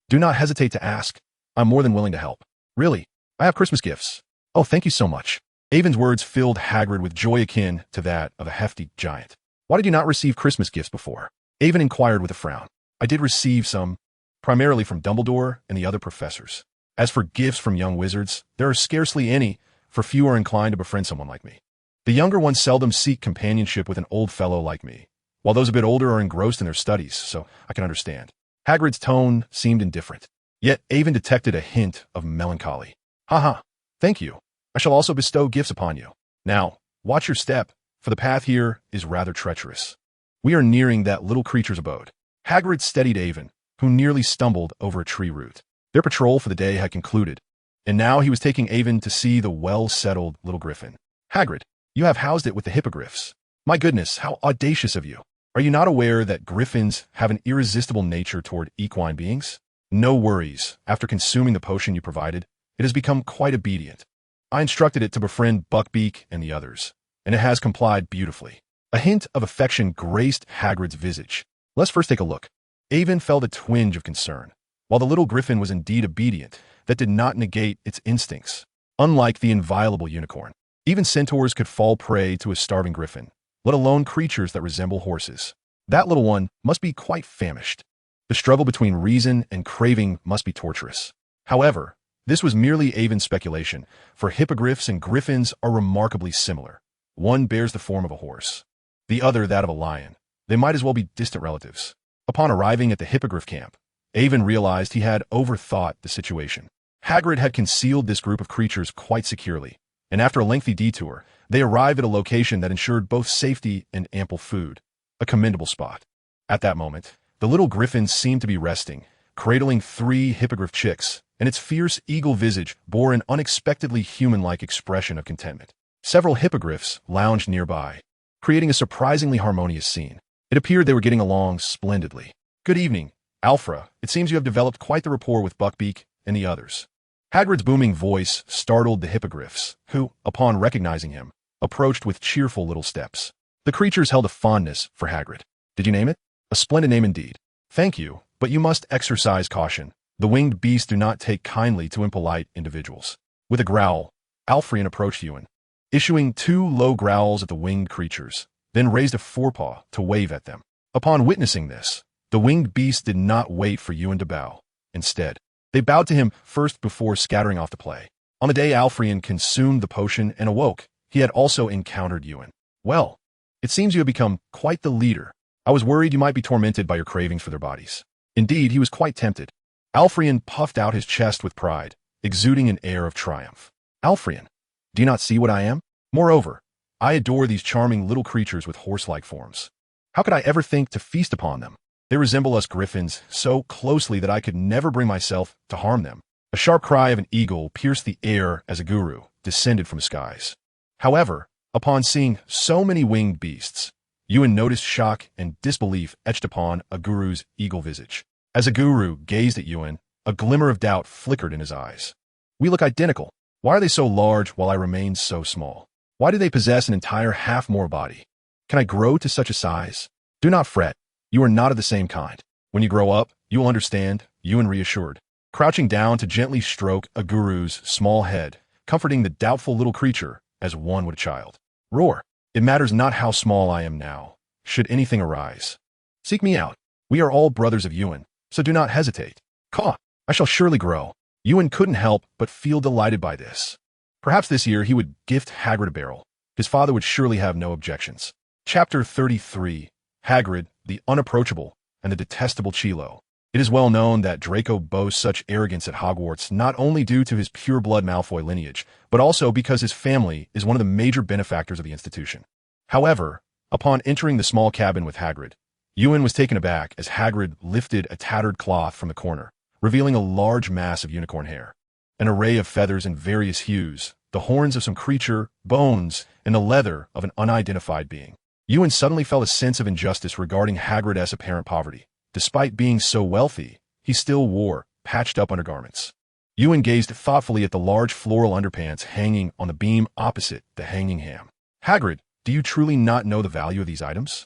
do not hesitate to ask. I'm more than willing to help. Really, I have Christmas gifts. Oh, thank you so much. Avon's words filled Hagrid with joy akin to that of a hefty giant. Why did you not receive Christmas gifts before? Avon inquired with a frown. I did receive some, primarily from Dumbledore and the other professors. As for gifts from young wizards, there are scarcely any, for few are inclined to befriend someone like me. The younger ones seldom seek companionship with an old fellow like me, while those a bit older are engrossed in their studies, so I can understand. Hagrid's tone seemed indifferent, yet Avon detected a hint of melancholy. Haha, thank you. I shall also bestow gifts upon you. Now, watch your step, for the path here is rather treacherous. We are nearing that little creature's abode. Hagrid steadied Avon, who nearly stumbled over a tree root. Their patrol for the day had concluded, and now he was taking Avon to see the well-settled little griffin. Hagrid, you have housed it with the hippogriffs. My goodness, how audacious of you. Are you not aware that griffins have an irresistible nature toward equine beings? No worries. After consuming the potion you provided, it has become quite obedient. I instructed it to befriend Buckbeak and the others, and it has complied beautifully. A hint of affection graced Hagrid's visage. Let's first take a look. Avon felt a twinge of concern. While the little griffin was indeed obedient, that did not negate its instincts. Unlike the inviolable unicorn, even centaurs could fall prey to a starving griffin, let alone creatures that resemble horses. That little one must be quite famished. The struggle between reason and craving must be torturous. However, this was merely Avon's speculation, for hippogriffs and griffins are remarkably similar. One bears the form of a horse, the other that of a lion. They might as well be distant relatives. Upon arriving at the hippogriff camp, Avon realized he had overthought the situation. Hagrid had concealed this group of creatures quite securely, and after a lengthy detour, They arrive at a location that ensured both safety and ample food, a commendable spot. At that moment, the little griffin seemed to be resting, cradling 3 hippogriff chicks, and its fierce eagle visage bore an unexpectedly human-like expression of contentment. Several hippogriffs lounged nearby, creating a surprisingly harmonious scene. It appeared they were getting along splendidly. "Good evening, Alfra. It seems you have developed quite the rapport with Buckbeak and the others." Hagrid's booming voice startled the hippogriffs, who, upon recognizing him, approached with cheerful little steps. The creatures held a fondness for Hagrid. "Did you name it? A splendid name indeed." "Thank you, but you must exercise caution. The winged beasts do not take kindly to impolite individuals." With a growl, Alfrian approached Ewan, issuing 2 low growls at the winged creatures, then raised a forepaw to wave at them. Upon witnessing this, the winged beasts did not wait for Ewan to bow. Instead, they bowed to him first before scattering off to play. On the day Alfrian consumed the potion and awoke, he had also encountered Ewan. "Well, it seems you have become quite the leader. I was worried you might be tormented by your cravings for their bodies." Indeed, he was quite tempted. Alfrian puffed out his chest with pride, exuding an air of triumph. "Alfrian, do you not see what I am? Moreover, I adore these charming little creatures with horse-like forms. How could I ever think to feast upon them? They resemble us griffins so closely that I could never bring myself to harm them." A sharp cry of an eagle pierced the air as a guru descended from the skies. However, upon seeing so many winged beasts, Ewan noticed shock and disbelief etched upon a guru's eagle visage. As a guru gazed at Ewan, a glimmer of doubt flickered in his eyes. "We look identical. Why are they so large while I remain so small? Why do they possess an entire half more body? Can I grow to such a size?" "Do not fret. You are not of the same kind. When you grow up, you will understand," Ewan reassured, crouching down to gently stroke a guru's small head, comforting the doubtful little creature as one would a child. "Roar. It matters not how small I am now, should anything arise. Seek me out. We are all brothers of Ewan, so do not hesitate. Caw, I shall surely grow." Ewan couldn't help but feel delighted by this. Perhaps this year he would gift Hagrid a barrel. His father would surely have no objections. Chapter 33. Hagrid, the Unapproachable, and the Detestable Chilo. It is well known that Draco boasts such arrogance at Hogwarts not only due to his pure-blood Malfoy lineage, but also because his family is one of the major benefactors of the institution. However, upon entering the small cabin with Hagrid, Ewan was taken aback as Hagrid lifted a tattered cloth from the corner, revealing a large mass of unicorn hair. An array of feathers in various hues, the horns of some creature, bones, and the leather of an unidentified being. Ewan suddenly felt a sense of injustice regarding Hagrid's apparent poverty. Despite being so wealthy, he still wore patched-up undergarments. Ewan gazed thoughtfully at the large floral underpants hanging on the beam opposite the hanging ham. "Hagrid, do you truly not know the value of these items?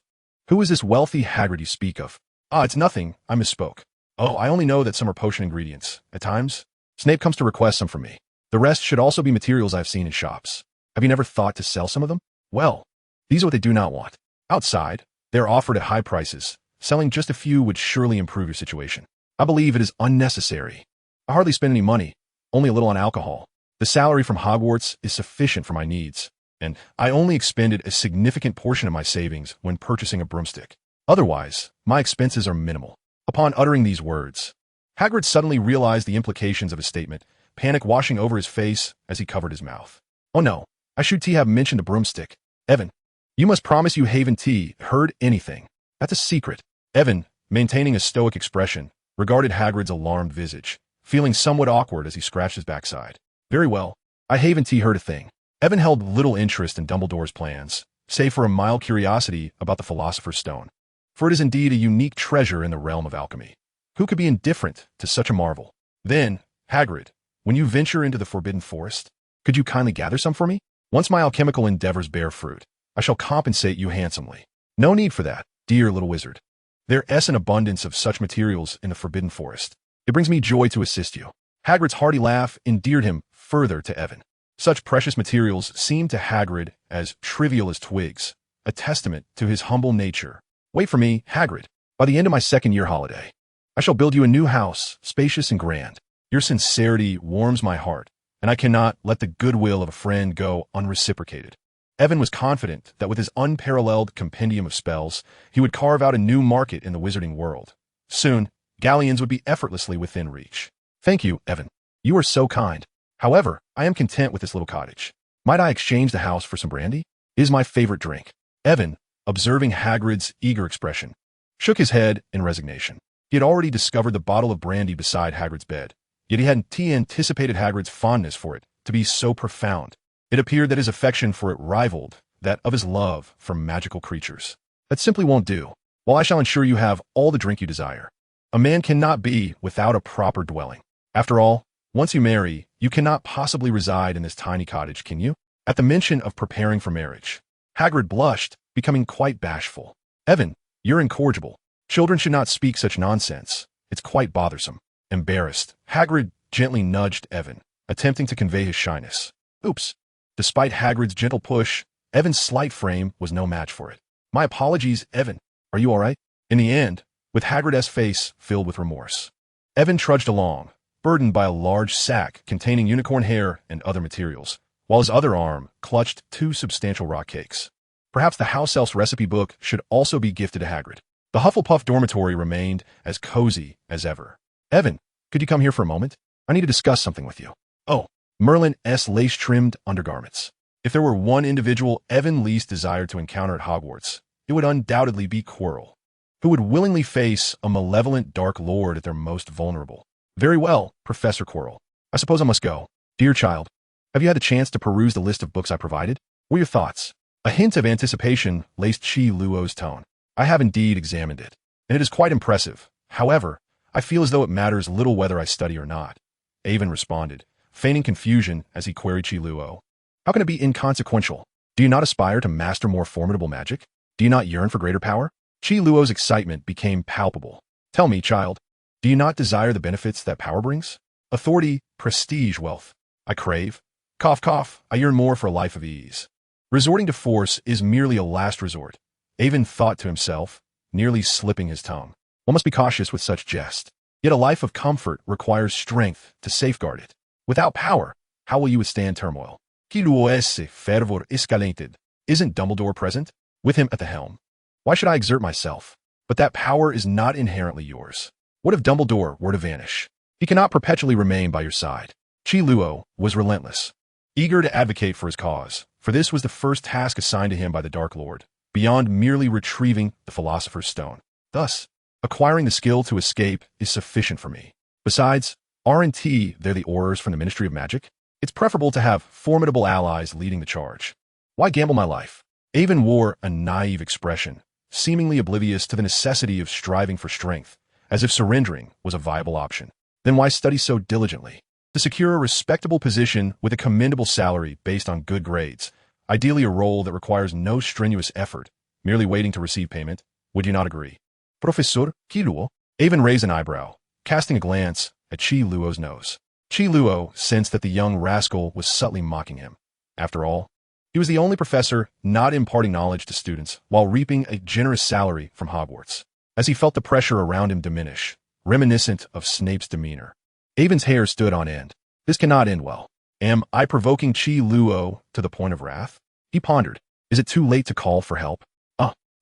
Who is this wealthy Hagrid you speak of?" "Ah, it's nothing. I misspoke. Oh, I only know that some are potion ingredients. At times, Snape comes to request some from me. The rest should also be materials I've seen in shops. Have you never thought to sell some of them? Well, these are what they do not want. Outside, they are offered at high prices. Selling just a few would surely improve your situation. I believe it is unnecessary. I hardly spend any money, only a little on alcohol. The salary from Hogwarts is sufficient for my needs, and I only expended a significant portion of my savings when purchasing a broomstick. Otherwise, my expenses are minimal." Upon uttering these words, Hagrid suddenly realized the implications of his statement, panic washing over his face as he covered his mouth. "Oh no, I should have mentioned a broomstick. Evan, you must promise you haven't heard anything. That's a secret." Evan, maintaining a stoic expression, regarded Hagrid's alarmed visage, feeling somewhat awkward as he scratched his backside. "Very well, I haven't heard a thing." Evan held little interest in Dumbledore's plans, save for a mild curiosity about the Philosopher's Stone, for it is indeed a unique treasure in the realm of alchemy. Who could be indifferent to such a marvel? "Then, Hagrid, when you venture into the Forbidden Forest, could you kindly gather some for me? Once my alchemical endeavors bear fruit, I shall compensate you handsomely." "No need for that, dear little wizard. There is an abundance of such materials in the Forbidden Forest. It brings me joy to assist you." Hagrid's hearty laugh endeared him further to Evan. Such precious materials seemed to Hagrid as trivial as twigs, a testament to his humble nature. "Wait for me, Hagrid. By the end of my second-year holiday, I shall build you a new house, spacious and grand. Your sincerity warms my heart, and I cannot let the goodwill of a friend go unreciprocated." Evan was confident that with his unparalleled compendium of spells, he would carve out a new market in the wizarding world. Soon, galleons would be effortlessly within reach. "Thank you, Evan. You are so kind. However, I am content with this little cottage. Might I exchange the house for some brandy? It is my favorite drink. Evan, observing Hagrid's eager expression, shook his head in resignation. He had already discovered the bottle of brandy beside Hagrid's bed, yet he hadn't anticipated Hagrid's fondness for it to be so profound. It appeared that his affection for it rivaled that of his love for magical creatures. That simply won't do. Well, I shall ensure you have all the drink you desire. A man cannot be without a proper dwelling. After all, once you marry, you cannot possibly reside in this tiny cottage, can you? At the mention of preparing for marriage, Hagrid blushed, becoming quite bashful. Evan, you're incorrigible. Children should not speak such nonsense. It's quite bothersome. Embarrassed, Hagrid gently nudged Evan, attempting to convey his shyness. Oops. Despite Hagrid's gentle push, Evan's slight frame was no match for it. My apologies, Evan. Are you all right? In the end, with Hagrid's face filled with remorse, Evan trudged along, burdened by a large sack containing unicorn hair and other materials, while his other arm clutched 2 substantial rock cakes. Perhaps the house elf's recipe book should also be gifted to Hagrid. The Hufflepuff dormitory remained as cozy as ever. Evan, could you come here for a moment? I need to discuss something with you. Oh, Merlin's lace-trimmed undergarments. If there were one individual Evan least desired to encounter at Hogwarts, it would undoubtedly be Quirrell, who would willingly face a malevolent Dark Lord at their most vulnerable. Very well, Professor Quirrell. I suppose I must go. Dear child, have you had a chance to peruse the list of books I provided? What are your thoughts? A hint of anticipation laced Chi Luo's tone. I have indeed examined it, and it is quite impressive. However, I feel as though it matters little whether I study or not. Avon responded, feigning confusion as he queried Chi Luo. How can it be inconsequential? Do you not aspire to master more formidable magic? Do you not yearn for greater power? Chi Luo's excitement became palpable. Tell me, child, do you not desire the benefits that power brings? Authority, prestige, wealth. I crave. Cough, cough, I yearn more for a life of ease. Resorting to force is merely a last resort, Avon thought to himself, nearly slipping his tongue. One must be cautious with such jest. Yet a life of comfort requires strength to safeguard it. Without power, how will you withstand turmoil? Chi Luo esse fervor escalated. Isn't Dumbledore present? With him at the helm. Why should I exert myself? But that power is not inherently yours. What if Dumbledore were to vanish? He cannot perpetually remain by your side. Chi Luo was relentless, eager to advocate for his cause, for this was the first task assigned to him by the Dark Lord, beyond merely retrieving the Philosopher's Stone. Thus, acquiring the skill to escape is sufficient for me. Besides, aren't they're the Aurors from the Ministry of Magic? It's preferable to have formidable allies leading the charge. Why gamble my life? Avon wore a naive expression, seemingly oblivious to the necessity of striving for strength, as if surrendering was a viable option. Then why study so diligently? To secure a respectable position with a commendable salary based on good grades, ideally a role that requires no strenuous effort, merely waiting to receive payment, would you not agree? Professor Chi Luo? Avon raised an eyebrow, casting a glance at Chi Luo's nose. Chi Luo sensed that the young rascal was subtly mocking him. After all, he was the only professor not imparting knowledge to students while reaping a generous salary from Hogwarts. As he felt the pressure around him diminish, reminiscent of Snape's demeanor, Avon's hair stood on end. This cannot end well. Am I provoking Chi Luo to the point of wrath? He pondered. Is it too late to call for help?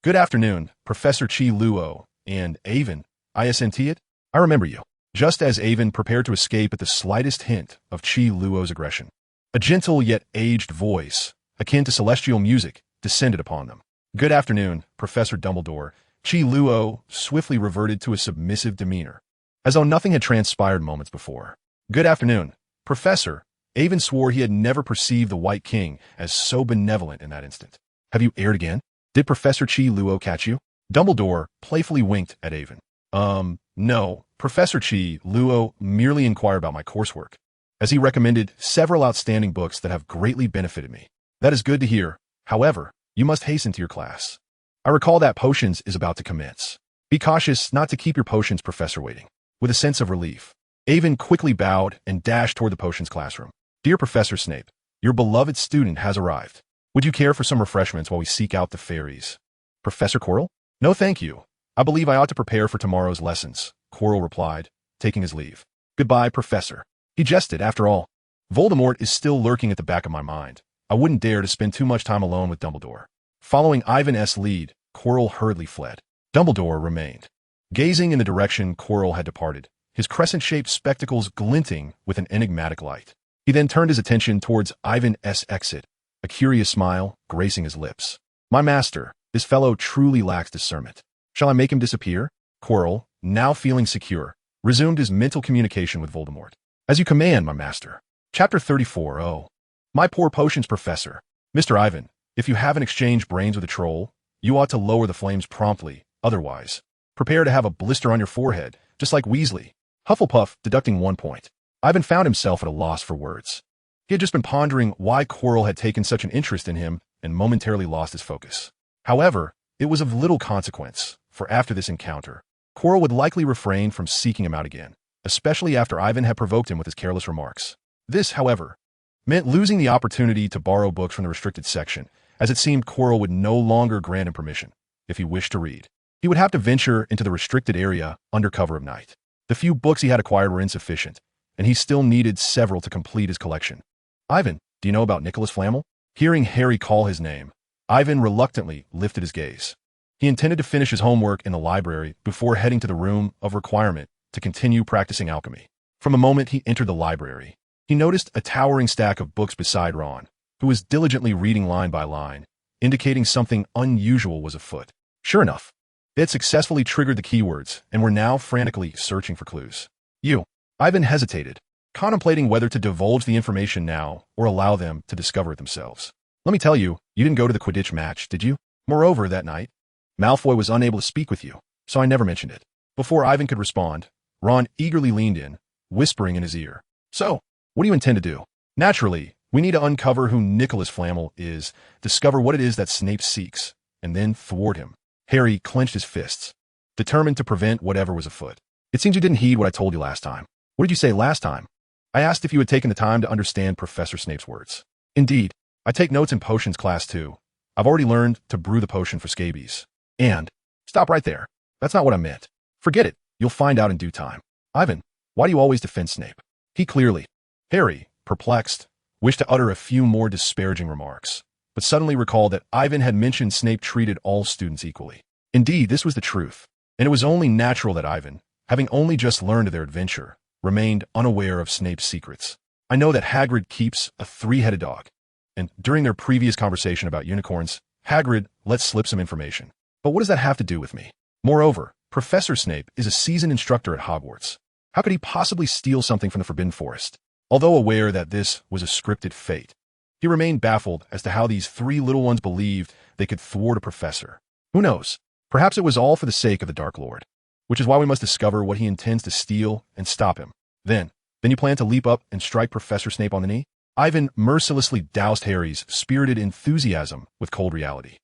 Good afternoon, Professor Chi Luo, and Avon, isn't it? I remember you. Just as Avon prepared to escape at the slightest hint of Chi Luo's aggression, a gentle yet aged voice, akin to celestial music, descended upon them. Good afternoon, Professor Dumbledore. Chi Luo swiftly reverted to a submissive demeanor, as though nothing had transpired moments before. Good afternoon, Professor. Avon swore he had never perceived the White King as so benevolent in that instant. Have you erred again? Did Professor Chi Luo catch you? Dumbledore playfully winked at Avon. No, Professor Chi Luo merely inquired about my coursework, as he recommended several outstanding books that have greatly benefited me. That is good to hear. However, you must hasten to your class. I recall that potions is about to commence. Be cautious not to keep your potions professor waiting. With a sense of relief, Avon quickly bowed and dashed toward the potions classroom. Dear Professor Snape, your beloved student has arrived. Would you care for some refreshments while we seek out the fairies? Professor Quirrell? No, thank you. I believe I ought to prepare for tomorrow's lessons, Quirrell replied, taking his leave. Goodbye, Professor. He jested, after all. Voldemort is still lurking at the back of my mind. I wouldn't dare to spend too much time alone with Dumbledore. Following Ivan's lead, Quirrell hurriedly fled. Dumbledore remained, gazing in the direction Quirrell had departed, his crescent-shaped spectacles glinting with an enigmatic light. He then turned his attention towards Ivan's exit, a curious smile gracing his lips. My master, this fellow truly lacks discernment. Shall I make him disappear? Quirrell, now feeling secure, resumed his mental communication with Voldemort. As you command, my master. Chapter 34. Oh, my poor potions professor. Mr. Ivan, if you haven't exchanged brains with a troll, you ought to lower the flames promptly, otherwise. Prepare to have a blister on your forehead, just like Weasley. Hufflepuff, deducting 1 point. Ivan found himself at a loss for words. He had just been pondering why Quirrell had taken such an interest in him and momentarily lost his focus. However, it was of little consequence, for after this encounter, Quirrell would likely refrain from seeking him out again, especially after Ivan had provoked him with his careless remarks. This, however, meant losing the opportunity to borrow books from the restricted section, as it seemed Quirrell would no longer grant him permission, if he wished to read. He would have to venture into the restricted area under cover of night. The few books he had acquired were insufficient, and he still needed several to complete his collection. Ivan, do you know about Nicholas Flamel? Hearing Harry call his name, Ivan reluctantly lifted his gaze. He intended to finish his homework in the library before heading to the room of requirement to continue practicing alchemy. From the moment he entered the library, he noticed a towering stack of books beside Ron, who was diligently reading line by line, indicating something unusual was afoot. Sure enough, they had successfully triggered the keywords and were now frantically searching for clues. Ivan hesitated, contemplating whether to divulge the information now or allow them to discover it themselves. Let me tell you, you didn't go to the Quidditch match, did you? Moreover, that night, Malfoy was unable to speak with you, so I never mentioned it. Before Ivan could respond, Ron eagerly leaned in, whispering in his ear. So, what do you intend to do? Naturally, we need to uncover who Nicholas Flamel is, discover what it is that Snape seeks, and then thwart him. Harry clenched his fists, determined to prevent whatever was afoot. It seems you didn't heed what I told you last time. What did you say last time? I asked if you had taken the time to understand Professor Snape's words. Indeed, I take notes in potions class too. I've already learned to brew the potion for scabies. And, stop right there. That's not what I meant. Forget it. You'll find out in due time. Ivan, why do you always defend Snape? He clearly. Harry, perplexed, wished to utter a few more disparaging remarks, but suddenly recalled that Ivan had mentioned Snape treated all students equally. Indeed, this was the truth, and it was only natural that Ivan, having only just learned of their adventure, remained unaware of Snape's secrets. I know that Hagrid keeps a three-headed dog, and during their previous conversation about unicorns, Hagrid let slip some information. But what does that have to do with me? Moreover, Professor Snape is a seasoned instructor at Hogwarts. How could he possibly steal something from the Forbidden Forest? Although aware that this was a scripted fate, he remained baffled as to how these three little ones believed they could thwart a professor. Who knows? Perhaps it was all for the sake of the Dark Lord, which is why we must discover what he intends to steal and stop him. Then you plan to leap up and strike Professor Snape on the knee? Ivan mercilessly doused Harry's spirited enthusiasm with cold reality.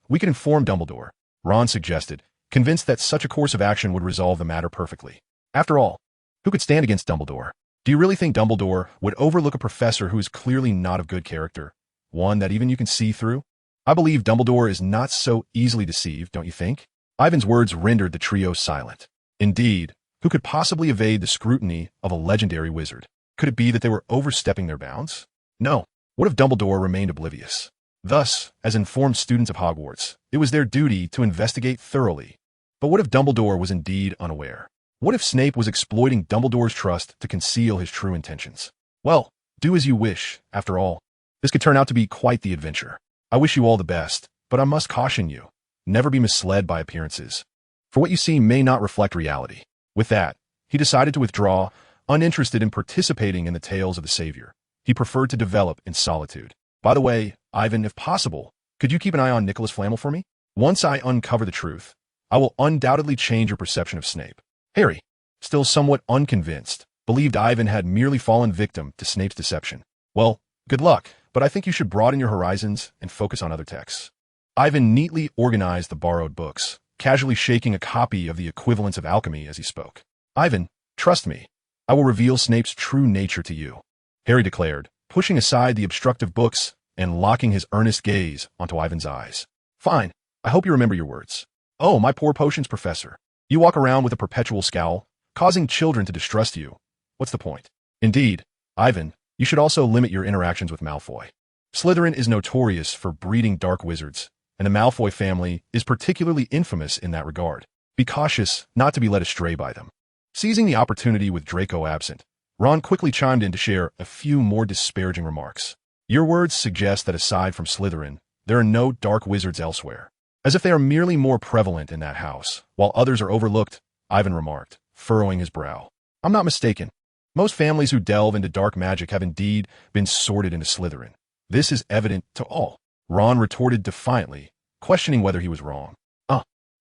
We could inform Dumbledore, Ron suggested, convinced that such a course of action would resolve the matter perfectly. After all, who could stand against Dumbledore? Do you really think Dumbledore would overlook a professor who is clearly not of good character, one that even you can see through? I believe Dumbledore is not so easily deceived, don't you think? Ivan's words rendered the trio silent. Indeed, who could possibly evade the scrutiny of a legendary wizard? Could it be that they were overstepping their bounds? No. What if Dumbledore remained oblivious? Thus, as informed students of Hogwarts, it was their duty to investigate thoroughly. But what if Dumbledore was indeed unaware? What if Snape was exploiting Dumbledore's trust to conceal his true intentions? Well, do as you wish, after all. This could turn out to be quite the adventure. I wish you all the best, but I must caution you. Never be misled by appearances, for what you see may not reflect reality. With that, he decided to withdraw, uninterested in participating in the tales of the Savior. He preferred to develop in solitude. By the way, Ivan, if possible, could you keep an eye on Nicholas Flamel for me? Once I uncover the truth, I will undoubtedly change your perception of Snape. Harry, still somewhat unconvinced, believed Ivan had merely fallen victim to Snape's deception. Well, good luck, but I think you should broaden your horizons and focus on other texts. Ivan neatly organized the borrowed books, casually shaking a copy of the Equivalents of Alchemy as he spoke. Ivan, trust me, I will reveal Snape's true nature to you, Harry declared, pushing aside the obstructive books and locking his earnest gaze onto Ivan's eyes. Fine, I hope you remember your words. Oh, my poor potions professor. You walk around with a perpetual scowl, causing children to distrust you. What's the point? Indeed, Ivan, you should also limit your interactions with Malfoy. Slytherin is notorious for breeding dark wizards, and the Malfoy family is particularly infamous in that regard. Be cautious not to be led astray by them. Seizing the opportunity with Draco absent, Ron quickly chimed in to share a few more disparaging remarks. Your words suggest that aside from Slytherin, there are no dark wizards elsewhere. As if they are merely more prevalent in that house, while others are overlooked, Ivan remarked, furrowing his brow. I'm not mistaken. Most families who delve into dark magic have indeed been sorted into Slytherin. This is evident to all. Ron retorted defiantly, questioning whether he was wrong.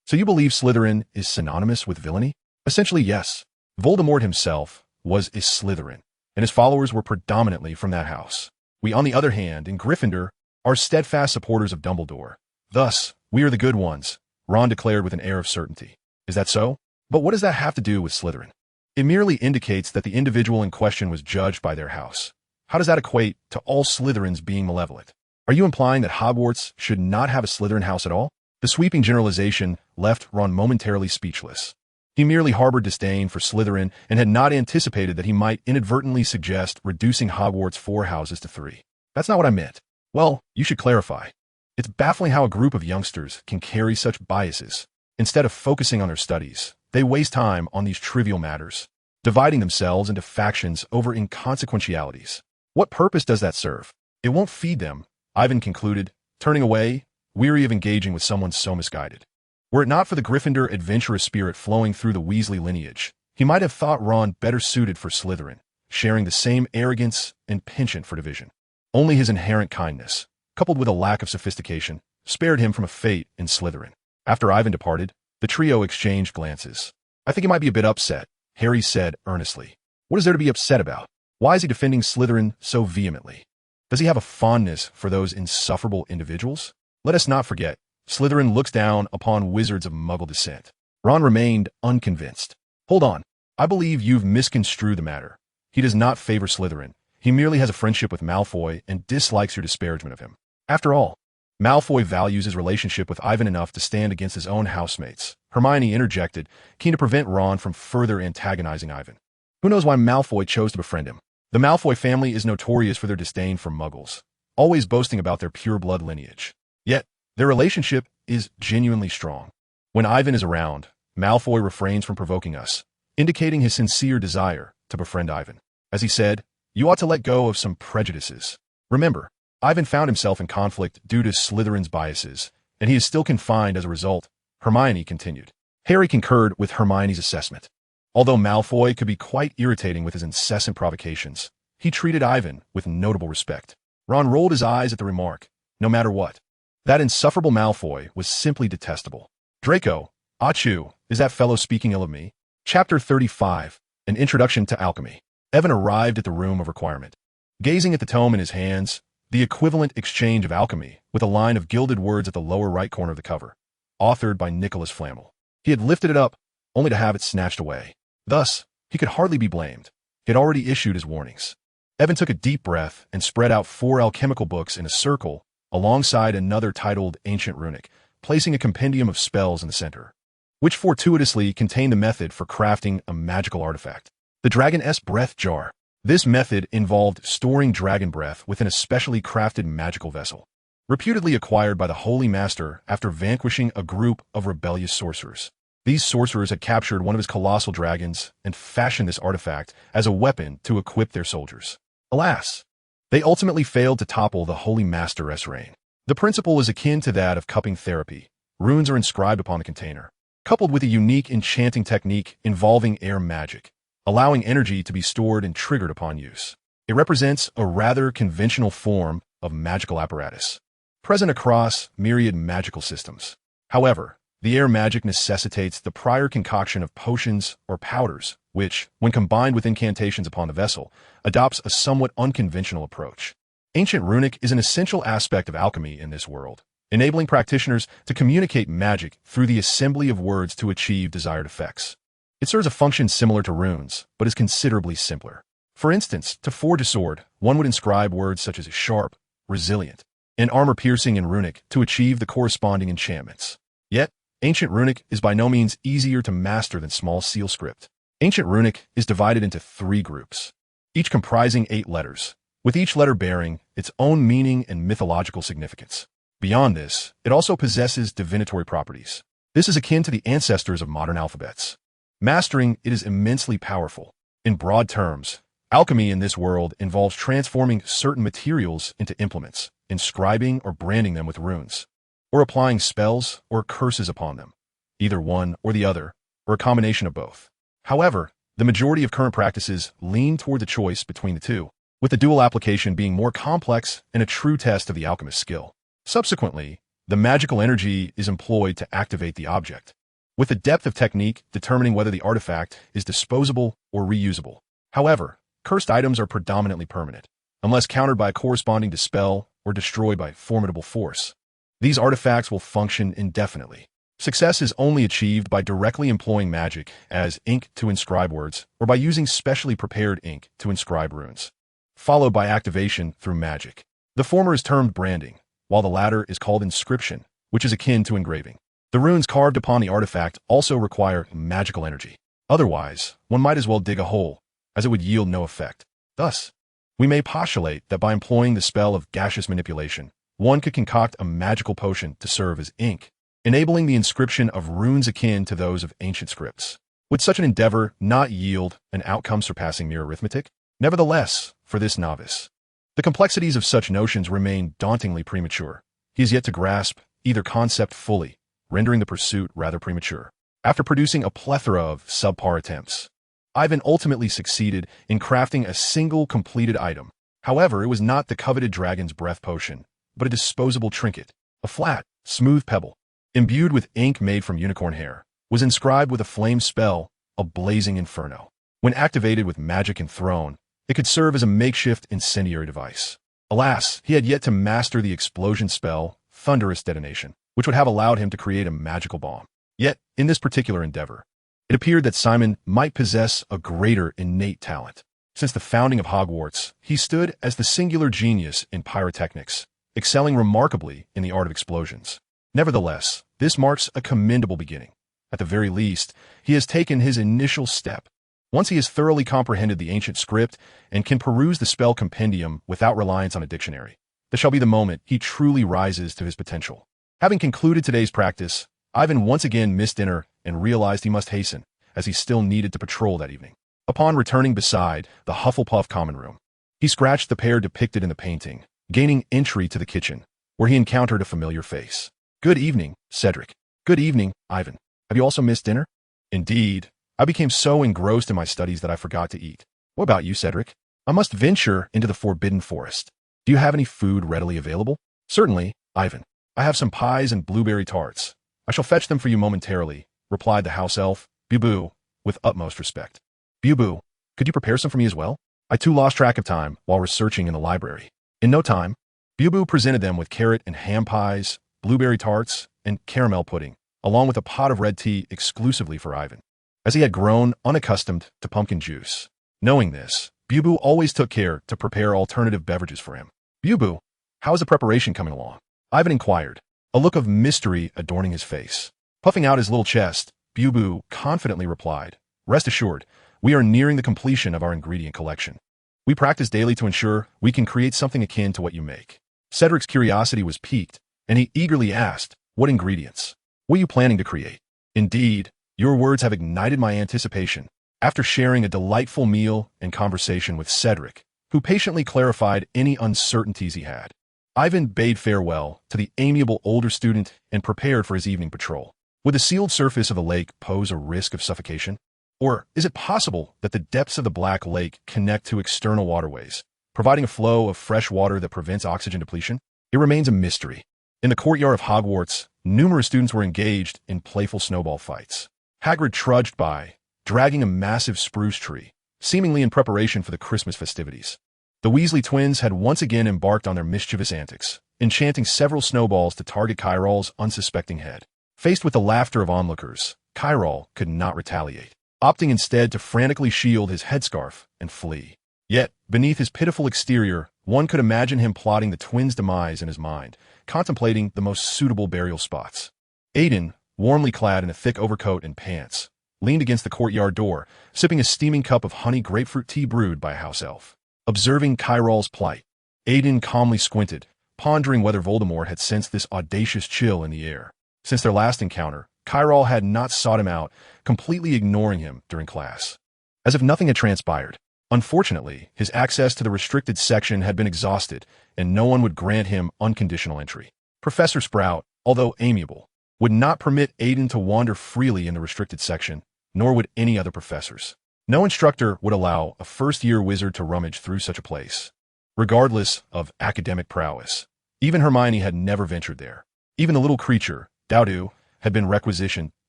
So you believe Slytherin is synonymous with villainy? Essentially, yes. Voldemort himself was a Slytherin, and his followers were predominantly from that house. We, on the other hand, in Gryffindor, are steadfast supporters of Dumbledore. Thus, we are the good ones, Ron declared with an air of certainty. Is that so? But what does that have to do with Slytherin? It merely indicates that the individual in question was judged by their house. How does that equate to all Slytherins being malevolent? Are you implying that Hogwarts should not have a Slytherin house at all? The sweeping generalization left Ron momentarily speechless. He merely harbored disdain for Slytherin and had not anticipated that he might inadvertently suggest reducing Hogwarts' 4 houses to 3. That's not what I meant. Well, you should clarify. It's baffling how a group of youngsters can carry such biases. Instead of focusing on their studies, they waste time on these trivial matters, dividing themselves into factions over inconsequentialities. What purpose does that serve? It won't feed them, Ivan concluded, turning away, weary of engaging with someone so misguided. Were it not for the Gryffindor adventurous spirit flowing through the Weasley lineage, he might have thought Ron better suited for Slytherin, sharing the same arrogance and penchant for division. Only his inherent kindness, coupled with a lack of sophistication, spared him from a fate in Slytherin. After Ivan departed, the trio exchanged glances. I think he might be a bit upset, Harry said earnestly. What is there to be upset about? Why is he defending Slytherin so vehemently? Does he have a fondness for those insufferable individuals? Let us not forget, Slytherin looks down upon wizards of Muggle descent. Ron remained unconvinced. Hold on. I believe you've misconstrued the matter. He does not favor Slytherin. He merely has a friendship with Malfoy and dislikes your disparagement of him. After all, Malfoy values his relationship with Ivan enough to stand against his own housemates. Hermione interjected, keen to prevent Ron from further antagonizing Ivan. Who knows why Malfoy chose to befriend him? The Malfoy family is notorious for their disdain for Muggles, always boasting about their pure-blood lineage. Yet, their relationship is genuinely strong. When Ivan is around, Malfoy refrains from provoking us, indicating his sincere desire to befriend Ivan. As he said, you ought to let go of some prejudices. Remember, Ivan found himself in conflict due to Slytherin's biases, and he is still confined as a result, Hermione continued. Harry concurred with Hermione's assessment. Although Malfoy could be quite irritating with his incessant provocations, he treated Ivan with notable respect. Ron rolled his eyes at the remark, no matter what. That insufferable Malfoy was simply detestable. Draco, Achoo, is that fellow speaking ill of me? Chapter 35, An Introduction to Alchemy. Evan arrived at the room of requirement. Gazing at the tome in his hands, the equivalent exchange of alchemy, with a line of gilded words at the lower right corner of the cover, authored by Nicholas Flamel. He had lifted it up, only to have it snatched away. Thus, he could hardly be blamed. He had already issued his warnings. Evan took a deep breath and spread out 4 alchemical books in a circle alongside another titled Ancient Runic, placing a compendium of spells in the center, which fortuitously contained the method for crafting a magical artifact. The Dragon-S Breath Jar. This method involved storing dragon breath within a specially crafted magical vessel, reputedly acquired by the Holy Master after vanquishing a group of rebellious sorcerers. These sorcerers had captured one of his colossal dragons and fashioned this artifact as a weapon to equip their soldiers. Alas, they ultimately failed to topple the Holy Master's reign. The principle is akin to that of cupping therapy. Runes are inscribed upon the container, coupled with a unique enchanting technique involving air magic, allowing energy to be stored and triggered upon use. It represents a rather conventional form of magical apparatus, present across myriad magical systems. However, the air magic necessitates the prior concoction of potions or powders, which, when combined with incantations upon the vessel, adopts a somewhat unconventional approach. Ancient Runic is an essential aspect of alchemy in this world, enabling practitioners to communicate magic through the assembly of words to achieve desired effects. It serves a function similar to runes, but is considerably simpler. For instance, to forge a sword, one would inscribe words such as sharp, resilient, and armor-piercing in Runic to achieve the corresponding enchantments. Yet, Ancient Runic is by no means easier to master than small seal script. Ancient Runic is divided into 3 groups, each comprising 8 letters, with each letter bearing its own meaning and mythological significance. Beyond this, it also possesses divinatory properties. This is akin to the ancestors of modern alphabets. Mastering it is immensely powerful. In broad terms, Alchemy in this world involves transforming certain materials into implements, inscribing or branding them with runes, or applying spells or curses upon them, either one or the other, or a combination of both. However, the majority of current practices lean toward the choice between the two, with the dual application being more complex and a true test of the alchemist's skill. Subsequently, the magical energy is employed to activate the object, with the depth of technique determining whether the artifact is disposable or reusable. However, cursed items are predominantly permanent, unless countered by a corresponding dispel or destroyed by formidable force. These artifacts will function indefinitely. Success is only achieved by directly employing magic as ink to inscribe words, or by using specially prepared ink to inscribe runes, followed by activation through magic. The former is termed branding, while the latter is called inscription, which is akin to engraving. The runes carved upon the artifact also require magical energy. Otherwise, one might as well dig a hole, as it would yield no effect. Thus, we may postulate that by employing the spell of gaseous manipulation, one could concoct a magical potion to serve as ink, enabling the inscription of runes akin to those of ancient scripts. Would such an endeavor not yield an outcome surpassing mere arithmetic? Nevertheless, for this novice, the complexities of such notions remain dauntingly premature. He is yet to grasp either concept fully, rendering the pursuit rather premature. After producing a plethora of subpar attempts, Ivan ultimately succeeded in crafting a single completed item. However, it was not the coveted dragon's breath potion, but a disposable trinket, a flat, smooth pebble, imbued with ink made from unicorn hair, was inscribed with a flame spell, a blazing inferno. When activated with magic and thrown, it could serve as a makeshift incendiary device. Alas, he had yet to master the explosion spell, thunderous detonation, which would have allowed him to create a magical bomb. Yet, in this particular endeavor, it appeared that Simon might possess a greater innate talent. Since the founding of Hogwarts, he stood as the singular genius in pyrotechnics, excelling remarkably in the art of explosions. Nevertheless, this marks a commendable beginning. At the very least, he has taken his initial step. Once he has thoroughly comprehended the ancient script and can peruse the spell compendium without reliance on a dictionary, this shall be the moment he truly rises to his potential. Having concluded today's practice, Ivan once again missed dinner and realized he must hasten, as he still needed to patrol that evening. Upon returning beside the Hufflepuff common room, he scratched the pair depicted in the painting, gaining entry to the kitchen, where he encountered a familiar face. "Good evening, Cedric." "Good evening, Ivan. Have you also missed dinner?" "Indeed. I became so engrossed in my studies that I forgot to eat." "What about you, Cedric?" "I must venture into the Forbidden Forest. Do you have any food readily available?" "Certainly, Ivan. I have some pies and blueberry tarts. I shall fetch them for you momentarily," replied the house elf, Bubu, with utmost respect. "Bubu, could you prepare some for me as well? I too lost track of time while researching in the library." In no time, Bubu presented them with carrot and ham pies, blueberry tarts, and caramel pudding, along with a pot of red tea exclusively for Ivan, as he had grown unaccustomed to pumpkin juice. Knowing this, Bubu always took care to prepare alternative beverages for him. "Bubu, how is the preparation coming along?" Ivan inquired, a look of mystery adorning his face. Puffing out his little chest, Bubu confidently replied, "Rest assured, we are nearing the completion of our ingredient collection. We practice daily to ensure we can create something akin to what you make." Cedric's curiosity was piqued, and he eagerly asked, "What ingredients? What are you planning to create?" "Indeed, your words have ignited my anticipation." After sharing a delightful meal and conversation with Cedric, who patiently clarified any uncertainties he had, Ivan bade farewell to the amiable older student and prepared for his evening patrol. Would the sealed surface of the lake pose a risk of suffocation? Or is it possible that the depths of the Black Lake connect to external waterways, providing a flow of fresh water that prevents oxygen depletion? It remains a mystery. In the courtyard of Hogwarts, numerous students were engaged in playful snowball fights. Hagrid trudged by, dragging a massive spruce tree, seemingly in preparation for the Christmas festivities. The Weasley twins had once again embarked on their mischievous antics, enchanting several snowballs to target Chiron unsuspecting head. Faced with the laughter of onlookers, Chiron could not retaliate, opting instead to frantically shield his headscarf and flee. Yet, beneath his pitiful exterior, one could imagine him plotting the twins' demise in his mind, contemplating the most suitable burial spots. Aiden, warmly clad in a thick overcoat and pants, leaned against the courtyard door, sipping a steaming cup of honey grapefruit tea brewed by a house elf. Observing Chiron's plight, Aiden calmly squinted, pondering whether Voldemort had sensed this audacious chill in the air. Since their last encounter, Chiron had not sought him out, completely ignoring him during class. As if nothing had transpired, Unfortunately, his access to the restricted section had been exhausted, and no one would grant him unconditional entry. Professor Sprout, although amiable, would not permit Aiden to wander freely in the restricted section, nor would any other professors. No instructor would allow a first-year wizard to rummage through such a place, regardless of academic prowess. Even Hermione had never ventured there. Even the little creature, Dowdu, had been requisitioned,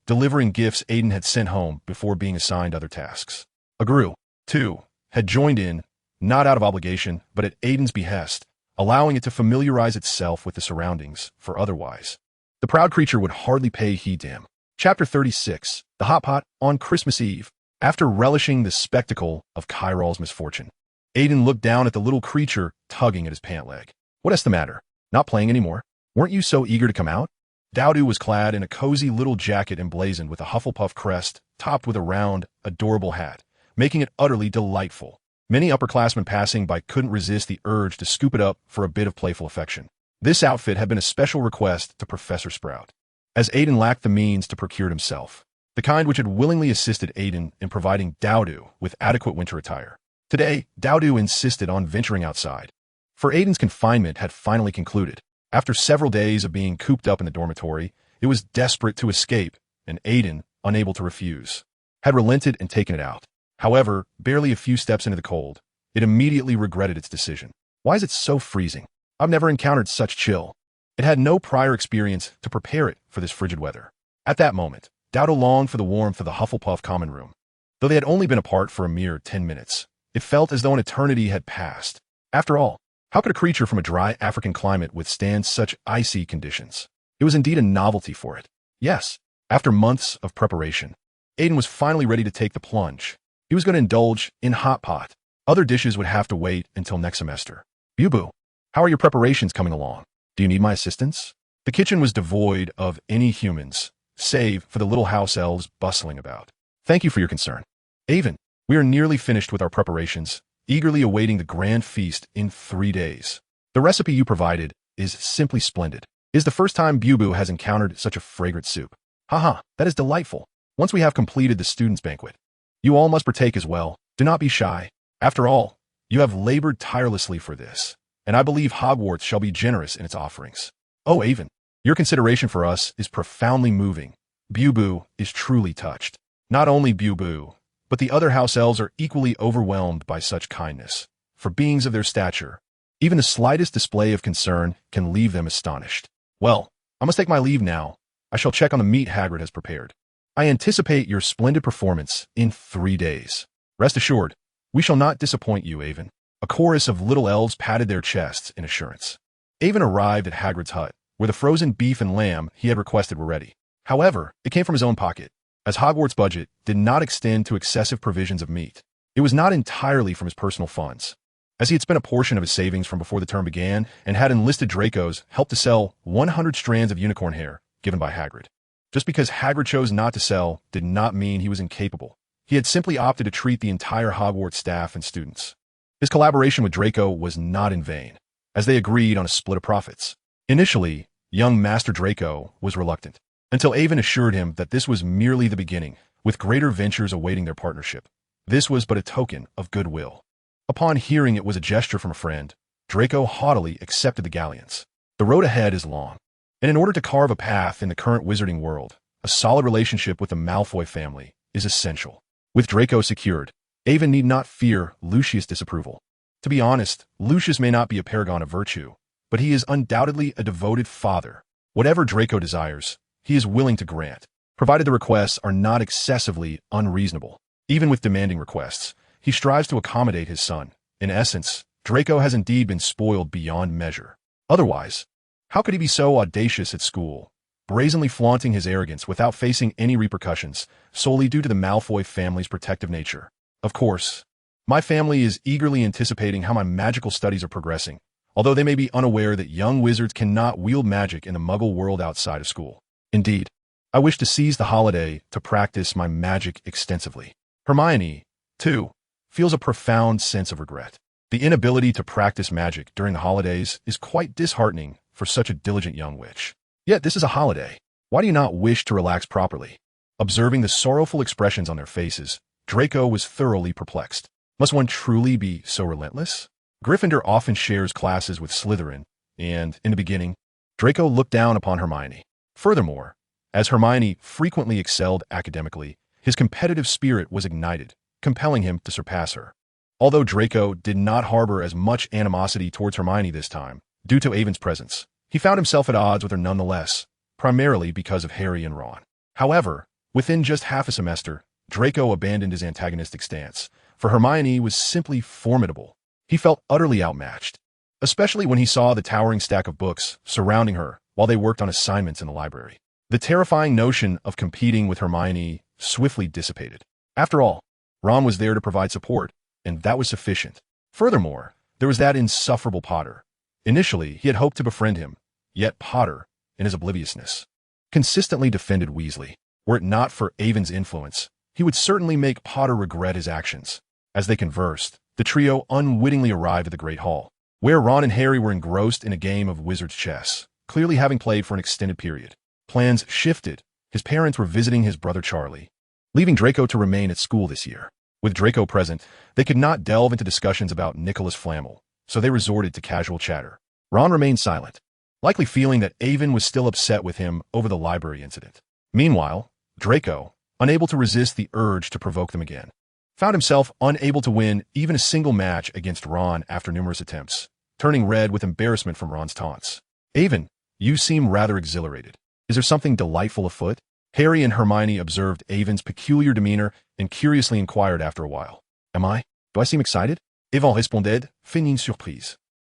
delivering gifts Aiden had sent home before being assigned other tasks. Agru, too, had joined in, not out of obligation, but at Aiden's behest, allowing it to familiarize itself with the surroundings, for otherwise the proud creature would hardly pay heed to him. Chapter 36, The Hot Pot on Christmas Eve. After relishing the spectacle of Chiral's misfortune, Aiden looked down at the little creature tugging at his pant leg. What's the matter? Not playing anymore? Weren't you so eager to come out? Dowdu was clad in a cozy little jacket emblazoned with a Hufflepuff crest, topped with a round, adorable hat, making it utterly delightful. Many upperclassmen passing by couldn't resist the urge to scoop it up for a bit of playful affection. This outfit had been a special request to Professor Sprout, as Aiden lacked the means to procure it himself, the kind which had willingly assisted Aiden in providing Dowdu with adequate winter attire. Today, Dowdu insisted on venturing outside, for Aiden's confinement had finally concluded. After several days of being cooped up in the dormitory, it was desperate to escape, and Aiden, unable to refuse, had relented and taken it out. However, barely a few steps into the cold, it immediately regretted its decision. Why is it so freezing? I've never encountered such chill. It had no prior experience to prepare it for this frigid weather. At that moment, Dowdu longed for the warmth of the Hufflepuff common room. Though they had only been apart for a mere 10 minutes, it felt as though an eternity had passed. After all, how could a creature from a dry African climate withstand such icy conditions? It was indeed a novelty for it. Yes, after months of preparation, Aiden was finally ready to take the plunge. He was going to indulge in hot pot. Other dishes would have to wait until next semester. Bubu, how are your preparations coming along? Do you need my assistance? The kitchen was devoid of any humans, save for the little house elves bustling about. Thank you for your concern. Aven, we are nearly finished with our preparations, eagerly awaiting the grand feast in 3 days. The recipe you provided is simply splendid. It is the first time Bubu has encountered such a fragrant soup. Haha, that is delightful. Once we have completed the students' banquet, you all must partake as well. Do not be shy. After all, you have labored tirelessly for this, and I believe Hogwarts shall be generous in its offerings. Oh, Aven, your consideration for us is profoundly moving. Bubu is truly touched. Not only Bubu, but the other house elves are equally overwhelmed by such kindness. For beings of their stature, even the slightest display of concern can leave them astonished. Well, I must take my leave now. I shall check on the meat Hagrid has prepared. I anticipate your splendid performance in 3 days. Rest assured, we shall not disappoint you, Aven. A chorus of little elves patted their chests in assurance. Aven arrived at Hagrid's hut, where the frozen beef and lamb he had requested were ready. However, it came from his own pocket, as Hogwarts' budget did not extend to excessive provisions of meat. It was not entirely from his personal funds, as he had spent a portion of his savings from before the term began and had enlisted Dracos help to sell 100 strands of unicorn hair given by Hagrid. Just because Hagrid chose not to sell did not mean he was incapable. He had simply opted to treat the entire Hogwarts staff and students. His collaboration with Draco was not in vain, as they agreed on a split of profits. Initially, young Master Draco was reluctant, until Aven assured him that this was merely the beginning, with greater ventures awaiting their partnership. This was but a token of goodwill. Upon hearing it was a gesture from a friend, Draco haughtily accepted the galleons. The road ahead is long, and in order to carve a path in the current wizarding world, a solid relationship with the Malfoy family is essential. With Draco secured, Aven need not fear Lucius' disapproval. To be honest, Lucius may not be a paragon of virtue, but he is undoubtedly a devoted father. Whatever Draco desires, he is willing to grant, provided the requests are not excessively unreasonable. Even with demanding requests, he strives to accommodate his son. In essence, Draco has indeed been spoiled beyond measure. Otherwise, how could he be so audacious at school, brazenly flaunting his arrogance without facing any repercussions, solely due to the Malfoy family's protective nature? Of course, my family is eagerly anticipating how my magical studies are progressing, although they may be unaware that young wizards cannot wield magic in the Muggle world outside of school. Indeed, I wish to seize the holiday to practice my magic extensively. Hermione, too, feels a profound sense of regret. The inability to practice magic during the holidays is quite disheartening for such a diligent young witch. Yet this is a holiday. Why do you not wish to relax properly? Observing the sorrowful expressions on their faces, Draco was thoroughly perplexed. Must one truly be so relentless? Gryffindor often shares classes with Slytherin, and, in the beginning, Draco looked down upon Hermione. Furthermore, as Hermione frequently excelled academically, his competitive spirit was ignited, compelling him to surpass her. Although Draco did not harbor as much animosity towards Hermione this time, due to Avon's presence, he found himself at odds with her nonetheless, primarily because of Harry and Ron. However, within just half a semester, Draco abandoned his antagonistic stance, for Hermione was simply formidable. He felt utterly outmatched, especially when he saw the towering stack of books surrounding her while they worked on assignments in the library. The terrifying notion of competing with Hermione swiftly dissipated. After all, Ron was there to provide support, and that was sufficient. Furthermore, there was that insufferable Potter. Initially, he had hoped to befriend him, yet Potter, in his obliviousness, consistently defended Weasley. Were it not for Avon's influence, he would certainly make Potter regret his actions. As they conversed, the trio unwittingly arrived at the Great Hall, where Ron and Harry were engrossed in a game of wizard's chess, clearly having played for an extended period. Plans shifted. His parents were visiting his brother Charlie, leaving Draco to remain at school this year. With Draco present, they could not delve into discussions about Nicholas Flamel, so they resorted to casual chatter. Ron remained silent, likely feeling that Avon was still upset with him over the library incident. Meanwhile, Draco, unable to resist the urge to provoke them again, found himself unable to win even a single match against Ron after numerous attempts, turning red with embarrassment from Ron's taunts. Avon, you seem rather exhilarated. Is there something delightful afoot? Harry and Hermione observed Avon's peculiar demeanor and curiously inquired after a while. Am I? Do I seem excited? Avon répondait, feigning surprise.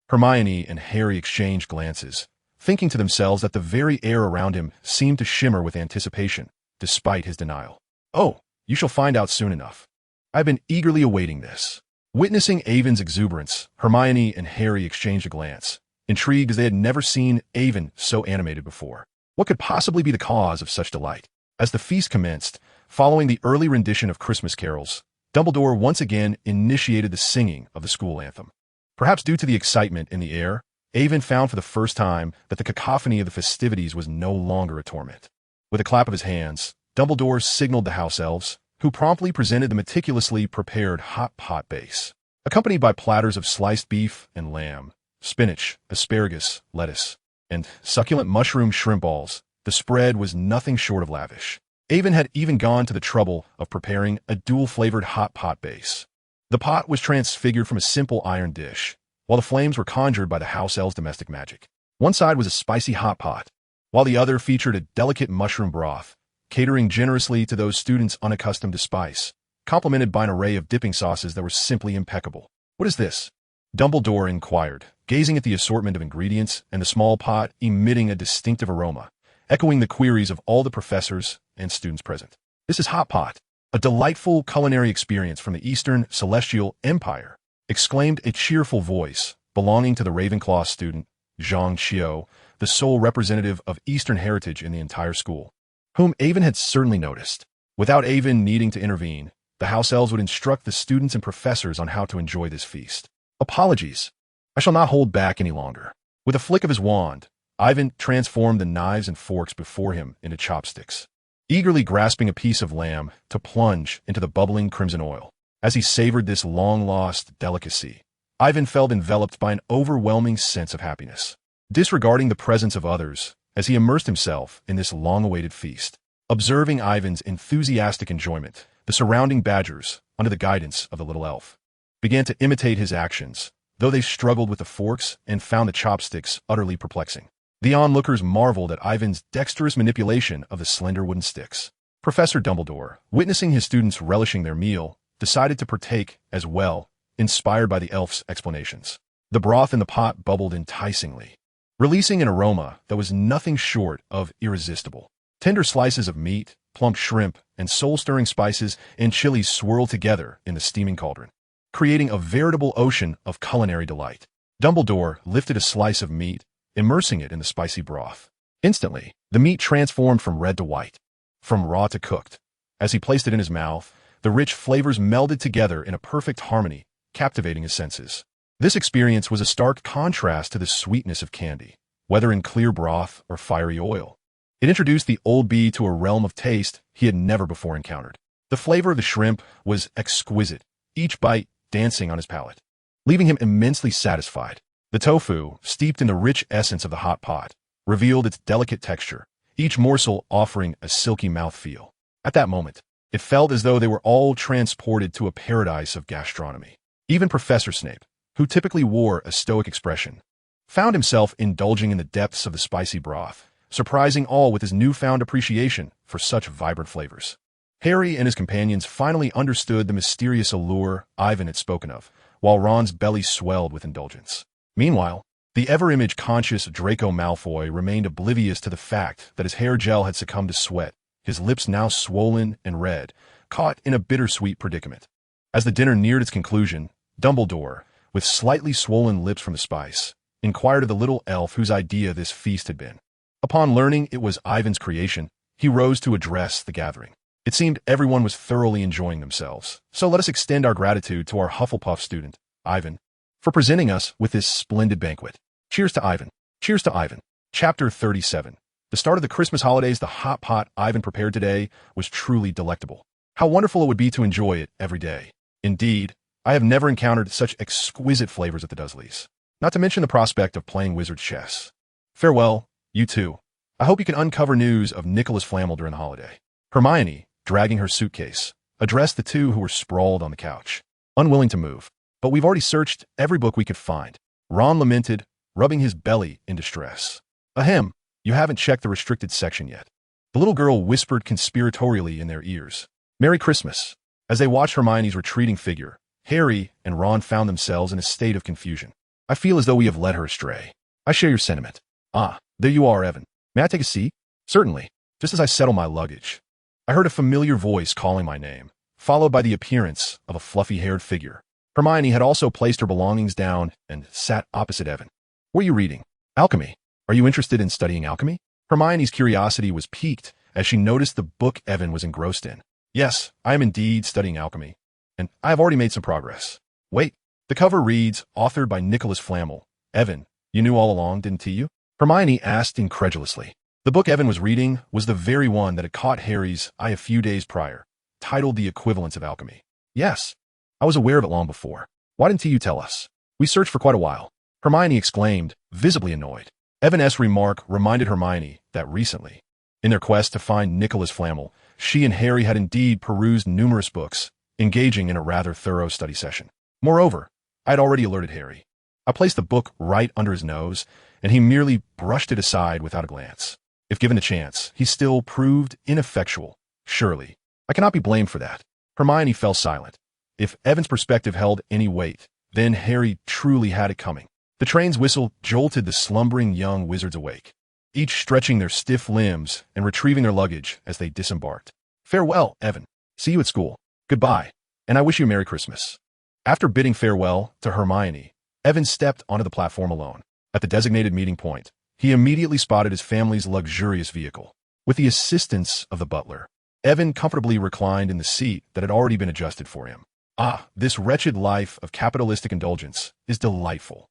Hermione and Harry exchanged glances, thinking to themselves that the very air around him seemed to shimmer with anticipation, despite his denial. Oh, you shall find out soon enough. I've been eagerly awaiting this. Witnessing Avon's exuberance, Hermione and Harry exchanged a glance, intrigued as they had never seen Avon so animated before. What could possibly be the cause of such delight? As the feast commenced, following the early rendition of Christmas carols, Dumbledore once again initiated the singing of the school anthem. Perhaps due to the excitement in the air, Avon found for the first time that the cacophony of the festivities was no longer a torment. With a clap of his hands, Dumbledore signaled the house elves, who promptly presented the meticulously prepared hot pot base, accompanied by platters of sliced beef and lamb, spinach, asparagus, lettuce, and succulent mushroom shrimp balls. The spread was nothing short of lavish. Avon had even gone to the trouble of preparing a dual-flavored hot pot base. The pot was transfigured from a simple iron dish, while the flames were conjured by the house elves' domestic magic. One side was a spicy hot pot, while the other featured a delicate mushroom broth, catering generously to those students unaccustomed to spice, complemented by an array of dipping sauces that were simply impeccable. What is this? Dumbledore inquired, gazing at the assortment of ingredients and the small pot emitting a distinctive aroma, echoing the queries of all the professors and students present. This is hot pot, a delightful culinary experience from the Eastern Celestial Empire, exclaimed a cheerful voice belonging to the Ravenclaw student, Zhang Xiao, the sole representative of Eastern heritage in the entire school, whom Avon had certainly noticed. Without Avon needing to intervene, the house elves would instruct the students and professors on how to enjoy this feast. Apologies. I shall not hold back any longer. With a flick of his wand, Ivan transformed the knives and forks before him into chopsticks, eagerly grasping a piece of lamb to plunge into the bubbling crimson oil. As he savored this long-lost delicacy, Ivan felt enveloped by an overwhelming sense of happiness. Disregarding the presence of others, as he immersed himself in this long-awaited feast, observing Ivan's enthusiastic enjoyment, the surrounding badgers, under the guidance of the little elf, began to imitate his actions, though they struggled with the forks and found the chopsticks utterly perplexing. The onlookers marveled at Ivan's dexterous manipulation of the slender wooden sticks. Professor Dumbledore, witnessing his students relishing their meal, decided to partake as well, inspired by the elf's explanations. The broth in the pot bubbled enticingly, releasing an aroma that was nothing short of irresistible. Tender slices of meat, plump shrimp, and soul-stirring spices and chilies swirled together in the steaming cauldron, creating a veritable ocean of culinary delight. Dumbledore lifted a slice of meat, immersing it in the spicy broth. Instantly, the meat transformed from red to white, from raw to cooked. As he placed it in his mouth, the rich flavors melded together in a perfect harmony, captivating his senses. This experience was a stark contrast to the sweetness of candy, whether in clear broth or fiery oil. It introduced the old bee to a realm of taste he had never before encountered. The flavor of the shrimp was exquisite, each bite dancing on his palate, leaving him immensely satisfied. The tofu, steeped in the rich essence of the hot pot, revealed its delicate texture, each morsel offering a silky mouthfeel. At that moment, it felt as though they were all transported to a paradise of gastronomy. Even Professor Snape, who typically wore a stoic expression, found himself indulging in the depths of the spicy broth, surprising all with his newfound appreciation for such vibrant flavors. Harry and his companions finally understood the mysterious allure Ivan had spoken of, while Ron's belly swelled with indulgence. Meanwhile, the ever-image-conscious Draco Malfoy remained oblivious to the fact that his hair gel had succumbed to sweat, his lips now swollen and red, caught in a bittersweet predicament. As the dinner neared its conclusion, Dumbledore, with slightly swollen lips from the spice, inquired of the little elf whose idea this feast had been. Upon learning it was Ivan's creation, he rose to address the gathering. It seemed everyone was thoroughly enjoying themselves, so let us extend our gratitude to our Hufflepuff student, Ivan, for presenting us with this splendid banquet. Cheers to Ivan. Cheers to Ivan. Chapter 37. The start of the Christmas holidays, the hot pot Ivan prepared today was truly delectable. How wonderful it would be to enjoy it every day. Indeed, I have never encountered such exquisite flavors at the Dursleys. Not to mention the prospect of playing wizard chess. Farewell, you two. I hope you can uncover news of Nicholas Flamel during the holiday. Hermione, dragging her suitcase, addressed the two who were sprawled on the couch, unwilling to move. But we've already searched every book we could find. Ron lamented, rubbing his belly in distress. Ahem, you haven't checked the restricted section yet. The little girl whispered conspiratorially in their ears. Merry Christmas. As they watched Hermione's retreating figure, Harry and Ron found themselves in a state of confusion. I feel as though we have led her astray. I share your sentiment. Ah, there you are, Evan. May I take a seat? Certainly. Just as I settle my luggage, I heard a familiar voice calling my name, followed by the appearance of a fluffy-haired figure. Hermione had also placed her belongings down and sat opposite Evan. What are you reading? Alchemy. Are you interested in studying alchemy? Hermione's curiosity was piqued as she noticed the book Evan was engrossed in. Yes, I am indeed studying alchemy, and I have already made some progress. Wait, the cover reads, authored by Nicholas Flamel. Evan, you knew all along, didn't you? Hermione asked incredulously. The book Evan was reading was the very one that had caught Harry's eye a few days prior, titled The Equivalence of Alchemy. Yes, I was aware of it long before. Why didn't you tell us? We searched for quite a while. Hermione exclaimed, visibly annoyed. Evan's remark reminded Hermione that recently, in their quest to find Nicholas Flamel, she and Harry had indeed perused numerous books, engaging in a rather thorough study session. Moreover, I had already alerted Harry. I placed the book right under his nose, and he merely brushed it aside without a glance. If given a chance, he still proved ineffectual. Surely, I cannot be blamed for that. Hermione fell silent. If Evan's perspective held any weight, then Harry truly had it coming. The train's whistle jolted the slumbering young wizards awake, each stretching their stiff limbs and retrieving their luggage as they disembarked. Farewell, Evan. See you at school. Goodbye, and I wish you a Merry Christmas. After bidding farewell to Hermione, Evan stepped onto the platform alone. At the designated meeting point, he immediately spotted his family's luxurious vehicle. With the assistance of the butler, Evan comfortably reclined in the seat that had already been adjusted for him. Ah, this wretched life of capitalistic indulgence is delightful.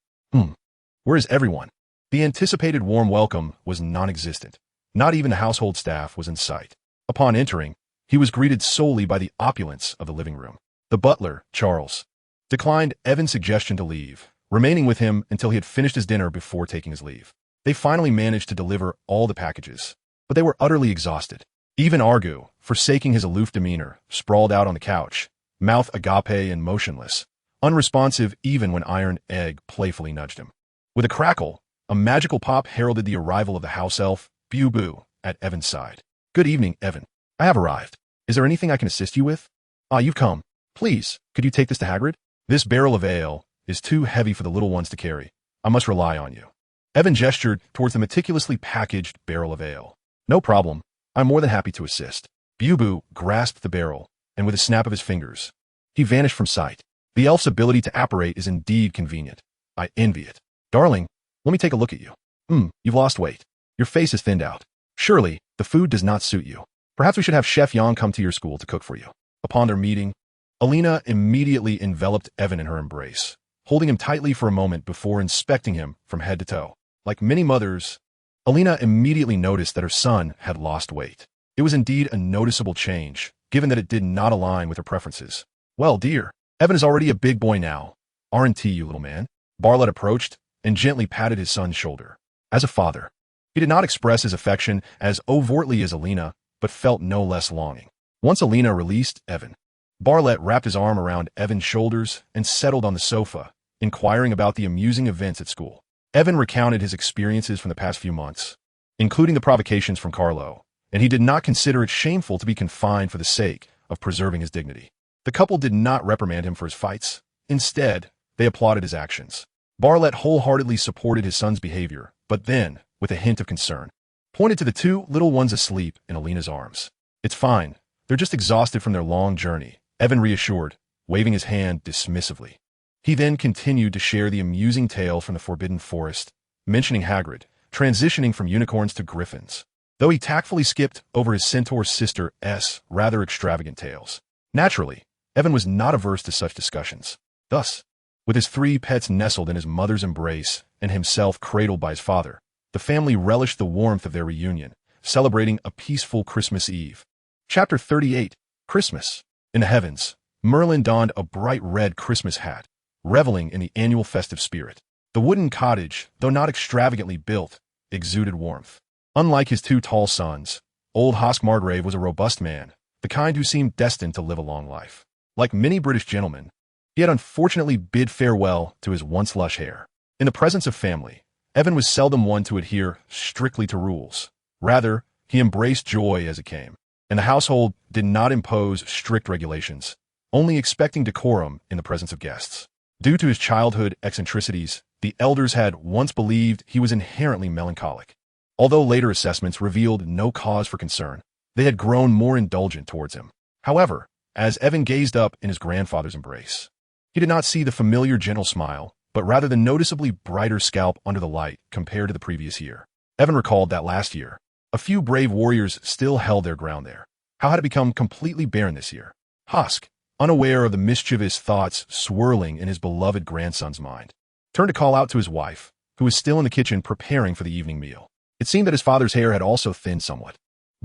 Where is everyone? The anticipated warm welcome was non-existent. Not even the household staff was in sight. Upon entering, he was greeted solely by the opulence of the living room. The butler, Charles, declined Evan's suggestion to leave, remaining with him until he had finished his dinner before taking his leave. They finally managed to deliver all the packages, but they were utterly exhausted. Even Argu, forsaking his aloof demeanor, sprawled out on the couch, mouth agape and motionless, unresponsive even when Iron Egg playfully nudged him. With a crackle, a magical pop heralded the arrival of the house elf, Boo-Boo, at Evan's side. Good evening, Evan. I have arrived. Is there anything I can assist you with? Ah, you've come. Please, could you take this to Hagrid? This barrel of ale is too heavy for the little ones to carry. I must rely on you. Evan gestured towards the meticulously packaged barrel of ale. No problem. I'm more than happy to assist. Boo-Boo grasped the barrel, and with a snap of his fingers, he vanished from sight. The elf's ability to apparate is indeed convenient. I envy it. Darling, let me take a look at you. You've lost weight. Your face is thinned out. Surely, the food does not suit you. Perhaps we should have Chef Yang come to your school to cook for you. Upon their meeting, Alina immediately enveloped Evan in her embrace, holding him tightly for a moment before inspecting him from head to toe. Like many mothers, Alina immediately noticed that her son had lost weight. It was indeed a noticeable change, given that it did not align with her preferences. Well, dear, Evan is already a big boy now. Aren't you, little man? Barlet approached and gently patted his son's shoulder. As a father, he did not express his affection as overtly as Alina, but felt no less longing. Once Alina released Evan, Barlet wrapped his arm around Evan's shoulders and settled on the sofa, inquiring about the amusing events at school. Evan recounted his experiences from the past few months, including the provocations from Carlo, and he did not consider it shameful to be confined for the sake of preserving his dignity. The couple did not reprimand him for his fights. Instead, they applauded his actions. Barlet wholeheartedly supported his son's behavior, but then, with a hint of concern, pointed to the two little ones asleep in Alina's arms. It's fine. They're just exhausted from their long journey, Evan reassured, waving his hand dismissively. He then continued to share the amusing tale from the Forbidden Forest, mentioning Hagrid, transitioning from unicorns to griffins, though he tactfully skipped over his centaur sister's rather extravagant tales. Naturally, Evan was not averse to such discussions. Thus, with his 3 pets nestled in his mother's embrace and himself cradled by his father, the family relished the warmth of their reunion, celebrating a peaceful Christmas Eve. Chapter 38, Christmas. In the heavens, Merlin donned a bright red Christmas hat, reveling in the annual festive spirit. The wooden cottage, though not extravagantly built, exuded warmth. Unlike his 2 tall sons, old Hosk Margrave was a robust man, the kind who seemed destined to live a long life. Like many British gentlemen, he had unfortunately bid farewell to his once lush hair. In the presence of family, Evan was seldom one to adhere strictly to rules. Rather, he embraced joy as it came, and the household did not impose strict regulations, only expecting decorum in the presence of guests. Due to his childhood eccentricities, the elders had once believed he was inherently melancholic. Although later assessments revealed no cause for concern, they had grown more indulgent towards him. However, as Evan gazed up in his grandfather's embrace, he did not see the familiar gentle smile, but rather the noticeably brighter scalp under the light compared to the previous year. Evan recalled that last year, a few brave warriors still held their ground there. How had it become completely barren this year? Husk, unaware of the mischievous thoughts swirling in his beloved grandson's mind, turned to call out to his wife, who was still in the kitchen preparing for the evening meal. It seemed that his father's hair had also thinned somewhat.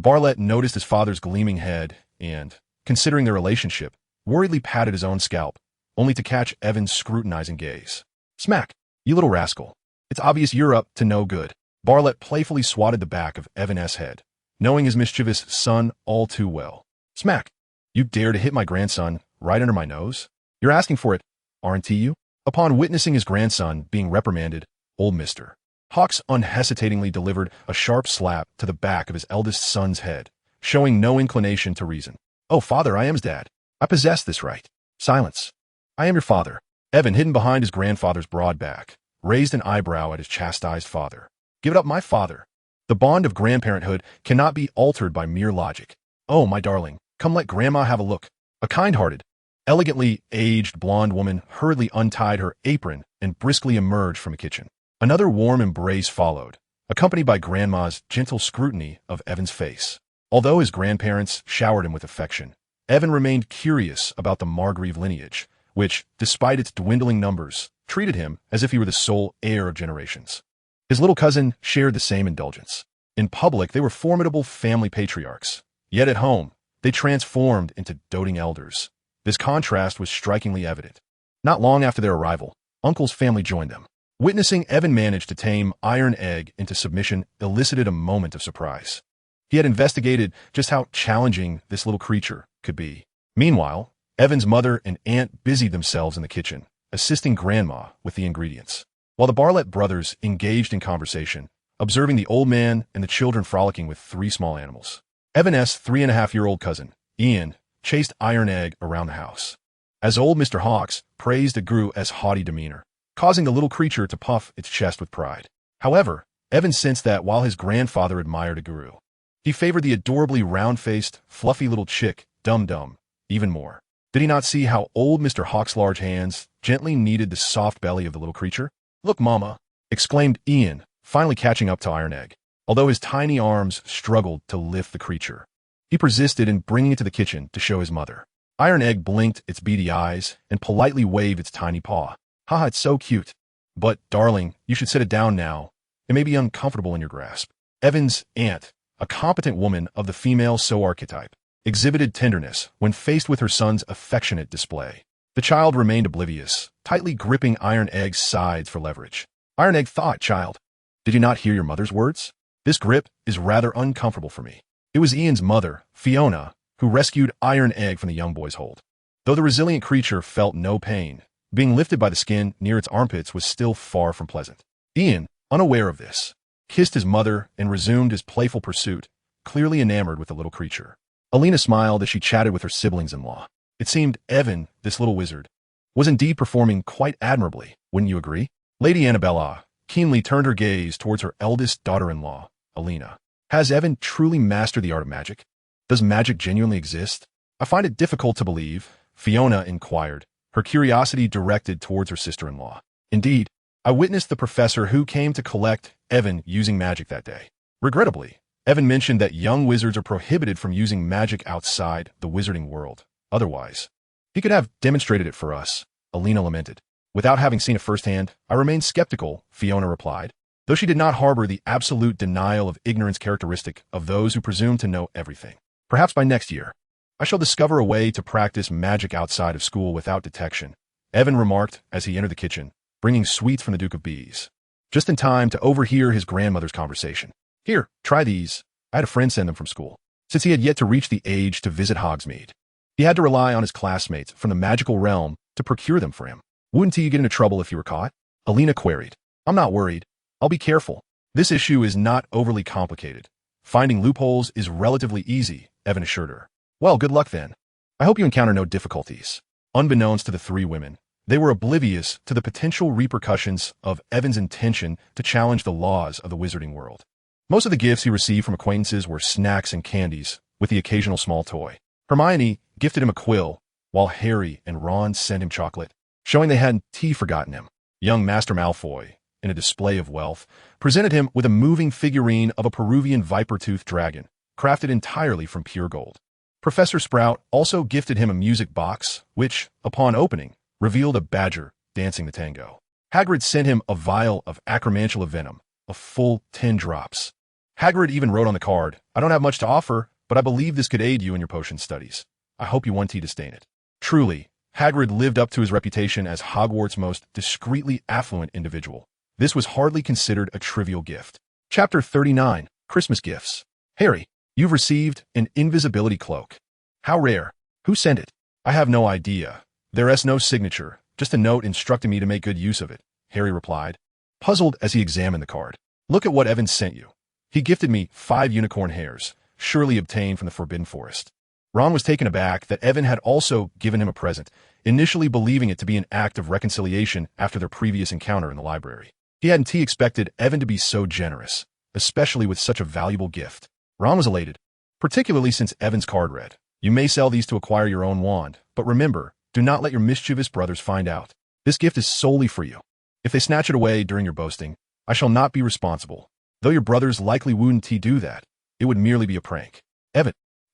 Barlet noticed his father's gleaming head and, considering their relationship, worriedly patted his own scalp, only to catch Evan's scrutinizing gaze. Smack! You little rascal. It's obvious you're up to no good. Barlet playfully swatted the back of Evan's head, knowing his mischievous son all too well. Smack! You dare to hit my grandson right under my nose? You're asking for it, aren't you? Upon witnessing his grandson being reprimanded, old Mr. Hawks unhesitatingly delivered a sharp slap to the back of his eldest son's head, showing no inclination to reason. Oh, father, I am his dad. I possess this right. Silence. I am your father. Evan, hidden behind his grandfather's broad back, raised an eyebrow at his chastised father. Give it up, my father. The bond of grandparenthood cannot be altered by mere logic. Oh, my darling, come let grandma have a look. A kind-hearted, elegantly aged blonde woman hurriedly untied her apron and briskly emerged from the kitchen. Another warm embrace followed, accompanied by grandma's gentle scrutiny of Evan's face. Although his grandparents showered him with affection, Evan remained curious about the Margrave lineage, which, despite its dwindling numbers, treated him as if he were the sole heir of generations. His little cousin shared the same indulgence. In public, they were formidable family patriarchs. Yet at home, they transformed into doting elders. This contrast was strikingly evident. Not long after their arrival, Uncle's family joined them. Witnessing Evan manage to tame Iron Egg into submission elicited a moment of surprise. He had investigated just how challenging this little creature could be. Meanwhile, Evan's mother and aunt busied themselves in the kitchen, assisting Grandma with the ingredients, while the Barlet brothers engaged in conversation, observing the old man and the children frolicking with 3 small animals. Evan's 3.5-year-old cousin, Ian, chased Iron Egg around the house, as old Mr. Hawks praised the Gru's haughty demeanor, causing the little creature to puff its chest with pride. However, Evan sensed that while his grandfather admired a Gru, he favored the adorably round-faced, fluffy little chick, Dum-Dum, even more. Did he not see how old Mr. Hawk's large hands gently kneaded the soft belly of the little creature? Look, Mama, exclaimed Ian, finally catching up to Iron Egg. Although his tiny arms struggled to lift the creature, he persisted in bringing it to the kitchen to show his mother. Iron Egg blinked its beady eyes and politely waved its tiny paw. Haha, it's so cute. But, darling, you should set it down now. It may be uncomfortable in your grasp. Evan's aunt, a competent woman of the female so archetype, exhibited tenderness when faced with her son's affectionate display. The child remained oblivious, tightly gripping Iron Egg's sides for leverage. Iron Egg thought, "Child, did you not hear your mother's words? This grip is rather uncomfortable for me." It was Ian's mother, Fiona, who rescued Iron Egg from the young boy's hold. Though the resilient creature felt no pain, being lifted by the skin near its armpits was still far from pleasant. Ian, unaware of this, kissed his mother and resumed his playful pursuit, clearly enamored with the little creature. Alina smiled as she chatted with her siblings-in-law. It seemed Evan, this little wizard, was indeed performing quite admirably, wouldn't you agree? Lady Annabella keenly turned her gaze towards her eldest daughter-in-law, Alina. Has Evan truly mastered the art of magic? Does magic genuinely exist? I find it difficult to believe, Fiona inquired, her curiosity directed towards her sister-in-law. Indeed, I witnessed the professor who came to collect Evan using magic that day. Regrettably, Evan mentioned that young wizards are prohibited from using magic outside the wizarding world. Otherwise, he could have demonstrated it for us, Alina lamented. Without having seen it firsthand, I remain skeptical, Fiona replied, though she did not harbor the absolute denial of ignorance characteristic of those who presume to know everything. Perhaps by next year, I shall discover a way to practice magic outside of school without detection, Evan remarked as he entered the kitchen, bringing sweets from the Duke of Bees, just in time to overhear his grandmother's conversation. Here, try these. I had a friend send them from school, since he had yet to reach the age to visit Hogsmeade. He had to rely on his classmates from the magical realm to procure them for him. Wouldn't you get into trouble if you were caught? Alina queried. I'm not worried. I'll be careful. This issue is not overly complicated. Finding loopholes is relatively easy, Evan assured her. Well, good luck then. I hope you encounter no difficulties. Unbeknownst to the three women, they were oblivious to the potential repercussions of Evan's intention to challenge the laws of the wizarding world. Most of the gifts he received from acquaintances were snacks and candies, with the occasional small toy. Hermione gifted him a quill, while Harry and Ron sent him chocolate, showing they hadn't forgotten him. Young Master Malfoy, in a display of wealth, presented him with a moving figurine of a Peruvian viper-toothed dragon, crafted entirely from pure gold. Professor Sprout also gifted him a music box, which, upon opening, revealed a badger dancing the tango. Hagrid sent him a vial of acromantula venom, a full 10 drops. Hagrid even wrote on the card, I don't have much to offer, but I believe this could aid you in your potion studies. I hope you won't disdain it. Truly, Hagrid lived up to his reputation as Hogwarts' most discreetly affluent individual. This was hardly considered a trivial gift. Chapter 39, Christmas Gifts. Harry, you've received an invisibility cloak. How rare. Who sent it? I have no idea. There's no signature, just a note instructing me to make good use of it, Harry replied, puzzled as he examined the card. Look at what Evan sent you. He gifted me 5 unicorn hairs, surely obtained from the Forbidden Forest. Ron was taken aback that Evan had also given him a present, initially believing it to be an act of reconciliation after their previous encounter in the library. He hadn't expected Evan to be so generous, especially with such a valuable gift. Ron was elated, particularly since Evan's card read, You may sell these to acquire your own wand, but remember, do not let your mischievous brothers find out. This gift is solely for you. If they snatch it away during your boasting, I shall not be responsible. Though your brothers likely wouldn't do that, it would merely be a prank.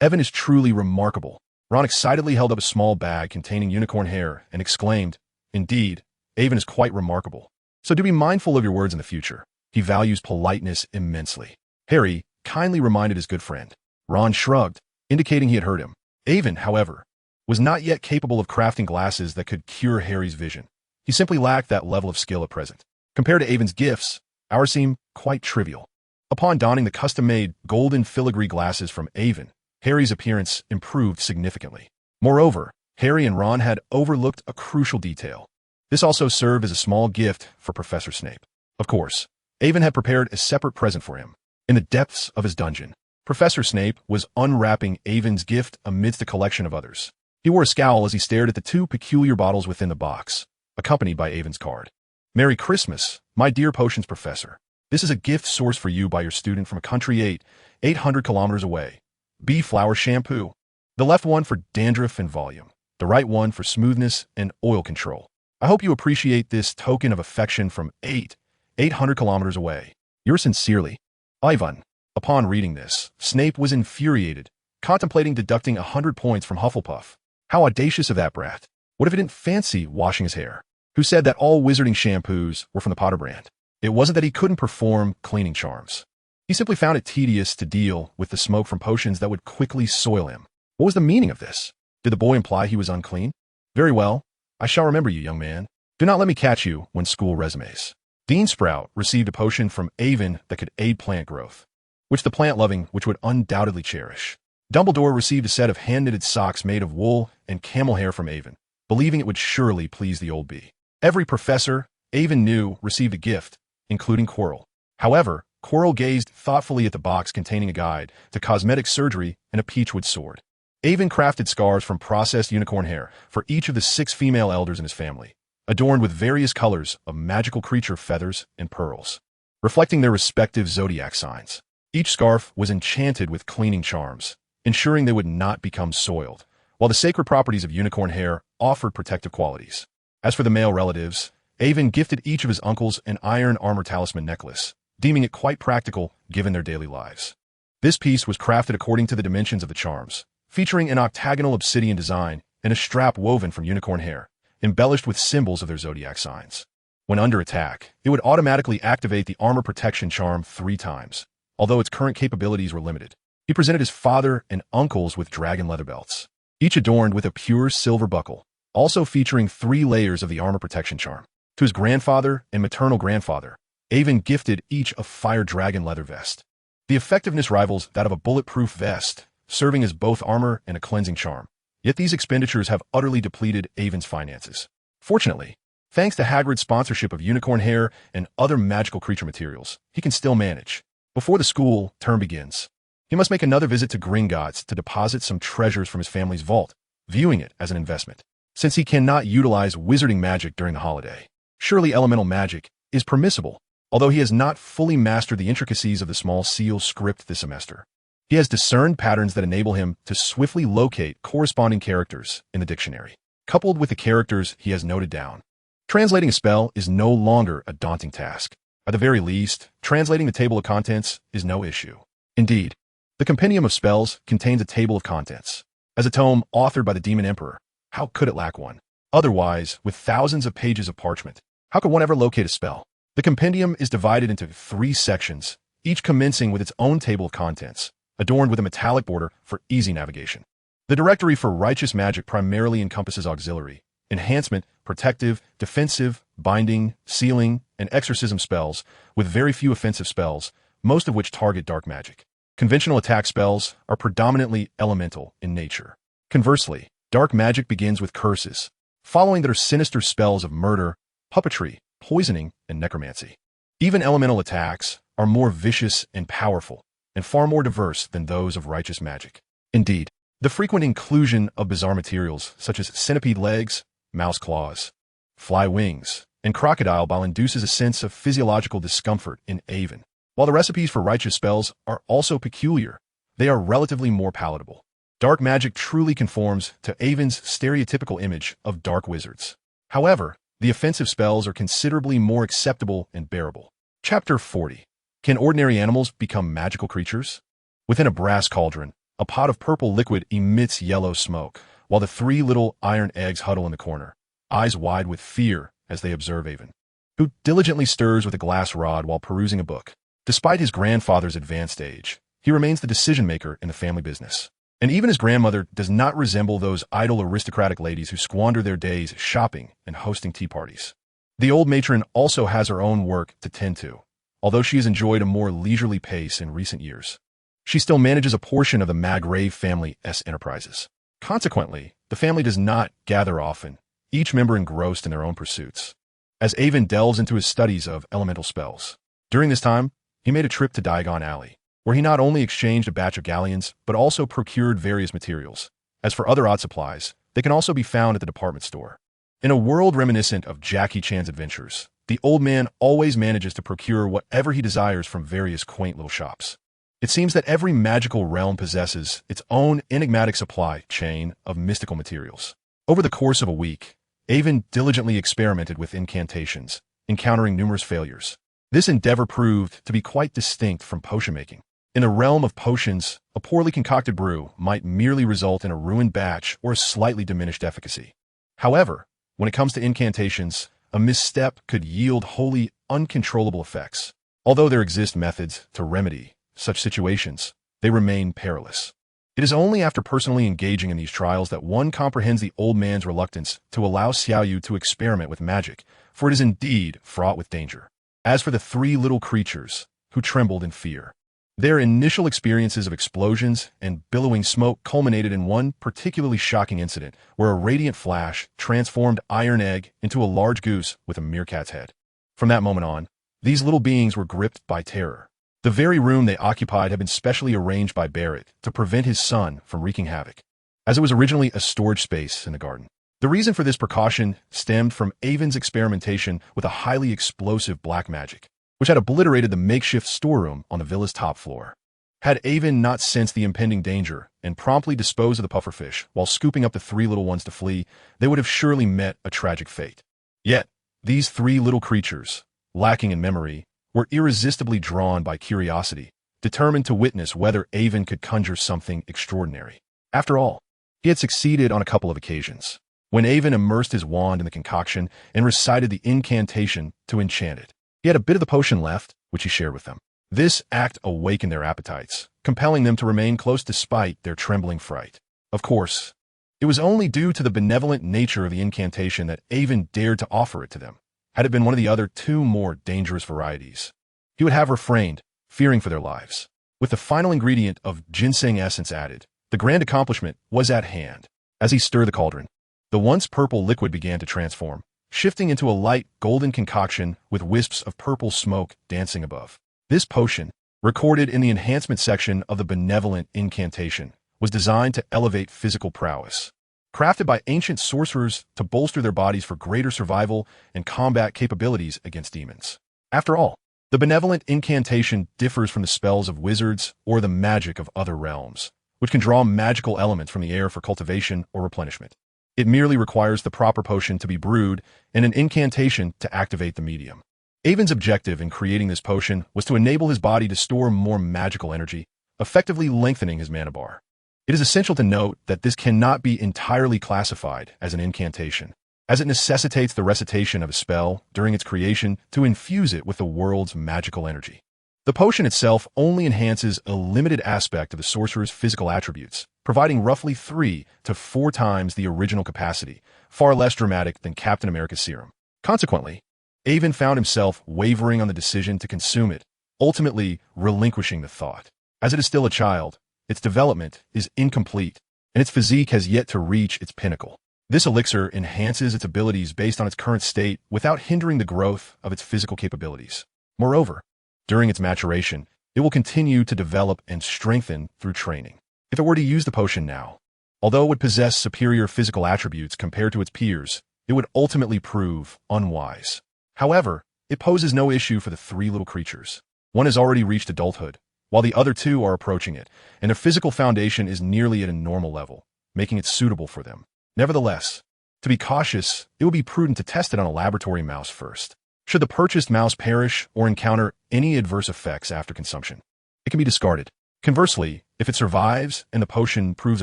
Evan is truly remarkable. Ron excitedly held up a small bag containing unicorn hair and exclaimed, Indeed, Evan is quite remarkable. So do be mindful of your words in the future. He values politeness immensely. Harry kindly reminded his good friend. Ron shrugged, indicating he had heard him. Evan, however, was not yet capable of crafting glasses that could cure Harry's vision. He simply lacked that level of skill at present. Compared to Evan's gifts, ours seemed quite trivial. Upon donning the custom-made golden filigree glasses from Evan, Harry's appearance improved significantly. Moreover, Harry and Ron had overlooked a crucial detail. This also served as a small gift for Professor Snape. Of course, Evan had prepared a separate present for him. In the depths of his dungeon, Professor Snape was unwrapping Evan's gift amidst a collection of others. He wore a scowl as he stared at the 2 peculiar bottles within the box, accompanied by Evan's card. Merry Christmas, my dear potions professor. This is a gift sourced for you by your student from a country 800 kilometers away. Bee flower shampoo. The left one for dandruff and volume. The right one for smoothness and oil control. I hope you appreciate this token of affection from 800 kilometers away. Yours sincerely, Ivan. Upon reading this, Snape was infuriated, contemplating deducting 100 points from Hufflepuff. How audacious of that brat. What if he didn't fancy washing his hair? Who said that all wizarding shampoos were from the Potter brand? It wasn't that he couldn't perform cleaning charms. He simply found it tedious to deal with the smoke from potions that would quickly soil him. What was the meaning of this? Did the boy imply he was unclean? Very well. I shall remember you, young man. Do not let me catch you when school resumes. Dean Sprout received a potion from Avon that could aid plant growth, which the plant-loving would undoubtedly cherish. Dumbledore received a set of hand-knitted socks made of wool and camel hair from Avon, believing it would surely please the old bee. Every professor Avon knew received a gift, including Quirrell. However, Quirrell gazed thoughtfully at the box containing a guide to cosmetic surgery and a peachwood sword. Avon crafted scarves from processed unicorn hair for each of the 6 female elders in his family, adorned with various colors of magical creature feathers and pearls, reflecting their respective zodiac signs. Each scarf was enchanted with cleaning charms, ensuring they would not become soiled, while the sacred properties of unicorn hair offered protective qualities. As for the male relatives, Avon gifted each of his uncles an iron armor talisman necklace, deeming it quite practical given their daily lives. This piece was crafted according to the dimensions of the charms, featuring an octagonal obsidian design and a strap woven from unicorn hair, embellished with symbols of their zodiac signs. When under attack, it would automatically activate the armor protection charm 3 times, although its current capabilities were limited. He presented his father and uncles with dragon leather belts, each adorned with a pure silver buckle, also featuring 3 layers of the armor protection charm. To his grandfather and maternal grandfather, Avon gifted each a fire dragon leather vest. The effectiveness rivals that of a bulletproof vest, serving as both armor and a cleansing charm. Yet these expenditures have utterly depleted Avon's finances. Fortunately, thanks to Hagrid's sponsorship of unicorn hair and other magical creature materials, he can still manage. Before the school term begins, he must make another visit to Gringotts to deposit some treasures from his family's vault, viewing it as an investment. Since he cannot utilize wizarding magic during the holiday, surely elemental magic is permissible, although he has not fully mastered the intricacies of the small seal script this semester. He has discerned patterns that enable him to swiftly locate corresponding characters in the dictionary, coupled with the characters he has noted down. Translating a spell is no longer a daunting task. At the very least, translating the table of contents is no issue. Indeed, the Compendium of Spells contains a table of contents. As a tome authored by the Demon Emperor, how could it lack one? Otherwise, with thousands of pages of parchment, how could one ever locate a spell? The compendium is divided into 3 sections, each commencing with its own table of contents, adorned with a metallic border for easy navigation. The directory for righteous magic primarily encompasses auxiliary, enhancement, protective, defensive, binding, sealing, and exorcism spells, with very few offensive spells, most of which target dark magic. Conventional attack spells are predominantly elemental in nature. Conversely, dark magic begins with curses, following that are sinister spells of murder, puppetry, poisoning, and necromancy. Even elemental attacks are more vicious and powerful, and far more diverse than those of righteous magic. Indeed, the frequent inclusion of bizarre materials such as centipede legs, mouse claws, fly wings, and crocodile bile induces a sense of physiological discomfort in Avon. While the recipes for righteous spells are also peculiar, they are relatively more palatable. Dark magic truly conforms to Avon's stereotypical image of dark wizards. However, the offensive spells are considerably more acceptable and bearable. Chapter 40. Can ordinary animals become magical creatures? Within a brass cauldron, a pot of purple liquid emits yellow smoke, while the 3 little iron eggs huddle in the corner, eyes wide with fear as they observe Avon, who diligently stirs with a glass rod while perusing a book. Despite his grandfather's advanced age, he remains the decision-maker in the family business. And even his grandmother does not resemble those idle aristocratic ladies who squander their days shopping and hosting tea parties. The old matron also has her own work to tend to, although she has enjoyed a more leisurely pace in recent years. She still manages a portion of the Magrave family's enterprises. Consequently, the family does not gather often, each member engrossed in their own pursuits. As Avon delves into his studies of elemental spells, during this time, he made a trip to Diagon Alley, where he not only exchanged a batch of galleons, but also procured various materials. As for other odd supplies, they can also be found at the department store. In a world reminiscent of Jackie Chan's adventures, the old man always manages to procure whatever he desires from various quaint little shops. It seems that every magical realm possesses its own enigmatic supply chain of mystical materials. Over the course of a week, Avon diligently experimented with incantations, encountering numerous failures. This endeavor proved to be quite distinct from potion making. In the realm of potions, a poorly concocted brew might merely result in a ruined batch or a slightly diminished efficacy. However, when it comes to incantations, a misstep could yield wholly uncontrollable effects. Although there exist methods to remedy such situations, they remain perilous. It is only after personally engaging in these trials that one comprehends the old man's reluctance to allow Xiaoyu to experiment with magic, for it is indeed fraught with danger. As for the three little creatures, who trembled in fear, their initial experiences of explosions and billowing smoke culminated in one particularly shocking incident where a radiant flash transformed Iron Egg into a large goose with a meerkat's head. From that moment on, these little beings were gripped by terror. The very room they occupied had been specially arranged by Barrett to prevent his son from wreaking havoc, as it was originally a storage space in the garden. The reason for this precaution stemmed from Avon's experimentation with a highly explosive black magic, which had obliterated the makeshift storeroom on the villa's top floor. Had Avon not sensed the impending danger and promptly disposed of the pufferfish while scooping up the three little ones to flee, they would have surely met a tragic fate. Yet, these three little creatures, lacking in memory, were irresistibly drawn by curiosity, determined to witness whether Avon could conjure something extraordinary. After all, he had succeeded on a couple of occasions, when Avon immersed his wand in the concoction and recited the incantation to enchant it. He had a bit of the potion left, which he shared with them. This act awakened their appetites, compelling them to remain close despite their trembling fright. Of course, it was only due to the benevolent nature of the incantation that Avon dared to offer it to them. Had it been one of the other two more dangerous varieties, he would have refrained, fearing for their lives. With the final ingredient of ginseng essence added, the grand accomplishment was at hand. As he stirred the cauldron, the once purple liquid began to transform, shifting into a light golden concoction with wisps of purple smoke dancing above. This potion, recorded in the enhancement section of the benevolent incantation, was designed to elevate physical prowess. Crafted by ancient sorcerers to bolster their bodies for greater survival and combat capabilities against demons. After all, the benevolent incantation differs from the spells of wizards or the magic of other realms, which can draw magical elements from the air for cultivation or replenishment. It merely requires the proper potion to be brewed and an incantation to activate the medium. Avon's objective in creating this potion was to enable his body to store more magical energy, effectively lengthening his mana bar. It is essential to note that this cannot be entirely classified as an incantation, as it necessitates the recitation of a spell during its creation to infuse it with the world's magical energy. The potion itself only enhances a limited aspect of the sorcerer's physical attributes, providing roughly 3 to 4 times the original capacity, far less dramatic than Captain America's serum. Consequently, Avon found himself wavering on the decision to consume it, ultimately relinquishing the thought. As it is still a child, its development is incomplete, and its physique has yet to reach its pinnacle. This elixir enhances its abilities based on its current state without hindering the growth of its physical capabilities. Moreover, during its maturation, it will continue to develop and strengthen through training. If it were to use the potion now, although it would possess superior physical attributes compared to its peers, it would ultimately prove unwise. However, it poses no issue for the three little creatures. One has already reached adulthood, while the other two are approaching it, and their physical foundation is nearly at a normal level, making it suitable for them. Nevertheless, to be cautious, it would be prudent to test it on a laboratory mouse first. Should the purchased mouse perish or encounter any adverse effects after consumption, it can be discarded. Conversely, if it survives and the potion proves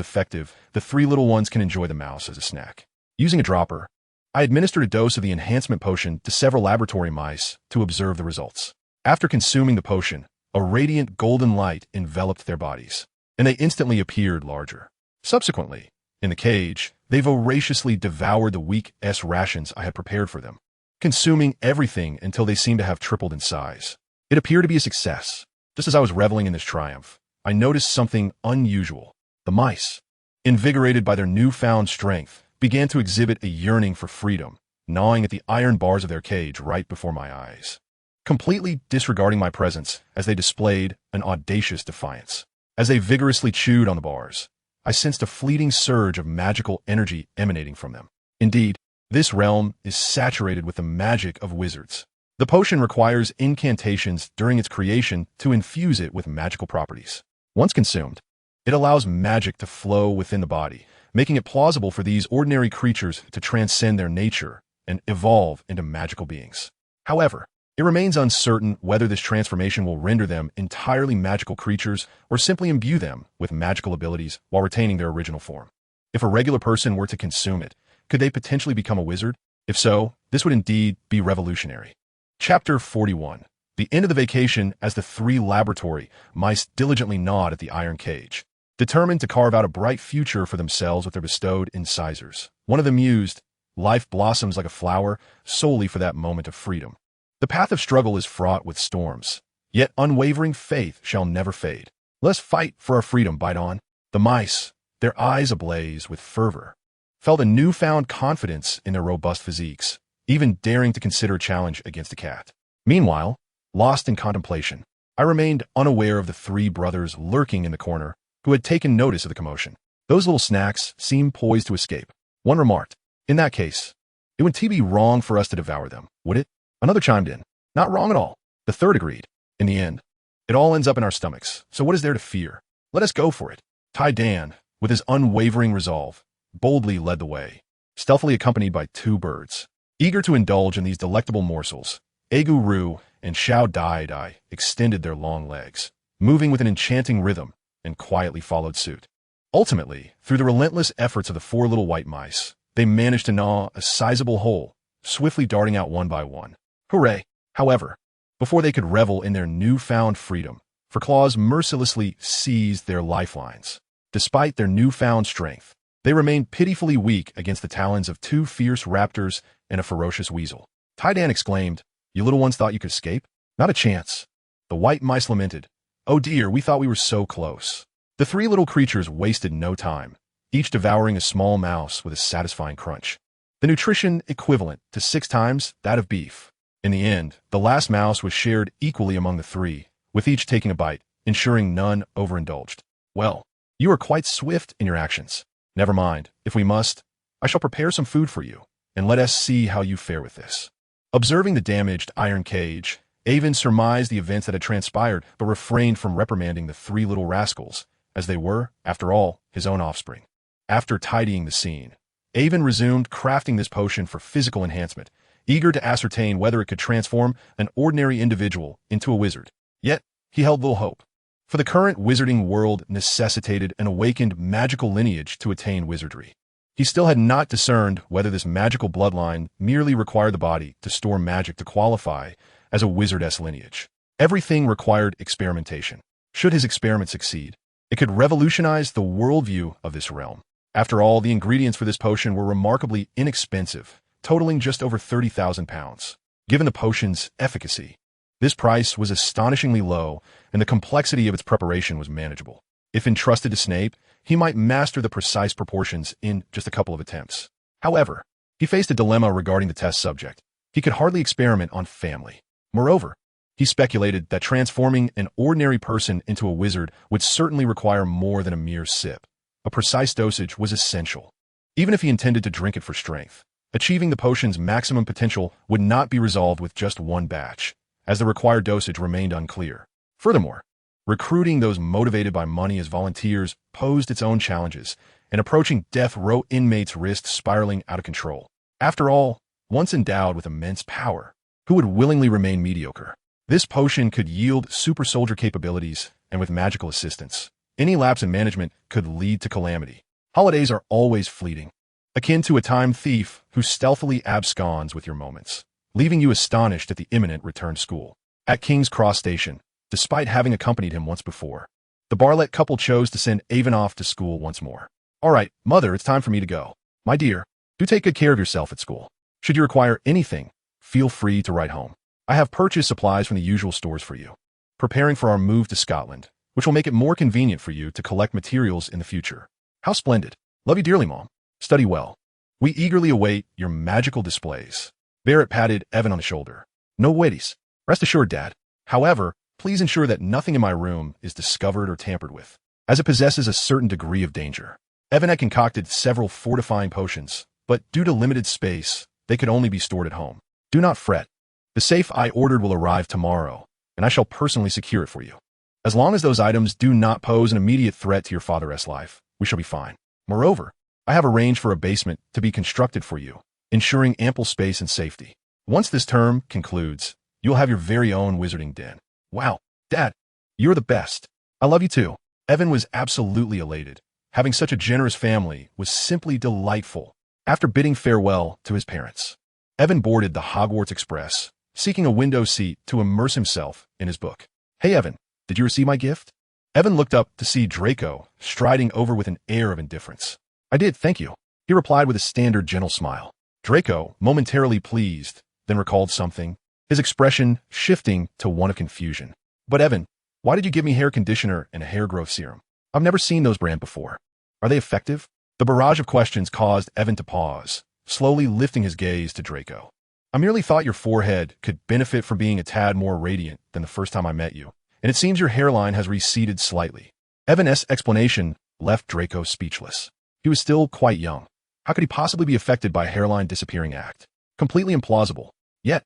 effective, the three little ones can enjoy the mouse as a snack. Using a dropper, I administered a dose of the enhancement potion to several laboratory mice to observe the results. After consuming the potion, a radiant golden light enveloped their bodies, and they instantly appeared larger. Subsequently, in the cage, they voraciously devoured the weak rations I had prepared for them, consuming everything until they seemed to have tripled in size. It appeared to be a success. Just as I was reveling in this triumph, I noticed something unusual. The mice, invigorated by their newfound strength, began to exhibit a yearning for freedom, gnawing at the iron bars of their cage right before my eyes, completely disregarding my presence as they displayed an audacious defiance. As they vigorously chewed on the bars, I sensed a fleeting surge of magical energy emanating from them. Indeed, this realm is saturated with the magic of wizards. The potion requires incantations during its creation to infuse it with magical properties. Once consumed, it allows magic to flow within the body, making it plausible for these ordinary creatures to transcend their nature and evolve into magical beings. However, it remains uncertain whether this transformation will render them entirely magical creatures or simply imbue them with magical abilities while retaining their original form. If a regular person were to consume it, could they potentially become a wizard? If so, this would indeed be revolutionary. Chapter 41. The end of the vacation as the three laboratory mice diligently gnawed at the iron cage. determined to carve out a bright future for themselves with their bestowed incisors. One of them mused, "Life blossoms like a flower solely for that moment of freedom." The path of struggle is fraught with storms, yet unwavering faith shall never fade. Let us fight for our freedom, bite on. The mice, their eyes ablaze with fervor, felt a newfound confidence in their robust physiques, even daring to consider a challenge against a cat. Meanwhile, lost in contemplation, I remained unaware of the three brothers lurking in the corner who had taken notice of the commotion. Those little snacks seemed poised to escape. One remarked, "In that case, it wouldn't be wrong for us to devour them, would it?" Another chimed in, "Not wrong at all." The third agreed, "In the end, it all ends up in our stomachs, so what is there to fear? Let us go for it." Tai Dan, with his unwavering resolve, boldly led the way, stealthily accompanied by two birds. Eager to indulge in these delectable morsels, Egu Ru and Xiao Dai Dai extended their long legs, moving with an enchanting rhythm, and quietly followed suit. Ultimately, through the relentless efforts of the four little white mice, they managed to gnaw a sizable hole, swiftly darting out one by one. Hooray! However, before they could revel in their newfound freedom, for claws mercilessly seized their lifelines. Despite their newfound strength, they remained pitifully weak against the talons of two fierce raptors and a ferocious weasel. Tai Dan exclaimed, "You little ones thought you could escape? Not a chance." The white mice lamented, "Oh dear, we thought we were so close." The three little creatures wasted no time, each devouring a small mouse with a satisfying crunch, the nutrition equivalent to 6 times that of beef. In the end, the last mouse was shared equally among the three, with each taking a bite, ensuring none overindulged. "Well, you are quite swift in your actions. Never mind, if we must, I shall prepare some food for you, and let us see how you fare with this." Observing the damaged iron cage, Avon surmised the events that had transpired, but refrained from reprimanding the three little rascals, as they were, after all, his own offspring. After tidying the scene, Avon resumed crafting this potion for physical enhancement, eager to ascertain whether it could transform an ordinary individual into a wizard. Yet, he held little hope, for the current wizarding world necessitated an awakened magical lineage to attain wizardry. He still had not discerned whether this magical bloodline merely required the body to store magic to qualify as a wizardess lineage. Everything required experimentation. Should his experiment succeed, it could revolutionize the worldview of this realm. After all, the ingredients for this potion were remarkably inexpensive, totaling just over 30,000 pounds. Given the potion's efficacy, this price was astonishingly low, and the complexity of its preparation was manageable. If entrusted to Snape, he might master the precise proportions in just a couple of attempts. However, he faced a dilemma regarding the test subject. He could hardly experiment on family. Moreover, he speculated that transforming an ordinary person into a wizard would certainly require more than a mere sip. A precise dosage was essential. Even if he intended to drink it for strength, achieving the potion's maximum potential would not be resolved with just one batch, as the required dosage remained unclear. Furthermore, recruiting those motivated by money as volunteers posed its own challenges, and approaching death row inmates risked spiraling out of control. After all, once endowed with immense power, who would willingly remain mediocre? This potion could yield super soldier capabilities, and with magical assistance, any lapse in management could lead to calamity. Holidays are always fleeting, akin to a time thief who stealthily absconds with your moments, leaving you astonished at the imminent return to school. At King's Cross Station, despite having accompanied him once before, the Barlett couple chose to send Avon off to school once more. "All right, Mother, it's time for me to go. My dear, do take good care of yourself at school. Should you require anything, feel free to write home. I have purchased supplies from the usual stores for you, preparing for our move to Scotland, which will make it more convenient for you to collect materials in the future." "How splendid. Love you dearly, Mom. Study well. We eagerly await your magical displays." Barrett patted Evan on the shoulder. "No worries. Rest assured, Dad. However, please ensure that nothing in my room is discovered or tampered with, as it possesses a certain degree of danger." Evan had concocted several fortifying potions, but due to limited space, they could only be stored at home. "Do not fret. The safe I ordered will arrive tomorrow, and I shall personally secure it for you. As long as those items do not pose an immediate threat to your father's life, we shall be fine. Moreover, I have arranged for a basement to be constructed for you, ensuring ample space and safety. Once this term concludes, you'll have your very own wizarding den." "Wow, Dad, you're the best. I love you too." Evan was absolutely elated. Having such a generous family was simply delightful. After bidding farewell to his parents, Evan boarded the Hogwarts Express, seeking a window seat to immerse himself in his book. "Hey Evan, did you receive my gift?" Evan looked up to see Draco striding over with an air of indifference. I did, thank you, he replied with a standard gentle smile. Draco, momentarily pleased, then recalled something, his expression shifting to one of confusion. But Evan, why did you give me hair conditioner and a hair growth serum? I've never seen those brand before. Are they effective? The barrage of questions caused Evan to pause, slowly lifting his gaze to Draco. I merely thought your forehead could benefit from being a tad more radiant than the first time I met you, and it seems your hairline has receded slightly. Evan's explanation left Draco speechless. He was still quite young. How could he possibly be affected by a hairline disappearing act? Completely implausible. Yet,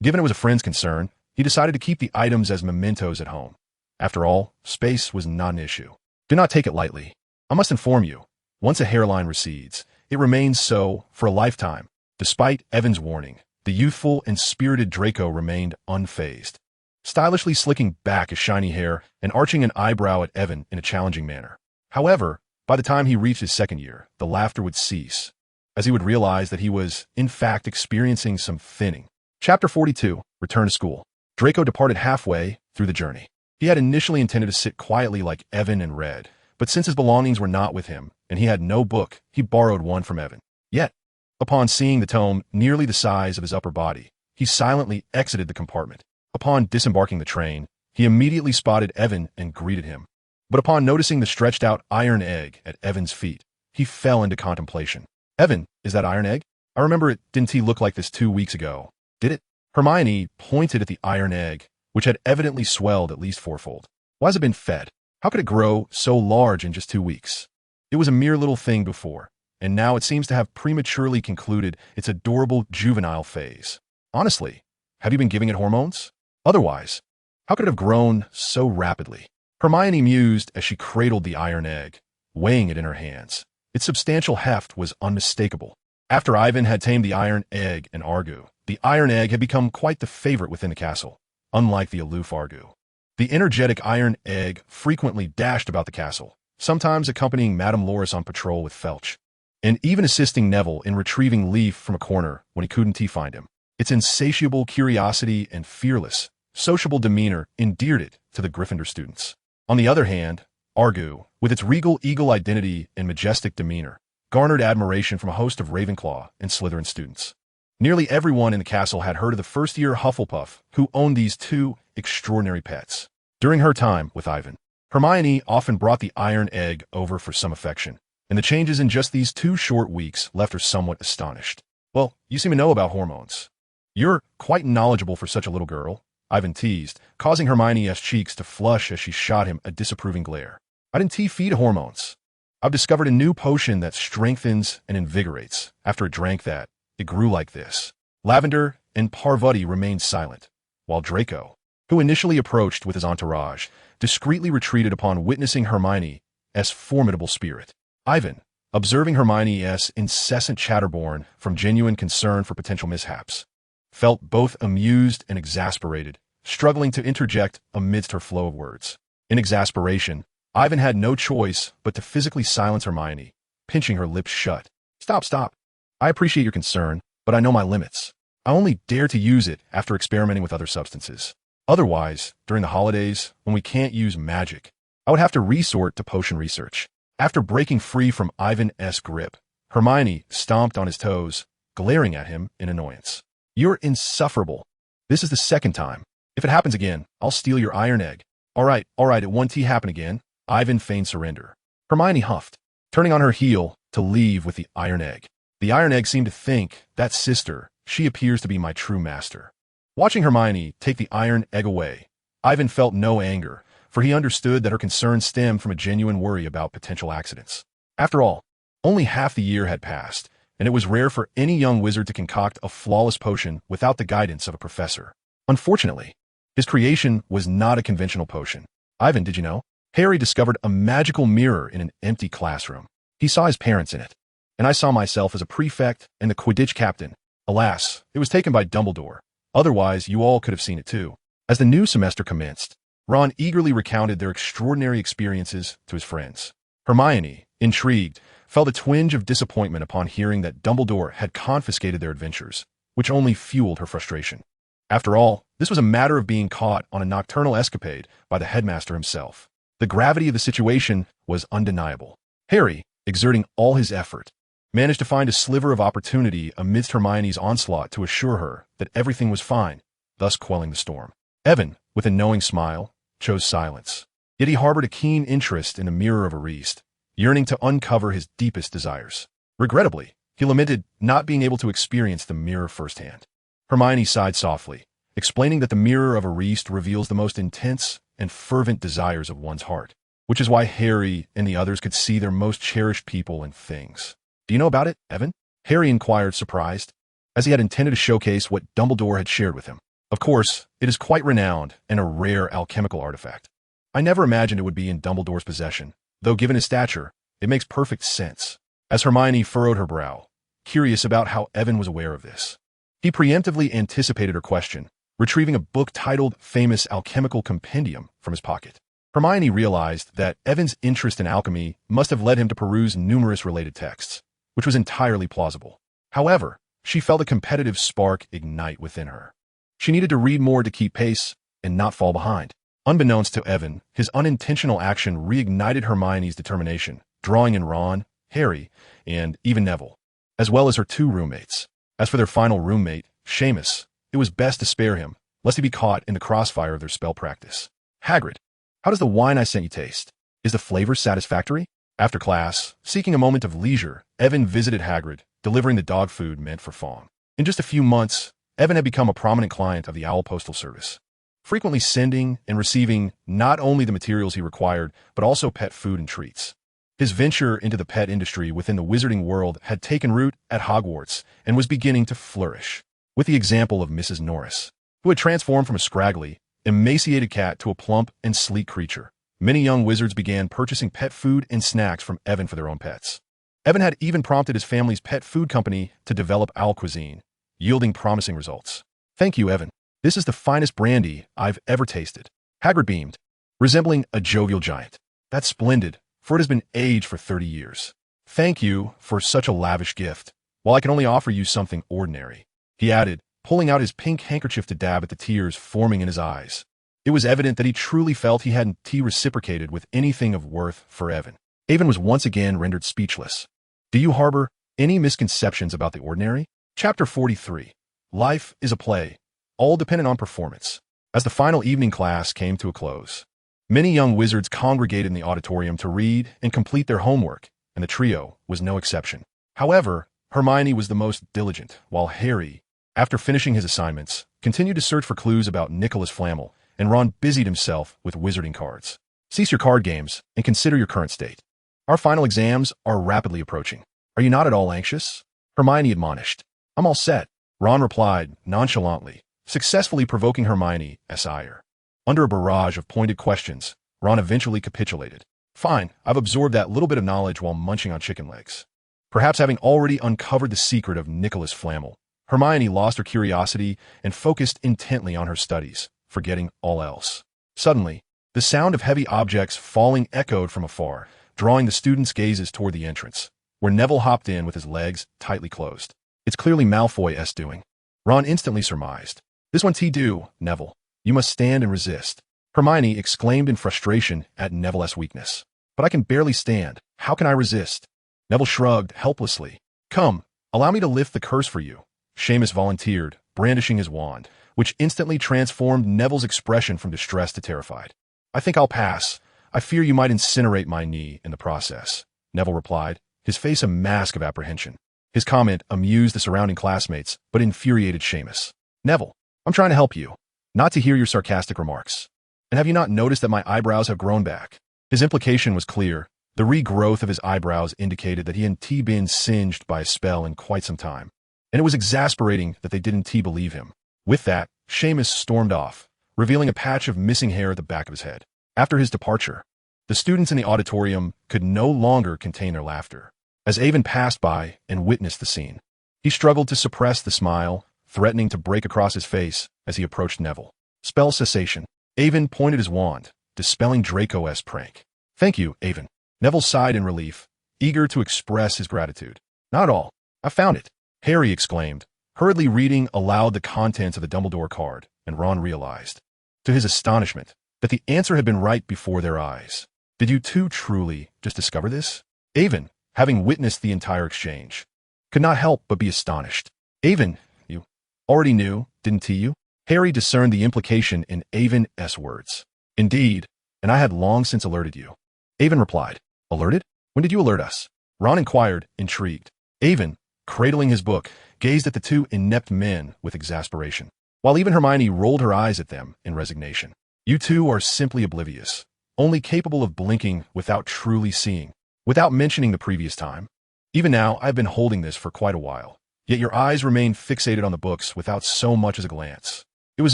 given it was a friend's concern, he decided to keep the items as mementos at home. After all, space was not an issue. Do not take it lightly. I must inform you, once a hairline recedes, it remains so for a lifetime. Despite Evan's warning, the youthful and spirited Draco remained unfazed, stylishly slicking back his shiny hair and arching an eyebrow at Evan in a challenging manner. However, by the time he reached his second year, the laughter would cease, as he would realize that he was, in fact, experiencing some thinning. Chapter 42, Return to School. Draco departed halfway through the journey. He had initially intended to sit quietly like Evan and read, but since his belongings were not with him, and he had no book, he borrowed one from Evan. Yet, upon seeing the tome nearly the size of his upper body, he silently exited the compartment. Upon disembarking the train, he immediately spotted Evan and greeted him. But upon noticing the stretched-out iron egg at Evan's feet, he fell into contemplation. Evan, is that iron egg? I remember it, didn't he look like this 2 weeks ago? Did it? Hermione pointed at the iron egg, which had evidently swelled at least fourfold. Why has it been fed? How could it grow so large in just 2 weeks? It was a mere little thing before, and now it seems to have prematurely concluded its adorable juvenile phase. Honestly, have you been giving it hormones? Otherwise, how could it have grown so rapidly? Hermione mused as she cradled the iron egg, weighing it in her hands. Its substantial heft was unmistakable. After Ivan had tamed the iron egg and Argu, the iron egg had become quite the favorite within the castle, unlike the aloof Argu. The energetic iron egg frequently dashed about the castle, sometimes accompanying Madame Loris on patrol with Felch, and even assisting Neville in retrieving Leaf from a corner when he couldn't find him. Its insatiable curiosity and fearless, sociable demeanor endeared it to the Gryffindor students. On the other hand, Argu, with its regal eagle identity and majestic demeanor, garnered admiration from a host of Ravenclaw and Slytherin students. Nearly everyone in the castle had heard of the first-year Hufflepuff who owned these two extraordinary pets. During her time with Ivan, Hermione often brought the iron egg over for some affection, and the changes in just these 2 short weeks left her somewhat astonished. Well, you seem to know about hormones. You're quite knowledgeable for such a little girl, Ivan teased, causing Hermione's cheeks to flush as she shot him a disapproving glare. I didn't feed hormones. I've discovered a new potion that strengthens and invigorates. After it drank that, it grew like this. Lavender and Parvati remained silent, while Draco, who initially approached with his entourage, discreetly retreated upon witnessing Hermione's formidable spirit. Ivan, observing Hermione's incessant chatter born from genuine concern for potential mishaps, felt both amused and exasperated, struggling to interject amidst her flow of words. In exasperation, Ivan had no choice but to physically silence Hermione, pinching her lips shut. Stop. I appreciate your concern, but I know my limits. I only dare to use it after experimenting with other substances. Otherwise, during the holidays, when we can't use magic, I would have to resort to potion research. After breaking free from Ivan's grip, Hermione stomped on his toes, glaring at him in annoyance. You're insufferable. This is the second time. If it happens again, I'll steal your iron egg. All right, it won't happen again. Ivan feigned surrender. Hermione huffed, turning on her heel to leave with the iron egg. The iron egg seemed to think, that sister, she appears to be my true master. Watching Hermione take the iron egg away, Ivan felt no anger, for he understood that her concern stemmed from a genuine worry about potential accidents. After all, only half the year had passed, and it was rare for any young wizard to concoct a flawless potion without the guidance of a professor. Unfortunately, his creation was not a conventional potion. Ivan, did you know? Harry discovered a magical mirror in an empty classroom. He saw his parents in it, and I saw myself as a prefect and the Quidditch captain. Alas, it was taken by Dumbledore. Otherwise, you all could have seen it too. As the new semester commenced, Ron eagerly recounted their extraordinary experiences to his friends. Hermione, intrigued, felt a twinge of disappointment upon hearing that Dumbledore had confiscated their adventures, which only fueled her frustration. After all, this was a matter of being caught on a nocturnal escapade by the headmaster himself. The gravity of the situation was undeniable. Harry, exerting all his effort, managed to find a sliver of opportunity amidst Hermione's onslaught to assure her that everything was fine, thus quelling the storm. Evan, with a knowing smile, chose silence. Yet he harbored a keen interest in the mirror of Ariste, yearning to uncover his deepest desires. Regrettably, he lamented not being able to experience the mirror firsthand. Hermione sighed softly, explaining that the mirror of Ariste reveals the most intense and fervent desires of one's heart, which is why Harry and the others could see their most cherished people and things. Do you know about it, Evan? Harry inquired, surprised, as he had intended to showcase what Dumbledore had shared with him. Of course, it is quite renowned and a rare alchemical artifact. I never imagined it would be in Dumbledore's possession, though given his stature, it makes perfect sense. As Hermione furrowed her brow, curious about how Evan was aware of this. He preemptively anticipated her question, retrieving a book titled Famous Alchemical Compendium from his pocket. Hermione realized that Evan's interest in alchemy must have led him to peruse numerous related texts, which was entirely plausible. However, she felt a competitive spark ignite within her. She needed to read more to keep pace and not fall behind. Unbeknownst to Evan, his unintentional action reignited Hermione's determination, drawing in Ron, Harry, and even Neville, as well as her two roommates. As for their final roommate, Seamus, it was best to spare him, lest he be caught in the crossfire of their spell practice. Hagrid, how does the wine I sent you taste? Is the flavor satisfactory? After class, seeking a moment of leisure, Evan visited Hagrid, delivering the dog food meant for Fawn. In just a few months, Evan had become a prominent client of the Owl Postal Service, frequently sending and receiving not only the materials he required, but also pet food and treats. His venture into the pet industry within the wizarding world had taken root at Hogwarts and was beginning to flourish, with the example of Mrs. Norris, who had transformed from a scraggly, emaciated cat to a plump and sleek creature. Many young wizards began purchasing pet food and snacks from Evan for their own pets. Evan had even prompted his family's pet food company to develop owl cuisine, yielding promising results. Thank you, Evan. This is the finest brandy I've ever tasted. Hagrid beamed, resembling a jovial giant. That's splendid, for it has been aged for 30 years. Thank you for such a lavish gift, while I can only offer you something ordinary, he added, pulling out his pink handkerchief to dab at the tears forming in his eyes. It was evident that he truly felt he hadn't reciprocated with anything of worth for Evan. Evan was once again rendered speechless. Do you harbor any misconceptions about the ordinary? Chapter 43. Life is a play, all dependent on performance. As the final evening class came to a close, many young wizards congregated in the auditorium to read and complete their homework, and the trio was no exception. However, Hermione was the most diligent, while Harry, after finishing his assignments, continued to search for clues about Nicholas Flamel, and Ron busied himself with wizarding cards. Cease your card games and consider your current state. Our final exams are rapidly approaching. Are you not at all anxious? Hermione admonished. I'm all set, Ron replied nonchalantly, successfully provoking Hermione's ire. Under a barrage of pointed questions, Ron eventually capitulated. Fine, I've absorbed that little bit of knowledge while munching on chicken legs. Perhaps having already uncovered the secret of Nicholas Flamel, Hermione lost her curiosity and focused intently on her studies, forgetting all else. Suddenly, the sound of heavy objects falling echoed from afar, drawing the students' gazes toward the entrance, where Neville hopped in with his legs tightly closed. It's clearly Malfoy's doing, Ron instantly surmised. This one's he do, Neville. You must stand and resist. Hermione exclaimed in frustration at Neville's weakness. But I can barely stand. How can I resist? Neville shrugged helplessly. Come, allow me to lift the curse for you, Seamus volunteered, brandishing his wand, which instantly transformed Neville's expression from distress to terrified. I think I'll pass. I fear you might incinerate my knee in the process, Neville replied, his face a mask of apprehension. His comment amused the surrounding classmates, but infuriated Seamus. Neville, I'm trying to help you, not to hear your sarcastic remarks. And have you not noticed that my eyebrows have grown back? His implication was clear. The regrowth of his eyebrows indicated that he hadn't been singed by a spell in quite some time. And it was exasperating that they didn't believe him. With that, Seamus stormed off, revealing a patch of missing hair at the back of his head. After his departure, the students in the auditorium could no longer contain their laughter. As Avon passed by and witnessed the scene, he struggled to suppress the smile, threatening to break across his face as he approached Neville. Spell cessation. Avon pointed his wand, dispelling Draco's prank. Thank you, Avon. Neville sighed in relief, eager to express his gratitude. Not all. I found it, Harry exclaimed, hurriedly reading aloud the contents of the Dumbledore card, and Ron realized, to his astonishment, that the answer had been right before their eyes. Did you two truly just discover this? Avon, having witnessed the entire exchange, could not help but be astonished. Avon, you already knew, didn't you? Harry discerned the implication in Avon's words. Indeed, and I had long since alerted you. Avon replied. Alerted? When did you alert us? Ron inquired, intrigued. Avon, cradling his book, gazed at the two inept men with exasperation, while even Hermione rolled her eyes at them in resignation. You two are simply oblivious, only capable of blinking without truly seeing, without mentioning the previous time. Even now, I've been holding this for quite a while, yet your eyes remain fixated on the books without so much as a glance. It was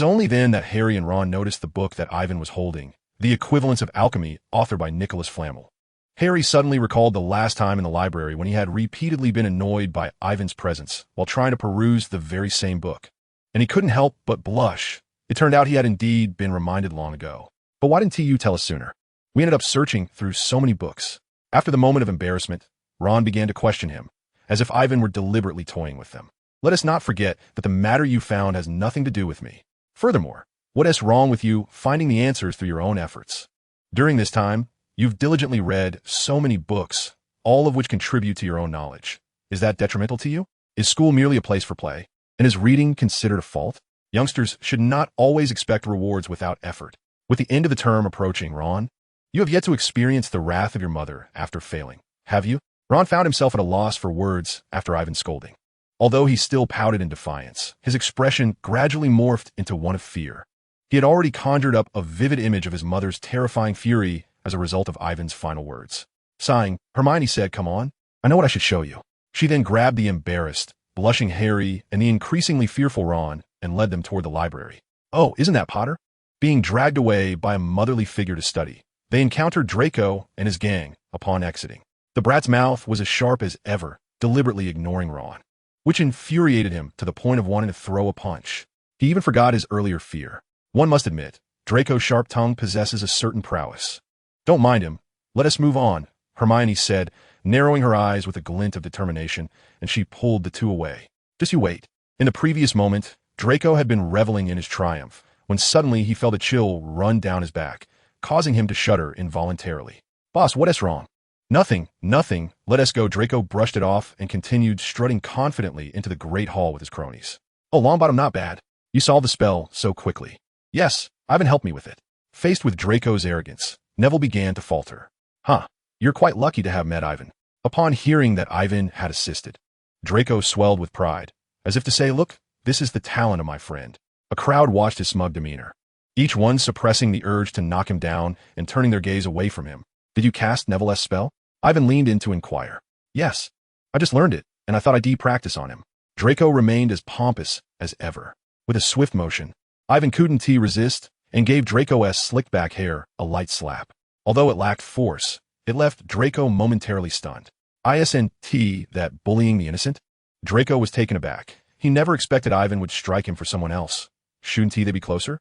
only then that Harry and Ron noticed the book that Ivan was holding, The Equivalence of Alchemy, authored by Nicholas Flamel. Harry suddenly recalled the last time in the library when he had repeatedly been annoyed by Ivan's presence while trying to peruse the very same book. And he couldn't help but blush. It turned out he had indeed been reminded long ago. But why didn't you tell us sooner? We ended up searching through so many books. After the moment of embarrassment, Ron began to question him, as if Ivan were deliberately toying with them. Let us not forget that the matter you found has nothing to do with me. Furthermore, what is wrong with you finding the answers through your own efforts? During this time, you've diligently read so many books, all of which contribute to your own knowledge. Is that detrimental to you? Is school merely a place for play? And is reading considered a fault? Youngsters should not always expect rewards without effort. With the end of the term approaching, Ron, you have yet to experience the wrath of your mother after failing, have you? Ron found himself at a loss for words after Ivan's scolding. Although he still pouted in defiance, his expression gradually morphed into one of fear. He had already conjured up a vivid image of his mother's terrifying fury as a result of Ivan's final words. Sighing, Hermione said, "Come on, I know what I should show you." She then grabbed the embarrassed, blushing Harry and the increasingly fearful Ron and led them toward the library. Oh, isn't that Potter? Being dragged away by a motherly figure to study, they encountered Draco and his gang upon exiting. The brat's mouth was as sharp as ever, deliberately ignoring Ron, which infuriated him to the point of wanting to throw a punch. He even forgot his earlier fear. One must admit, Draco's sharp tongue possesses a certain prowess. Don't mind him. Let us move on, Hermione said, narrowing her eyes with a glint of determination, and she pulled the two away. Just you wait. In the previous moment, Draco had been reveling in his triumph, when suddenly he felt a chill run down his back, causing him to shudder involuntarily. Boss, what is wrong? Nothing, nothing. Let us go. Draco brushed it off and continued strutting confidently into the great hall with his cronies. Oh, Longbottom, not bad. You solved the spell so quickly. Yes, Ivan helped me with it. Faced with Draco's arrogance, Neville began to falter. Huh, you're quite lucky to have met Ivan. Upon hearing that Ivan had assisted, Draco swelled with pride, as if to say, look, this is the talent of my friend. A crowd watched his smug demeanor, each one suppressing the urge to knock him down and turning their gaze away from him. Did you cast Neville's spell? Ivan leaned in to inquire. Yes, I just learned it, and I thought I'd practice on him. Draco remained as pompous as ever. With a swift motion, Ivan couldn't resist and gave Draco's slicked back hair a light slap. Although it lacked force, it left Draco momentarily stunned. Isn't that bullying the innocent? Draco was taken aback. He never expected Ivan would strike him for someone else. Shouldn't they be closer?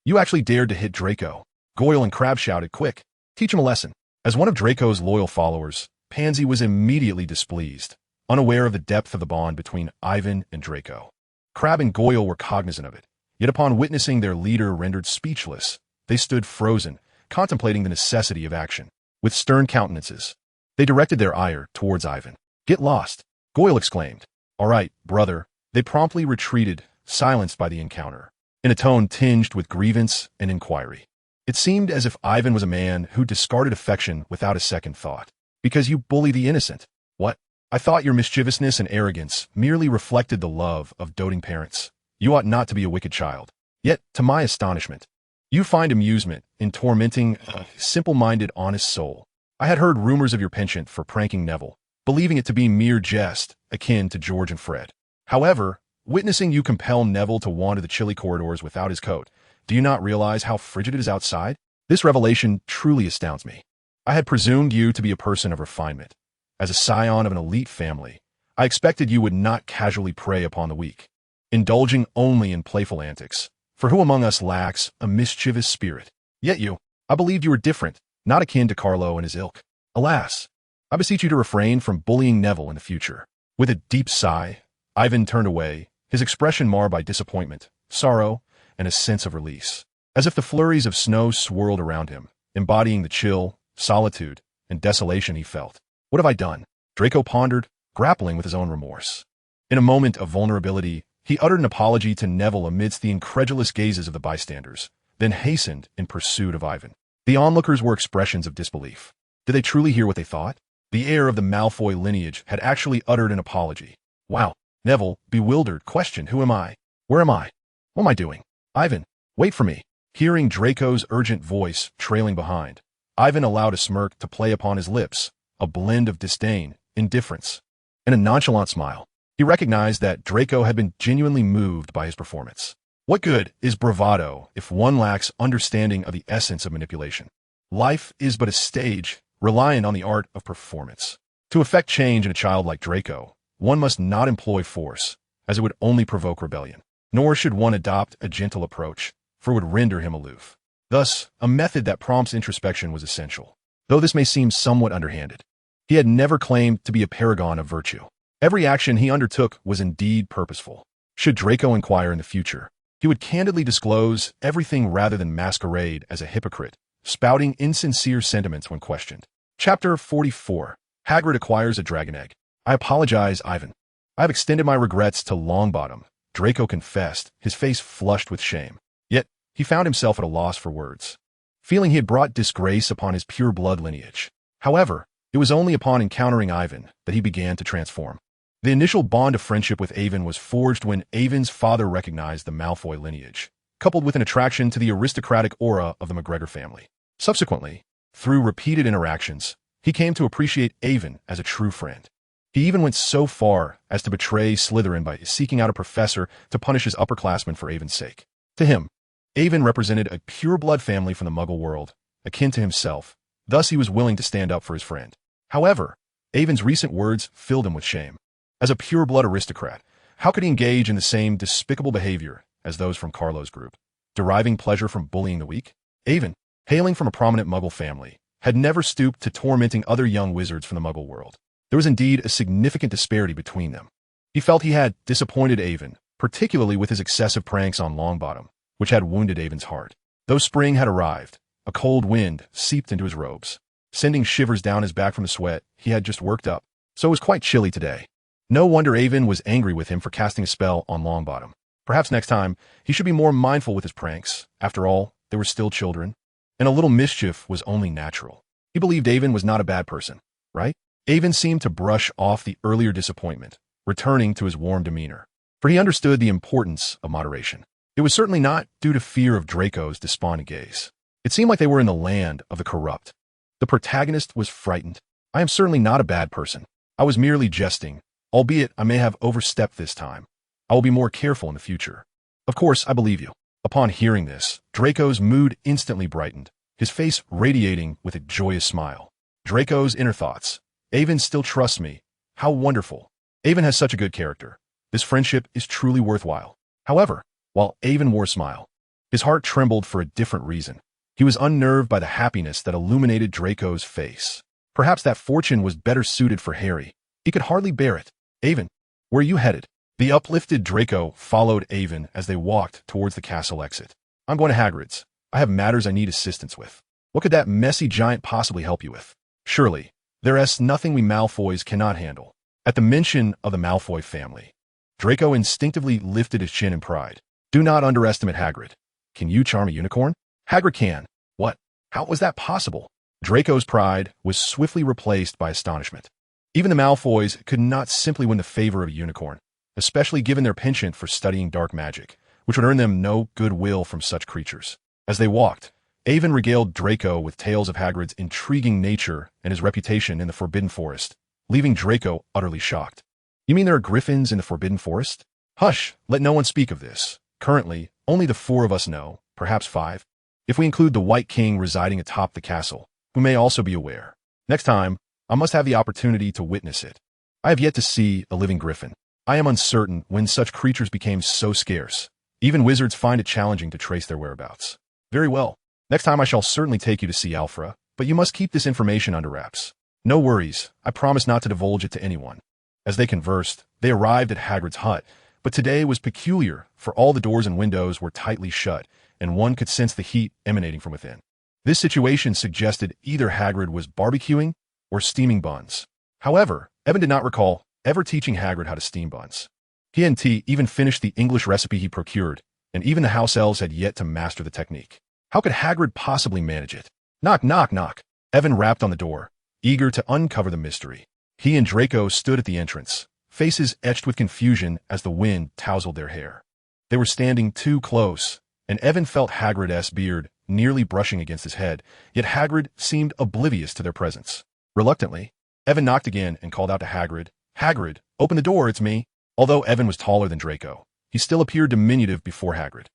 You actually dared to hit Draco. Goyle and Crabbe shouted, quick, teach him a lesson. As one of Draco's loyal followers, Pansy was immediately displeased, unaware of the depth of the bond between Ivan and Draco. Crabbe and Goyle were cognizant of it, yet upon witnessing their leader rendered speechless, they stood frozen, contemplating the necessity of action. With stern countenances, they directed their ire towards Ivan. Get lost, Goyle exclaimed. All right, brother. They promptly retreated, silenced by the encounter, in a tone tinged with grievance and inquiry. It seemed as if Ivan was a man who discarded affection without a second thought. Because you bully the innocent. What? I thought your mischievousness and arrogance merely reflected the love of doting parents. You ought not to be a wicked child. Yet, to my astonishment, you find amusement in tormenting a simple-minded, honest soul. I had heard rumors of your penchant for pranking Neville, believing it to be mere jest, akin to George and Fred. However, witnessing you compel Neville to wander the chilly corridors without his coat, do you not realize how frigid it is outside? This revelation truly astounds me. I had presumed you to be a person of refinement. As a scion of an elite family, I expected you would not casually prey upon the weak, indulging only in playful antics. For who among us lacks a mischievous spirit? Yet I believed you were different, not akin to Carlo and his ilk. Alas, I beseech you to refrain from bullying Neville in the future. With a deep sigh, Ivan turned away, his expression marred by disappointment, sorrow, and a sense of release. as if the flurries of snow swirled around him, embodying the chill, solitude, and desolation he felt. What have I done? Draco pondered, grappling with his own remorse. In a moment of vulnerability, he uttered an apology to Neville amidst the incredulous gazes of the bystanders, then hastened in pursuit of Ivan. The onlookers were expressions of disbelief. Did they truly hear what they thought? The heir of the Malfoy lineage had actually uttered an apology. Wow. Neville, bewildered, questioned, who am I? Where am I? What am I doing? Ivan, wait for me. Hearing Draco's urgent voice trailing behind, Ivan allowed a smirk to play upon his lips, a blend of disdain, indifference, and a nonchalant smile. He recognized that Draco had been genuinely moved by his performance. What good is bravado if one lacks understanding of the essence of manipulation? Life is but a stage, reliant on the art of performance. To effect change in a child like Draco, one must not employ force, as it would only provoke rebellion. Nor should one adopt a gentle approach, for it would render him aloof. Thus, a method that prompts introspection was essential. Though this may seem somewhat underhanded, he had never claimed to be a paragon of virtue. Every action he undertook was indeed purposeful. Should Draco inquire in the future, he would candidly disclose everything rather than masquerade as a hypocrite, spouting insincere sentiments when questioned. Chapter 44. Hagrid acquires a dragon egg. I apologize, Ivan. I have extended my regrets to Longbottom, Draco confessed, his face flushed with shame. Yet, he found himself at a loss for words, feeling he had brought disgrace upon his pure blood lineage. However, it was only upon encountering Ivan that he began to transform. The initial bond of friendship with Avon was forged when Avon's father recognized the Malfoy lineage, coupled with an attraction to the aristocratic aura of the McGregor family. Subsequently, through repeated interactions, he came to appreciate Avon as a true friend. He even went so far as to betray Slytherin by seeking out a professor to punish his upperclassmen for Avon's sake. To him, Avon represented a pure-blood family from the Muggle world, akin to himself. Thus he was willing to stand up for his friend. However, Avon's recent words filled him with shame. As a pure-blood aristocrat, how could he engage in the same despicable behavior as those from Carlo's group, deriving pleasure from bullying the weak? Avon, hailing from a prominent Muggle family, had never stooped to tormenting other young wizards from the Muggle world. There was indeed a significant disparity between them. He felt he had disappointed Avon, particularly with his excessive pranks on Longbottom, which had wounded Avon's heart. Though spring had arrived, a cold wind seeped into his robes, sending shivers down his back from the sweat he had just worked up. So it was quite chilly today. No wonder Avon was angry with him for casting a spell on Longbottom. Perhaps next time, he should be more mindful with his pranks. After all, they were still children, and a little mischief was only natural. He believed Avon was not a bad person, right? Avon seemed to brush off the earlier disappointment, returning to his warm demeanor, for he understood the importance of moderation. It was certainly not due to fear of Draco's despondent gaze. It seemed like they were in the land of the corrupt. The protagonist was frightened. I am certainly not a bad person. I was merely jesting. Albeit I may have overstepped this time. I will be more careful in the future. Of course, I believe you. Upon hearing this, Draco's mood instantly brightened, his face radiating with a joyous smile. Draco's inner thoughts. Avon still trusts me. How wonderful. Avon has such a good character. This friendship is truly worthwhile. However, while Avon wore a smile, his heart trembled for a different reason. He was unnerved by the happiness that illuminated Draco's face. Perhaps that fortune was better suited for Harry. He could hardly bear it. Avon, where are you headed? The uplifted Draco followed Avon as they walked towards the castle exit. I'm going to Hagrid's. I have matters I need assistance with. What could that messy giant possibly help you with? Surely, there is nothing we Malfoys cannot handle. At the mention of the Malfoy family, Draco instinctively lifted his chin in pride. Do not underestimate Hagrid. Can you charm a unicorn? Hagrid can. What? How was that possible? Draco's pride was swiftly replaced by astonishment. Even the Malfoys could not simply win the favor of a unicorn, especially given their penchant for studying dark magic, which would earn them no goodwill from such creatures. As they walked, Avon regaled Draco with tales of Hagrid's intriguing nature and his reputation in the Forbidden Forest, leaving Draco utterly shocked. You mean there are griffins in the Forbidden Forest? Hush, let no one speak of this. Currently, only the 4 of us know, perhaps 5, if we include the White King residing atop the castle, who may also be aware. Next time, I must have the opportunity to witness it. I have yet to see a living griffin. I am uncertain when such creatures became so scarce. Even wizards find it challenging to trace their whereabouts. Very well. Next time I shall certainly take you to see Alfra, but you must keep this information under wraps. No worries, I promise not to divulge it to anyone. As they conversed, they arrived at Hagrid's hut, but today was peculiar, for all the doors and windows were tightly shut, and one could sense the heat emanating from within. This situation suggested either Hagrid was barbecuing or steaming buns. However, Evan did not recall ever teaching Hagrid how to steam buns. He hadn't even finished the English recipe he procured, and even the house elves had yet to master the technique. How could Hagrid possibly manage it? Knock, knock, knock. Evan rapped on the door, eager to uncover the mystery. He and Draco stood at the entrance, faces etched with confusion as the wind tousled their hair. They were standing too close, and Evan felt Hagrid's beard nearly brushing against his head, yet Hagrid seemed oblivious to their presence. Reluctantly, Evan knocked again and called out to Hagrid, "Hagrid, open the door, it's me." Although Evan was taller than Draco, he still appeared diminutive before Hagrid.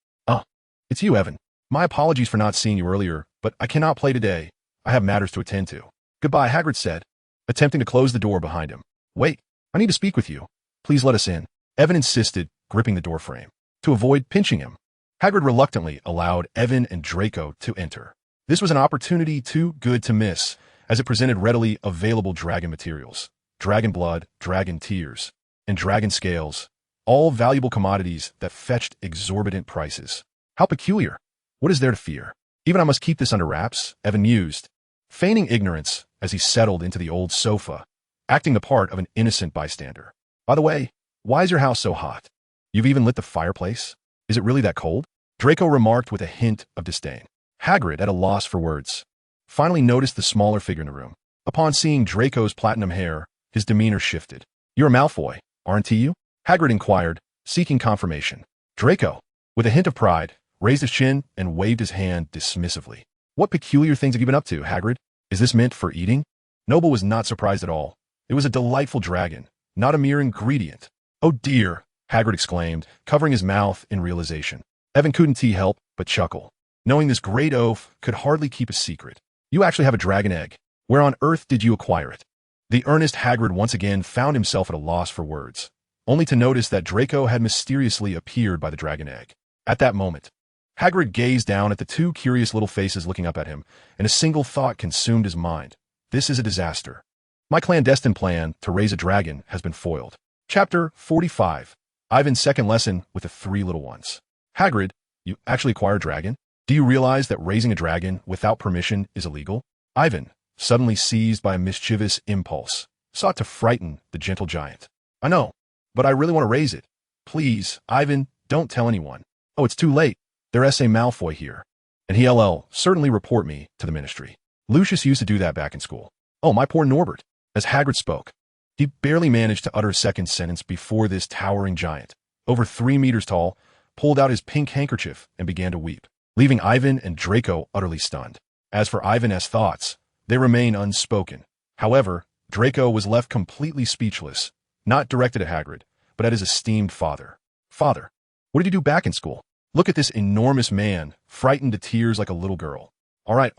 It's you, Evan. My apologies for not seeing you earlier, but I cannot play today. I have matters to attend to." "Goodbye," Hagrid said, attempting to close the door behind him. "Wait, I need to speak with you. Please let us in," Evan insisted, gripping the doorframe. To avoid pinching him, Hagrid reluctantly allowed Evan and Draco to enter. This was an opportunity too good to miss, as it presented readily available dragon materials, dragon blood, dragon tears, and dragon scales, all valuable commodities that fetched exorbitant prices. How peculiar. What is there to fear? Even I must keep this under wraps, Evan mused, feigning ignorance as he settled into the old sofa, acting the part of an innocent bystander. "By the way, why is your house so hot? You've even lit the fireplace? Is it really that cold?" Draco remarked with a hint of disdain. Hagrid, at a loss for words, finally noticed the smaller figure in the room. Upon seeing Draco's platinum hair, his demeanor shifted. "You're a Malfoy, aren't you?" Hagrid inquired, seeking confirmation. Draco, with a hint of pride, raised his chin and waved his hand dismissively. "What peculiar things have you been up to, Hagrid? Is this meant for eating?" Noble was not surprised at all. It was a delightful dragon, not a mere ingredient. "Oh dear," Hagrid exclaimed, covering his mouth in realization. Evan couldn't help but chuckle, knowing this great oaf could hardly keep a secret. "You actually have a dragon egg. Where on earth did you acquire it?" The earnest Hagrid once again found himself at a loss for words, only to notice that Draco had mysteriously appeared by the dragon egg. At that moment, Hagrid gazed down at the two curious little faces looking up at him, and a single thought consumed his mind. This is a disaster. My clandestine plan to raise a dragon has been foiled. Chapter 45. Ivan's second lesson with the three little ones. Hagrid, you actually acquired a dragon? Do you realize that raising a dragon without permission is illegal? Ivan, suddenly seized by a mischievous impulse, sought to frighten the gentle giant. "I know, but I really want to raise it. Please, Ivan, don't tell anyone." "Oh, it's too late. There's S.A. Malfoy here, and he'll certainly report me to the ministry. Lucius used to do that back in school." "Oh, my poor Norbert." As Hagrid spoke, he barely managed to utter a second sentence before this towering giant, over 3 meters tall, pulled out his pink handkerchief and began to weep, leaving Ivan and Draco utterly stunned. As for Ivan's thoughts, they remain unspoken. However, Draco was left completely speechless, not directed at Hagrid, but at his esteemed father. "Father, what did you do back in school? Look at this enormous man, frightened to tears like a little girl." All right.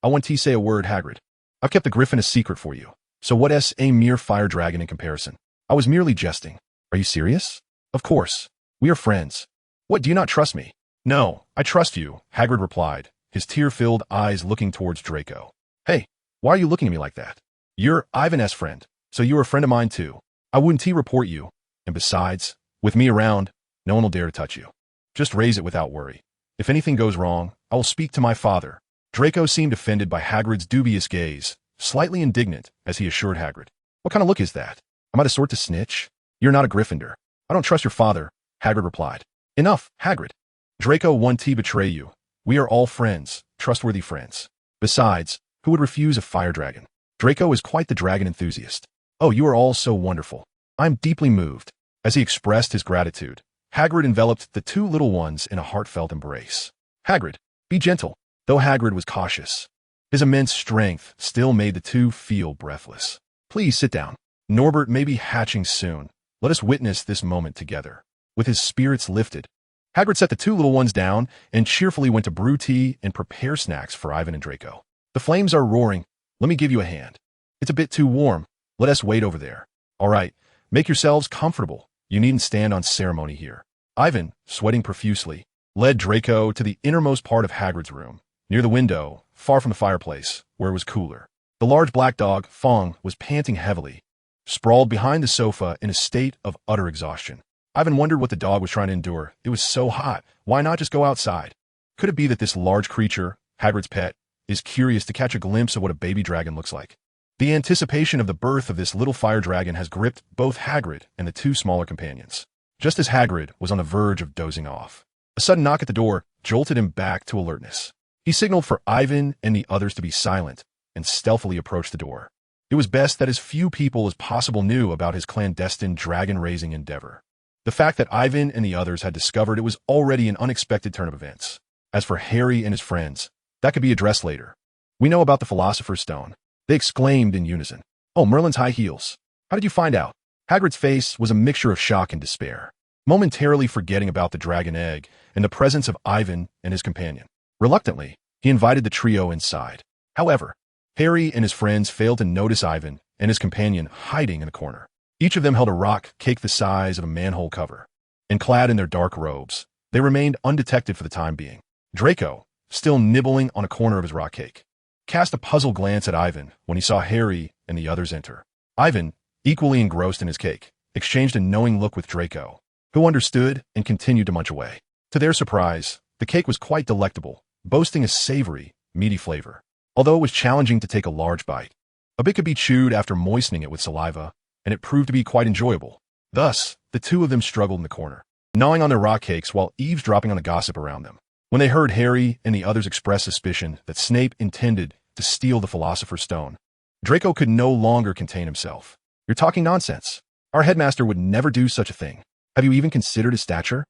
I want to say a word, Hagrid. I've kept the griffin a secret for you. So what's a mere fire dragon in comparison? I was merely jesting. Are you serious? Of course. We are friends. What, do you not trust me? No, I trust you, Hagrid replied, his tear-filled eyes looking towards Draco. Hey, why are you looking at me like that? You're Ivan's friend, so you're a friend of mine too. I wouldn't report you. And besides, with me around, no one will dare to touch you. Just raise it without worry. If anything goes wrong, I will speak to my father. Draco seemed offended by Hagrid's dubious gaze, slightly indignant as he assured Hagrid. What kind of look is that? Am I the sort to snitch? You're not a Gryffindor. I don't trust your father, Hagrid replied. Enough, Hagrid. Draco won't betray you. We are all friends, trustworthy friends. Besides, who would refuse a fire dragon? Draco is quite the dragon enthusiast. Oh, you are all so wonderful. I'm deeply moved. As he expressed his gratitude, Hagrid enveloped the two little ones in a heartfelt embrace. Hagrid, be gentle. Though Hagrid was cautious, his immense strength still made the two feel breathless. Please sit down. Norbert may be hatching soon. Let us witness this moment together. With his spirits lifted, Hagrid set the two little ones down and cheerfully went to brew tea and prepare snacks for Ivan and Draco. The flames are roaring. Let me give you a hand. It's a bit too warm. Let us wait over there. All right, make yourselves comfortable. You needn't stand on ceremony here. Ivan, sweating profusely, led Draco to the innermost part of Hagrid's room, near the window, far from the fireplace, where it was cooler. The large black dog, Fong, was panting heavily, sprawled behind the sofa in a state of utter exhaustion. Ivan wondered what the dog was trying to endure. It was so hot. Why not just go outside? Could it be that this large creature, Hagrid's pet, is curious to catch a glimpse of what a baby dragon looks like? The anticipation of the birth of this little fire dragon has gripped both Hagrid and the two smaller companions. Just as Hagrid was on the verge of dozing off, a sudden knock at the door jolted him back to alertness. He signaled for Ivan and the others to be silent and stealthily approached the door. It was best that as few people as possible knew about his clandestine dragon-raising endeavor. The fact that Ivan and the others had discovered it was already an unexpected turn of events. As for Harry and his friends, that could be addressed later. We know about the Philosopher's Stone. They exclaimed in unison. Oh, Merlin's high heels. How did you find out? Hagrid's face was a mixture of shock and despair, momentarily forgetting about the dragon egg and the presence of Ivan and his companion. Reluctantly, he invited the trio inside. However, Harry and his friends failed to notice Ivan and his companion hiding in the corner. Each of them held a rock cake the size of a manhole cover, and clad in their dark robes, they remained undetected for the time being. Draco, still nibbling on a corner of his rock cake, cast a puzzled glance at Ivan when he saw Harry and the others enter. Ivan, equally engrossed in his cake, exchanged a knowing look with Draco, who understood and continued to munch away. To their surprise, the cake was quite delectable, boasting a savory, meaty flavor. Although it was challenging to take a large bite, a bit could be chewed after moistening it with saliva, and it proved to be quite enjoyable. Thus, the two of them struggled in the corner, gnawing on their rock cakes while eavesdropping on the gossip around them. When they heard Harry and the others express suspicion that Snape intended to steal the Philosopher's Stone, Draco could no longer contain himself. You're talking nonsense. Our headmaster would never do such a thing. Have you even considered his stature?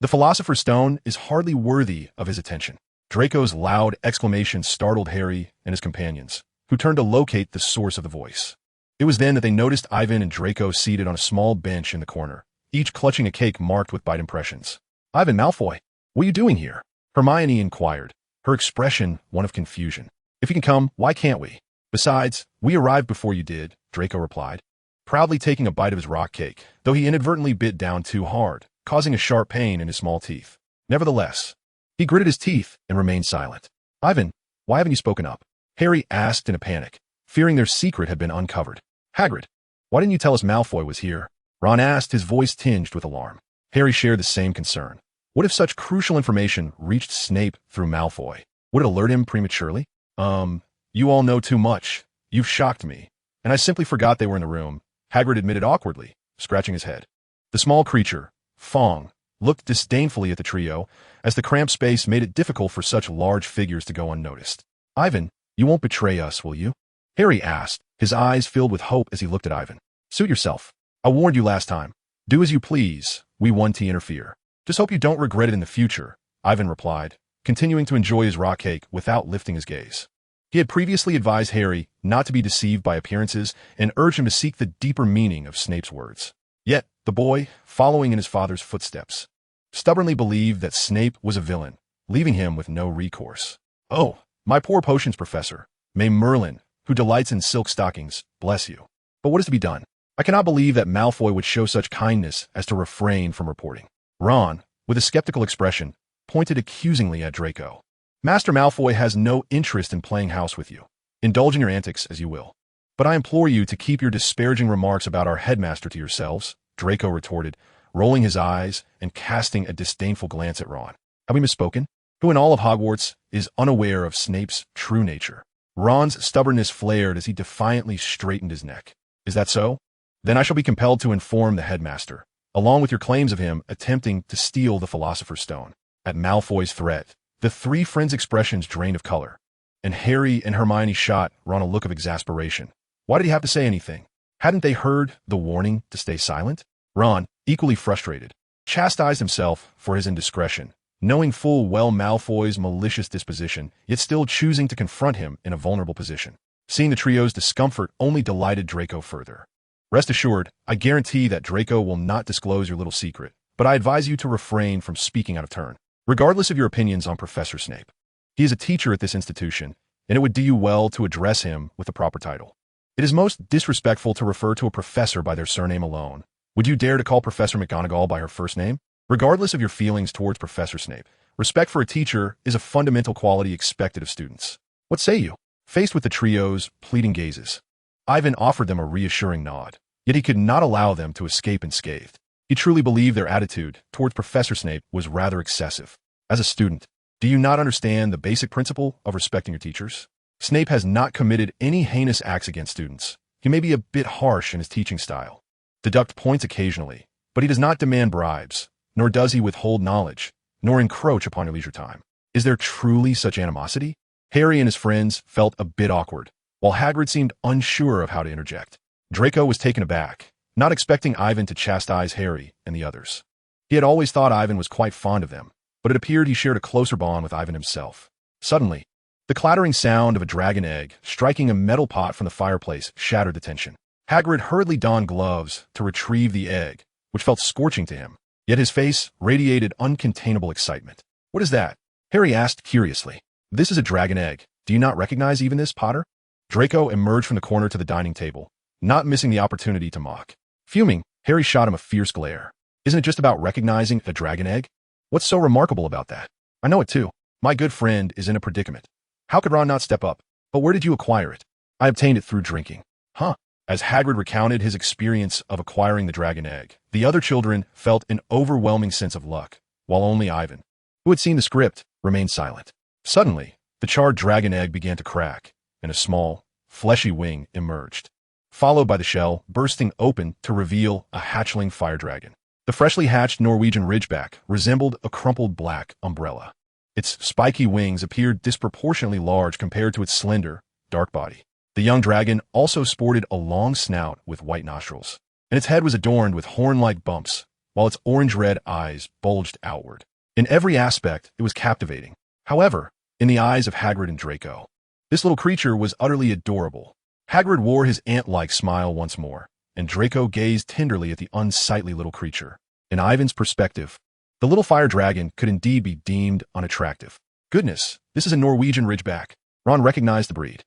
The Philosopher's Stone is hardly worthy of his attention. Draco's loud exclamation startled Harry and his companions, who turned to locate the source of the voice. It was then that they noticed Ivan and Draco seated on a small bench in the corner, each clutching a cake marked with bite impressions. Ivan Malfoy, what are you doing here? Hermione inquired, her expression one of confusion. If you can come, why can't we? Besides, we arrived before you did, Draco replied, proudly taking a bite of his rock cake, though he inadvertently bit down too hard, causing a sharp pain in his small teeth. Nevertheless, he gritted his teeth and remained silent. Ivan, why haven't you spoken up? Harry asked in a panic, fearing their secret had been uncovered. Hagrid, why didn't you tell us Malfoy was here? Ron asked, his voice tinged with alarm. Harry shared the same concern. What if such crucial information reached Snape through Malfoy? Would it alert him prematurely? You all know too much. You've shocked me. And I simply forgot they were in the room, Hagrid admitted awkwardly, scratching his head. The small creature, Fong, looked disdainfully at the trio, as the cramped space made it difficult for such large figures to go unnoticed. Ivan, you won't betray us, will you? Harry asked, his eyes filled with hope as he looked at Ivan. Suit yourself. I warned you last time. Do as you please. We want to interfere. Just hope you don't regret it in the future, Ivan replied, continuing to enjoy his rock cake without lifting his gaze. He had previously advised Harry not to be deceived by appearances and urged him to seek the deeper meaning of Snape's words. Yet, the boy, following in his father's footsteps, stubbornly believed that Snape was a villain, leaving him with no recourse. Oh, my poor potions professor, may Merlin, who delights in silk stockings, bless you. But what is to be done? I cannot believe that Malfoy would show such kindness as to refrain from reporting. Ron, with a skeptical expression, pointed accusingly at Draco. Master Malfoy has no interest in playing house with you. Indulge in your antics as you will. But I implore you to keep your disparaging remarks about our headmaster to yourselves, Draco retorted, rolling his eyes and casting a disdainful glance at Ron. Have we misspoken? Who in all of Hogwarts is unaware of Snape's true nature? Ron's stubbornness flared as he defiantly straightened his neck. Is that so? Then I shall be compelled to inform the headmaster, along with your claims of him attempting to steal the Philosopher's Stone. At Malfoy's threat, the three friends' expressions drained of color, and Harry and Hermione shot Ron a look of exasperation. Why did he have to say anything? Hadn't they heard the warning to stay silent? Ron, equally frustrated, chastised himself for his indiscretion, knowing full well Malfoy's malicious disposition, yet still choosing to confront him in a vulnerable position. Seeing the trio's discomfort only delighted Draco further. Rest assured, I guarantee that Draco will not disclose your little secret, but I advise you to refrain from speaking out of turn, regardless of your opinions on Professor Snape. He is a teacher at this institution, and it would do you well to address him with the proper title. It is most disrespectful to refer to a professor by their surname alone. Would you dare to call Professor McGonagall by her first name? Regardless of your feelings towards Professor Snape, respect for a teacher is a fundamental quality expected of students. What say you? Faced with the trio's pleading gazes, Ivan offered them a reassuring nod, yet he could not allow them to escape unscathed. He truly believed their attitude towards Professor Snape was rather excessive. As a student, Do you not understand the basic principle of respecting your teachers? Snape has not committed any heinous acts against students. He may be a bit harsh in his teaching style, deduct points occasionally, but he does not demand bribes, nor does he withhold knowledge, nor encroach upon your leisure time. Is there truly such animosity? Harry and his friends felt a bit awkward, while Hagrid seemed unsure of how to interject. Draco was taken aback, not expecting Ivan to chastise Harry and the others. He had always thought Ivan was quite fond of them, but it appeared he shared a closer bond with Ivan himself. Suddenly, the clattering sound of a dragon egg striking a metal pot from the fireplace shattered the tension. Hagrid hurriedly donned gloves to retrieve the egg, which felt scorching to him, yet his face radiated uncontainable excitement. "What is that?" Harry asked curiously. "This is a dragon egg. Do you not recognize even this, Potter?" Draco emerged from the corner to the dining table, not missing the opportunity to mock. Fuming, Harry shot him a fierce glare. "Isn't it just about recognizing a dragon egg? What's so remarkable about that?" "I know it too. My good friend is in a predicament. How could Ron not step up? But where did you acquire it?" "I obtained it through drinking." "Huh?" As Hagrid recounted his experience of acquiring the dragon egg, the other children felt an overwhelming sense of luck, while only Ivan, who had seen the script, remained silent. Suddenly, the charred dragon egg began to crack, and a small, fleshy wing emerged, followed by the shell bursting open to reveal a hatchling fire dragon. The freshly hatched Norwegian Ridgeback resembled a crumpled black umbrella. Its spiky wings appeared disproportionately large compared to its slender, dark body. The young dragon also sported a long snout with white nostrils, and its head was adorned with horn-like bumps, while its orange-red eyes bulged outward. In every aspect, it was captivating. However, in the eyes of Hagrid and Draco, this little creature was utterly adorable. Hagrid wore his ant-like smile once more, and Draco gazed tenderly at the unsightly little creature. In Ivan's perspective, the little fire dragon could indeed be deemed unattractive. "Goodness, this is a Norwegian Ridgeback." Ron recognized the breed.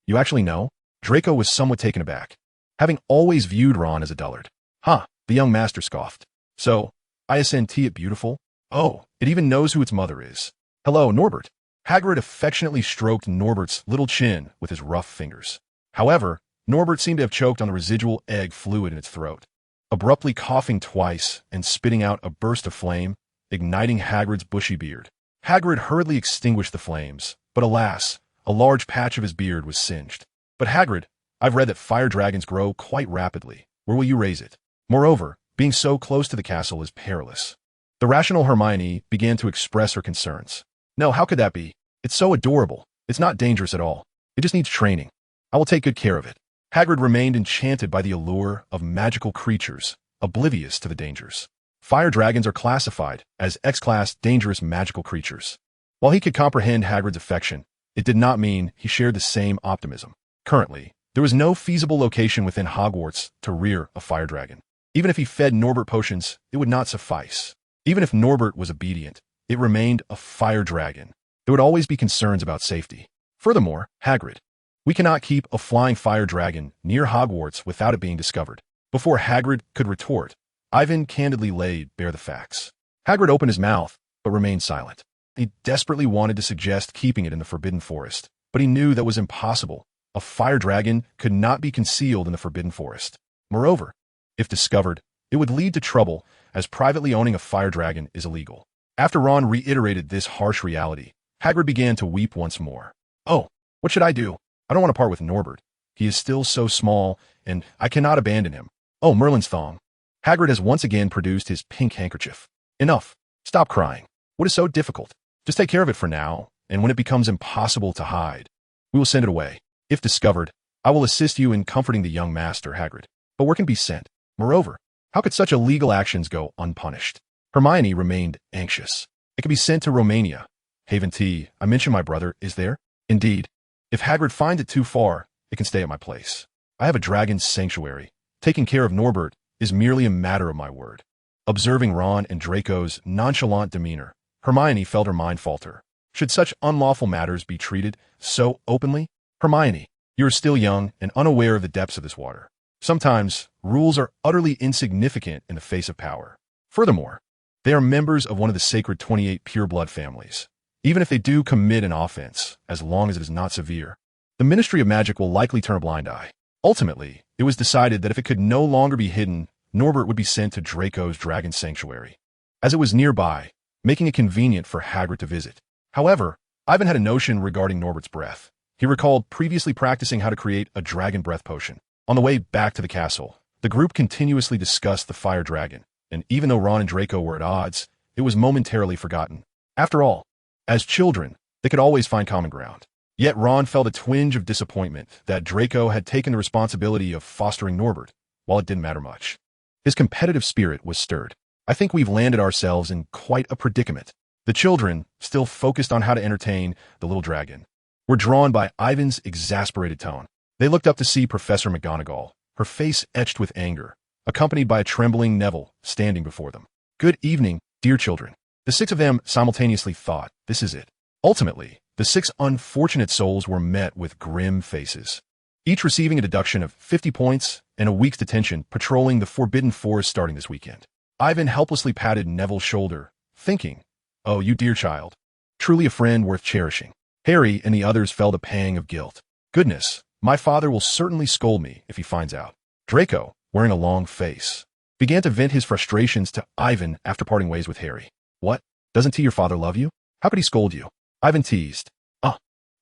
You actually know?" Draco was somewhat taken aback, having always viewed Ron as a dullard. "Huh," the young master scoffed. "So, isn't it beautiful? Oh, it even knows who its mother is. Hello, Norbert." Hagrid affectionately stroked Norbert's little chin with his rough fingers. However, Norbert seemed to have choked on the residual egg fluid in its throat, abruptly coughing twice and spitting out a burst of flame, igniting Hagrid's bushy beard. Hagrid hurriedly extinguished the flames, but alas, a large patch of his beard was singed. "But Hagrid, I've read that fire dragons grow quite rapidly. Where will you raise it? Moreover, being so close to the castle is perilous." The rational Hermione began to express her concerns. "No, how could that be? It's so adorable. It's not dangerous at all. It just needs training. I will take good care of it." Hagrid remained enchanted by the allure of magical creatures, oblivious to the dangers. Fire dragons are classified as X-class dangerous magical creatures. While he could comprehend Hagrid's affection, it did not mean he shared the same optimism. Currently, there was no feasible location within Hogwarts to rear a fire dragon. Even if he fed Norbert potions, it would not suffice. Even if Norbert was obedient, it remained a fire dragon. There would always be concerns about safety. Furthermore, Hagrid, we cannot keep a flying fire dragon near Hogwarts without it being discovered. Before Hagrid could retort, Ivan candidly laid bare the facts. Hagrid opened his mouth, but remained silent. He desperately wanted to suggest keeping it in the Forbidden Forest, but he knew that was impossible. A fire dragon could not be concealed in the Forbidden Forest. Moreover, if discovered, it would lead to trouble, as privately owning a fire dragon is illegal. After Ron reiterated this harsh reality, Hagrid began to weep once more. "Oh, what should I do? I don't want to part with Norbert. He is still so small, and I cannot abandon him. Oh, Merlin's thong." Hagrid has once again produced his pink handkerchief. "Enough. Stop crying. What is so difficult? Just take care of it for now, and when it becomes impossible to hide, we will send it away. If discovered, I will assist you in comforting the young master, Hagrid. But where can it be sent? Moreover, how could such illegal actions go unpunished?" Hermione remained anxious. "It can be sent to Romania. Haven Tea, I mentioned my brother, is there?" "Indeed. If Hagrid finds it too far, it can stay at my place. I have a dragon's sanctuary. Taking care of Norbert is merely a matter of my word." Observing Ron and Draco's nonchalant demeanor, Hermione felt her mind falter. Should such unlawful matters be treated so openly? "Hermione, you are still young and unaware of the depths of this water. Sometimes, rules are utterly insignificant in the face of power. Furthermore, they are members of one of the sacred 28 pure-blood families. Even if they do commit an offense, as long as it is not severe, the Ministry of Magic will likely turn a blind eye." Ultimately, it was decided that if it could no longer be hidden, Norbert would be sent to Draco's dragon sanctuary. As it was nearby, making it convenient for Hagrid to visit. However, Ivan had a notion regarding Norbert's breath. He recalled previously practicing how to create a dragon breath potion. On the way back to the castle, the group continuously discussed the fire dragon, and even though Ron and Draco were at odds, it was momentarily forgotten. After all, as children, they could always find common ground. Yet Ron felt a twinge of disappointment that Draco had taken the responsibility of fostering Norbert, while it didn't matter much. His competitive spirit was stirred. I think we've landed ourselves in quite a predicament. The children, still focused on how to entertain the little dragon, were drawn by Ivan's exasperated tone. They looked up to see Professor McGonagall, her face etched with anger, accompanied by a trembling Neville standing before them. "Good evening, dear children." The six of them simultaneously thought, this is it. Ultimately, the six unfortunate souls were met with grim faces, each receiving a deduction of 50 points and a week's detention patrolling the Forbidden Forest starting this weekend. Ivan helplessly patted Neville's shoulder, thinking, "Oh, you dear child. Truly a friend worth cherishing." Harry and the others felt a pang of guilt. "Goodness, my father will certainly scold me if he finds out." Draco, wearing a long face, began to vent his frustrations to Ivan after parting ways with Harry. "What? Doesn't your father love you? How could he scold you?" Ivan teased.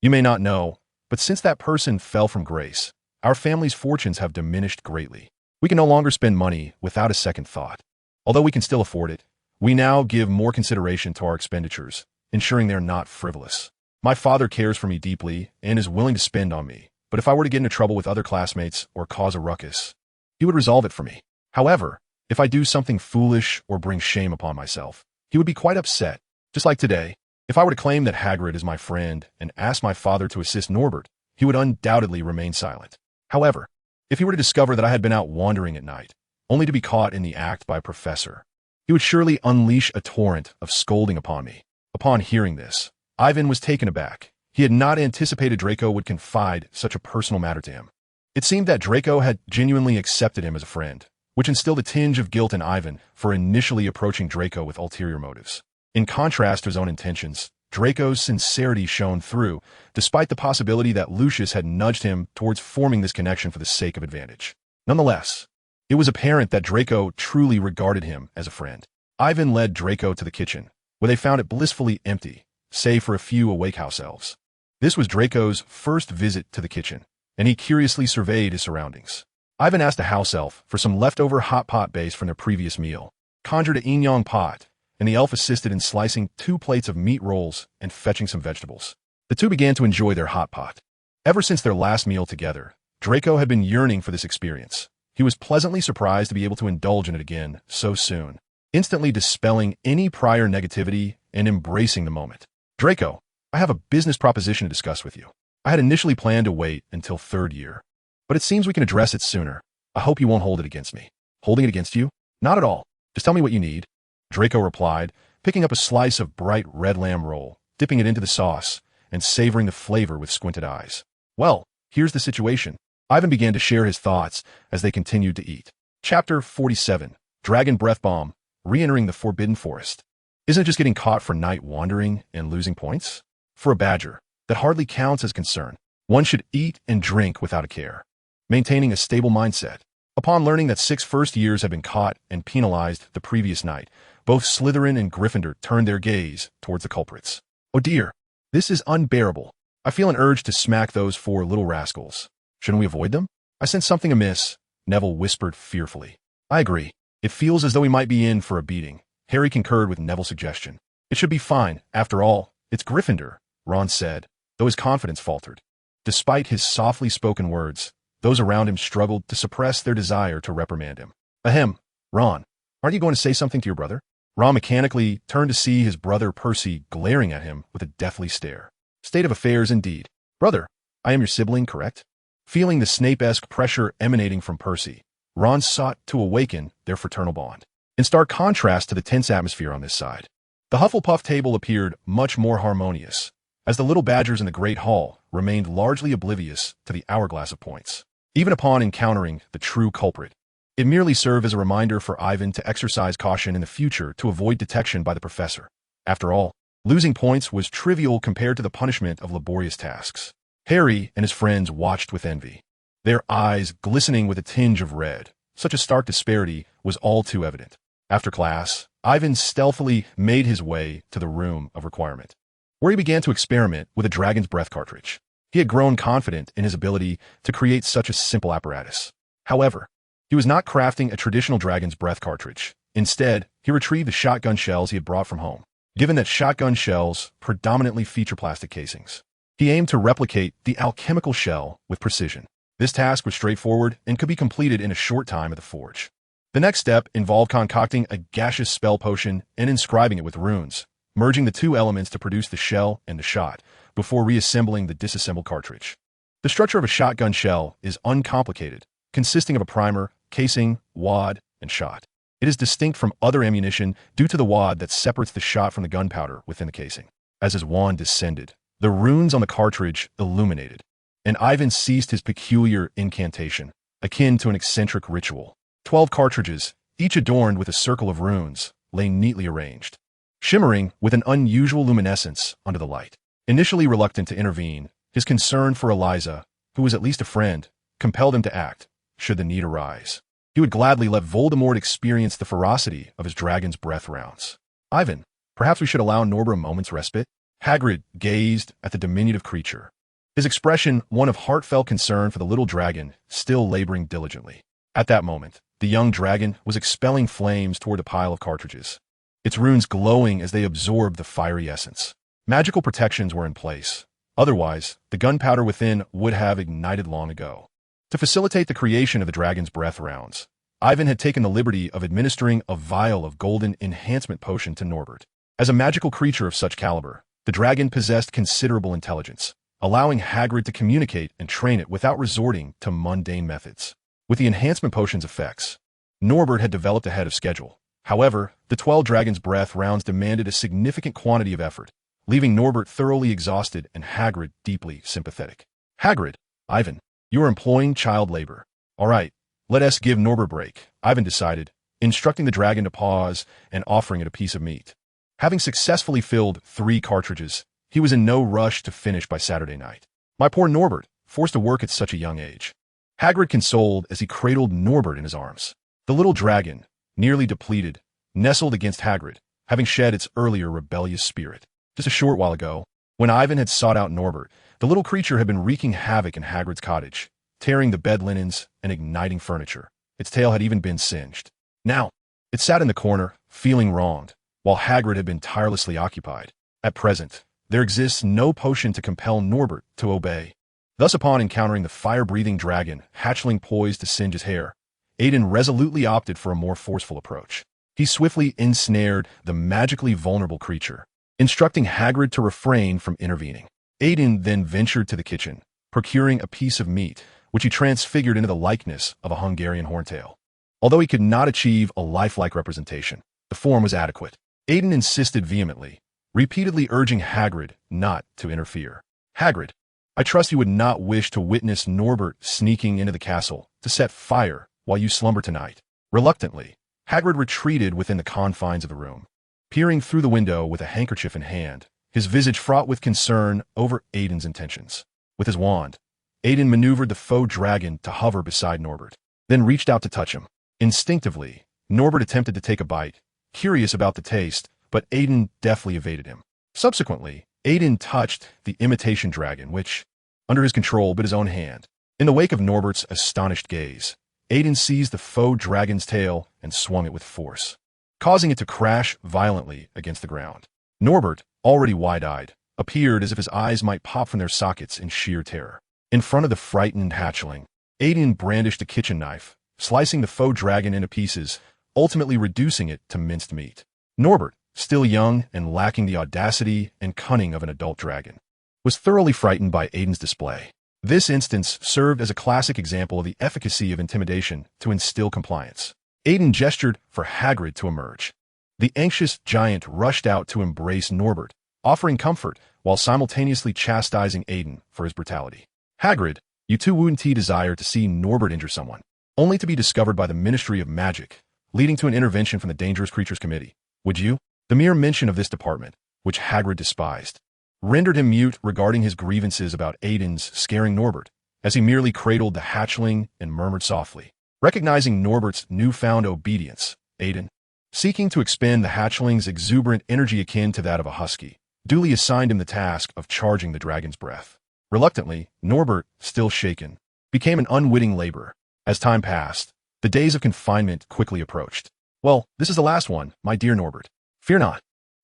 You may not know, but since that person fell from grace, our family's fortunes have diminished greatly. We can no longer spend money without a second thought. Although we can still afford it, we now give more consideration to our expenditures, ensuring they're not frivolous. My father cares for me deeply and is willing to spend on me, but if I were to get into trouble with other classmates or cause a ruckus, he would resolve it for me. However, if I do something foolish or bring shame upon myself, he would be quite upset, just like today. If I were to claim that Hagrid is my friend and ask my father to assist Norbert, he would undoubtedly remain silent. However, if he were to discover that I had been out wandering at night, only to be caught in the act by a professor, he would surely unleash a torrent of scolding upon me. Upon hearing this, Ivan was taken aback. He had not anticipated Draco would confide such a personal matter to him. It seemed that Draco had genuinely accepted him as a friend, which instilled a tinge of guilt in Ivan for initially approaching Draco with ulterior motives. In contrast to his own intentions, Draco's sincerity shone through, despite the possibility that Lucius had nudged him towards forming this connection for the sake of advantage. Nonetheless, it was apparent that Draco truly regarded him as a friend. Ivan led Draco to the kitchen, where they found it blissfully empty, save for a few awake house elves. This was Draco's first visit to the kitchen, and he curiously surveyed his surroundings. Ivan asked a house elf for some leftover hot pot base from their previous meal, conjured a yin-yang pot, and the elf assisted in slicing 2 plates of meat rolls and fetching some vegetables. The two began to enjoy their hot pot. Ever since their last meal together, Draco had been yearning for this experience. He was pleasantly surprised to be able to indulge in it again so soon, instantly dispelling any prior negativity and embracing the moment. "Draco, I have a business proposition to discuss with you. I had initially planned to wait until 3rd year, but it seems we can address it sooner. I hope you won't hold it against me." "Holding it against you? Not at all. Just tell me what you need," Draco replied, picking up a slice of bright red lamb roll, dipping it into the sauce, and savoring the flavor with squinted eyes. "Well, here's the situation." Ivan began to share his thoughts as they continued to eat. Chapter 47, Dragon Breath Bomb, Re-entering the Forbidden Forest. Isn't it just getting caught for night wandering and losing points? For a badger, that hardly counts as concern. One should eat and drink without a care, maintaining a stable mindset. Upon learning that 6 first years had been caught and penalized the previous night, both Slytherin and Gryffindor turned their gaze towards the culprits. "Oh dear, this is unbearable. I feel an urge to smack those 4 little rascals. Shouldn't we avoid them? I sense something amiss," Neville whispered fearfully. "I agree. It feels as though we might be in for a beating." Harry concurred with Neville's suggestion. "It should be fine. After all, it's Gryffindor," Ron said, though his confidence faltered. Despite his softly spoken words, those around him struggled to suppress their desire to reprimand him. "Ahem, Ron, aren't you going to say something to your brother?" Ron mechanically turned to see his brother Percy glaring at him with a deathly stare. State of affairs indeed. "Brother, I am your sibling, correct?" Feeling the Snape-esque pressure emanating from Percy, Ron sought to awaken their fraternal bond. In stark contrast to the tense atmosphere on this side, the Hufflepuff table appeared much more harmonious, as the little badgers in the Great Hall remained largely oblivious to the hourglass of points. Even upon encountering the true culprit, it merely served as a reminder for Ivan to exercise caution in the future to avoid detection by the professor. After all, losing points was trivial compared to the punishment of laborious tasks. Harry and his friends watched with envy, their eyes glistening with a tinge of red. Such a stark disparity was all too evident. After class, Ivan stealthily made his way to the room of requirement, where he began to experiment with a dragon's breath cartridge. He had grown confident in his ability to create such a simple apparatus. However, he was not crafting a traditional dragon's breath cartridge. Instead, he retrieved the shotgun shells he had brought from home. Given that shotgun shells predominantly feature plastic casings, he aimed to replicate the alchemical shell with precision. This task was straightforward and could be completed in a short time at the forge. The next step involved concocting a gaseous spell potion and inscribing it with runes, merging the two elements to produce the shell and the shot, before reassembling the disassembled cartridge. The structure of a shotgun shell is uncomplicated, consisting of a primer, casing, wad, and shot. It is distinct from other ammunition due to the wad that separates the shot from the gunpowder within the casing. As his wand descended, the runes on the cartridge illuminated, and Ivan ceased his peculiar incantation, akin to an eccentric ritual. 12 cartridges, each adorned with a circle of runes, lay neatly arranged, shimmering with an unusual luminescence under the light. Initially reluctant to intervene, his concern for Eliza, who was at least a friend, compelled him to act, should the need arise. He would gladly let Voldemort experience the ferocity of his dragon's breath rounds. Ivan, perhaps we should allow Norbert a moment's respite? Hagrid gazed at the diminutive creature, his expression one of heartfelt concern for the little dragon still laboring diligently. At that moment, the young dragon was expelling flames toward the pile of cartridges, its runes glowing as they absorbed the fiery essence. Magical protections were in place. Otherwise, the gunpowder within would have ignited long ago. To facilitate the creation of the dragon's breath rounds, Ivan had taken the liberty of administering a vial of golden enhancement potion to Norbert. As a magical creature of such caliber, the dragon possessed considerable intelligence, allowing Hagrid to communicate and train it without resorting to mundane methods. With the enhancement potion's effects, Norbert had developed ahead of schedule. However, the 12 dragon's breath rounds demanded a significant quantity of effort, leaving Norbert thoroughly exhausted and Hagrid deeply sympathetic. Hagrid, Ivan, you are employing child labor. All right, let us give Norbert a break, Ivan decided, instructing the dragon to pause and offering it a piece of meat. Having successfully filled 3 cartridges, he was in no rush to finish by Saturday night. My poor Norbert, forced to work at such a young age. Hagrid consoled as he cradled Norbert in his arms. The little dragon, nearly depleted, nestled against Hagrid, having shed its earlier rebellious spirit. Just a short while ago, when Ivan had sought out Norbert, the little creature had been wreaking havoc in Hagrid's cottage, tearing the bed linens and igniting furniture. Its tail had even been singed. Now, it sat in the corner, feeling wronged, while Hagrid had been tirelessly occupied. At present, there exists no potion to compel Norbert to obey. Thus, upon encountering the fire-breathing dragon hatchling poised to singe his hair, Aiden resolutely opted for a more forceful approach. He swiftly ensnared the magically vulnerable creature, instructing Hagrid to refrain from intervening. Aiden then ventured to the kitchen, procuring a piece of meat, which he transfigured into the likeness of a Hungarian horntail. Although he could not achieve a lifelike representation, the form was adequate. Aiden insisted vehemently, repeatedly urging Hagrid not to interfere. Hagrid, I trust you would not wish to witness Norbert sneaking into the castle to set fire while you slumber tonight. Reluctantly, Hagrid retreated within the confines of the room, peering through the window with a handkerchief in hand, his visage fraught with concern over Aiden's intentions. With his wand, Aiden maneuvered the faux dragon to hover beside Norbert, then reached out to touch him. Instinctively, Norbert attempted to take a bite, curious about the taste, but Aiden deftly evaded him. Subsequently, Aiden touched the imitation dragon, which, under his control, bit his own hand. In the wake of Norbert's astonished gaze, Aiden seized the faux dragon's tail and swung it with force, causing it to crash violently against the ground. Norbert, already wide-eyed, appeared as if his eyes might pop from their sockets in sheer terror. In front of the frightened hatchling, Aiden brandished a kitchen knife, slicing the faux dragon into pieces, ultimately reducing it to minced meat. Norbert, still young and lacking the audacity and cunning of an adult dragon, was thoroughly frightened by Aiden's display. This instance served as a classic example of the efficacy of intimidation to instill compliance. Aiden gestured for Hagrid to emerge. The anxious giant rushed out to embrace Norbert, offering comfort while simultaneously chastising Aiden for his brutality. Hagrid, you too wouldn't desire to see Norbert injure someone, only to be discovered by the Ministry of Magic, leading to an intervention from the Dangerous Creatures Committee. Would you? The mere mention of this department, which Hagrid despised, rendered him mute regarding his grievances about Aiden's scaring Norbert, as he merely cradled the hatchling and murmured softly. Recognizing Norbert's newfound obedience, Aiden, seeking to expend the hatchling's exuberant energy akin to that of a husky, duly assigned him the task of charging the dragon's breath. Reluctantly, Norbert, still shaken, became an unwitting laborer. As time passed, the days of confinement quickly approached. Well, this is the last one, my dear Norbert. Fear not.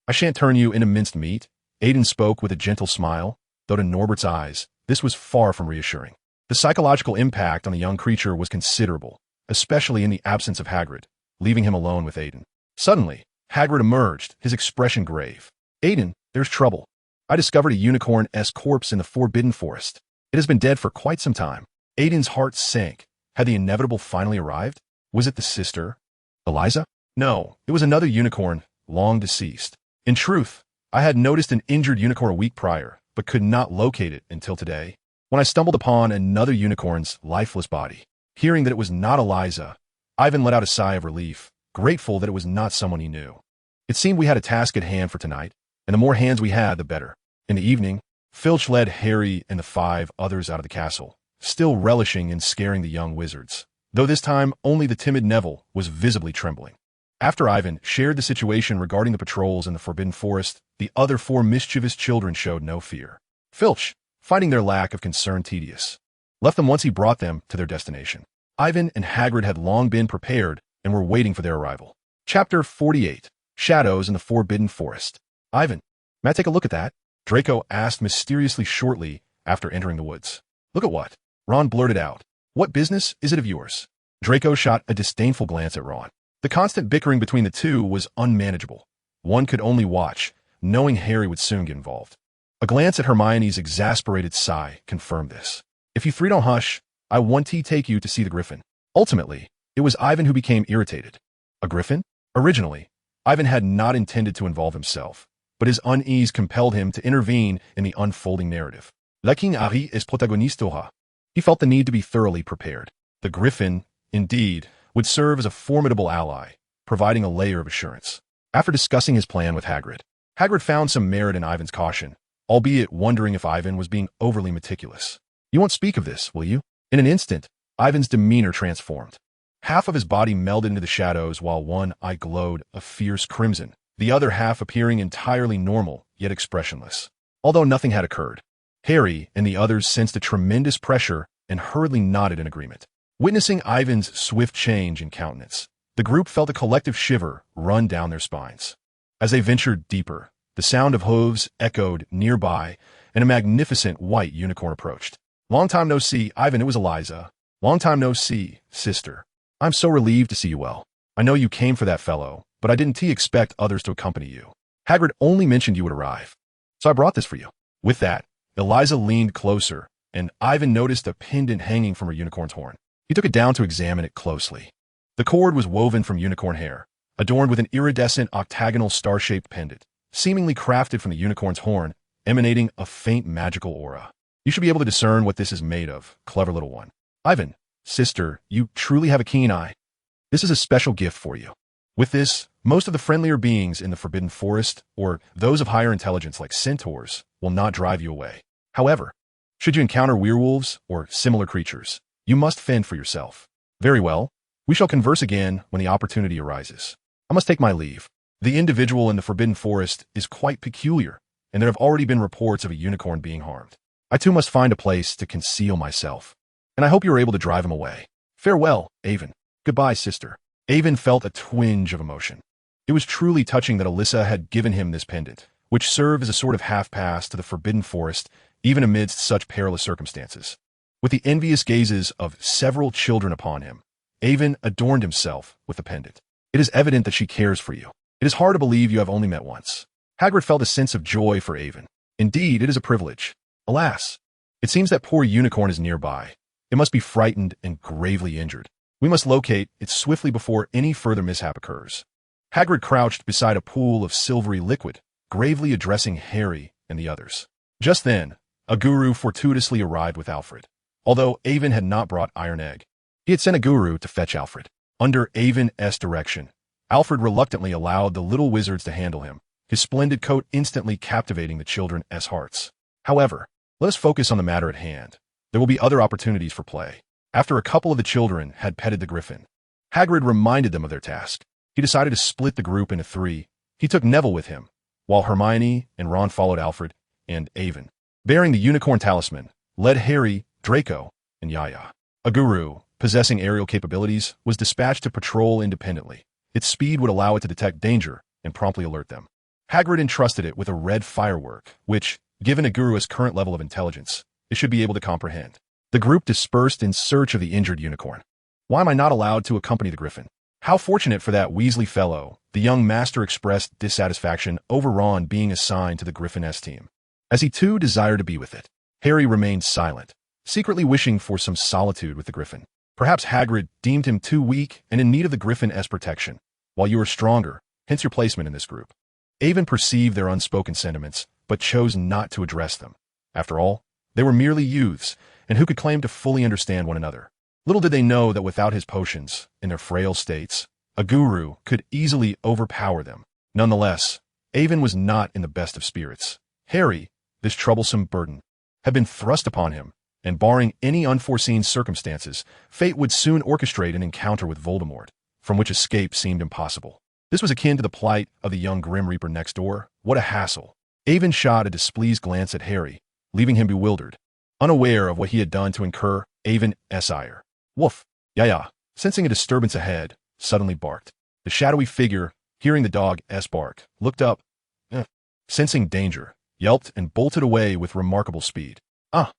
I shan't turn you into minced meat. Aiden spoke with a gentle smile, though to Norbert's eyes, this was far from reassuring. The psychological impact on the young creature was considerable, especially in the absence of Hagrid, leaving him alone with Aiden. Suddenly, Hagrid emerged, his expression grave. Aiden, there's trouble. I discovered a unicorn-esque corpse in the Forbidden Forest. It has been dead for quite some time. Aiden's heart sank. Had the inevitable finally arrived? Was it the sister, Eliza? No, it was another unicorn, long deceased. In truth, I had noticed an injured unicorn a week prior, but could not locate it until today, when I stumbled upon another unicorn's lifeless body. Hearing that it was not Eliza, Ivan let out a sigh of relief, grateful that it was not someone he knew. It seemed we had a task at hand for tonight, and the more hands we had, the better. In the evening, Filch led Harry and the 5 others out of the castle, still relishing in scaring the young wizards, though this time only the timid Neville was visibly trembling. After Ivan shared the situation regarding the patrols in the Forbidden Forest, the other 4 mischievous children showed no fear. Filch, finding their lack of concern tedious, left them once he brought them to their destination. Ivan and Hagrid had long been prepared and were waiting for their arrival. Chapter 48, Shadows in the Forbidden Forest. Ivan, may I take a look at that? Draco asked mysteriously shortly after entering the woods. Look at what? Ron blurted out. What business is it of yours? Draco shot a disdainful glance at Ron. The constant bickering between the two was unmanageable. One could only watch, knowing Harry would soon get involved. A glance at Hermione's exasperated sigh confirmed this. If you 3 don't hush, I want to take you to see the griffin. Ultimately, it was Ivan who became irritated. A griffin? Originally, Ivan had not intended to involve himself, but his unease compelled him to intervene in the unfolding narrative. La King Harry es protagonista. He felt the need to be thoroughly prepared. The griffin, indeed, would serve as a formidable ally, providing a layer of assurance. After discussing his plan with Hagrid, Hagrid found some merit in Ivan's caution, albeit wondering if Ivan was being overly meticulous. You won't speak of this, will you? In an instant, Ivan's demeanor transformed. Half of his body melded into the shadows while one eye glowed a fierce crimson, the other half appearing entirely normal, yet expressionless. Although nothing had occurred, Harry and the others sensed a tremendous pressure and hurriedly nodded in agreement. Witnessing Ivan's swift change in countenance, the group felt a collective shiver run down their spines. As they ventured deeper, the sound of hooves echoed nearby, and a magnificent white unicorn approached. Long time no see, Ivan, it was Eliza. Long time no see, sister. I'm so relieved to see you well. I know you came for that fellow, but I didn't expect others to accompany you. Hagrid only mentioned you would arrive, so I brought this for you. With that, Eliza leaned closer, and Ivan noticed a pendant hanging from her unicorn's horn. He took it down to examine it closely. The cord was woven from unicorn hair, adorned with an iridescent octagonal star-shaped pendant, seemingly crafted from the unicorn's horn, emanating a faint magical aura. You should be able to discern what this is made of, clever little one. Ivan, sister, you truly have a keen eye. This is a special gift for you. With this, most of the friendlier beings in the Forbidden Forest, or those of higher intelligence like centaurs, will not drive you away. However, should you encounter werewolves or similar creatures, you must fend for yourself. Very well. We shall converse again when the opportunity arises. I must take my leave. The individual in the Forbidden Forest is quite peculiar, and there have already been reports of a unicorn being harmed. I too must find a place to conceal myself, and I hope you are able to drive him away. Farewell, Avon. Goodbye, sister. Avon felt a twinge of emotion. It was truly touching that Alyssa had given him this pendant, which served as a sort of half-pass to the Forbidden Forest, even amidst such perilous circumstances. With the envious gazes of several children upon him, Avon adorned himself with the pendant. It is evident that she cares for you. It is hard to believe you have only met once. Hagrid felt a sense of joy for Avon. Indeed, it is a privilege. Alas, it seems that poor unicorn is nearby. It must be frightened and gravely injured. We must locate it swiftly before any further mishap occurs. Hagrid crouched beside a pool of silvery liquid, gravely addressing Harry and the others. Just then, a guru fortuitously arrived with Alfred. Although Avon had not brought Iron Egg, he had sent a guru to fetch Alfred. Under Avon's direction, Alfred reluctantly allowed the little wizards to handle him, his splendid coat instantly captivating the children's hearts. However, let us focus on the matter at hand. There will be other opportunities for play. After a couple of the children had petted the griffin, Hagrid reminded them of their task. he decided to split the group into three. He took Neville with him, while Hermione and Ron followed Alfred and Avon. Bearing the unicorn talisman, led Harry, Draco, and Yaya. A guru, possessing aerial capabilities, was dispatched to patrol independently. Its speed would allow it to detect danger and promptly alert them. Hagrid entrusted it with a red firework, which, given a guru's current level of intelligence, it should be able to comprehend. The group dispersed in search of the injured unicorn. Why am I not allowed to accompany the Griffin? How fortunate for that Weasley fellow, the young master expressed dissatisfaction over Ron being assigned to the Griffin-S team. As he too desired to be with it, Harry remained silent, secretly wishing for some solitude with the Griffin. Perhaps Hagrid deemed him too weak and in need of the Griffin-S protection, while you are stronger, hence your placement in this group. Avon perceived their unspoken sentiments, but chose not to address them. After all, they were merely youths, and who could claim to fully understand one another? Little did they know that without his potions, in their frail states, a guru could easily overpower them. Nonetheless, Avon was not in the best of spirits. Harry, this troublesome burden, had been thrust upon him, and barring any unforeseen circumstances, fate would soon orchestrate an encounter with Voldemort, from which escape seemed impossible. This was akin to the plight of the young Grim Reaper next door. What a hassle. Avon shot a displeased glance at Harry, leaving him bewildered, unaware of what he had done to incur Avon's ire. Woof! Yaya, sensing a disturbance ahead, suddenly barked. The shadowy figure, hearing the dog's bark, looked up, sensing danger, yelped and bolted away with remarkable speed. Ah!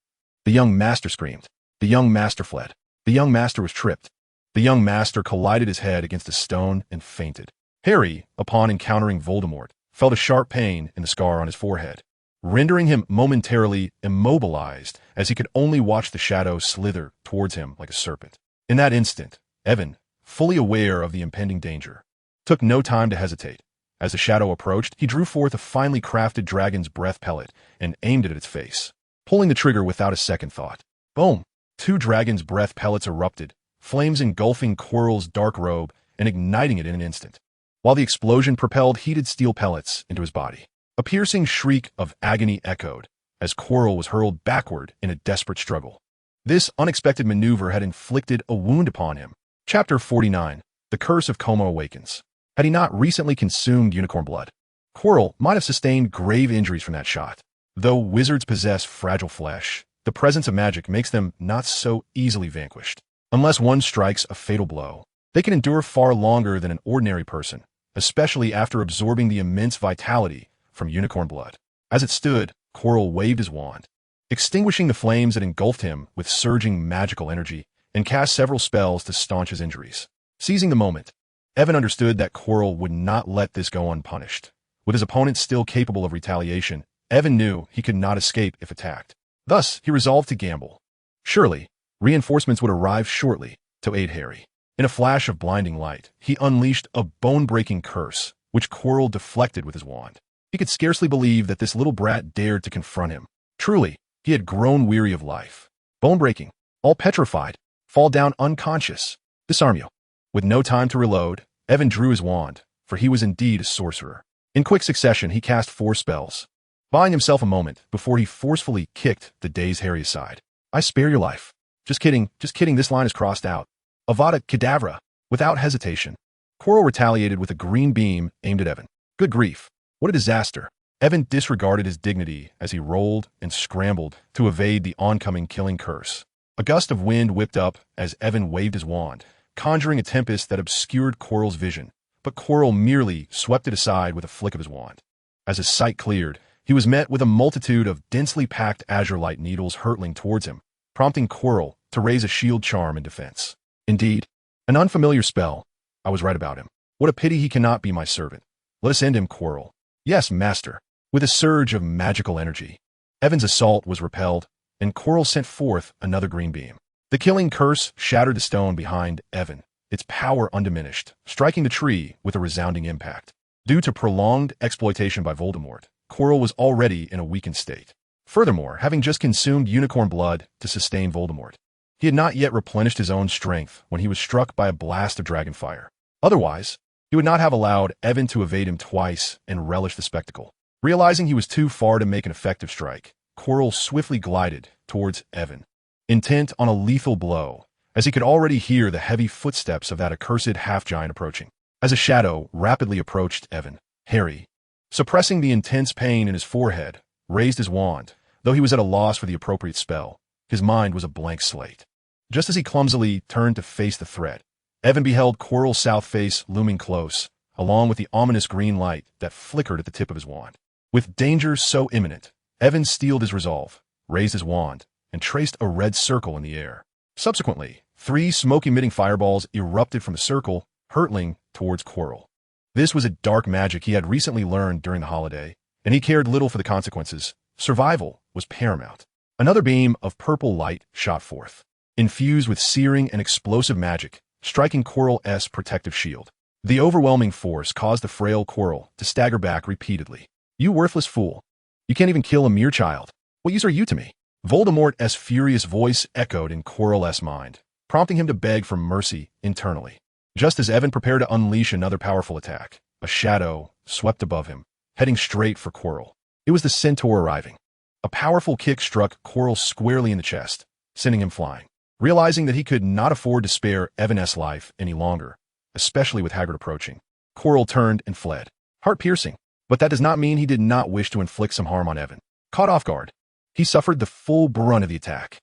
The young master screamed. The young master fled. The young master was tripped. The young master collided his head against a stone and fainted. Harry, upon encountering Voldemort, felt a sharp pain in the scar on his forehead, rendering him momentarily immobilized as he could only watch the shadow slither towards him like a serpent. In that instant, Evan, fully aware of the impending danger, took no time to hesitate. As the shadow approached, he drew forth a finely crafted dragon's breath pellet and aimed it at its face, pulling the trigger without a second thought. Boom! 2 dragon's breath pellets erupted, flames engulfing Quirrell's dark robe and igniting it in an instant, while the explosion propelled heated steel pellets into his body. A piercing shriek of agony echoed as Quirrell was hurled backward in a desperate struggle. This unexpected maneuver had inflicted a wound upon him. Chapter 49. The Curse of Como Awakens. Had he not recently consumed unicorn blood, Quirrell might have sustained grave injuries from that shot. Though wizards possess fragile flesh, the presence of magic makes them not so easily vanquished. Unless one strikes a fatal blow, they can endure far longer than an ordinary person, especially after absorbing the immense vitality from unicorn blood. As it stood, Quirrell waved his wand, extinguishing the flames that engulfed him with surging magical energy, and cast several spells to staunch his injuries. Seizing the moment, Evan understood that Quirrell would not let this go unpunished. With his opponent still capable of retaliation, Evan knew he could not escape if attacked. Thus, he resolved to gamble. Surely, reinforcements would arrive shortly to aid Harry. In a flash of blinding light, he unleashed a bone-breaking curse, which Quirrell deflected with his wand. He could scarcely believe that this little brat dared to confront him. Truly, he had grown weary of life. Bone-breaking, all petrified, fall down unconscious. Disarm you. With no time to reload, Evan drew his wand, for he was indeed a sorcerer. In quick succession, he cast 4 spells, buying himself a moment before he forcefully kicked the dazed Harry aside. I spare your life. Just kidding, this line is crossed out. Avada Kedavra. Without hesitation, Quirrell retaliated with a green beam aimed at Evan. Good grief. What a disaster. Evan disregarded his dignity as he rolled and scrambled to evade the oncoming killing curse. A gust of wind whipped up as Evan waved his wand, conjuring a tempest that obscured Quirrell's vision, but Quirrell merely swept it aside with a flick of his wand. As his sight cleared, he was met with a multitude of densely packed azure light needles hurtling towards him, prompting Quirrell to raise a shield charm in defense. Indeed, an unfamiliar spell. I was right about him. What a pity he cannot be my servant. Let us end him, Quirrell. Yes, master. With a surge of magical energy, Evan's assault was repelled, and Quirrell sent forth another green beam. The killing curse shattered the stone behind Evan, its power undiminished, striking the tree with a resounding impact. Due to prolonged exploitation by Voldemort, Quirrell was already in a weakened state. Furthermore, having just consumed unicorn blood to sustain Voldemort, he had not yet replenished his own strength when he was struck by a blast of dragonfire. Otherwise, he would not have allowed Evan to evade him twice and relish the spectacle. Realizing he was too far to make an effective strike, Quirrell swiftly glided towards Evan, intent on a lethal blow, as he could already hear the heavy footsteps of that accursed half-giant approaching. as a shadow rapidly approached Evan. Harry, suppressing the intense pain in his forehead, raised his wand. Though he was at a loss for the appropriate spell, his mind was a blank slate. Just as he clumsily turned to face the threat, Evan beheld Quirrell's south face looming close, along with the ominous green light that flickered at the tip of his wand. With danger so imminent, Evan steeled his resolve, raised his wand, and traced a red circle in the air. Subsequently, 3 smoke-emitting fireballs erupted from the circle, hurtling towards Quirrell. This was a dark magic he had recently learned during the holiday, and he cared little for the consequences. Survival was paramount. Another beam of purple light shot forth, infused with searing and explosive magic, striking Quirrell's protective shield. The overwhelming force caused the frail Quirrell to stagger back repeatedly. "You worthless fool. You can't even kill a mere child. What use are you to me?" Voldemort's furious voice echoed in Quirrell's mind, prompting him to beg for mercy internally. Just as Evan prepared to unleash another powerful attack, a shadow swept above him, heading straight for Quirrell. It was the centaur arriving. A powerful kick struck Quirrell squarely in the chest, sending him flying. Realizing that he could not afford to spare Evan's life any longer, especially with Hagrid approaching, Quirrell turned and fled. Heart-piercing, but that does not mean he did not wish to inflict some harm on Evan. Caught off guard, he suffered the full brunt of the attack.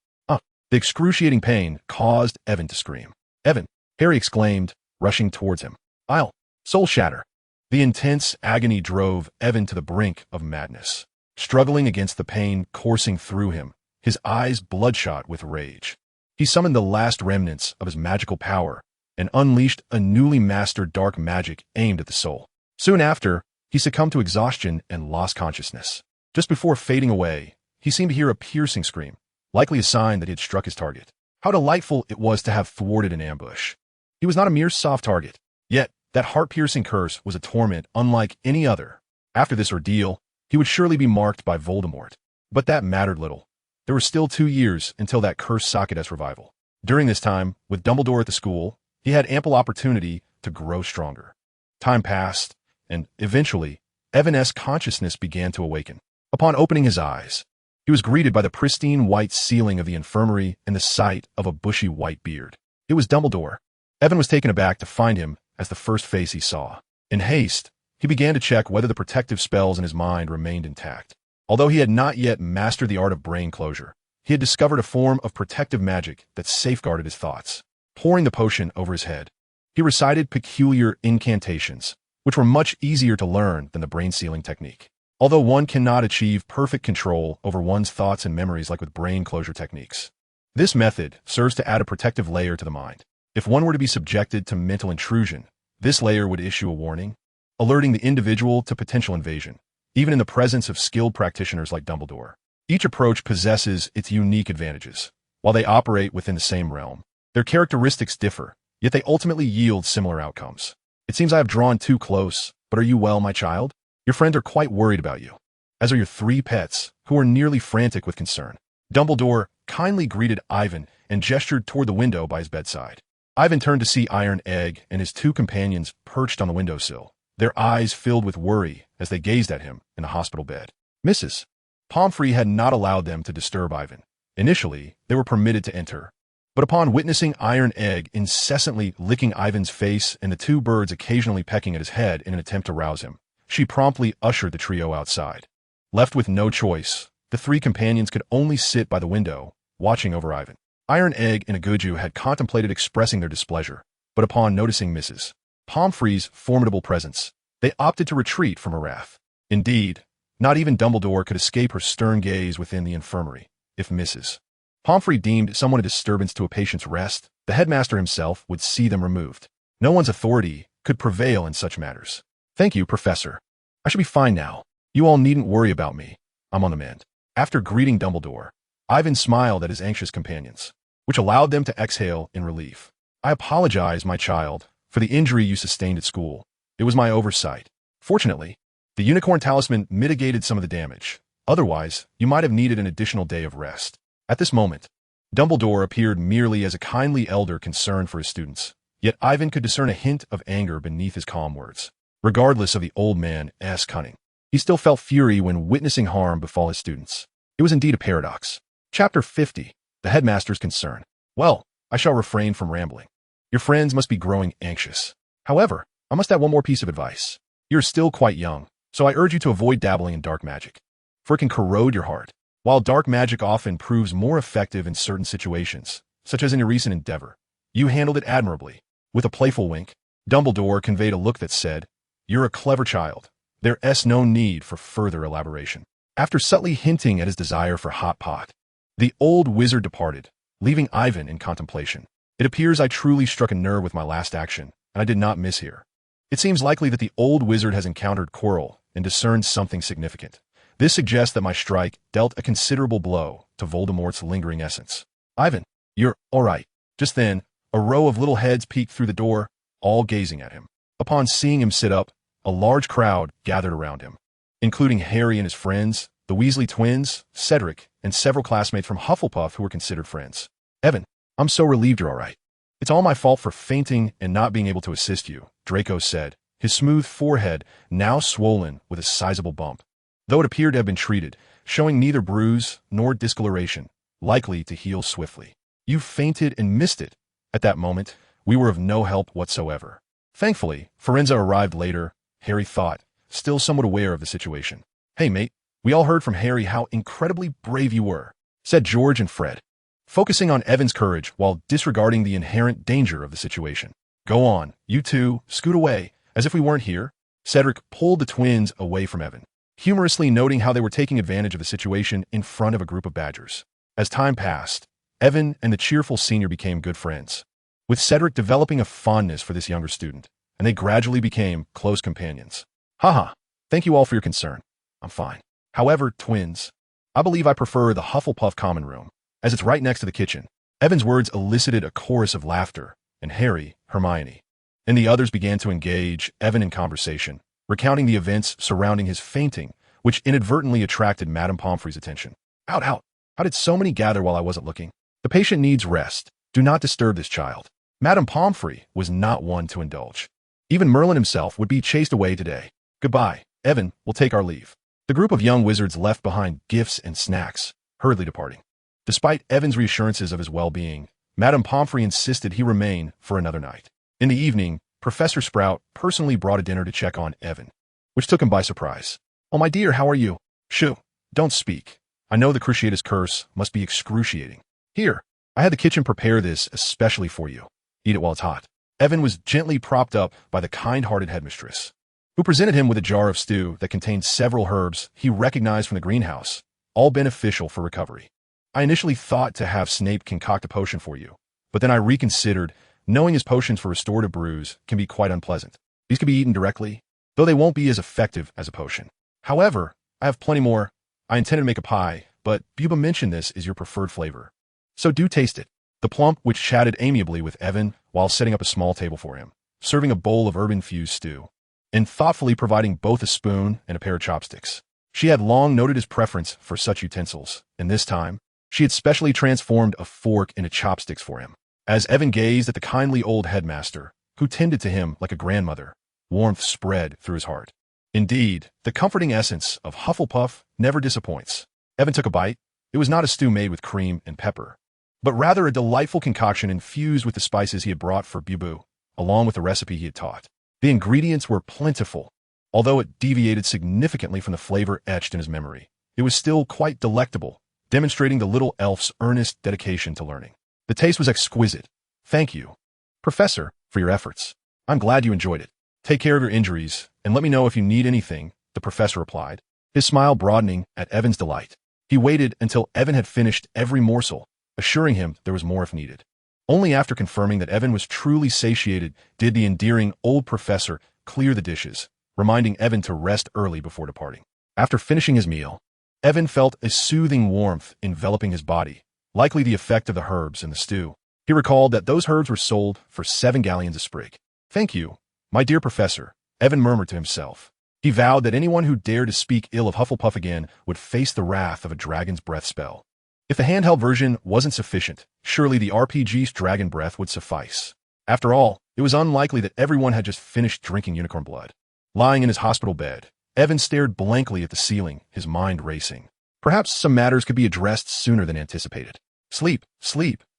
The excruciating pain caused Evan to scream. "Evan!" Harry exclaimed, rushing towards him. "I'll soul shatter." The intense agony drove Evan to the brink of madness. Struggling against the pain coursing through him, his eyes bloodshot with rage, he summoned the last remnants of his magical power and unleashed a newly mastered dark magic aimed at the soul. Soon after, he succumbed to exhaustion and lost consciousness. Just before fading away, he seemed to hear a piercing scream, likely a sign that he had struck his target. How delightful it was to have thwarted an ambush. He was not a mere soft target, yet that heart-piercing curse was a torment unlike any other. After this ordeal, he would surely be marked by Voldemort. But that mattered little. There were still 2 years until that cursed socket's revival. During this time, with Dumbledore at the school, he had ample opportunity to grow stronger. Time passed, and eventually, Evan's consciousness began to awaken. Upon opening his eyes, he was greeted by the pristine white ceiling of the infirmary and the sight of a bushy white beard. It was Dumbledore. Evan was taken aback to find him as the first face he saw. In haste, he began to check whether the protective spells in his mind remained intact. Although he had not yet mastered the art of brain closure, he had discovered a form of protective magic that safeguarded his thoughts. Pouring the potion over his head, he recited peculiar incantations, which were much easier to learn than the brain sealing technique. Although one cannot achieve perfect control over one's thoughts and memories like with brain closure techniques, this method serves to add a protective layer to the mind. If one were to be subjected to mental intrusion, this layer would issue a warning, alerting the individual to potential invasion, even in the presence of skilled practitioners like Dumbledore. Each approach possesses its unique advantages. While they operate within the same realm, their characteristics differ, yet they ultimately yield similar outcomes. "It seems I have drawn too close, but are you well, my child? Your friends are quite worried about you, as are your 3 pets, who are nearly frantic with concern." Dumbledore kindly greeted Ivan and gestured toward the window by his bedside. Ivan turned to see Iron Egg and his 2 companions perched on the windowsill, their eyes filled with worry as they gazed at him in the hospital bed. Mrs. Pomfrey had not allowed them to disturb Ivan. Initially, they were permitted to enter, but upon witnessing Iron Egg incessantly licking Ivan's face and the 2 birds occasionally pecking at his head in an attempt to rouse him, she promptly ushered the trio outside. Left with no choice, the 3 companions could only sit by the window, watching over Ivan. Iron Egg and Aguju had contemplated expressing their displeasure, but upon noticing Mrs. Pomfrey's formidable presence, they opted to retreat from her wrath. Indeed, not even Dumbledore could escape her stern gaze within the infirmary. If Mrs. Pomfrey deemed someone a disturbance to a patient's rest, the headmaster himself would see them removed. No one's authority could prevail in such matters. "Thank you, Professor. I should be fine now. You all needn't worry about me. I'm on the mend." After greeting Dumbledore, Ivan smiled at his anxious companions, which allowed them to exhale in relief. "I apologize, my child, for the injury you sustained at school. It was my oversight. Fortunately, the unicorn talisman mitigated some of the damage. Otherwise, you might have needed an additional day of rest." At this moment, Dumbledore appeared merely as a kindly elder concerned for his students, yet Ivan could discern a hint of anger beneath his calm words. Regardless of the old man's cunning, he still felt fury when witnessing harm befall his students. It was indeed a paradox. Chapter 50. The Headmaster's Concern. "Well, I shall refrain from rambling. Your friends must be growing anxious. However, I must add one more piece of advice. You're still quite young, so I urge you to avoid dabbling in dark magic, for it can corrode your heart. While dark magic often proves more effective in certain situations, such as in your recent endeavor, you handled it admirably. With a playful wink, Dumbledore conveyed a look that said, "You're a clever child. There's no need for further elaboration." After subtly hinting at his desire for hot pot, the old wizard departed, leaving Ivan in contemplation. It appears I truly struck a nerve with my last action, and I did not miss here. It seems likely that the old wizard has encountered Quirrell and discerned something significant. This suggests that my strike dealt a considerable blow to Voldemort's lingering essence. "Ivan, you're all right." Just then, a row of little heads peeked through the door, all gazing at him. Upon seeing him sit up, a large crowd gathered around him, including Harry and his friends, the Weasley twins, Cedric, and several classmates from Hufflepuff who were considered friends. "Evan, I'm so relieved you're all right." "It's all my fault for fainting and not being able to assist you," Draco said, his smooth forehead now swollen with a sizable bump, though it appeared to have been treated, showing neither bruise nor discoloration, likely to heal swiftly. "You fainted and missed it." At that moment, we were of no help whatsoever. Thankfully, Firenze arrived later, Harry thought, still somewhat aware of the situation. "Hey, mate, we all heard from Harry how incredibly brave you were," said George and Fred, focusing on Evan's courage while disregarding the inherent danger of the situation. "Go on, you two, scoot away, as if we weren't here." Cedric pulled the twins away from Evan, humorously noting how they were taking advantage of the situation in front of a group of badgers. As time passed, Evan and the cheerful senior became good friends, with Cedric developing a fondness for this younger student, and they gradually became close companions. "Haha, thank you all for your concern. I'm fine. However, twins, I believe I prefer the Hufflepuff common room, as it's right next to the kitchen." Evan's words elicited a chorus of laughter, and Harry, Hermione, and the others began to engage Evan in conversation, recounting the events surrounding his fainting, which inadvertently attracted Madame Pomfrey's attention. Out! How did so many gather while I wasn't looking? The patient needs rest. Do not disturb this child. Madame Pomfrey was not one to indulge. Even Merlin himself would be chased away today. Goodbye, Evan, we'll take our leave. The group of young wizards left behind gifts and snacks, hurriedly departing. Despite Evan's reassurances of his well-being, Madame Pomfrey insisted he remain for another night. In the evening, Professor Sprout personally brought a dinner to check on Evan, which took him by surprise. "Oh, my dear, how are you?" "Shoo, don't speak. I know the Cruciatus curse must be excruciating. Here, I had the kitchen prepare this especially for you. Eat it while it's hot." Evan was gently propped up by the kind-hearted headmistress, who presented him with a jar of stew that contained several herbs he recognized from the greenhouse, all beneficial for recovery. "I initially thought to have Snape concoct a potion for you, but then I reconsidered, knowing his potions for restorative brews can be quite unpleasant. These can be eaten directly, though they won't be as effective as a potion. However, I have plenty more. I intended to make a pie, but Buba mentioned this is your preferred flavor. So do taste it." The plump witch chatted amiably with Evan while setting up a small table for him, serving a bowl of herb-infused stew, and thoughtfully providing both a spoon and a pair of chopsticks. She had long noted his preference for such utensils, and this time, she had specially transformed a fork into chopsticks for him. As Evan gazed at the kindly old headmaster, who tended to him like a grandmother, warmth spread through his heart. Indeed, the comforting essence of Hufflepuff never disappoints. Evan took a bite. It was not a stew made with cream and pepper, but rather a delightful concoction infused with the spices he had brought for Bubu, along with the recipe he had taught. The ingredients were plentiful. Although it deviated significantly from the flavor etched in his memory, it was still quite delectable, demonstrating the little elf's earnest dedication to learning. The taste was exquisite. "Thank you, Professor, for your efforts. I'm glad you enjoyed it. Take care of your injuries, and let me know if you need anything," the professor replied, his smile broadening at Evan's delight. He waited until Evan had finished every morsel, assuring him there was more if needed. Only after confirming that Evan was truly satiated did the endearing old professor clear the dishes, reminding Evan to rest early before departing. After finishing his meal, Evan felt a soothing warmth enveloping his body, likely the effect of the herbs in the stew. He recalled that those herbs were sold for 7 galleons a sprig. "Thank you, my dear professor," Evan murmured to himself. He vowed that anyone who dared to speak ill of Hufflepuff again would face the wrath of a dragon's breath spell. If the handheld version wasn't sufficient, surely the RPG's dragon breath would suffice. After all, it was unlikely that everyone had just finished drinking unicorn blood. Lying in his hospital bed, Evan stared blankly at the ceiling, his mind racing. Perhaps some matters could be addressed sooner than anticipated. Sleep,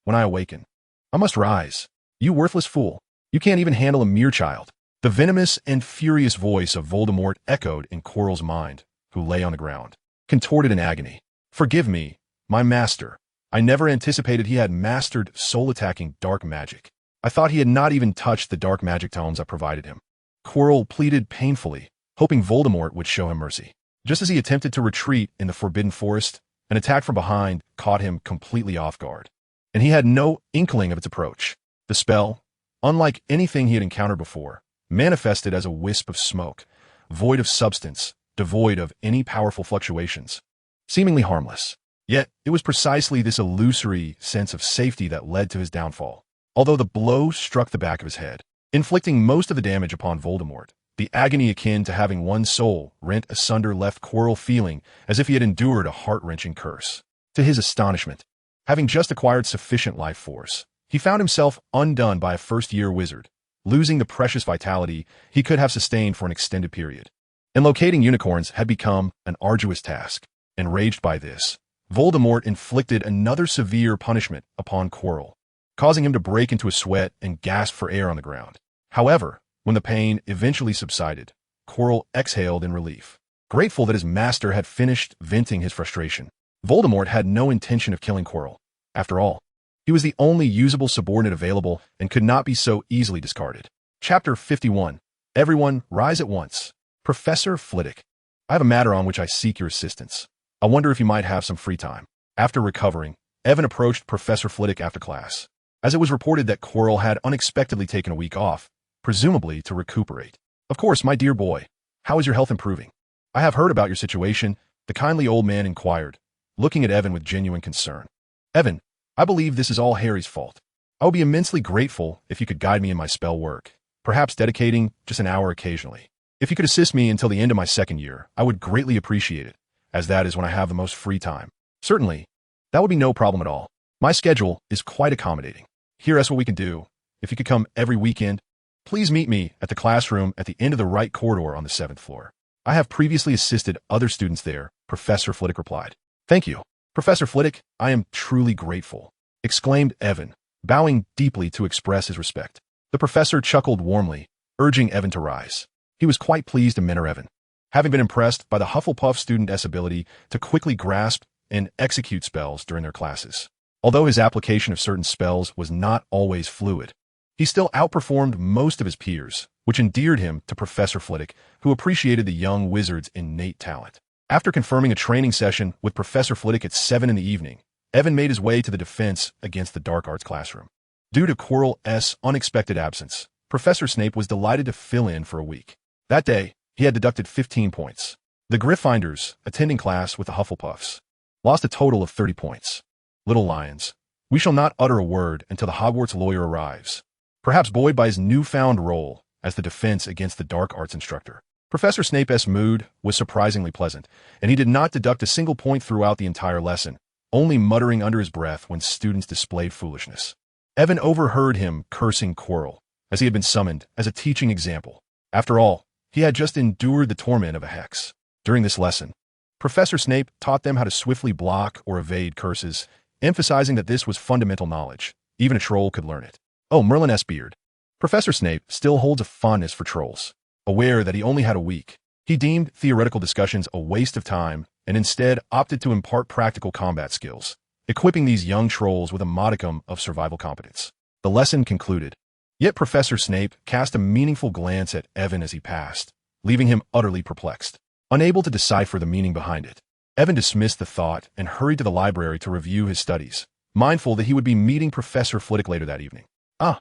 when I awaken. I must rise. You worthless fool. You can't even handle a mere child. The venomous and furious voice of Voldemort echoed in Quirrell's mind, who lay on the ground, contorted in agony. "Forgive me, my master. I never anticipated he had mastered soul-attacking dark magic. I thought he had not even touched the dark magic tomes I provided him." Quirrell pleaded painfully, hoping Voldemort would show him mercy. Just as he attempted to retreat in the Forbidden Forest, an attack from behind caught him completely off guard, and he had no inkling of its approach. The spell, unlike anything he had encountered before, manifested as a wisp of smoke, void of substance, devoid of any powerful fluctuations, seemingly harmless. Yet, it was precisely this illusory sense of safety that led to his downfall. Although the blow struck the back of his head, inflicting most of the damage upon Voldemort, the agony akin to having one's soul rent asunder left Quirrell feeling as if he had endured a heart-wrenching curse. To his astonishment, having just acquired sufficient life force, he found himself undone by a first-year wizard, losing the precious vitality he could have sustained for an extended period. And locating unicorns had become an arduous task. Enraged by this, Voldemort inflicted another severe punishment upon Quirrell, causing him to break into a sweat and gasp for air on the ground. However, when the pain eventually subsided, Quirrell exhaled in relief, grateful that his master had finished venting his frustration. Voldemort had no intention of killing Quirrell. After all, he was the only usable subordinate available and could not be so easily discarded. Chapter 51. Everyone, rise at once. Professor Flitwick, I have a matter on which I seek your assistance. I wonder if you might have some free time. After recovering, Evan approached Professor Flitwick after class, as it was reported that Quirrell had unexpectedly taken a week off, presumably to recuperate. "Of course, my dear boy. How is your health improving?" "I have heard about your situation," the kindly old man inquired, looking at Evan with genuine concern. "Evan, I believe this is all Harry's fault. I would be immensely grateful if you could guide me in my spell work, perhaps dedicating just an hour occasionally. If you could assist me until the end of my second year, I would greatly appreciate it, as that is when I have the most free time." "Certainly, that would be no problem at all. My schedule is quite accommodating. Here's what we can do. If you could come every weekend, please meet me at the classroom at the end of the right corridor on the 7th floor. I have previously assisted other students there," Professor Flitwick replied. "Thank you, Professor Flitwick. I am truly grateful," exclaimed Evan, bowing deeply to express his respect. The professor chuckled warmly, urging Evan to rise. He was quite pleased to mentor Evan, having been impressed by the Hufflepuff student's ability to quickly grasp and execute spells during their classes. Although his application of certain spells was not always fluid, he still outperformed most of his peers, which endeared him to Professor Flitwick, who appreciated the young wizard's innate talent. After confirming a training session with Professor Flitwick at 7 in the evening, Evan made his way to the defense against the dark arts classroom. Due to Quirrell's unexpected absence, Professor Snape was delighted to fill in for a week. That day, he had deducted 15 points. The Gryffindors, attending class with the Hufflepuffs, lost a total of 30 points. "Little lions, we shall not utter a word until the Hogwarts lawyer arrives," perhaps buoyed by his newfound role as the defense against the dark arts instructor. Professor Snape's mood was surprisingly pleasant, and he did not deduct a single point throughout the entire lesson, only muttering under his breath when students displayed foolishness. Evan overheard him cursing Quirrell, as he had been summoned as a teaching example. After all, he had just endured the torment of a hex. During this lesson, Professor Snape taught them how to swiftly block or evade curses, emphasizing that this was fundamental knowledge. Even a troll could learn it. Oh, Merlin S. Beard. Professor Snape still holds a fondness for trolls. Aware that he only had a week, he deemed theoretical discussions a waste of time and instead opted to impart practical combat skills, equipping these young trolls with a modicum of survival competence. The lesson concluded. Yet Professor Snape cast a meaningful glance at Evan as he passed, leaving him utterly perplexed. Unable to decipher the meaning behind it, Evan dismissed the thought and hurried to the library to review his studies, mindful that he would be meeting Professor Flitwick later that evening. "Ah,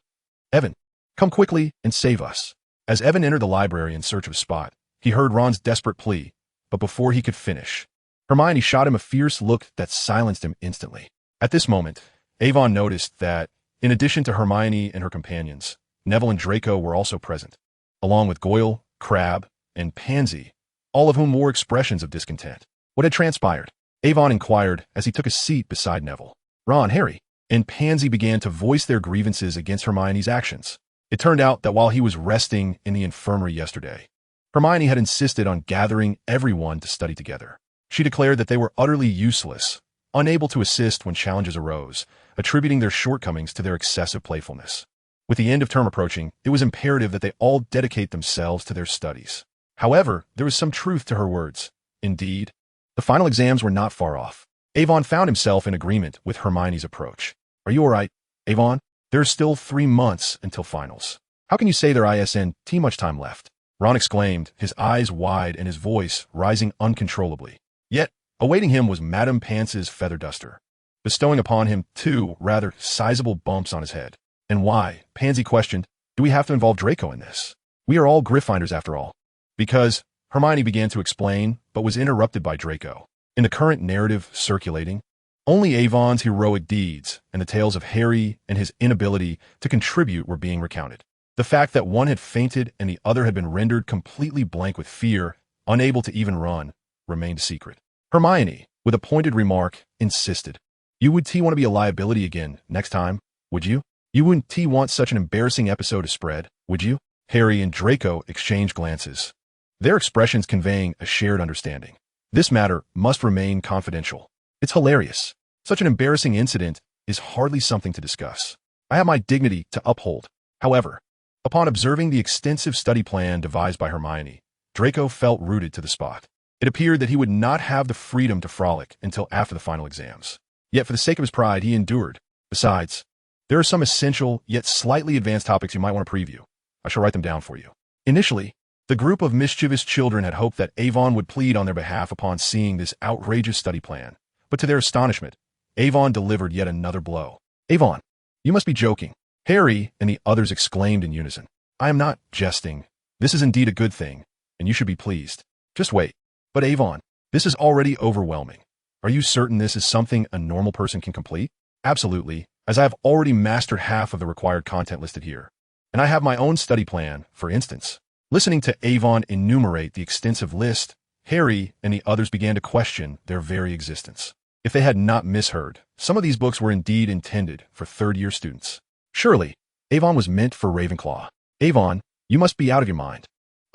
Evan, come quickly and save us." As Evan entered the library in search of a spot, he heard Ron's desperate plea, but before he could finish, Hermione shot him a fierce look that silenced him instantly. At this moment, Avon noticed that, in addition to Hermione and her companions, Neville and Draco were also present, along with Goyle, Crabbe, and Pansy, all of whom wore expressions of discontent. What had transpired? Avon inquired as he took a seat beside Neville. Ron, Harry, and Pansy began to voice their grievances against Hermione's actions. It turned out that while he was resting in the infirmary yesterday, Hermione had insisted on gathering everyone to study together. She declared that they were utterly useless, unable to assist when challenges arose, attributing their shortcomings to their excessive playfulness. With the end of term approaching, it was imperative that they all dedicate themselves to their studies. However, there was some truth to her words. Indeed, the final exams were not far off. Avon found himself in agreement with Hermione's approach. Are you all right, Avon? There's still 3 months until finals. How can you say there isn't much time left? Ron exclaimed, his eyes wide and his voice rising uncontrollably. Yet, awaiting him was Madame Pance's feather duster, bestowing upon him 2 rather sizable bumps on his head. And why, Pansy questioned, do we have to involve Draco in this? We are all Gryffindors after all. Because, Hermione began to explain, but was interrupted by Draco. In the current narrative circulating, only Avon's heroic deeds and the tales of Harry and his inability to contribute were being recounted. The fact that one had fainted and the other had been rendered completely blank with fear, unable to even run, remained a secret. Hermione, with a pointed remark, insisted. You would want to be a liability again next time, would you? You wouldn't want such an embarrassing episode to spread, would you? Harry and Draco exchanged glances, their expressions conveying a shared understanding. This matter must remain confidential. It's hilarious. Such an embarrassing incident is hardly something to discuss. I have my dignity to uphold. However, upon observing the extensive study plan devised by Hermione, Draco felt rooted to the spot. It appeared that he would not have the freedom to frolic until after the final exams. Yet for the sake of his pride, he endured. Besides, there are some essential yet slightly advanced topics you might want to preview. I shall write them down for you. Initially, the group of mischievous children had hoped that Avon would plead on their behalf upon seeing this outrageous study plan. But to their astonishment, Avon delivered yet another blow. Avon, you must be joking. Harry and the others exclaimed in unison. I am not jesting. This is indeed a good thing, and you should be pleased. Just wait. But Avon, this is already overwhelming. Are you certain this is something a normal person can complete? Absolutely, as I have already mastered half of the required content listed here. And I have my own study plan, for instance. Listening to Avon enumerate the extensive list, Harry and the others began to question their very existence. If they had not misheard, some of these books were indeed intended for third-year students. Surely, Avon was meant for Ravenclaw. Avon, you must be out of your mind.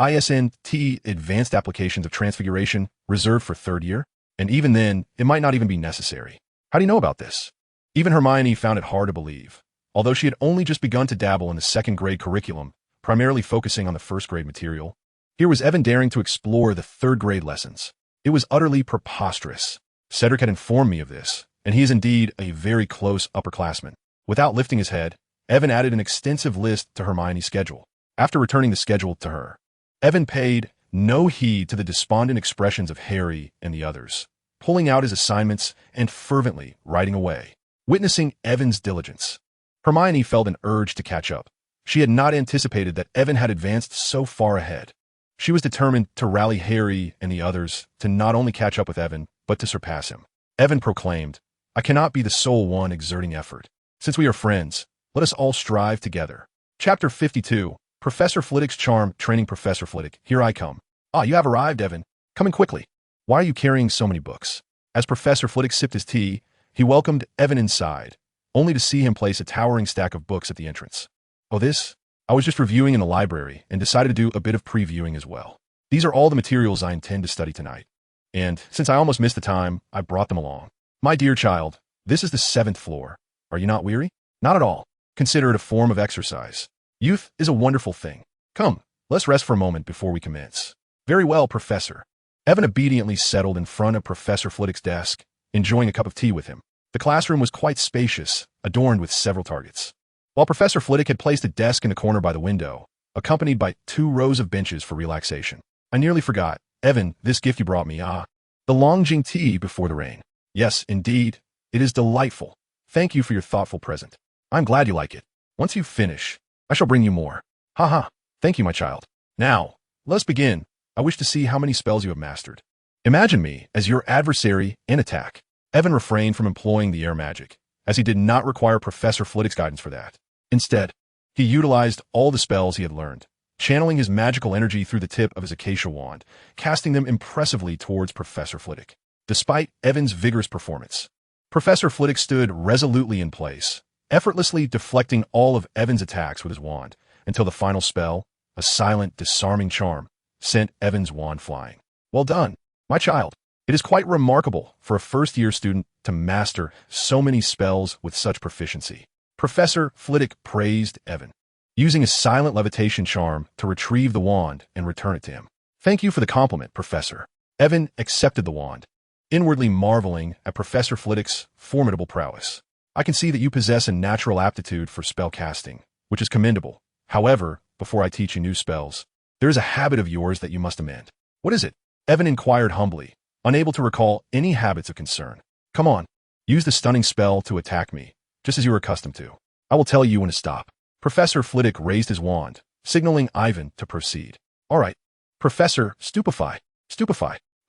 ISNT Advanced Applications of Transfiguration reserved for third year? And even then, it might not even be necessary. How do you know about this? Even Hermione found it hard to believe. Although she had only just begun to dabble in the second-grade curriculum, primarily focusing on the first-grade material, here was Evan daring to explore the third-grade lessons. It was utterly preposterous. Cedric had informed me of this, and he is indeed a very close upperclassman. Without lifting his head, Evan added an extensive list to Hermione's schedule. After returning the schedule to her, Evan paid no heed to the despondent expressions of Harry and the others, pulling out his assignments and fervently writing away. Witnessing Evan's diligence, Hermione felt an urge to catch up. She had not anticipated that Evan had advanced so far ahead. She was determined to rally Harry and the others to not only catch up with Evan, but to surpass him. Evan proclaimed, I cannot be the sole one exerting effort. Since we are friends, let us all strive together. Chapter 52, Professor Flitwick's Charm Training Professor Flitwick, here I come. Ah, you have arrived, Evan. Come in quickly. Why are you carrying so many books? As Professor Flitwick sipped his tea, he welcomed Evan inside, only to see him place a towering stack of books at the entrance. Oh, this? I was just reviewing in the library and decided to do a bit of previewing as well. These are all the materials I intend to study tonight. And since I almost missed the time, I brought them along. My dear child, this is the 7th floor. Are you not weary? Not at all. Consider it a form of exercise. Youth is a wonderful thing. Come, let's rest for a moment before we commence. Very well, Professor. Evan obediently settled in front of Professor Flitwick's desk, enjoying a cup of tea with him. The classroom was quite spacious, adorned with several targets. While Professor Flitwick had placed a desk in the corner by the window, accompanied by 2 rows of benches for relaxation. I nearly forgot. Evan, this gift you brought me, the Longjing tea before the rain. Yes, indeed. It is delightful. Thank you for your thoughtful present. I'm glad you like it. Once you finish, I shall bring you more. Ha. Thank you, my child. Now, let's begin. I wish to see how many spells you have mastered. Imagine me as your adversary in attack. Evan refrained from employing the air magic, as he did not require Professor Flitwick's guidance for that. Instead, he utilized all the spells he had learned, channeling his magical energy through the tip of his acacia wand, casting them impressively towards Professor Flitwick. Despite Evan's vigorous performance, Professor Flitwick stood resolutely in place, effortlessly deflecting all of Evan's attacks with his wand, until the final spell, a silent, disarming charm, sent Evan's wand flying. Well done, my child. It is quite remarkable for a first-year student to master so many spells with such proficiency. Professor Flitwick praised Evan. using a silent levitation charm to retrieve the wand and return it to him. Thank you for the compliment, Professor. Evan accepted the wand, inwardly marveling at Professor Flitwick's formidable prowess. I can see that you possess a natural aptitude for spell casting, which is commendable. However, before I teach you new spells, there is a habit of yours that you must amend. What is it? Evan inquired humbly, unable to recall any habits of concern. Come on, use the stunning spell to attack me, just as you are accustomed to. I will tell you when to stop. Professor Flitwick raised his wand, signaling Ivan to proceed. All right, Professor, stupefy.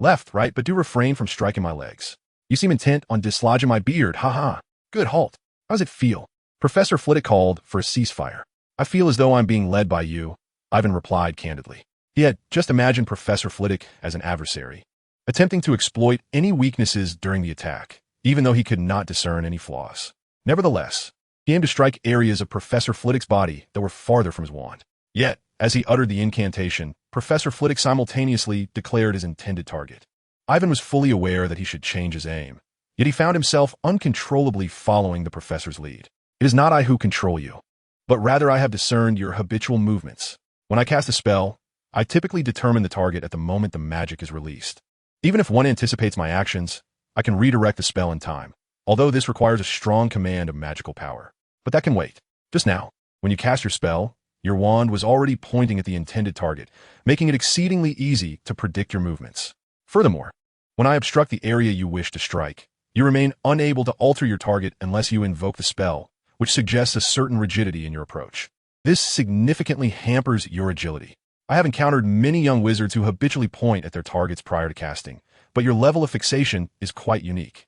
Left, right, but do refrain from striking my legs. You seem intent on dislodging my beard, haha. Good, halt. How does it feel? Professor Flitwick called for a ceasefire. I feel as though I'm being led by you, Ivan replied candidly. He had just imagined Professor Flitwick as an adversary, attempting to exploit any weaknesses during the attack, even though he could not discern any flaws. Nevertheless, he aimed to strike areas of Professor Flitwick's body that were farther from his wand. Yet, as he uttered the incantation, Professor Flitwick simultaneously declared his intended target. Ivan was fully aware that he should change his aim, yet he found himself uncontrollably following the professor's lead. It is not I who control you, but rather I have discerned your habitual movements. When I cast a spell, I typically determine the target at the moment the magic is released. Even if one anticipates my actions, I can redirect the spell in time, although this requires a strong command of magical power. But that can wait. Just now, when you cast your spell, your wand was already pointing at the intended target, making it exceedingly easy to predict your movements. Furthermore, when I obstruct the area you wish to strike, you remain unable to alter your target unless you invoke the spell, which suggests a certain rigidity in your approach. This significantly hampers your agility. I have encountered many young wizards who habitually point at their targets prior to casting, but your level of fixation is quite unique.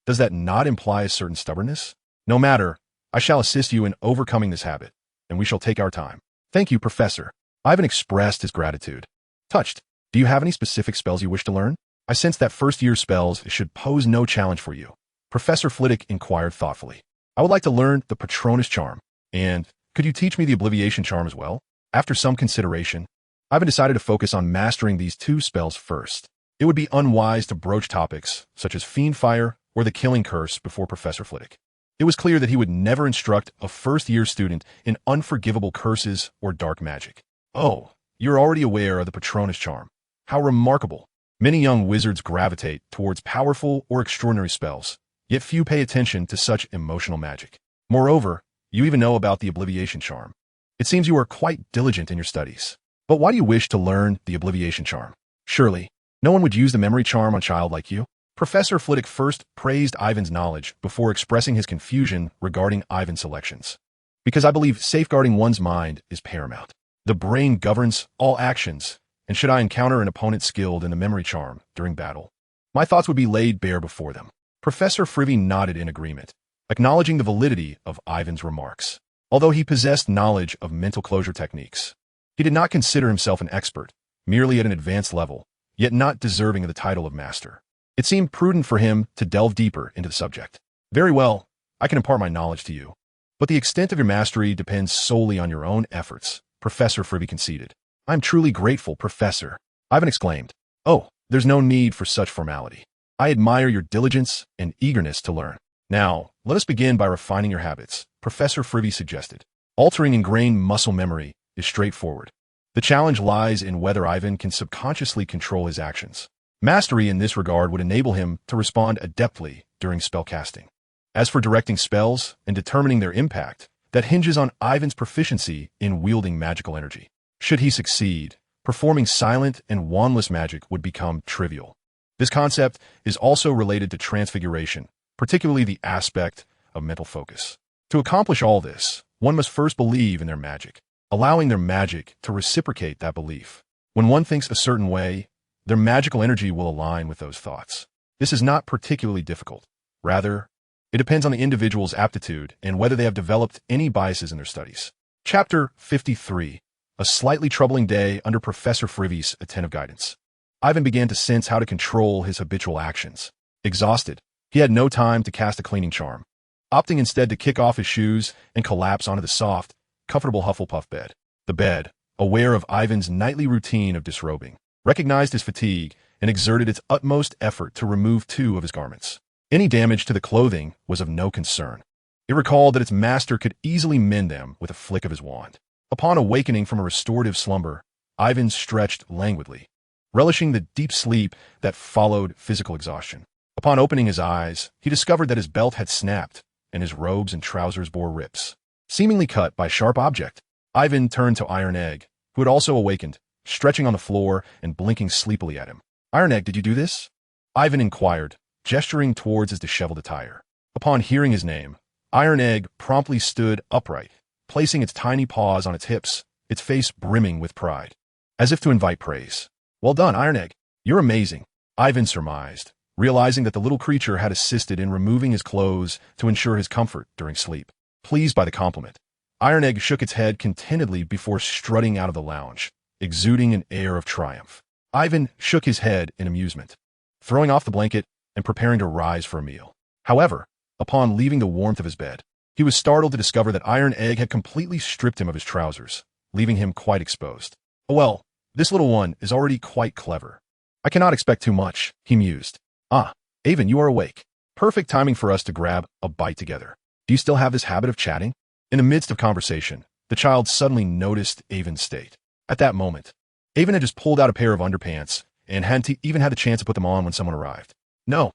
Does that not imply a certain stubbornness? No matter, I shall assist you in overcoming this habit, and we shall take our time. Thank you, Professor. Ivan expressed his gratitude. Touched. Do you have any specific spells you wish to learn? I sense that first-year spells should pose no challenge for you. Professor Flitwick inquired thoughtfully. I would like to learn the Patronus Charm, and could you teach me the Obliviation Charm as well? After some consideration, Ivan decided to focus on mastering these two spells first. It would be unwise to broach topics such as Fiend Fire or the Killing Curse before Professor Flitwick. It was clear that he would never instruct a first-year student in unforgivable curses or dark magic. Oh, you're already aware of the Patronus Charm. How remarkable. Many young wizards gravitate towards powerful or extraordinary spells, yet few pay attention to such emotional magic. Moreover, you even know about the Obliviation Charm. It seems you are quite diligent in your studies. But why do you wish to learn the Obliviation Charm? Surely, no one would use the memory charm on a child like you? Professor Flitwick first praised Ivan's knowledge before expressing his confusion regarding Ivan's selections. Because I believe safeguarding one's mind is paramount. The brain governs all actions, and should I encounter an opponent skilled in the memory charm during battle, my thoughts would be laid bare before them. Professor Flitwick nodded in agreement, acknowledging the validity of Ivan's remarks. Although he possessed knowledge of mental closure techniques, he did not consider himself an expert, merely at an advanced level, yet not deserving of the title of master. It seemed prudent for him to delve deeper into the subject. Very well, I can impart my knowledge to you, but the extent of your mastery depends solely on your own efforts, Professor Flitwick conceded. I'm truly grateful, Professor, Ivan exclaimed. Oh, there's no need for such formality. I admire your diligence and eagerness to learn. Now, let us begin by refining your habits, Professor Flitwick suggested. Altering ingrained muscle memory is straightforward. The challenge lies in whether Ivan can subconsciously control his actions. Mastery in this regard would enable him to respond adeptly during spellcasting. As for directing spells and determining their impact, that hinges on Ivan's proficiency in wielding magical energy. Should he succeed, performing silent and wandless magic would become trivial. This concept is also related to transfiguration, particularly the aspect of mental focus. To accomplish all this, one must first believe in their magic, allowing their magic to reciprocate that belief. When one thinks a certain way, their magical energy will align with those thoughts. This is not particularly difficult. Rather, it depends on the individual's aptitude and whether they have developed any biases in their studies. Chapter 53. A slightly troubling day under Professor Flitwick's attentive guidance. Ivan began to sense how to control his habitual actions. Exhausted, he had no time to cast a cleaning charm, opting instead to kick off his shoes and collapse onto the soft, comfortable Hufflepuff bed. The bed, aware of Ivan's nightly routine of disrobing, recognized his fatigue and exerted its utmost effort to remove two of his garments. Any damage to the clothing was of no concern. It recalled that its master could easily mend them with a flick of his wand. Upon awakening from a restorative slumber, Ivan stretched languidly, relishing the deep sleep that followed physical exhaustion. Upon opening his eyes, he discovered that his belt had snapped and his robes and trousers bore rips, seemingly cut by a sharp object. Ivan turned to Iron Egg, who had also awakened, stretching on the floor and blinking sleepily at him. "Iron Egg, did you do this?" Ivan inquired, gesturing towards his disheveled attire. Upon hearing his name, Iron Egg promptly stood upright, placing its tiny paws on its hips, its face brimming with pride, as if to invite praise. "Well done, Iron Egg. You're amazing," Ivan surmised, realizing that the little creature had assisted in removing his clothes to ensure his comfort during sleep. Pleased by the compliment, Iron Egg shook its head contentedly before strutting out of the lounge, exuding an air of triumph. Ivan shook his head in amusement, throwing off the blanket and preparing to rise for a meal. However, upon leaving the warmth of his bed, he was startled to discover that Iron Egg had completely stripped him of his trousers, leaving him quite exposed. "Oh well, this little one is already quite clever. I cannot expect too much," he mused. "Ah, Avon, you are awake. Perfect timing for us to grab a bite together. Do you still have this habit of chatting?" In the midst of conversation, the child suddenly noticed Avon's state. At that moment, Avon had just pulled out a pair of underpants and hadn't even had the chance to put them on when someone arrived. "No,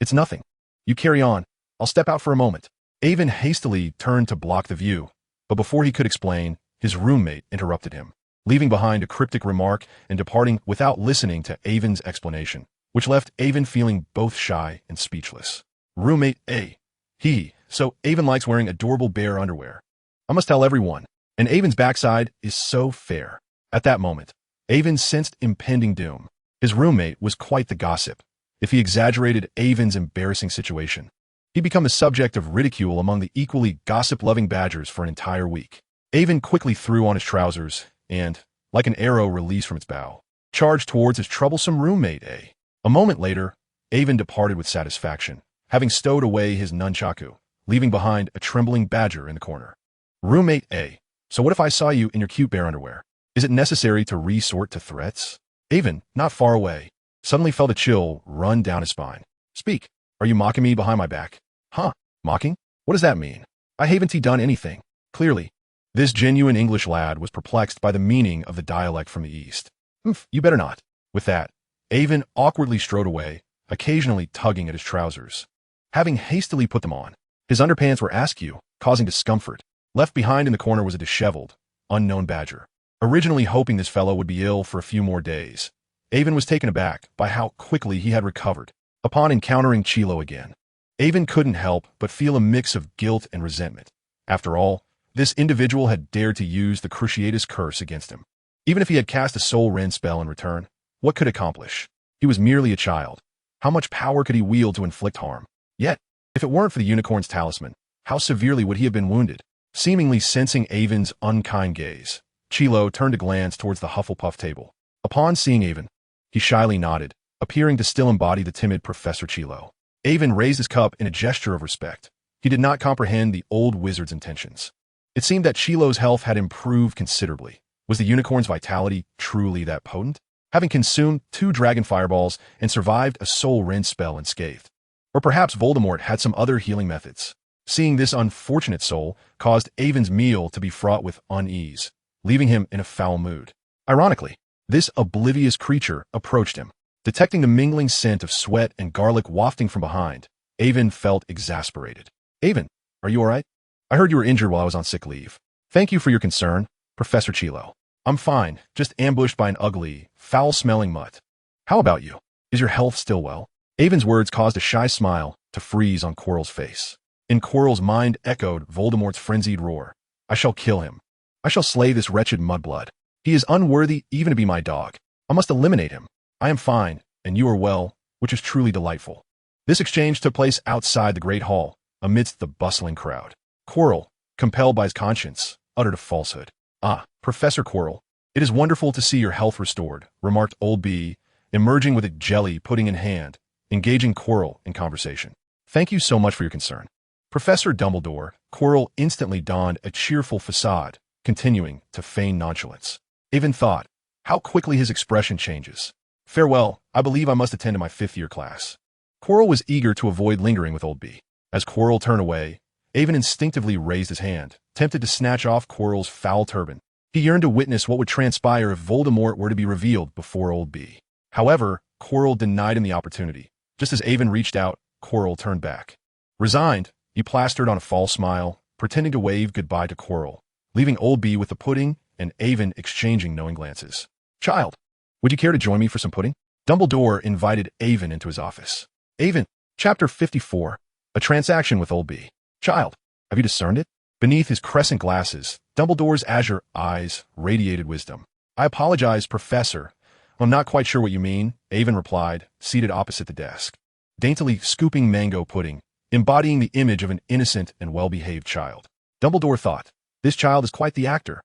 it's nothing. You carry on. I'll step out for a moment." Avon hastily turned to block the view, but before he could explain, his roommate interrupted him, leaving behind a cryptic remark and departing without listening to Avon's explanation, which left Avon feeling both shy and speechless. Roommate A. So Avon likes wearing adorable bear underwear. I must tell everyone. And Avon's backside is so fair. At that moment, Avon sensed impending doom. His roommate was quite the gossip. If he exaggerated Avon's embarrassing situation, he'd become the subject of ridicule among the equally gossip-loving badgers for an entire week. Avon quickly threw on his trousers and, like an arrow released from its bow, charged towards his troublesome roommate A. A moment later, Avon departed with satisfaction, having stowed away his nunchaku, leaving behind a trembling badger in the corner. Roommate A. So what if I saw you in your cute bear underwear? Is it necessary to resort to threats? Avon, not far away, suddenly felt a chill run down his spine. "Speak. Are you mocking me behind my back?" "Huh? Mocking? What does that mean? I haven't done anything." Clearly, this genuine English lad was perplexed by the meaning of the dialect from the East. You better not." With that, Avon awkwardly strode away, occasionally tugging at his trousers. Having hastily put them on, his underpants were askew, causing discomfort. Left behind in the corner was a disheveled, unknown badger. Originally hoping this fellow would be ill for a few more days, Avon was taken aback by how quickly he had recovered. Upon encountering Chilo again, Avon couldn't help but feel a mix of guilt and resentment. After all, this individual had dared to use the Cruciatus curse against him. Even if he had cast a soul rend spell in return, what could it accomplish? He was merely a child. How much power could he wield to inflict harm? Yet, if it weren't for the unicorn's talisman, how severely would he have been wounded? Seemingly sensing Avon's unkind gaze, Chilo turned a glance towards the Hufflepuff table. Upon seeing Avon, he shyly nodded, appearing to still embody the timid Professor Chilo. Avon raised his cup in a gesture of respect. He did not comprehend the old wizard's intentions. It seemed that Chilo's health had improved considerably. Was the unicorn's vitality truly that potent? Having consumed 2 dragon fireballs and survived a soul rend spell unscathed. Or perhaps Voldemort had some other healing methods. Seeing this unfortunate soul caused Avon's meal to be fraught with unease, leaving him in a foul mood. Ironically, this oblivious creature approached him. Detecting the mingling scent of sweat and garlic wafting from behind, Avon felt exasperated. "Avon, are you all right? I heard you were injured while I was on sick leave. Thank you for your concern, Professor Chilo. I'm fine, just ambushed by an ugly, foul-smelling mutt. How about you? Is your health still well?" Avon's words caused a shy smile to freeze on Quirrell's face. In Quirrell's mind echoed Voldemort's frenzied roar. "I shall kill him. I shall slay this wretched mudblood. He is unworthy even to be my dog. I must eliminate him. I am fine, and you are well, which is truly delightful." This exchange took place outside the Great Hall, amidst the bustling crowd. Quirrell, compelled by his conscience, uttered a falsehood. "Ah, Professor Quirrell, it is wonderful to see your health restored," remarked Old B, emerging with a jelly pudding in hand, engaging Quirrell in conversation. "Thank you so much for your concern." Professor Dumbledore, Quirrell instantly donned a cheerful facade, continuing to feign nonchalance. Avon thought, how quickly his expression changes. "Farewell, I believe I must attend to my 5th-year class." Quirrell was eager to avoid lingering with Old B. As Quirrell turned away, Avon instinctively raised his hand, tempted to snatch off Quirrell's foul turban. He yearned to witness what would transpire if Voldemort were to be revealed before Old B. However, Quirrell denied him the opportunity. Just as Avon reached out, Quirrell turned back. Resigned, he plastered on a false smile, pretending to wave goodbye to Quirrell, leaving Old B with the pudding and Avon exchanging knowing glances. "Child, would you care to join me for some pudding?" Dumbledore invited Avon into his office. Avon, Chapter 54, A Transaction with Old B. "Child, have you discerned it?" Beneath his crescent glasses, Dumbledore's azure eyes radiated wisdom. "I apologize, Professor. I'm not quite sure what you mean," Avon replied, seated opposite the desk, daintily scooping mango pudding, embodying the image of an innocent and well-behaved child. Dumbledore thought, this child is quite the actor.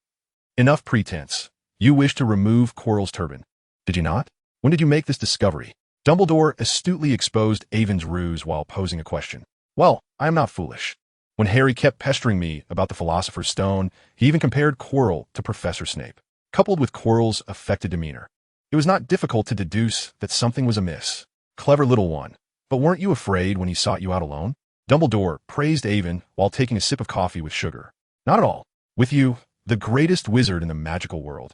Enough pretense. You wish to remove Quirrell's turban, did you not? When did you make this discovery? Dumbledore astutely exposed Avon's ruse while posing a question. Well, I am not foolish. When Harry kept pestering me about the Philosopher's Stone, he even compared Quirrell to Professor Snape. Coupled with Quirrell's affected demeanor, it was not difficult to deduce that something was amiss. Clever little one. But weren't you afraid when he sought you out alone? Dumbledore praised Avon while taking a sip of coffee with sugar. Not at all. With you, the greatest wizard in the magical world.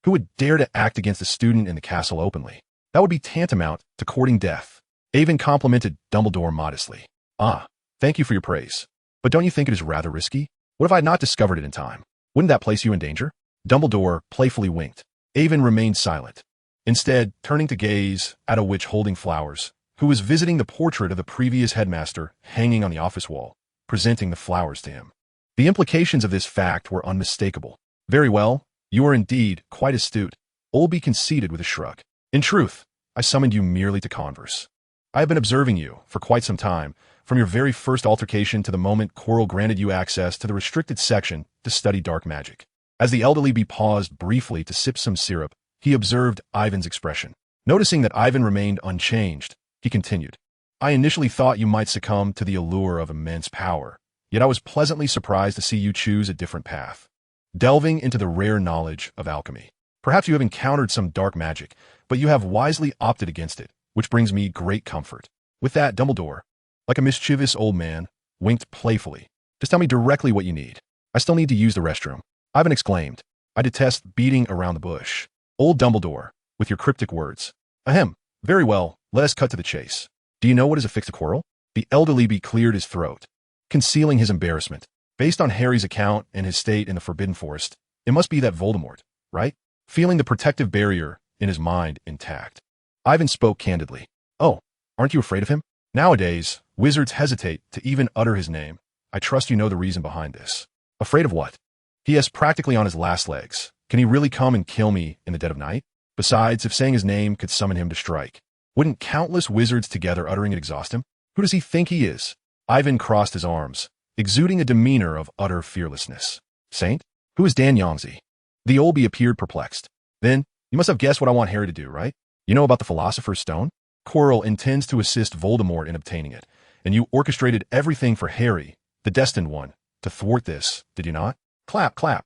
Who would dare to act against a student in the castle openly? That would be tantamount to courting death. Avon complimented Dumbledore modestly. Ah, thank you for your praise. But don't you think it is rather risky? What if I had not discovered it in time? Wouldn't that place you in danger? Dumbledore playfully winked. Avon remained silent, instead turning to gaze at a witch holding flowers, who was visiting the portrait of the previous headmaster hanging on the office wall, presenting the flowers to him. The implications of this fact were unmistakable. Very well, you are indeed quite astute, Olby conceded with a shrug. In truth, I summoned you merely to converse. I have been observing you for quite some time, from your very first altercation to the moment Quirrell granted you access to the restricted section to study dark magic. As the elderly bee paused briefly to sip some syrup, he observed Ivan's expression. Noticing that Ivan remained unchanged, he continued, I initially thought you might succumb to the allure of immense power, yet I was pleasantly surprised to see you choose a different path, delving into the rare knowledge of alchemy. Perhaps you have encountered some dark magic, but you have wisely opted against it, which brings me great comfort. With that, Dumbledore, like a mischievous old man, winked playfully. Just tell me directly what you need. I still need to use the restroom. Ivan exclaimed. I detest beating around the bush. Old Dumbledore, with your cryptic words. Ahem. Very well, let us cut to the chase. Do you know what is affixed to Quirrell? The elderly bee cleared his throat, concealing his embarrassment. Based on Harry's account and his state in the Forbidden Forest, it must be that Voldemort, right? Feeling the protective barrier in his mind intact, Ivan spoke candidly. Oh, aren't you afraid of him? Nowadays, wizards hesitate to even utter his name. I trust you know the reason behind this. Afraid of what? He is practically on his last legs. Can he really come and kill me in the dead of night? Besides, if saying his name could summon him to strike, wouldn't countless wizards together uttering it exhaust him? Who does he think he is? Ivan crossed his arms, exuding a demeanor of utter fearlessness. Saint? Who is Dan Yongzi? The Olby appeared perplexed. Then, you must have guessed what I want Harry to do, right? You know about the Philosopher's Stone? Quirrell intends to assist Voldemort in obtaining it, and you orchestrated everything for Harry, the destined one, to thwart this, did you not? Clap, clap.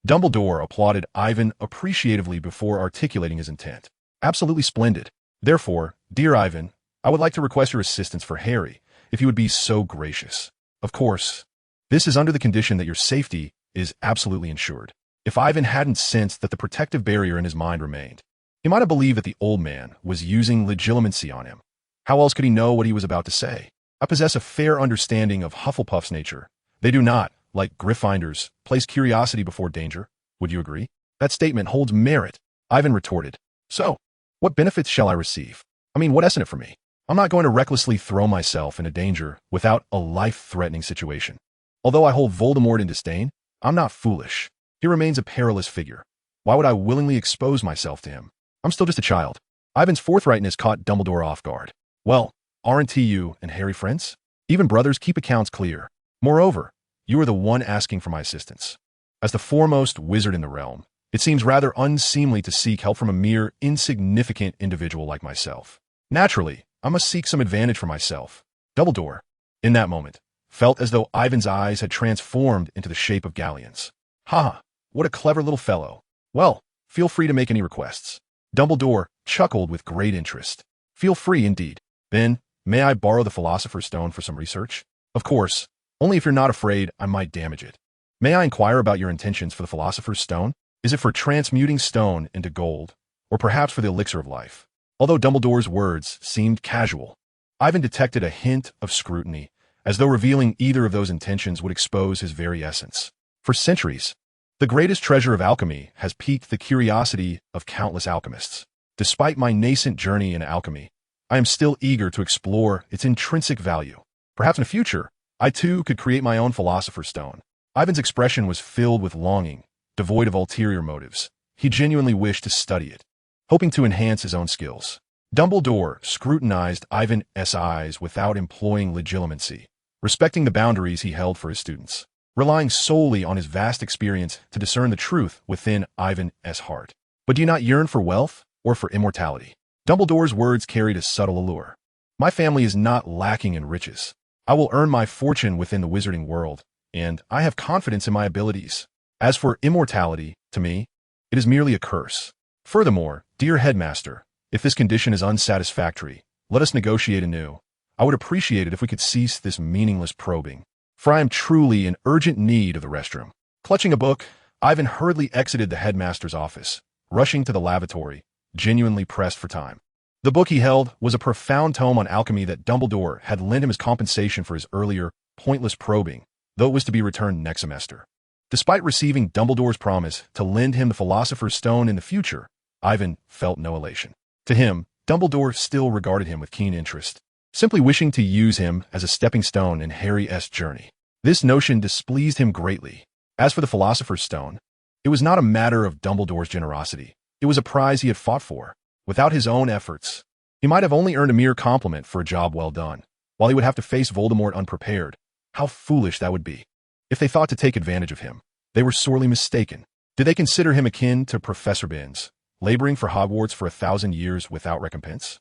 Dumbledore applauded Ivan appreciatively before articulating his intent. Absolutely splendid. Therefore, dear Ivan, I would like to request your assistance for Harry, if you would be so gracious. Of course, this is under the condition that your safety is absolutely ensured. If Ivan hadn't sensed that the protective barrier in his mind remained, he might have believed that the old man was using legitimacy on him. How else could he know what he was about to say? I possess a fair understanding of Hufflepuff's nature. They do not, like Gryffindors, place curiosity before danger. Would you agree? That statement holds merit, Ivan retorted. So, what benefits shall I receive? I mean, what isn't it for me? I'm not going to recklessly throw myself into danger without a life-threatening situation. Although I hold Voldemort in disdain, I'm not foolish. He remains a perilous figure. Why would I willingly expose myself to him? I'm still just a child. Ivan's forthrightness caught Dumbledore off guard. Well, aren't you and Harry friends? Even brothers keep accounts clear. Moreover, you are the one asking for my assistance. As the foremost wizard in the realm, it seems rather unseemly to seek help from a mere insignificant individual like myself. Naturally, I must seek some advantage for myself. Dumbledore, in that moment, felt as though Ivan's eyes had transformed into the shape of galleons. Ha! What a clever little fellow. Well, feel free to make any requests. Dumbledore chuckled with great interest. Feel free indeed. Then, may I borrow the Philosopher's Stone for some research? Of course, Only if you're not afraid I might damage it. May I inquire about your intentions for the Philosopher's Stone? Is it for transmuting stone into gold, or perhaps for the elixir of life? Although Dumbledore's words seemed casual, Ivan detected a hint of scrutiny, as though revealing either of those intentions would expose his very essence. For centuries, the greatest treasure of alchemy has piqued the curiosity of countless alchemists. Despite my nascent journey in alchemy, I am still eager to explore its intrinsic value. Perhaps in the future, I too could create my own Philosopher's Stone. Ivan's expression was filled with longing, devoid of ulterior motives. He genuinely wished to study it, hoping to enhance his own skills. Dumbledore scrutinized Ivan's eyes without employing legilimency, respecting the boundaries he held for his students, relying solely on his vast experience to discern the truth within Ivan's heart. But do you not yearn for wealth or for immortality? Dumbledore's words carried a subtle allure. My family is not lacking in riches. I will earn my fortune within the wizarding world, and I have confidence in my abilities. As for immortality, to me, it is merely a curse. Furthermore, dear headmaster, if this condition is unsatisfactory, let us negotiate anew. I would appreciate it if we could cease this meaningless probing, for I am truly in urgent need of the restroom. Clutching a book, Ivan hurriedly exited the headmaster's office, rushing to the lavatory, genuinely pressed for time. The book he held was a profound tome on alchemy that Dumbledore had lent him as compensation for his earlier, pointless probing, though it was to be returned next semester. Despite receiving Dumbledore's promise to lend him the Philosopher's Stone in the future, Ivan felt no elation. To him, Dumbledore still regarded him with keen interest, simply wishing to use him as a stepping stone in Harry's journey. This notion displeased him greatly. As for the Philosopher's Stone, it was not a matter of Dumbledore's generosity. It was a prize he had fought for. Without his own efforts, he might have only earned a mere compliment for a job well done, while he would have to face Voldemort unprepared. How foolish that would be. If they thought to take advantage of him, they were sorely mistaken. Did they consider him akin to Professor Binns, laboring for Hogwarts for 1,000 years without recompense?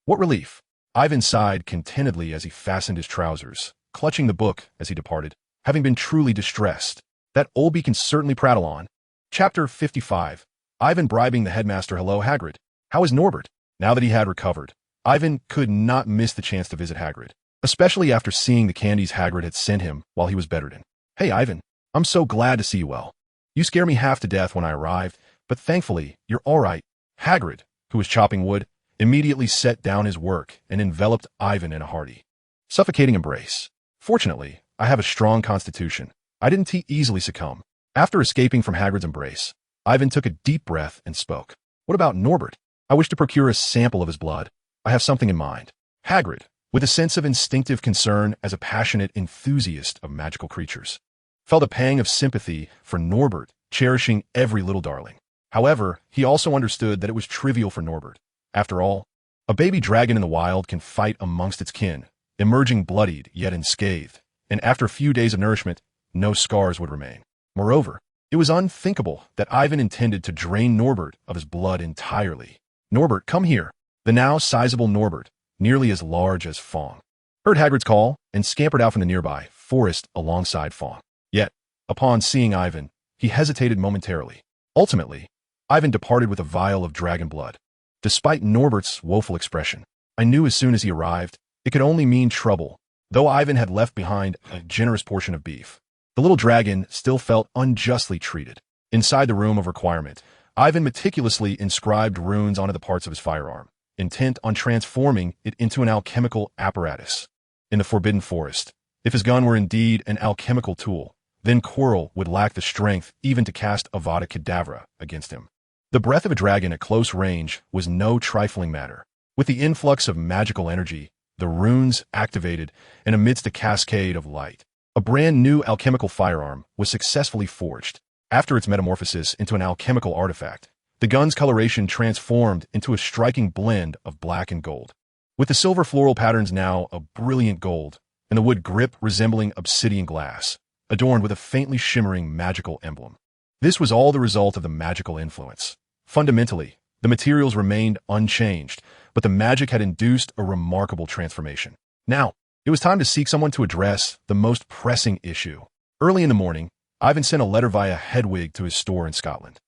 What relief! Ivan sighed contentedly as he fastened his trousers, clutching the book as he departed, having been truly distressed. That Olby can certainly prattle on. Chapter 55. Ivan bribing the headmaster. Hello, Hagrid. How is Norbert? Now that he had recovered, Ivan could not miss the chance to visit Hagrid, especially after seeing the candies Hagrid had sent him while he was bedridden. Hey, Ivan, I'm so glad to see you well. You scared me half to death when I arrived, but thankfully, you're all right. Hagrid, who was chopping wood, immediately set down his work and enveloped Ivan in a hearty, suffocating embrace. Fortunately, I have a strong constitution. I didn't easily succumb. After escaping from Hagrid's embrace, Ivan took a deep breath and spoke. What about Norbert? I wish to procure a sample of his blood. I have something in mind. Hagrid, with a sense of instinctive concern as a passionate enthusiast of magical creatures, felt a pang of sympathy for Norbert, cherishing every little darling. However, he also understood that it was trivial for Norbert. After all, a baby dragon in the wild can fight amongst its kin, emerging bloodied yet unscathed, and after a few days of nourishment, no scars would remain. Moreover, it was unthinkable that Ivan intended to drain Norbert of his blood entirely. Norbert, come here. The now sizable Norbert, nearly as large as Fong, heard Hagrid's call and scampered out from the nearby forest alongside Fong. Yet, upon seeing Ivan, he hesitated momentarily. Ultimately, Ivan departed with a vial of dragon blood. Despite Norbert's woeful expression, I knew as soon as he arrived, it could only mean trouble. Though Ivan had left behind a generous portion of beef, the little dragon still felt unjustly treated. Inside the room of requirement, Ivan meticulously inscribed runes onto the parts of his firearm, intent on transforming it into an alchemical apparatus. In the Forbidden Forest, if his gun were indeed an alchemical tool, then Quirrell would lack the strength even to cast Avada Kedavra against him. The breath of a dragon at close range was no trifling matter. With the influx of magical energy, the runes activated, and amidst a cascade of light, a brand new alchemical firearm was successfully forged. After its metamorphosis into an alchemical artifact, the gun's coloration transformed into a striking blend of black and gold, with the silver floral patterns now a brilliant gold, and the wood grip resembling obsidian glass, adorned with a faintly shimmering magical emblem. This was all the result of the magical influence. Fundamentally, the materials remained unchanged, but the magic had induced a remarkable transformation. Now, it was time to seek someone to address the most pressing issue. Early in the morning, Ivan sent a letter via Hedwig to his store in Scotland,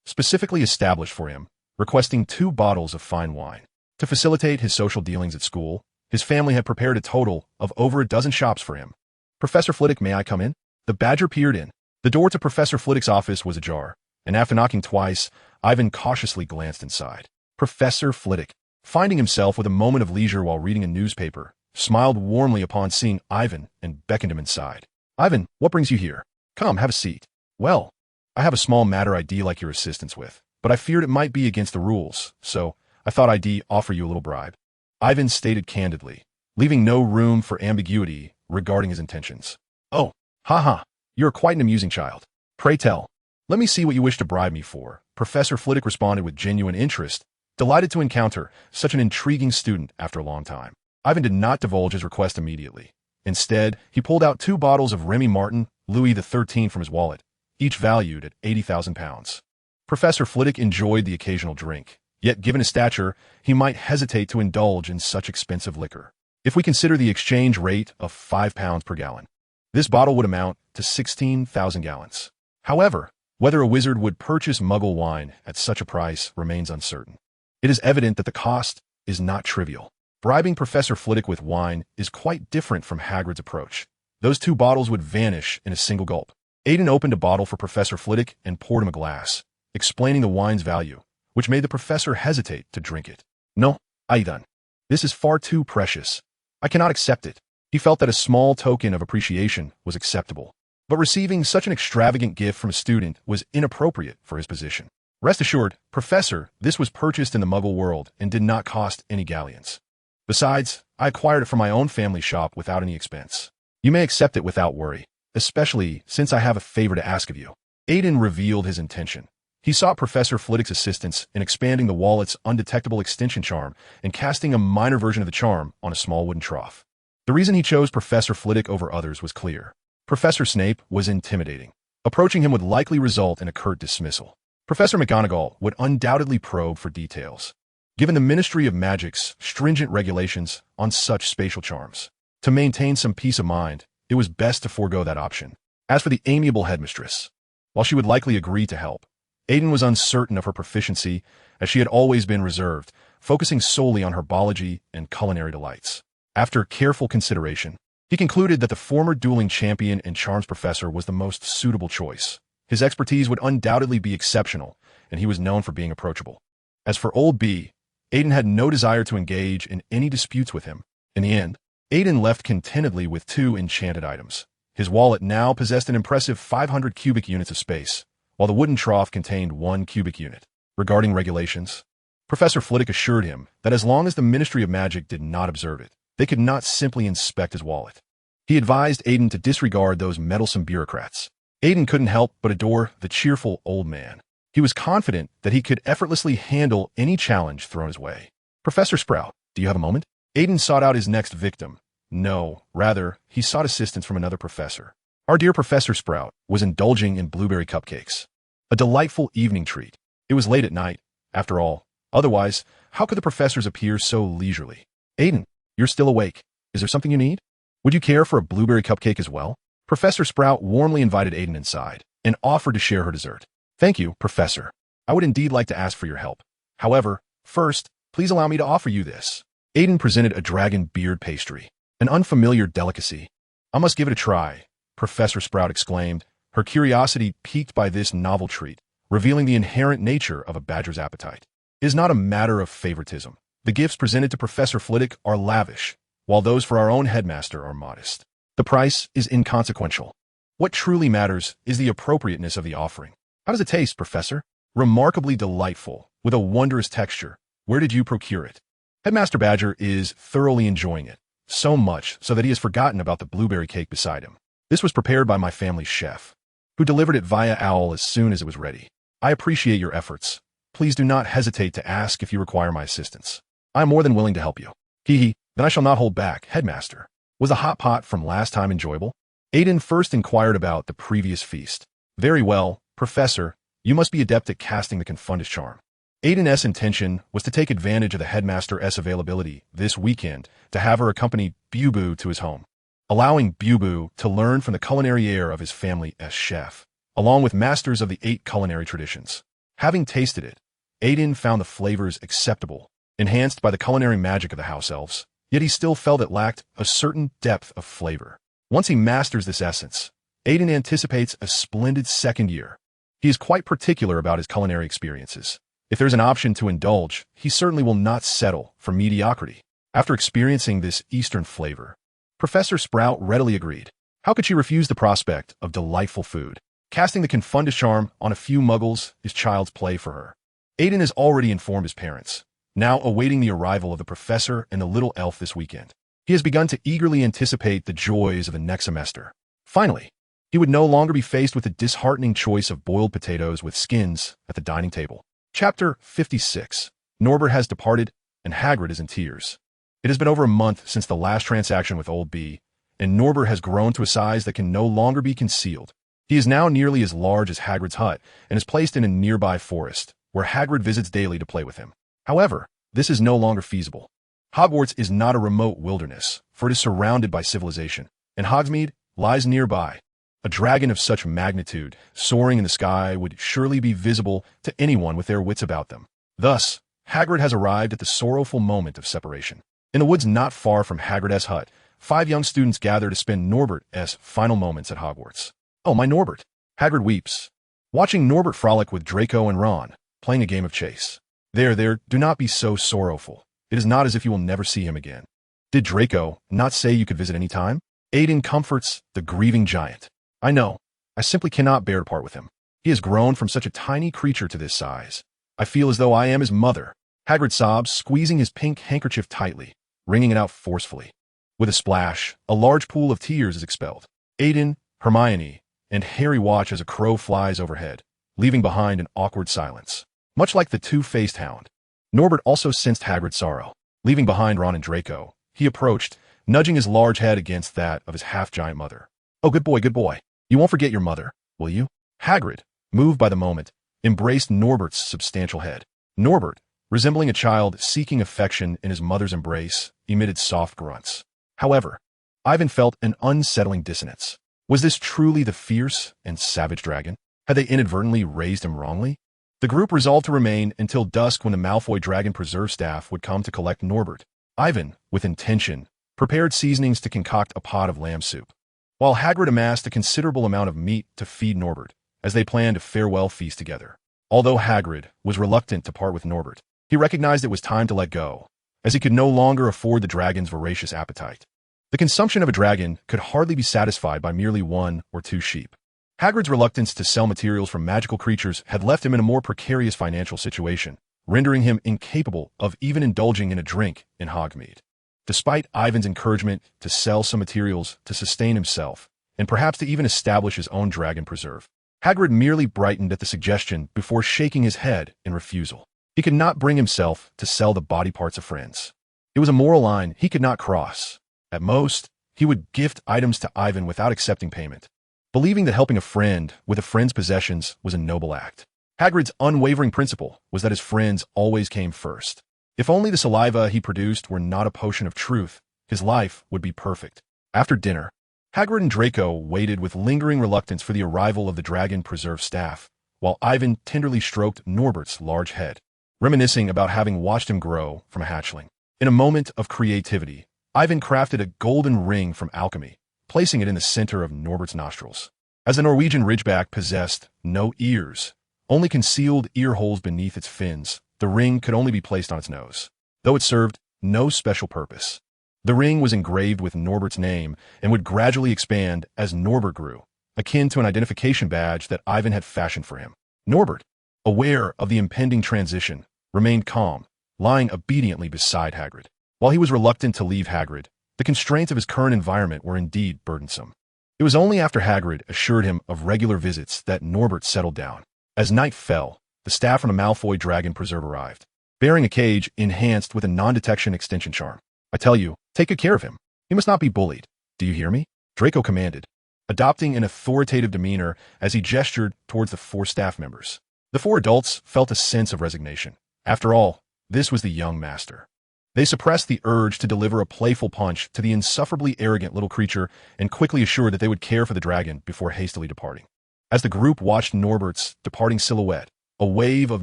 specifically established for him, requesting 2 bottles of fine wine. To facilitate his social dealings at school, his family had prepared a total of over a dozen shops for him, Professor Flitwick, may I come in? The badger peered in. The door to Professor Flitwick's office was ajar, and after knocking twice, Ivan cautiously glanced inside. Professor Flitwick, finding himself with a moment of leisure while reading a newspaper, smiled warmly upon seeing Ivan and beckoned him inside. Ivan, what brings you here? Come, have a seat. Well, I have a small matter I'd like your assistance with, but I feared it might be against the rules, so I thought I'd offer you a little bribe. Ivan stated candidly, leaving no room for ambiguity regarding his intentions. Oh, haha, you're quite an amusing child. Pray tell. Let me see what you wish to bribe me for. Professor Flitwick responded with genuine interest, delighted to encounter such an intriguing student after a long time. Ivan did not divulge his request immediately. Instead, he pulled out 2 bottles of Remy Martin Louis XIII from his wallet, each valued at 80,000 pounds. Professor Flitwick enjoyed the occasional drink, yet given his stature, he might hesitate to indulge in such expensive liquor. If we consider the exchange rate of 5 pounds per gallon, this bottle would amount to 16,000 gallons. However, whether a wizard would purchase Muggle wine at such a price remains uncertain. It is evident that the cost is not trivial. Bribing Professor Flitwick with wine is quite different from Hagrid's approach. Those 2 bottles would vanish in a single gulp. Aiden opened a bottle for Professor Flitwick and poured him a glass, explaining the wine's value, which made the professor hesitate to drink it. No, Aiden. This is far too precious. I cannot accept it. He felt that a small token of appreciation was acceptable, but receiving such an extravagant gift from a student was inappropriate for his position. Rest assured, Professor, this was purchased in the Muggle world and did not cost any galleons. Besides, I acquired it from my own family shop without any expense. You may accept it without worry, especially since I have a favor to ask of you. Aiden revealed his intention. He sought Professor Flitwick's assistance in expanding the wallet's undetectable extension charm and casting a minor version of the charm on a small wooden trough. The reason he chose Professor Flitwick over others was clear. Professor Snape was intimidating. Approaching him would likely result in a curt dismissal. Professor McGonagall would undoubtedly probe for details, given the Ministry of Magic's stringent regulations on such spatial charms. To maintain some peace of mind, it was best to forego that option. As for the amiable headmistress, while she would likely agree to help, Aiden was uncertain of her proficiency, as she had always been reserved, focusing solely on herbology and culinary delights. After careful consideration, he concluded that the former dueling champion and charms professor was the most suitable choice. His expertise would undoubtedly be exceptional, and he was known for being approachable. As for Old B, Aiden had no desire to engage in any disputes with him. In the end, Aiden left contentedly with 2 enchanted items. His wallet now possessed an impressive 500 cubic units of space, while the wooden trough contained 1 cubic unit. Regarding regulations, Professor Flitwick assured him that as long as the Ministry of Magic did not observe it, they could not simply inspect his wallet. He advised Aiden to disregard those meddlesome bureaucrats. Aiden couldn't help but adore the cheerful old man. He was confident that he could effortlessly handle any challenge thrown his way. Professor Sprout, do you have a moment? Aiden sought out his next victim. No, rather, he sought assistance from another professor. Our dear Professor Sprout was indulging in blueberry cupcakes. A delightful evening treat. It was late at night, after all. Otherwise, how could the professors appear so leisurely? Aiden, you're still awake. Is there something you need? Would you care for a blueberry cupcake as well? Professor Sprout warmly invited Aiden inside and offered to share her dessert. Thank you, Professor. I would indeed like to ask for your help. However, first, please allow me to offer you this. Aiden presented a dragon beard pastry, an unfamiliar delicacy. I must give it a try, Professor Sprout exclaimed, her curiosity piqued by this novel treat, revealing the inherent nature of a badger's appetite. It is not a matter of favoritism. The gifts presented to Professor Flitwick are lavish, while those for our own headmaster are modest. The price is inconsequential. What truly matters is the appropriateness of the offering. How does it taste, Professor? Remarkably delightful, with a wondrous texture. Where did you procure it? Headmaster Badger is thoroughly enjoying it, so much so that he has forgotten about the blueberry cake beside him. This was prepared by my family's chef, who delivered it via owl as soon as it was ready. I appreciate your efforts. Please do not hesitate to ask if you require my assistance. I am more than willing to help you. Hee, then I shall not hold back, Headmaster. Was the hot pot from last time enjoyable? Aiden first inquired about the previous feast. Very well, Professor, you must be adept at casting the Confundus charm. Aiden's intention was to take advantage of the Headmaster's availability this weekend to have her accompany Bubu to his home, allowing Bubu to learn from the culinary heir of his family as chef, along with masters of the 8 culinary traditions. Having tasted it, Aiden found the flavors acceptable, enhanced by the culinary magic of the house elves, yet he still felt it lacked a certain depth of flavor. Once he masters this essence, Aiden anticipates a splendid second year. He is quite particular about his culinary experiences. If there's an option to indulge, he certainly will not settle for mediocrity. After experiencing this Eastern flavor, Professor Sprout readily agreed. How could she refuse the prospect of delightful food? Casting the confundus charm on a few muggles is child's play for her. Aiden has already informed his parents, now awaiting the arrival of the professor and the little elf this weekend. He has begun to eagerly anticipate the joys of the next semester. Finally, he would no longer be faced with the disheartening choice of boiled potatoes with skins at the dining table. Chapter 56. Norbert has departed, and Hagrid is in tears. It has been over a month since the last transaction with Old B, and Norbert has grown to a size that can no longer be concealed. He is now nearly as large as Hagrid's hut and is placed in a nearby forest, where Hagrid visits daily to play with him. However, this is no longer feasible. Hogwarts is not a remote wilderness, for it is surrounded by civilization, and Hogsmeade lies nearby. A dragon of such magnitude, soaring in the sky, would surely be visible to anyone with their wits about them. Thus, Hagrid has arrived at the sorrowful moment of separation. In the woods not far from Hagrid's hut, 5 young students gather to spend Norbert's final moments at Hogwarts. Oh, my Norbert! Hagrid weeps, watching Norbert frolic with Draco and Ron, playing a game of chase. There, do not be so sorrowful. It is not as if you will never see him again. Did Draco not say you could visit any time? Aiden comforts the grieving giant. I know. I simply cannot bear to part with him. He has grown from such a tiny creature to this size. I feel as though I am his mother. Hagrid sobs, squeezing his pink handkerchief tightly, wringing it out forcefully. With a splash, a large pool of tears is expelled. Aiden, Hermione, and Harry watch as a crow flies overhead, leaving behind an awkward silence. Much like the two-faced hound, Norbert also sensed Hagrid's sorrow. Leaving behind Ron and Draco, he approached, nudging his large head against that of his half-giant mother. Oh, good boy, good boy. You won't forget your mother, will you? Hagrid, moved by the moment, embraced Norbert's substantial head. Norbert, resembling a child seeking affection in his mother's embrace, emitted soft grunts. However, Ivan felt an unsettling dissonance. Was this truly the fierce and savage dragon? Had they inadvertently raised him wrongly? The group resolved to remain until dusk when the Malfoy Dragon Preserve staff would come to collect Norbert. Ivan, with intention, prepared seasonings to concoct a pot of lamb soup, while Hagrid amassed a considerable amount of meat to feed Norbert, as they planned a farewell feast together. Although Hagrid was reluctant to part with Norbert, he recognized it was time to let go, as he could no longer afford the dragon's voracious appetite. The consumption of a dragon could hardly be satisfied by merely 1 or 2 sheep. Hagrid's reluctance to sell materials from magical creatures had left him in a more precarious financial situation, rendering him incapable of even indulging in a drink in Hogsmeade. Despite Ivan's encouragement to sell some materials to sustain himself, and perhaps to even establish his own dragon preserve, Hagrid merely brightened at the suggestion before shaking his head in refusal. He could not bring himself to sell the body parts of friends. It was a moral line he could not cross. At most, he would gift items to Ivan without accepting payment, believing that helping a friend with a friend's possessions was a noble act. Hagrid's unwavering principle was that his friends always came first. If only the saliva he produced were not a potion of truth, his life would be perfect. After dinner, Hagrid and Draco waited with lingering reluctance for the arrival of the Dragon Preserve staff, while Ivan tenderly stroked Norbert's large head, reminiscing about having watched him grow from a hatchling. In a moment of creativity, Ivan crafted a golden ring from alchemy, placing it in the center of Norbert's nostrils. As the Norwegian Ridgeback possessed no ears, only concealed ear holes beneath its fins, the ring could only be placed on its nose, though it served no special purpose. The ring was engraved with Norbert's name and would gradually expand as Norbert grew, akin to an identification badge that Ivan had fashioned for him. Norbert, aware of the impending transition, remained calm, lying obediently beside Hagrid. While he was reluctant to leave Hagrid, the constraints of his current environment were indeed burdensome. It was only after Hagrid assured him of regular visits that Norbert settled down. As night fell, the staff from the Malfoy Dragon Preserve arrived, bearing a cage enhanced with a non-detection extension charm. I tell you, take good care of him. He must not be bullied. Do you hear me? Draco commanded, adopting an authoritative demeanor as he gestured towards the 4 staff members. The 4 adults felt a sense of resignation. After all, this was the young master. They suppressed the urge to deliver a playful punch to the insufferably arrogant little creature and quickly assured that they would care for the dragon before hastily departing. As the group watched Norbert's departing silhouette, a wave of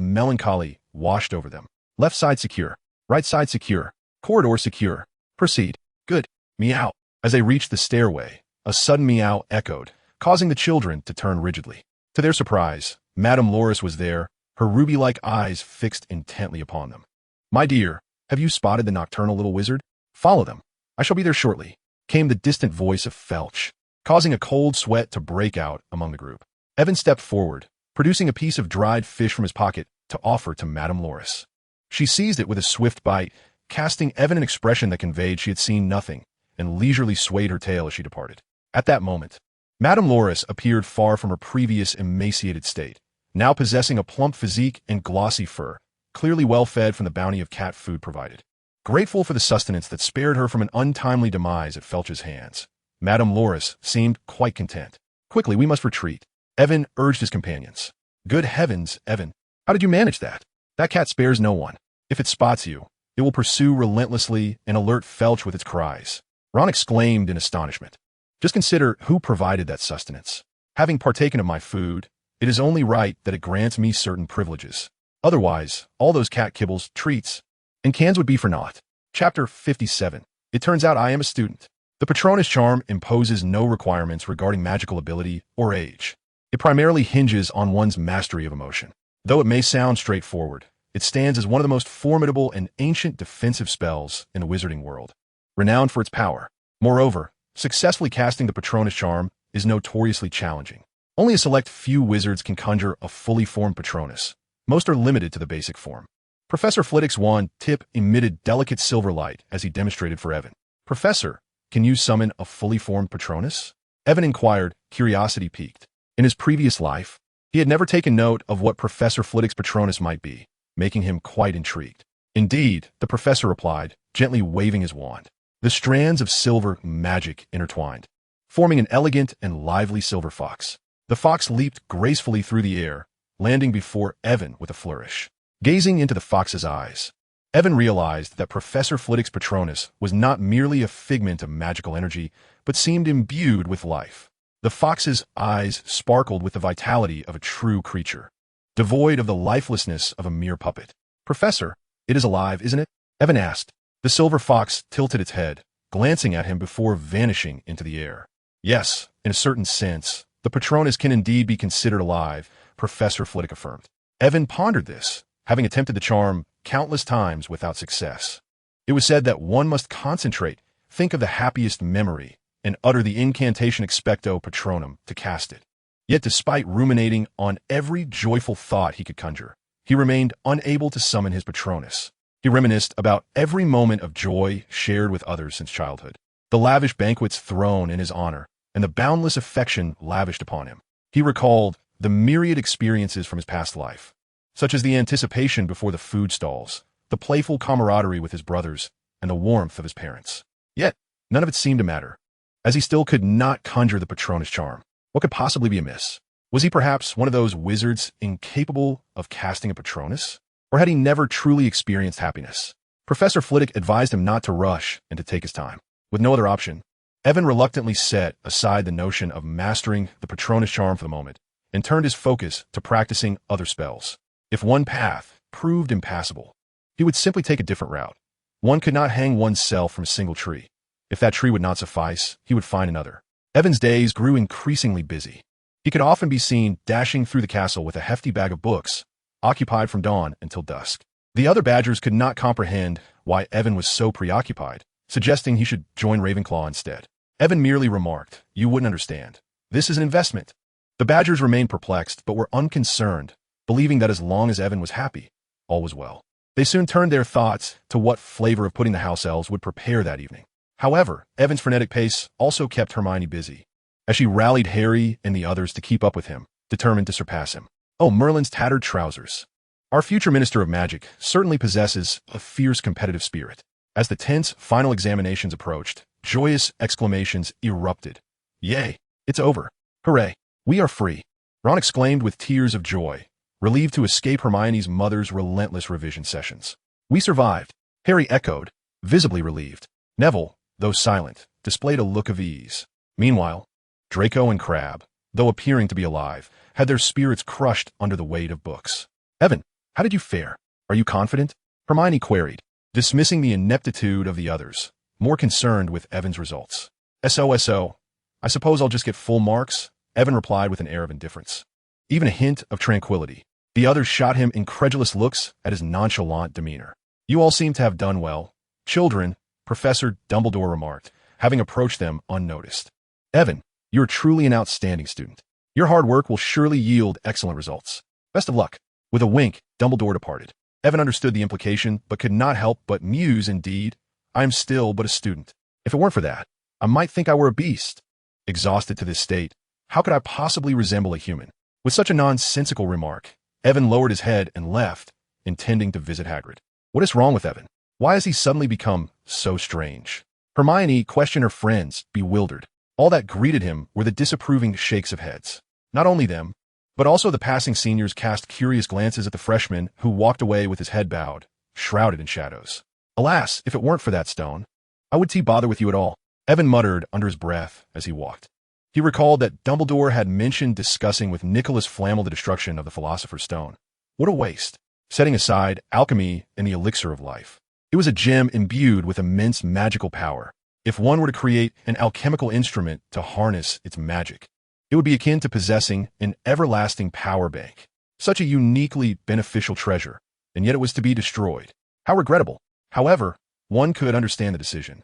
melancholy washed over them. Left side secure. Right side secure. Corridor secure. Proceed. Good. Meow. As they reached the stairway, A sudden meow echoed, causing the children to turn rigidly. To their surprise, Madame Loris was there, her ruby-like eyes fixed intently upon them. "My dear, have you spotted the nocturnal little wizard? Follow them. I shall be there shortly," came the distant voice of Felch, causing a cold sweat to break out among the group. Evan stepped forward, producing a piece of dried fish from his pocket to offer to Madame Loris. She seized it with a swift bite, casting Evan an expression that conveyed she had seen nothing, and leisurely swayed her tail as she departed. At that moment, Madame Loris appeared far from her previous emaciated state, now possessing a plump physique and glossy fur, clearly well-fed from the bounty of cat food provided. Grateful for the sustenance that spared her from an untimely demise at Felch's hands, Madame Loris seemed quite content. "Quickly, we must retreat," Evan urged his companions. "Good heavens, Evan, how did you manage that? That cat spares no one. If it spots you, it will pursue relentlessly and alert Felch with its cries," Ron exclaimed in astonishment. "Just consider who provided that sustenance. Having partaken of my food, it is only right that it grants me certain privileges. Otherwise, all those cat kibbles, treats, and cans would be for naught." Chapter 57. It turns out I am a student. The Patronus charm imposes no requirements regarding magical ability or age. It primarily hinges on one's mastery of emotion. Though it may sound straightforward, it stands as one of the most formidable and ancient defensive spells in the wizarding world, renowned for its power. Moreover, successfully casting the Patronus charm is notoriously challenging. Only a select few wizards can conjure a fully formed Patronus. Most are limited to the basic form. Professor Flitwick's wand tip emitted delicate silver light as he demonstrated for Evan. "Professor, can you summon a fully formed Patronus?" Evan inquired, curiosity piqued. In his previous life, he had never taken note of what Professor Flitwick's Patronus might be, making him quite intrigued. "Indeed," the professor replied, gently waving his wand. The strands of silver magic intertwined, forming an elegant and lively silver fox. The fox leaped gracefully through the air, landing before Evan with a flourish. Gazing into the fox's eyes, Evan realized that Professor Flitwick's Patronus was not merely a figment of magical energy, but seemed imbued with life. The fox's eyes sparkled with the vitality of a true creature, devoid of the lifelessness of a mere puppet. "Professor, it is alive, isn't it?" Evan asked. The silver fox tilted its head, glancing at him before vanishing into the air. "Yes, in a certain sense, the Patronus can indeed be considered alive," Professor Flitwick affirmed. Evan pondered this, having attempted the charm countless times without success. It was said that one must concentrate, think of the happiest memory, and utter the incantation expecto patronum to cast it. Yet despite ruminating on every joyful thought he could conjure, he remained unable to summon his Patronus. He reminisced about every moment of joy shared with others since childhood, the lavish banquets thrown in his honor, and the boundless affection lavished upon him. He recalled the myriad experiences from his past life, such as the anticipation before the food stalls, the playful camaraderie with his brothers, and the warmth of his parents. Yet, none of it seemed to matter, as he still could not conjure the Patronus charm. What could possibly be amiss? Was he perhaps one of those wizards incapable of casting a Patronus? Or had he never truly experienced happiness? Professor Flitwick advised him not to rush and to take his time. With no other option, Evan reluctantly set aside the notion of mastering the Patronus charm for the moment and turned his focus to practicing other spells. If one path proved impassable, he would simply take a different route. One could not hang one's self from a single tree. If that tree would not suffice, he would find another. Evan's days grew increasingly busy. He could often be seen dashing through the castle with a hefty bag of books, occupied from dawn until dusk. The other Badgers could not comprehend why Evan was so preoccupied, suggesting he should join Ravenclaw instead. Evan merely remarked, "You wouldn't understand. This is an investment." The Badgers remained perplexed but were unconcerned, believing that as long as Evan was happy, all was well. They soon turned their thoughts to what flavor of pudding the house elves would prepare that evening. However, Evan's frenetic pace also kept Hermione busy, as she rallied Harry and the others to keep up with him, determined to surpass him. "Oh, Merlin's tattered trousers. Our future Minister of Magic certainly possesses a fierce competitive spirit." As the tense final examinations approached, joyous exclamations erupted. "Yay! It's over. Hooray! We are free!" Ron exclaimed with tears of joy, relieved to escape Hermione's mother's relentless revision sessions. "We survived," Harry echoed, visibly relieved. Neville, though silent, displayed a look of ease. Meanwhile, Draco and Crabbe, though appearing to be alive, had their spirits crushed under the weight of books. "Evan, how did you fare? Are you confident?" Hermione queried, dismissing the ineptitude of the others, more concerned with Evan's results. "SOSO. I suppose I'll just get full marks, Evan replied with an air of indifference. Even a hint of tranquility. The others shot him incredulous looks at his nonchalant demeanor. You all seem to have done well. Children, Professor Dumbledore remarked, having approached them unnoticed. Evan, you are truly an outstanding student. Your hard work will surely yield excellent results. Best of luck. With a wink, Dumbledore departed. Evan understood the implication, but could not help but muse. Indeed, I am still but a student. If it weren't for that, I might think I were a beast. Exhausted to this state, how could I possibly resemble a human? With such a nonsensical remark, Evan lowered his head and left, intending to visit Hagrid. What is wrong with Evan? Why has he suddenly become so strange? Hermione questioned her friends, bewildered. All that greeted him were the disapproving shakes of heads. Not only them, but also the passing seniors cast curious glances at the freshman who walked away with his head bowed, shrouded in shadows. Alas, if it weren't for that stone, I would bother with you at all, Evan muttered under his breath as he walked. He recalled that Dumbledore had mentioned discussing with Nicholas Flamel the destruction of the Philosopher's Stone. What a waste, setting aside alchemy and the elixir of life. It was a gem imbued with immense magical power. If one were to create an alchemical instrument to harness its magic, it would be akin to possessing an everlasting power bank. Such a uniquely beneficial treasure, and yet it was to be destroyed. How regrettable. However, one could understand the decision.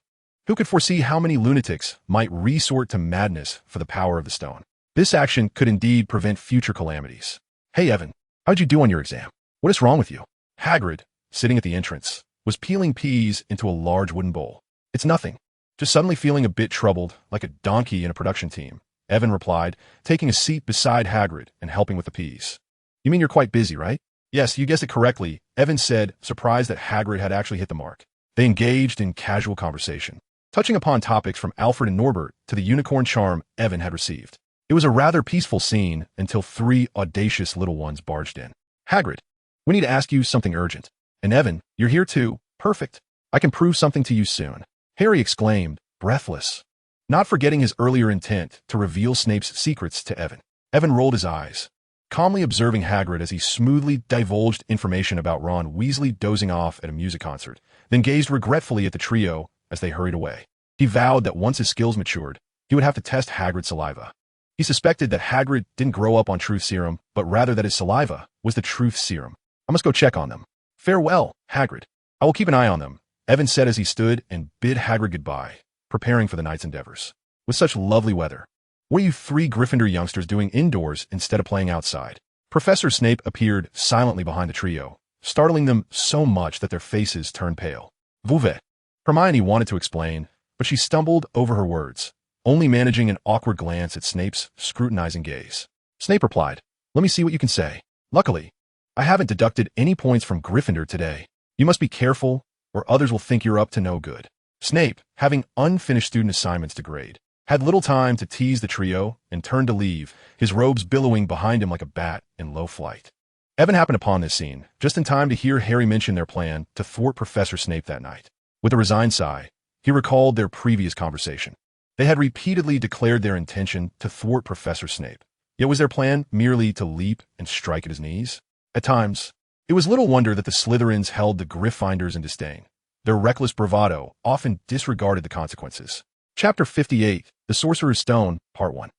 Who could foresee how many lunatics might resort to madness for the power of the stone? This action could indeed prevent future calamities. Hey Evan, how'd you do on your exam? What is wrong with you? Hagrid, sitting at the entrance, was peeling peas into a large wooden bowl. It's nothing. Just suddenly feeling a bit troubled, like a donkey in a production team, Evan replied, taking a seat beside Hagrid and helping with the peas. You mean you're quite busy, right? Yes, you guessed it correctly, Evan said, surprised that Hagrid had actually hit the mark. They engaged in casual conversation, touching upon topics from Alfred and Norbert to the unicorn charm Evan had received. It was a rather peaceful scene until three audacious little ones barged in. Hagrid, we need to ask you something urgent. And Evan, you're here too. Perfect. I can prove something to you soon. Harry exclaimed, breathless, not forgetting his earlier intent to reveal Snape's secrets to Evan. Evan rolled his eyes, calmly observing Hagrid as he smoothly divulged information about Ron Weasley dozing off at a music concert, then gazed regretfully at the trio as they hurried away. He vowed that once his skills matured, he would have to test Hagrid's saliva. He suspected that Hagrid didn't grow up on truth serum, but rather that his saliva was the truth serum. I must go check on them. Farewell, Hagrid. I will keep an eye on them, Evan said as he stood and bid Hagrid goodbye, preparing for the night's endeavors. With such lovely weather, what are you three Gryffindor youngsters doing indoors instead of playing outside? Professor Snape appeared silently behind the trio, startling them so much that their faces turned pale. Vouvet. Hermione wanted to explain, but she stumbled over her words, only managing an awkward glance at Snape's scrutinizing gaze. Snape replied, let me see what you can say. Luckily, I haven't deducted any points from Gryffindor today. You must be careful, or others will think you're up to no good. Snape, having unfinished student assignments to grade, had little time to tease the trio and turned to leave, his robes billowing behind him like a bat in low flight. Evan happened upon this scene, just in time to hear Harry mention their plan to thwart Professor Snape that night. With a resigned sigh, he recalled their previous conversation. They had repeatedly declared their intention to thwart Professor Snape. Yet was their plan merely to leap and strike at his knees? At times, it was little wonder that the Slytherins held the Gryffindors in disdain. Their reckless bravado often disregarded the consequences. Chapter 58, The Sorcerer's Stone, Part 1.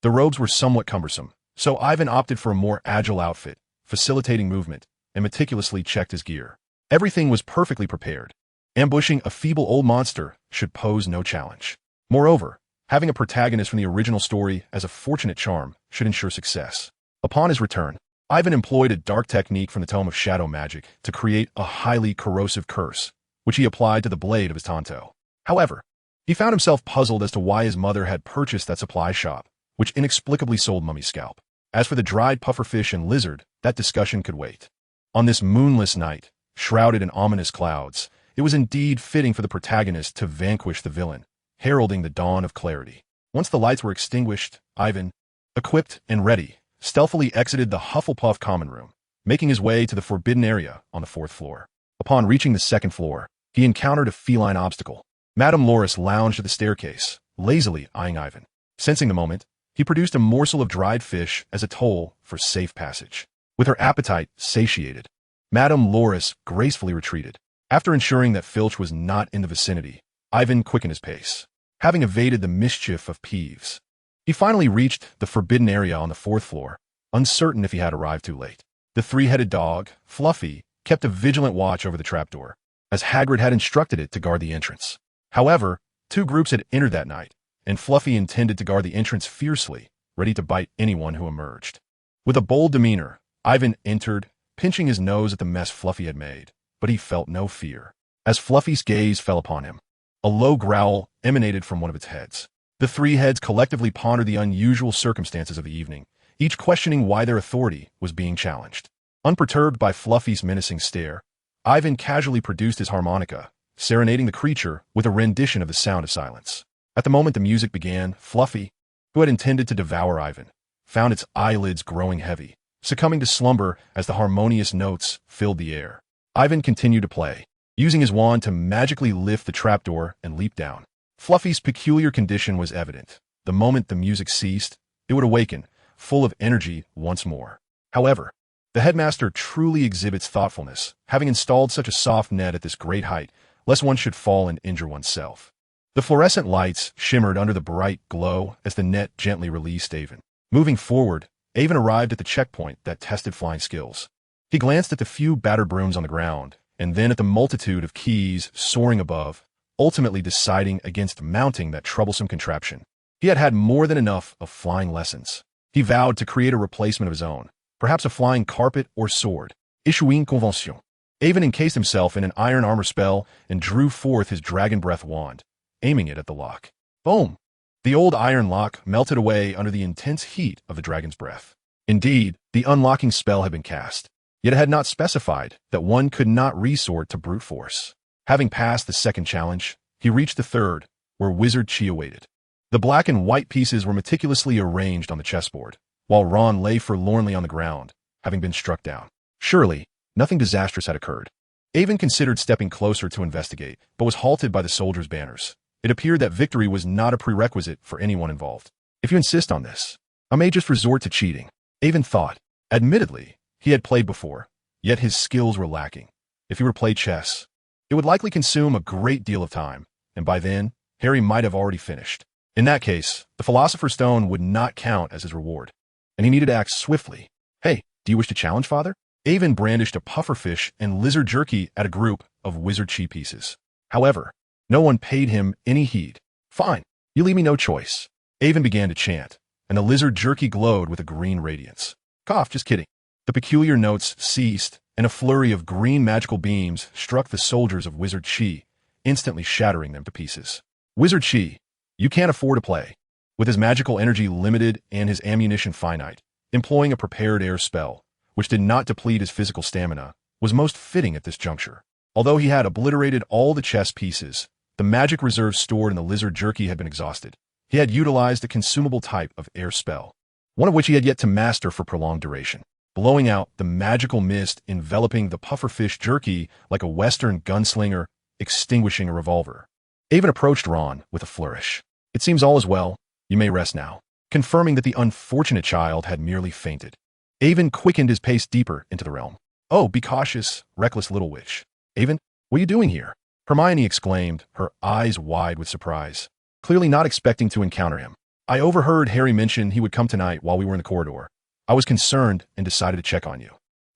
The robes were somewhat cumbersome, so Ivan opted for a more agile outfit, facilitating movement, and meticulously checked his gear. Everything was perfectly prepared. Ambushing a feeble old monster should pose no challenge. Moreover, having a protagonist from the original story as a fortunate charm should ensure success. Upon his return, Ivan employed a dark technique from the Tome of Shadow Magic to create a highly corrosive curse, which he applied to the blade of his Tonto. However, he found himself puzzled as to why his mother had purchased that supply shop, which inexplicably sold Mummy's scalp. As for the dried pufferfish and lizard, that discussion could wait. On this moonless night, shrouded in ominous clouds, it was indeed fitting for the protagonist to vanquish the villain, heralding the dawn of clarity. Once the lights were extinguished, Ivan, equipped and ready, stealthily exited the Hufflepuff common room, making his way to the forbidden area on the 4th floor. Upon reaching the 2nd floor, he encountered a feline obstacle. Madame Loris lounged at the staircase, lazily eyeing Ivan. Sensing the moment, he produced a morsel of dried fish as a toll for safe passage. With her appetite satiated, Madame Loris gracefully retreated. After ensuring that Filch was not in the vicinity, Ivan quickened his pace. having evaded the mischief of Peeves. He finally reached the forbidden area on the 4th floor, uncertain if he had arrived too late. The three-headed dog, Fluffy, kept a vigilant watch over the trapdoor, as Hagrid had instructed it to guard the entrance. However, 2 groups had entered that night, and Fluffy intended to guard the entrance fiercely, ready to bite anyone who emerged. With a bold demeanor, Ivan entered, pinching his nose at the mess Fluffy had made, but he felt no fear. As Fluffy's gaze fell upon him, a low growl emanated from one of its heads. The 3 heads collectively pondered the unusual circumstances of the evening, each questioning why their authority was being challenged. Unperturbed by Fluffy's menacing stare, Ivan casually produced his harmonica, serenading the creature with a rendition of the sound of silence. At the moment the music began, Fluffy, who had intended to devour Ivan, found its eyelids growing heavy, succumbing to slumber as the harmonious notes filled the air. Ivan continued to play, using his wand to magically lift the trapdoor and leap down. Fluffy's peculiar condition was evident. The moment the music ceased, it would awaken, full of energy once more. However, the headmaster truly exhibits thoughtfulness, having installed such a soft net at this great height, lest one should fall and injure oneself. The fluorescent lights shimmered under the bright glow as the net gently released Avon. Moving forward, Avon arrived at the checkpoint that tested flying skills. He glanced at the few battered brooms on the ground, and then at the multitude of keys soaring above, ultimately deciding against mounting that troublesome contraption. He had had more than enough of flying lessons. He vowed to create a replacement of his own, perhaps a flying carpet or sword. Issuing convention. Avon encased himself in an iron armor spell and drew forth his dragon breath wand, aiming it at the lock. Boom! The old iron lock melted away under the intense heat of the dragon's breath. Indeed, the unlocking spell had been cast, yet it had not specified that one could not resort to brute force. Having passed the second challenge, he reached the third, where Wizard Chi awaited. The black and white pieces were meticulously arranged on the chessboard, while Ron lay forlornly on the ground, having been struck down. Surely, nothing disastrous had occurred. Avon considered stepping closer to investigate, but was halted by the soldiers' banners. It appeared that victory was not a prerequisite for anyone involved. If you insist on this, I may just resort to cheating, Avon thought. Admittedly, he had played before, yet his skills were lacking. If he were to play chess, it would likely consume a great deal of time, and by then, Harry might have already finished. In that case, the Philosopher's Stone would not count as his reward, and he needed to act swiftly. Hey, do you wish to challenge, Father? Avon brandished a pufferfish and lizard jerky at a group of Wizard Chi pieces. However, no one paid him any heed. Fine, you leave me no choice. Avon began to chant, and the lizard jerky glowed with a green radiance. Cough, just kidding. The peculiar notes ceased, and a flurry of green magical beams struck the soldiers of Wizard Chi, instantly shattering them to pieces. Wizard Chi, you can't afford to play. With his magical energy limited and his ammunition finite, employing a prepared air spell, which did not deplete his physical stamina, was most fitting at this juncture. Although he had obliterated all the chess pieces, the magic reserves stored in the lizard jerky had been exhausted. He had utilized a consumable type of air spell, one of which he had yet to master for prolonged duration, blowing out the magical mist enveloping the pufferfish jerky like a Western gunslinger extinguishing a revolver. Avon approached Ron with a flourish. It seems all is well. You may rest now, confirming that the unfortunate child had merely fainted. Avon quickened his pace deeper into the realm. Oh, be cautious, reckless little witch. Avon, what are you doing here? Hermione exclaimed, her eyes wide with surprise, clearly not expecting to encounter him. I overheard Harry mention he would come tonight while we were in the corridor. I was concerned and decided to check on you.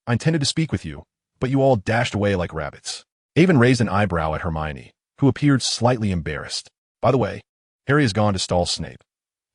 I intended to speak with you, but you all dashed away like rabbits. Avon raised an eyebrow at Hermione, who appeared slightly embarrassed. By the way, Harry has gone to stall Snape.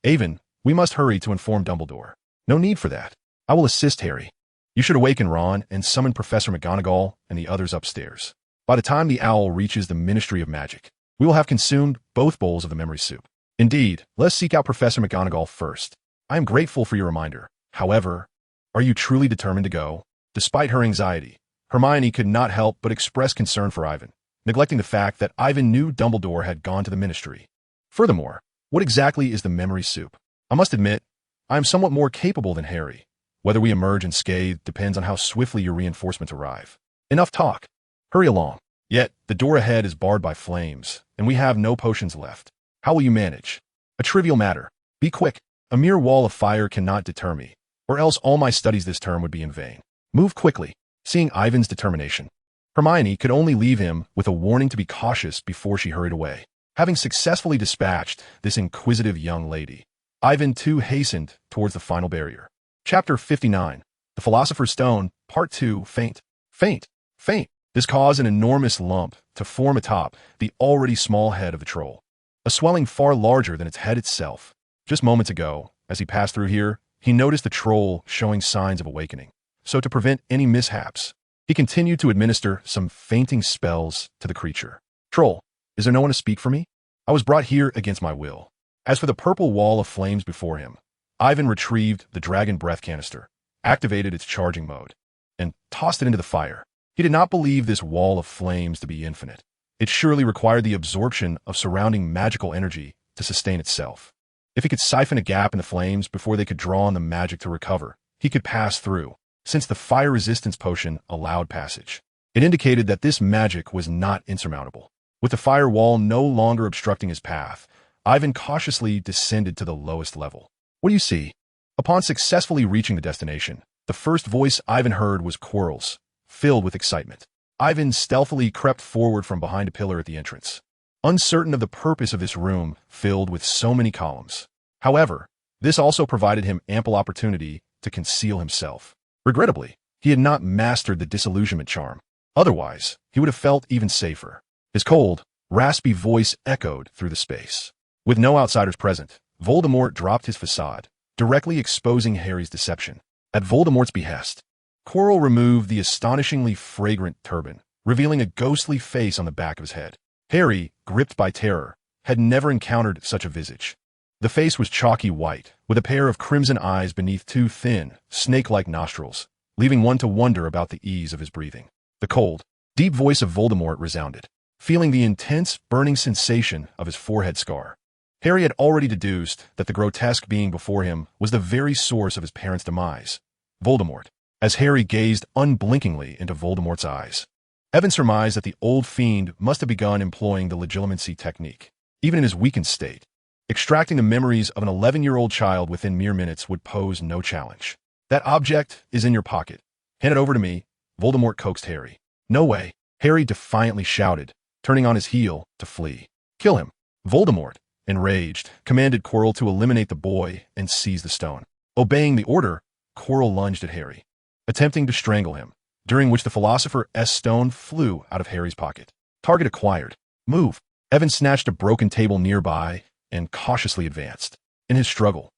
Avon, we must hurry to inform Dumbledore. No need for that. I will assist Harry. You should awaken Ron and summon Professor McGonagall and the others upstairs. By the time the owl reaches the Ministry of Magic, we will have consumed both bowls of the memory soup. Indeed, let's seek out Professor McGonagall first. I am grateful for your reminder. However, are you truly determined to go? Despite her anxiety, Hermione could not help but express concern for Ivan, neglecting the fact that Ivan knew Dumbledore had gone to the Ministry. Furthermore, what exactly is the memory soup? I must admit, I am somewhat more capable than Harry. Whether we emerge unscathed depends on how swiftly your reinforcements arrive. Enough talk. Hurry along. Yet, the door ahead is barred by flames, and we have no potions left. How will you manage? A trivial matter. Be quick. A mere wall of fire cannot deter me, or else all my studies this term would be in vain. Move quickly. Seeing Ivan's determination, Hermione could only leave him with a warning to be cautious before she hurried away. Having successfully dispatched this inquisitive young lady, Ivan too hastened towards the final barrier. Chapter 59. The Philosopher's Stone, Part 2, Faint. Faint. Faint. This caused an enormous lump to form atop the already small head of the troll, a swelling far larger than its head itself. Just moments ago, as he passed through here, he noticed the troll showing signs of awakening. So to prevent any mishaps, he continued to administer some fainting spells to the creature. Troll, is there no one to speak for me? I was brought here against my will. As for the purple wall of flames before him, Ivan retrieved the dragon breath canister, activated its charging mode, and tossed it into the fire. He did not believe this wall of flames to be infinite. It surely required the absorption of surrounding magical energy to sustain itself. If he could siphon a gap in the flames before they could draw on the magic to recover, he could pass through, since the fire resistance potion allowed passage. It indicated that this magic was not insurmountable. With the fire wall no longer obstructing his path, Ivan cautiously descended to the lowest level. What do you see? Upon successfully reaching the destination, the first voice Ivan heard was Quirrell's, filled with excitement. Ivan stealthily crept forward from behind a pillar at the entrance, uncertain of the purpose of this room filled with so many columns. However, this also provided him ample opportunity to conceal himself. Regrettably, he had not mastered the disillusionment charm. Otherwise, he would have felt even safer. His cold, raspy voice echoed through the space. With no outsiders present, Voldemort dropped his facade, directly exposing Harry's deception. At Voldemort's behest, Quirrell removed the astonishingly fragrant turban, revealing a ghostly face on the back of his head. Harry, gripped by terror, had never encountered such a visage. The face was chalky white, with a pair of crimson eyes beneath two thin, snake-like nostrils, leaving one to wonder about the ease of his breathing. The cold, deep voice of Voldemort resounded, feeling the intense, burning sensation of his forehead scar. Harry had already deduced that the grotesque being before him was the very source of his parents' demise. Voldemort. As Harry gazed unblinkingly into Voldemort's eyes, Evan surmised that the old fiend must have begun employing the legilimency technique. Even in his weakened state, extracting the memories of an 11-year-old child within mere minutes would pose no challenge. That object is in your pocket. Hand it over to me, Voldemort coaxed Harry. No way, Harry defiantly shouted, turning on his heel to flee. Kill him. Voldemort, enraged, commanded Quirrell to eliminate the boy and seize the stone. Obeying the order, Quirrell lunged at Harry, attempting to strangle him, during which the Philosopher's Stone flew out of Harry's pocket. Target acquired. Move. Evan snatched a broken table nearby and cautiously advanced. In his struggle,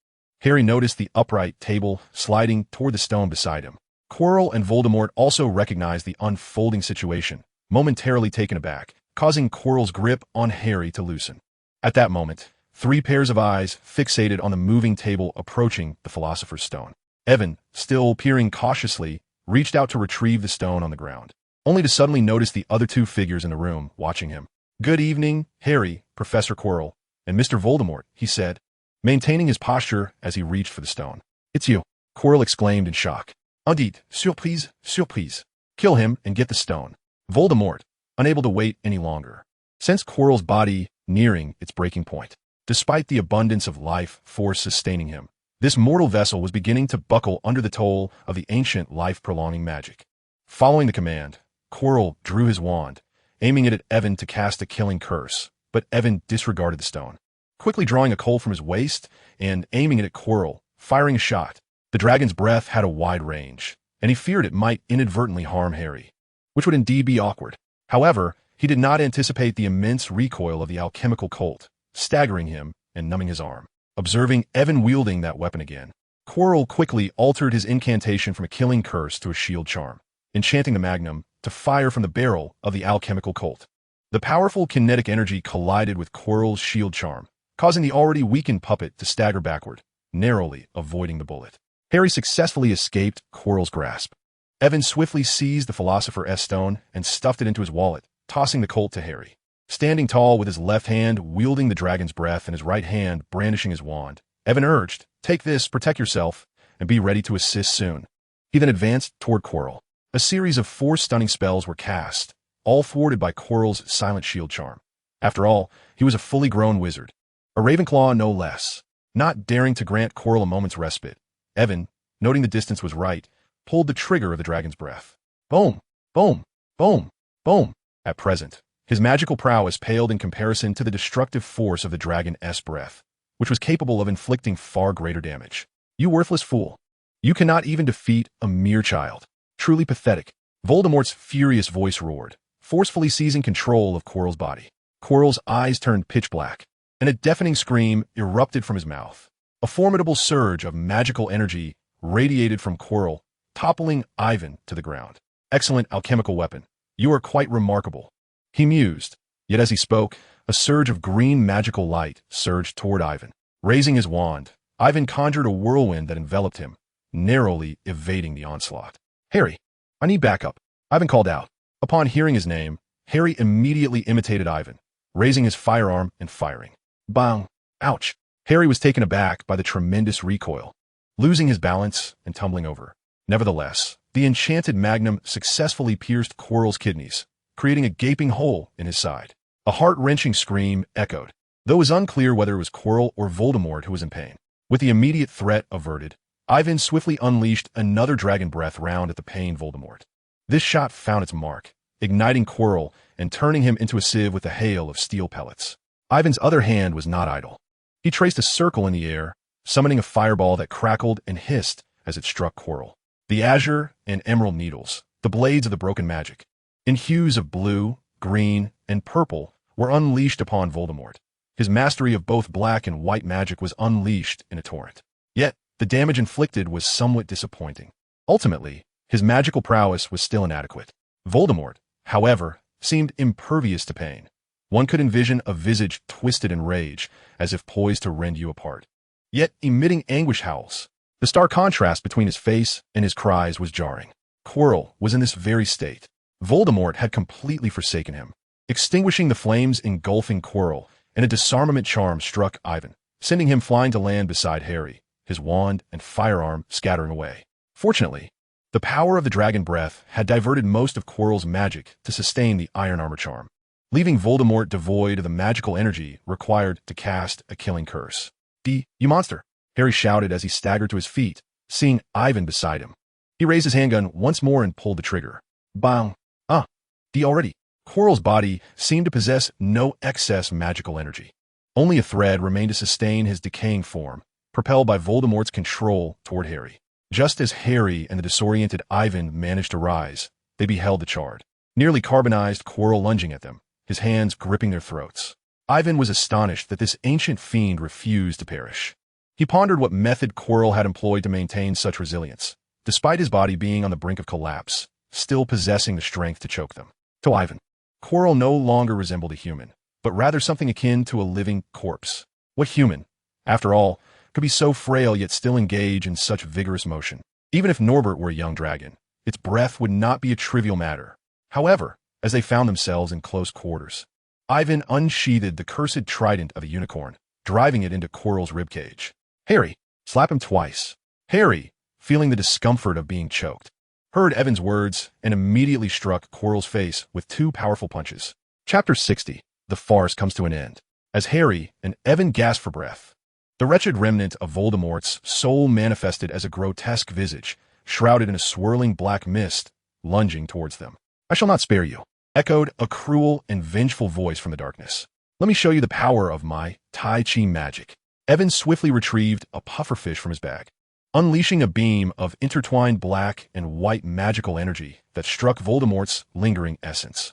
Harry noticed the upright table sliding toward the stone beside him. Quirrell and Voldemort also recognized the unfolding situation, momentarily taken aback, causing Quirrell's grip on Harry to loosen. At that moment, 3 pairs of eyes fixated on the moving table approaching the Philosopher's Stone. Evan, still peering cautiously, reached out to retrieve the stone on the ground, only to suddenly notice the other 2 figures in the room watching him. Good evening, Harry, Professor Quirrell, and Mr. Voldemort, he said, maintaining his posture as he reached for the stone. It's you, Quirrell exclaimed in shock. Indeed, surprise, surprise. Kill him and get the stone. Voldemort, unable to wait any longer, sensed Quirrell's body nearing its breaking point. Despite the abundance of life force sustaining him, this mortal vessel was beginning to buckle under the toll of the ancient life-prolonging magic. Following the command, Quirrell drew his wand, aiming it at Evan to cast a killing curse, but Evan disregarded the stone. Quickly drawing a coal from his waist and aiming it at Quirrell, firing a shot. The dragon's breath had a wide range, and he feared it might inadvertently harm Harry, which would indeed be awkward. However, he did not anticipate the immense recoil of the alchemical colt, staggering him and numbing his arm. Observing Evan wielding that weapon again, Quirrell quickly altered his incantation from a killing curse to a shield charm, enchanting the magnum to fire from the barrel of the alchemical colt. The powerful kinetic energy collided with Quirrell's shield charm, causing the already weakened puppet to stagger backward, narrowly avoiding the bullet. Harry successfully escaped Quirrell's grasp. Evan swiftly seized the Philosopher's Stone and stuffed it into his wallet, tossing the colt to Harry. Standing tall with his left hand wielding the dragon's breath and his right hand brandishing his wand, Evan urged, "Take this, protect yourself, and be ready to assist soon." He then advanced toward Quirrell. A series of 4 stunning spells were cast, all thwarted by Quirrell's silent shield charm. After all, he was a fully grown wizard, a Ravenclaw no less. Not daring to grant Quirrell a moment's respite, Evan, noting the distance was right, pulled the trigger of the dragon's breath. Boom! Boom! Boom! Boom! At present, His magical prowess paled in comparison to the destructive force of the dragon's breath, which was capable of inflicting far greater damage. You worthless fool. You cannot even defeat a mere child. Truly pathetic. Voldemort's furious voice roared, forcefully seizing control of Quirrell's body. Quirrell's eyes turned pitch black, and a deafening scream erupted from his mouth. A formidable surge of magical energy radiated from Quirrell, toppling Ivan to the ground. Excellent alchemical weapon. You are quite remarkable. He mused, yet as he spoke, a surge of green magical light surged toward Ivan. Raising his wand, Ivan conjured a whirlwind that enveloped him, narrowly evading the onslaught. Harry, I need backup, Ivan called out. Upon hearing his name, Harry immediately imitated Ivan, raising his firearm and firing. Bang! Ouch! Harry was taken aback by the tremendous recoil, losing his balance and tumbling over. Nevertheless, the enchanted magnum successfully pierced Quirrell's kidneys, creating a gaping hole in his side. A heart-wrenching scream echoed, though it was unclear whether it was Quirrell or Voldemort who was in pain. With the immediate threat averted, Ivan swiftly unleashed another dragon breath round at the pained Voldemort. This shot found its mark, igniting Quirrell and turning him into a sieve with a hail of steel pellets. Ivan's other hand was not idle. He traced a circle in the air, summoning a fireball that crackled and hissed as it struck Quirrell. The azure and emerald needles, the blades of the broken magic, in hues of blue, green, and purple, were unleashed upon Voldemort. His mastery of both black and white magic was unleashed in a torrent. Yet, the damage inflicted was somewhat disappointing. Ultimately, his magical prowess was still inadequate. Voldemort, however, seemed impervious to pain. One could envision a visage twisted in rage, as if poised to rend you apart, yet emitting anguish howls. The stark contrast between his face and his cries was jarring. Quirrell was in this very state. Voldemort had completely forsaken him, extinguishing the flames engulfing Quirrell, and a disarmament charm struck Ivan, sending him flying to land beside Harry, his wand and firearm scattering away. Fortunately, the power of the dragon breath had diverted most of Quirrell's magic to sustain the iron armor charm, leaving Voldemort devoid of the magical energy required to cast a killing curse. You monster! Harry shouted as he staggered to his feet, seeing Ivan beside him. He raised his handgun once more and pulled the trigger. Bang! Already. Quirrell's body seemed to possess no excess magical energy. Only a thread remained to sustain his decaying form, propelled by Voldemort's control toward Harry. Just as Harry and the disoriented Ivan managed to rise, they beheld the charred, nearly carbonized Quirrell lunging at them, his hands gripping their throats. Ivan was astonished that this ancient fiend refused to perish. He pondered what method Quirrell had employed to maintain such resilience, despite his body being on the brink of collapse, still possessing the strength to choke them. To Ivan, Quirrell no longer resembled a human, but rather something akin to a living corpse. What human, after all, could be so frail yet still engage in such vigorous motion? Even if Norbert were a young dragon, its breath would not be a trivial matter. However, as they found themselves in close quarters, Ivan unsheathed the cursed trident of a unicorn, driving it into Quirrell's ribcage. Harry, slap him twice. Harry, feeling the discomfort of being choked, heard Evan's words and immediately struck Quirrell's face with two powerful punches. Chapter 60. The farce comes to an end. As Harry and Evan gasped for breath, the wretched remnant of Voldemort's soul manifested as a grotesque visage, shrouded in a swirling black mist, lunging towards them. I shall not spare you, echoed a cruel and vengeful voice from the darkness. Let me show you the power of my Tai Chi magic. Evan swiftly retrieved a pufferfish from his bag, unleashing a beam of intertwined black and white magical energy that struck Voldemort's lingering essence.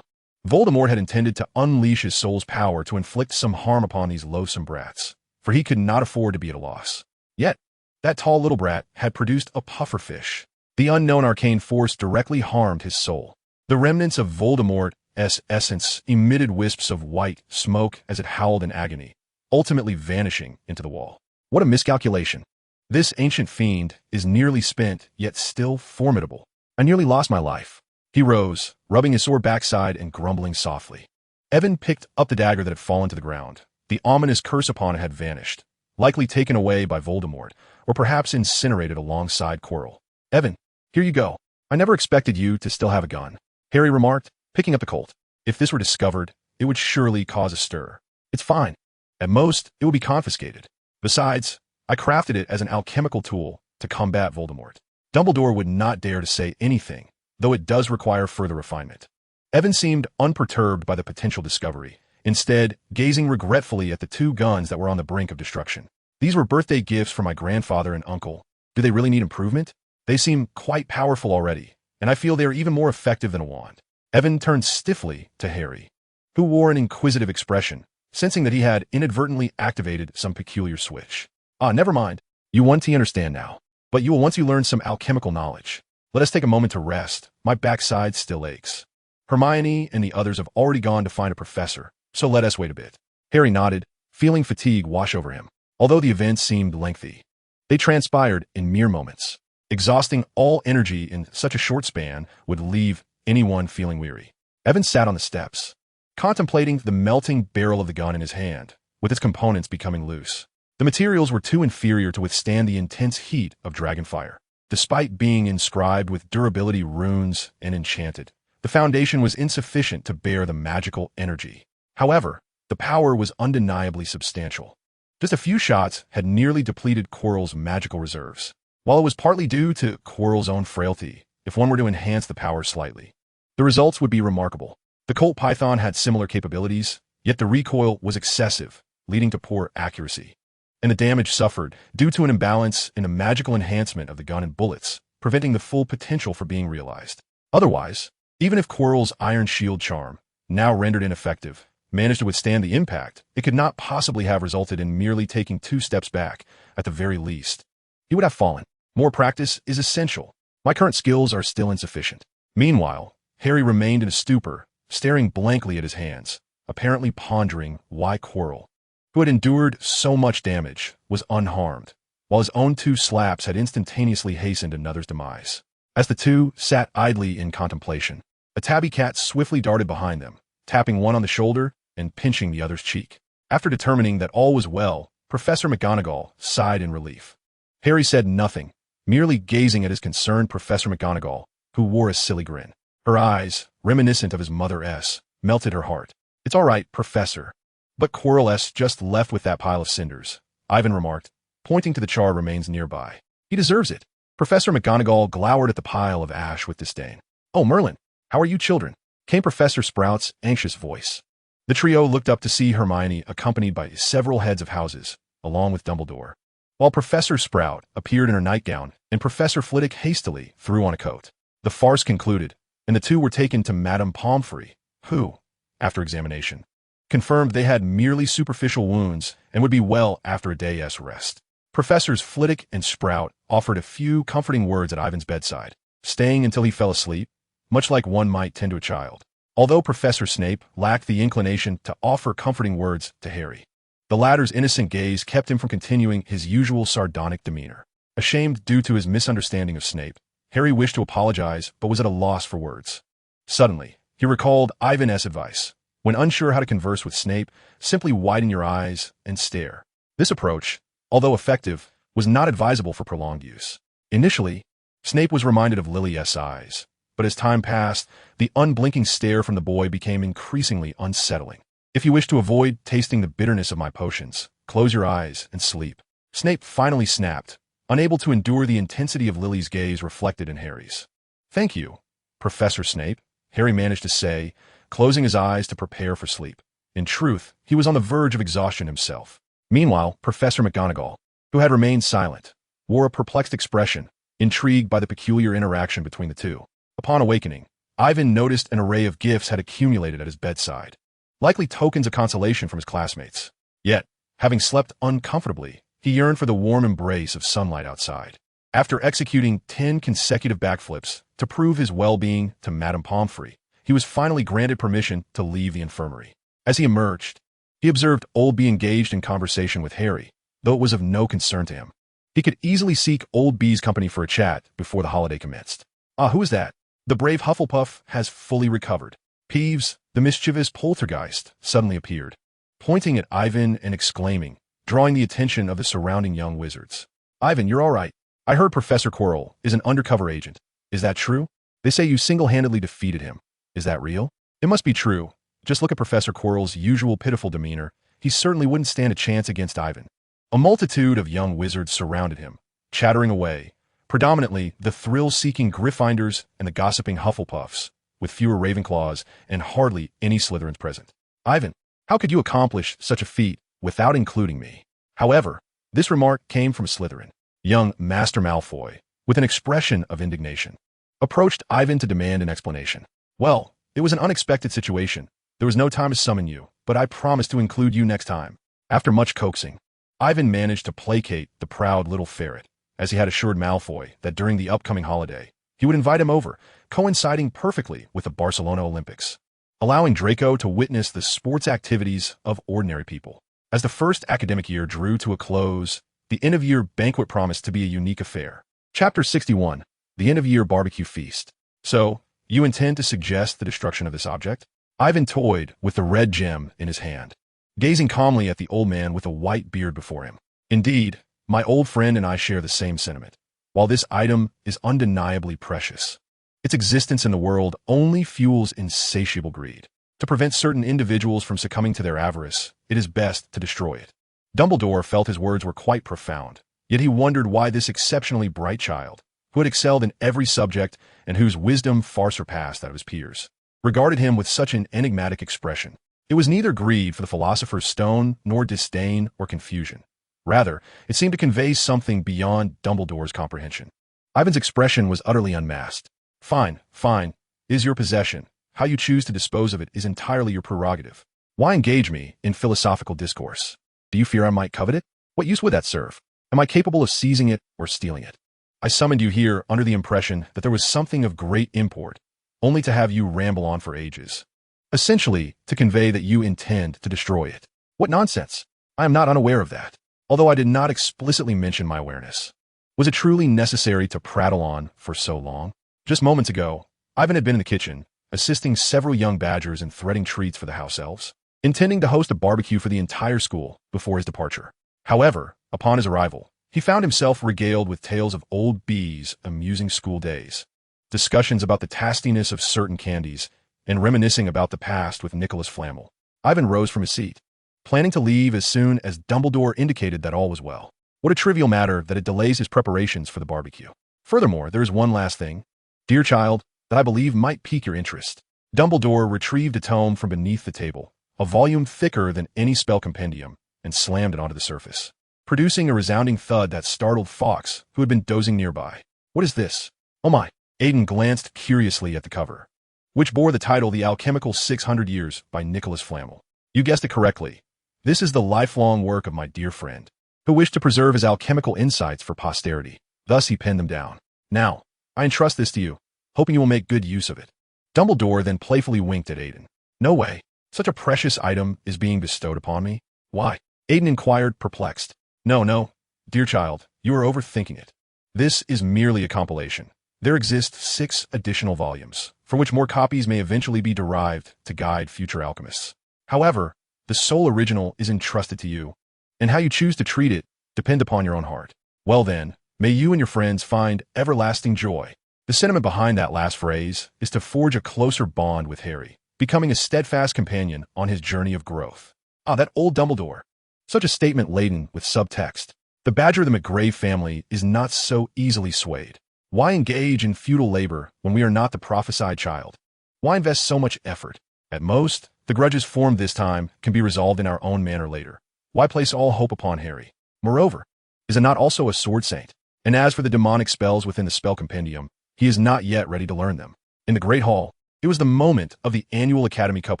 Voldemort had intended to unleash his soul's power to inflict some harm upon these loathsome brats, for he could not afford to be at a loss. Yet, that tall little brat had produced a pufferfish. The unknown arcane force directly harmed his soul. The remnants of Voldemort's essence emitted wisps of white smoke as it howled in agony, ultimately vanishing into the wall. What a miscalculation. This ancient fiend is nearly spent, yet still formidable. I nearly lost my life. He rose, rubbing his sore backside and grumbling softly. Evan picked up the dagger that had fallen to the ground. The ominous curse upon it had vanished, likely taken away by Voldemort, or perhaps incinerated alongside Quirrell. Evan, here you go. I never expected you to still have a gun, Harry remarked, picking up the Colt. If this were discovered, it would surely cause a stir. It's fine. At most, it will be confiscated. Besides, I crafted it as an alchemical tool to combat Voldemort. Dumbledore would not dare to say anything, though it does require further refinement. Evan seemed unperturbed by the potential discovery, instead gazing regretfully at the two guns that were on the brink of destruction. These were birthday gifts from my grandfather and uncle. Do they really need improvement? They seem quite powerful already, and I feel they are even more effective than a wand. Evan turned stiffly to Harry, who wore an inquisitive expression, sensing that he had inadvertently activated some peculiar switch. Never mind. You want to understand now, but you will once you learn some alchemical knowledge. Let us take a moment to rest. My backside still aches. Hermione and the others have already gone to find a professor, so let us wait a bit. Harry nodded, feeling fatigue wash over him. Although the events seemed lengthy, they transpired in mere moments. Exhausting all energy in such a short span would leave anyone feeling weary. Evan sat on the steps, contemplating the melting barrel of the gun in his hand, with its components becoming loose. The materials were too inferior to withstand the intense heat of dragon fire. Despite being inscribed with durability runes and enchanted, the foundation was insufficient to bear the magical energy. However, the power was undeniably substantial. Just a few shots had nearly depleted Quirrell's magical reserves. While it was partly due to Quirrell's own frailty, if one were to enhance the power slightly, the results would be remarkable. The Colt Python had similar capabilities, yet the recoil was excessive, leading to poor accuracy. And the damage suffered due to an imbalance in the magical enhancement of the gun and bullets, preventing the full potential for being realized. Otherwise, even if Quirrell's iron shield charm, now rendered ineffective, managed to withstand the impact, it could not possibly have resulted in merely taking 2 steps back, at the very least. He would have fallen. More practice is essential. My current skills are still insufficient. Meanwhile, Harry remained in a stupor, staring blankly at his hands, apparently pondering why Quirrell, who had endured so much damage, was unharmed, while his own 2 slaps had instantaneously hastened another's demise. As the two sat idly in contemplation, a tabby cat swiftly darted behind them, tapping one on the shoulder and pinching the other's cheek. After determining that all was well, Professor McGonagall sighed in relief. Harry said nothing, merely gazing at his concerned Professor McGonagall, who wore a silly grin. Her eyes, reminiscent of his mother S, melted her heart. It's all right, Professor. But Quirrell S just left with that pile of cinders, Ivan remarked, pointing to the charred remains nearby. He deserves it. Professor McGonagall glowered at the pile of ash with disdain. Oh, Merlin, how are you children? Came Professor Sprout's anxious voice. The trio looked up to see Hermione accompanied by several heads of houses, along with Dumbledore, while Professor Sprout appeared in her nightgown and Professor Flitwick hastily threw on a coat. The farce concluded, and the two were taken to Madame Pomfrey, who, after examination, confirmed they had merely superficial wounds and would be well after a day's rest. Professors Flitwick and Sprout offered a few comforting words at Ivan's bedside, staying until he fell asleep, much like one might tend to a child. Although Professor Snape lacked the inclination to offer comforting words to Harry, the latter's innocent gaze kept him from continuing his usual sardonic demeanor. Ashamed due to his misunderstanding of Snape, Harry wished to apologize but was at a loss for words. Suddenly, he recalled Ivan's advice. When unsure how to converse with Snape, simply widen your eyes and stare. This approach, although effective, was not advisable for prolonged use. Initially, Snape was reminded of Lily's eyes, but as time passed, the unblinking stare from the boy became increasingly unsettling. If you wish to avoid tasting the bitterness of my potions, close your eyes and sleep. Snape finally snapped, unable to endure the intensity of Lily's gaze reflected in Harry's. Thank you, Professor Snape, Harry managed to say, closing his eyes to prepare for sleep. In truth, he was on the verge of exhaustion himself. Meanwhile, Professor McGonagall, who had remained silent, wore a perplexed expression, intrigued by the peculiar interaction between the two. Upon awakening, Ivan noticed an array of gifts had accumulated at his bedside, likely tokens of consolation from his classmates. Yet, having slept uncomfortably, he yearned for the warm embrace of sunlight outside. After executing 10 consecutive backflips to prove his well-being to Madame Pomfrey, he was finally granted permission to leave the infirmary. As he emerged, he observed Old B engaged in conversation with Harry, though it was of no concern to him. He could easily seek Old B's company for a chat before the holiday commenced. Who is that? The brave Hufflepuff has fully recovered. Peeves, the mischievous poltergeist, suddenly appeared, pointing at Ivan and exclaiming, drawing the attention of the surrounding young wizards. Ivan, you're all right. I heard Professor Quirrell is an undercover agent. Is that true? They say you single-handedly defeated him. Is that real? It must be true. Just look at Professor Quirrell's usual pitiful demeanor. He certainly wouldn't stand a chance against Ivan. A multitude of young wizards surrounded him, chattering away, predominantly the thrill-seeking Gryffindors and the gossiping Hufflepuffs, with fewer Ravenclaws and hardly any Slytherins present. Ivan, how could you accomplish such a feat without including me? However, this remark came from Slytherin. Young Master Malfoy, with an expression of indignation, approached Ivan to demand an explanation. Well, it was an unexpected situation. There was no time to summon you, but I promise to include you next time. After much coaxing, Ivan managed to placate the proud little ferret, as he had assured Malfoy that during the upcoming holiday, he would invite him over, coinciding perfectly with the Barcelona Olympics, allowing Draco to witness the sports activities of ordinary people. As the first academic year drew to a close, the end-of-year banquet promised to be a unique affair. Chapter 61, the end-of-year barbecue feast. So, you intend to suggest the destruction of this object? Ivan toyed with the red gem in his hand, gazing calmly at the old man with a white beard before him. Indeed, my old friend and I share the same sentiment. While this item is undeniably precious, its existence in the world only fuels insatiable greed. To prevent certain individuals from succumbing to their avarice, it is best to destroy it. Dumbledore felt his words were quite profound, yet he wondered why this exceptionally bright child, who had excelled in every subject and whose wisdom far surpassed that of his peers, regarded him with such an enigmatic expression. It was neither greed for the Philosopher's Stone nor disdain or confusion. Rather, it seemed to convey something beyond Dumbledore's comprehension. Ivan's expression was utterly unmasked. Fine, fine, is your possession. How you choose to dispose of it is entirely your prerogative. Why engage me in philosophical discourse? Do you fear I might covet it? What use would that serve? Am I capable of seizing it or stealing it? I summoned you here under the impression that there was something of great import, only to have you ramble on for ages. Essentially, to convey that you intend to destroy it. What nonsense! I am not unaware of that, although I did not explicitly mention my awareness. Was it truly necessary to prattle on for so long? Just moments ago, Ivan had been in the kitchen, assisting several young badgers in threading treats for the house elves, intending to host a barbecue for the entire school before his departure. However, upon his arrival, he found himself regaled with tales of old B's amusing school days, discussions about the tastiness of certain candies, and reminiscing about the past with Nicholas Flamel. Ivan rose from his seat, planning to leave as soon as Dumbledore indicated that all was well. What a trivial matter that it delays his preparations for the barbecue. Furthermore, there is one last thing, dear child, that I believe might pique your interest. Dumbledore retrieved a tome from beneath the table, a volume thicker than any spell compendium, and slammed it onto the surface, producing a resounding thud that startled Fawkes, who had been dozing nearby. What is this? Oh my! Aiden glanced curiously at the cover, which bore the title The Alchemical 600 Years by Nicholas Flamel. You guessed it correctly. This is the lifelong work of my dear friend, who wished to preserve his alchemical insights for posterity. Thus he penned them down. Now, I entrust this to you, hoping you will make good use of it. Dumbledore then playfully winked at Aiden. No way. Such a precious item is being bestowed upon me. Why? Aiden inquired, perplexed. No, dear child, you are overthinking it. This is merely a compilation. There exist 6 additional volumes, from which more copies may eventually be derived to guide future alchemists. However, the sole original is entrusted to you, and how you choose to treat it depend upon your own heart. Well then, may you and your friends find everlasting joy. The sentiment behind that last phrase is to forge a closer bond with Harry, becoming a steadfast companion on his journey of growth. Ah, that old Dumbledore. Such a statement laden with subtext. The badger of the McGrave family is not so easily swayed. Why engage in futile labor when we are not the prophesied child? Why invest so much effort? At most, the grudges formed this time can be resolved in our own manner later. Why place all hope upon Harry? Moreover, is it not also a sword saint? And as for the demonic spells within the spell compendium, he is not yet ready to learn them. In the Great Hall, it was the moment of the annual Academy Cup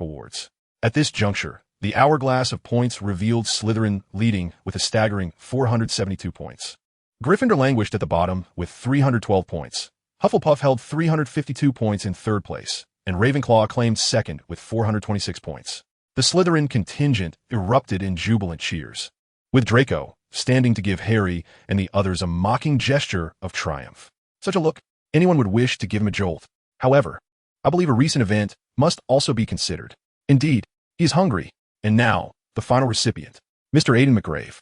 Awards. At this juncture, the hourglass of points revealed Slytherin leading with a staggering 472 points. Gryffindor languished at the bottom with 312 points. Hufflepuff held 352 points in third place, and Ravenclaw claimed second with 426 points. The Slytherin contingent erupted in jubilant cheers, with Draco standing to give Harry and the others a mocking gesture of triumph. Such a look, anyone would wish to give him a jolt. However, I believe a recent event must also be considered. Indeed, he is hungry. And now, the final recipient, Mr. Aiden McGrave.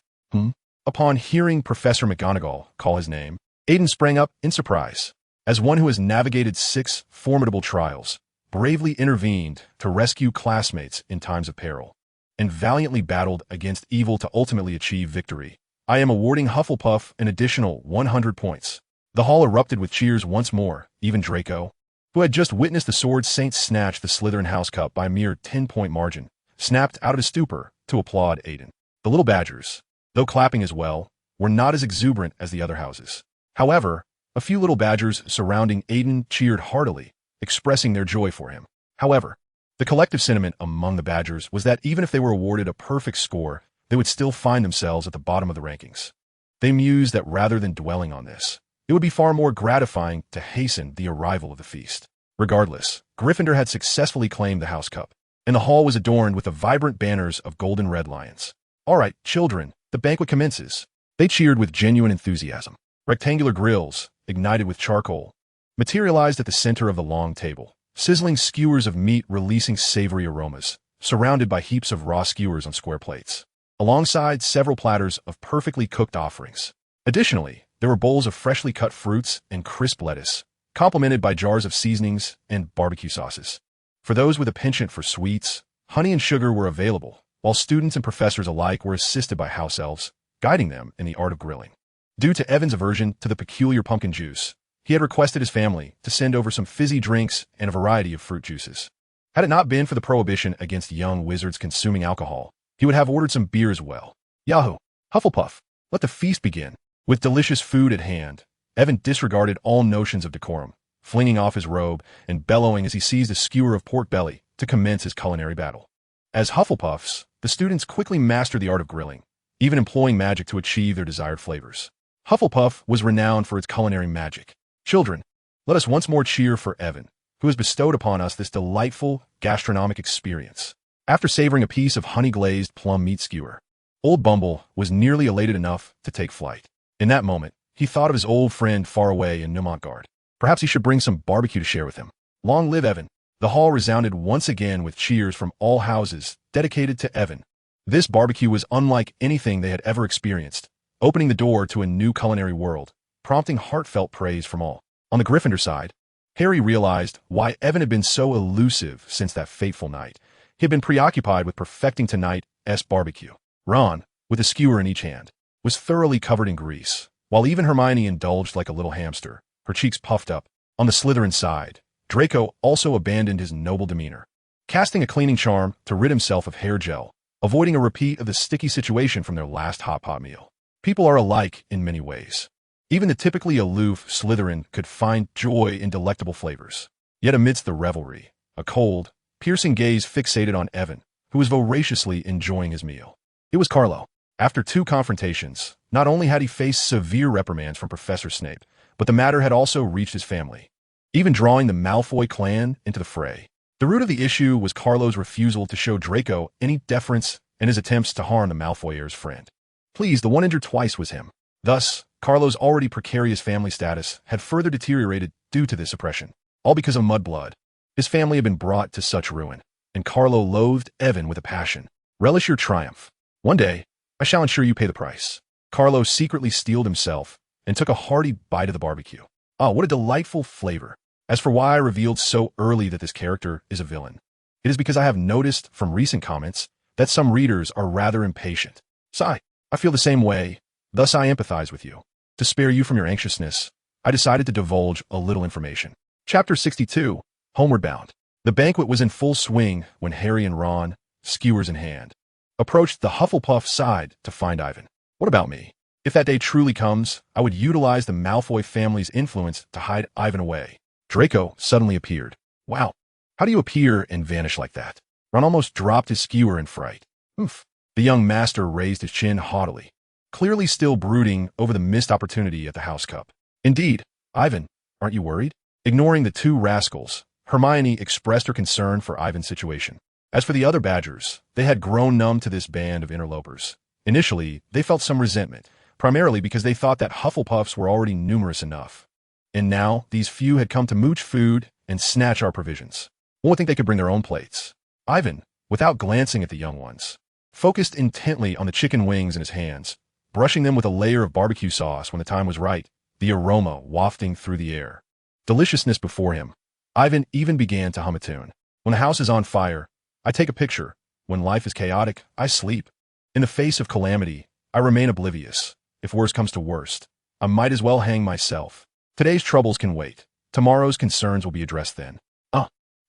Upon hearing Professor McGonagall call his name, Aiden sprang up in surprise. As one who has navigated 6 formidable trials, bravely intervened to rescue classmates in times of peril, and valiantly battled against evil to ultimately achieve victory, I am awarding Hufflepuff an additional 100 points. The hall erupted with cheers once more, even Draco, who had just witnessed the Sword Saint snatch the Slytherin House Cup by a mere 10-point margin, snapped out of his stupor to applaud Aiden. The little Badgers, though clapping as well, were not as exuberant as the other houses. However, a few little Badgers surrounding Aiden cheered heartily, expressing their joy for him. However, the collective sentiment among the Badgers was that even if they were awarded a perfect score, they would still find themselves at the bottom of the rankings. They mused that rather than dwelling on this, it would be far more gratifying to hasten the arrival of the feast. Regardless, Gryffindor had successfully claimed the House Cup, and the hall was adorned with the vibrant banners of golden red lions. "All right, children, the banquet commences." They cheered with genuine enthusiasm. Rectangular grills, ignited with charcoal, materialized at the center of the long table, sizzling skewers of meat releasing savory aromas, surrounded by heaps of raw skewers on square plates, alongside several platters of perfectly cooked offerings. Additionally, there were bowls of freshly cut fruits and crisp lettuce, complemented by jars of seasonings and barbecue sauces. For those with a penchant for sweets, honey and sugar were available, while students and professors alike were assisted by house elves, guiding them in the art of grilling. Due to Evan's aversion to the peculiar pumpkin juice, he had requested his family to send over some fizzy drinks and a variety of fruit juices. Had it not been for the prohibition against young wizards consuming alcohol, he would have ordered some beer as well. Yahoo! Hufflepuff! Let the feast begin. With delicious food at hand, Evan disregarded all notions of decorum, flinging off his robe and bellowing as he seized a skewer of pork belly to commence his culinary battle. As Hufflepuffs, the students quickly mastered the art of grilling, even employing magic to achieve their desired flavors. Hufflepuff was renowned for its culinary magic. Children, let us once more cheer for Evan, who has bestowed upon us this delightful gastronomic experience. After savoring a piece of honey-glazed plum meat skewer, Old Bumble was nearly elated enough to take flight. In that moment, he thought of his old friend far away in Nemontgard. Perhaps he should bring some barbecue to share with him. Long live Evan! The hall resounded once again with cheers from all houses dedicated to Evan. This barbecue was unlike anything they had ever experienced, opening the door to a new culinary world, prompting heartfelt praise from all. On the Gryffindor side, Harry realized why Evan had been so elusive since that fateful night. He had been preoccupied with perfecting tonight's barbecue. Ron, with a skewer in each hand, was thoroughly covered in grease, while even Hermione indulged like a little hamster, her cheeks puffed up. On the Slytherin side, Draco also abandoned his noble demeanor, casting a cleaning charm to rid himself of hair gel, avoiding a repeat of the sticky situation from their last hot pot meal. People are alike in many ways. Even the typically aloof Slytherin could find joy in delectable flavors. Yet amidst the revelry, a cold, piercing gaze fixated on Evan, who was voraciously enjoying his meal. It was Carlo. After 2 confrontations, not only had he faced severe reprimands from Professor Snape, but the matter had also reached his family, even drawing the Malfoy clan into the fray. The root of the issue was Carlo's refusal to show Draco any deference in his attempts to harm the Malfoy heir's friend. Please, the one injured twice was him. Thus, Carlo's already precarious family status had further deteriorated due to this oppression, all because of mudblood. His family had been brought to such ruin, and Carlo loathed Evan with a passion. Relish your triumph. One day, I shall ensure you pay the price. Carlo secretly steeled himself and took a hearty bite of the barbecue. Ah, what a delightful flavor. As for why I revealed so early that this character is a villain, it is because I have noticed from recent comments that some readers are rather impatient. Sigh, I feel the same way, thus I empathize with you. To spare you from your anxiousness, I decided to divulge a little information. Chapter 62, Homeward Bound. The banquet was in full swing when Harry and Ron, skewers in hand, approached the Hufflepuff side to find Ivan. What about me? If that day truly comes, I would utilize the Malfoy family's influence to hide Ivan away. Draco suddenly appeared. Wow, how do you appear and vanish like that? Ron almost dropped his skewer in fright. Oof. The young master raised his chin haughtily, clearly still brooding over the missed opportunity at the House Cup. Indeed, Ivan, aren't you worried? Ignoring the 2 rascals, Hermione expressed her concern for Ivan's situation. As for the other Badgers, they had grown numb to this band of interlopers. Initially, they felt some resentment, primarily because they thought that Hufflepuffs were already numerous enough. And now, these few had come to mooch food and snatch our provisions. One would think they could bring their own plates. Ivan, without glancing at the young ones, focused intently on the chicken wings in his hands, brushing them with a layer of barbecue sauce when the time was right, the aroma wafting through the air. Deliciousness before him. Ivan even began to hum a tune. When the house is on fire, I take a picture. When life is chaotic, I sleep. In the face of calamity, I remain oblivious. If worst comes to worst, I might as well hang myself. Today's troubles can wait. Tomorrow's concerns will be addressed then.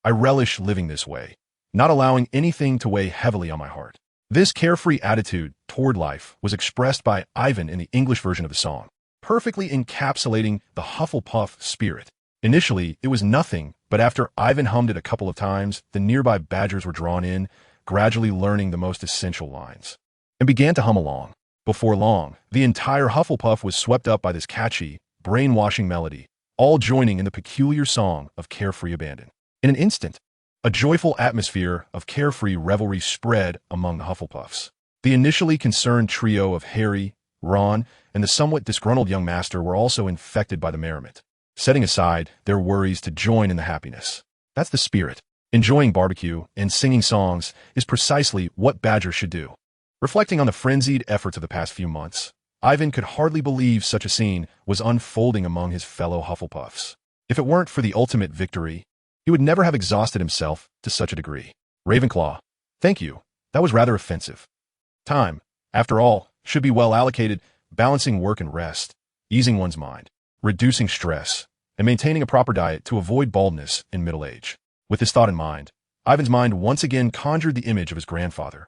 I relish living this way, not allowing anything to weigh heavily on my heart. This carefree attitude toward life was expressed by Ivan in the English version of the song, perfectly encapsulating the Hufflepuff spirit. Initially, it was nothing, but after Ivan hummed it a couple of times, the nearby badgers were drawn in, gradually learning the most essential lines, and began to hum along. Before long, the entire Hufflepuff was swept up by this catchy, brainwashing melody, all joining in the peculiar song of carefree abandon. In an instant, a joyful atmosphere of carefree revelry spread among the Hufflepuffs. The initially concerned trio of Harry, Ron, and the somewhat disgruntled young master were also infected by the merriment, setting aside their worries to join in the happiness. That's the spirit. Enjoying barbecue and singing songs is precisely what badgers should do. Reflecting on the frenzied efforts of the past few months, Ivan could hardly believe such a scene was unfolding among his fellow Hufflepuffs. If it weren't for the ultimate victory, he would never have exhausted himself to such a degree. Ravenclaw, thank you. That was rather offensive. Time, after all, should be well allocated, balancing work and rest, easing one's mind, reducing stress, and maintaining a proper diet to avoid baldness in middle age. With this thought in mind, Ivan's mind once again conjured the image of his grandfather,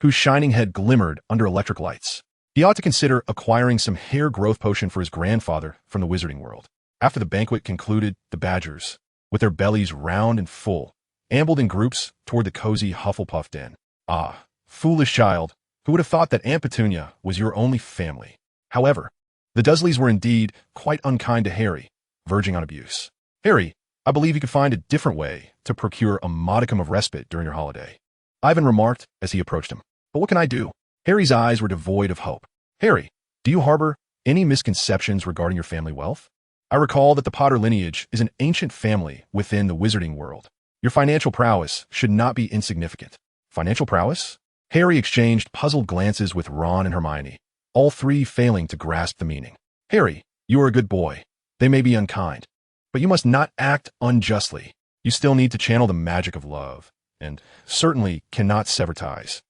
whose shining head glimmered under electric lights. He ought to consider acquiring some hair growth potion for his grandfather from the wizarding world. After the banquet concluded, the badgers, with their bellies round and full, ambled in groups toward the cozy Hufflepuff den. Ah, foolish child, who would have thought that Aunt Petunia was your only family? However, the Dursleys were indeed quite unkind to Harry, verging on abuse. Harry, I believe you could find a different way to procure a modicum of respite during your holiday, Ivan remarked as he approached him. But what can I do? Harry's eyes were devoid of hope. Harry, do you harbor any misconceptions regarding your family wealth? I recall that the Potter lineage is an ancient family within the wizarding world. Your financial prowess should not be insignificant. Financial prowess? Harry exchanged puzzled glances with Ron and Hermione, all three failing to grasp the meaning. Harry, you are a good boy. They may be unkind, but you must not act unjustly. You still need to channel the magic of love, and certainly cannot sever ties.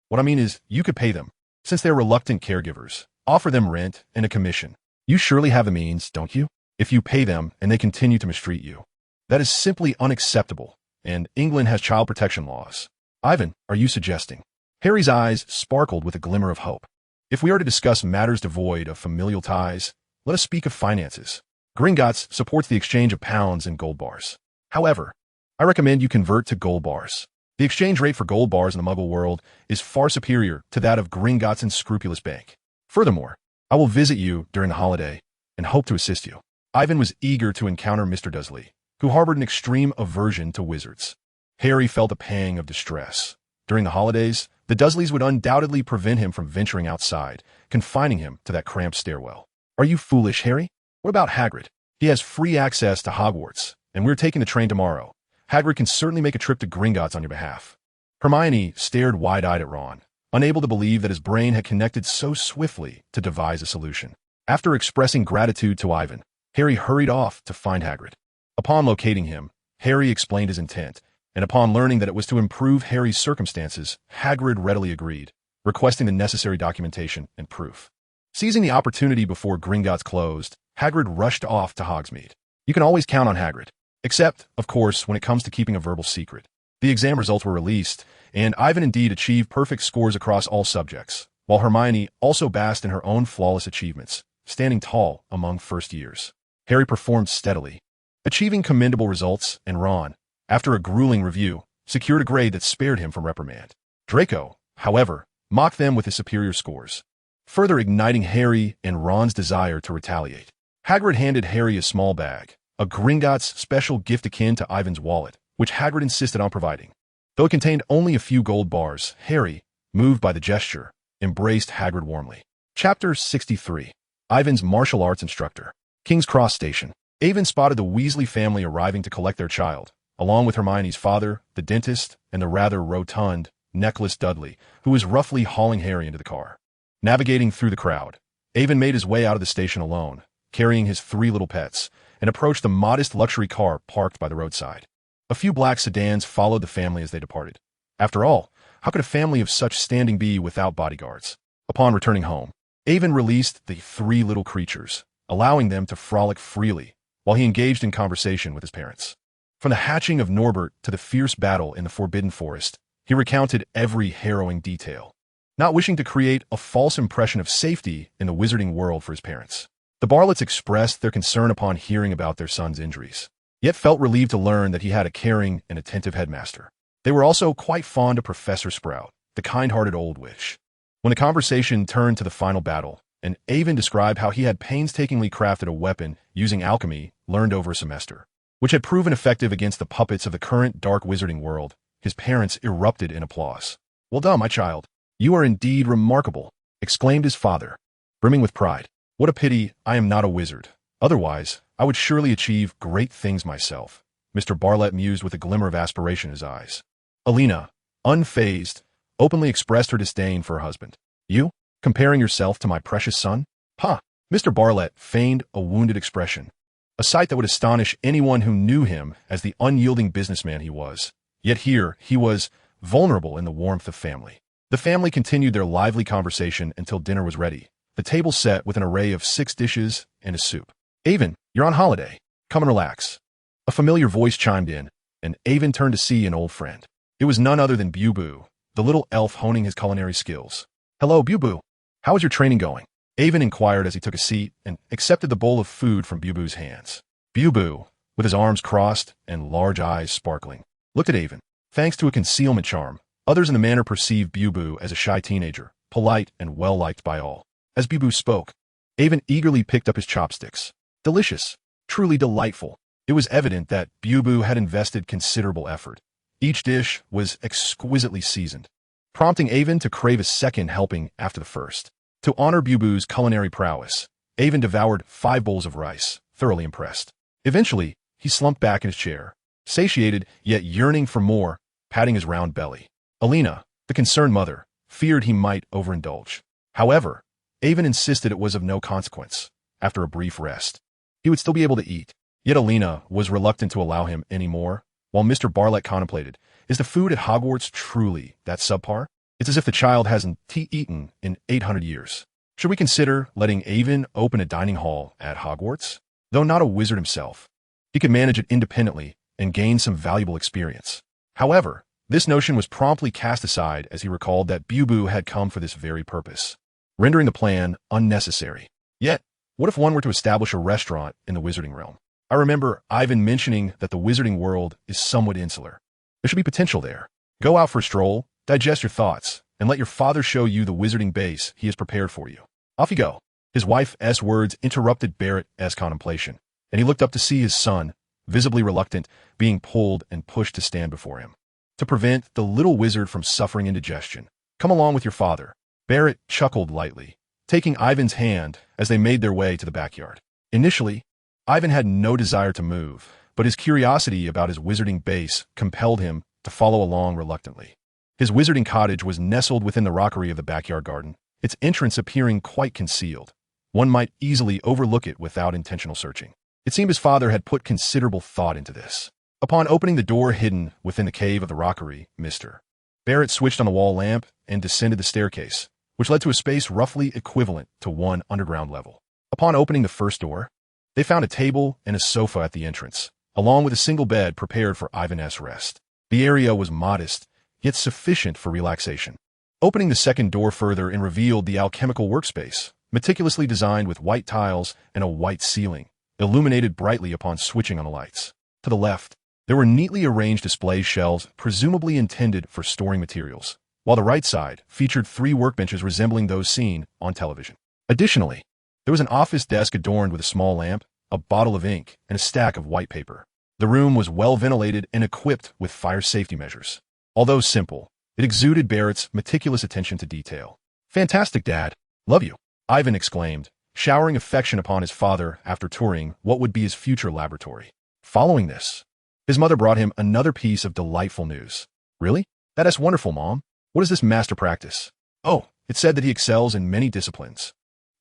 What I mean is, you could pay them, since they're reluctant caregivers. Offer them rent and a commission. You surely have the means, don't you? If you pay them and they continue to mistreat you. That is simply unacceptable, and England has child protection laws. Ivan, are you suggesting? Harry's eyes sparkled with a glimmer of hope. If we are to discuss matters devoid of familial ties, let us speak of finances. Gringotts supports the exchange of pounds and gold bars. However, I recommend you convert to gold bars. The exchange rate for gold bars in the Muggle world is far superior to that of Gringotts' unscrupulous bank. Furthermore, I will visit you during the holiday and hope to assist you. Ivan was eager to encounter Mr. Dursley, who harbored an extreme aversion to wizards. Harry felt a pang of distress. During the holidays, the Dursleys would undoubtedly prevent him from venturing outside, confining him to that cramped stairwell. Are you foolish, Harry? What about Hagrid? He has free access to Hogwarts, and we're taking the train tomorrow. Hagrid can certainly make a trip to Gringotts on your behalf. Hermione stared wide-eyed at Ron, unable to believe that his brain had connected so swiftly to devise a solution. After expressing gratitude to Ivan, Harry hurried off to find Hagrid. Upon locating him, Harry explained his intent, and upon learning that it was to improve Harry's circumstances, Hagrid readily agreed, requesting the necessary documentation and proof. Seizing the opportunity before Gringotts closed, Hagrid rushed off to Hogsmeade. You can always count on Hagrid, except, of course, when it comes to keeping a verbal secret. The exam results were released, and Ivan indeed achieved perfect scores across all subjects, while Hermione also basked in her own flawless achievements, standing tall among first years. Harry performed steadily, achieving commendable results, and Ron, after a grueling review, secured a grade that spared him from reprimand. Draco, however, mocked them with his superior scores, further igniting Harry and Ron's desire to retaliate. Hagrid handed Harry a small bag, a Gringotts special gift akin to Ivan's wallet, which Hagrid insisted on providing. Though it contained only a few gold bars, Harry, moved by the gesture, embraced Hagrid warmly. Chapter 63. Ivan's martial arts instructor. King's Cross Station. Avon spotted the Weasley family arriving to collect their child, along with Hermione's father, the dentist, and the rather rotund Necklace Dudley, who was roughly hauling Harry into the car. Navigating through the crowd, Avon made his way out of the station alone, carrying his three little pets, and approached the modest luxury car parked by the roadside. A few black sedans followed the family as they departed. After all, how could a family of such standing be without bodyguards? Upon returning home, Avon released the three little creatures, allowing them to frolic freely, while he engaged in conversation with his parents. From the hatching of Norbert to the fierce battle in the Forbidden Forest, he recounted every harrowing detail, not wishing to create a false impression of safety in the wizarding world for his parents. The Barletts expressed their concern upon hearing about their son's injuries, yet felt relieved to learn that he had a caring and attentive headmaster. They were also quite fond of Professor Sprout, the kind-hearted old witch. When the conversation turned to the final battle, and Avon described how he had painstakingly crafted a weapon using alchemy learned over a semester, which had proven effective against the puppets of the current dark wizarding world, his parents erupted in applause. "Well done, my child. You are indeed remarkable," exclaimed his father, brimming with pride. "What a pity I am not a wizard. Otherwise, I would surely achieve great things myself," Mr. Barlett mused with a glimmer of aspiration in his eyes. Alina, unfazed, openly expressed her disdain for her husband. "You? Comparing yourself to my precious son? Ha!" Mr. Barlett feigned a wounded expression, a sight that would astonish anyone who knew him as the unyielding businessman he was. Yet here he was, vulnerable in the warmth of family. The family continued their lively conversation until dinner was ready, the table set with an array of 6 dishes and a soup. "Avon, you're on holiday. Come and relax." A familiar voice chimed in, and Avon turned to see an old friend. It was none other than Bubu, the little elf honing his culinary skills. "Hello, Bubu. How is your training going?" Avon inquired as he took a seat and accepted the bowl of food from Bubu's hands. Bubu, with his arms crossed and large eyes sparkling, looked at Avon. Thanks to a concealment charm, others in the manor perceived Bubu as a shy teenager, polite and well-liked by all. As Bubu spoke, Avon eagerly picked up his chopsticks. Delicious, truly delightful. It was evident that Bubu had invested considerable effort. Each dish was exquisitely seasoned, prompting Avon to crave a second helping after the first. To honor Bubu's culinary prowess, Avon devoured 5 bowls of rice, thoroughly impressed. Eventually, he slumped back in his chair, satiated yet yearning for more, patting his round belly. Alina, the concerned mother, feared he might overindulge. However, Avon insisted it was of no consequence. After a brief rest, he would still be able to eat. Yet Alina was reluctant to allow him any more, while Mr. Barlett contemplated, "Is the food at Hogwarts truly that subpar? It's as if the child hasn't eaten in 800 years. Should we consider letting Avon open a dining hall at Hogwarts?" Though not a wizard himself, he could manage it independently and gain some valuable experience. However, this notion was promptly cast aside as he recalled that Bubu had come for this very purpose, rendering the plan unnecessary. Yet, what if one were to establish a restaurant in the wizarding realm? I remember Ivan mentioning that the wizarding world is somewhat insular. There should be potential there. Go out for a stroll, digest your thoughts, and let your father show you the wizarding base he has prepared for you. Off you go. His wife's words interrupted Barrett's contemplation, and he looked up to see his son, visibly reluctant, being pulled and pushed to stand before him. To prevent the little wizard from suffering indigestion, "Come along with your father." Barrett chuckled lightly, taking Ivan's hand as they made their way to the backyard. Initially, Ivan had no desire to move, but his curiosity about his wizarding base compelled him to follow along reluctantly. His wizarding cottage was nestled within the rockery of the backyard garden, its entrance appearing quite concealed. One might easily overlook it without intentional searching. It seemed his father had put considerable thought into this. Upon opening the door hidden within the cave of the rockery, Mr. Barrett switched on the wall lamp and descended the staircase, which led to a space roughly equivalent to one underground level. Upon opening the first door, they found a table and a sofa at the entrance, along with a single bed prepared for Ivan's rest. The area was modest, yet sufficient for relaxation. Opening the second door further and revealed the alchemical workspace, meticulously designed with white tiles and a white ceiling, illuminated brightly upon switching on the lights. To the left, there were neatly arranged display shelves presumably intended for storing materials, while the right side featured 3 workbenches resembling those seen on television. Additionally, there was an office desk adorned with a small lamp, a bottle of ink, and a stack of white paper. The room was well ventilated and equipped with fire safety measures. Although simple, it exuded Barrett's meticulous attention to detail. "Fantastic, Dad. Love you," Ivan exclaimed, showering affection upon his father after touring what would be his future laboratory. Following this, his mother brought him another piece of delightful news. "Really? That's wonderful, Mom. What is this master practice?" "Oh, it said that he excels in many disciplines.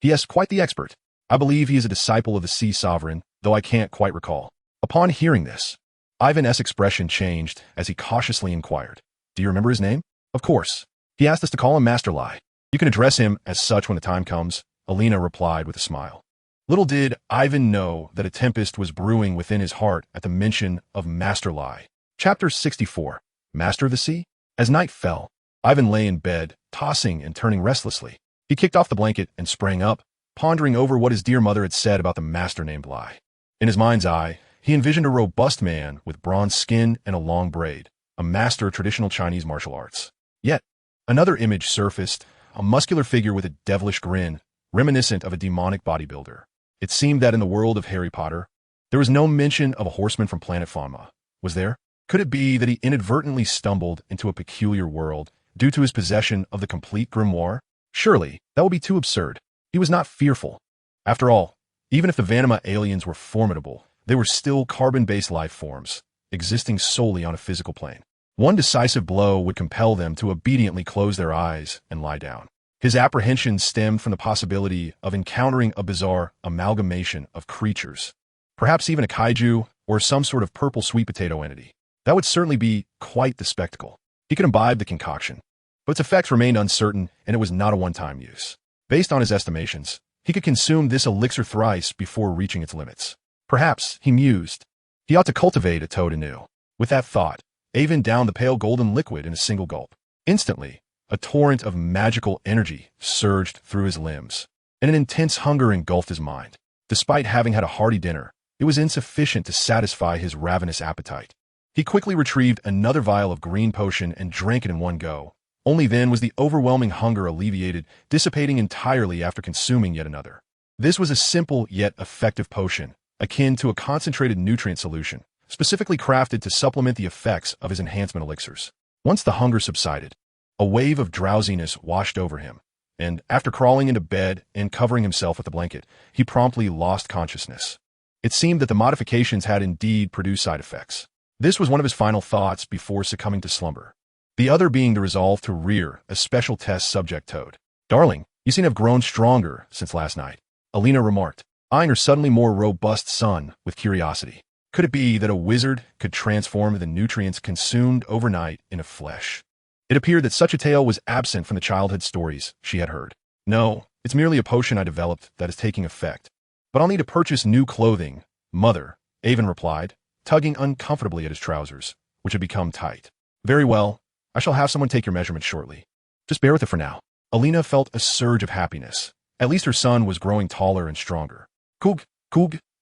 He is quite the expert. I believe he is a disciple of the Sea Sovereign, though I can't quite recall." Upon hearing this, Ivan's expression changed as he cautiously inquired, "Do you remember his name?" "Of course. He asked us to call him Master Lai. You can address him as such when the time comes," Alina replied with a smile. Little did Ivan know that a tempest was brewing within his heart at the mention of Master Lai. Chapter 64. Master of the Sea? As night fell, Ivan lay in bed, tossing and turning restlessly. He kicked off the blanket and sprang up, pondering over what his dear mother had said about the master named Lai. In his mind's eye, he envisioned a robust man with bronze skin and a long braid, a master of traditional Chinese martial arts. Yet, another image surfaced, a muscular figure with a devilish grin, reminiscent of a demonic bodybuilder. It seemed that in the world of Harry Potter, there was no mention of a horseman from planet Fauma. Was there? Could it be that he inadvertently stumbled into a peculiar world due to his possession of the complete grimoire? Surely, that would be too absurd. He was not fearful. After all, even if the Vanima aliens were formidable, they were still carbon-based life forms, existing solely on a physical plane. One decisive blow would compel them to obediently close their eyes and lie down. His apprehension stemmed from the possibility of encountering a bizarre amalgamation of creatures, perhaps even a kaiju or some sort of purple sweet potato entity. That would certainly be quite the spectacle. He could imbibe the concoction, but its effects remained uncertain, and it was not a one-time use. Based on his estimations, he could consume this elixir thrice before reaching its limits. Perhaps, he mused, he ought to cultivate a toad anew. With that thought, Avon downed the pale golden liquid in a single gulp. Instantly, a torrent of magical energy surged through his limbs, and an intense hunger engulfed his mind. Despite having had a hearty dinner, it was insufficient to satisfy his ravenous appetite. He quickly retrieved another vial of green potion and drank it in one go. Only then was the overwhelming hunger alleviated, dissipating entirely after consuming yet another. This was a simple yet effective potion, akin to a concentrated nutrient solution, specifically crafted to supplement the effects of his enhancement elixirs. Once the hunger subsided, a wave of drowsiness washed over him, and after crawling into bed and covering himself with a blanket, he promptly lost consciousness. It seemed that the modifications had indeed produced side effects. This was one of his final thoughts before succumbing to slumber, the other being the resolve to rear a special test subject toad. "Darling, you seem to have grown stronger since last night," Alina remarked, eyeing her suddenly more robust son with curiosity. Could it be that a wizard could transform the nutrients consumed overnight into flesh? It appeared that such a tale was absent from the childhood stories she had heard. "No, it's merely a potion I developed that is taking effect. But I'll need to purchase new clothing, mother," Avon replied, tugging uncomfortably at his trousers, which had become tight. "Very well, I shall have someone take your measurements shortly. Just bear with it for now." Alina felt a surge of happiness. At least her son was growing taller and stronger. Kug,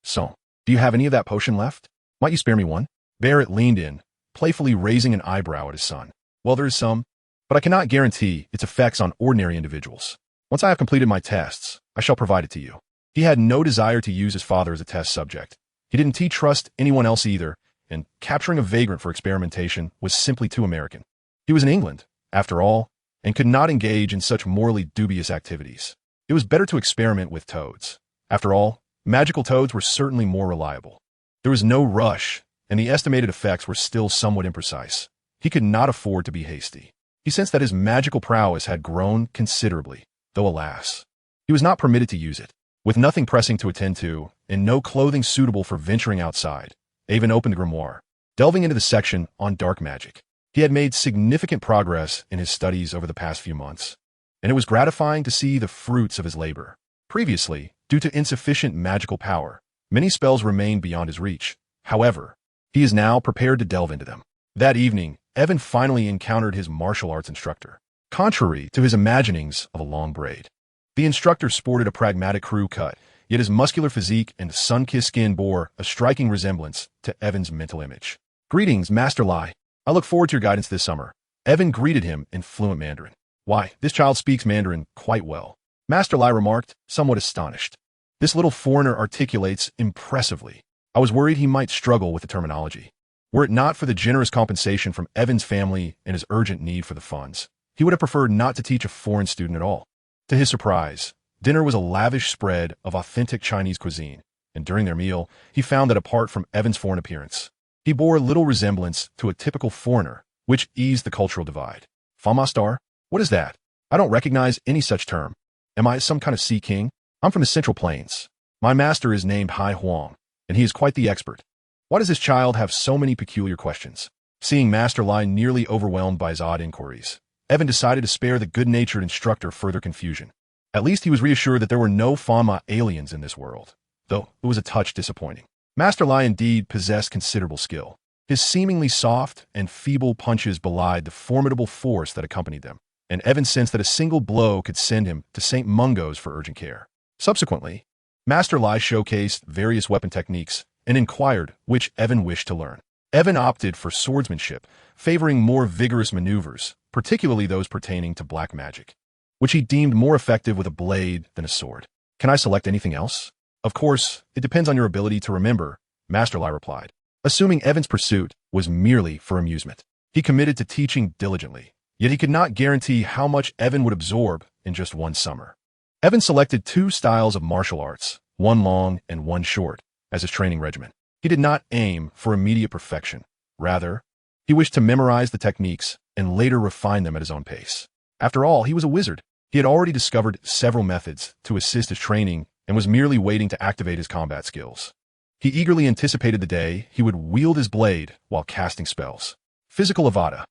son, do you have any of that potion left? Might you spare me one?" Barrett leaned in, playfully raising an eyebrow at his son. "Well, there is some, but I cannot guarantee its effects on ordinary individuals. Once I have completed my tests, I shall provide it to you." He had no desire to use his father as a test subject. He didn't trust anyone else either, and capturing a vagrant for experimentation was simply too American. He was in England, after all, and could not engage in such morally dubious activities. It was better to experiment with toads. After all, magical toads were certainly more reliable. There was no rush, and the estimated effects were still somewhat imprecise. He could not afford to be hasty. He sensed that his magical prowess had grown considerably, though alas, he was not permitted to use it. With nothing pressing to attend to, and no clothing suitable for venturing outside, Avon opened the grimoire, delving into the section on dark magic. He had made significant progress in his studies over the past few months, and it was gratifying to see the fruits of his labor. Previously, due to insufficient magical power, many spells remained beyond his reach. However, he is now prepared to delve into them. That evening, Evan finally encountered his martial arts instructor. Contrary to his imaginings of a long braid, the instructor sported a pragmatic crew cut, yet his muscular physique and sun-kissed skin bore a striking resemblance to Evan's mental image. "Greetings, Master Lai. I look forward to your guidance this summer." Evan greeted him in fluent Mandarin. "Why, this child speaks Mandarin quite well," Master Lai remarked, somewhat astonished. "This little foreigner articulates impressively. I was worried he might struggle with the terminology. Were it not for the generous compensation from Evan's family and his urgent need for the funds, he would have preferred not to teach a foreign student at all." To his surprise, dinner was a lavish spread of authentic Chinese cuisine, and during their meal, he found that apart from Evan's foreign appearance, he bore little resemblance to a typical foreigner, which eased the cultural divide. "Famastar? What is that? I don't recognize any such term. Am I some kind of sea king? I'm from the Central Plains. My master is named Hai Huang, and he is quite the expert. Why does this child have so many peculiar questions?" Seeing Master Lai nearly overwhelmed by his odd inquiries, Evan decided to spare the good-natured instructor further confusion. At least he was reassured that there were no Fama aliens in this world, though it was a touch disappointing. Master Lai indeed possessed considerable skill. His seemingly soft and feeble punches belied the formidable force that accompanied them, and Evan sensed that a single blow could send him to St. Mungo's for urgent care. Subsequently, Master Lai showcased various weapon techniques and inquired which Evan wished to learn. Evan opted for swordsmanship, favoring more vigorous maneuvers, particularly those pertaining to black magic, which he deemed more effective with a blade than a sword. Can I select anything else? Of course, it depends on your ability to remember, Master Lai replied, assuming Evan's pursuit was merely for amusement. He committed to teaching diligently, yet he could not guarantee how much Evan would absorb in just one summer. Evan selected 2 styles of martial arts, one long and one short, as his training regimen. He did not aim for immediate perfection. Rather, he wished to memorize the techniques and later refine them at his own pace. After all, he was a wizard. He had already discovered several methods to assist his training and was merely waiting to activate his combat skills. He eagerly anticipated the day he would wield his blade while casting spells. Physical Avada.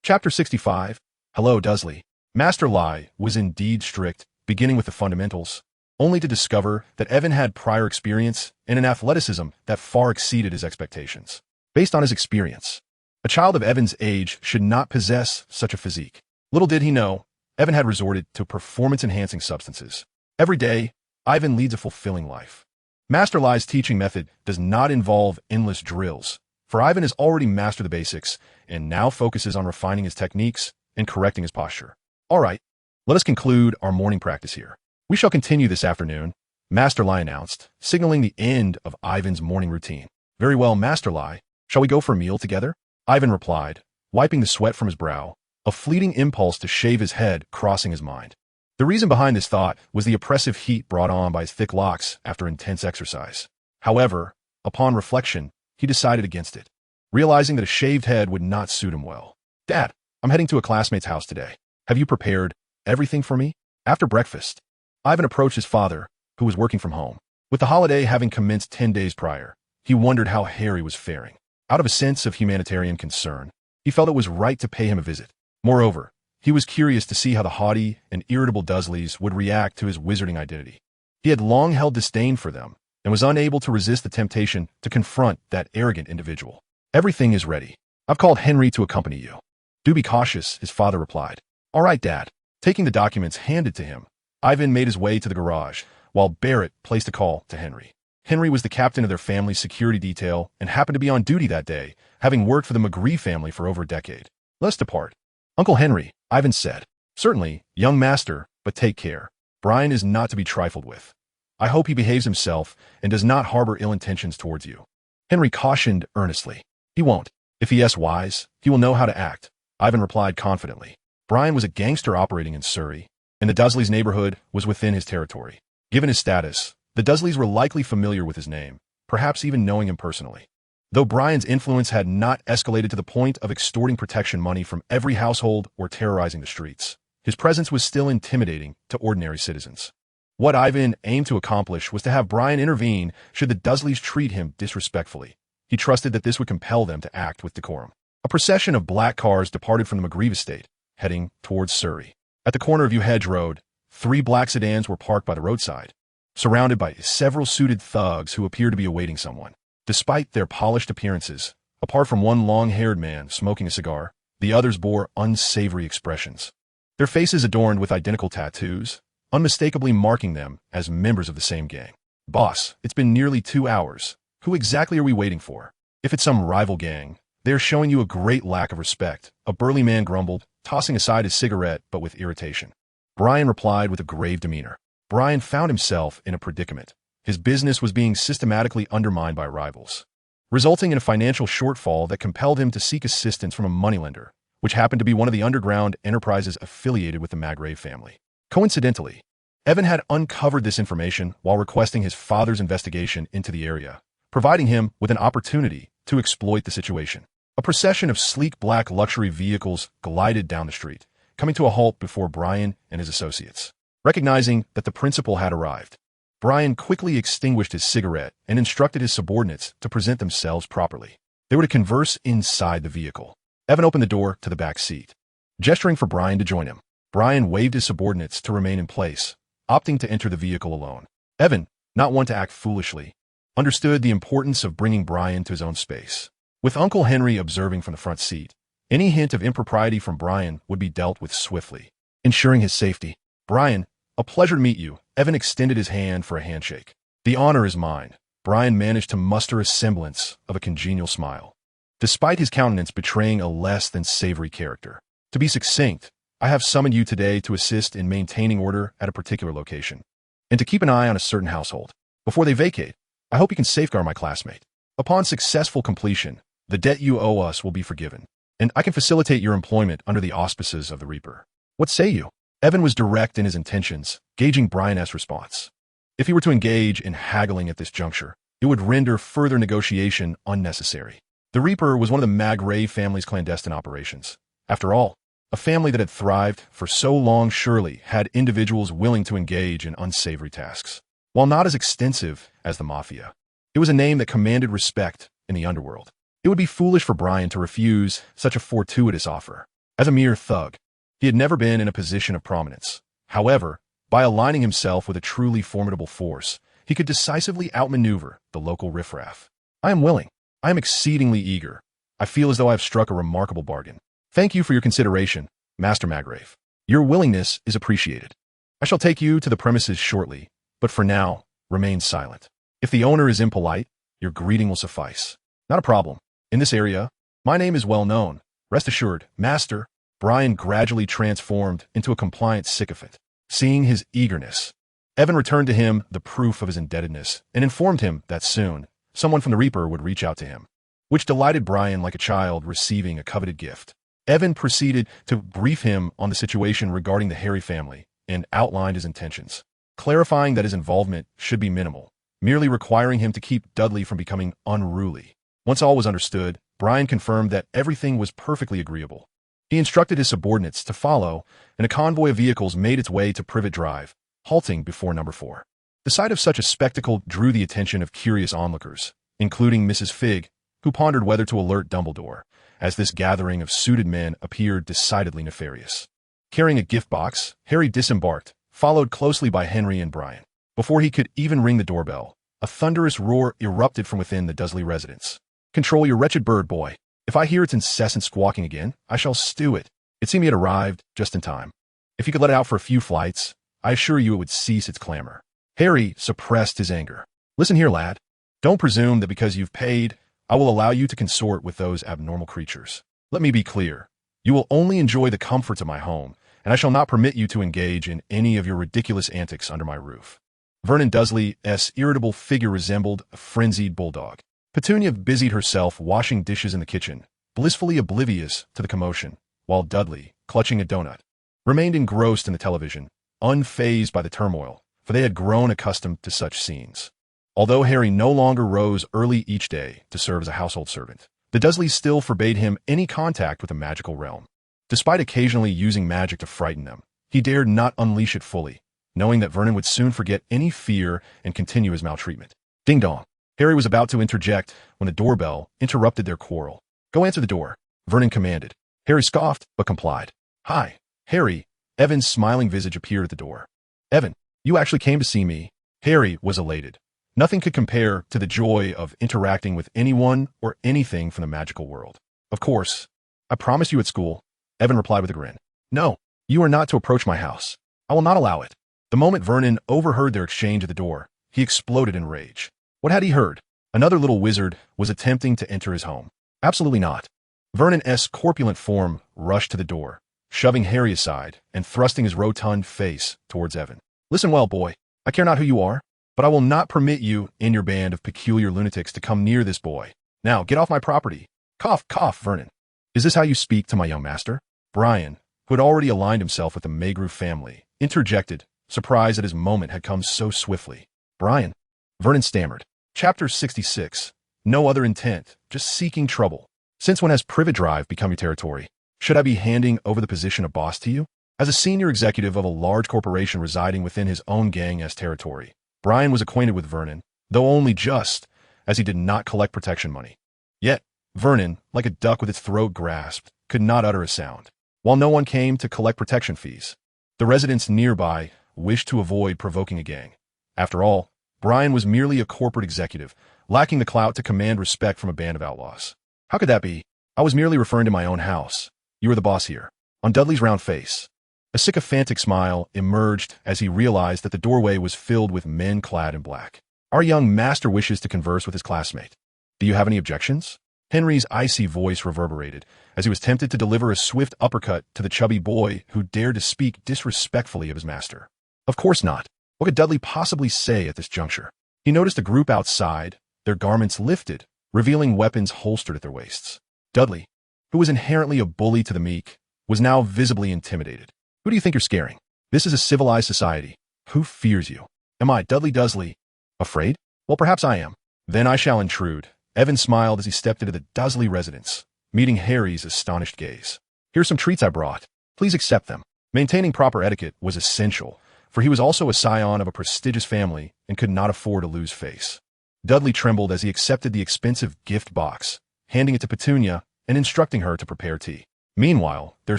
Chapter 65. Hello, Dudley. Master Lai was indeed strict, beginning with the fundamentals, only to discover that Evan had prior experience and an athleticism that far exceeded his expectations. Based on his experience, a child of Evan's age should not possess such a physique. Little did he know, Evan had resorted to performance-enhancing substances. Every day, Ivan leads a fulfilling life. Master Lai's teaching method does not involve endless drills, for Ivan has already mastered the basics and now focuses on refining his techniques and correcting his posture. All right, let us conclude our morning practice here. We shall continue this afternoon, Master Lai announced, signaling the end of Ivan's morning routine. Very well, Master Lai. Shall we go for a meal together? Ivan replied, wiping the sweat from his brow, a fleeting impulse to shave his head crossing his mind. The reason behind this thought was the oppressive heat brought on by his thick locks after intense exercise. However, upon reflection, he decided against it, realizing that a shaved head would not suit him well. Dad, I'm heading to a classmate's house today. Have you prepared everything for me? After breakfast, Ivan approached his father, who was working from home. With the holiday having commenced 10 days prior, he wondered how Harry was faring. Out of a sense of humanitarian concern, he felt it was right to pay him a visit. Moreover, he was curious to see how the haughty and irritable Dursleys would react to his wizarding identity. He had long held disdain for them and was unable to resist the temptation to confront that arrogant individual. Everything is ready. I've called Henry to accompany you. Do be cautious, his father replied. All right, Dad. Taking the documents handed to him, Ivan made his way to the garage, while Barrett placed a call to Henry. Henry was the captain of their family's security detail and happened to be on duty that day, having worked for the McGree family for over a decade. Let's depart. Uncle Henry, Ivan said. Certainly, young master, but take care. Brian is not to be trifled with. I hope he behaves himself and does not harbor ill intentions towards you. Henry cautioned earnestly. He won't. If he is wise, he will know how to act, Ivan replied confidently. Brian was a gangster operating in Surrey, and the Dursleys' neighborhood was within his territory. Given his status, the Dursleys were likely familiar with his name, perhaps even knowing him personally. Though Brian's influence had not escalated to the point of extorting protection money from every household or terrorizing the streets, his presence was still intimidating to ordinary citizens. What Ivan aimed to accomplish was to have Brian intervene should the Dursleys treat him disrespectfully. He trusted that this would compel them to act with decorum. A procession of black cars departed from the McGree estate, heading towards Surrey. At the corner of Hedge Road, 3 black sedans were parked by the roadside, surrounded by several suited thugs who appeared to be awaiting someone. Despite their polished appearances, apart from one long-haired man smoking a cigar, the others bore unsavory expressions. Their faces adorned with identical tattoos, unmistakably marking them as members of the same gang. Boss, it's been nearly 2 hours. Who exactly are we waiting for? If it's some rival gang, they're showing you a great lack of respect, a burly man grumbled, tossing aside his cigarette but with irritation. Brian replied with a grave demeanor. Brian found himself in a predicament. His business was being systematically undermined by rivals, resulting in a financial shortfall that compelled him to seek assistance from a moneylender, which happened to be one of the underground enterprises affiliated with the Magrave family. Coincidentally, Evan had uncovered this information while requesting his father's investigation into the area, providing him with an opportunity to exploit the situation. A procession of sleek black luxury vehicles glided down the street, coming to a halt before Brian and his associates. Recognizing that the principal had arrived, Brian quickly extinguished his cigarette and instructed his subordinates to present themselves properly. They were to converse inside the vehicle. Evan opened the door to the back seat, gesturing for Brian to join him. Brian waved his subordinates to remain in place, opting to enter the vehicle alone. Evan, not one to act foolishly, understood the importance of bringing Brian to his own space. With Uncle Henry observing from the front seat, any hint of impropriety from Brian would be dealt with swiftly, ensuring his safety. Brian, a pleasure to meet you. Evan extended his hand for a handshake. The honor is mine. Brian managed to muster a semblance of a congenial smile, despite his countenance betraying a less than savory character. To be succinct, I have summoned you today to assist in maintaining order at a particular location, and to keep an eye on a certain household. Before they vacate, I hope you can safeguard my classmate. Upon successful completion, the debt you owe us will be forgiven, and I can facilitate your employment under the auspices of the Reaper. What say you? Evan was direct in his intentions, gauging Brian's response. If he were to engage in haggling at this juncture, it would render further negotiation unnecessary. The Reaper was one of the Magray family's clandestine operations. After all, a family that had thrived for so long surely had individuals willing to engage in unsavory tasks. While not as extensive as the Mafia, it was a name that commanded respect in the underworld. It would be foolish for Brian to refuse such a fortuitous offer. As a mere thug, he had never been in a position of prominence. However, by aligning himself with a truly formidable force, he could decisively outmaneuver the local riffraff. I am willing. I am exceedingly eager. I feel as though I have struck a remarkable bargain. Thank you for your consideration, Master Magrave. Your willingness is appreciated. I shall take you to the premises shortly, but for now, remain silent. If the owner is impolite, your greeting will suffice. Not a problem. In this area, my name is well known. Rest assured, Master. Brian gradually transformed into a compliant sycophant. Seeing his eagerness, Evan returned to him the proof of his indebtedness and informed him that soon, someone from the Reaper would reach out to him, which delighted Brian like a child receiving a coveted gift. Evan proceeded to brief him on the situation regarding the Harry family and outlined his intentions, clarifying that his involvement should be minimal, merely requiring him to keep Dudley from becoming unruly. Once all was understood, Brian confirmed that everything was perfectly agreeable. He instructed his subordinates to follow, and a convoy of vehicles made its way to Privet Drive, halting before number 4. The sight of such a spectacle drew the attention of curious onlookers, including Mrs. Figg, who pondered whether to alert Dumbledore, as this gathering of suited men appeared decidedly nefarious. Carrying a gift box, Harry disembarked, followed closely by Henry and Brian. Before he could even ring the doorbell, a thunderous roar erupted from within the Dursley residence. Control your wretched bird, boy. If I hear its incessant squawking again, I shall stew it. It seemed he had arrived just in time. If you could let it out for a few flights, I assure you it would cease its clamor. Harry suppressed his anger. Listen here, lad. Don't presume that because you've paid, I will allow you to consort with those abnormal creatures. Let me be clear. You will only enjoy the comforts of my home, and I shall not permit you to engage in any of your ridiculous antics under my roof. Vernon Dursley's irritable figure resembled a frenzied bulldog. Petunia busied herself washing dishes in the kitchen, blissfully oblivious to the commotion, while Dudley, clutching a donut, remained engrossed in the television, unfazed by the turmoil, for they had grown accustomed to such scenes. Although Harry no longer rose early each day to serve as a household servant, the Dursleys still forbade him any contact with the magical realm. Despite occasionally using magic to frighten them, he dared not unleash it fully, knowing that Vernon would soon forget any fear and continue his maltreatment. Ding dong. Harry was about to interject when the doorbell interrupted their quarrel. Go answer the door, Vernon commanded. Harry scoffed, but complied. Hi, Harry. Evan's smiling visage appeared at the door. Evan, you actually came to see me. Harry was elated. Nothing could compare to the joy of interacting with anyone or anything from the magical world. Of course, I promised you at school, Evan replied with a grin. No, you are not to approach my house. I will not allow it. The moment Vernon overheard their exchange at the door, he exploded in rage. What had he heard? Another little wizard was attempting to enter his home. Absolutely not. Vernon's corpulent form rushed to the door, shoving Harry aside and thrusting his rotund face towards Evan. Listen well, boy. I care not who you are, but I will not permit you and your band of peculiar lunatics to come near this boy. Now, get off my property. Cough, cough, Vernon. Is this how you speak to my young master? Brian, who had already aligned himself with the Maygrove family, interjected, surprised that his moment had come so swiftly. Brian, Vernon stammered. Chapter 66. No other intent, just seeking trouble. Since when has Privet Drive become your territory? Should I be handing over the position of boss to you? As a senior executive of a large corporation residing within his own gang's territory, Brian was acquainted with Vernon, though only just, as he did not collect protection money. Yet, Vernon, like a duck with its throat grasped, could not utter a sound. while no one came to collect protection fees. The residents nearby wished to avoid provoking a gang. After all, Brian was merely a corporate executive, lacking the clout to command respect from a band of outlaws. How could that be? I was merely referring to my own house. You are the boss here. On Dudley's round face, a sycophantic smile emerged as he realized that the doorway was filled with men clad in black. Our young master wishes to converse with his classmate. Do you have any objections? Henry's icy voice reverberated as he was tempted to deliver a swift uppercut to the chubby boy who dared to speak disrespectfully of his master. Of course not. What could Dudley possibly say at this juncture? He noticed a group outside, their garments lifted, revealing weapons holstered at their waists. Dudley, who was inherently a bully to the meek, was now visibly intimidated. Who do you think you're scaring? This is a civilized society. Who fears you? Am I, Dudley Dursley, afraid? Well, perhaps I am. Then I shall intrude. Evan smiled as he stepped into the Dursley residence, meeting Harry's astonished gaze. Here's some treats I brought. Please accept them. Maintaining proper etiquette was essential, for he was also a scion of a prestigious family and could not afford to lose face. Dudley trembled as he accepted the expensive gift box, handing it to Petunia and instructing her to prepare tea. Meanwhile, their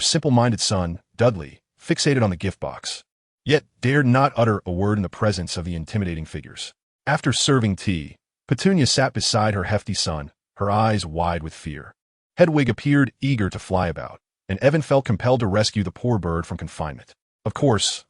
simple-minded son, Dudley, fixated on the gift box, yet dared not utter a word in the presence of the intimidating figures. After serving tea, Petunia sat beside her hefty son, her eyes wide with fear. Hedwig appeared eager to fly about, and Evan felt compelled to rescue the poor bird from confinement. Of course,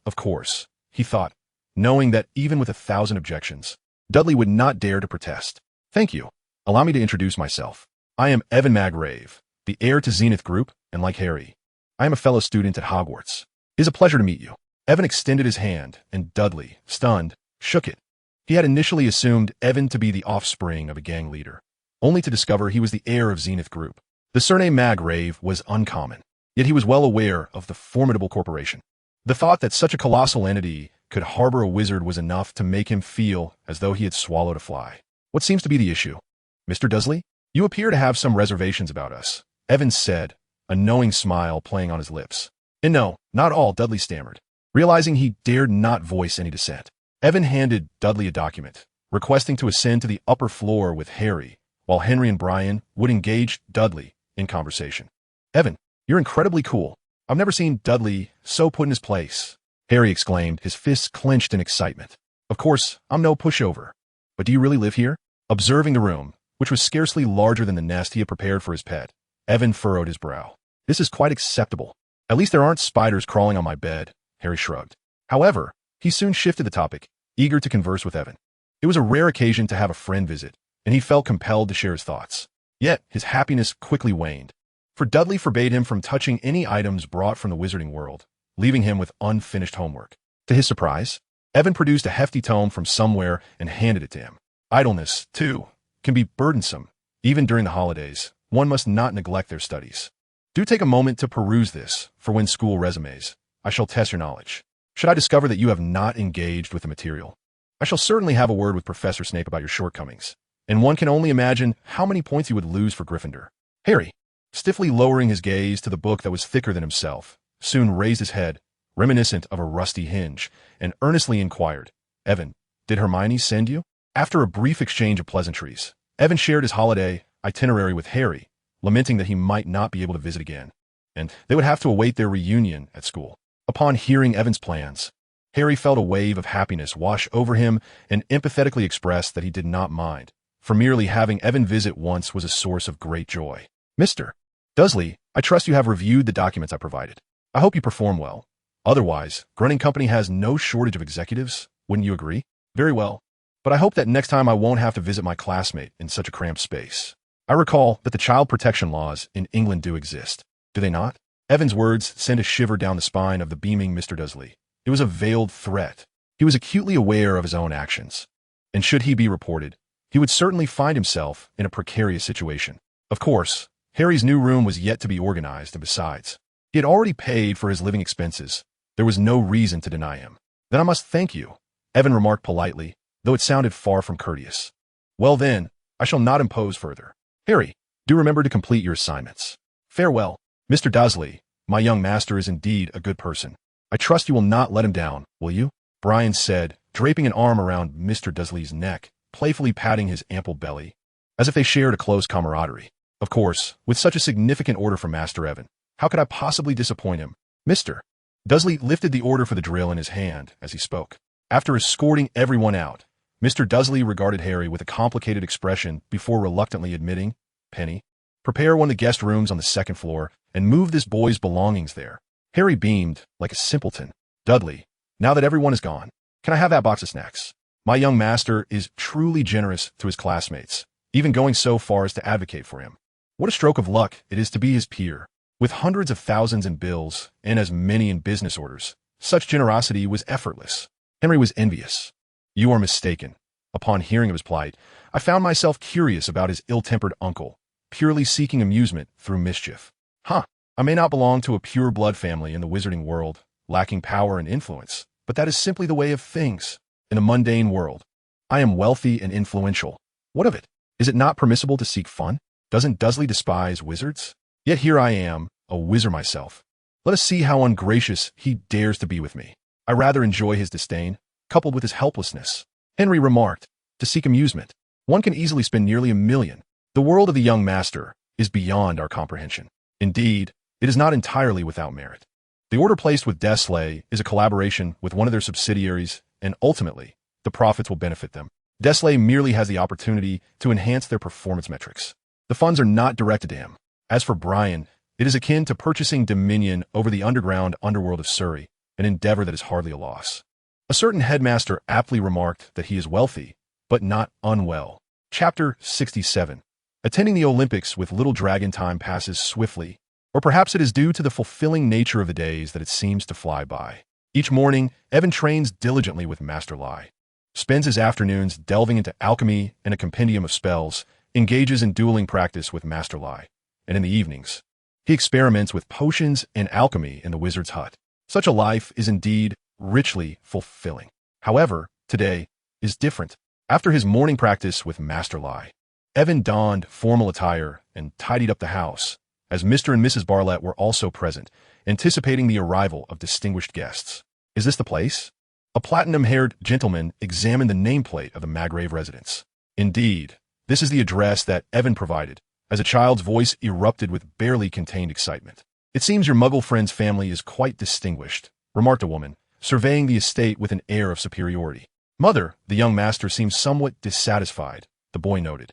he thought, knowing that even with 1,000 objections, Dudley would not dare to protest. Thank you. Allow me to introduce myself. I am Evan Magrave, the heir to Zenith Group, and like Harry, I am a fellow student at Hogwarts. It is a pleasure to meet you. Evan extended his hand, and Dudley, stunned, shook it. He had initially assumed Evan to be the offspring of a gang leader, only to discover he was the heir of Zenith Group. The surname Magrave was uncommon, yet he was well aware of the formidable corporation. The thought that such a colossal entity could harbor a wizard was enough to make him feel as though he had swallowed a fly. What seems to be the issue? Mr. Dursley, you appear to have some reservations about us, Evan said, a knowing smile playing on his lips. And no, not all, Dudley stammered, realizing he dared not voice any dissent. Evan handed Dudley a document, requesting to ascend to the upper floor with Harry, while Henry and Brian would engage Dudley in conversation. Evan, you're incredibly cool. I've never seen Dudley so put in his place, Harry exclaimed, his fists clenched in excitement. Of course, I'm no pushover. But do you really live here? Observing the room, which was scarcely larger than the nest he had prepared for his pet, Evan furrowed his brow. This is quite acceptable. At least there aren't spiders crawling on my bed, Harry shrugged. However, he soon shifted the topic, eager to converse with Evan. It was a rare occasion to have a friend visit, and he felt compelled to share his thoughts. Yet, his happiness quickly waned, for Dudley forbade him from touching any items brought from the wizarding world, leaving him with unfinished homework. To his surprise, Evan produced a hefty tome from somewhere and handed it to him. Idleness, too, can be burdensome. Even during the holidays, one must not neglect their studies. Do take a moment to peruse this, for when school resumes, I shall test your knowledge. Should I discover that you have not engaged with the material, I shall certainly have a word with Professor Snape about your shortcomings, and one can only imagine how many points he would lose for Gryffindor. Harry, stiffly lowering his gaze to the book that was thicker than himself, soon raised his head, reminiscent of a rusty hinge, and earnestly inquired, Evan, did Hermione send you? After a brief exchange of pleasantries, Evan shared his holiday itinerary with Harry, lamenting that he might not be able to visit again, and they would have to await their reunion at school. Upon hearing Evan's plans, Harry felt a wave of happiness wash over him and empathetically expressed that he did not mind, for merely having Evan visit once was a source of great joy. Mr. Dursley, I trust you have reviewed the documents I provided. I hope you perform well. Otherwise, Grunning Company has no shortage of executives, wouldn't you agree? Very well. But I hope that next time I won't have to visit my classmate in such a cramped space. I recall that the child protection laws in England do exist. Do they not? Evan's words sent a shiver down the spine of the beaming Mr. Dursley. It was a veiled threat. He was acutely aware of his own actions, and should he be reported, he would certainly find himself in a precarious situation. Of course, Harry's new room was yet to be organized, and besides, he had already paid for his living expenses. There was no reason to deny him. Then I must thank you, Evan remarked politely, though it sounded far from courteous. Well then, I shall not impose further. Harry, do remember to complete your assignments. Farewell. Mr. Dursley, my young master is indeed a good person. I trust you will not let him down, will you? Brian said, draping an arm around Mr. Dursley's neck, playfully patting his ample belly, as if they shared a close camaraderie. Of course, with such a significant order from Master Evan, How could I possibly disappoint him? Mr. Dudley lifted the order for the drill in his hand as he spoke. After escorting everyone out, Mr. Dudley regarded Harry with a complicated expression before reluctantly admitting, Penny, prepare one of the guest rooms on the second floor and move this boy's belongings there. Harry beamed like a simpleton. Dudley, now that everyone is gone, can I have that box of snacks? My young master is truly generous to his classmates, even going so far as to advocate for him. What a stroke of luck it is to be his peer. With hundreds of thousands in bills and as many in business orders, such generosity was effortless. Henry was envious. You are mistaken. Upon hearing of his plight, I found myself curious about his ill-tempered uncle, purely seeking amusement through mischief. I may not belong to a pure-blood family in the wizarding world, lacking power and influence, but that is simply the way of things. In the mundane world, I am wealthy and influential. What of it? Is it not permissible to seek fun? Doesn't Dudley despise wizards? Yet here I am, a wizard myself. Let us see how ungracious he dares to be with me. I rather enjoy his disdain, coupled with his helplessness. Henry remarked, to seek amusement, one can easily spend nearly $1 million. The world of the young master is beyond our comprehension. Indeed, it is not entirely without merit. The order placed with Desley is a collaboration with one of their subsidiaries, and ultimately, the profits will benefit them. Desley merely has the opportunity to enhance their performance metrics. The funds are not directed to him. As for Brian, it is akin to purchasing dominion over the underground underworld of Surrey, an endeavor that is hardly a loss. A certain headmaster aptly remarked that he is wealthy, but not unwell. Chapter 67. Attending the Olympics with Little Dragon time passes swiftly, or perhaps it is due to the fulfilling nature of the days that it seems to fly by. Each morning, Evan trains diligently with Master Lai, spends his afternoons delving into alchemy and a compendium of spells, engages in dueling practice with Master Lai, and in the evenings, he experiments with potions and alchemy in the wizard's hut. Such a life is indeed richly fulfilling. However, today is different. After his morning practice with Master Lai, Evan donned formal attire and tidied up the house, as Mr. and Mrs. Bartlett were also present, anticipating the arrival of distinguished guests. Is this the place? A platinum-haired gentleman examined the nameplate of the Maggrave residence. Indeed, this is the address that Evan provided, as a child's voice erupted with barely contained excitement. It seems your muggle friend's family is quite distinguished, remarked a woman, surveying the estate with an air of superiority. Mother, the young master seems somewhat dissatisfied, the boy noted.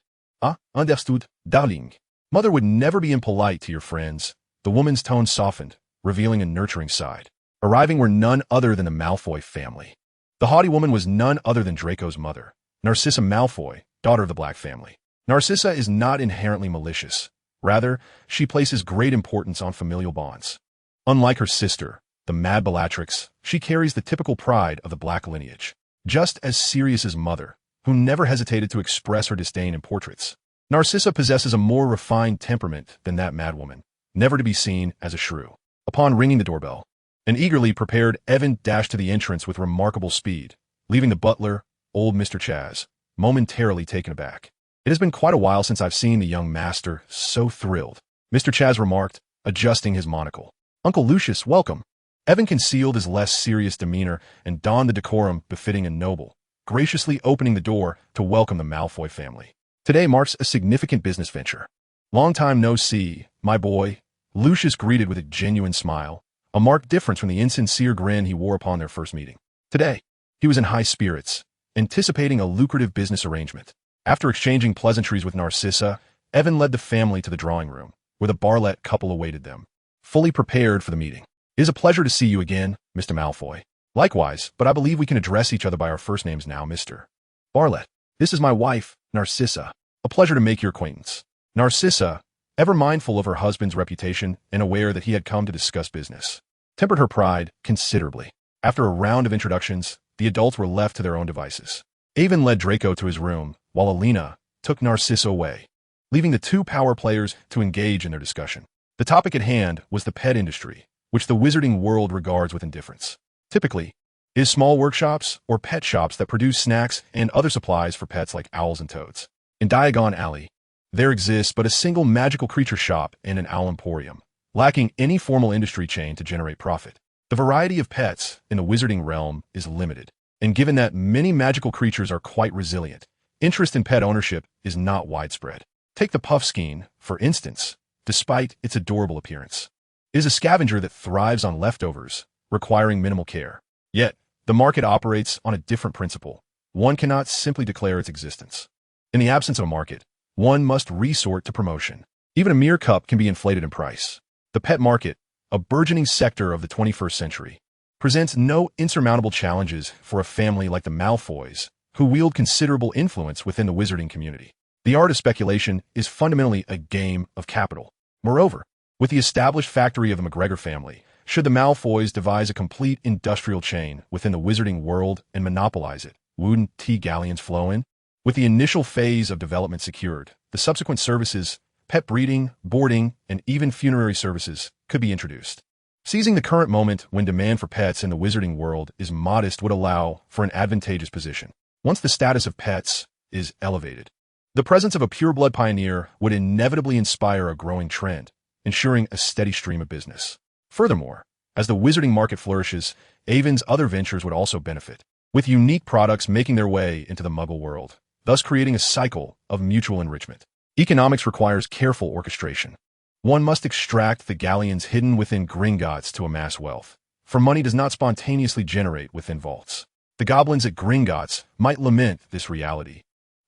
Understood, darling. Mother would never be impolite to your friends. The woman's tone softened, revealing a nurturing side. Arriving were none other than the Malfoy family. The haughty woman was none other than Draco's mother, Narcissa Malfoy, daughter of the Black family. Narcissa is not inherently malicious. Rather, she places great importance on familial bonds. Unlike her sister, the Mad Bellatrix, she carries the typical pride of the Black lineage. Just as Sirius's mother, who never hesitated to express her disdain in portraits. Narcissa possesses a more refined temperament than that madwoman, never to be seen as a shrew. Upon ringing the doorbell, an eagerly prepared Evan dashed to the entrance with remarkable speed, leaving the butler, old Mr. Chaz, momentarily taken aback. It has been quite a while since I've seen the young master so thrilled, Mr. Chaz remarked, adjusting his monocle. Uncle Lucius, welcome. Evan concealed his less serious demeanor and donned the decorum befitting a noble, graciously opening the door to welcome the Malfoy family. Today marks a significant business venture. Long time no see, my boy, Lucius greeted with a genuine smile, a marked difference from the insincere grin he wore upon their first meeting. Today, he was in high spirits, anticipating a lucrative business arrangement. After exchanging pleasantries with Narcissa, Evan led the family to the drawing room, where the Bartlett couple awaited them, fully prepared for the meeting. It is a pleasure to see you again, Mr. Malfoy. Likewise, but I believe we can address each other by our first names now, Mr. Bartlett. This is my wife, Narcissa. A pleasure to make your acquaintance. Narcissa, ever mindful of her husband's reputation and aware that he had come to discuss business, tempered her pride considerably. After a round of introductions, the adults were left to their own devices. Avon led Draco to his room, while Alina took Narcissa away, leaving the two power players to engage in their discussion. The topic at hand was the pet industry, which the wizarding world regards with indifference. Typically, it is small workshops or pet shops that produce snacks and other supplies for pets like owls and toads. In Diagon Alley, there exists but a single magical creature shop and an owl emporium, lacking any formal industry chain to generate profit. The variety of pets in the wizarding realm is limited, and given that many magical creatures are quite resilient, interest in pet ownership is not widespread. Take the Puffskein, for instance, despite its adorable appearance. It is a scavenger that thrives on leftovers, requiring minimal care. Yet, the market operates on a different principle. One cannot simply declare its existence. In the absence of a market, one must resort to promotion. Even a mere cup can be inflated in price. The pet market, a burgeoning sector of the 21st century, presents no insurmountable challenges for a family like the Malfoys, who wield considerable influence within the wizarding community. The art of speculation is fundamentally a game of capital. Moreover, with the established factory of the McGregor family, should the Malfoys devise a complete industrial chain within the wizarding world and monopolize it, wouldn't tea galleons flow in? With the initial phase of development secured, the subsequent services, pet breeding, boarding, and even funerary services could be introduced. Seizing the current moment when demand for pets in the wizarding world is modest would allow for an advantageous position. Once the status of pets is elevated, the presence of a pureblood pioneer would inevitably inspire a growing trend, ensuring a steady stream of business. Furthermore, as the wizarding market flourishes, Avon's other ventures would also benefit, with unique products making their way into the Muggle world, thus creating a cycle of mutual enrichment. Economics requires careful orchestration. One must extract the galleons hidden within Gringotts to amass wealth, for money does not spontaneously generate within vaults. The goblins at Gringotts might lament this reality,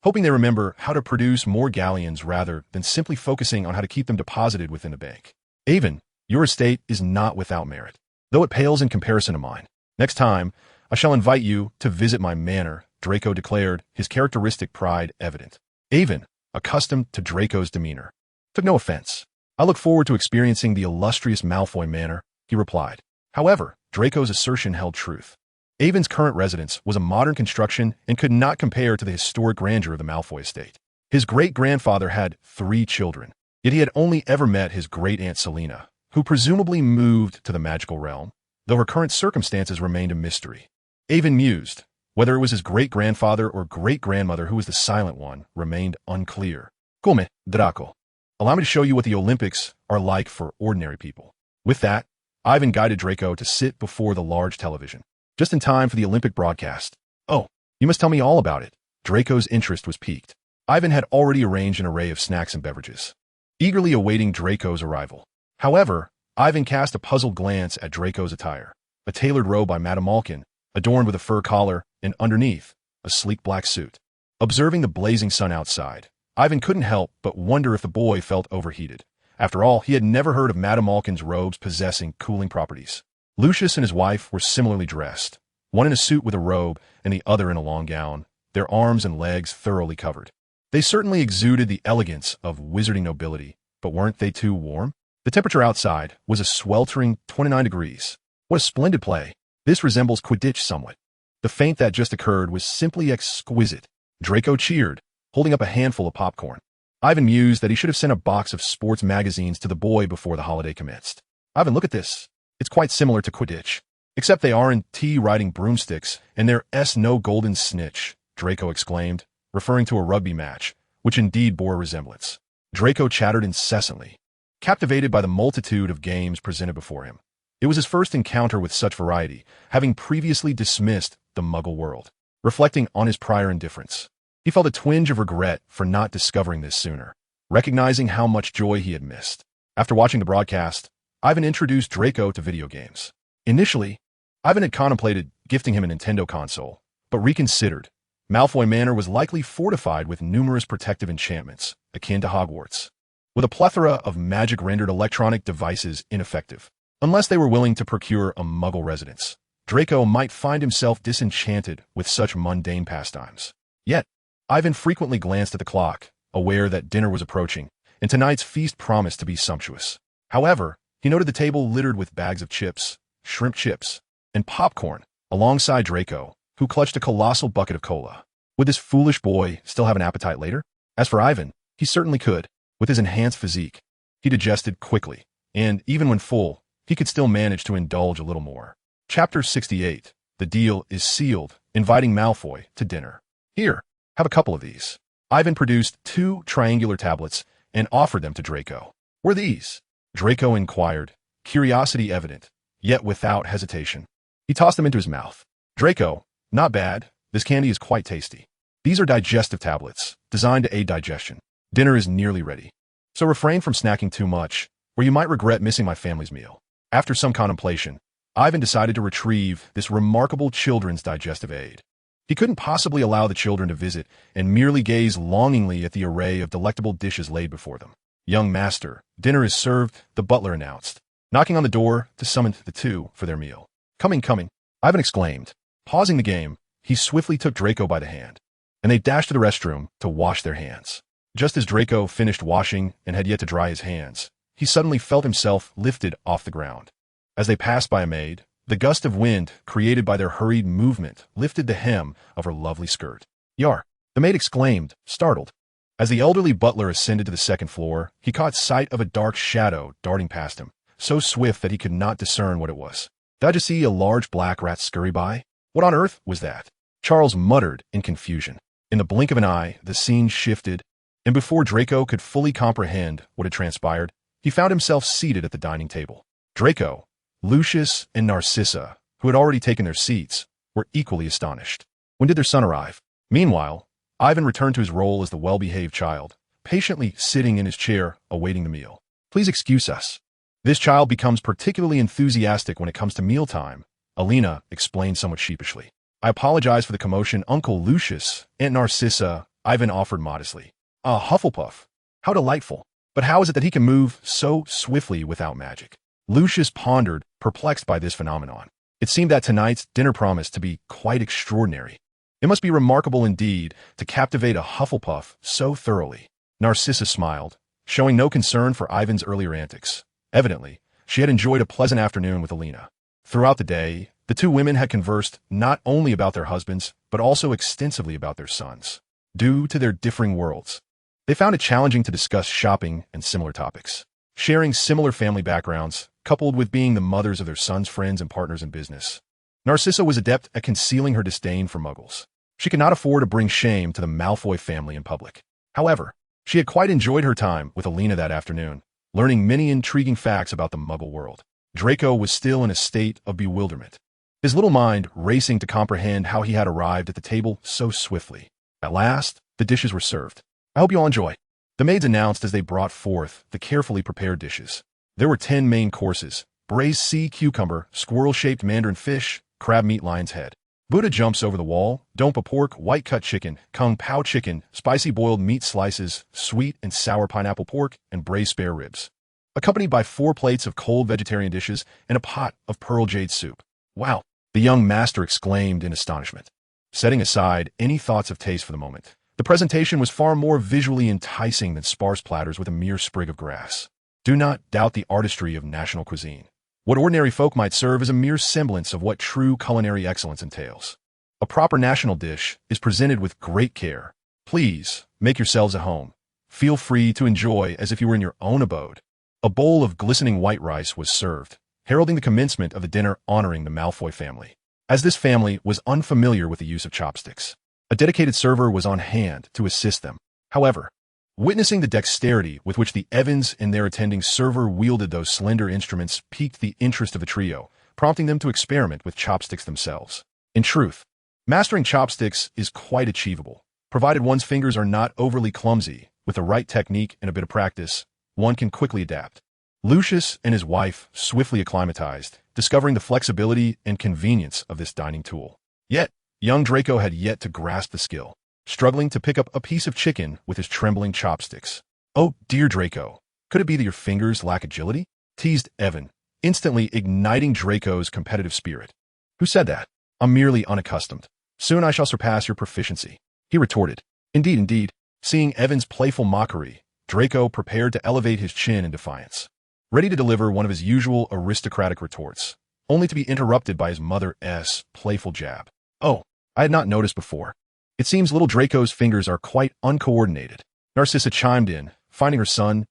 hoping they remember how to produce more galleons rather than simply focusing on how to keep them deposited within the bank. Avon, your estate is not without merit, though it pales in comparison to mine. Next time, I shall invite you to visit my manor, Draco declared, his characteristic pride evident. Avon, accustomed to Draco's demeanor, took no offense. I look forward to experiencing the illustrious Malfoy manor, he replied. However, Draco's assertion held truth. Avon's current residence was a modern construction and could not compare to the historic grandeur of the Malfoy estate. His great-grandfather had 3 children, yet he had only ever met his great-aunt Selena, who presumably moved to the magical realm, though her current circumstances remained a mystery. Avon mused. Whether it was his great-grandfather or great-grandmother who was the silent one remained unclear. Come, Draco. Allow me to show you what the Olympics are like for ordinary people. With that, Ivan guided Draco to sit before the large television, just in time for the Olympic broadcast. Oh, you must tell me all about it. Draco's interest was piqued. Ivan had already arranged an array of snacks and beverages, eagerly awaiting Draco's arrival. However, Ivan cast a puzzled glance at Draco's attire, a tailored robe by Madame Malkin, adorned with a fur collar, and underneath, a sleek black suit. Observing the blazing sun outside, Ivan couldn't help but wonder if the boy felt overheated. After all, he had never heard of Madame Malkin's robes possessing cooling properties. Lucius and his wife were similarly dressed, one in a suit with a robe and the other in a long gown, their arms and legs thoroughly covered. They certainly exuded the elegance of wizarding nobility, but weren't they too warm? The temperature outside was a sweltering 29 degrees. What a splendid play. This resembles Quidditch somewhat. The feint that just occurred was simply exquisite. Draco cheered, holding up a handful of popcorn. Ivan mused that he should have sent a box of sports magazines to the boy before the holiday commenced. Ivan, look at this. It's quite similar to Quidditch, except they aren't riding broomsticks and there's no golden snitch, Draco exclaimed, referring to a rugby match, which indeed bore a resemblance. Draco chattered incessantly, captivated by the multitude of games presented before him. It was his first encounter with such variety, having previously dismissed the Muggle world. Reflecting on his prior indifference, he felt a twinge of regret for not discovering this sooner, recognizing how much joy he had missed. After watching the broadcast, Ivan introduced Draco to video games. Initially, Ivan had contemplated gifting him a Nintendo console, but reconsidered. Malfoy Manor was likely fortified with numerous protective enchantments, akin to Hogwarts, with a plethora of magic-rendered electronic devices ineffective. Unless they were willing to procure a Muggle residence, Draco might find himself disenchanted with such mundane pastimes. Yet, Ivan frequently glanced at the clock, aware that dinner was approaching, and tonight's feast promised to be sumptuous. However, he noted the table littered with bags of chips, shrimp chips, and popcorn, alongside Draco, who clutched a colossal bucket of cola. Would this foolish boy still have an appetite later? As for Ivan, he certainly could. With his enhanced physique, he digested quickly, and even when full, he could still manage to indulge a little more. Chapter 68. The deal is sealed, inviting Malfoy to dinner. Here, have a couple of these. Ivan produced 2 triangular tablets and offered them to Draco. Were these? Draco inquired, curiosity evident, yet without hesitation. He tossed them into his mouth. Draco, not bad. This candy is quite tasty. These are digestive tablets, designed to aid digestion. Dinner is nearly ready, so refrain from snacking too much. or you might regret missing my family's meal. After some contemplation, Ivan decided to retrieve this remarkable children's digestive aid. He couldn't possibly allow the children to visit and merely gaze longingly at the array of delectable dishes laid before them. "Young master, dinner is served," the butler announced, knocking on the door to summon the two for their meal. "Coming, coming," Ivan exclaimed. Pausing the game, he swiftly took Draco by the hand, and they dashed to the restroom to wash their hands. Just as Draco finished washing and had yet to dry his hands, he suddenly felt himself lifted off the ground. As they passed by a maid, the gust of wind created by their hurried movement lifted the hem of her lovely skirt. "Yar!" the maid exclaimed, startled. As the elderly butler ascended to the second floor, he caught sight of a dark shadow darting past him, so swift that he could not discern what it was. "Did I just see a large black rat scurry by? What on earth was that?" Charles muttered in confusion. In the blink of an eye, the scene shifted, and before Draco could fully comprehend what had transpired, he found himself seated at the dining table. Draco, Lucius, and Narcissa, who had already taken their seats, were equally astonished. When did their son arrive? Meanwhile, Ivan returned to his role as the well-behaved child, patiently sitting in his chair awaiting the meal. "Please excuse us. This child becomes particularly enthusiastic when it comes to mealtime," Alina explained somewhat sheepishly. "I apologize for the commotion, Uncle Lucius, Aunt Narcissa," Ivan offered modestly. "Ah, Hufflepuff. How delightful. But how is it that he can move so swiftly without magic?" Lucius pondered, perplexed by this phenomenon. It seemed that tonight's dinner promised to be quite extraordinary. It must be remarkable indeed to captivate a Hufflepuff so thoroughly. Narcissa smiled, showing no concern for Ivan's earlier antics. Evidently, she had enjoyed a pleasant afternoon with Alina. Throughout the day, the two women had conversed not only about their husbands, but also extensively about their sons. Due to their differing worlds, they found it challenging to discuss shopping and similar topics. Sharing similar family backgrounds, coupled with being the mothers of their sons' friends and partners in business, Narcissa was adept at concealing her disdain for muggles. She could not afford to bring shame to the Malfoy family in public. However, she had quite enjoyed her time with Alina that afternoon, learning many intriguing facts about the Muggle world. Draco was still in a state of bewilderment, his little mind racing to comprehend how he had arrived at the table so swiftly. At last, the dishes were served. "I hope you all enjoy," the maids announced as they brought forth the carefully prepared dishes. There were 10 main courses: braised sea cucumber, squirrel-shaped mandarin fish, crab meat lion's head, Buddha jumps over the wall, dompa pork, white-cut chicken, kung pao chicken, spicy boiled meat slices, sweet and sour pineapple pork, and braised spare ribs, accompanied by 4 plates of cold vegetarian dishes and a pot of pearl jade soup. "Wow!" the young master exclaimed in astonishment. Setting aside any thoughts of taste for the moment, the presentation was far more visually enticing than sparse platters with a mere sprig of grass. Do not doubt the artistry of national cuisine. What ordinary folk might serve is a mere semblance of what true culinary excellence entails. A proper national dish is presented with great care. Please, make yourselves at home. Feel free to enjoy as if you were in your own abode. A bowl of glistening white rice was served, heralding the commencement of the dinner honoring the Malfoy family. As this family was unfamiliar with the use of chopsticks, a dedicated server was on hand to assist them. However, witnessing the dexterity with which the Evans and their attending server wielded those slender instruments piqued the interest of the trio, prompting them to experiment with chopsticks themselves. In truth, mastering chopsticks is quite achievable, provided one's fingers are not overly clumsy. With the right technique and a bit of practice, one can quickly adapt. Lucius and his wife swiftly acclimatized, discovering the flexibility and convenience of this dining tool. Yet, young Draco had yet to grasp the skill, struggling to pick up a piece of chicken with his trembling chopsticks. "Oh, dear Draco, could it be that your fingers lack agility?" teased Evan, instantly igniting Draco's competitive spirit. "Who said that? I'm merely unaccustomed. Soon I shall surpass your proficiency," he retorted. Indeed, indeed. Seeing Evan's playful mockery, Draco prepared to elevate his chin in defiance, ready to deliver one of his usual aristocratic retorts, only to be interrupted by his mother's playful jab. "Oh, I had not noticed before. It seems little Draco's fingers are quite uncoordinated," Narcissa chimed in, finding her son's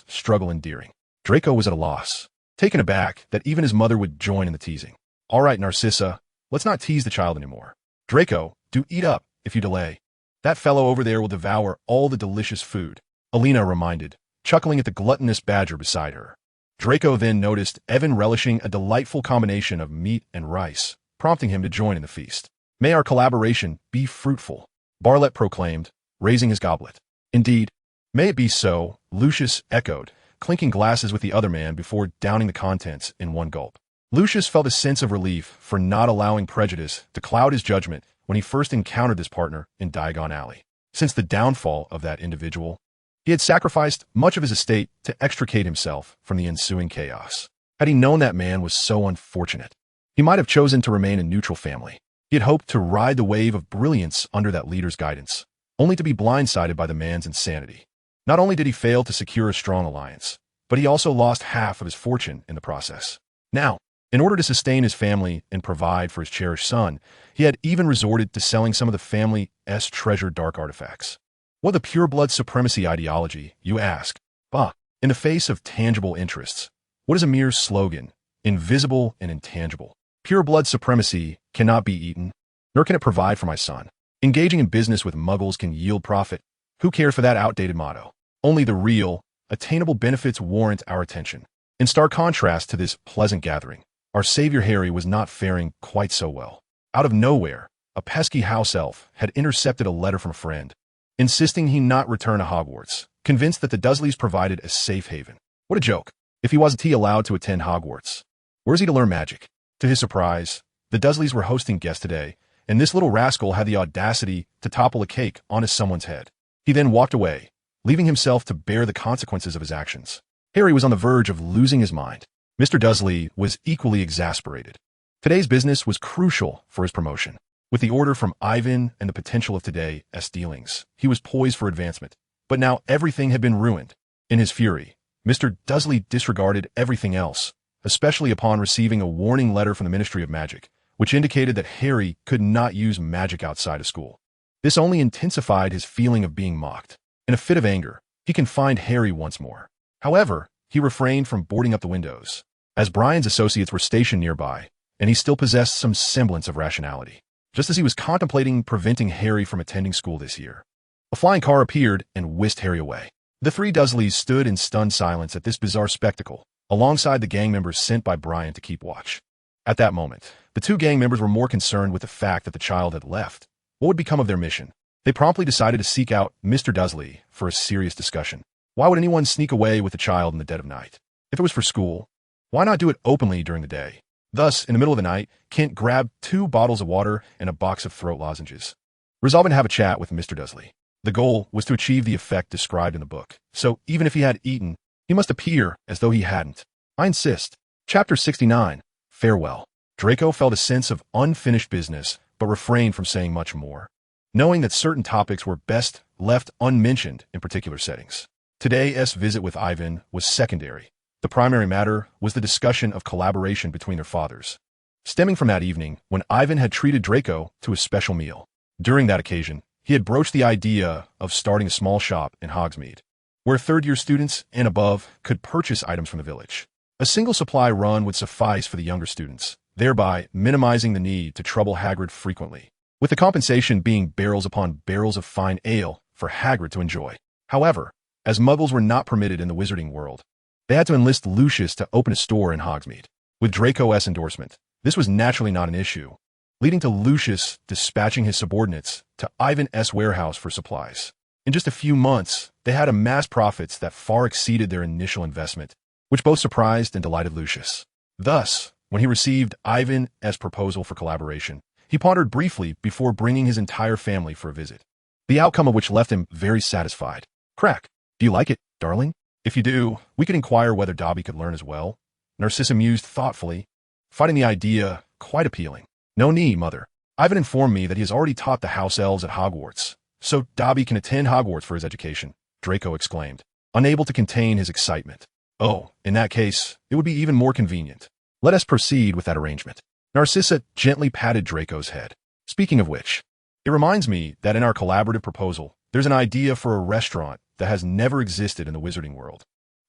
struggle endearing. Draco was at a loss, taken aback that even his mother would join in the teasing. "All right, Narcissa, let's not tease the child anymore. Draco, do eat up if you delay. That fellow over there will devour all the delicious food," Alina reminded, chuckling at the gluttonous badger beside her. Draco then noticed Evan relishing a delightful combination of meat and rice, prompting him to join in the feast. "May our collaboration be fruitful," Barlet proclaimed, raising his goblet. "Indeed, may it be so," Lucius echoed, clinking glasses with the other man before downing the contents in one gulp. Lucius felt a sense of relief for not allowing prejudice to cloud his judgment when he first encountered this partner in Diagon Alley. Since the downfall of that individual, he had sacrificed much of his estate to extricate himself from the ensuing chaos. Had he known that man was so unfortunate, he might have chosen to remain a neutral family. He had hoped to ride the wave of brilliance under that leader's guidance, only to be blindsided by the man's insanity. Not only did he fail to secure a strong alliance, but he also lost half of his fortune in the process. Now, in order to sustain his family and provide for his cherished son, he had even resorted to selling some of the family's treasured dark artifacts. What the pure-blood supremacy ideology, you ask? Bah, in the face of tangible interests, what is a mere slogan, invisible and intangible? Pure-blood supremacy cannot be eaten, nor can it provide for my son. Engaging in business with muggles can yield profit. Who cares for that outdated motto? Only the real, attainable benefits warrant our attention. In stark contrast to this pleasant gathering, our savior Harry was not faring quite so well. Out of nowhere, a pesky house elf had intercepted a letter from a friend, insisting he not return to Hogwarts, convinced that the Dursleys provided a safe haven. What a joke. If he wasn't allowed to attend Hogwarts, where's he to learn magic? To his surprise, the Dursleys were hosting guests today, and this little rascal had the audacity to topple a cake onto someone's head. He then walked away, leaving himself to bear the consequences of his actions. Harry was on the verge of losing his mind. Mr. Dursley was equally exasperated. Today's business was crucial for his promotion. With the order from Ivan and the potential of today's dealings, he was poised for advancement. But now everything had been ruined. In his fury, Mr. Dursley disregarded everything else, especially upon receiving a warning letter from the Ministry of Magic, which indicated that Harry could not use magic outside of school. This only intensified his feeling of being mocked. In a fit of anger, he confined Harry once more. However, he refrained from boarding up the windows, as Brian's associates were stationed nearby, and he still possessed some semblance of rationality. Just as he was contemplating preventing Harry from attending school this year, a flying car appeared and whisked Harry away. The three Dursleys stood in stunned silence at this bizarre spectacle, alongside the gang members sent by Brian to keep watch. At that moment, the two gang members were more concerned with the fact that the child had left. What would become of their mission? They promptly decided to seek out Mr. Dursley for a serious discussion. Why would anyone sneak away with a child in the dead of night? If it was for school, why not do it openly during the day? Thus, in the middle of the night, Kent grabbed 2 bottles of water and a box of throat lozenges, resolving to have a chat with Mr. Dursley. The goal was to achieve the effect described in the book, so even if he had eaten, he must appear as though he hadn't. I insist. Chapter 69. Farewell. Draco felt a sense of unfinished business, but refrained from saying much more, knowing that certain topics were best left unmentioned in particular settings. Today's visit with Ivan was secondary. The primary matter was the discussion of collaboration between their fathers, stemming from that evening when Ivan had treated Draco to a special meal. During that occasion, he had broached the idea of starting a small shop in Hogsmeade, where third-year students and above could purchase items from the village. A single supply run would suffice for the younger students, thereby minimizing the need to trouble Hagrid frequently, with the compensation being barrels upon barrels of fine ale for Hagrid to enjoy. However, as muggles were not permitted in the wizarding world, they had to enlist Lucius to open a store in Hogsmeade. With Draco's endorsement, this was naturally not an issue, leading to Lucius dispatching his subordinates to Ivan's warehouse for supplies. In just a few months, they had amassed profits that far exceeded their initial investment, which both surprised and delighted Lucius. Thus, when he received Ivan's proposal for collaboration, he pondered briefly before bringing his entire family for a visit, the outcome of which left him very satisfied. Crack, do you like it, darling? If you do, we could inquire whether Dobby could learn as well. Narcissa mused thoughtfully, finding the idea quite appealing. No need, mother. Ivan informed me that he has already taught the house elves at Hogwarts, so Dobby can attend Hogwarts for his education, Draco exclaimed, unable to contain his excitement. Oh, in that case, it would be even more convenient. Let us proceed with that arrangement. Narcissa gently patted Draco's head. Speaking of which, it reminds me that in our collaborative proposal, there's an idea for a restaurant that has never existed in the wizarding world.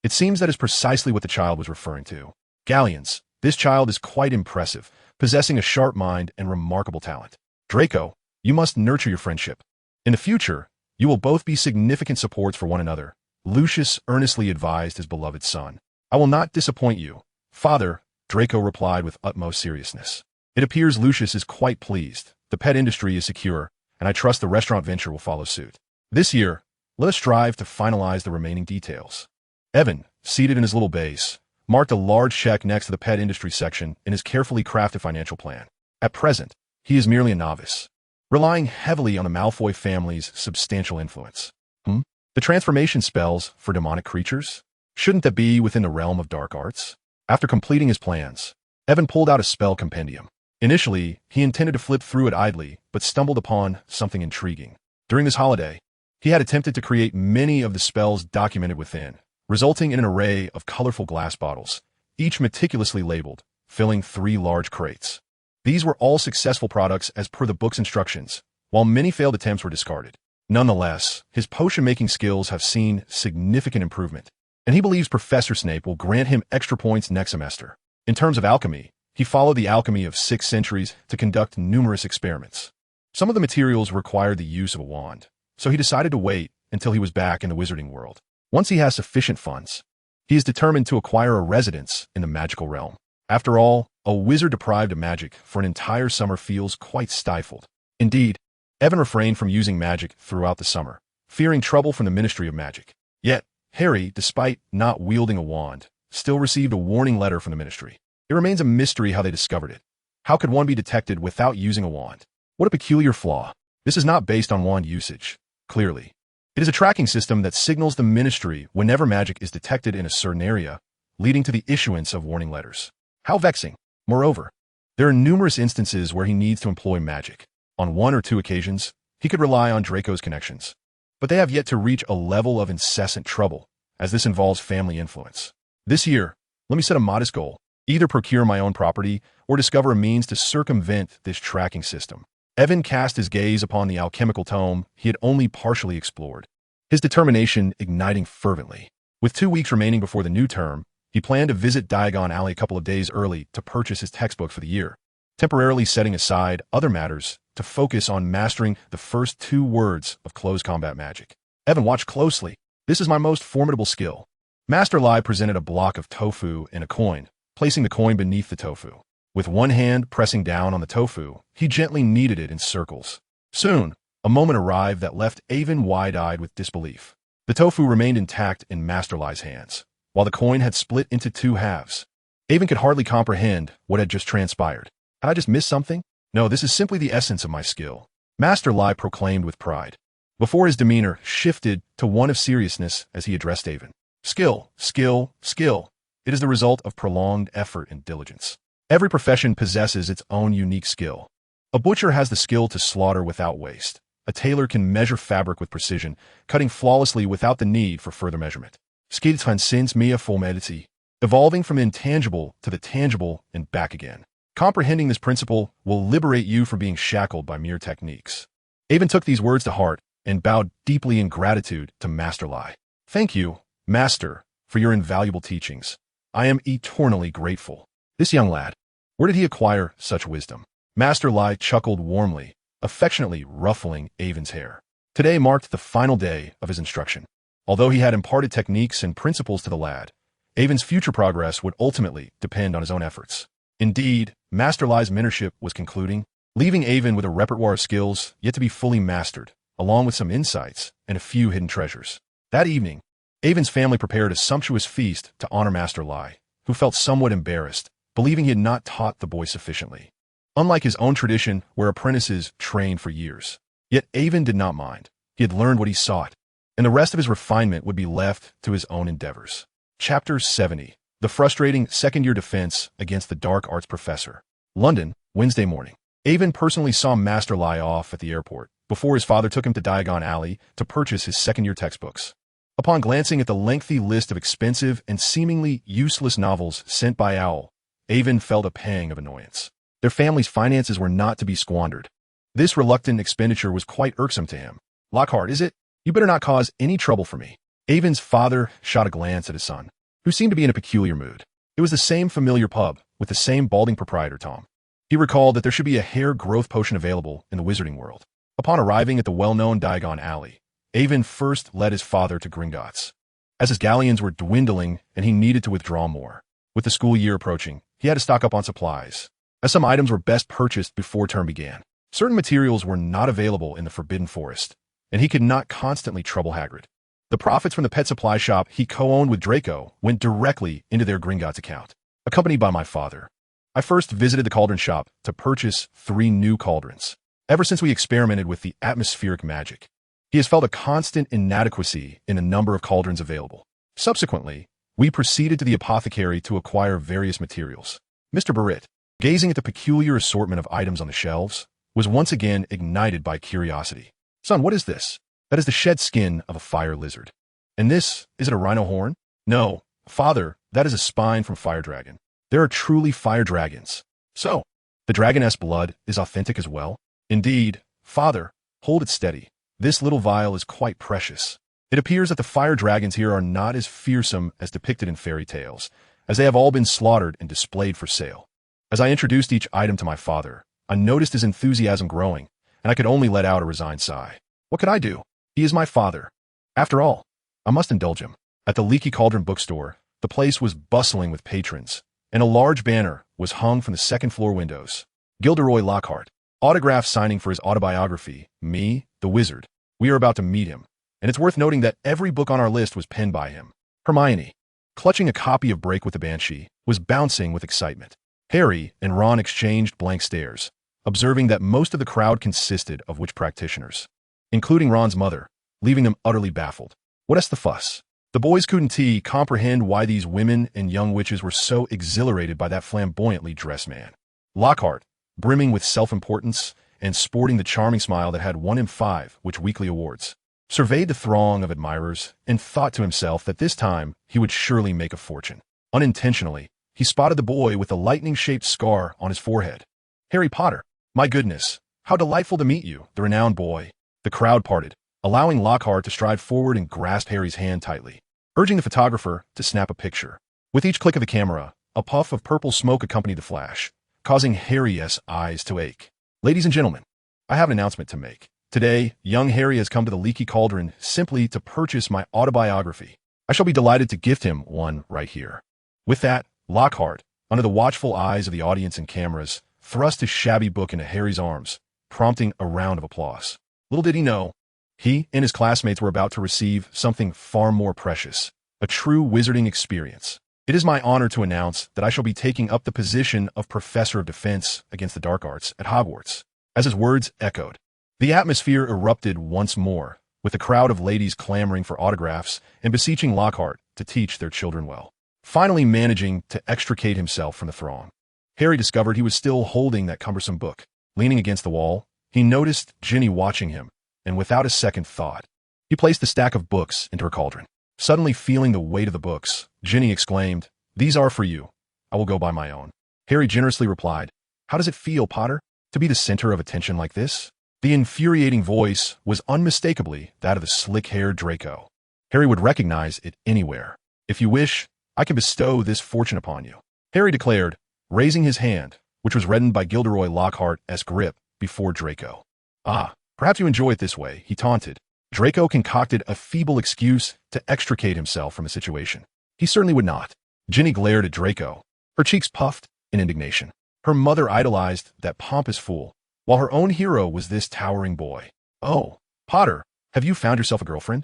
It seems that is precisely what the child was referring to. Galleons, this child is quite impressive, possessing a sharp mind and remarkable talent. Draco, you must nurture your friendship. In the future, you will both be significant supports for one another, Lucius earnestly advised his beloved son. I will not disappoint you, father, Draco replied with utmost seriousness. It appears Lucius is quite pleased. The pet industry is secure, and I trust the restaurant venture will follow suit. This year, let us strive to finalize the remaining details. Evan, seated in his little base, marked a large check next to the pet industry section in his carefully crafted financial plan. At present, he is merely a novice, relying heavily on the Malfoy family's substantial influence. The transformation spells for demonic creatures? Shouldn't that be within the realm of dark arts? After completing his plans, Evan pulled out a spell compendium. Initially, he intended to flip through it idly, but stumbled upon something intriguing. During this holiday, he had attempted to create many of the spells documented within, resulting in an array of colorful glass bottles, each meticulously labeled, filling 3 large crates. These were all successful products as per the book's instructions, while many failed attempts were discarded. Nonetheless, his potion-making skills have seen significant improvement, and he believes Professor Snape will grant him extra points next semester. In terms of alchemy, he followed the alchemy of 6 centuries to conduct numerous experiments. Some of the materials required the use of a wand, so he decided to wait until he was back in the wizarding world. Once he has sufficient funds, he is determined to acquire a residence in the magical realm. After all, a wizard deprived of magic for an entire summer feels quite stifled. Indeed, Evan refrained from using magic throughout the summer, fearing trouble from the Ministry of Magic. Yet, Harry, despite not wielding a wand, still received a warning letter from the Ministry. It remains a mystery how they discovered it. How could one be detected without using a wand? What a peculiar flaw. This is not based on wand usage, clearly. It is a tracking system that signals the Ministry whenever magic is detected in a certain area, leading to the issuance of warning letters. How vexing. Moreover, there are numerous instances where he needs to employ magic. On 1 or 2 occasions, he could rely on Draco's connections, but they have yet to reach a level of incessant trouble, as this involves family influence. This year, let me set a modest goal, either procure my own property or discover a means to circumvent this tracking system. Evan cast his gaze upon the alchemical tome he had only partially explored, his determination igniting fervently. With 2 weeks remaining before the new term, he planned to visit Diagon Alley a couple of days early to purchase his textbook for the year, temporarily setting aside other matters to focus on mastering the first 2 words of close combat magic. Evan watched closely. This is my most formidable skill. Master Lai presented a block of tofu and a coin, placing the coin beneath the tofu. With one hand pressing down on the tofu, he gently kneaded it in circles. Soon, a moment arrived that left Avon wide-eyed with disbelief. The tofu remained intact in Master Lai's hands, while the coin had split into 2 halves. Avon could hardly comprehend what had just transpired. Had I just missed something? No, this is simply the essence of my skill, Master Lai proclaimed with pride, before his demeanor shifted to one of seriousness as he addressed Avon. Skill, skill, skill. It is the result of prolonged effort and diligence. Every profession possesses its own unique skill. A butcher has the skill to slaughter without waste. A tailor can measure fabric with precision, cutting flawlessly without the need for further measurement. Skill transcends mere formality, evolving from intangible to the tangible and back again. Comprehending this principle will liberate you from being shackled by mere techniques. Avon took these words to heart and bowed deeply in gratitude to Master Lai. Thank you, Master, for your invaluable teachings. I am eternally grateful. This young lad, where did he acquire such wisdom? Master Lai chuckled warmly, affectionately ruffling Avon's hair. Today marked the final day of his instruction. Although he had imparted techniques and principles to the lad, Avon's future progress would ultimately depend on his own efforts. Indeed, Master Lai's mentorship was concluding, leaving Avon with a repertoire of skills yet to be fully mastered, along with some insights and a few hidden treasures. That evening, Avon's family prepared a sumptuous feast to honor Master Lai, who felt somewhat embarrassed, believing he had not taught the boy sufficiently. Unlike his own tradition, where apprentices trained for years. Yet Avon did not mind. He had learned what he sought, and the rest of his refinement would be left to his own endeavors. Chapter 70. The frustrating second-year defense against the dark arts professor. London, Wednesday morning. Avon personally saw Master Lai off at the airport before his father took him to Diagon Alley to purchase his second-year textbooks. Upon glancing at the lengthy list of expensive and seemingly useless novels sent by Owl, Avon felt a pang of annoyance. Their family's finances were not to be squandered. This reluctant expenditure was quite irksome to him. Lockhart, is it? You better not cause any trouble for me. Avon's father shot a glance at his son, who seemed to be in a peculiar mood. It was the same familiar pub, with the same balding proprietor, Tom. He recalled that there should be a hair growth potion available in the wizarding world. Upon arriving at the well-known Diagon Alley, Avon first led his father to Gringotts, as his galleons were dwindling and he needed to withdraw more. With the school year approaching, he had to stock up on supplies, as some items were best purchased before term began. Certain materials were not available in the Forbidden Forest, and he could not constantly trouble Hagrid. The profits from the pet supply shop he co-owned with Draco went directly into their Gringotts account. Accompanied by my father, I first visited the cauldron shop to purchase 3 new cauldrons. Ever since we experimented with the atmospheric magic, he has felt a constant inadequacy in the number of cauldrons available. Subsequently, we proceeded to the apothecary to acquire various materials. Mr. Barrett, gazing at the peculiar assortment of items on the shelves, was once again ignited by curiosity. Son, what is this? That is the shed skin of a fire lizard. And this, is it a rhino horn? No, father, that is a spine from fire dragon. There are truly fire dragons. So, the dragoness blood is authentic as well? Indeed, father, hold it steady. This little vial is quite precious. It appears that the fire dragons here are not as fearsome as depicted in fairy tales, as they have all been slaughtered and displayed for sale. As I introduced each item to my father, I noticed his enthusiasm growing, and I could only let out a resigned sigh. What could I do? He is my father. After all, I must indulge him. At the Leaky Cauldron bookstore, the place was bustling with patrons, and a large banner was hung from the second-floor windows. Gilderoy Lockhart, autograph signing for his autobiography, Me, the Wizard. We are about to meet him, and it's worth noting that every book on our list was penned by him. Hermione, clutching a copy of Break with the Banshee, was bouncing with excitement. Harry and Ron exchanged blank stares, observing that most of the crowd consisted of witch practitioners, including Ron's mother, leaving them utterly baffled. What's the fuss? The boys couldn't comprehend why these women and young witches were so exhilarated by that flamboyantly dressed man. Lockhart, brimming with self-importance and sporting the charming smile that had won him 5 Witch Weekly awards, surveyed the throng of admirers and thought to himself that this time he would surely make a fortune. Unintentionally, he spotted the boy with the lightning-shaped scar on his forehead. Harry Potter. My goodness, how delightful to meet you, the renowned boy. The crowd parted, allowing Lockhart to stride forward and grasp Harry's hand tightly, urging the photographer to snap a picture. With each click of the camera, a puff of purple smoke accompanied the flash, causing Harry's eyes to ache. Ladies and gentlemen, I have an announcement to make. Today, young Harry has come to the Leaky Cauldron simply to purchase my autobiography. I shall be delighted to gift him one right here. With that, Lockhart, under the watchful eyes of the audience and cameras, thrust his shabby book into Harry's arms, prompting a round of applause. Little did he know, he and his classmates were about to receive something far more precious, a true wizarding experience. It is my honor to announce that I shall be taking up the position of Professor of Defense against the Dark Arts at Hogwarts. As his words echoed, the atmosphere erupted once more, with a crowd of ladies clamoring for autographs and beseeching Lockhart to teach their children well. Finally managing to extricate himself from the throng, Harry discovered he was still holding that cumbersome book. Leaning against the wall, he noticed Ginny watching him, and without a second thought, he placed the stack of books into her cauldron. Suddenly feeling the weight of the books, Ginny exclaimed, "These are for you. I will go buy my own." Harry generously replied, "How does it feel, Potter, to be the center of attention like this?" The infuriating voice was unmistakably that of the slick-haired Draco. Harry would recognize it anywhere. "If you wish, I can bestow this fortune upon you," Harry declared, raising his hand, which was reddened by Gilderoy Lockhart's grip before Draco. "Ah, perhaps you enjoy it this way," he taunted. Draco concocted a feeble excuse to extricate himself from a situation. He certainly would not. Ginny glared at Draco, her cheeks puffed in indignation. Her mother idolized that pompous fool, while her own hero was this towering boy. "Oh, Potter, have you found yourself a girlfriend?"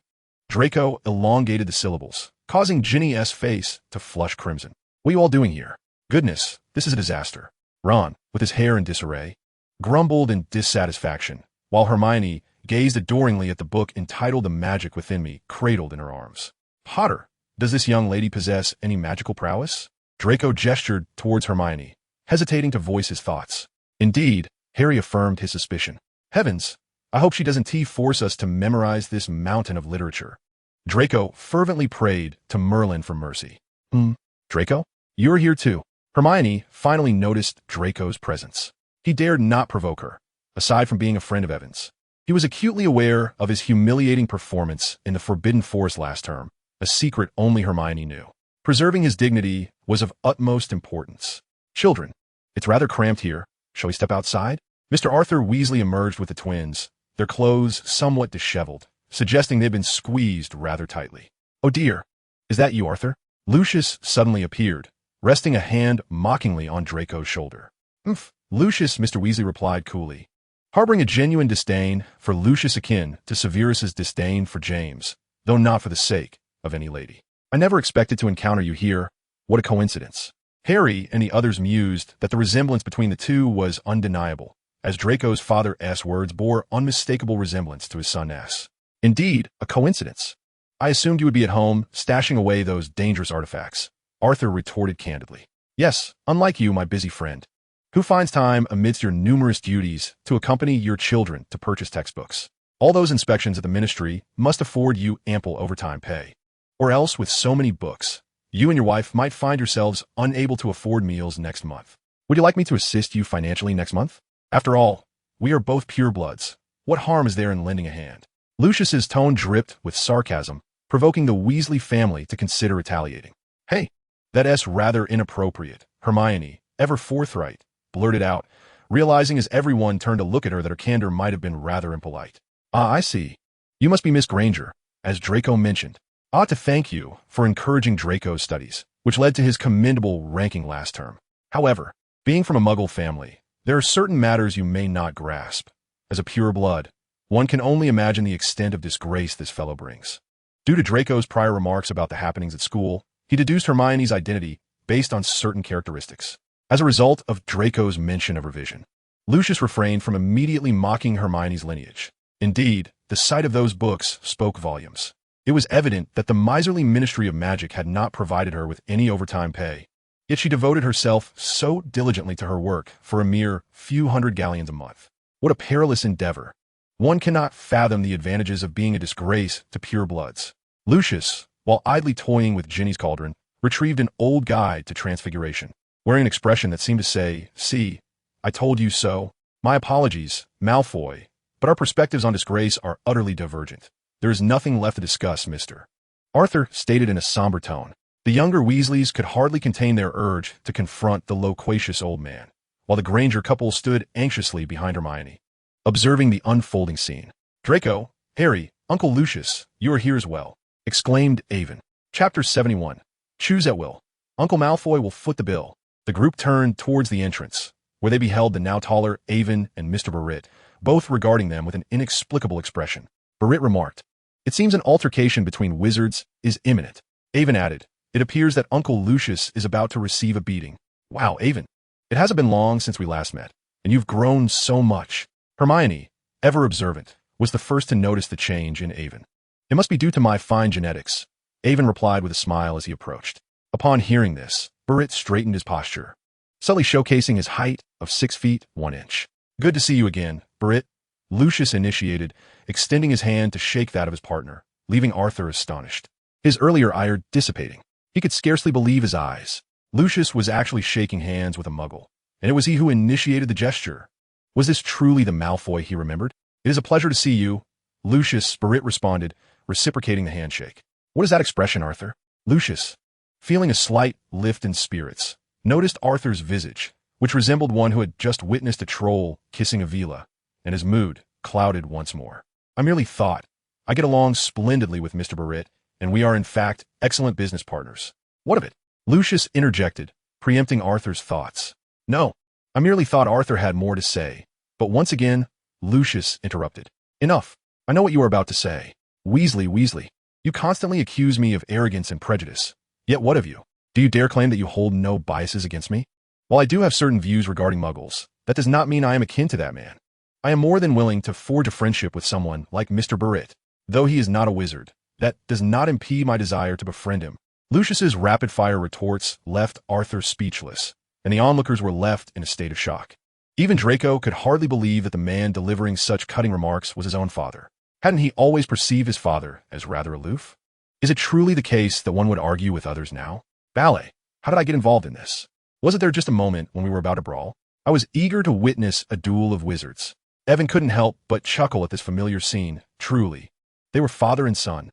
Draco elongated the syllables, causing Ginny's face to flush crimson. "What are you all doing here? Goodness, this is a disaster." Ron, with his hair in disarray, grumbled in dissatisfaction, while Hermione gazed adoringly at the book entitled The Magic Within Me, cradled in her arms. "Potter, does this young lady possess any magical prowess?" Draco gestured towards Hermione, hesitating to voice his thoughts. Indeed, Harry affirmed his suspicion. "Heavens, I hope she doesn't force us to memorize this mountain of literature." Draco fervently prayed to Merlin for mercy. Draco? You're here too." Hermione finally noticed Draco's presence. He dared not provoke her, aside from being a friend of Evan's. He was acutely aware of his humiliating performance in the Forbidden Forest last term, a secret only Hermione knew. Preserving his dignity was of utmost importance. "Children, it's rather cramped here. Shall we step outside?" Mr. Arthur Weasley emerged with the twins, their clothes somewhat disheveled, suggesting they'd been squeezed rather tightly. "Oh dear, is that you, Arthur?" Lucius suddenly appeared, resting a hand mockingly on Draco's shoulder. Lucius," Mr. Weasley replied coolly, harboring a genuine disdain for Lucius akin to Severus's disdain for James, though not for the sake of any lady. I never expected to encounter you here. What a coincidence. Harry and the others mused that the resemblance between the two was undeniable, as Draco's father's words bore unmistakable resemblance to his son's. Indeed, a coincidence. I assumed you would be at home, stashing away those dangerous artifacts, Arthur retorted candidly. Yes, unlike you, my busy friend, who finds time amidst your numerous duties to accompany your children to purchase textbooks. All those inspections at the ministry must afford you ample overtime pay. Or else, with so many books, you and your wife might find yourselves unable to afford meals next month. Would you like me to assist you financially next month? After all, we are both purebloods. What harm is there in lending a hand? Lucius's tone dripped with sarcasm, provoking the Weasley family to consider retaliating. Hey, that's rather inappropriate, Hermione, ever forthright, blurted out, realizing as everyone turned to look at her that her candor might have been rather impolite. Ah, I see. You must be Miss Granger, as Draco mentioned. I ought to thank you for encouraging Draco's studies, which led to his commendable ranking last term. However, being from a Muggle family, there are certain matters you may not grasp. As a pure blood, one can only imagine the extent of disgrace this fellow brings. Due to Draco's prior remarks about the happenings at school, he deduced Hermione's identity based on certain characteristics. As a result of Draco's mention of revision, Lucius refrained from immediately mocking Hermione's lineage. Indeed, the sight of those books spoke volumes. It was evident that the miserly Ministry of Magic had not provided her with any overtime pay, yet she devoted herself so diligently to her work for a mere few hundred galleons a month. What a perilous endeavor. One cannot fathom the advantages of being a disgrace to purebloods. Lucius, while idly toying with Ginny's cauldron, retrieved an old guide to Transfiguration, wearing an expression that seemed to say, "See, I told you so. My apologies, Malfoy, but our perspectives on disgrace are utterly divergent. There is nothing left to discuss, Mr. Arthur stated in a somber tone. The younger Weasleys could hardly contain their urge to confront the loquacious old man, while the Granger couple stood anxiously behind Hermione, observing the unfolding scene. Draco, Harry, Uncle Lucius, you are here as well, exclaimed Avon. Chapter 71. Choose at will. Uncle Malfoy will foot the bill. The group turned towards the entrance, where they beheld the now taller Avon and Mr. Burritt, both regarding them with an inexplicable expression. Burritt remarked, "It seems an altercation between wizards is imminent." Avon added, "It appears that Uncle Lucius is about to receive a beating." Wow, Avon. It hasn't been long since we last met, and you've grown so much. Hermione, ever observant, was the first to notice the change in Avon. It must be due to my fine genetics, Avon replied with a smile as he approached. Upon hearing this, Burritt straightened his posture, subtly showcasing his height of 6 feet 1 inch. Good to see you again, Burritt, Lucius initiated, extending his hand to shake that of his partner, leaving Arthur astonished. His earlier ire dissipating. He could scarcely believe his eyes. Lucius was actually shaking hands with a Muggle, and it was he who initiated the gesture. Was this truly the Malfoy he remembered? It is a pleasure to see you, Lucius, Burritt responded, reciprocating the handshake. What is that expression, Arthur? Lucius, feeling a slight lift in spirits, noticed Arthur's visage, which resembled one who had just witnessed a troll kissing a vila, and his mood clouded once more. I merely thought. I get along splendidly with Mr. Burritt, and we are in fact excellent business partners. What of it? Lucius interjected, preempting Arthur's thoughts. No, I merely thought Arthur had more to say, but once again, Lucius interrupted. Enough. I know what you are about to say. Weasley, you constantly accuse me of arrogance and prejudice. Yet what of you? Do you dare claim that you hold no biases against me? While I do have certain views regarding Muggles, that does not mean I am akin to that man. I am more than willing to forge a friendship with someone like Mr. Burritt, though he is not a wizard. That does not impede my desire to befriend him. Lucius's rapid-fire retorts left Arthur speechless, and the onlookers were left in a state of shock. Even Draco could hardly believe that the man delivering such cutting remarks was his own father. Hadn't he always perceived his father as rather aloof? Is it truly the case that one would argue with others now? Ballet. How did I get involved in this? Wasn't there just a moment when we were about to brawl? I was eager to witness a duel of wizards. Evan couldn't help but chuckle at this familiar scene. Truly. They were father and son.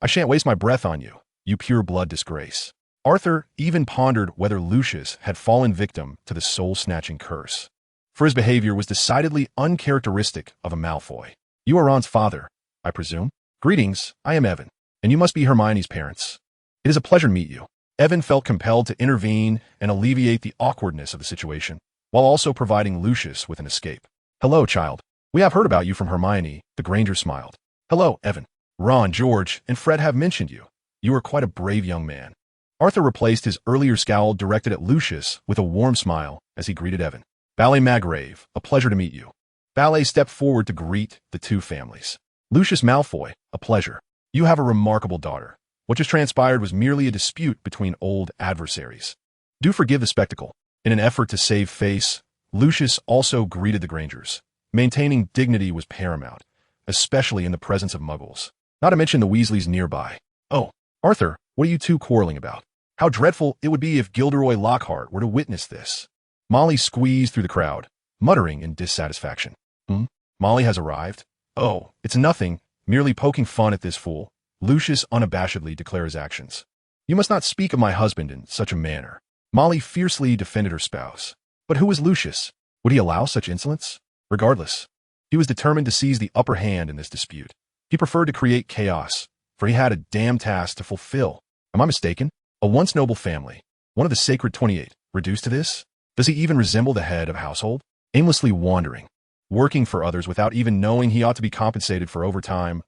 I shan't waste my breath on you, you pure blood disgrace. Arthur even pondered whether Lucius had fallen victim to the soul-snatching curse, for his behavior was decidedly uncharacteristic of a Malfoy. You are Ron's father, I presume? Greetings, I am Evan, and you must be Hermione's parents. It is a pleasure to meet you. Evan felt compelled to intervene and alleviate the awkwardness of the situation, while also providing Lucius with an escape. Hello, child. We have heard about you from Hermione, the Granger smiled. Hello, Evan. Ron, George, and Fred have mentioned you. You are quite a brave young man. Arthur replaced his earlier scowl directed at Lucius with a warm smile as he greeted Evan. Ballet Magrave, a pleasure to meet you. Ballet stepped forward to greet the two families. Lucius Malfoy, a pleasure. You have a remarkable daughter. What just transpired was merely a dispute between old adversaries. Do forgive the spectacle. In an effort to save face, Lucius also greeted the Grangers. Maintaining dignity was paramount, especially in the presence of muggles. Not to mention the Weasleys nearby. Oh, Arthur, what are you two quarreling about? How dreadful it would be if Gilderoy Lockhart were to witness this. Molly squeezed through the crowd, muttering in dissatisfaction. Molly has arrived? Oh, it's nothing, merely poking fun at this fool. Lucius unabashedly declared his actions. You must not speak of my husband in such a manner. Molly fiercely defended her spouse. But who was Lucius? Would he allow such insolence? Regardless, he was determined to seize the upper hand in this dispute. He preferred to create chaos, for he had a damn task to fulfill. Am I mistaken? A once noble family, one of the sacred 28, reduced to this? Does he even resemble the head of a household? Aimlessly wandering, working for others without even knowing he ought to be compensated for overtime.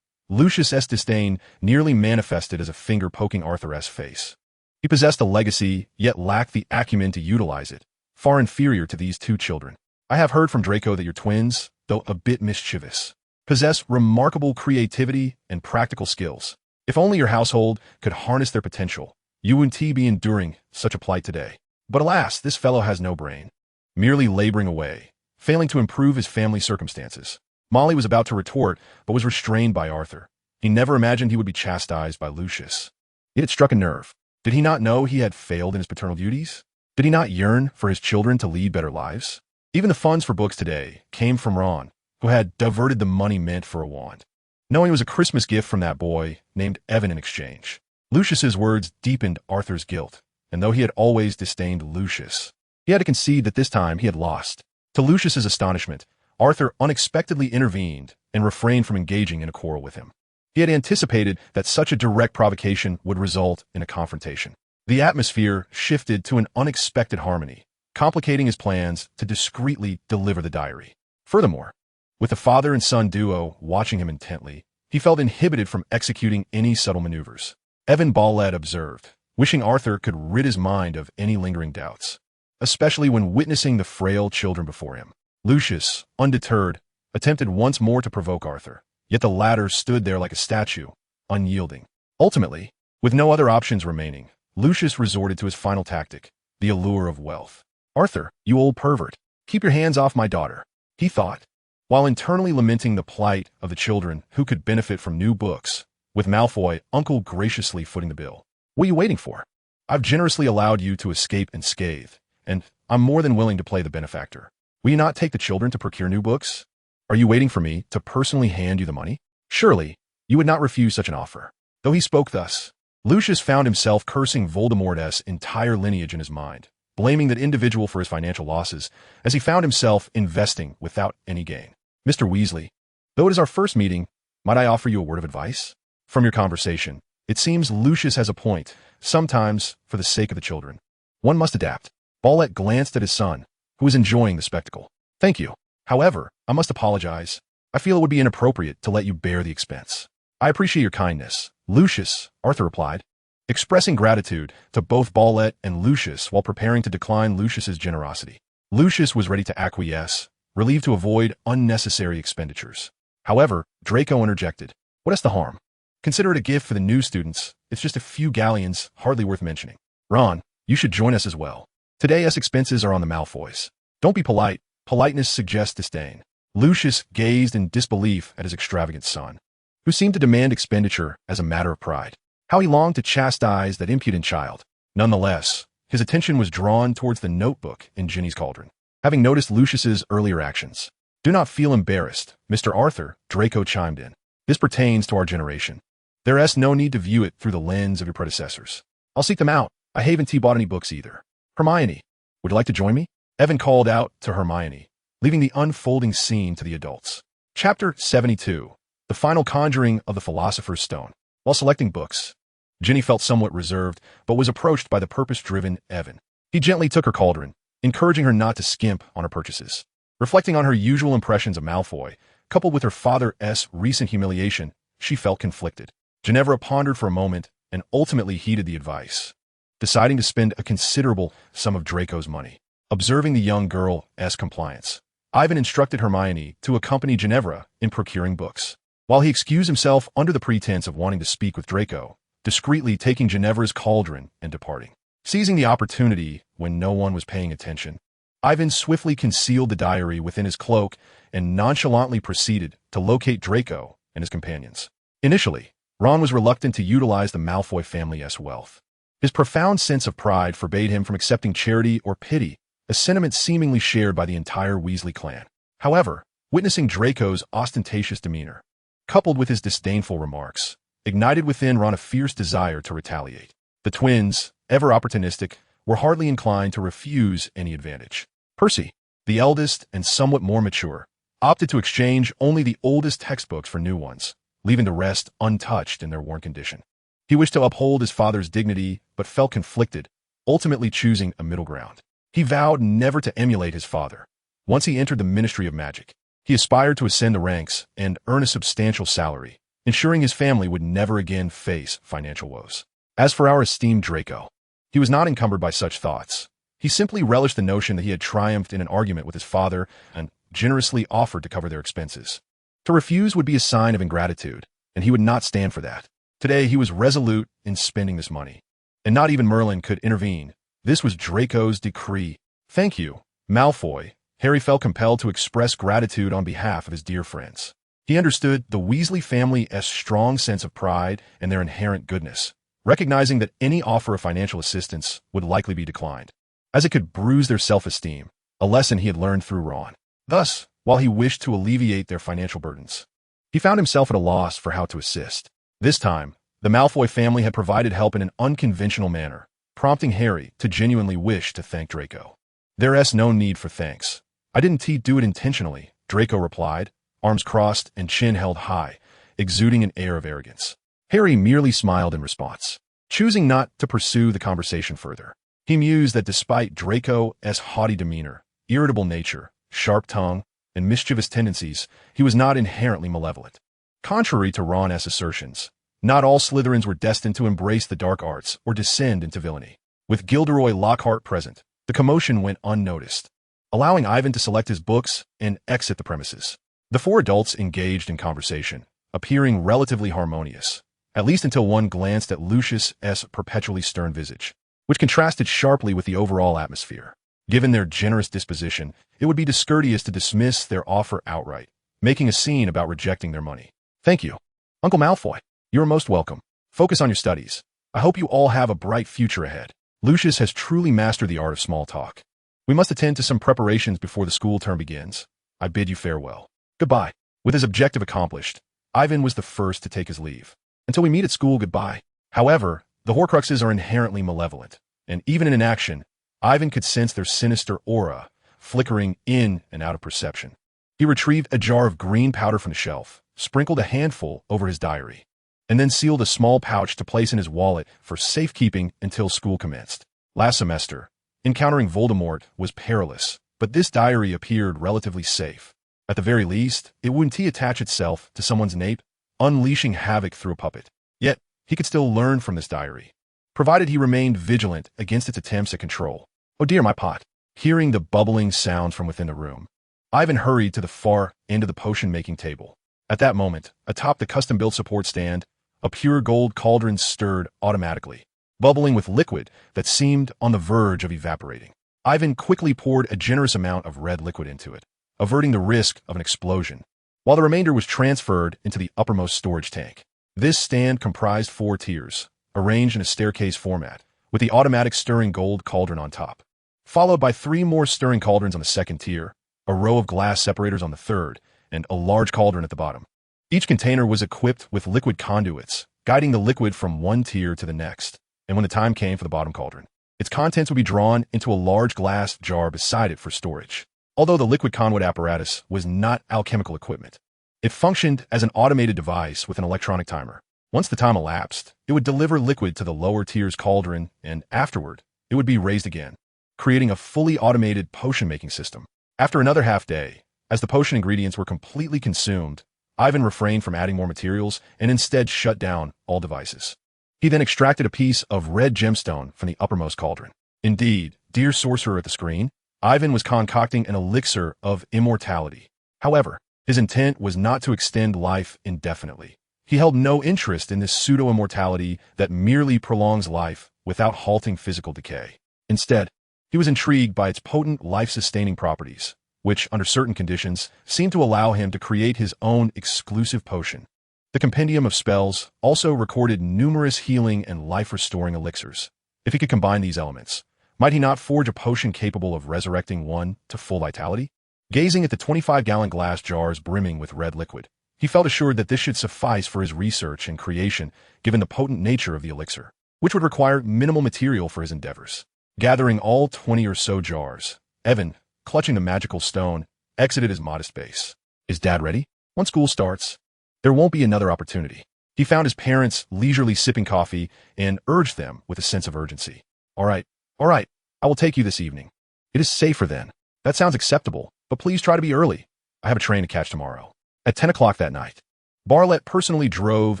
Lucius' disdain nearly manifested as a finger poking Arthur's face. He possessed a legacy, yet lacked the acumen to utilize it, far inferior to these two children. I have heard from Draco that your twins, though a bit mischievous, possess remarkable creativity and practical skills. If only your household could harness their potential, you wouldn't be enduring such a plight today. But alas, this fellow has no brain, merely laboring away, failing to improve his family circumstances. Molly was about to retort, but was restrained by Arthur. He never imagined he would be chastised by Lucius. It had struck a nerve. Did he not know he had failed in his paternal duties? Did he not yearn for his children to lead better lives? Even the funds for books today came from Ron, who had diverted the money meant for a wand, knowing it was a Christmas gift from that boy named Evan in exchange. Lucius's words deepened Arthur's guilt, and though he had always disdained Lucius, he had to concede that this time he had lost. To Lucius's astonishment, Arthur unexpectedly intervened and refrained from engaging in a quarrel with him. He had anticipated that such a direct provocation would result in a confrontation. The atmosphere shifted to an unexpected harmony, complicating his plans to discreetly deliver the diary. Furthermore, with the father and son duo watching him intently, he felt inhibited from executing any subtle maneuvers. Evan Ballett observed, wishing Arthur could rid his mind of any lingering doubts, especially when witnessing the frail children before him. Lucius, undeterred, attempted once more to provoke Arthur, yet the latter stood there like a statue, unyielding. Ultimately, with no other options remaining, Lucius resorted to his final tactic, the allure of wealth. Arthur, you old pervert, keep your hands off my daughter, he thought, while internally lamenting the plight of the children who could benefit from new books, with Malfoy, uncle graciously footing the bill. What are you waiting for? I've generously allowed you to escape unscathed, and I'm more than willing to play the benefactor. Will you not take the children to procure new books? Are you waiting for me to personally hand you the money? Surely, you would not refuse such an offer. Though he spoke thus, Lucius found himself cursing Voldemort's entire lineage in his mind, blaming that individual for his financial losses, as he found himself investing without any gain. Mr. Weasley, though it is our first meeting, might I offer you a word of advice? From your conversation, it seems Lucius has a point. Sometimes, for the sake of the children, one must adapt. Ballett glanced at his son, who was enjoying the spectacle. Thank you. However, I must apologize. I feel it would be inappropriate to let you bear the expense. I appreciate your kindness, Lucius, Arthur replied, expressing gratitude to both Ballett and Lucius while preparing to decline Lucius's generosity. Lucius was ready to acquiesce, relieved to avoid unnecessary expenditures. However, Draco interjected. What is the harm? Consider it a gift for the new students. It's just a few galleons, hardly worth mentioning. Ron, you should join us as well. Today's expenses are on the Malfoys. Don't be polite. Politeness suggests disdain. Lucius gazed in disbelief at his extravagant son, who seemed to demand expenditure as a matter of pride. How he longed to chastise that impudent child. Nonetheless, his attention was drawn towards the notebook in Ginny's cauldron, having noticed Lucius's earlier actions. Do not feel embarrassed, Mr. Arthur, Draco chimed in. This pertains to our generation. There is no need to view it through the lens of your predecessors. I'll seek them out. I haven't bought any books either. Hermione, would you like to join me? Evan called out to Hermione, leaving the unfolding scene to the adults. Chapter 72, The Final Conjuring of the Philosopher's Stone. While selecting books, Ginny felt somewhat reserved, but was approached by the purpose-driven Evan. He gently took her cauldron, encouraging her not to skimp on her purchases. Reflecting on her usual impressions of Malfoy, coupled with her father's recent humiliation, she felt conflicted. Ginevra pondered for a moment and ultimately heeded the advice, deciding to spend a considerable sum of Draco's money. Observing the young girl's compliance, Ivan instructed Hermione to accompany Ginevra in procuring books, while he excused himself under the pretense of wanting to speak with Draco, discreetly taking Ginevra's cauldron and departing. Seizing the opportunity when no one was paying attention, Ivan swiftly concealed the diary within his cloak and nonchalantly proceeded to locate Draco and his companions. Initially, Ron was reluctant to utilize the Malfoy family's wealth. His profound sense of pride forbade him from accepting charity or pity, a sentiment seemingly shared by the entire Weasley clan. However, witnessing Draco's ostentatious demeanor, coupled with his disdainful remarks, ignited within Ron a fierce desire to retaliate. The twins, ever opportunistic, were hardly inclined to refuse any advantage. Percy, the eldest and somewhat more mature, opted to exchange only the oldest textbooks for new ones, leaving the rest untouched in their worn condition. He wished to uphold his father's dignity, but felt conflicted, ultimately choosing a middle ground. He vowed never to emulate his father. Once he entered the Ministry of Magic, he aspired to ascend the ranks and earn a substantial salary, ensuring his family would never again face financial woes. As for our esteemed Draco, he was not encumbered by such thoughts. He simply relished the notion that he had triumphed in an argument with his father and generously offered to cover their expenses. To refuse would be a sign of ingratitude, and he would not stand for that. Today he was resolute in spending this money, and not even Merlin could intervene. This was Draco's decree. Thank you, Malfoy. Harry felt compelled to express gratitude on behalf of his dear friends. He understood the Weasley family's strong sense of pride and their inherent goodness, recognizing that any offer of financial assistance would likely be declined, as it could bruise their self-esteem, a lesson he had learned through Ron. Thus, while he wished to alleviate their financial burdens, he found himself at a loss for how to assist. This time, the Malfoy family had provided help in an unconventional manner, prompting Harry to genuinely wish to thank Draco. There's no need for thanks. I didn't do it intentionally, Draco replied, arms crossed and chin held high, exuding an air of arrogance. Harry merely smiled in response, choosing not to pursue the conversation further. He mused that despite Draco's haughty demeanor, irritable nature, sharp tongue, and mischievous tendencies, he was not inherently malevolent. Contrary to Ron's assertions, not all Slytherins were destined to embrace the dark arts or descend into villainy. With Gilderoy Lockhart present, the commotion went unnoticed, allowing Ivan to select his books and exit the premises. The four adults engaged in conversation, appearing relatively harmonious, at least until one glanced at Lucius's perpetually stern visage, which contrasted sharply with the overall atmosphere. Given their generous disposition, it would be discourteous to dismiss their offer outright, making a scene about rejecting their money. Thank you, Uncle Malfoy. You are most welcome. Focus on your studies. I hope you all have a bright future ahead. Lucius has truly mastered the art of small talk. We must attend to some preparations before the school term begins. I bid you farewell. Goodbye. With his objective accomplished, Ivan was the first to take his leave. Until we meet at school, goodbye. However, the Horcruxes are inherently malevolent, and even in inaction, Ivan could sense their sinister aura, flickering in and out of perception. He retrieved a jar of green powder from the shelf, sprinkled a handful over his diary, and then sealed a small pouch to place in his wallet for safekeeping until school commenced. Last semester, encountering Voldemort was perilous, but this diary appeared relatively safe. At the very least, it wouldn't attach itself to someone's nape, unleashing havoc through a puppet. Yet, he could still learn from this diary, provided he remained vigilant against its attempts at control. Oh dear, my pot. Hearing the bubbling sound from within the room, Ivan hurried to the far end of the potion-making table. At that moment, atop the custom-built support stand, a pure gold cauldron stirred automatically, bubbling with liquid that seemed on the verge of evaporating. Ivan quickly poured a generous amount of red liquid into it, averting the risk of an explosion, while the remainder was transferred into the uppermost storage tank. This stand comprised 4 tiers, arranged in a staircase format, with the automatic stirring gold cauldron on top, followed by 3 more stirring cauldrons on the second tier, a row of glass separators on the third, and a large cauldron at the bottom. Each container was equipped with liquid conduits, guiding the liquid from one tier to the next, and when the time came for the bottom cauldron, its contents would be drawn into a large glass jar beside it for storage. Although the liquid conduit apparatus was not alchemical equipment, it functioned as an automated device with an electronic timer. Once the time elapsed, it would deliver liquid to the lower tier's cauldron, and afterward, it would be raised again, creating a fully automated potion-making system. After another half day, as the potion ingredients were completely consumed, Ivan refrained from adding more materials and instead shut down all devices. He then extracted a piece of red gemstone from the uppermost cauldron. Indeed, dear sorcerer at the screen, Ivan was concocting an elixir of immortality. However, his intent was not to extend life indefinitely. He held no interest in this pseudo-immortality that merely prolongs life without halting physical decay. Instead, he was intrigued by its potent life-sustaining properties, which, under certain conditions, seemed to allow him to create his own exclusive potion. The Compendium of Spells also recorded numerous healing and life-restoring elixirs. If he could combine these elements, might he not forge a potion capable of resurrecting one to full vitality? Gazing at the 25-gallon glass jars brimming with red liquid, he felt assured that this should suffice for his research and creation, given the potent nature of the elixir, which would require minimal material for his endeavors. Gathering all 20 or so jars, Evan, clutching the magical stone, exited his modest base. Is Dad ready? Once school starts, there won't be another opportunity. He found his parents leisurely sipping coffee and urged them with a sense of urgency. All right, I will take you this evening. It is safer then. That sounds acceptable, but please try to be early. I have a train to catch tomorrow. At 10 o'clock that night, Barlett personally drove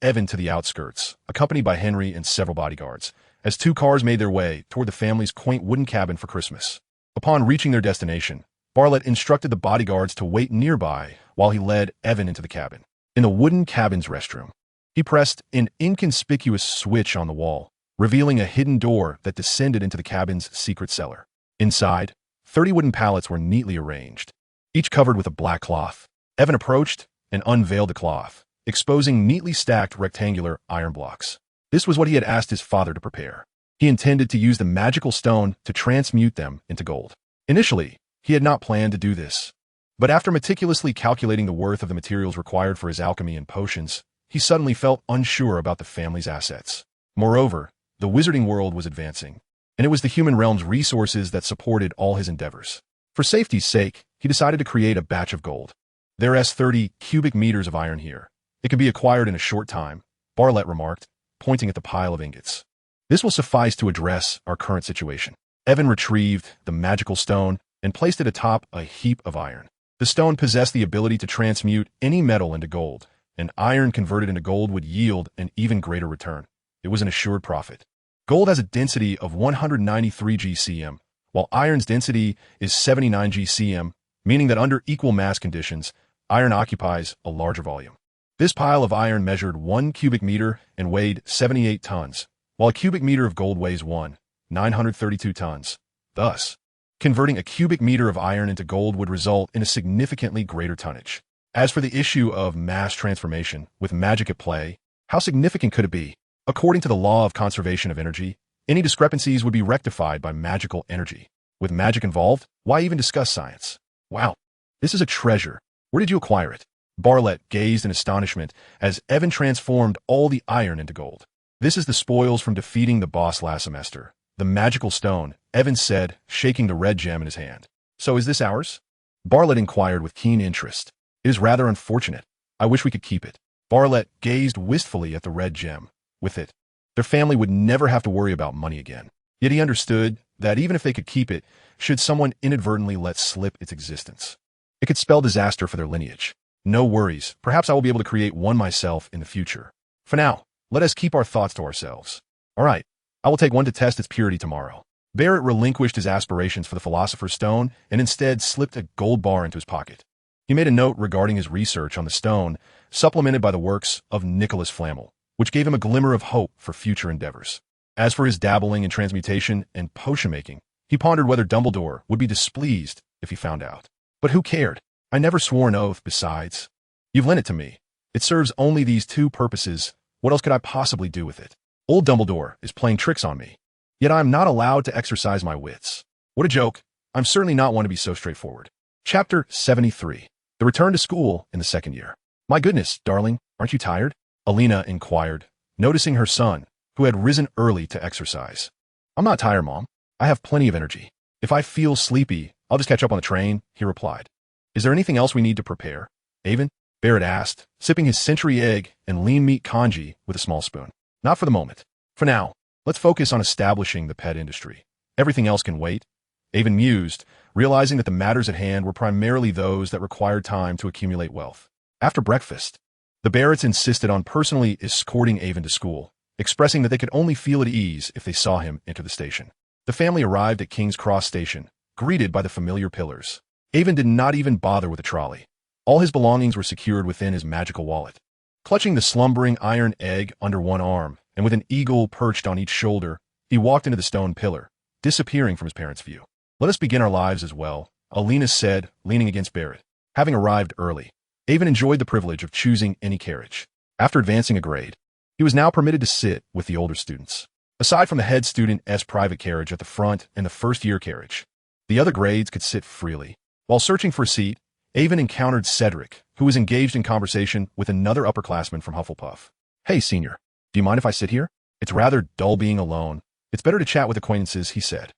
Evan to the outskirts, accompanied by Henry and several bodyguards, as two cars made their way toward the family's quaint wooden cabin for Christmas. Upon reaching their destination, Barlett instructed the bodyguards to wait nearby while he led Evan into the cabin. In the wooden cabin's restroom, he pressed an inconspicuous switch on the wall, revealing a hidden door that descended into the cabin's secret cellar. Inside, 30 wooden pallets were neatly arranged, each covered with a black cloth. Evan approached and unveiled the cloth, exposing neatly stacked rectangular iron blocks. This was what he had asked his father to prepare. He intended to use the magical stone to transmute them into gold. Initially, he had not planned to do this, but after meticulously calculating the worth of the materials required for his alchemy and potions, he suddenly felt unsure about the family's assets. Moreover, the wizarding world was advancing, and it was the human realm's resources that supported all his endeavors. For safety's sake, he decided to create a batch of gold. There's 30 cubic meters of iron here. It can be acquired in a short time, Barlett remarked, pointing at the pile of ingots. This will suffice to address our current situation. Evan retrieved the magical stone and placed it atop a heap of iron. The stone possessed the ability to transmute any metal into gold, and iron converted into gold would yield an even greater return. It was an assured profit. Gold has a density of 193 GCM, while iron's density is 79 GCM, meaning that under equal mass conditions, iron occupies a larger volume. This pile of iron measured 1 cubic meter and weighed 78 tons, while a cubic meter of gold weighs 932 tons. Thus, converting a cubic meter of iron into gold would result in a significantly greater tonnage. As for the issue of mass transformation, with magic at play, how significant could it be? According to the law of conservation of energy, any discrepancies would be rectified by magical energy. With magic involved, why even discuss science? Wow, this is a treasure. Where did you acquire it? Barlett gazed in astonishment as Evan transformed all the iron into gold. This is the spoils from defeating the boss last semester. The magical stone, Evan said, shaking the red gem in his hand. So is this ours? Barlett inquired with keen interest. It is rather unfortunate. I wish we could keep it. Barlett gazed wistfully at the red gem. With it, their family would never have to worry about money again. Yet he understood that even if they could keep it, should someone inadvertently let slip its existence, it could spell disaster for their lineage. No worries, perhaps I will be able to create one myself in the future. For now, let us keep our thoughts to ourselves. All right, I will take one to test its purity tomorrow. Barrett relinquished his aspirations for the Philosopher's Stone and instead slipped a gold bar into his pocket. He made a note regarding his research on the stone, supplemented by the works of Nicholas Flamel, which gave him a glimmer of hope for future endeavors. As for his dabbling in transmutation and potion-making, he pondered whether Dumbledore would be displeased if he found out. But who cared? I never swore an oath, besides. You've lent it to me. It serves only these two purposes. What else could I possibly do with it? Old Dumbledore is playing tricks on me. Yet I am not allowed to exercise my wits. What a joke. I'm certainly not one to be so straightforward. Chapter 73. The return to school in the second year. My goodness, darling, aren't you tired? Alina inquired, noticing her son, who had risen early to exercise. I'm not tired, Mom. I have plenty of energy. If I feel sleepy, I'll just catch up on the train, he replied. Is there anything else we need to prepare? Avon? Barrett asked, sipping his century egg and lean meat congee with a small spoon. Not for the moment. For now, let's focus on establishing the pet industry. Everything else can wait. Avon mused, realizing that the matters at hand were primarily those that required time to accumulate wealth. After breakfast, the Barretts insisted on personally escorting Avon to school, expressing that they could only feel at ease if they saw him enter the station. The family arrived at King's Cross Station, greeted by the familiar pillars. Avon did not even bother with a trolley. All his belongings were secured within his magical wallet. Clutching the slumbering iron egg under one arm, and with an eagle perched on each shoulder, he walked into the stone pillar, disappearing from his parents' view. "Let us begin our lives as well," Alina said, leaning against Barrett. Having arrived early, Avon enjoyed the privilege of choosing any carriage. After advancing a grade, he was now permitted to sit with the older students. Aside from the head student's private carriage at the front and the first-year carriage, the other grades could sit freely. While searching for a seat, Avon encountered Cedric, who was engaged in conversation with another upperclassman from Hufflepuff. "Hey, senior, do you mind if I sit here? It's rather dull being alone. It's better to chat with acquaintances," he said.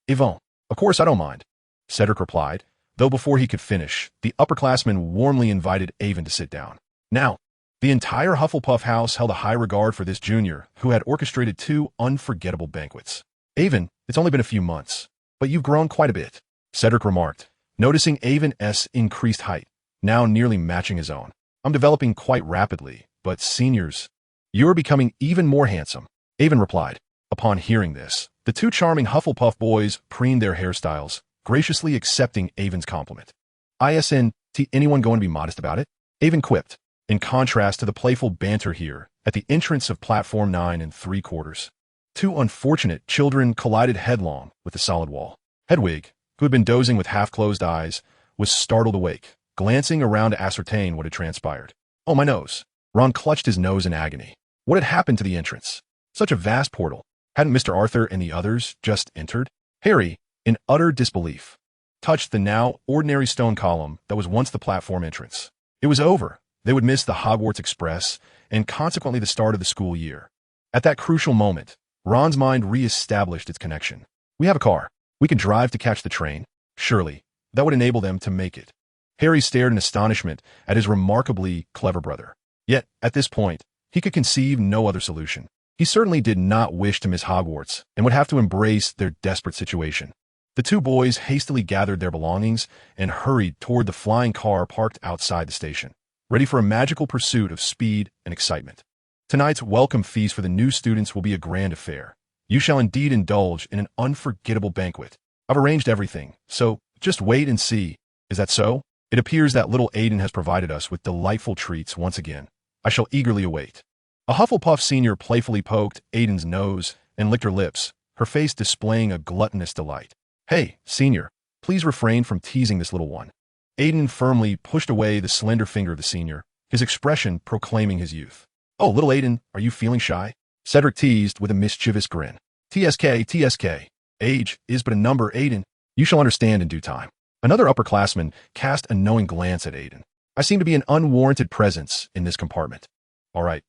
Avon, of course I don't mind," Cedric replied, though before he could finish, the upperclassman warmly invited Avon to sit down. Now, the entire Hufflepuff house held a high regard for this junior, who had orchestrated 2 unforgettable banquets. "Avon, it's only been a few months, but you've grown quite a bit," Cedric remarked, noticing Avon's increased height, now nearly matching his own. "I'm developing quite rapidly, but seniors, you're becoming even more handsome," Avon replied. Upon hearing this, the 2 charming Hufflepuff boys preened their hairstyles, graciously accepting Avon's compliment. "Isn't anyone going to be modest about it?" Avon quipped, in contrast to the playful banter here at the entrance of platform 9 3/4. 2 unfortunate children collided headlong with the solid wall. Hedwig, who had been dozing with half-closed eyes, was startled awake, glancing around to ascertain what had transpired. "Oh, my nose." Ron clutched his nose in agony. What had happened to the entrance? Such a vast portal. Hadn't Mr. Arthur and the others just entered? Harry, in utter disbelief, touched the now ordinary stone column that was once the platform entrance. It was over. They would miss the Hogwarts Express and consequently the start of the school year. At that crucial moment, Ron's mind re-established its connection. "We have a car. We can drive to catch the train. Surely, that would enable them to make it." Harry stared in astonishment at his remarkably clever brother. Yet, at this point, he could conceive no other solution. He certainly did not wish to miss Hogwarts and would have to embrace their desperate situation. The 2 boys hastily gathered their belongings and hurried toward the flying car parked outside the station, ready for a magical pursuit of speed and excitement. Tonight's welcome feast for the new students will be a grand affair. You shall indeed indulge in an unforgettable banquet. I've arranged everything, so just wait and see. Is that so? It appears that little Aiden has provided us with delightful treats once again. I shall eagerly await. A Hufflepuff senior playfully poked Aiden's nose and licked her lips, her face displaying a gluttonous delight. "Hey, senior, please refrain from teasing this little one." Aiden firmly pushed away the slender finger of the senior, his expression proclaiming his youth. "Oh, little Aiden, are you feeling shy?" Cedric teased with a mischievous grin. TSK. Age is but a number, Aiden. You shall understand in due time." Another upperclassman cast a knowing glance at Aiden. "I seem to be an unwarranted presence in this compartment." All right.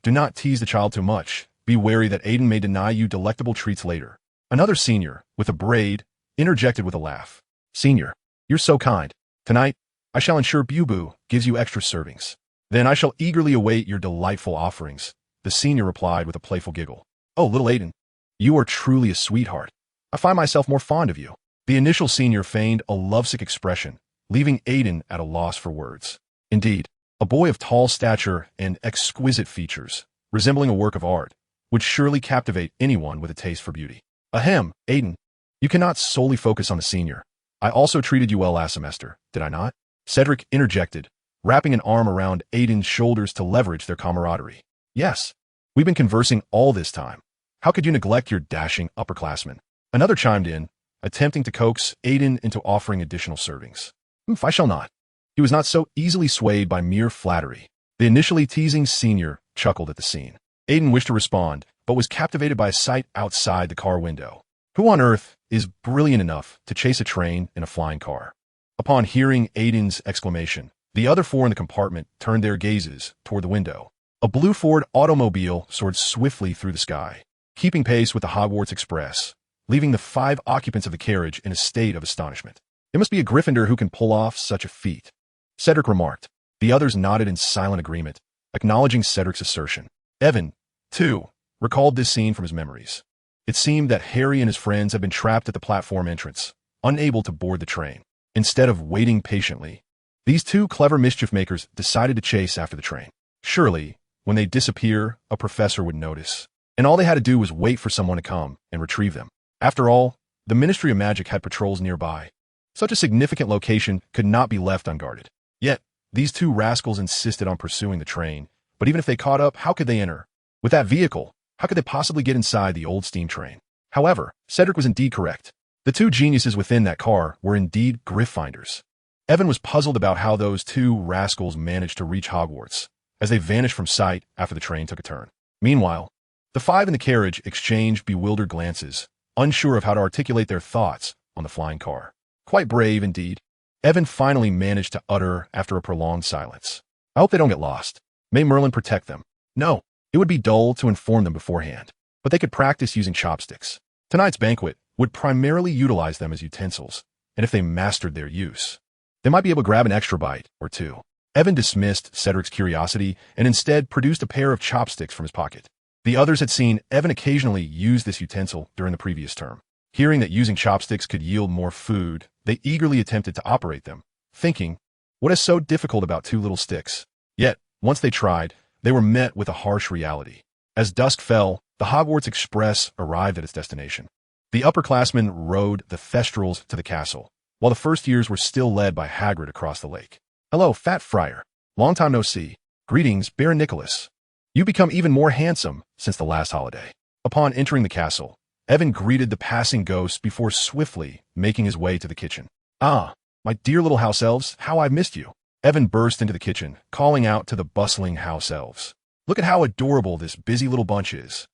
Do not tease the child too much. Be wary that Aiden may deny you delectable treats later." Another senior, with a braid, interjected with a laugh. "Senior, you're so kind. Tonight, I shall ensure Boo gives you extra servings. Then I shall eagerly await your delightful offerings," the senior replied with a playful giggle. "Oh, little Aiden, you are truly a sweetheart. I find myself more fond of you." The initial senior feigned a lovesick expression, leaving Aiden at a loss for words. Indeed, a boy of tall stature and exquisite features, resembling a work of art, would surely captivate anyone with a taste for beauty. "Ahem, Aiden, you cannot solely focus on the senior. I also treated you well last semester, did I not?" Cedric interjected, wrapping an arm around Aiden's shoulders to leverage their camaraderie. "Yes, we've been conversing all this time. How could you neglect your dashing upperclassmen?" Another chimed in, attempting to coax Aiden into offering additional servings. "I shall not." He was not so easily swayed by mere flattery. The initially teasing senior chuckled at the scene. Aiden wished to respond, but was captivated by a sight outside the car window. Who on earth is brilliant enough to chase a train in a flying car? Upon hearing Aiden's exclamation, the other 4 in the compartment turned their gazes toward the window. A blue Ford automobile soared swiftly through the sky, keeping pace with the Hogwarts Express, leaving the 5 occupants of the carriage in a state of astonishment. "It must be a Gryffindor who can pull off such a feat," Cedric remarked. The others nodded in silent agreement, acknowledging Cedric's assertion. Evan, too, recalled this scene from his memories. It seemed that Harry and his friends had been trapped at the platform entrance, unable to board the train. Instead of waiting patiently, These two clever mischief makers decided to chase after the train. Surely, when they disappear, a professor would notice. And all they had to do was wait for someone to come and retrieve them. After all, the Ministry of Magic had patrols nearby. Such a significant location could not be left unguarded. Yet, these two rascals insisted on pursuing the train. But even if they caught up, how could they enter? With that vehicle, how could they possibly get inside the old steam train? However, Cedric was indeed correct. The two geniuses within that car were indeed griff finders. Evan was puzzled about how those two rascals managed to reach Hogwarts, as they vanished from sight after the train took a turn. Meanwhile, the five in the carriage exchanged bewildered glances, unsure of how to articulate their thoughts on the flying car. Quite brave indeed. Evan finally managed to utter after a prolonged silence. I hope they don't get lost. May Merlin protect them. No, it would be dull to inform them beforehand, but they could practice using chopsticks. Tonight's banquet would primarily utilize them as utensils, and if they mastered their use, they might be able to grab an extra bite or two. Evan dismissed Cedric's curiosity and instead produced a pair of chopsticks from his pocket. The others had seen Evan occasionally use this utensil during the previous term. Hearing that using chopsticks could yield more food, they eagerly attempted to operate them, thinking, what is so difficult about two little sticks? Yet, once they tried, they were met with a harsh reality. As dusk fell, the Hogwarts Express arrived at its destination. The upperclassmen rode the Thestrals to the castle, while the first years were still led by Hagrid across the lake. Hello, Fat Friar. Long time no see. Greetings, Baron Nicholas. You've become even more handsome since the last holiday. Upon entering the castle, Evan greeted the passing ghosts before swiftly making his way to the kitchen. Ah, my dear little house elves, how I've missed you. Evan burst into the kitchen, calling out to the bustling house elves. Look at how adorable this busy little bunch is.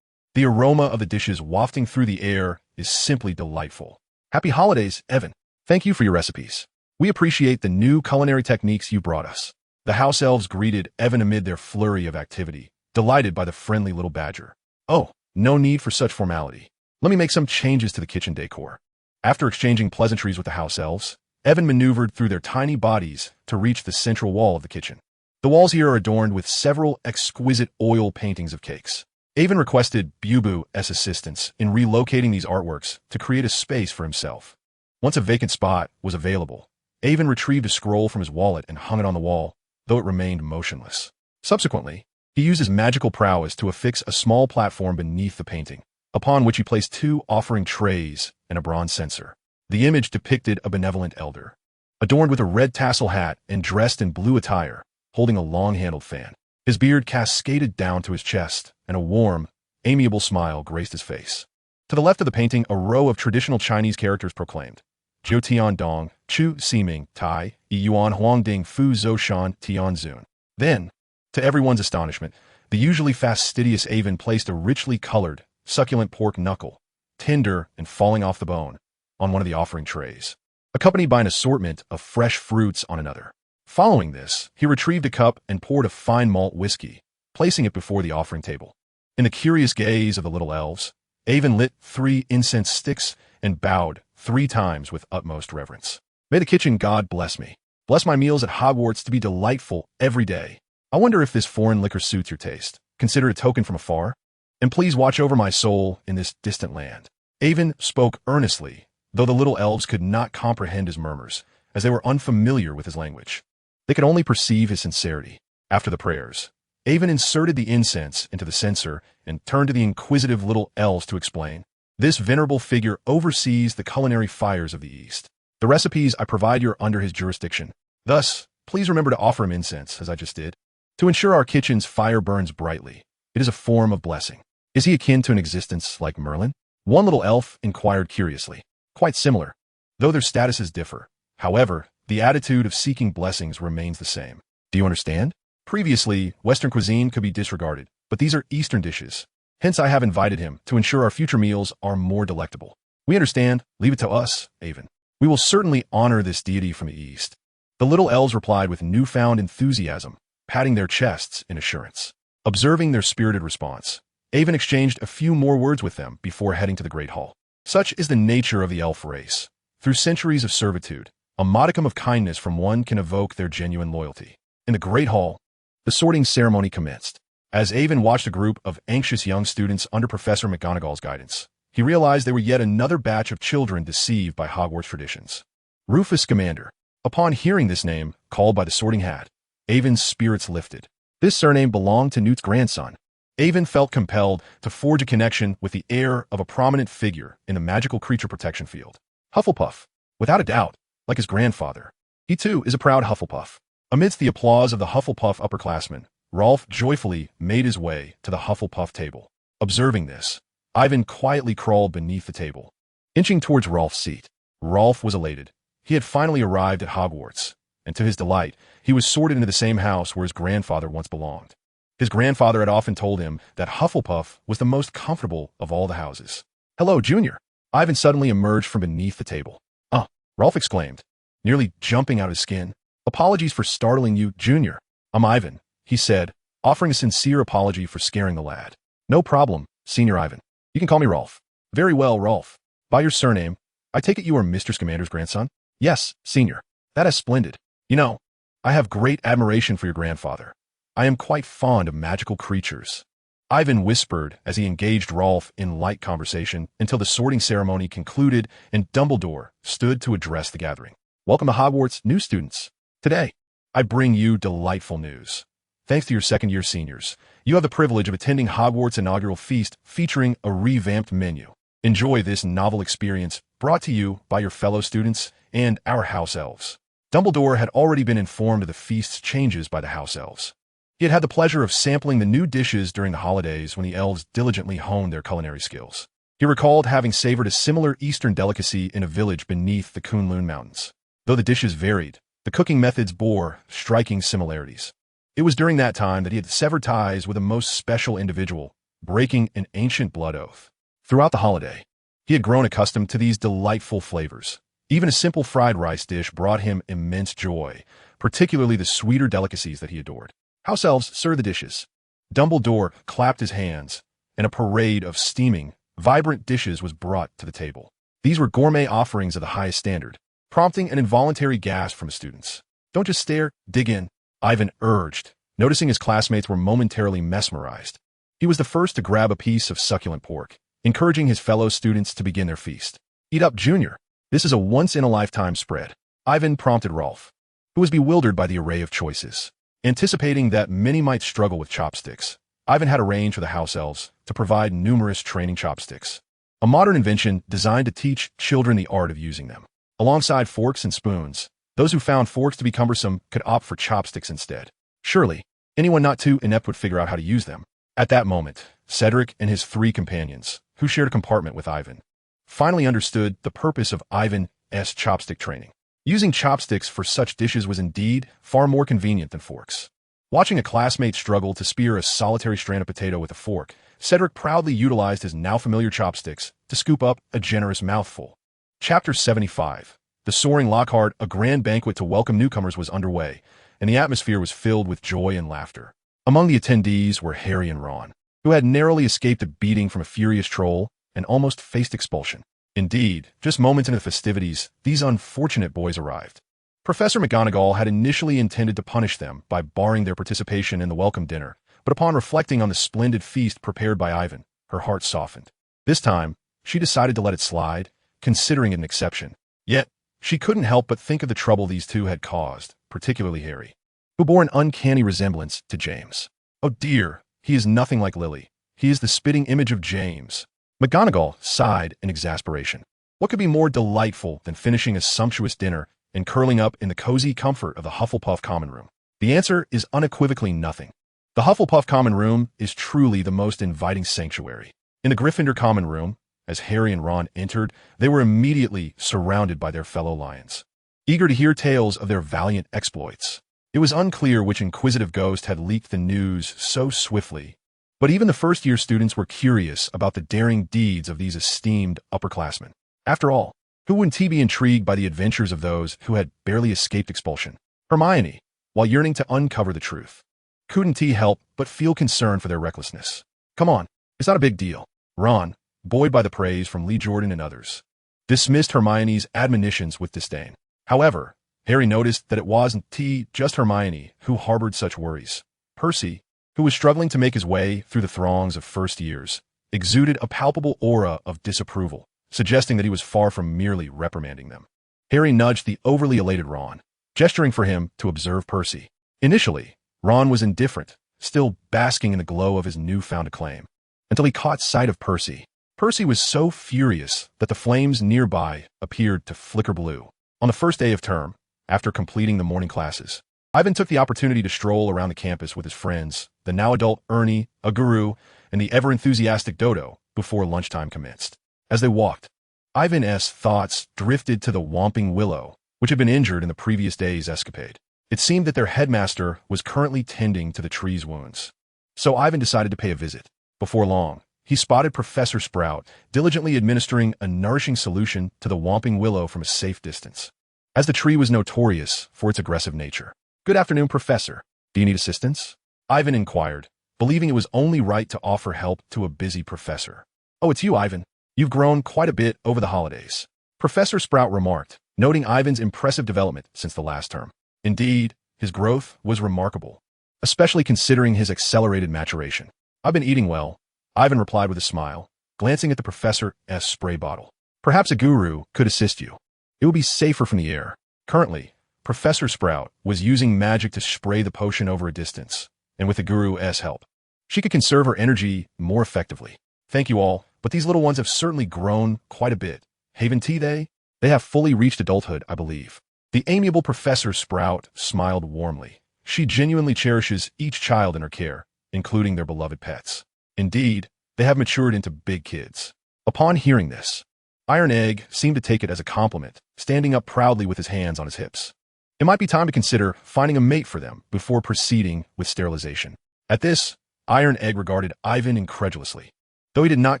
The aroma of the dishes wafting through the air is simply delightful. Happy holidays, Evan. Thank you for your recipes. We appreciate the new culinary techniques you brought us. The house elves greeted Evan amid their flurry of activity, delighted by the friendly little badger. Oh, no need for such formality. Let me make some changes to the kitchen decor. After exchanging pleasantries with the house elves, Evan maneuvered through their tiny bodies to reach the central wall of the kitchen. The walls here are adorned with several exquisite oil paintings of cakes. Evan requested Bubu's assistance in relocating these artworks to create a space for himself. Once a vacant spot was available, Evan retrieved a scroll from his wallet and hung it on the wall, though it remained motionless. Subsequently, he used his magical prowess to affix a small platform beneath the painting, upon which he placed two offering trays and a bronze censer. The image depicted a benevolent elder, adorned with a red tassel hat and dressed in blue attire, holding a long-handled fan. His beard cascaded down to his chest, and a warm, amiable smile graced his face. To the left of the painting, a row of traditional Chinese characters proclaimed, Zhou Tian Dong, Chu Siming, Tai, Yuan Huangding Fu Zhou Shan Tian Zun. Then, to everyone's astonishment, the usually fastidious Evan placed a richly colored, succulent pork knuckle, tender and falling off the bone, on one of the offering trays, accompanied by an assortment of fresh fruits on another. Following this, he retrieved a cup and poured a fine malt whiskey, placing it before the offering table. In the curious gaze of the little elves, Evan lit 3 incense sticks and bowed 3 times with utmost reverence. May the kitchen god bless me. Bless my meals at Hogwarts to be delightful every day. I wonder if this foreign liquor suits your taste. Consider it a token from afar. And please watch over my soul in this distant land. Evan spoke earnestly, though the little elves could not comprehend his murmurs, as they were unfamiliar with his language. They could only perceive his sincerity. After the prayers, Evan inserted the incense into the censer and turned to the inquisitive little elves to explain. This venerable figure oversees the culinary fires of the East. The recipes I provide are under his jurisdiction. Thus, please remember to offer him incense, as I just did, to ensure our kitchen's fire burns brightly. It is a form of blessing. Is he akin to an existence like Merlin? One little elf inquired curiously. Quite similar, though their statuses differ. However, the attitude of seeking blessings remains the same. Do you understand? Previously, Western cuisine could be disregarded, but these are Eastern dishes. Hence, I have invited him to ensure our future meals are more delectable. We understand. Leave it to us, Evan. We will certainly honor this deity from the East. The little elves replied with newfound enthusiasm, patting their chests in assurance. Observing their spirited response, Evan exchanged a few more words with them before heading to the Great Hall. Such is the nature of the elf race. Through centuries of servitude, a modicum of kindness from one can evoke their genuine loyalty. In the Great Hall, the sorting ceremony commenced. As Evan watched a group of anxious young students under Professor McGonagall's guidance, he realized they were yet another batch of children deceived by Hogwarts traditions. Rufus Scamander, Upon hearing this name, called by the Sorting Hat, Avon's spirits lifted. This surname belonged to Newt's grandson. Avon felt compelled to forge a connection with the heir of a prominent figure in the magical creature protection field. Hufflepuff, without a doubt, like his grandfather. He too is a proud Hufflepuff. Amidst the applause of the Hufflepuff upperclassmen, Rolf joyfully made his way to the Hufflepuff table. Observing this, Ivan quietly crawled beneath the table. Inching towards Rolf's seat, Rolf was elated. He had finally arrived at Hogwarts, and to his delight, he was sorted into the same house where his grandfather once belonged. His grandfather had often told him that Hufflepuff was the most comfortable of all the houses. "Hello, Junior." Ivan suddenly emerged from beneath the table. "Ah," Rolf exclaimed, nearly jumping out of his skin. "Apologies for startling you, Junior." "I'm Ivan," he said, offering a sincere apology for scaring the lad. "No problem, Senior Ivan. You can call me Rolf." "Very well, Rolf. By your surname, I take it you are Mr. Scamander's grandson?" "Yes, Senior." "That is splendid. You know, I have great admiration for your grandfather. I am quite fond of magical creatures." Ivan whispered as he engaged Rolf in light conversation until the sorting ceremony concluded and Dumbledore stood to address the gathering. "Welcome to Hogwarts, new students. Today, I bring you delightful news. Thanks to your second-year seniors, you have the privilege of attending Hogwarts' inaugural feast featuring a revamped menu. Enjoy this novel experience brought to you by your fellow students and our house elves." Dumbledore had already been informed of the feast's changes by the house elves. He had had the pleasure of sampling the new dishes during the holidays when the elves diligently honed their culinary skills. He recalled having savored a similar Eastern delicacy in a village beneath the Kunlun Mountains. Though the dishes varied, the cooking methods bore striking similarities. It was during that time that he had severed ties with a most special individual, breaking an ancient blood oath. Throughout the holiday, he had grown accustomed to these delightful flavors. Even a simple fried rice dish brought him immense joy, particularly the sweeter delicacies that he adored. "House elves, serve the dishes." Dumbledore clapped his hands, and a parade of steaming, vibrant dishes was brought to the table. These were gourmet offerings of the highest standard, prompting an involuntary gasp from his students. "Don't just stare, dig in," Ivan urged, noticing his classmates were momentarily mesmerized. He was the first to grab a piece of succulent pork, encouraging his fellow students to begin their feast. "Eat up, Junior. This is a once-in-a-lifetime spread," Ivan prompted Rolf, who was bewildered by the array of choices. Anticipating that many might struggle with chopsticks, Ivan had arranged for the house elves to provide numerous training chopsticks, a modern invention designed to teach children the art of using them. Alongside forks and spoons, those who found forks to be cumbersome could opt for chopsticks instead. Surely, anyone not too inept would figure out how to use them. At that moment, Cedric and his 3 companions, who shared a compartment with Ivan, finally understood the purpose of Ivan's chopstick training. Using chopsticks for such dishes was indeed far more convenient than forks. Watching a classmate struggle to spear a solitary strand of potato with a fork, Cedric proudly utilized his now-familiar chopsticks to scoop up a generous mouthful. Chapter 75. The Soaring Lockhart, a grand banquet to welcome newcomers was underway, and the atmosphere was filled with joy and laughter. Among the attendees were Harry and Ron, who had narrowly escaped a beating from a furious troll and almost faced expulsion. Indeed, just moments into the festivities, these unfortunate boys arrived. Professor McGonagall had initially intended to punish them by barring their participation in the welcome dinner, but upon reflecting on the splendid feast prepared by Ivan, her heart softened. This time, she decided to let it slide, considering it an exception. Yet, she couldn't help but think of the trouble these two had caused, particularly Harry, who bore an uncanny resemblance to James. "Oh dear, he is nothing like Lily. He is the spitting image of James." McGonagall sighed in exasperation. What could be more delightful than finishing a sumptuous dinner and curling up in the cozy comfort of the Hufflepuff common room? The answer is unequivocally nothing. The Hufflepuff common room is truly the most inviting sanctuary. In the Gryffindor common room, as Harry and Ron entered, they were immediately surrounded by their fellow lions, eager to hear tales of their valiant exploits. It was unclear which inquisitive ghost had leaked the news so swiftly, but even the first-year students were curious about the daring deeds of these esteemed upperclassmen. After all, who wouldn't be intrigued by the adventures of those who had barely escaped expulsion? Hermione, while yearning to uncover the truth, couldn't help but feel concern for their recklessness. "Come on, it's not a big deal." Ron, buoyed by the praise from Lee Jordan and others, dismissed Hermione's admonitions with disdain. However, Harry noticed that it wasn't just Hermione who harbored such worries. Percy, who was struggling to make his way through the throngs of first years, exuded a palpable aura of disapproval, suggesting that he was far from merely reprimanding them. Harry nudged the overly elated Ron, gesturing for him to observe Percy. Initially, Ron was indifferent, still basking in the glow of his newfound acclaim, until he caught sight of Percy. Percy was so furious that the flames nearby appeared to flicker blue. On the first day of term, after completing the morning classes, Ivan took the opportunity to stroll around the campus with his friends, the now-adult Ernie, a guru, and the ever-enthusiastic Dodo, before lunchtime commenced. As they walked, Ivan's thoughts drifted to the Whomping Willow, which had been injured in the previous day's escapade. It seemed that their headmaster was currently tending to the tree's wounds. So Ivan decided to pay a visit. Before long, he spotted Professor Sprout diligently administering a nourishing solution to the Whomping Willow from a safe distance, as the tree was notorious for its aggressive nature. "Good afternoon, Professor. Do you need assistance?" Ivan inquired, believing it was only right to offer help to a busy professor. "Oh, it's you, Ivan. You've grown quite a bit over the holidays," Professor Sprout remarked, noting Ivan's impressive development since the last term. Indeed, his growth was remarkable, especially considering his accelerated maturation. "I've been eating well," Ivan replied with a smile, glancing at the professor's spray bottle. "Perhaps a guru could assist you. It would be safer from the air." Currently, Professor Sprout was using magic to spray the potion over a distance, and with the guru's help, she could conserve her energy more effectively. "Thank you all, but these little ones have certainly grown quite a bit. Haven't they? They have fully reached adulthood, I believe." The amiable Professor Sprout smiled warmly. She genuinely cherishes each child in her care, including their beloved pets. Indeed, they have matured into big kids. Upon hearing this, Iron Egg seemed to take it as a compliment, standing up proudly with his hands on his hips. It might be time to consider finding a mate for them before proceeding with sterilization. At this, Iron Egg regarded Ivan incredulously. Though he did not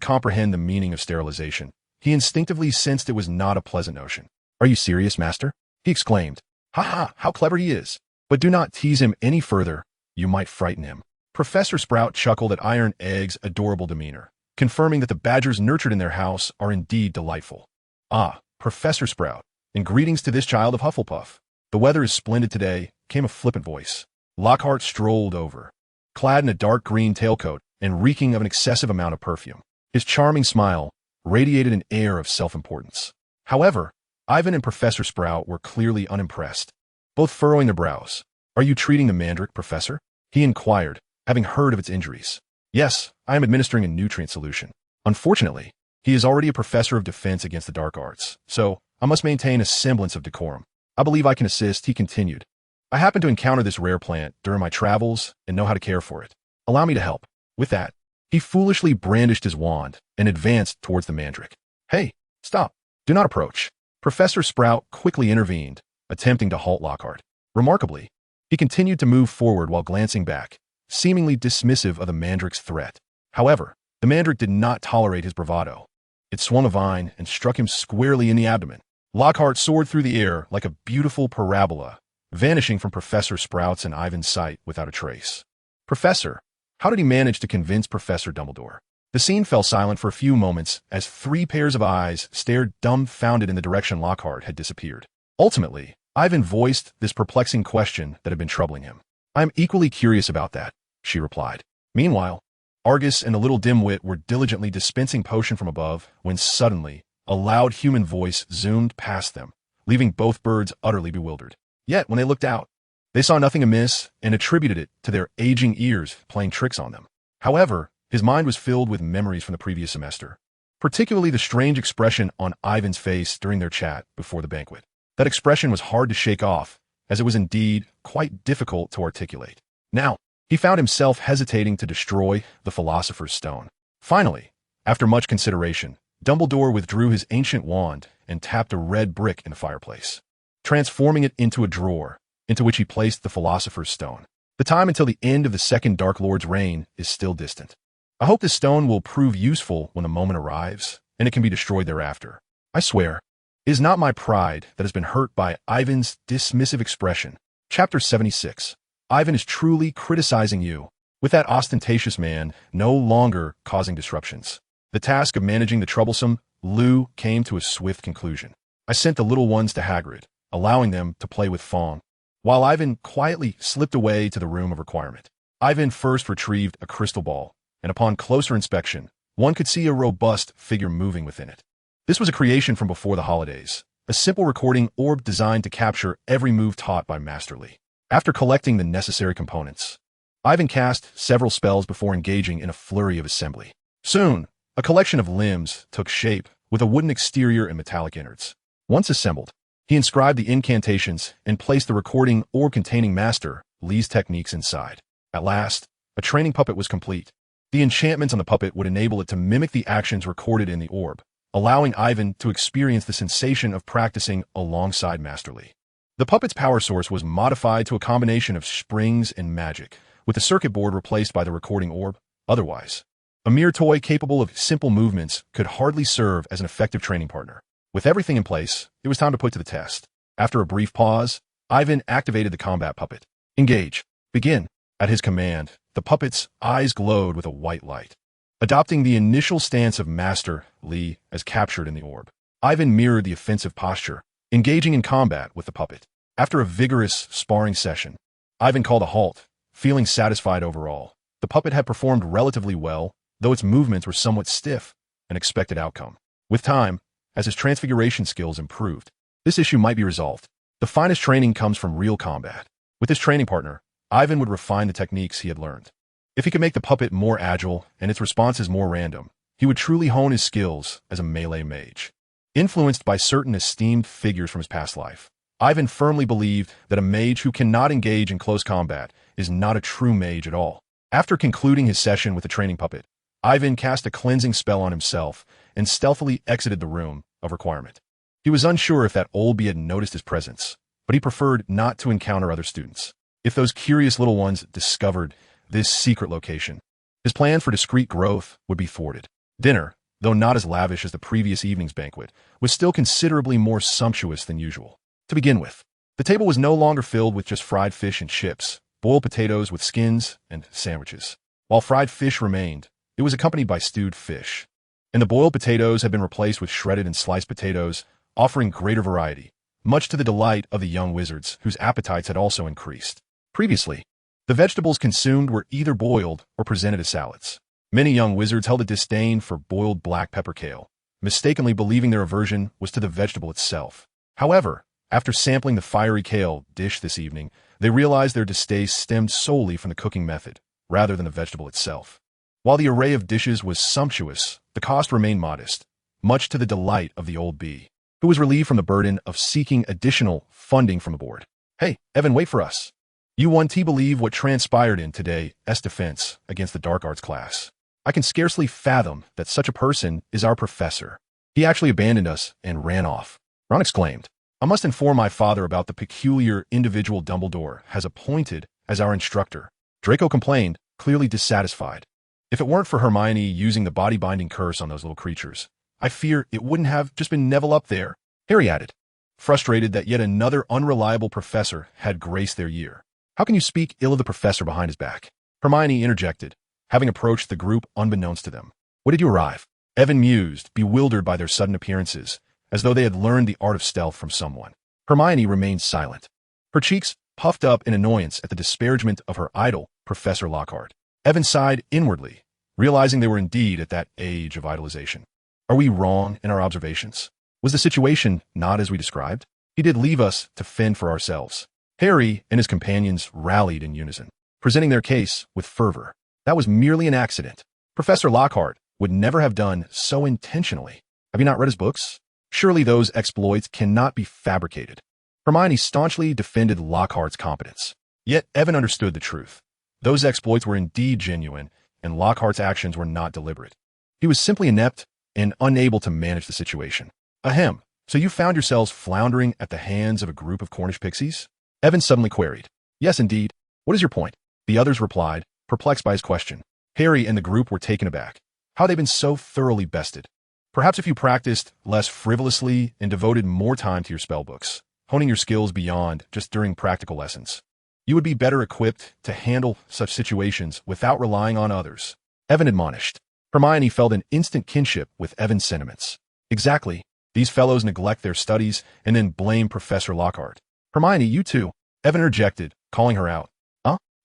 comprehend the meaning of sterilization, he instinctively sensed it was not a pleasant notion. "Are you serious, Master?" he exclaimed. "Ha ha, how clever he is. But do not tease him any further. You might frighten him." Professor Sprout chuckled at Iron Egg's adorable demeanor, confirming that the badgers nurtured in their house are indeed delightful. "Ah, Professor Sprout, and greetings to this child of Hufflepuff. The weather is splendid today," came a flippant voice. Lockhart strolled over, clad in a dark green tailcoat and reeking of an excessive amount of perfume. His charming smile radiated an air of self-importance. However, Ivan and Professor Sprout were clearly unimpressed, both furrowing their brows. "Are you treating the mandrake, Professor?" he inquired, having heard of its injuries. "Yes, I am administering a nutrient solution. Unfortunately, he is already a professor of defense against the dark arts, so I must maintain a semblance of decorum. I believe I can assist," he continued. "I happened to encounter this rare plant during my travels and know how to care for it. Allow me to help." With that, he foolishly brandished his wand and advanced towards the mandrake. "Hey, stop. Do not approach." Professor Sprout quickly intervened, attempting to halt Lockhart. Remarkably, he continued to move forward while glancing back, seemingly dismissive of the mandrake's threat. However, the mandrake did not tolerate his bravado. It swung a vine and struck him squarely in the abdomen. Lockhart soared through the air like a beautiful parabola, vanishing from Professor Sprout's and Ivan's sight without a trace. "Professor, how did he manage to convince Professor Dumbledore?" The scene fell silent for a few moments as 3 pairs of eyes stared dumbfounded in the direction Lockhart had disappeared. Ultimately, Ivan voiced this perplexing question that had been troubling him. "I am equally curious about that," she replied. Meanwhile, Argus and the little dimwit were diligently dispensing potion from above when suddenly a loud human voice zoomed past them, leaving both birds utterly bewildered. Yet, when they looked out, they saw nothing amiss and attributed it to their aging ears playing tricks on them. However, his mind was filled with memories from the previous semester, particularly the strange expression on Ivan's face during their chat before the banquet. That expression was hard to shake off, as it was indeed quite difficult to articulate. Now, he found himself hesitating to destroy the Philosopher's Stone. Finally, after much consideration, Dumbledore withdrew his ancient wand and tapped a red brick in the fireplace, transforming it into a drawer, into which he placed the Philosopher's Stone. The time until the end of the second Dark Lord's reign is still distant. I hope this stone will prove useful when the moment arrives, and it can be destroyed thereafter. I swear, it is not my pride that has been hurt by Ivan's dismissive expression. Chapter 76. Ivan is truly criticizing you, with that ostentatious man no longer causing disruptions. The task of managing the troublesome Lou came to a swift conclusion. I sent the little ones to Hagrid, allowing them to play with Fong, while Ivan quietly slipped away to the room of requirement. Ivan first retrieved a crystal ball, and upon closer inspection, one could see a robust figure moving within it. This was a creation from before the holidays, a simple recording orb designed to capture every move taught by Master Lee. After collecting the necessary components, Ivan cast several spells before engaging in a flurry of assembly. Soon, a collection of limbs took shape with a wooden exterior and metallic innards. Once assembled, he inscribed the incantations and placed the recording orb containing Master Lee's techniques inside. At last, a training puppet was complete. The enchantments on the puppet would enable it to mimic the actions recorded in the orb, allowing Ivan to experience the sensation of practicing alongside Master Lee. The puppet's power source was modified to a combination of springs and magic, with the circuit board replaced by the recording orb. Otherwise, a mere toy capable of simple movements could hardly serve as an effective training partner. With everything in place, it was time to put to the test. After a brief pause, Ivan activated the combat puppet. Engage. Begin. At his command, the puppet's eyes glowed with a white light. Adopting the initial stance of Master Lee as captured in the orb, Ivan mirrored the offensive posture, engaging in combat with the puppet. After a vigorous sparring session, Ivan called a halt, feeling satisfied overall. The puppet had performed relatively well, though its movements were somewhat stiff, an expected outcome. With time, as his transfiguration skills improved, this issue might be resolved. The finest training comes from real combat. With his training partner, Ivan would refine the techniques he had learned. If he could make the puppet more agile and its responses more random, he would truly hone his skills as a melee mage. Influenced by certain esteemed figures from his past life, Ivan firmly believed that a mage who cannot engage in close combat is not a true mage at all. After concluding his session with the training puppet, Ivan cast a cleansing spell on himself and stealthily exited the room of requirement. He was unsure if that old bee had noticed his presence, but he preferred not to encounter other students. If those curious little ones discovered this secret location, his plan for discreet growth would be thwarted. Dinner, though not as lavish as the previous evening's banquet, was still considerably more sumptuous than usual. To begin with, the table was no longer filled with just fried fish and chips, boiled potatoes with skins, and sandwiches. While fried fish remained, it was accompanied by stewed fish, and the boiled potatoes had been replaced with shredded and sliced potatoes, offering greater variety, much to the delight of the young wizards, whose appetites had also increased. Previously, the vegetables consumed were either boiled or presented as salads. Many young wizards held a disdain for boiled black pepper kale, mistakenly believing their aversion was to the vegetable itself. However, after sampling the fiery kale dish this evening, they realized their distaste stemmed solely from the cooking method, rather than the vegetable itself. While the array of dishes was sumptuous, the cost remained modest, much to the delight of the old bee, who was relieved from the burden of seeking additional funding from the board. Hey, Evan, wait for us. You want to believe what transpired in today's defense against the dark arts class. I can scarcely fathom that such a person is our professor. He actually abandoned us and ran off. Ron exclaimed, I must inform my father about the peculiar individual Dumbledore has appointed as our instructor. Draco complained, clearly dissatisfied. If it weren't for Hermione using the body-binding curse on those little creatures, I fear it wouldn't have just been Neville up there, Harry added, frustrated that yet another unreliable professor had graced their year. How can you speak ill of the professor behind his back? Hermione interjected, having approached the group unbeknownst to them. When did you arrive? Evan mused, bewildered by their sudden appearances, as though they had learned the art of stealth from someone. Hermione remained silent, her cheeks puffed up in annoyance at the disparagement of her idol, Professor Lockhart. Evan sighed inwardly, realizing they were indeed at that age of idolization. Are we wrong in our observations? Was the situation not as we described? He did leave us to fend for ourselves. Harry and his companions rallied in unison, presenting their case with fervor. That was merely an accident. Professor Lockhart would never have done so intentionally. Have you not read his books? Surely those exploits cannot be fabricated. Hermione staunchly defended Lockhart's competence. Yet Evan understood the truth. Those exploits were indeed genuine, and Lockhart's actions were not deliberate. He was simply inept and unable to manage the situation. Ahem, so you found yourselves floundering at the hands of a group of Cornish pixies? Evan suddenly queried. Yes, indeed. What is your point? The others replied, perplexed by his question. Harry and the group were taken aback. How had they been so thoroughly bested? Perhaps if you practiced less frivolously and devoted more time to your spellbooks, honing your skills beyond just during practical lessons, you would be better equipped to handle such situations without relying on others. Evan admonished. Hermione felt an instant kinship with Evan's sentiments. Exactly. These fellows neglect their studies and then blame Professor Lockhart. Hermione, you too. Evan interjected, calling her out.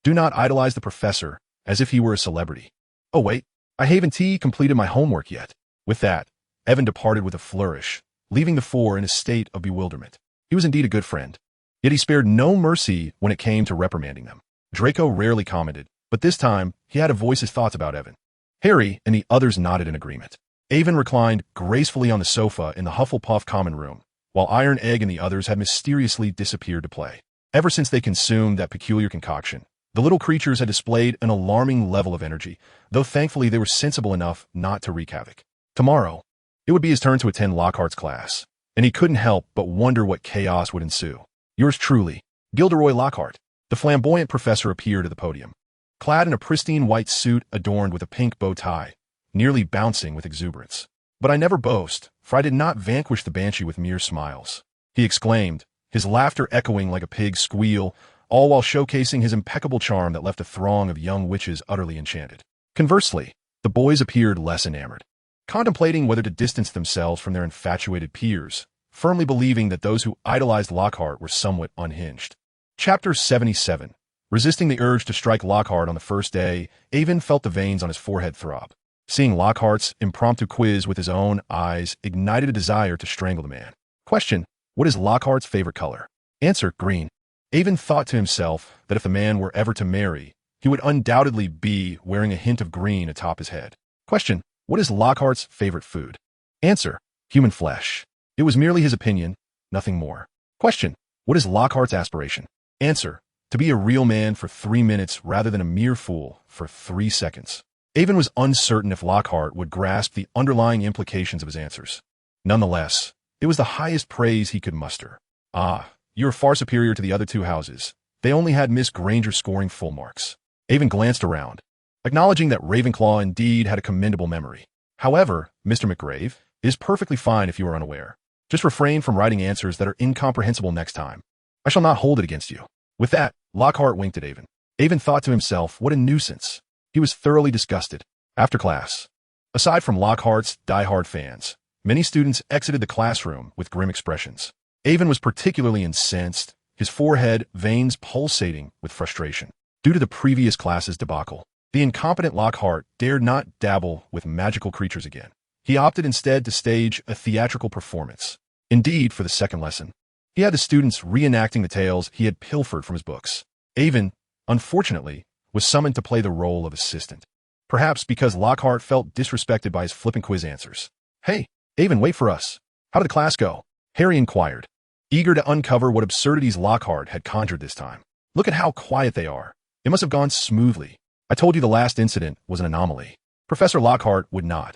Do not idolize the professor as if he were a celebrity. Oh wait, I haven't completed my homework yet. With that, Evan departed with a flourish, leaving the four in a state of bewilderment. He was indeed a good friend, yet he spared no mercy when it came to reprimanding them. Draco rarely commented, but this time he had to voice his thoughts about Evan. Harry and the others nodded in agreement. Evan reclined gracefully on the sofa in the Hufflepuff common room, while Iron Egg and the others had mysteriously disappeared to play. Ever since they consumed that peculiar concoction, the little creatures had displayed an alarming level of energy, though thankfully they were sensible enough not to wreak havoc. Tomorrow, it would be his turn to attend Lockhart's class, and he couldn't help but wonder what chaos would ensue. Yours truly, Gilderoy Lockhart. The flamboyant professor appeared at the podium, clad in a pristine white suit adorned with a pink bow tie, nearly bouncing with exuberance. But I never boast, for I did not vanquish the banshee with mere smiles, he exclaimed, his laughter echoing like a pig's squeal, all while showcasing his impeccable charm that left a throng of young witches utterly enchanted. Conversely, the boys appeared less enamored, contemplating whether to distance themselves from their infatuated peers, firmly believing that those who idolized Lockhart were somewhat unhinged. Chapter 77. Resisting the urge to strike Lockhart on the first day, Evan felt the veins on his forehead throb. Seeing Lockhart's impromptu quiz with his own eyes ignited a desire to strangle the man. Question: what is Lockhart's favorite color? Answer: green. Evan thought to himself that if the man were ever to marry, he would undoubtedly be wearing a hint of green atop his head. Question: what is Lockhart's favorite food? Answer: human flesh. It was merely his opinion, nothing more. Question: what is Lockhart's aspiration? Answer: to be a real man for 3 minutes rather than a mere fool for 3 seconds. Evan was uncertain if Lockhart would grasp the underlying implications of his answers. Nonetheless, it was the highest praise he could muster. Ah, you are far superior to the other 2 houses. They only had Miss Granger scoring full marks. Evan glanced around, acknowledging that Ravenclaw indeed had a commendable memory. However, Mr. McGrave, it is perfectly fine if you are unaware. Just refrain from writing answers that are incomprehensible next time. I shall not hold it against you. With that, Lockhart winked at Evan. Evan thought to himself, what a nuisance. He was thoroughly disgusted. After class, aside from Lockhart's die-hard fans, many students exited the classroom with grim expressions. Evan was particularly incensed, his forehead veins pulsating with frustration. Due to the previous class's debacle, the incompetent Lockhart dared not dabble with magical creatures again. He opted instead to stage a theatrical performance. Indeed, for the second lesson, he had the students reenacting the tales he had pilfered from his books. Evan, unfortunately, was summoned to play the role of assistant. Perhaps because Lockhart felt disrespected by his flippant quiz answers. Hey, Evan, wait for us. How did the class go? Harry inquired, eager to uncover what absurdities Lockhart had conjured this time. Look at how quiet they are. It must have gone smoothly. I told you the last incident was an anomaly. Professor Lockhart would not.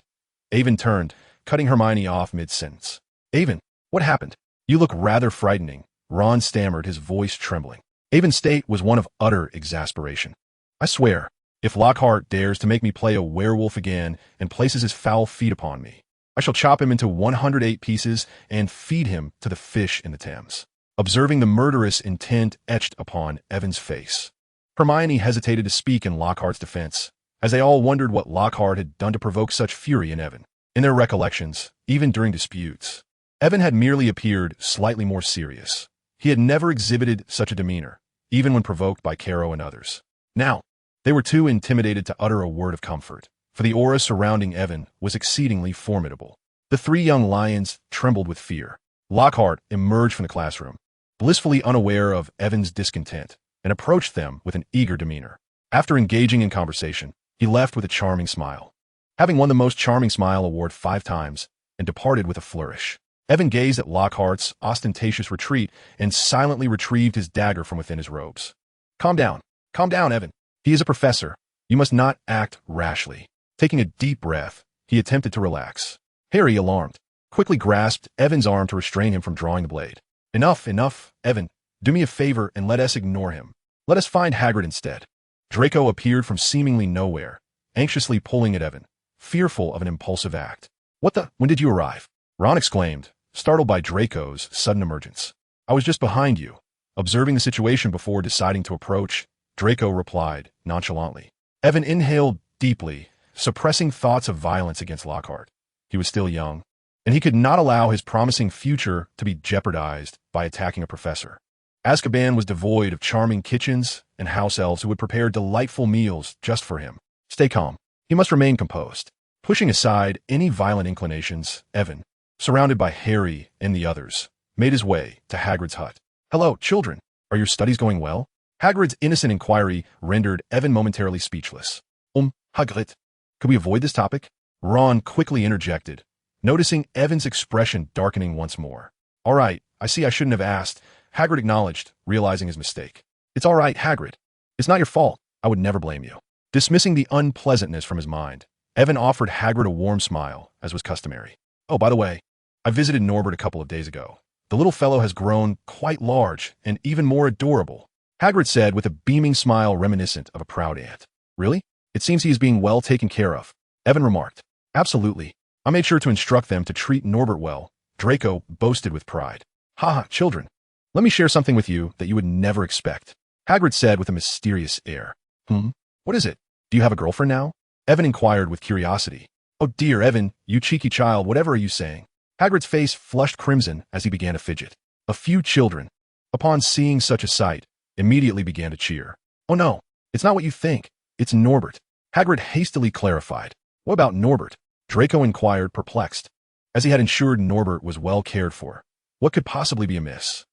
Evan turned, cutting Hermione off mid-sentence. Evan, what happened? You look rather frightening, Ron stammered, his voice trembling. Evan's state was one of utter exasperation. I swear, if Lockhart dares to make me play a werewolf again and places his foul feet upon me, I shall chop him into 108 pieces and feed him to the fish in the Thames. Observing the murderous intent etched upon Evan's face, Hermione hesitated to speak in Lockhart's defense, as they all wondered what Lockhart had done to provoke such fury in Evan. In their recollections, even during disputes, Evan had merely appeared slightly more serious. He had never exhibited such a demeanor, even when provoked by Caro and others. Now, they were too intimidated to utter a word of comfort, for the aura surrounding Evan was exceedingly formidable. The 3 young lions trembled with fear. Lockhart emerged from the classroom, blissfully unaware of Evan's discontent, and approached them with an eager demeanor. After engaging in conversation, he left with a charming smile, having won the Most Charming Smile award 5 times, and departed with a flourish. Evan gazed at Lockhart's ostentatious retreat and silently retrieved his dagger from within his robes. Calm down, Evan. He is a professor. You must not act rashly. Taking a deep breath, he attempted to relax. Harry, alarmed, quickly grasped Evan's arm to restrain him from drawing the blade. Enough, Evan. Do me a favor and let us ignore him. Let us find Hagrid instead. Draco appeared from seemingly nowhere, anxiously pulling at Evan, fearful of an impulsive act. When did you arrive? Ron exclaimed, startled by Draco's sudden emergence. I was just behind you, observing the situation before deciding to approach, Draco replied nonchalantly. Evan inhaled deeply, suppressing thoughts of violence against Lockhart. He was still young, and he could not allow his promising future to be jeopardized by attacking a professor. Azkaban was devoid of charming kitchens and house elves who would prepare delightful meals just for him. Stay calm. He must remain composed. Pushing aside any violent inclinations, Evan, surrounded by Harry and the others, made his way to Hagrid's hut. "Hello, children. Are your studies going well?" Hagrid's innocent inquiry rendered Evan momentarily speechless. Hagrid, could we avoid this topic?" Ron quickly interjected, noticing Evan's expression darkening once more. "All right, I see I shouldn't have asked," Hagrid acknowledged, realizing his mistake. "It's all right, Hagrid. It's not your fault. I would never blame you." Dismissing the unpleasantness from his mind, Evan offered Hagrid a warm smile, as was customary. "Oh, by the way, I visited Norbert a couple of days ago. The little fellow has grown quite large and even more adorable," Hagrid said with a beaming smile reminiscent of a proud aunt. "Really? It seems he is being well taken care of," Evan remarked. "Absolutely. I made sure to instruct them to treat Norbert well," Draco boasted with pride. "Haha, children. Let me share something with you that you would never expect," Hagrid said with a mysterious air. What is it? Do you have a girlfriend now?" Evan inquired with curiosity. "Oh dear, Evan, you cheeky child, whatever are you saying?" Hagrid's face flushed crimson as he began to fidget. A few children, upon seeing such a sight, immediately began to cheer. "Oh no, it's not what you think. It's Norbert," Hagrid hastily clarified. "What about Norbert?" Draco inquired, perplexed. As he had ensured Norbert was well cared for, what could possibly be amiss?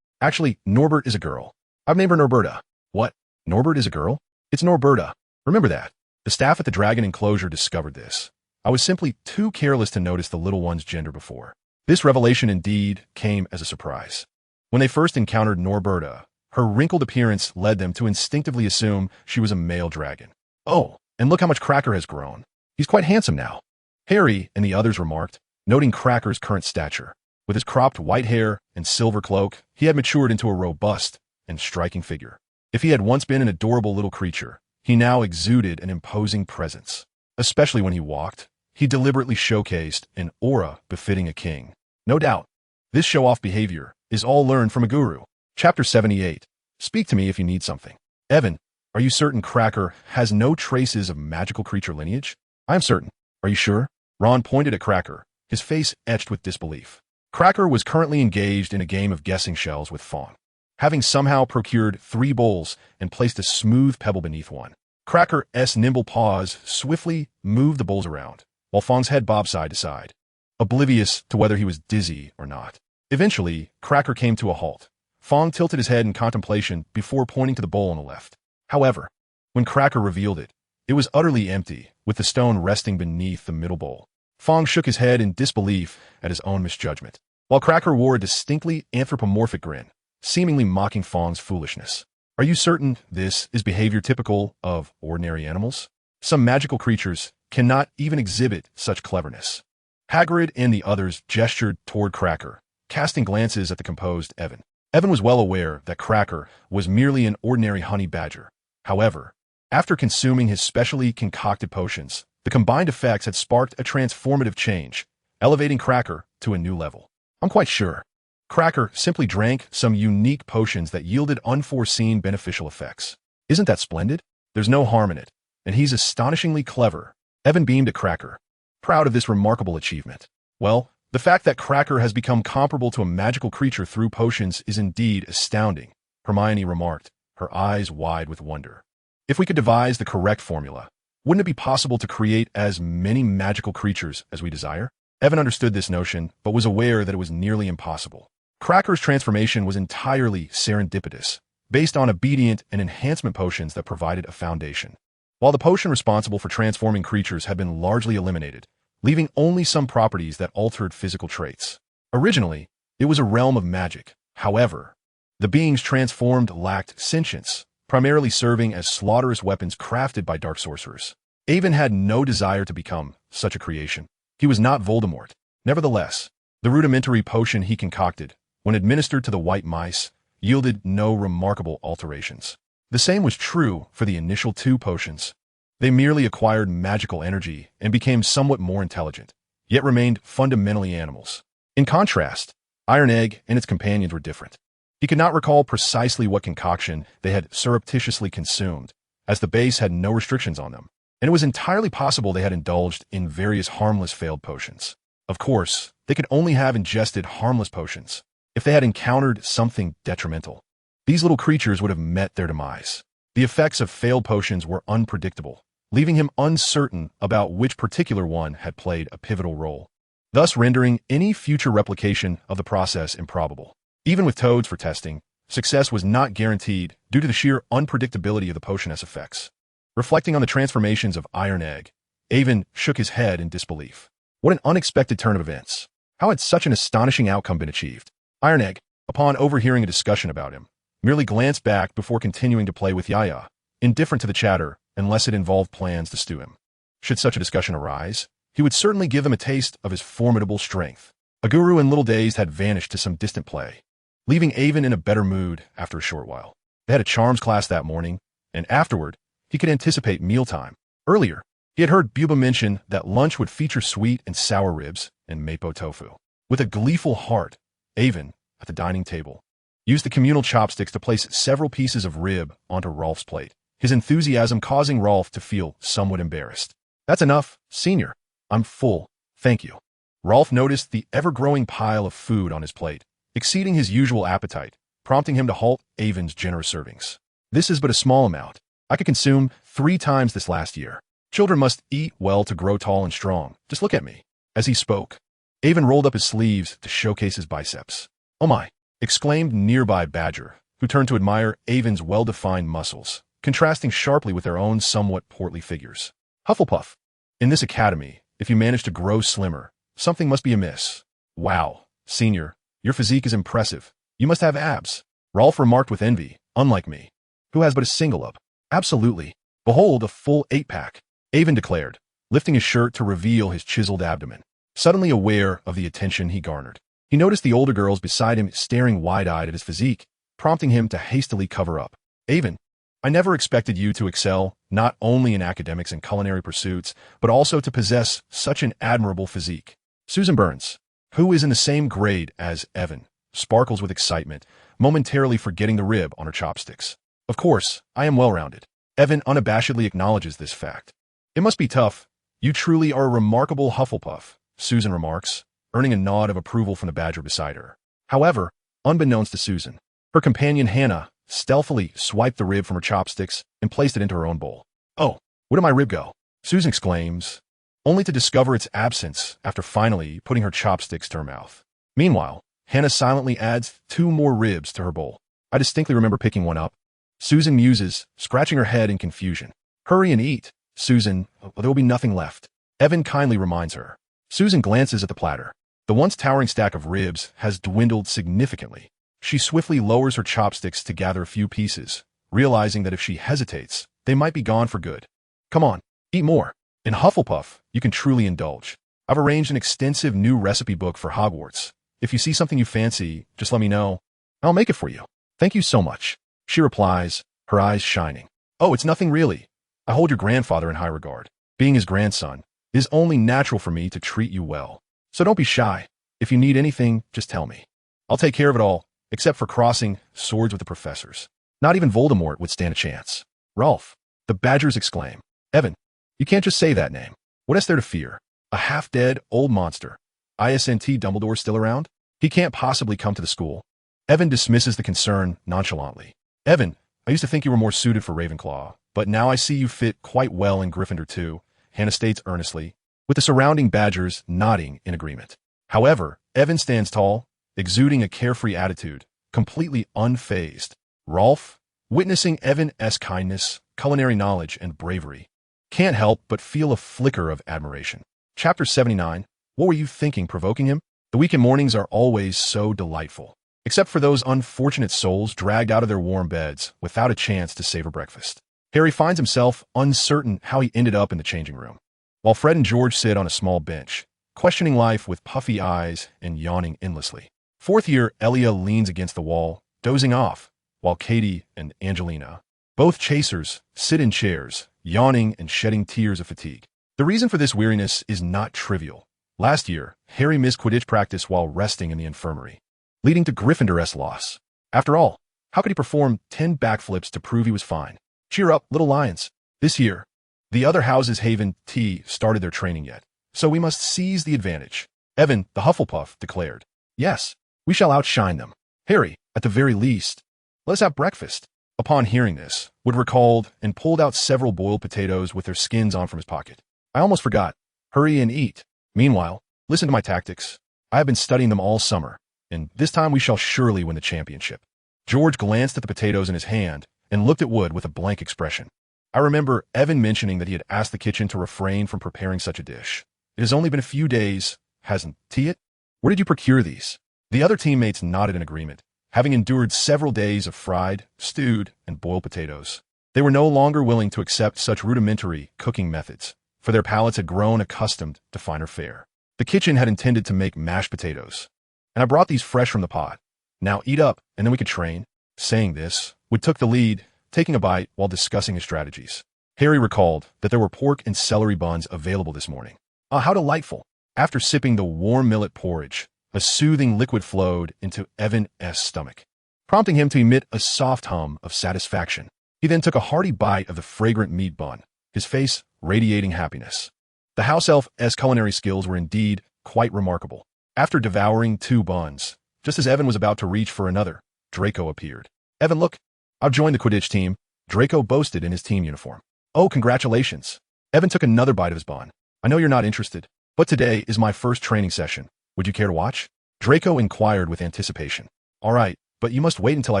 Actually, Norbert is a girl. I've named her Norberta." "What? Norbert is a girl?" "It's Norberta. Remember that. The staff at the dragon enclosure discovered this. I was simply too careless to notice the little one's gender before." This revelation indeed came as a surprise. When they first encountered Norberta, her wrinkled appearance led them to instinctively assume she was a male dragon. "Oh, and look how much Cracker has grown. He's quite handsome now," Harry and the others remarked, noting Cracker's current stature. With his cropped white hair and silver cloak, he had matured into a robust and striking figure. If he had once been an adorable little creature, he now exuded an imposing presence. Especially when he walked, he deliberately showcased an aura befitting a king. No doubt, this show-off behavior is all learned from a guru. Chapter 78. Speak to me if you need something. "Evan, are you certain Cracker has no traces of magical creature lineage?" "I am certain." "Are you sure?" Ron pointed at Cracker, his face etched with disbelief. Cracker was currently engaged in a game of guessing shells with Fawn, having somehow procured 3 bowls and placed a smooth pebble beneath one. Cracker's nimble paws swiftly moved the bowls around, while Fawn's head bobbed side to side, oblivious to whether he was dizzy or not. Eventually, Cracker came to a halt. Fawn tilted his head in contemplation before pointing to the bowl on the left. However, when Cracker revealed it, it was utterly empty, with the stone resting beneath the middle bowl. Fawn shook his head in disbelief at his own misjudgment, while Cracker wore a distinctly anthropomorphic grin, seemingly mocking Fawn's foolishness. "Are you certain this is behavior typical of ordinary animals? Some magical creatures cannot even exhibit such cleverness." Hagrid and the others gestured toward Cracker, casting glances at the composed Evan. Evan was well aware that Cracker was merely an ordinary honey badger. However, after consuming his specially concocted potions, the combined effects had sparked a transformative change, elevating Cracker to a new level. "I'm quite sure Cracker simply drank some unique potions that yielded unforeseen beneficial effects. Isn't that splendid? There's no harm in it, and he's astonishingly clever." Evan beamed at Cracker, proud of this remarkable achievement. "Well, the fact that Cracker has become comparable to a magical creature through potions is indeed astounding," Hermione remarked, her eyes wide with wonder. "If we could devise the correct formula, wouldn't it be possible to create as many magical creatures as we desire?" Evan understood this notion, but was aware that it was nearly impossible. Cracker's transformation was entirely serendipitous, based on obedient and enhancement potions that provided a foundation. While the potion responsible for transforming creatures had been largely eliminated, leaving only some properties that altered physical traits. Originally, it was a realm of magic. However, the beings transformed lacked sentience, primarily serving as slaughterous weapons crafted by dark sorcerers. Avon had no desire to become such a creation. He was not Voldemort. Nevertheless, the rudimentary potion he concocted, when administered to the white mice, yielded no remarkable alterations. The same was true for the initial 2 potions. They merely acquired magical energy and became somewhat more intelligent, yet remained fundamentally animals. In contrast, Iron Egg and its companions were different. He could not recall precisely what concoction they had surreptitiously consumed, as the base had no restrictions on them, and it was entirely possible they had indulged in various harmless failed potions. Of course, they could only have ingested harmless potions if they had encountered something detrimental. These little creatures would have met their demise. The effects of failed potions were unpredictable, leaving him uncertain about which particular one had played a pivotal role. thus rendering any future replication of the process improbable. Even with toads for testing, success was not guaranteed due to the sheer unpredictability of the potion's effects. Reflecting on the transformations of Iron Egg, Avon shook his head in disbelief. What an unexpected turn of events. How had such an astonishing outcome been achieved? Iron Egg, upon overhearing a discussion about him, merely glanced back before continuing to play with Yaya, indifferent to the chatter unless it involved plans to stew him. Should such a discussion arise, he would certainly give them a taste of his formidable strength. A guru in little days had vanished to some distant play, leaving Avon in a better mood after a short while. They had a charms class that morning, and afterward, he could anticipate mealtime. Earlier, he had heard Buba mention that lunch would feature sweet and sour ribs and mapo tofu. With a gleeful heart, Avon, at the dining table, used the communal chopsticks to place several pieces of rib onto Rolf's plate, his enthusiasm causing Rolf to feel somewhat embarrassed. That's enough, Senior. I'm full, thank you. Rolf noticed the ever-growing pile of food on his plate, exceeding his usual appetite, prompting him to halt Avon's generous servings. This is but a small amount. I could consume 3 times this last year. Children must eat well to grow tall and strong. Just look at me. As he spoke, Avon rolled up his sleeves to showcase his biceps. Oh my, exclaimed nearby Badger, who turned to admire Avon's well-defined muscles, contrasting sharply with their own somewhat portly figures. Hufflepuff, in this academy, if you manage to grow slimmer, something must be amiss. Wow, Senior, your physique is impressive. You must have abs. Rolf remarked with envy, unlike me, who has but a single up. Absolutely. Behold a full 8-pack, Avon declared, lifting his shirt to reveal his chiseled abdomen. Suddenly aware of the attention he garnered, he noticed the older girls beside him staring wide-eyed at his physique, prompting him to hastily cover up. Avon, I never expected you to excel, not only in academics and culinary pursuits, but also to possess such an admirable physique. Susan Burns, who is in the same grade as Evan, sparkles with excitement, momentarily forgetting the rib on her chopsticks. Of course, I am well-rounded. Evan unabashedly acknowledges this fact. It must be tough. You truly are a remarkable Hufflepuff, Susan remarks, earning a nod of approval from the Badger beside her. However, unbeknownst to Susan, her companion Hannah stealthily swiped the rib from her chopsticks and placed it into her own bowl. Oh, where did my rib go? Susan exclaims, only to discover its absence after finally putting her chopsticks to her mouth. Meanwhile, Hannah silently adds 2 more ribs to her bowl. I distinctly remember picking one up. Susan muses, scratching her head in confusion. Hurry and eat, Susan, or there will be nothing left. Evan kindly reminds her. Susan glances at the platter. The once towering stack of ribs has dwindled significantly. She swiftly lowers her chopsticks to gather a few pieces, realizing that if she hesitates, they might be gone for good. Come on, eat more. In Hufflepuff, you can truly indulge. I've arranged an extensive new recipe book for Hogwarts. If you see something you fancy, just let me know. I'll make it for you. Thank you so much. She replies, her eyes shining. Oh, it's nothing really. I hold your grandfather in high regard. Being his grandson, it is only natural for me to treat you well. So don't be shy. If you need anything, just tell me. I'll take care of it all, except for crossing swords with the professors. Not even Voldemort would stand a chance. Rolf, the Badgers exclaim. Evan, you can't just say that name. What is there to fear? A half-dead old monster. ISNT Dumbledore still around? He can't possibly come to the school. Evan dismisses the concern nonchalantly. Evan, I used to think you were more suited for Ravenclaw, but now I see you fit quite well in Gryffindor too, Hannah states earnestly, with the surrounding Badgers nodding in agreement. However, Evan stands tall, exuding a carefree attitude, completely unfazed. Rolf, witnessing Evan's kindness, culinary knowledge, and bravery, can't help but feel a flicker of admiration. Chapter 79, What were you thinking, provoking him? The weekend mornings are always so delightful, except for those unfortunate souls dragged out of their warm beds without a chance to savor breakfast. Harry finds himself uncertain how he ended up in the changing room, while Fred and George sit on a small bench, questioning life with puffy eyes and yawning endlessly. Fourth year Elia leans against the wall, dozing off, while Katie and Angelina, both chasers, sit in chairs, yawning and shedding tears of fatigue. The reason for this weariness is not trivial. Last year, Harry missed Quidditch practice while resting in the infirmary, leading to Gryffindor's loss. After all, how could he perform 10 backflips to prove he was fine? Cheer up, little lions. This year, the other houses Haven T started their training yet, so we must seize the advantage. Evan, the Hufflepuff, declared. Yes, we shall outshine them. Harry, at the very least, let us have breakfast. Upon hearing this, Wood recalled and pulled out several boiled potatoes with their skins on from his pocket. I almost forgot. Hurry and eat. Meanwhile, Listen to my tactics. I have been studying them all summer, and this time we shall surely win the championship. George glanced at the potatoes in his hand and looked at Wood with a blank expression. I remember Evan mentioning that he had asked the kitchen to refrain from preparing such a dish. It has only been a few days, hasn't it? Where did you procure these? The other teammates nodded in agreement, having endured several days of fried, stewed, and boiled potatoes. They were no longer willing to accept such rudimentary cooking methods, for their palates had grown accustomed to finer fare. The kitchen had intended to make mashed potatoes, and I brought these fresh from the pot. Now eat up, and then we could train. Saying this, Wood took the lead, taking a bite while discussing his strategies. Harry recalled that there were pork and celery buns available this morning. Ah, how delightful! After sipping the warm millet porridge, a soothing liquid flowed into Evan's stomach, prompting him to emit a soft hum of satisfaction. He then took a hearty bite of the fragrant meat bun, his face radiating happiness. The house elf's culinary skills were indeed quite remarkable. After devouring 2 buns, just as Evan was about to reach for another, Draco appeared. Evan, look, I've joined the Quidditch team, Draco boasted in his team uniform. Oh, congratulations. Evan took another bite of his bun. I know you're not interested, but today is my first training session. Would you care to watch? Draco inquired with anticipation. All right, but you must wait until I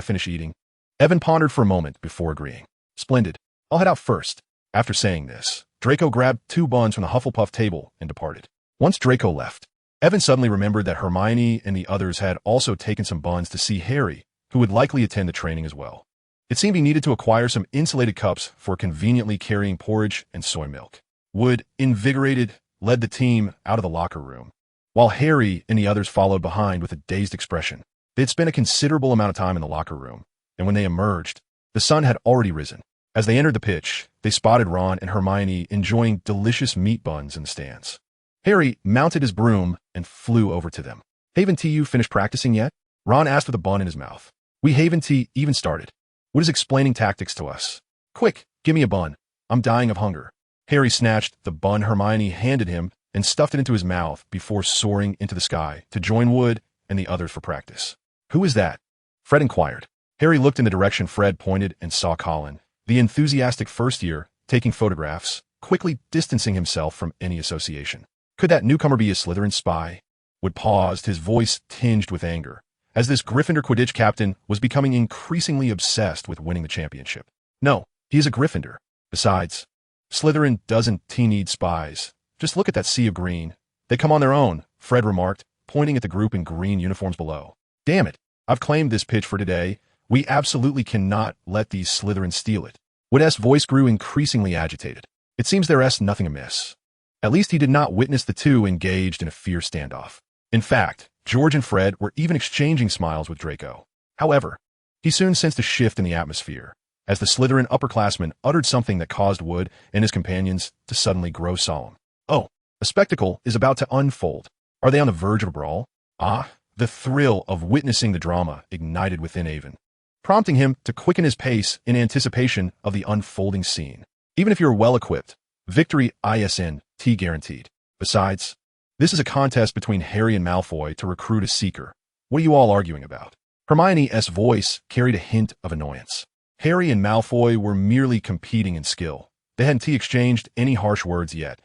finish eating. Evan pondered for a moment before agreeing. Splendid. I'll head out first. After saying this, Draco grabbed 2 buns from the Hufflepuff table and departed. Once Draco left, Evan suddenly remembered that Hermione and the others had also taken some buns to see Harry, who would likely attend the training as well. It seemed he needed to acquire some insulated cups for conveniently carrying porridge and soy milk. Wood, invigorated, led the team out of the locker room, while Harry and the others followed behind with a dazed expression. They had spent a considerable amount of time in the locker room, and when they emerged, the sun had already risen. As they entered the pitch, they spotted Ron and Hermione enjoying delicious meat buns in the stands. Harry mounted his broom and flew over to them. Haven't you finished practicing yet? Ron asked with a bun in his mouth. We haven't even started. Wood is explaining tactics to us. Quick, give me a bun. I'm dying of hunger. Harry snatched the bun Hermione handed him and stuffed it into his mouth before soaring into the sky to join Wood and the others for practice. Who is that? Fred inquired. Harry looked in the direction Fred pointed and saw Colin, the enthusiastic first year, taking photographs, quickly distancing himself from any association. Could that newcomer be a Slytherin spy? Wood paused, his voice tinged with anger, as this Gryffindor Quidditch captain was becoming increasingly obsessed with winning the championship. No, he is a Gryffindor. Besides, Slytherin doesn't need spies. Just look at that sea of green. They come on their own, Fred remarked, pointing at the group in green uniforms below. Damn it, I've claimed this pitch for today. We absolutely cannot let these Slytherin steal it. Wood's voice grew increasingly agitated. It seems there's nothing amiss. At least he did not witness the two engaged in a fierce standoff. In fact, George and Fred were even exchanging smiles with Draco. However, he soon sensed a shift in the atmosphere, as the Slytherin upperclassman uttered something that caused Wood and his companions to suddenly grow solemn. Oh, a spectacle is about to unfold. Are they on the verge of a brawl? Ah, the thrill of witnessing the drama ignited within Avon, prompting him to quicken his pace in anticipation of the unfolding scene. Even if you're well-equipped, victory isn't guaranteed. Besides, this is a contest between Harry and Malfoy to recruit a seeker. What are you all arguing about? Hermione's voice carried a hint of annoyance. Harry and Malfoy were merely competing in skill. They hadn't exchanged any harsh words yet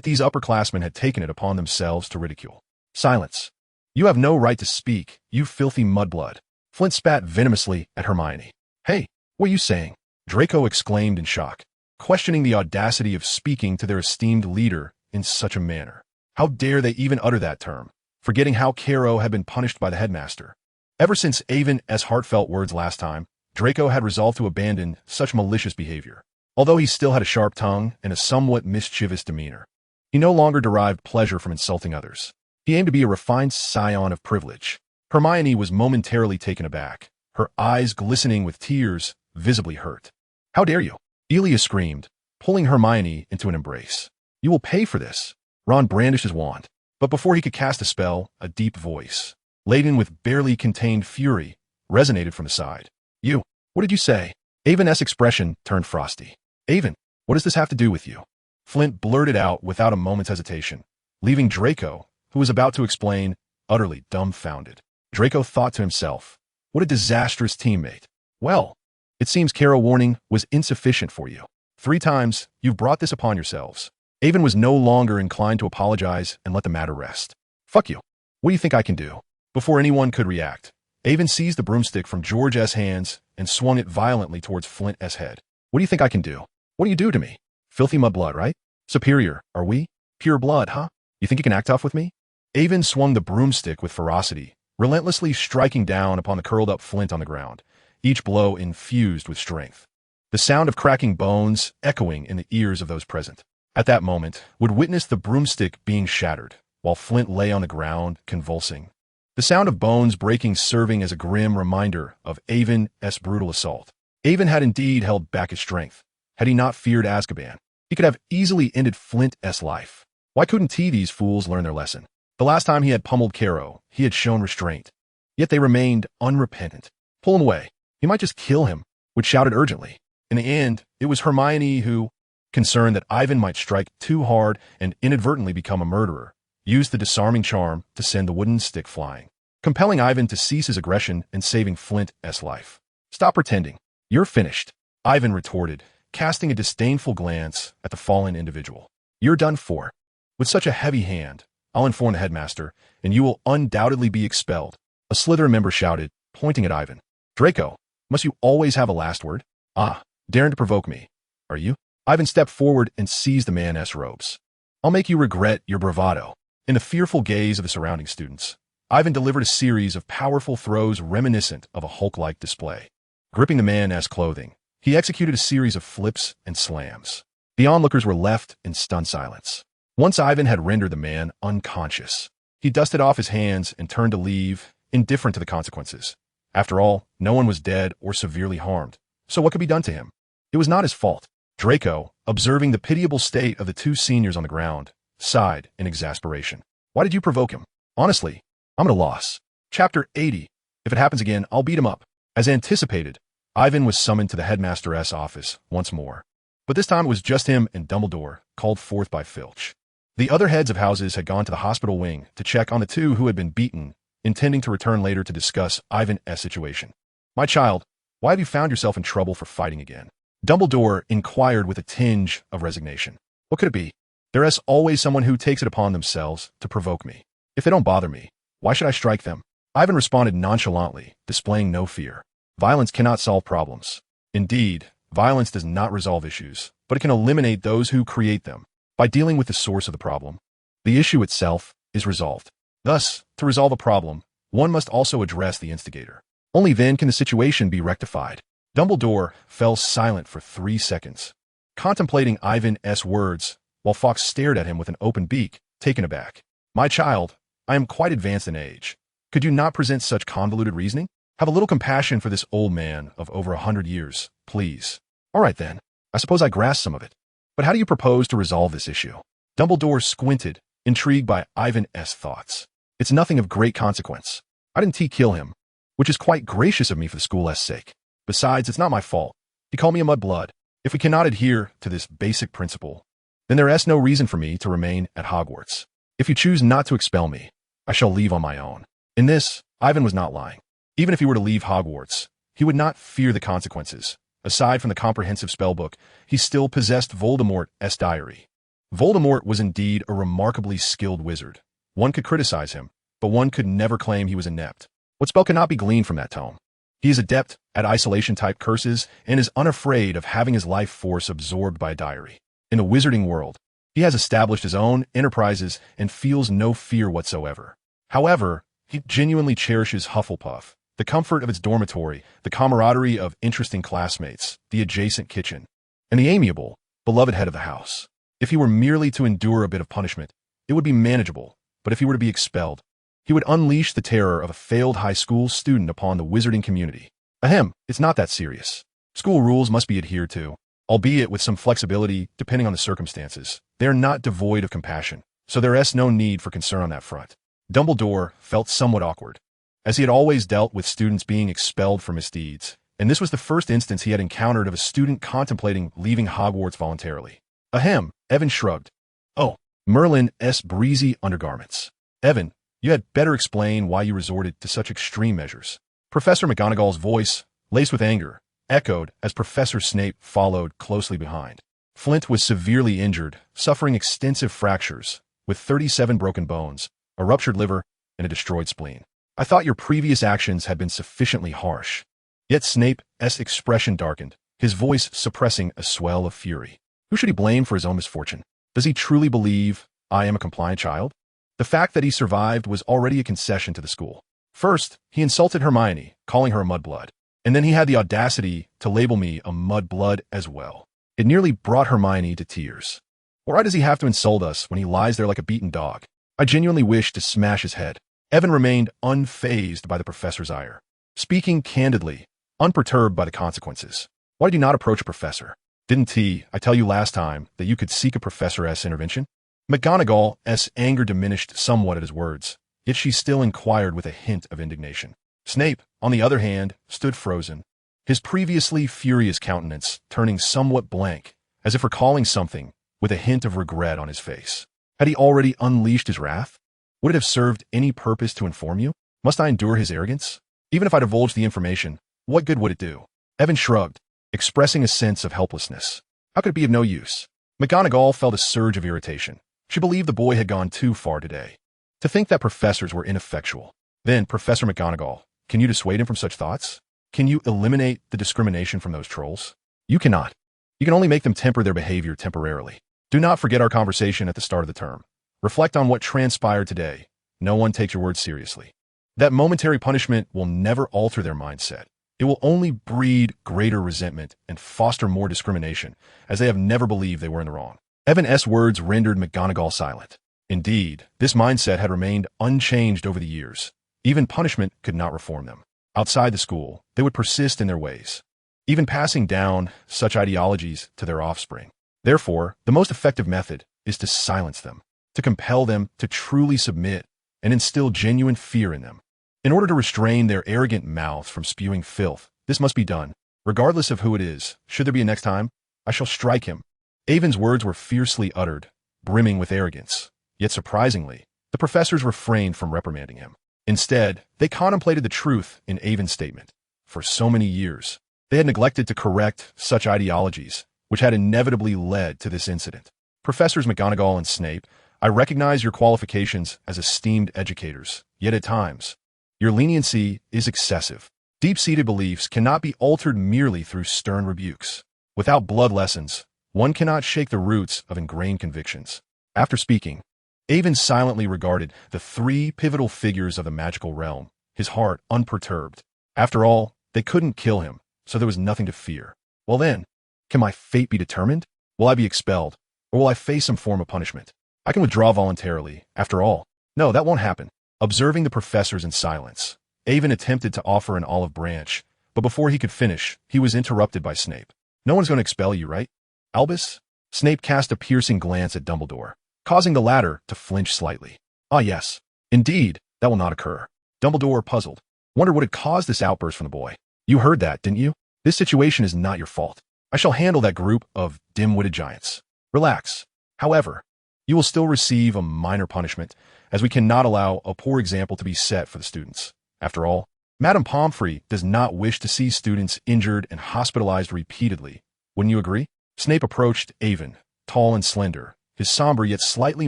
these upperclassmen had taken it upon themselves to ridicule. Silence. You have no right to speak, you filthy mudblood. Flint spat venomously at Hermione. Hey, what are you saying? Draco exclaimed in shock, questioning the audacity of speaking to their esteemed leader in such a manner. How dare they even utter that term, forgetting how Caro had been punished by the headmaster. Ever since Avon's heartfelt words last time, Draco had resolved to abandon such malicious behavior. Although he still had a sharp tongue and a somewhat mischievous demeanor, he no longer derived pleasure from insulting others. He aimed to be a refined scion of privilege. Hermione was momentarily taken aback, her eyes glistening with tears, visibly hurt. How dare you? Elia screamed, pulling Hermione into an embrace. You will pay for this. Ron brandished his wand, but before he could cast a spell, a deep voice, laden with barely contained fury, resonated from the side. You, what did you say? Avon's expression turned frosty. Avon, what does this have to do with you? Flint blurted out without a moment's hesitation, leaving Draco, who was about to explain, utterly dumbfounded. Draco thought to himself, what a disastrous teammate. Well, it seems Caro warning was insufficient for you. 3 times, you've brought this upon yourselves. Avon was no longer inclined to apologize and let the matter rest. Fuck you. What do you think I can do? Before anyone could react, Avon seized the broomstick from George S. hands and swung it violently towards Flint S. head. What do you think I can do? What do you do to me? Filthy mudblood, right? Superior, are we? Pure blood, huh? You think you can act tough with me? Avon swung the broomstick with ferocity, relentlessly striking down upon the curled-up Flint on the ground, each blow infused with strength. The sound of cracking bones echoing in the ears of those present. At that moment, would witness the broomstick being shattered, while Flint lay on the ground, convulsing. The sound of bones breaking serving as a grim reminder of Avon's brutal assault. Avon had indeed held back his strength. Had he not feared Azkaban, he could have easily ended Flint's life. Why couldn't these fools learn their lesson? The last time he had pummeled Caro, he had shown restraint. Yet they remained unrepentant. Pull him away. He might just kill him, which shouted urgently. In the end, it was Hermione who, concerned that Ivan might strike too hard and inadvertently become a murderer, used the disarming charm to send the wooden stick flying, compelling Ivan to cease his aggression and saving Flint's life. Stop pretending. You're finished, Ivan retorted, casting a disdainful glance at the fallen individual. You're done for. With such a heavy hand, I'll inform the headmaster, and you will undoubtedly be expelled, a Slytherin member shouted, pointing at Ivan. Draco, must you always have a last word? Ah, daring to provoke me. Are you? Ivan stepped forward and seized the man's robes. I'll make you regret your bravado. In the fearful gaze of the surrounding students, Ivan delivered a series of powerful throws reminiscent of a Hulk-like display. Gripping the man's clothing, he executed a series of flips and slams. The onlookers were left in stunned silence. Once Ivan had rendered the man unconscious, he dusted off his hands and turned to leave, indifferent to the consequences. After all, no one was dead or severely harmed, so what could be done to him? It was not his fault. Draco, observing the pitiable state of the two seniors on the ground, sighed in exasperation. Why did you provoke him? Honestly, I'm at a loss. Chapter 80. If it happens again, I'll beat him up. As anticipated, Ivan was summoned to the headmaster's office once more. But this time it was just him and Dumbledore, called forth by Filch. The other heads of houses had gone to the hospital wing to check on the two who had been beaten, intending to return later to discuss Ivan's situation. My child, why have you found yourself in trouble for fighting again? Dumbledore inquired with a tinge of resignation. What could it be? There is always someone who takes it upon themselves to provoke me. If they don't bother me, why should I strike them? Ivan responded nonchalantly, displaying no fear. Violence cannot solve problems. Indeed, violence does not resolve issues, but it can eliminate those who create them. By dealing with the source of the problem, the issue itself is resolved. Thus, to resolve a problem, one must also address the instigator. Only then can the situation be rectified. Dumbledore fell silent for 3 seconds, contemplating Ivan's words, while Fawkes stared at him with an open beak, taken aback. My child, I am quite advanced in age. Could you not present such convoluted reasoning? Have a little compassion for this old man of over 100 years, please. All right then, I suppose I grasp some of it. But how do you propose to resolve this issue? Dumbledore squinted, intrigued by Ivan's thoughts. It's nothing of great consequence. I didn't kill him, which is quite gracious of me for the school's sake. Besides, it's not my fault. He called me a mudblood. If we cannot adhere to this basic principle, then there is no reason for me to remain at Hogwarts. If you choose not to expel me, I shall leave on my own. In this, Ivan was not lying. Even if he were to leave Hogwarts, he would not fear the consequences. Aside from the comprehensive spellbook, he still possessed Voldemort's diary. Voldemort was indeed a remarkably skilled wizard. One could criticize him, but one could never claim he was inept. What spell cannot be gleaned from that tome? He is adept at isolation-type curses and is unafraid of having his life force absorbed by a diary. In the wizarding world, he has established his own enterprises and feels no fear whatsoever. However, he genuinely cherishes Hufflepuff, the comfort of its dormitory, the camaraderie of interesting classmates, the adjacent kitchen, and the amiable, beloved head of the house. If he were merely to endure a bit of punishment, it would be manageable, but if he were to be expelled, he would unleash the terror of a failed high school student upon the wizarding community. Ahem, it's not that serious. School rules must be adhered to, albeit with some flexibility depending on the circumstances. They are not devoid of compassion, so there is no need for concern on that front. Dumbledore felt somewhat awkward, as he had always dealt with students being expelled for misdeeds, and this was the first instance he had encountered of a student contemplating leaving Hogwarts voluntarily. Ahem, Evan shrugged. Oh, Merlin's breezy undergarments. Evan, you had better explain why you resorted to such extreme measures. Professor McGonagall's voice, laced with anger, echoed as Professor Snape followed closely behind. Flint was severely injured, suffering extensive fractures, with 37 broken bones, a ruptured liver, and a destroyed spleen. I thought your previous actions had been sufficiently harsh. Yet Snape's expression darkened, his voice suppressing a swell of fury. Who should he blame for his own misfortune? Does he truly believe I am a compliant child? The fact that he survived was already a concession to the school. First, he insulted Hermione, calling her a mudblood. And then he had the audacity to label me a mudblood as well. It nearly brought Hermione to tears. Why does he have to insult us when he lies there like a beaten dog? I genuinely wished to smash his head. Evan remained unfazed by the professor's ire, speaking candidly, unperturbed by the consequences. Why did you not approach a professor? Didn't I tell you last time that you could seek a professor's intervention? McGonagall's anger diminished somewhat at his words, yet she still inquired with a hint of indignation. Snape, on the other hand, stood frozen, his previously furious countenance turning somewhat blank, as if recalling something, with a hint of regret on his face. Had he already unleashed his wrath? Would it have served any purpose to inform you? Must I endure his arrogance? Even if I divulged the information, what good would it do? Evan shrugged, expressing a sense of helplessness. How could it be of no use? McGonagall felt a surge of irritation. She believed the boy had gone too far today. To think that professors were ineffectual. Then, Professor McGonagall, can you dissuade him from such thoughts? Can you eliminate the discrimination from those trolls? You cannot. You can only make them temper their behavior temporarily. Do not forget our conversation at the start of the term. Reflect on what transpired today. No one takes your words seriously. That momentary punishment will never alter their mindset. It will only breed greater resentment and foster more discrimination, as they have never believed they were in the wrong. Evan's words rendered McGonagall silent. Indeed, this mindset had remained unchanged over the years. Even punishment could not reform them. Outside the school, they would persist in their ways, even passing down such ideologies to their offspring. Therefore, the most effective method is to silence them, to compel them to truly submit and instill genuine fear in them. In order to restrain their arrogant mouths from spewing filth, this must be done. Regardless of who it is, should there be a next time, I shall strike him. Avon's words were fiercely uttered, brimming with arrogance. Yet surprisingly, the professors refrained from reprimanding him. Instead, they contemplated the truth in Avon's statement. For so many years, they had neglected to correct such ideologies, which had inevitably led to this incident. Professors McGonagall and Snape, I recognize your qualifications as esteemed educators, yet at times, your leniency is excessive. Deep-seated beliefs cannot be altered merely through stern rebukes. Without blood lessons, one cannot shake the roots of ingrained convictions. After speaking, Avon silently regarded the three pivotal figures of the magical realm, his heart unperturbed. After all, they couldn't kill him, so there was nothing to fear. Well then, can my fate be determined? Will I be expelled, or will I face some form of punishment? I can withdraw voluntarily, after all. No, that won't happen. Observing the professors in silence, Avon attempted to offer an olive branch, but before he could finish, he was interrupted by Snape. No one's going to expel you, right? Albus? Snape cast a piercing glance at Dumbledore, causing the latter to flinch slightly. Ah yes, indeed, that will not occur. Dumbledore, puzzled, wondered what had caused this outburst from the boy. You heard that, didn't you? This situation is not your fault. I shall handle that group of dim-witted giants. Relax. However, you will still receive a minor punishment, as we cannot allow a poor example to be set for the students. After all, Madame Pomfrey does not wish to see students injured and hospitalized repeatedly. Wouldn't you agree? Snape approached Avon, tall and slender, his somber yet slightly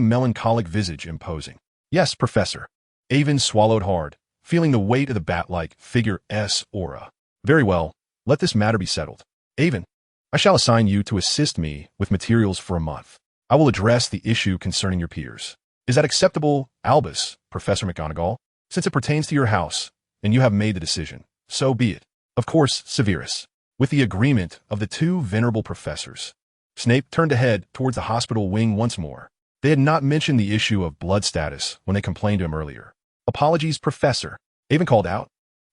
melancholic visage imposing. Yes, Professor. Avon swallowed hard, feeling the weight of the bat-like figure's aura. Very well, let this matter be settled. Avon, I shall assign you to assist me with materials for a month. I will address the issue concerning your peers. Is that acceptable, Albus, Professor McGonagall? Since it pertains to your house, and you have made the decision, so be it. Of course, Severus. With the agreement of the two venerable professors. Snape turned ahead towards the hospital wing once more. They had not mentioned the issue of blood status when they complained to him earlier. Apologies, Professor. Avon called out,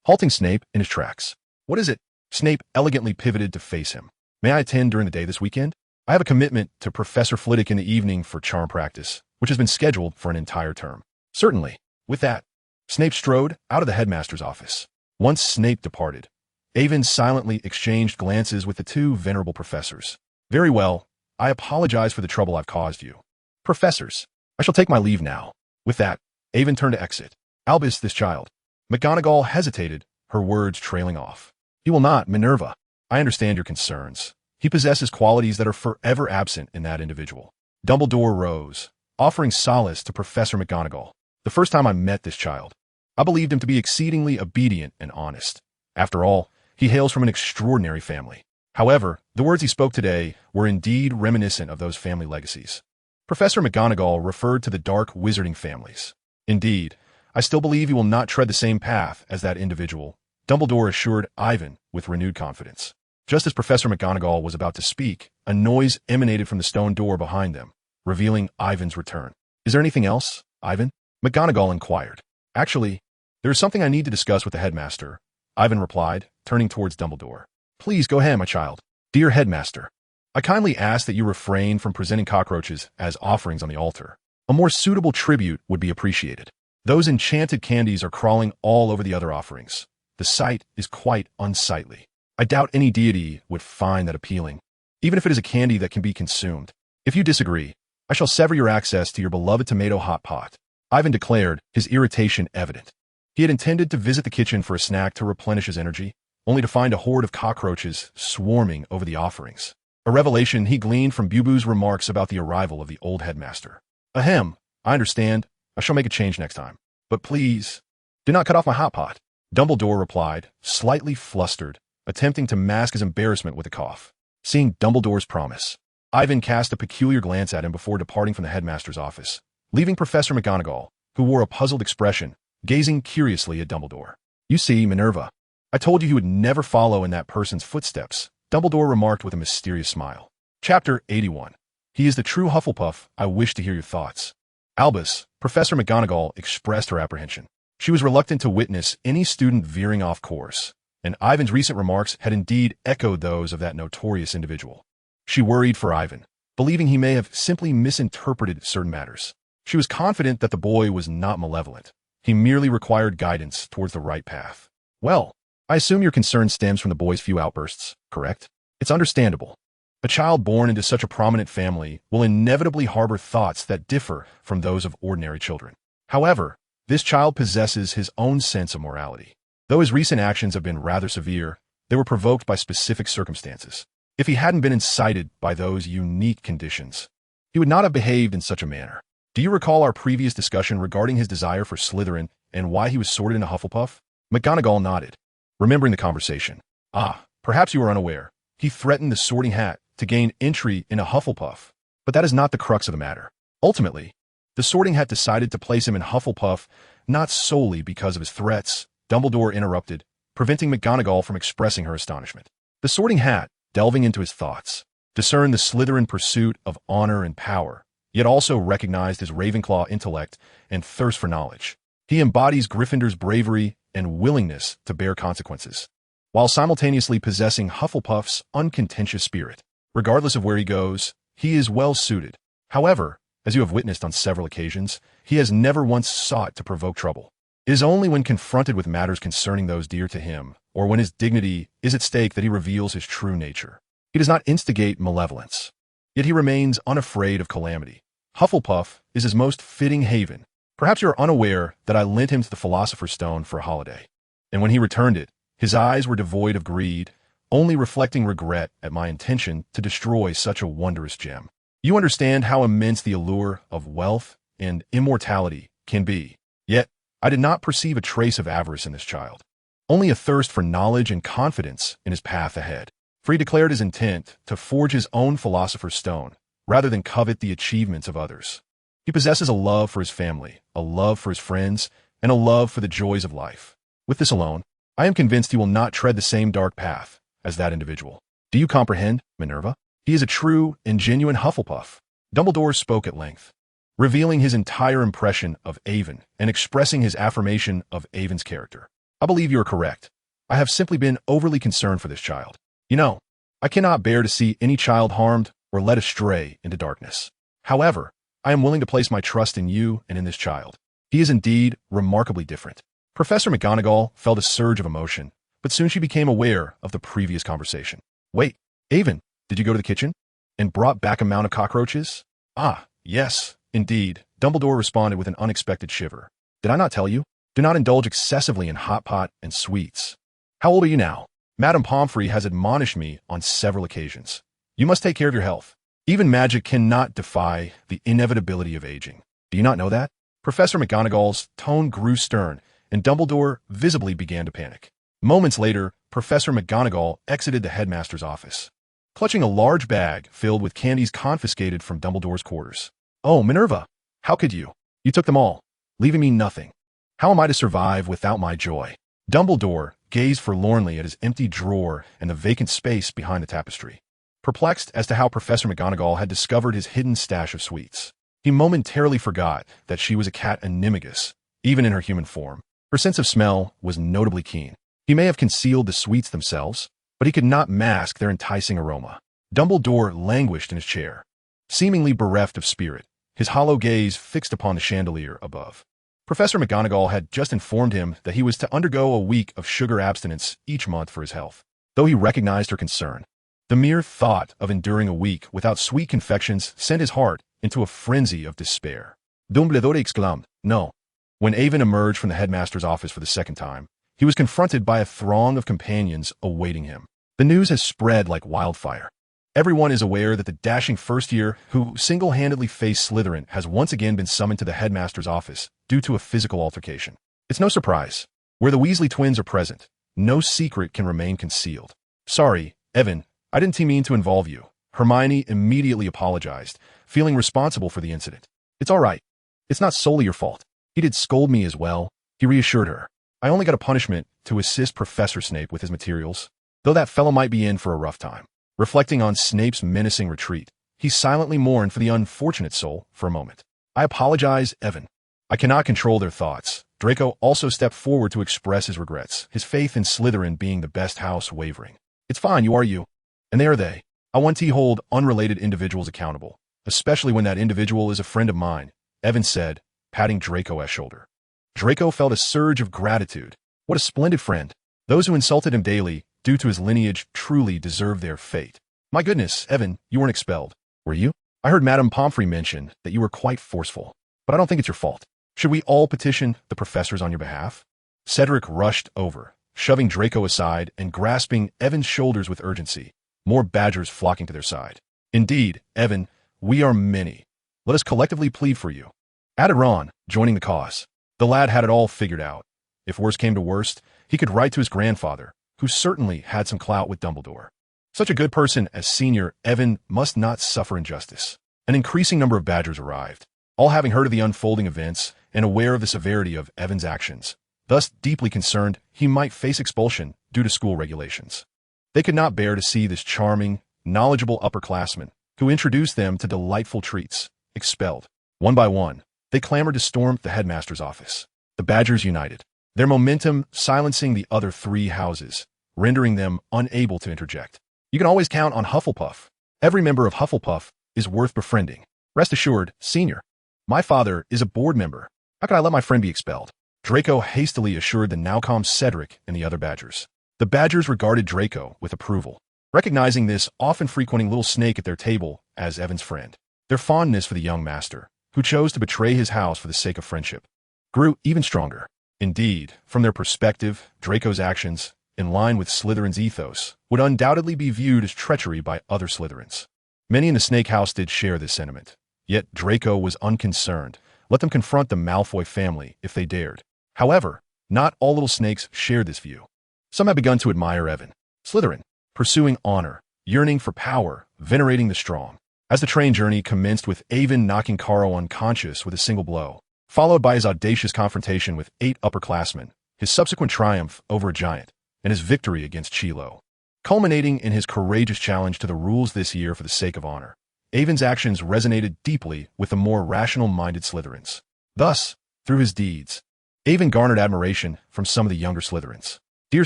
halting Snape in his tracks. What is it? Snape elegantly pivoted to face him. May I attend during the day this weekend? I have a commitment to Professor Flitwick in the evening for charm practice, which has been scheduled for an entire term. Certainly. With that, Snape strode out of the headmaster's office. Once Snape departed, Avon silently exchanged glances with the two venerable professors. Very well, I apologize for the trouble I've caused you. Professors, I shall take my leave now. With that, Avon turned to exit. Albus, this child. McGonagall hesitated, her words trailing off. He will not, Minerva. I understand your concerns. He possesses qualities that are forever absent in that individual. Dumbledore rose, offering solace to Professor McGonagall. The first time I met this child, I believed him to be exceedingly obedient and honest. After all, he hails from an extraordinary family. However, the words he spoke today were indeed reminiscent of those family legacies. Professor McGonagall referred to the dark wizarding families. Indeed, I still believe he will not tread the same path as that individual, Dumbledore assured Ivan with renewed confidence. Just as Professor McGonagall was about to speak, a noise emanated from the stone door behind them, revealing Ivan's return. "Is there anything else, Ivan?" McGonagall inquired. "Actually, there is something I need to discuss with the headmaster," Ivan replied, turning towards Dumbledore. "Please go ahead, my child." "Dear headmaster, I kindly ask that you refrain from presenting cockroaches as offerings on the altar. A more suitable tribute would be appreciated. Those enchanted candies are crawling all over the other offerings. The sight is quite unsightly. I doubt any deity would find that appealing, even if it is a candy that can be consumed. If you disagree, I shall sever your access to your beloved tomato hot pot," Ivan declared, his irritation evident. He had intended to visit the kitchen for a snack to replenish his energy, only to find a horde of cockroaches swarming over the offerings. A revelation he gleaned from Bubu's remarks about the arrival of the old headmaster. "Ahem, I understand. I shall make a change next time. But please, do not cut off my hot pot," Dumbledore replied, slightly flustered, attempting to mask his embarrassment with a cough. Seeing Dumbledore's promise, Ivan cast a peculiar glance at him before departing from the headmaster's office, leaving Professor McGonagall, who wore a puzzled expression, gazing curiously at Dumbledore. "You see, Minerva, I told you he would never follow in that person's footsteps," Dumbledore remarked with a mysterious smile. Chapter 81. He is the true Hufflepuff. I wish to hear your thoughts. Albus, Professor McGonagall expressed her apprehension. She was reluctant to witness any student veering off course, and Ivan's recent remarks had indeed echoed those of that notorious individual. She worried for Ivan, believing he may have simply misinterpreted certain matters. She was confident that the boy was not malevolent. He merely required guidance towards the right path. "Well, I assume your concern stems from the boy's few outbursts, correct? It's understandable. A child born into such a prominent family will inevitably harbor thoughts that differ from those of ordinary children. However, this child possesses his own sense of morality. Though his recent actions have been rather severe, they were provoked by specific circumstances. If he hadn't been incited by those unique conditions, he would not have behaved in such a manner. Do you recall our previous discussion regarding his desire for Slytherin and why he was sorted into Hufflepuff?" McGonagall nodded, remembering the conversation. "Ah, perhaps you are unaware. He threatened the Sorting Hat to gain entry into Hufflepuff. But that is not the crux of the matter. Ultimately, the Sorting Hat decided to place him in Hufflepuff not solely because of his threats," Dumbledore interrupted, preventing McGonagall from expressing her astonishment. The Sorting Hat, delving into his thoughts, discerned the Slytherin pursuit of honor and power, yet also recognized his Ravenclaw intellect and thirst for knowledge. He embodies Gryffindor's bravery and willingness to bear consequences, while simultaneously possessing Hufflepuff's uncontentious spirit. Regardless of where he goes, he is well suited. However, as you have witnessed on several occasions, he has never once sought to provoke trouble. It is only when confronted with matters concerning those dear to him, or when his dignity is at stake, that he reveals his true nature. He does not instigate malevolence, yet he remains unafraid of calamity. Hufflepuff is his most fitting haven. Perhaps you are unaware that I lent him to the Philosopher's Stone for a holiday, and when he returned it, his eyes were devoid of greed, only reflecting regret at my intention to destroy such a wondrous gem. You understand how immense the allure of wealth and immortality can be. Yet, I did not perceive a trace of avarice in this child, only a thirst for knowledge and confidence in his path ahead. For he declared his intent to forge his own Philosopher's Stone, rather than covet the achievements of others. He possesses a love for his family, a love for his friends, and a love for the joys of life. With this alone, I am convinced he will not tread the same dark path as that individual. Do you comprehend, Minerva? He is a true and genuine Hufflepuff." Dumbledore spoke at length, revealing his entire impression of Avon and expressing his affirmation of Avon's character. "I believe you are correct. I have simply been overly concerned for this child. You know, I cannot bear to see any child harmed or led astray into darkness. However, I am willing to place my trust in you and in this child. He is indeed remarkably different." Professor McGonagall felt a surge of emotion, but soon she became aware of the previous conversation. "Wait, Avon, did you go to the kitchen and brought back a mound of cockroaches?" "Ah, yes, indeed," Dumbledore responded with an unexpected shiver. "Did I not tell you? Do not indulge excessively in hot pot and sweets. How old are you now? Madame Pomfrey has admonished me on several occasions. You must take care of your health. Even magic cannot defy the inevitability of aging. Do you not know that?" Professor McGonagall's tone grew stern, and Dumbledore visibly began to panic. Moments later, Professor McGonagall exited the headmaster's office, clutching a large bag filled with candies confiscated from Dumbledore's quarters. "Oh, Minerva! How could you? You took them all, leaving me nothing. How am I to survive without my joy?" Dumbledore gazed forlornly at his empty drawer and the vacant space behind the tapestry, perplexed as to how Professor McGonagall had discovered his hidden stash of sweets. He momentarily forgot that she was a cat animagus, even in her human form. Her sense of smell was notably keen. He may have concealed the sweets themselves, but he could not mask their enticing aroma. Dumbledore languished in his chair, seemingly bereft of spirit, his hollow gaze fixed upon the chandelier above. Professor McGonagall had just informed him that he was to undergo a week of sugar abstinence each month for his health. Though he recognized her concern, the mere thought of enduring a week without sweet confections sent his heart into a frenzy of despair. Dumbledore exclaimed, "No." When Avon emerged from the headmaster's office for the second time, he was confronted by a throng of companions awaiting him. The news has spread like wildfire. Everyone is aware that the dashing first year who single-handedly faced Slytherin has once again been summoned to the headmaster's office due to a physical altercation. It's no surprise. Where the Weasley twins are present, no secret can remain concealed. "Sorry, Evan, I didn't mean to involve you." Hermione immediately apologized, feeling responsible for the incident. "It's all right. It's not solely your fault. He did scold me as well," he reassured her. "I only got a punishment to assist Professor Snape with his materials, though that fellow might be in for a rough time." Reflecting on Snape's menacing retreat, he silently mourned for the unfortunate soul for a moment. "I apologize, Evan. I cannot control their thoughts." Draco also stepped forward to express his regrets, his faith in Slytherin being the best house wavering. "It's fine, you are you, and they are they. I want to hold unrelated individuals accountable, especially when that individual is a friend of mine," Evan said, patting Draco's shoulder. Draco felt a surge of gratitude. What a splendid friend. Those who insulted him daily due to his lineage truly deserve their fate. "My goodness, Evan, you weren't expelled, were you? I heard Madame Pomfrey mention that you were quite forceful, but I don't think it's your fault. Should we all petition the professors on your behalf?" Cedric rushed over, shoving Draco aside and grasping Evan's shoulders with urgency, more badgers flocking to their side. "Indeed, Evan, we are many. Let us collectively plead for you," added Ron, joining the cause. The lad had it all figured out. If worst came to worst, he could write to his grandfather, who certainly had some clout with Dumbledore. Such a good person as Senior Evan must not suffer injustice. An increasing number of badgers arrived, all having heard of the unfolding events and aware of the severity of Evan's actions, thus deeply concerned he might face expulsion due to school regulations. They could not bear to see this charming, knowledgeable upperclassman, who introduced them to delightful treats, expelled. One by one, they clamored to storm the headmaster's office. The badgers united, their momentum silencing the other three houses, rendering them unable to interject. "You can always count on Hufflepuff. Every member of Hufflepuff is worth befriending. Rest assured, Senior. My father is a board member. How could I let my friend be expelled?" Draco hastily assured the now calm Cedric and the other badgers. The badgers regarded Draco with approval, recognizing this often frequenting little snake at their table as Evan's friend. Their fondness for the young master, who chose to betray his house for the sake of friendship, grew even stronger. Indeed, from their perspective, Draco's actions, in line with Slytherin's ethos, would undoubtedly be viewed as treachery by other Slytherins. Many in the Snake House did share this sentiment, yet Draco was unconcerned. Let them confront the Malfoy family if they dared. However, not all little snakes shared this view. Some had begun to admire Evan. Slytherin, pursuing honor, yearning for power, venerating the strong. As the train journey commenced with Avon knocking Carl unconscious with a single blow, followed by his audacious confrontation with 8 upperclassmen, his subsequent triumph over a giant, and his victory against Chilo, culminating in his courageous challenge to the rules this year for the sake of honor. Avon's actions resonated deeply with the more rational-minded Slytherins. Thus, through his deeds, Avon garnered admiration from some of the younger Slytherins. "Dear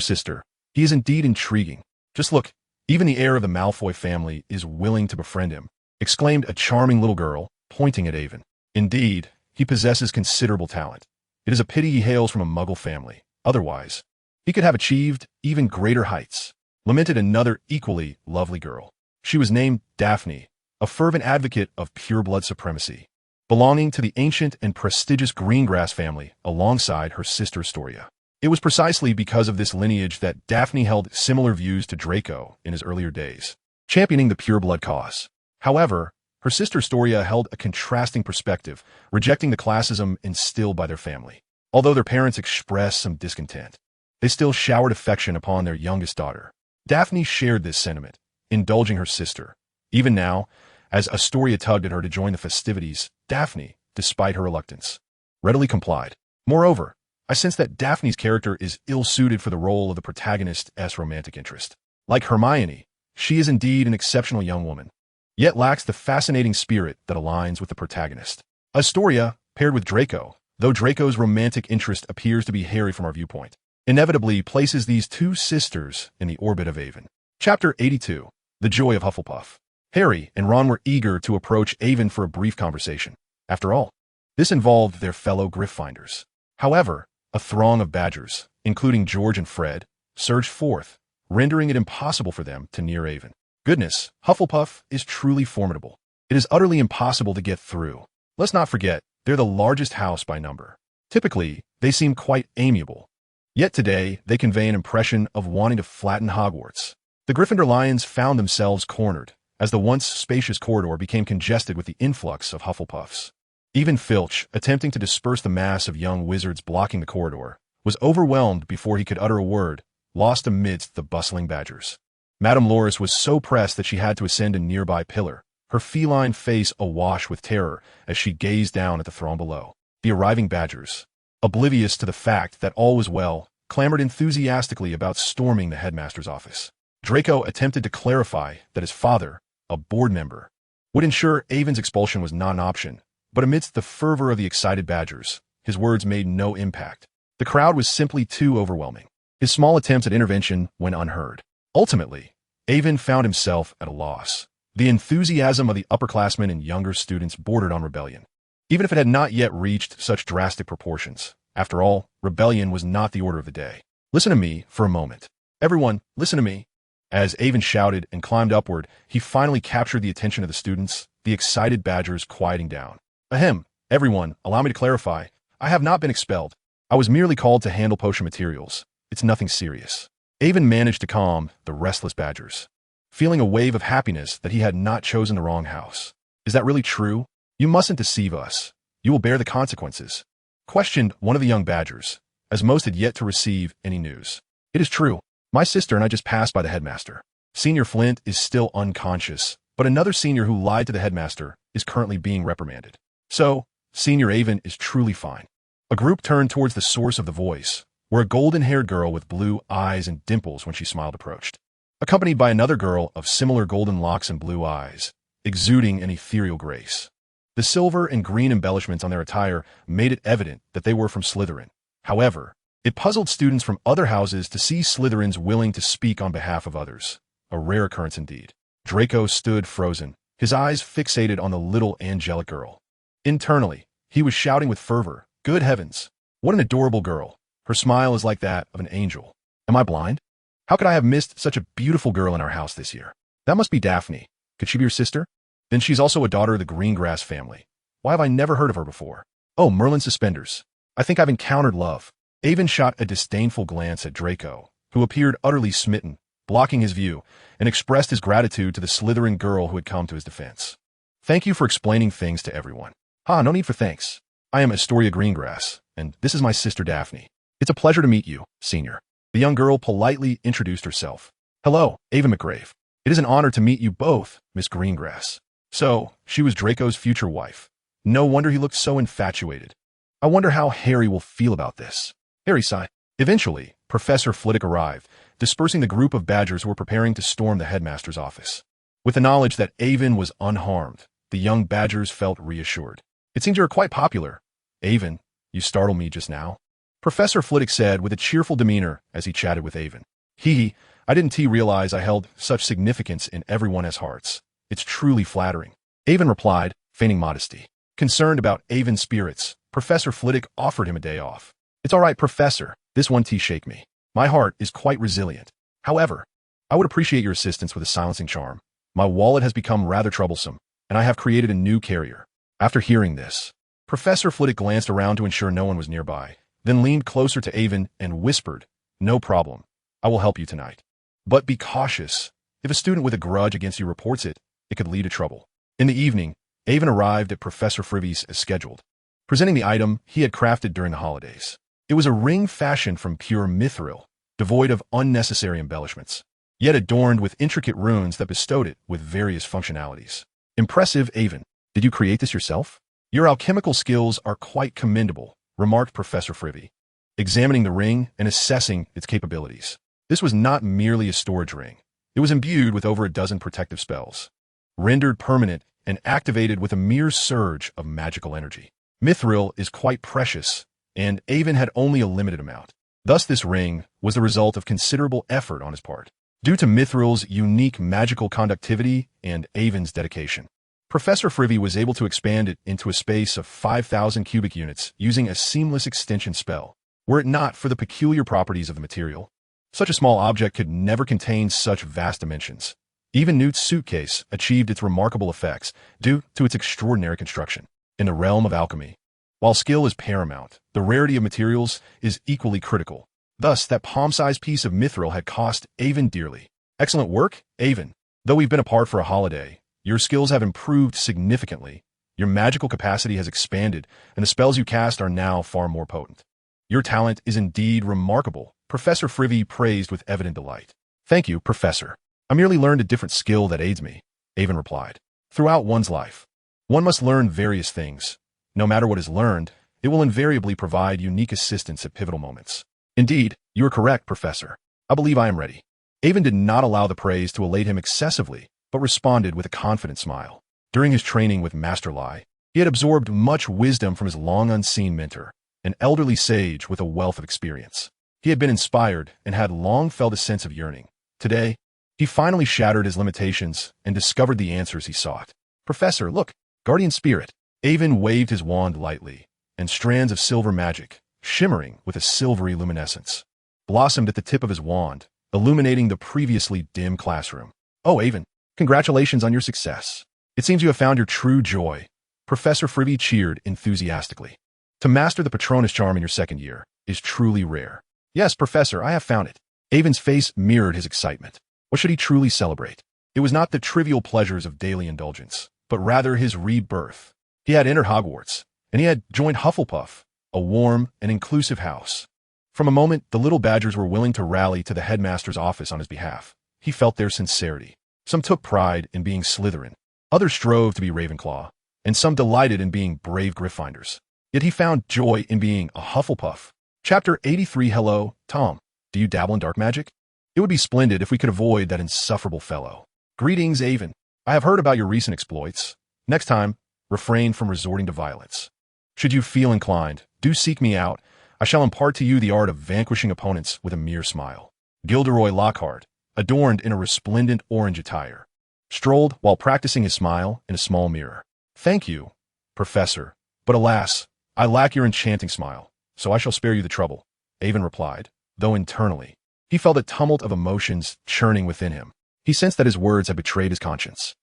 sister, he is indeed intriguing. Just look, even the heir of the Malfoy family is willing to befriend him," exclaimed a charming little girl, pointing at Avon. "Indeed, he possesses considerable talent. It is a pity he hails from a Muggle family. Otherwise, he could have achieved even greater heights," lamented another equally lovely girl. She was named Daphne, a fervent advocate of pureblood supremacy, belonging to the ancient and prestigious Greengrass family alongside her sister Astoria. It was precisely because of this lineage that Daphne held similar views to Draco in his earlier days, championing the pureblood cause. However, Her sister Astoria held a contrasting perspective, rejecting the classism instilled by their family. Although their parents expressed some discontent, they still showered affection upon their youngest daughter. Daphne shared this sentiment, indulging her sister. Even now, as Astoria tugged at her to join the festivities, Daphne, despite her reluctance, readily complied. Moreover, I sense that Daphne's character is ill-suited for the role of the protagonist's romantic interest. Like Hermione, she is indeed an exceptional young woman, yet lacks the fascinating spirit that aligns with the protagonist. Astoria, paired with Draco, though Draco's romantic interest appears to be hairy from our viewpoint, inevitably places these two sisters in the orbit of Avon. Chapter 82. The Joy of Hufflepuff. Harry and Ron were eager to approach Avon for a brief conversation. After all, this involved their fellow Gryffindors. However, a throng of badgers, including George and Fred, surged forth, rendering it impossible for them to near Avon. Goodness, Hufflepuff is truly formidable. It is utterly impossible to get through. Let's not forget, they're the largest house by number. Typically, they seem quite amiable. Yet today, they convey an impression of wanting to flatten Hogwarts. The Gryffindor Lions found themselves cornered, as the once spacious corridor became congested with the influx of Hufflepuffs. Even Filch, attempting to disperse the mass of young wizards blocking the corridor, was overwhelmed before he could utter a word, lost amidst the bustling badgers. Madame Loris was so pressed that she had to ascend a nearby pillar, her feline face awash with terror as she gazed down at the throng below. The arriving badgers, oblivious to the fact that all was well, clamored enthusiastically about storming the headmaster's office. Draco attempted to clarify that his father, a board member, would ensure Avon's expulsion was not an option, but amidst the fervor of the excited badgers, his words made no impact. The crowd was simply too overwhelming. His small attempts at intervention went unheard. Ultimately, Avon found himself at a loss. The enthusiasm of the upperclassmen and younger students bordered on rebellion, even if it had not yet reached such drastic proportions. After all, rebellion was not the order of the day. Listen to me for a moment. Everyone, listen to me. As Avon shouted and climbed upward, he finally captured the attention of the students, the excited badgers quieting down. Ahem, everyone, allow me to clarify. I have not been expelled. I was merely called to handle potion materials. It's nothing serious. Avon managed to calm the restless badgers, feeling a wave of happiness that he had not chosen the wrong house. Is that really true? You mustn't deceive us. You will bear the consequences, questioned one of the young badgers, as most had yet to receive any news. It is true. My sister and I just passed by the headmaster. Senior Flint is still unconscious, but another senior who lied to the headmaster is currently being reprimanded. So, Senior Avon is truly fine. A group turned towards the source of the voice, where a golden-haired girl with blue eyes and dimples when she smiled approached, accompanied by another girl of similar golden locks and blue eyes, exuding an ethereal grace. The silver and green embellishments on their attire made it evident that they were from Slytherin. However, it puzzled students from other houses to see Slytherins willing to speak on behalf of others, a rare occurrence indeed. Draco stood frozen, his eyes fixated on the little angelic girl. Internally, he was shouting with fervor, "Good heavens! What an adorable girl! Her smile is like that of an angel. Am I blind? How could I have missed such a beautiful girl in our house this year? That must be Daphne. Could she be your sister? Then she's also a daughter of the Greengrass family. Why have I never heard of her before? Oh, Merlin Suspenders. I think I've encountered love." Avon shot a disdainful glance at Draco, who appeared utterly smitten, blocking his view, and expressed his gratitude to the Slytherin girl who had come to his defense. "Thank you for explaining things to everyone." No need for thanks. I am Astoria Greengrass, and this is my sister Daphne. It's a pleasure to meet you, Senior." The young girl politely introduced herself. "Hello, Ava McGrave. It is an honor to meet you both, Miss Greengrass." So, she was Draco's future wife. No wonder he looked so infatuated. I wonder how Harry will feel about this. Harry sighed. Eventually, Professor Flitwick arrived, dispersing the group of badgers who were preparing to storm the headmaster's office. With the knowledge that Avon was unharmed, the young badgers felt reassured. "It seems you're quite popular. Avon, you startled me just now," Professor Flitwick said with a cheerful demeanor as he chatted with Avon. I didn't realize I held such significance in everyone's hearts. It's truly flattering." Avon replied, feigning modesty. Concerned about Avon's spirits, Professor Flitwick offered him a day off. "It's all right, Professor. This one tea shake me. My heart is quite resilient. However, I would appreciate your assistance with a silencing charm. My wallet has become rather troublesome, and I have created a new carrier." After hearing this, Professor Flitwick glanced around to ensure no one was nearby, then leaned closer to Avon and whispered, "No problem. I will help you tonight. But be cautious. If a student with a grudge against you reports it, it could lead to trouble." In the evening, Avon arrived at Professor Frivy's as scheduled, presenting the item he had crafted during the holidays. It was a ring fashioned from pure mithril, devoid of unnecessary embellishments, yet adorned with intricate runes that bestowed it with various functionalities. Impressive, Avon. Did you create this yourself? Your alchemical skills are quite commendable, remarked Professor Frivy, examining the ring and assessing its capabilities. This was not merely a storage ring. It was imbued with over a dozen protective spells, rendered permanent and activated with a mere surge of magical energy. Mithril is quite precious, and Avon had only a limited amount. Thus this ring was the result of considerable effort on his part, due to Mithril's unique magical conductivity and Avon's dedication. Professor Frivy was able to expand it into a space of 5,000 cubic units using a seamless extension spell. Were it not for the peculiar properties of the material, such a small object could never contain such vast dimensions. Even Newt's suitcase achieved its remarkable effects due to its extraordinary construction. In the realm of alchemy, while skill is paramount, the rarity of materials is equally critical. Thus, that palm-sized piece of mithril had cost Avon dearly. Excellent work, Avon. Though we've been apart for a holiday, your skills have improved significantly. Your magical capacity has expanded, and the spells you cast are now far more potent. Your talent is indeed remarkable, Professor Frivy praised with evident delight. Thank you, Professor. I merely learned a different skill that aids me, Avon replied. Throughout one's life, one must learn various things. No matter what is learned, it will invariably provide unique assistance at pivotal moments. Indeed, you are correct, Professor. I believe I am ready. Avon did not allow the praise to elate him excessively, but responded with a confident smile. During his training with Master Lai, he had absorbed much wisdom from his long-unseen mentor, an elderly sage with a wealth of experience. He had been inspired and had long felt a sense of yearning. Today, he finally shattered his limitations and discovered the answers he sought. Professor, look, Guardian Spirit. Avon waved his wand lightly, and strands of silver magic, shimmering with a silvery luminescence, blossomed at the tip of his wand, illuminating the previously dim classroom. Oh, Avon, congratulations on your success. It seems you have found your true joy. Professor Frivy cheered enthusiastically. To master the Patronus charm in your second year is truly rare. Yes, Professor, I have found it. Avon's face mirrored his excitement. What should he truly celebrate? It was not the trivial pleasures of daily indulgence, but rather his rebirth. He had entered Hogwarts, and he had joined Hufflepuff, a warm and inclusive house. From a moment the little badgers were willing to rally to the headmaster's office on his behalf. He felt their sincerity. Some took pride in being Slytherin, others strove to be Ravenclaw, and some delighted in being brave Gryffindors. Yet he found joy in being a Hufflepuff. Chapter 83. Hello, Tom. Do you dabble in dark magic? It would be splendid if we could avoid that insufferable fellow. Greetings, Avon. I have heard about your recent exploits. Next time, refrain from resorting to violence. Should you feel inclined, do seek me out. I shall impart to you the art of vanquishing opponents with a mere smile. Gilderoy Lockhart, adorned in a resplendent orange attire, strolled while practicing his smile in a small mirror. Thank you, Professor, but alas, I lack your enchanting smile, so I shall spare you the trouble, Avon replied, though internally, he felt a tumult of emotions churning within him. He sensed that his words had betrayed his conscience.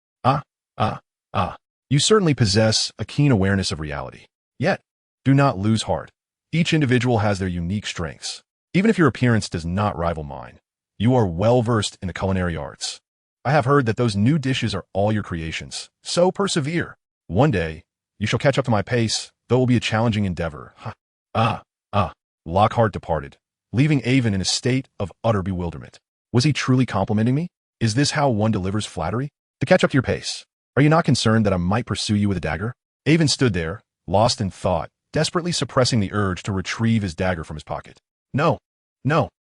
You certainly possess a keen awareness of reality. Yet, do not lose heart. Each individual has their unique strengths. Even if your appearance does not rival mine, you are well-versed in the culinary arts. I have heard that those new dishes are all your creations, so persevere. One day, you shall catch up to my pace, though it will be a challenging endeavor. Lockhart departed, leaving Avon in a state of utter bewilderment. Was he truly complimenting me? Is this how one delivers flattery? To catch up to your pace. Are you not concerned that I might pursue you with a dagger? Avon stood there, lost in thought, desperately suppressing the urge to retrieve his dagger from his pocket. No.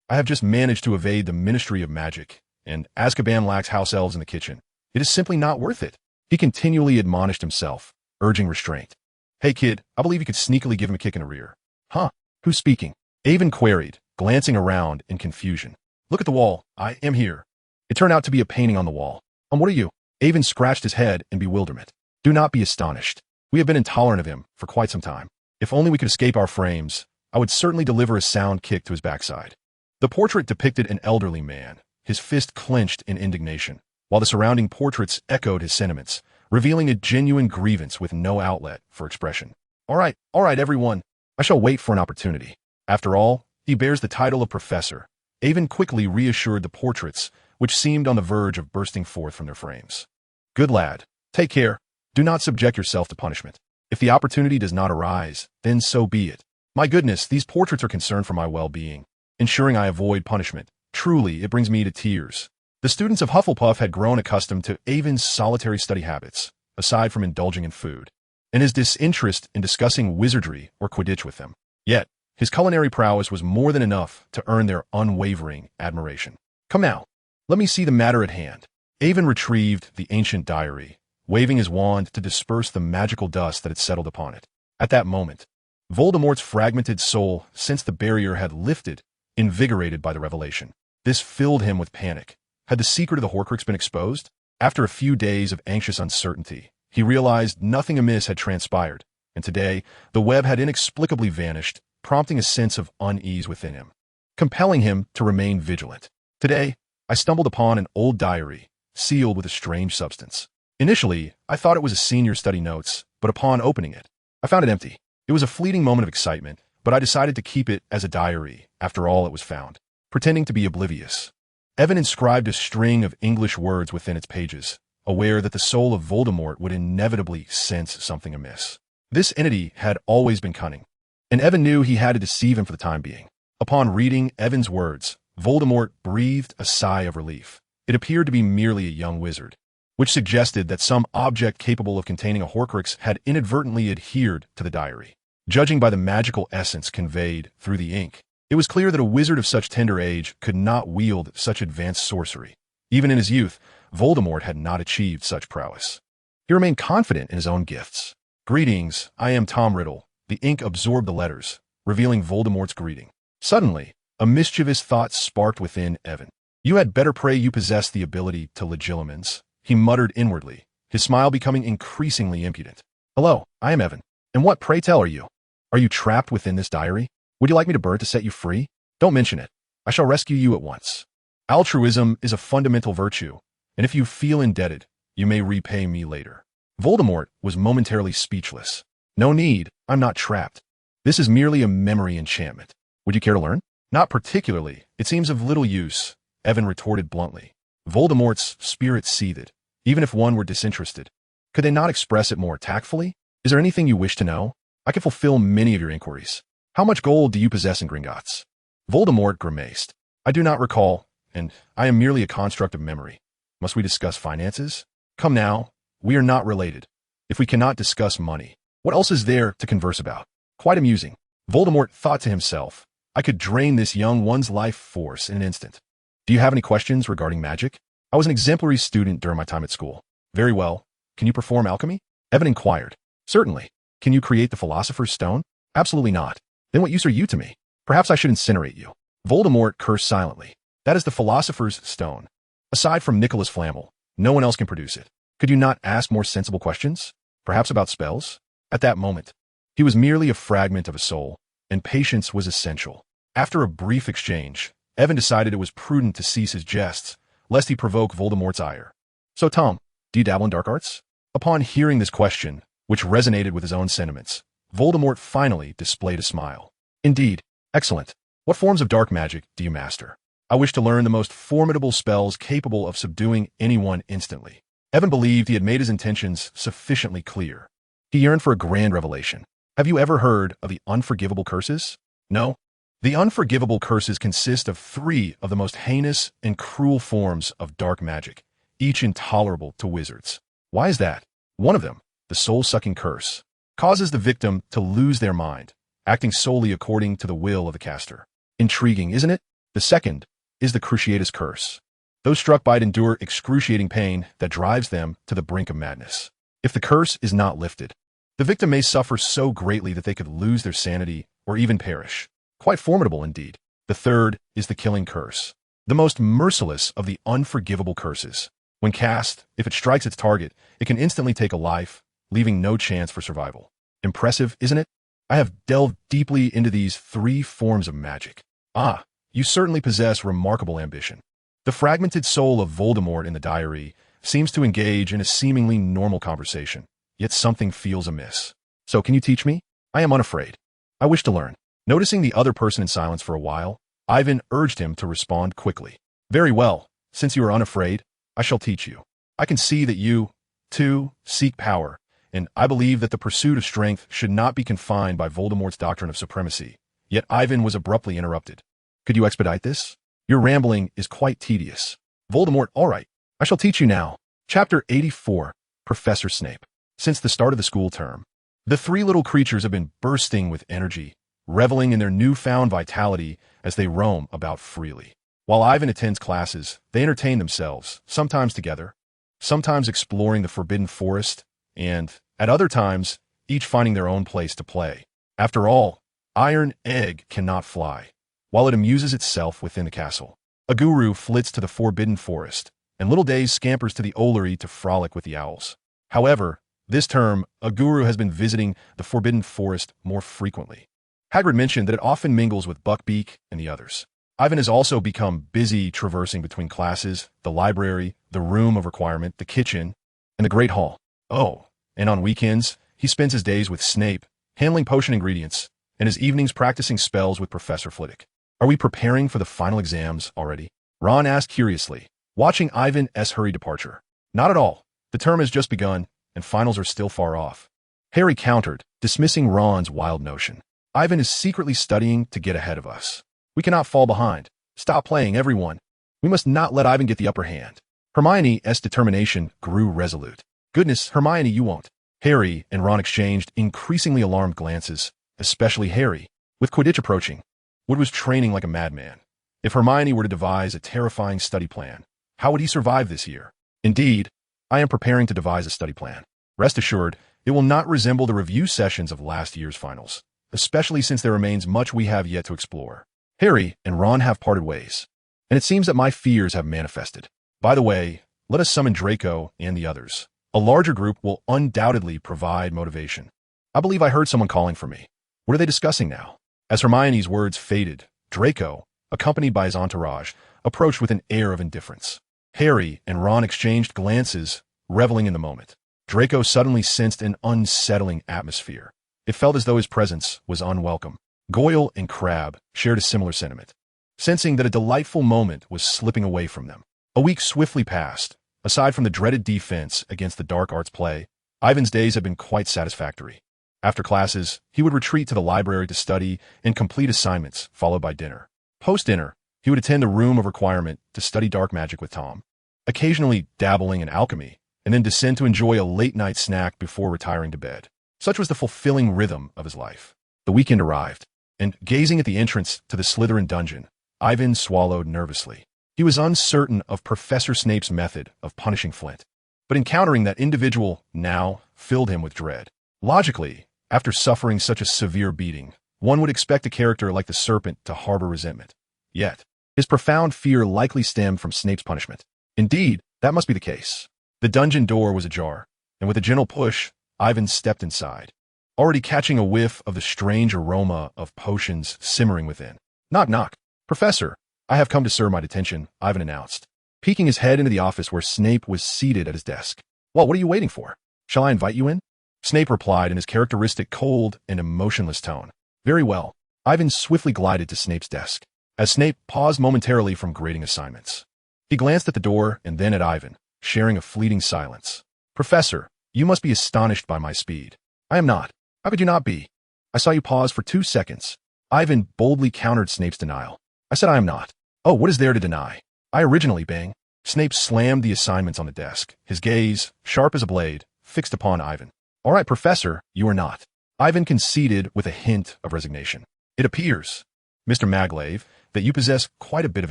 I have just managed to evade the Ministry of Magic, and Azkaban lacks house elves in the kitchen. It is simply not worth it. He continually admonished himself, urging restraint. Hey kid, I believe you could sneakily give him a kick in the rear. Huh? Who's speaking? Avon queried, glancing around in confusion. Look at the wall. I am here. It turned out to be a painting on the wall. What are you? Avon scratched his head in bewilderment. Do not be astonished. We have been intolerant of him for quite some time. If only we could escape our frames, I would certainly deliver a sound kick to his backside. The portrait depicted an elderly man, his fist clenched in indignation, while the surrounding portraits echoed his sentiments, revealing a genuine grievance with no outlet for expression. All right, everyone. I shall wait for an opportunity. After all, he bears the title of professor. Avon quickly reassured the portraits, which seemed on the verge of bursting forth from their frames. Good lad. Take care. Do not subject yourself to punishment. If the opportunity does not arise, then so be it. My goodness, these portraits are concerned for my well-being, ensuring I avoid punishment. Truly, it brings me to tears. The students of Hufflepuff had grown accustomed to Avon's solitary study habits, aside from indulging in food, and his disinterest in discussing wizardry or Quidditch with them. Yet, his culinary prowess was more than enough to earn their unwavering admiration. Come now, let me see the matter at hand. Avon retrieved the ancient diary, waving his wand to disperse the magical dust that had settled upon it. At that moment, Voldemort's fragmented soul, since the barrier had lifted, invigorated by the revelation. This filled him with panic. Had the secret of the Horcrux been exposed? After a few days of anxious uncertainty, he realized nothing amiss had transpired, and today the web had inexplicably vanished, prompting a sense of unease within him, compelling him to remain vigilant. Today, I stumbled upon an old diary, sealed with a strange substance. Initially, I thought it was a senior study notes, but upon opening it, I found it empty. It was a fleeting moment of excitement, but I decided to keep it as a diary after all it was found, pretending to be oblivious. Evan inscribed a string of English words within its pages, aware that the soul of Voldemort would inevitably sense something amiss. This entity had always been cunning, and Evan knew he had to deceive him for the time being. Upon reading Evan's words, Voldemort breathed a sigh of relief. It appeared to be merely a young wizard, which suggested that some object capable of containing a Horcrux had inadvertently adhered to the diary. Judging by the magical essence conveyed through the ink, it was clear that a wizard of such tender age could not wield such advanced sorcery. Even in his youth, Voldemort had not achieved such prowess. He remained confident in his own gifts. Greetings, I am Tom Riddle. The ink absorbed the letters, revealing Voldemort's greeting. Suddenly, a mischievous thought sparked within Evan. You had better pray you possess the ability to legilimens, he muttered inwardly, his smile becoming increasingly impudent. Hello, I am Evan. And what, pray tell, are you? Are you trapped within this diary? Would you like me to burn to set you free? Don't mention it. I shall rescue you at once. Altruism is a fundamental virtue, and if you feel indebted, you may repay me later. Voldemort was momentarily speechless. No need, I'm not trapped. This is merely a memory enchantment. Would you care to learn? Not particularly. It seems of little use, Evan retorted bluntly. Voldemort's spirit seethed. Even if one were disinterested, could they not express it more tactfully? Is there anything you wish to know? I can fulfill many of your inquiries. How much gold do you possess in Gringotts? Voldemort grimaced. I do not recall, and I am merely a construct of memory. Must we discuss finances? Come now, we are not related. If we cannot discuss money, what else is there to converse about? Quite amusing. Voldemort thought to himself, I could drain this young one's life force in an instant. Do you have any questions regarding magic? I was an exemplary student during my time at school. Very well. Can you perform alchemy? Evan inquired. Certainly. Can you create the Philosopher's Stone? Absolutely not. Then what use are you to me? Perhaps I should incinerate you. Voldemort cursed silently. That is the Philosopher's Stone. Aside from Nicholas Flamel, no one else can produce it. Could you not ask more sensible questions? Perhaps about spells? At that moment, he was merely a fragment of a soul, and patience was essential. After a brief exchange, Evan decided it was prudent to cease his jests, lest he provoke Voldemort's ire. So, Tom, do you dabble in dark arts? Upon hearing this question, which resonated with his own sentiments, Voldemort finally displayed a smile. Indeed, excellent. What forms of dark magic do you master? I wish to learn the most formidable spells capable of subduing anyone instantly. Evan believed he had made his intentions sufficiently clear. He yearned for a grand revelation. Have you ever heard of the unforgivable curses? No. The unforgivable curses consist of 3 of the most heinous and cruel forms of dark magic, each intolerable to wizards. Why is that? One of them, the soul-sucking curse, causes the victim to lose their mind, acting solely according to the will of the caster. Intriguing, isn't it? The second is the cruciatus curse. Those struck by it endure excruciating pain that drives them to the brink of madness. If the curse is not lifted, the victim may suffer so greatly that they could lose their sanity or even perish. Quite formidable indeed. The third is the killing curse, the most merciless of the unforgivable curses. When cast, if it strikes its target, it can instantly take a life, leaving no chance for survival. Impressive, isn't it? I have delved deeply into these 3 forms of magic. Ah, you certainly possess remarkable ambition. The fragmented soul of Voldemort in the diary seems to engage in a seemingly normal conversation, yet something feels amiss. So can you teach me? I am unafraid. I wish to learn. Noticing the other person in silence for a while, Ivan urged him to respond quickly. Very well, since you are unafraid, I shall teach you. I can see that you, too, seek power, and I believe that the pursuit of strength should not be confined by Voldemort's doctrine of supremacy. Yet Ivan was abruptly interrupted. Could you expedite this? Your rambling is quite tedious. Voldemort, all right. I shall teach you now. Chapter 84, Professor Snape. Since the start of the school term, the three little creatures have been bursting with energy, reveling in their newfound vitality as they roam about freely. While Ivan attends classes, they entertain themselves, sometimes together, sometimes exploring the Forbidden Forest, and, at other times, each finding their own place to play. After all, Iron Egg cannot fly, while it amuses itself within the castle. A guru flits to the Forbidden Forest, and Little Days scampers to the Ollery to frolic with the owls. However, this term, a guru has been visiting the Forbidden Forest more frequently. Hagrid mentioned that it often mingles with Buckbeak and the others. Ivan has also become busy traversing between classes, the library, the room of requirement, the kitchen, and the Great Hall. Oh, and on weekends, he spends his days with Snape, handling potion ingredients, and his evenings practicing spells with Professor Flitwick. Are we preparing for the final exams already? Ron asked curiously, watching Ivan's hurried departure. Not at all. The term has just begun, and finals are still far off. Harry countered, dismissing Ron's wild notion. Ivan is secretly studying to get ahead of us. We cannot fall behind. Stop playing, everyone. We must not let Ivan get the upper hand. Hermione's determination grew resolute. Goodness, Hermione, you won't. Harry and Ron exchanged increasingly alarmed glances, especially Harry. With Quidditch approaching, Wood was training like a madman. If Hermione were to devise a terrifying study plan, how would he survive this year? Indeed, I am preparing to devise a study plan. Rest assured, it will not resemble the review sessions of last year's finals, especially since there remains much we have yet to explore. Harry and Ron have parted ways, and it seems that my fears have manifested. By the way, let us summon Draco and the others. A larger group will undoubtedly provide motivation. I believe I heard someone calling for me. What are they discussing now? As Hermione's words faded, Draco, accompanied by his entourage, approached with an air of indifference. Harry and Ron exchanged glances, reveling in the moment. Draco suddenly sensed an unsettling atmosphere. It felt as though his presence was unwelcome. Goyle and Crabbe shared a similar sentiment, sensing that a delightful moment was slipping away from them. A week swiftly passed. Aside from the dreaded defense against the dark arts play, Ivan's days had been quite satisfactory. After classes, he would retreat to the library to study and complete assignments, followed by dinner. Post-dinner, he would attend the room of requirement to study dark magic with Tom, occasionally dabbling in alchemy, and then descend to enjoy a late-night snack before retiring to bed. Such was the fulfilling rhythm of his life. The weekend arrived, and gazing at the entrance to the Slytherin dungeon, Ivan swallowed nervously. He was uncertain of Professor Snape's method of punishing Flint, but encountering that individual now filled him with dread. Logically, after suffering such a severe beating, one would expect a character like the Serpent to harbor resentment. Yet, his profound fear likely stemmed from Snape's punishment. Indeed, that must be the case. The dungeon door was ajar, and with a gentle push, Ivan stepped inside, already catching a whiff of the strange aroma of potions simmering within. Knock, knock. Professor, I have come to serve my detention, Ivan announced, peeking his head into the office where Snape was seated at his desk. Well, what are you waiting for? Shall I invite you in? Snape replied in his characteristic cold and emotionless tone. Very well. Ivan swiftly glided to Snape's desk. As Snape paused momentarily from grading assignments, he glanced at the door and then at Ivan, sharing a fleeting silence. Professor, you must be astonished by my speed. I am not. How could you not be? I saw you pause for 2 seconds. Ivan boldly countered Snape's denial. I said I am not. Oh, what is there to deny? I originally bang. Snape slammed the assignments on the desk, his gaze, sharp as a blade, fixed upon Ivan. All right, Professor, you are not. Ivan conceded with a hint of resignation. It appears, Mr. Maglave, that you possess quite a bit of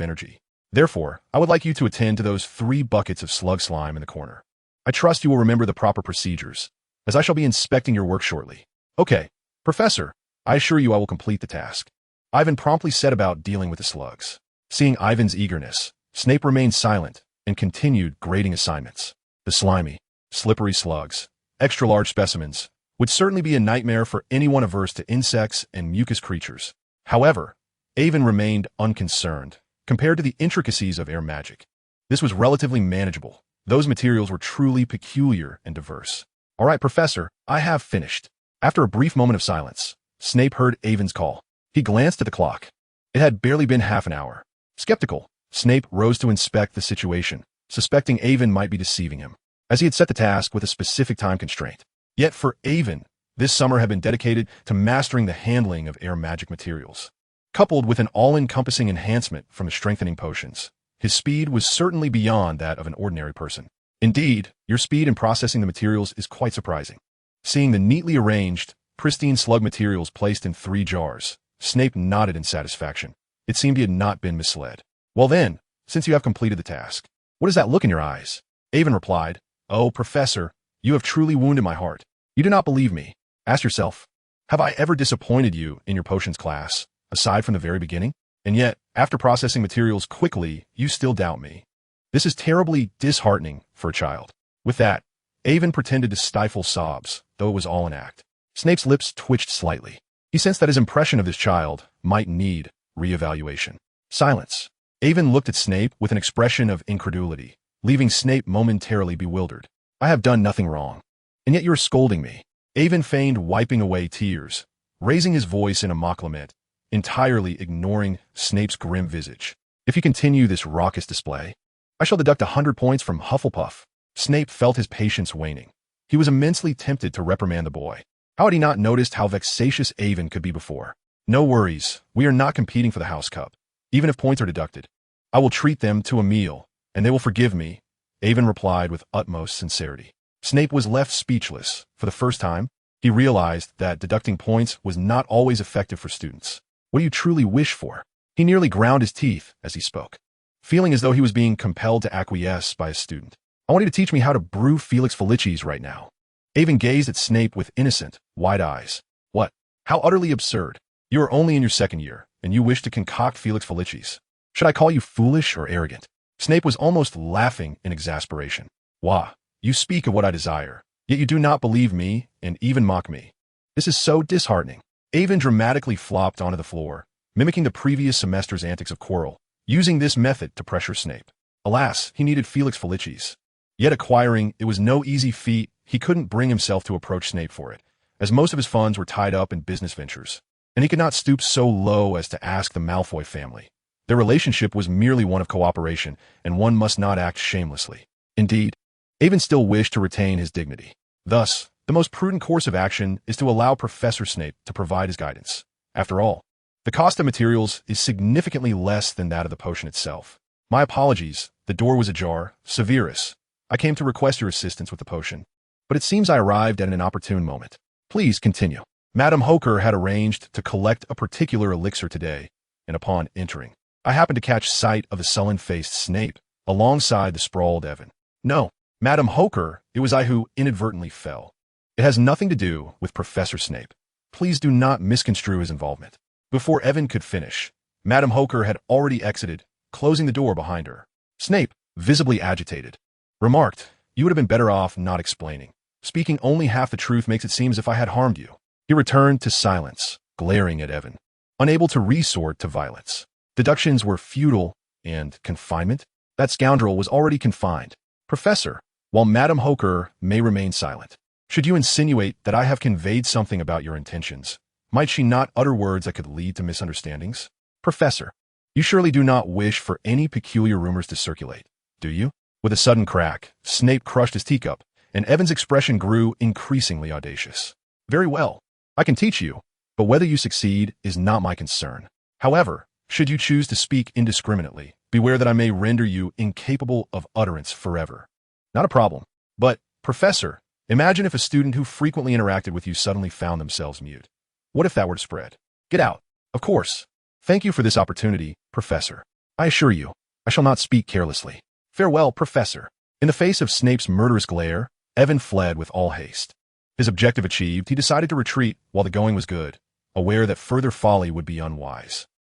energy. Therefore, I would like you to attend to those 3 buckets of slug slime in the corner. I trust you will remember the proper procedures, as I shall be inspecting your work shortly. Okay, Professor, I assure you I will complete the task. Ivan promptly set about dealing with the slugs. Seeing Ivan's eagerness, Snape remained silent and continued grading assignments. The slimy, slippery slugs, extra-large specimens, would certainly be a nightmare for anyone averse to insects and mucus creatures. However, Ivan remained unconcerned compared to the intricacies of air magic. This was relatively manageable. Those materials were truly peculiar and diverse. All right, Professor, I have finished. After a brief moment of silence, Snape heard Ivan's call. He glanced at the clock. It had barely been half an hour. Skeptical, Snape rose to inspect the situation, suspecting Ivan might be deceiving him, as he had set the task with a specific time constraint. Yet for Avon, this summer had been dedicated to mastering the handling of air magic materials. Coupled with an all-encompassing enhancement from the strengthening potions, his speed was certainly beyond that of an ordinary person. Indeed, your speed in processing the materials is quite surprising. Seeing the neatly arranged, pristine slug materials placed in 3 jars, Snape nodded in satisfaction. It seemed he had not been misled. Well then, since you have completed the task, what is that look in your eyes? Avon replied, Oh, Professor, you have truly wounded my heart. You do not believe me. Ask yourself, have I ever disappointed you in your potions class, aside from the very beginning? And yet, after processing materials quickly, you still doubt me. This is terribly disheartening for a child. With that, Avon pretended to stifle sobs, though it was all an act. Snape's lips twitched slightly. He sensed that his impression of this child might need re-evaluation. Silence. Avon looked at Snape with an expression of incredulity, leaving Snape momentarily bewildered. I have done nothing wrong. And yet you are scolding me. Avon feigned wiping away tears, raising his voice in a mock lament, entirely ignoring Snape's grim visage. If you continue this raucous display, I shall deduct 100 points from Hufflepuff. Snape felt his patience waning. He was immensely tempted to reprimand the boy. How had he not noticed how vexatious Avon could be before? No worries, we are not competing for the house cup. Even if points are deducted, I will treat them to a meal, and they will forgive me, Avon replied with utmost sincerity. Snape was left speechless. For the first time, he realized that deducting points was not always effective for students. What do you truly wish for? He nearly ground his teeth as he spoke, feeling as though he was being compelled to acquiesce by a student. I want you to teach me how to brew Felix Felicis right now. Avon gazed at Snape with innocent, wide eyes. What? How utterly absurd. You are only in your 2nd year, and you wish to concoct Felix Felicis. Should I call you foolish or arrogant? Snape was almost laughing in exasperation. Wah, you speak of what I desire, yet you do not believe me and even mock me. This is so disheartening. Avon dramatically flopped onto the floor, mimicking the previous semester's antics of Quirrell, using this method to pressure Snape. Alas, he needed Felix Felicis. Yet acquiring it was no easy feat. He couldn't bring himself to approach Snape for it, as most of his funds were tied up in business ventures, and he could not stoop so low as to ask the Malfoy family. Their relationship was merely one of cooperation, and one must not act shamelessly. Indeed, Avon still wished to retain his dignity. Thus, the most prudent course of action is to allow Professor Snape to provide his guidance. After all, the cost of materials is significantly less than that of the potion itself. My apologies, the door was ajar. Severus, I came to request your assistance with the potion, but it seems I arrived at an inopportune moment. Please continue. Madame Hoker had arranged to collect a particular elixir today, and upon entering, I happened to catch sight of the sullen-faced Snape alongside the sprawled Evan. No, Madame Hoker, it was I who inadvertently fell. It has nothing to do with Professor Snape. Please do not misconstrue his involvement. Before Evan could finish, Madame Hoker had already exited, closing the door behind her. Snape, visibly agitated, remarked, You would have been better off not explaining. Speaking only half the truth makes it seem as if I had harmed you. He returned to silence, glaring at Evan, unable to resort to violence. Deductions were futile, and confinement? That scoundrel was already confined. Professor, while Madame Hoker may remain silent, should you insinuate that I have conveyed something about your intentions, might she not utter words that could lead to misunderstandings? Professor, you surely do not wish for any peculiar rumors to circulate, do you? With a sudden crack, Snape crushed his teacup, and Evan's expression grew increasingly audacious. Very well, I can teach you, but whether you succeed is not my concern. However, should you choose to speak indiscriminately, beware that I may render you incapable of utterance forever. Not a problem. But, Professor, imagine if a student who frequently interacted with you suddenly found themselves mute. What if that were to spread? Get out. Of course. Thank you for this opportunity, Professor. I assure you, I shall not speak carelessly. Farewell, Professor. In the face of Snape's murderous glare, Evan fled with all haste. His objective achieved, he decided to retreat while the going was good, aware that further folly would be unwise.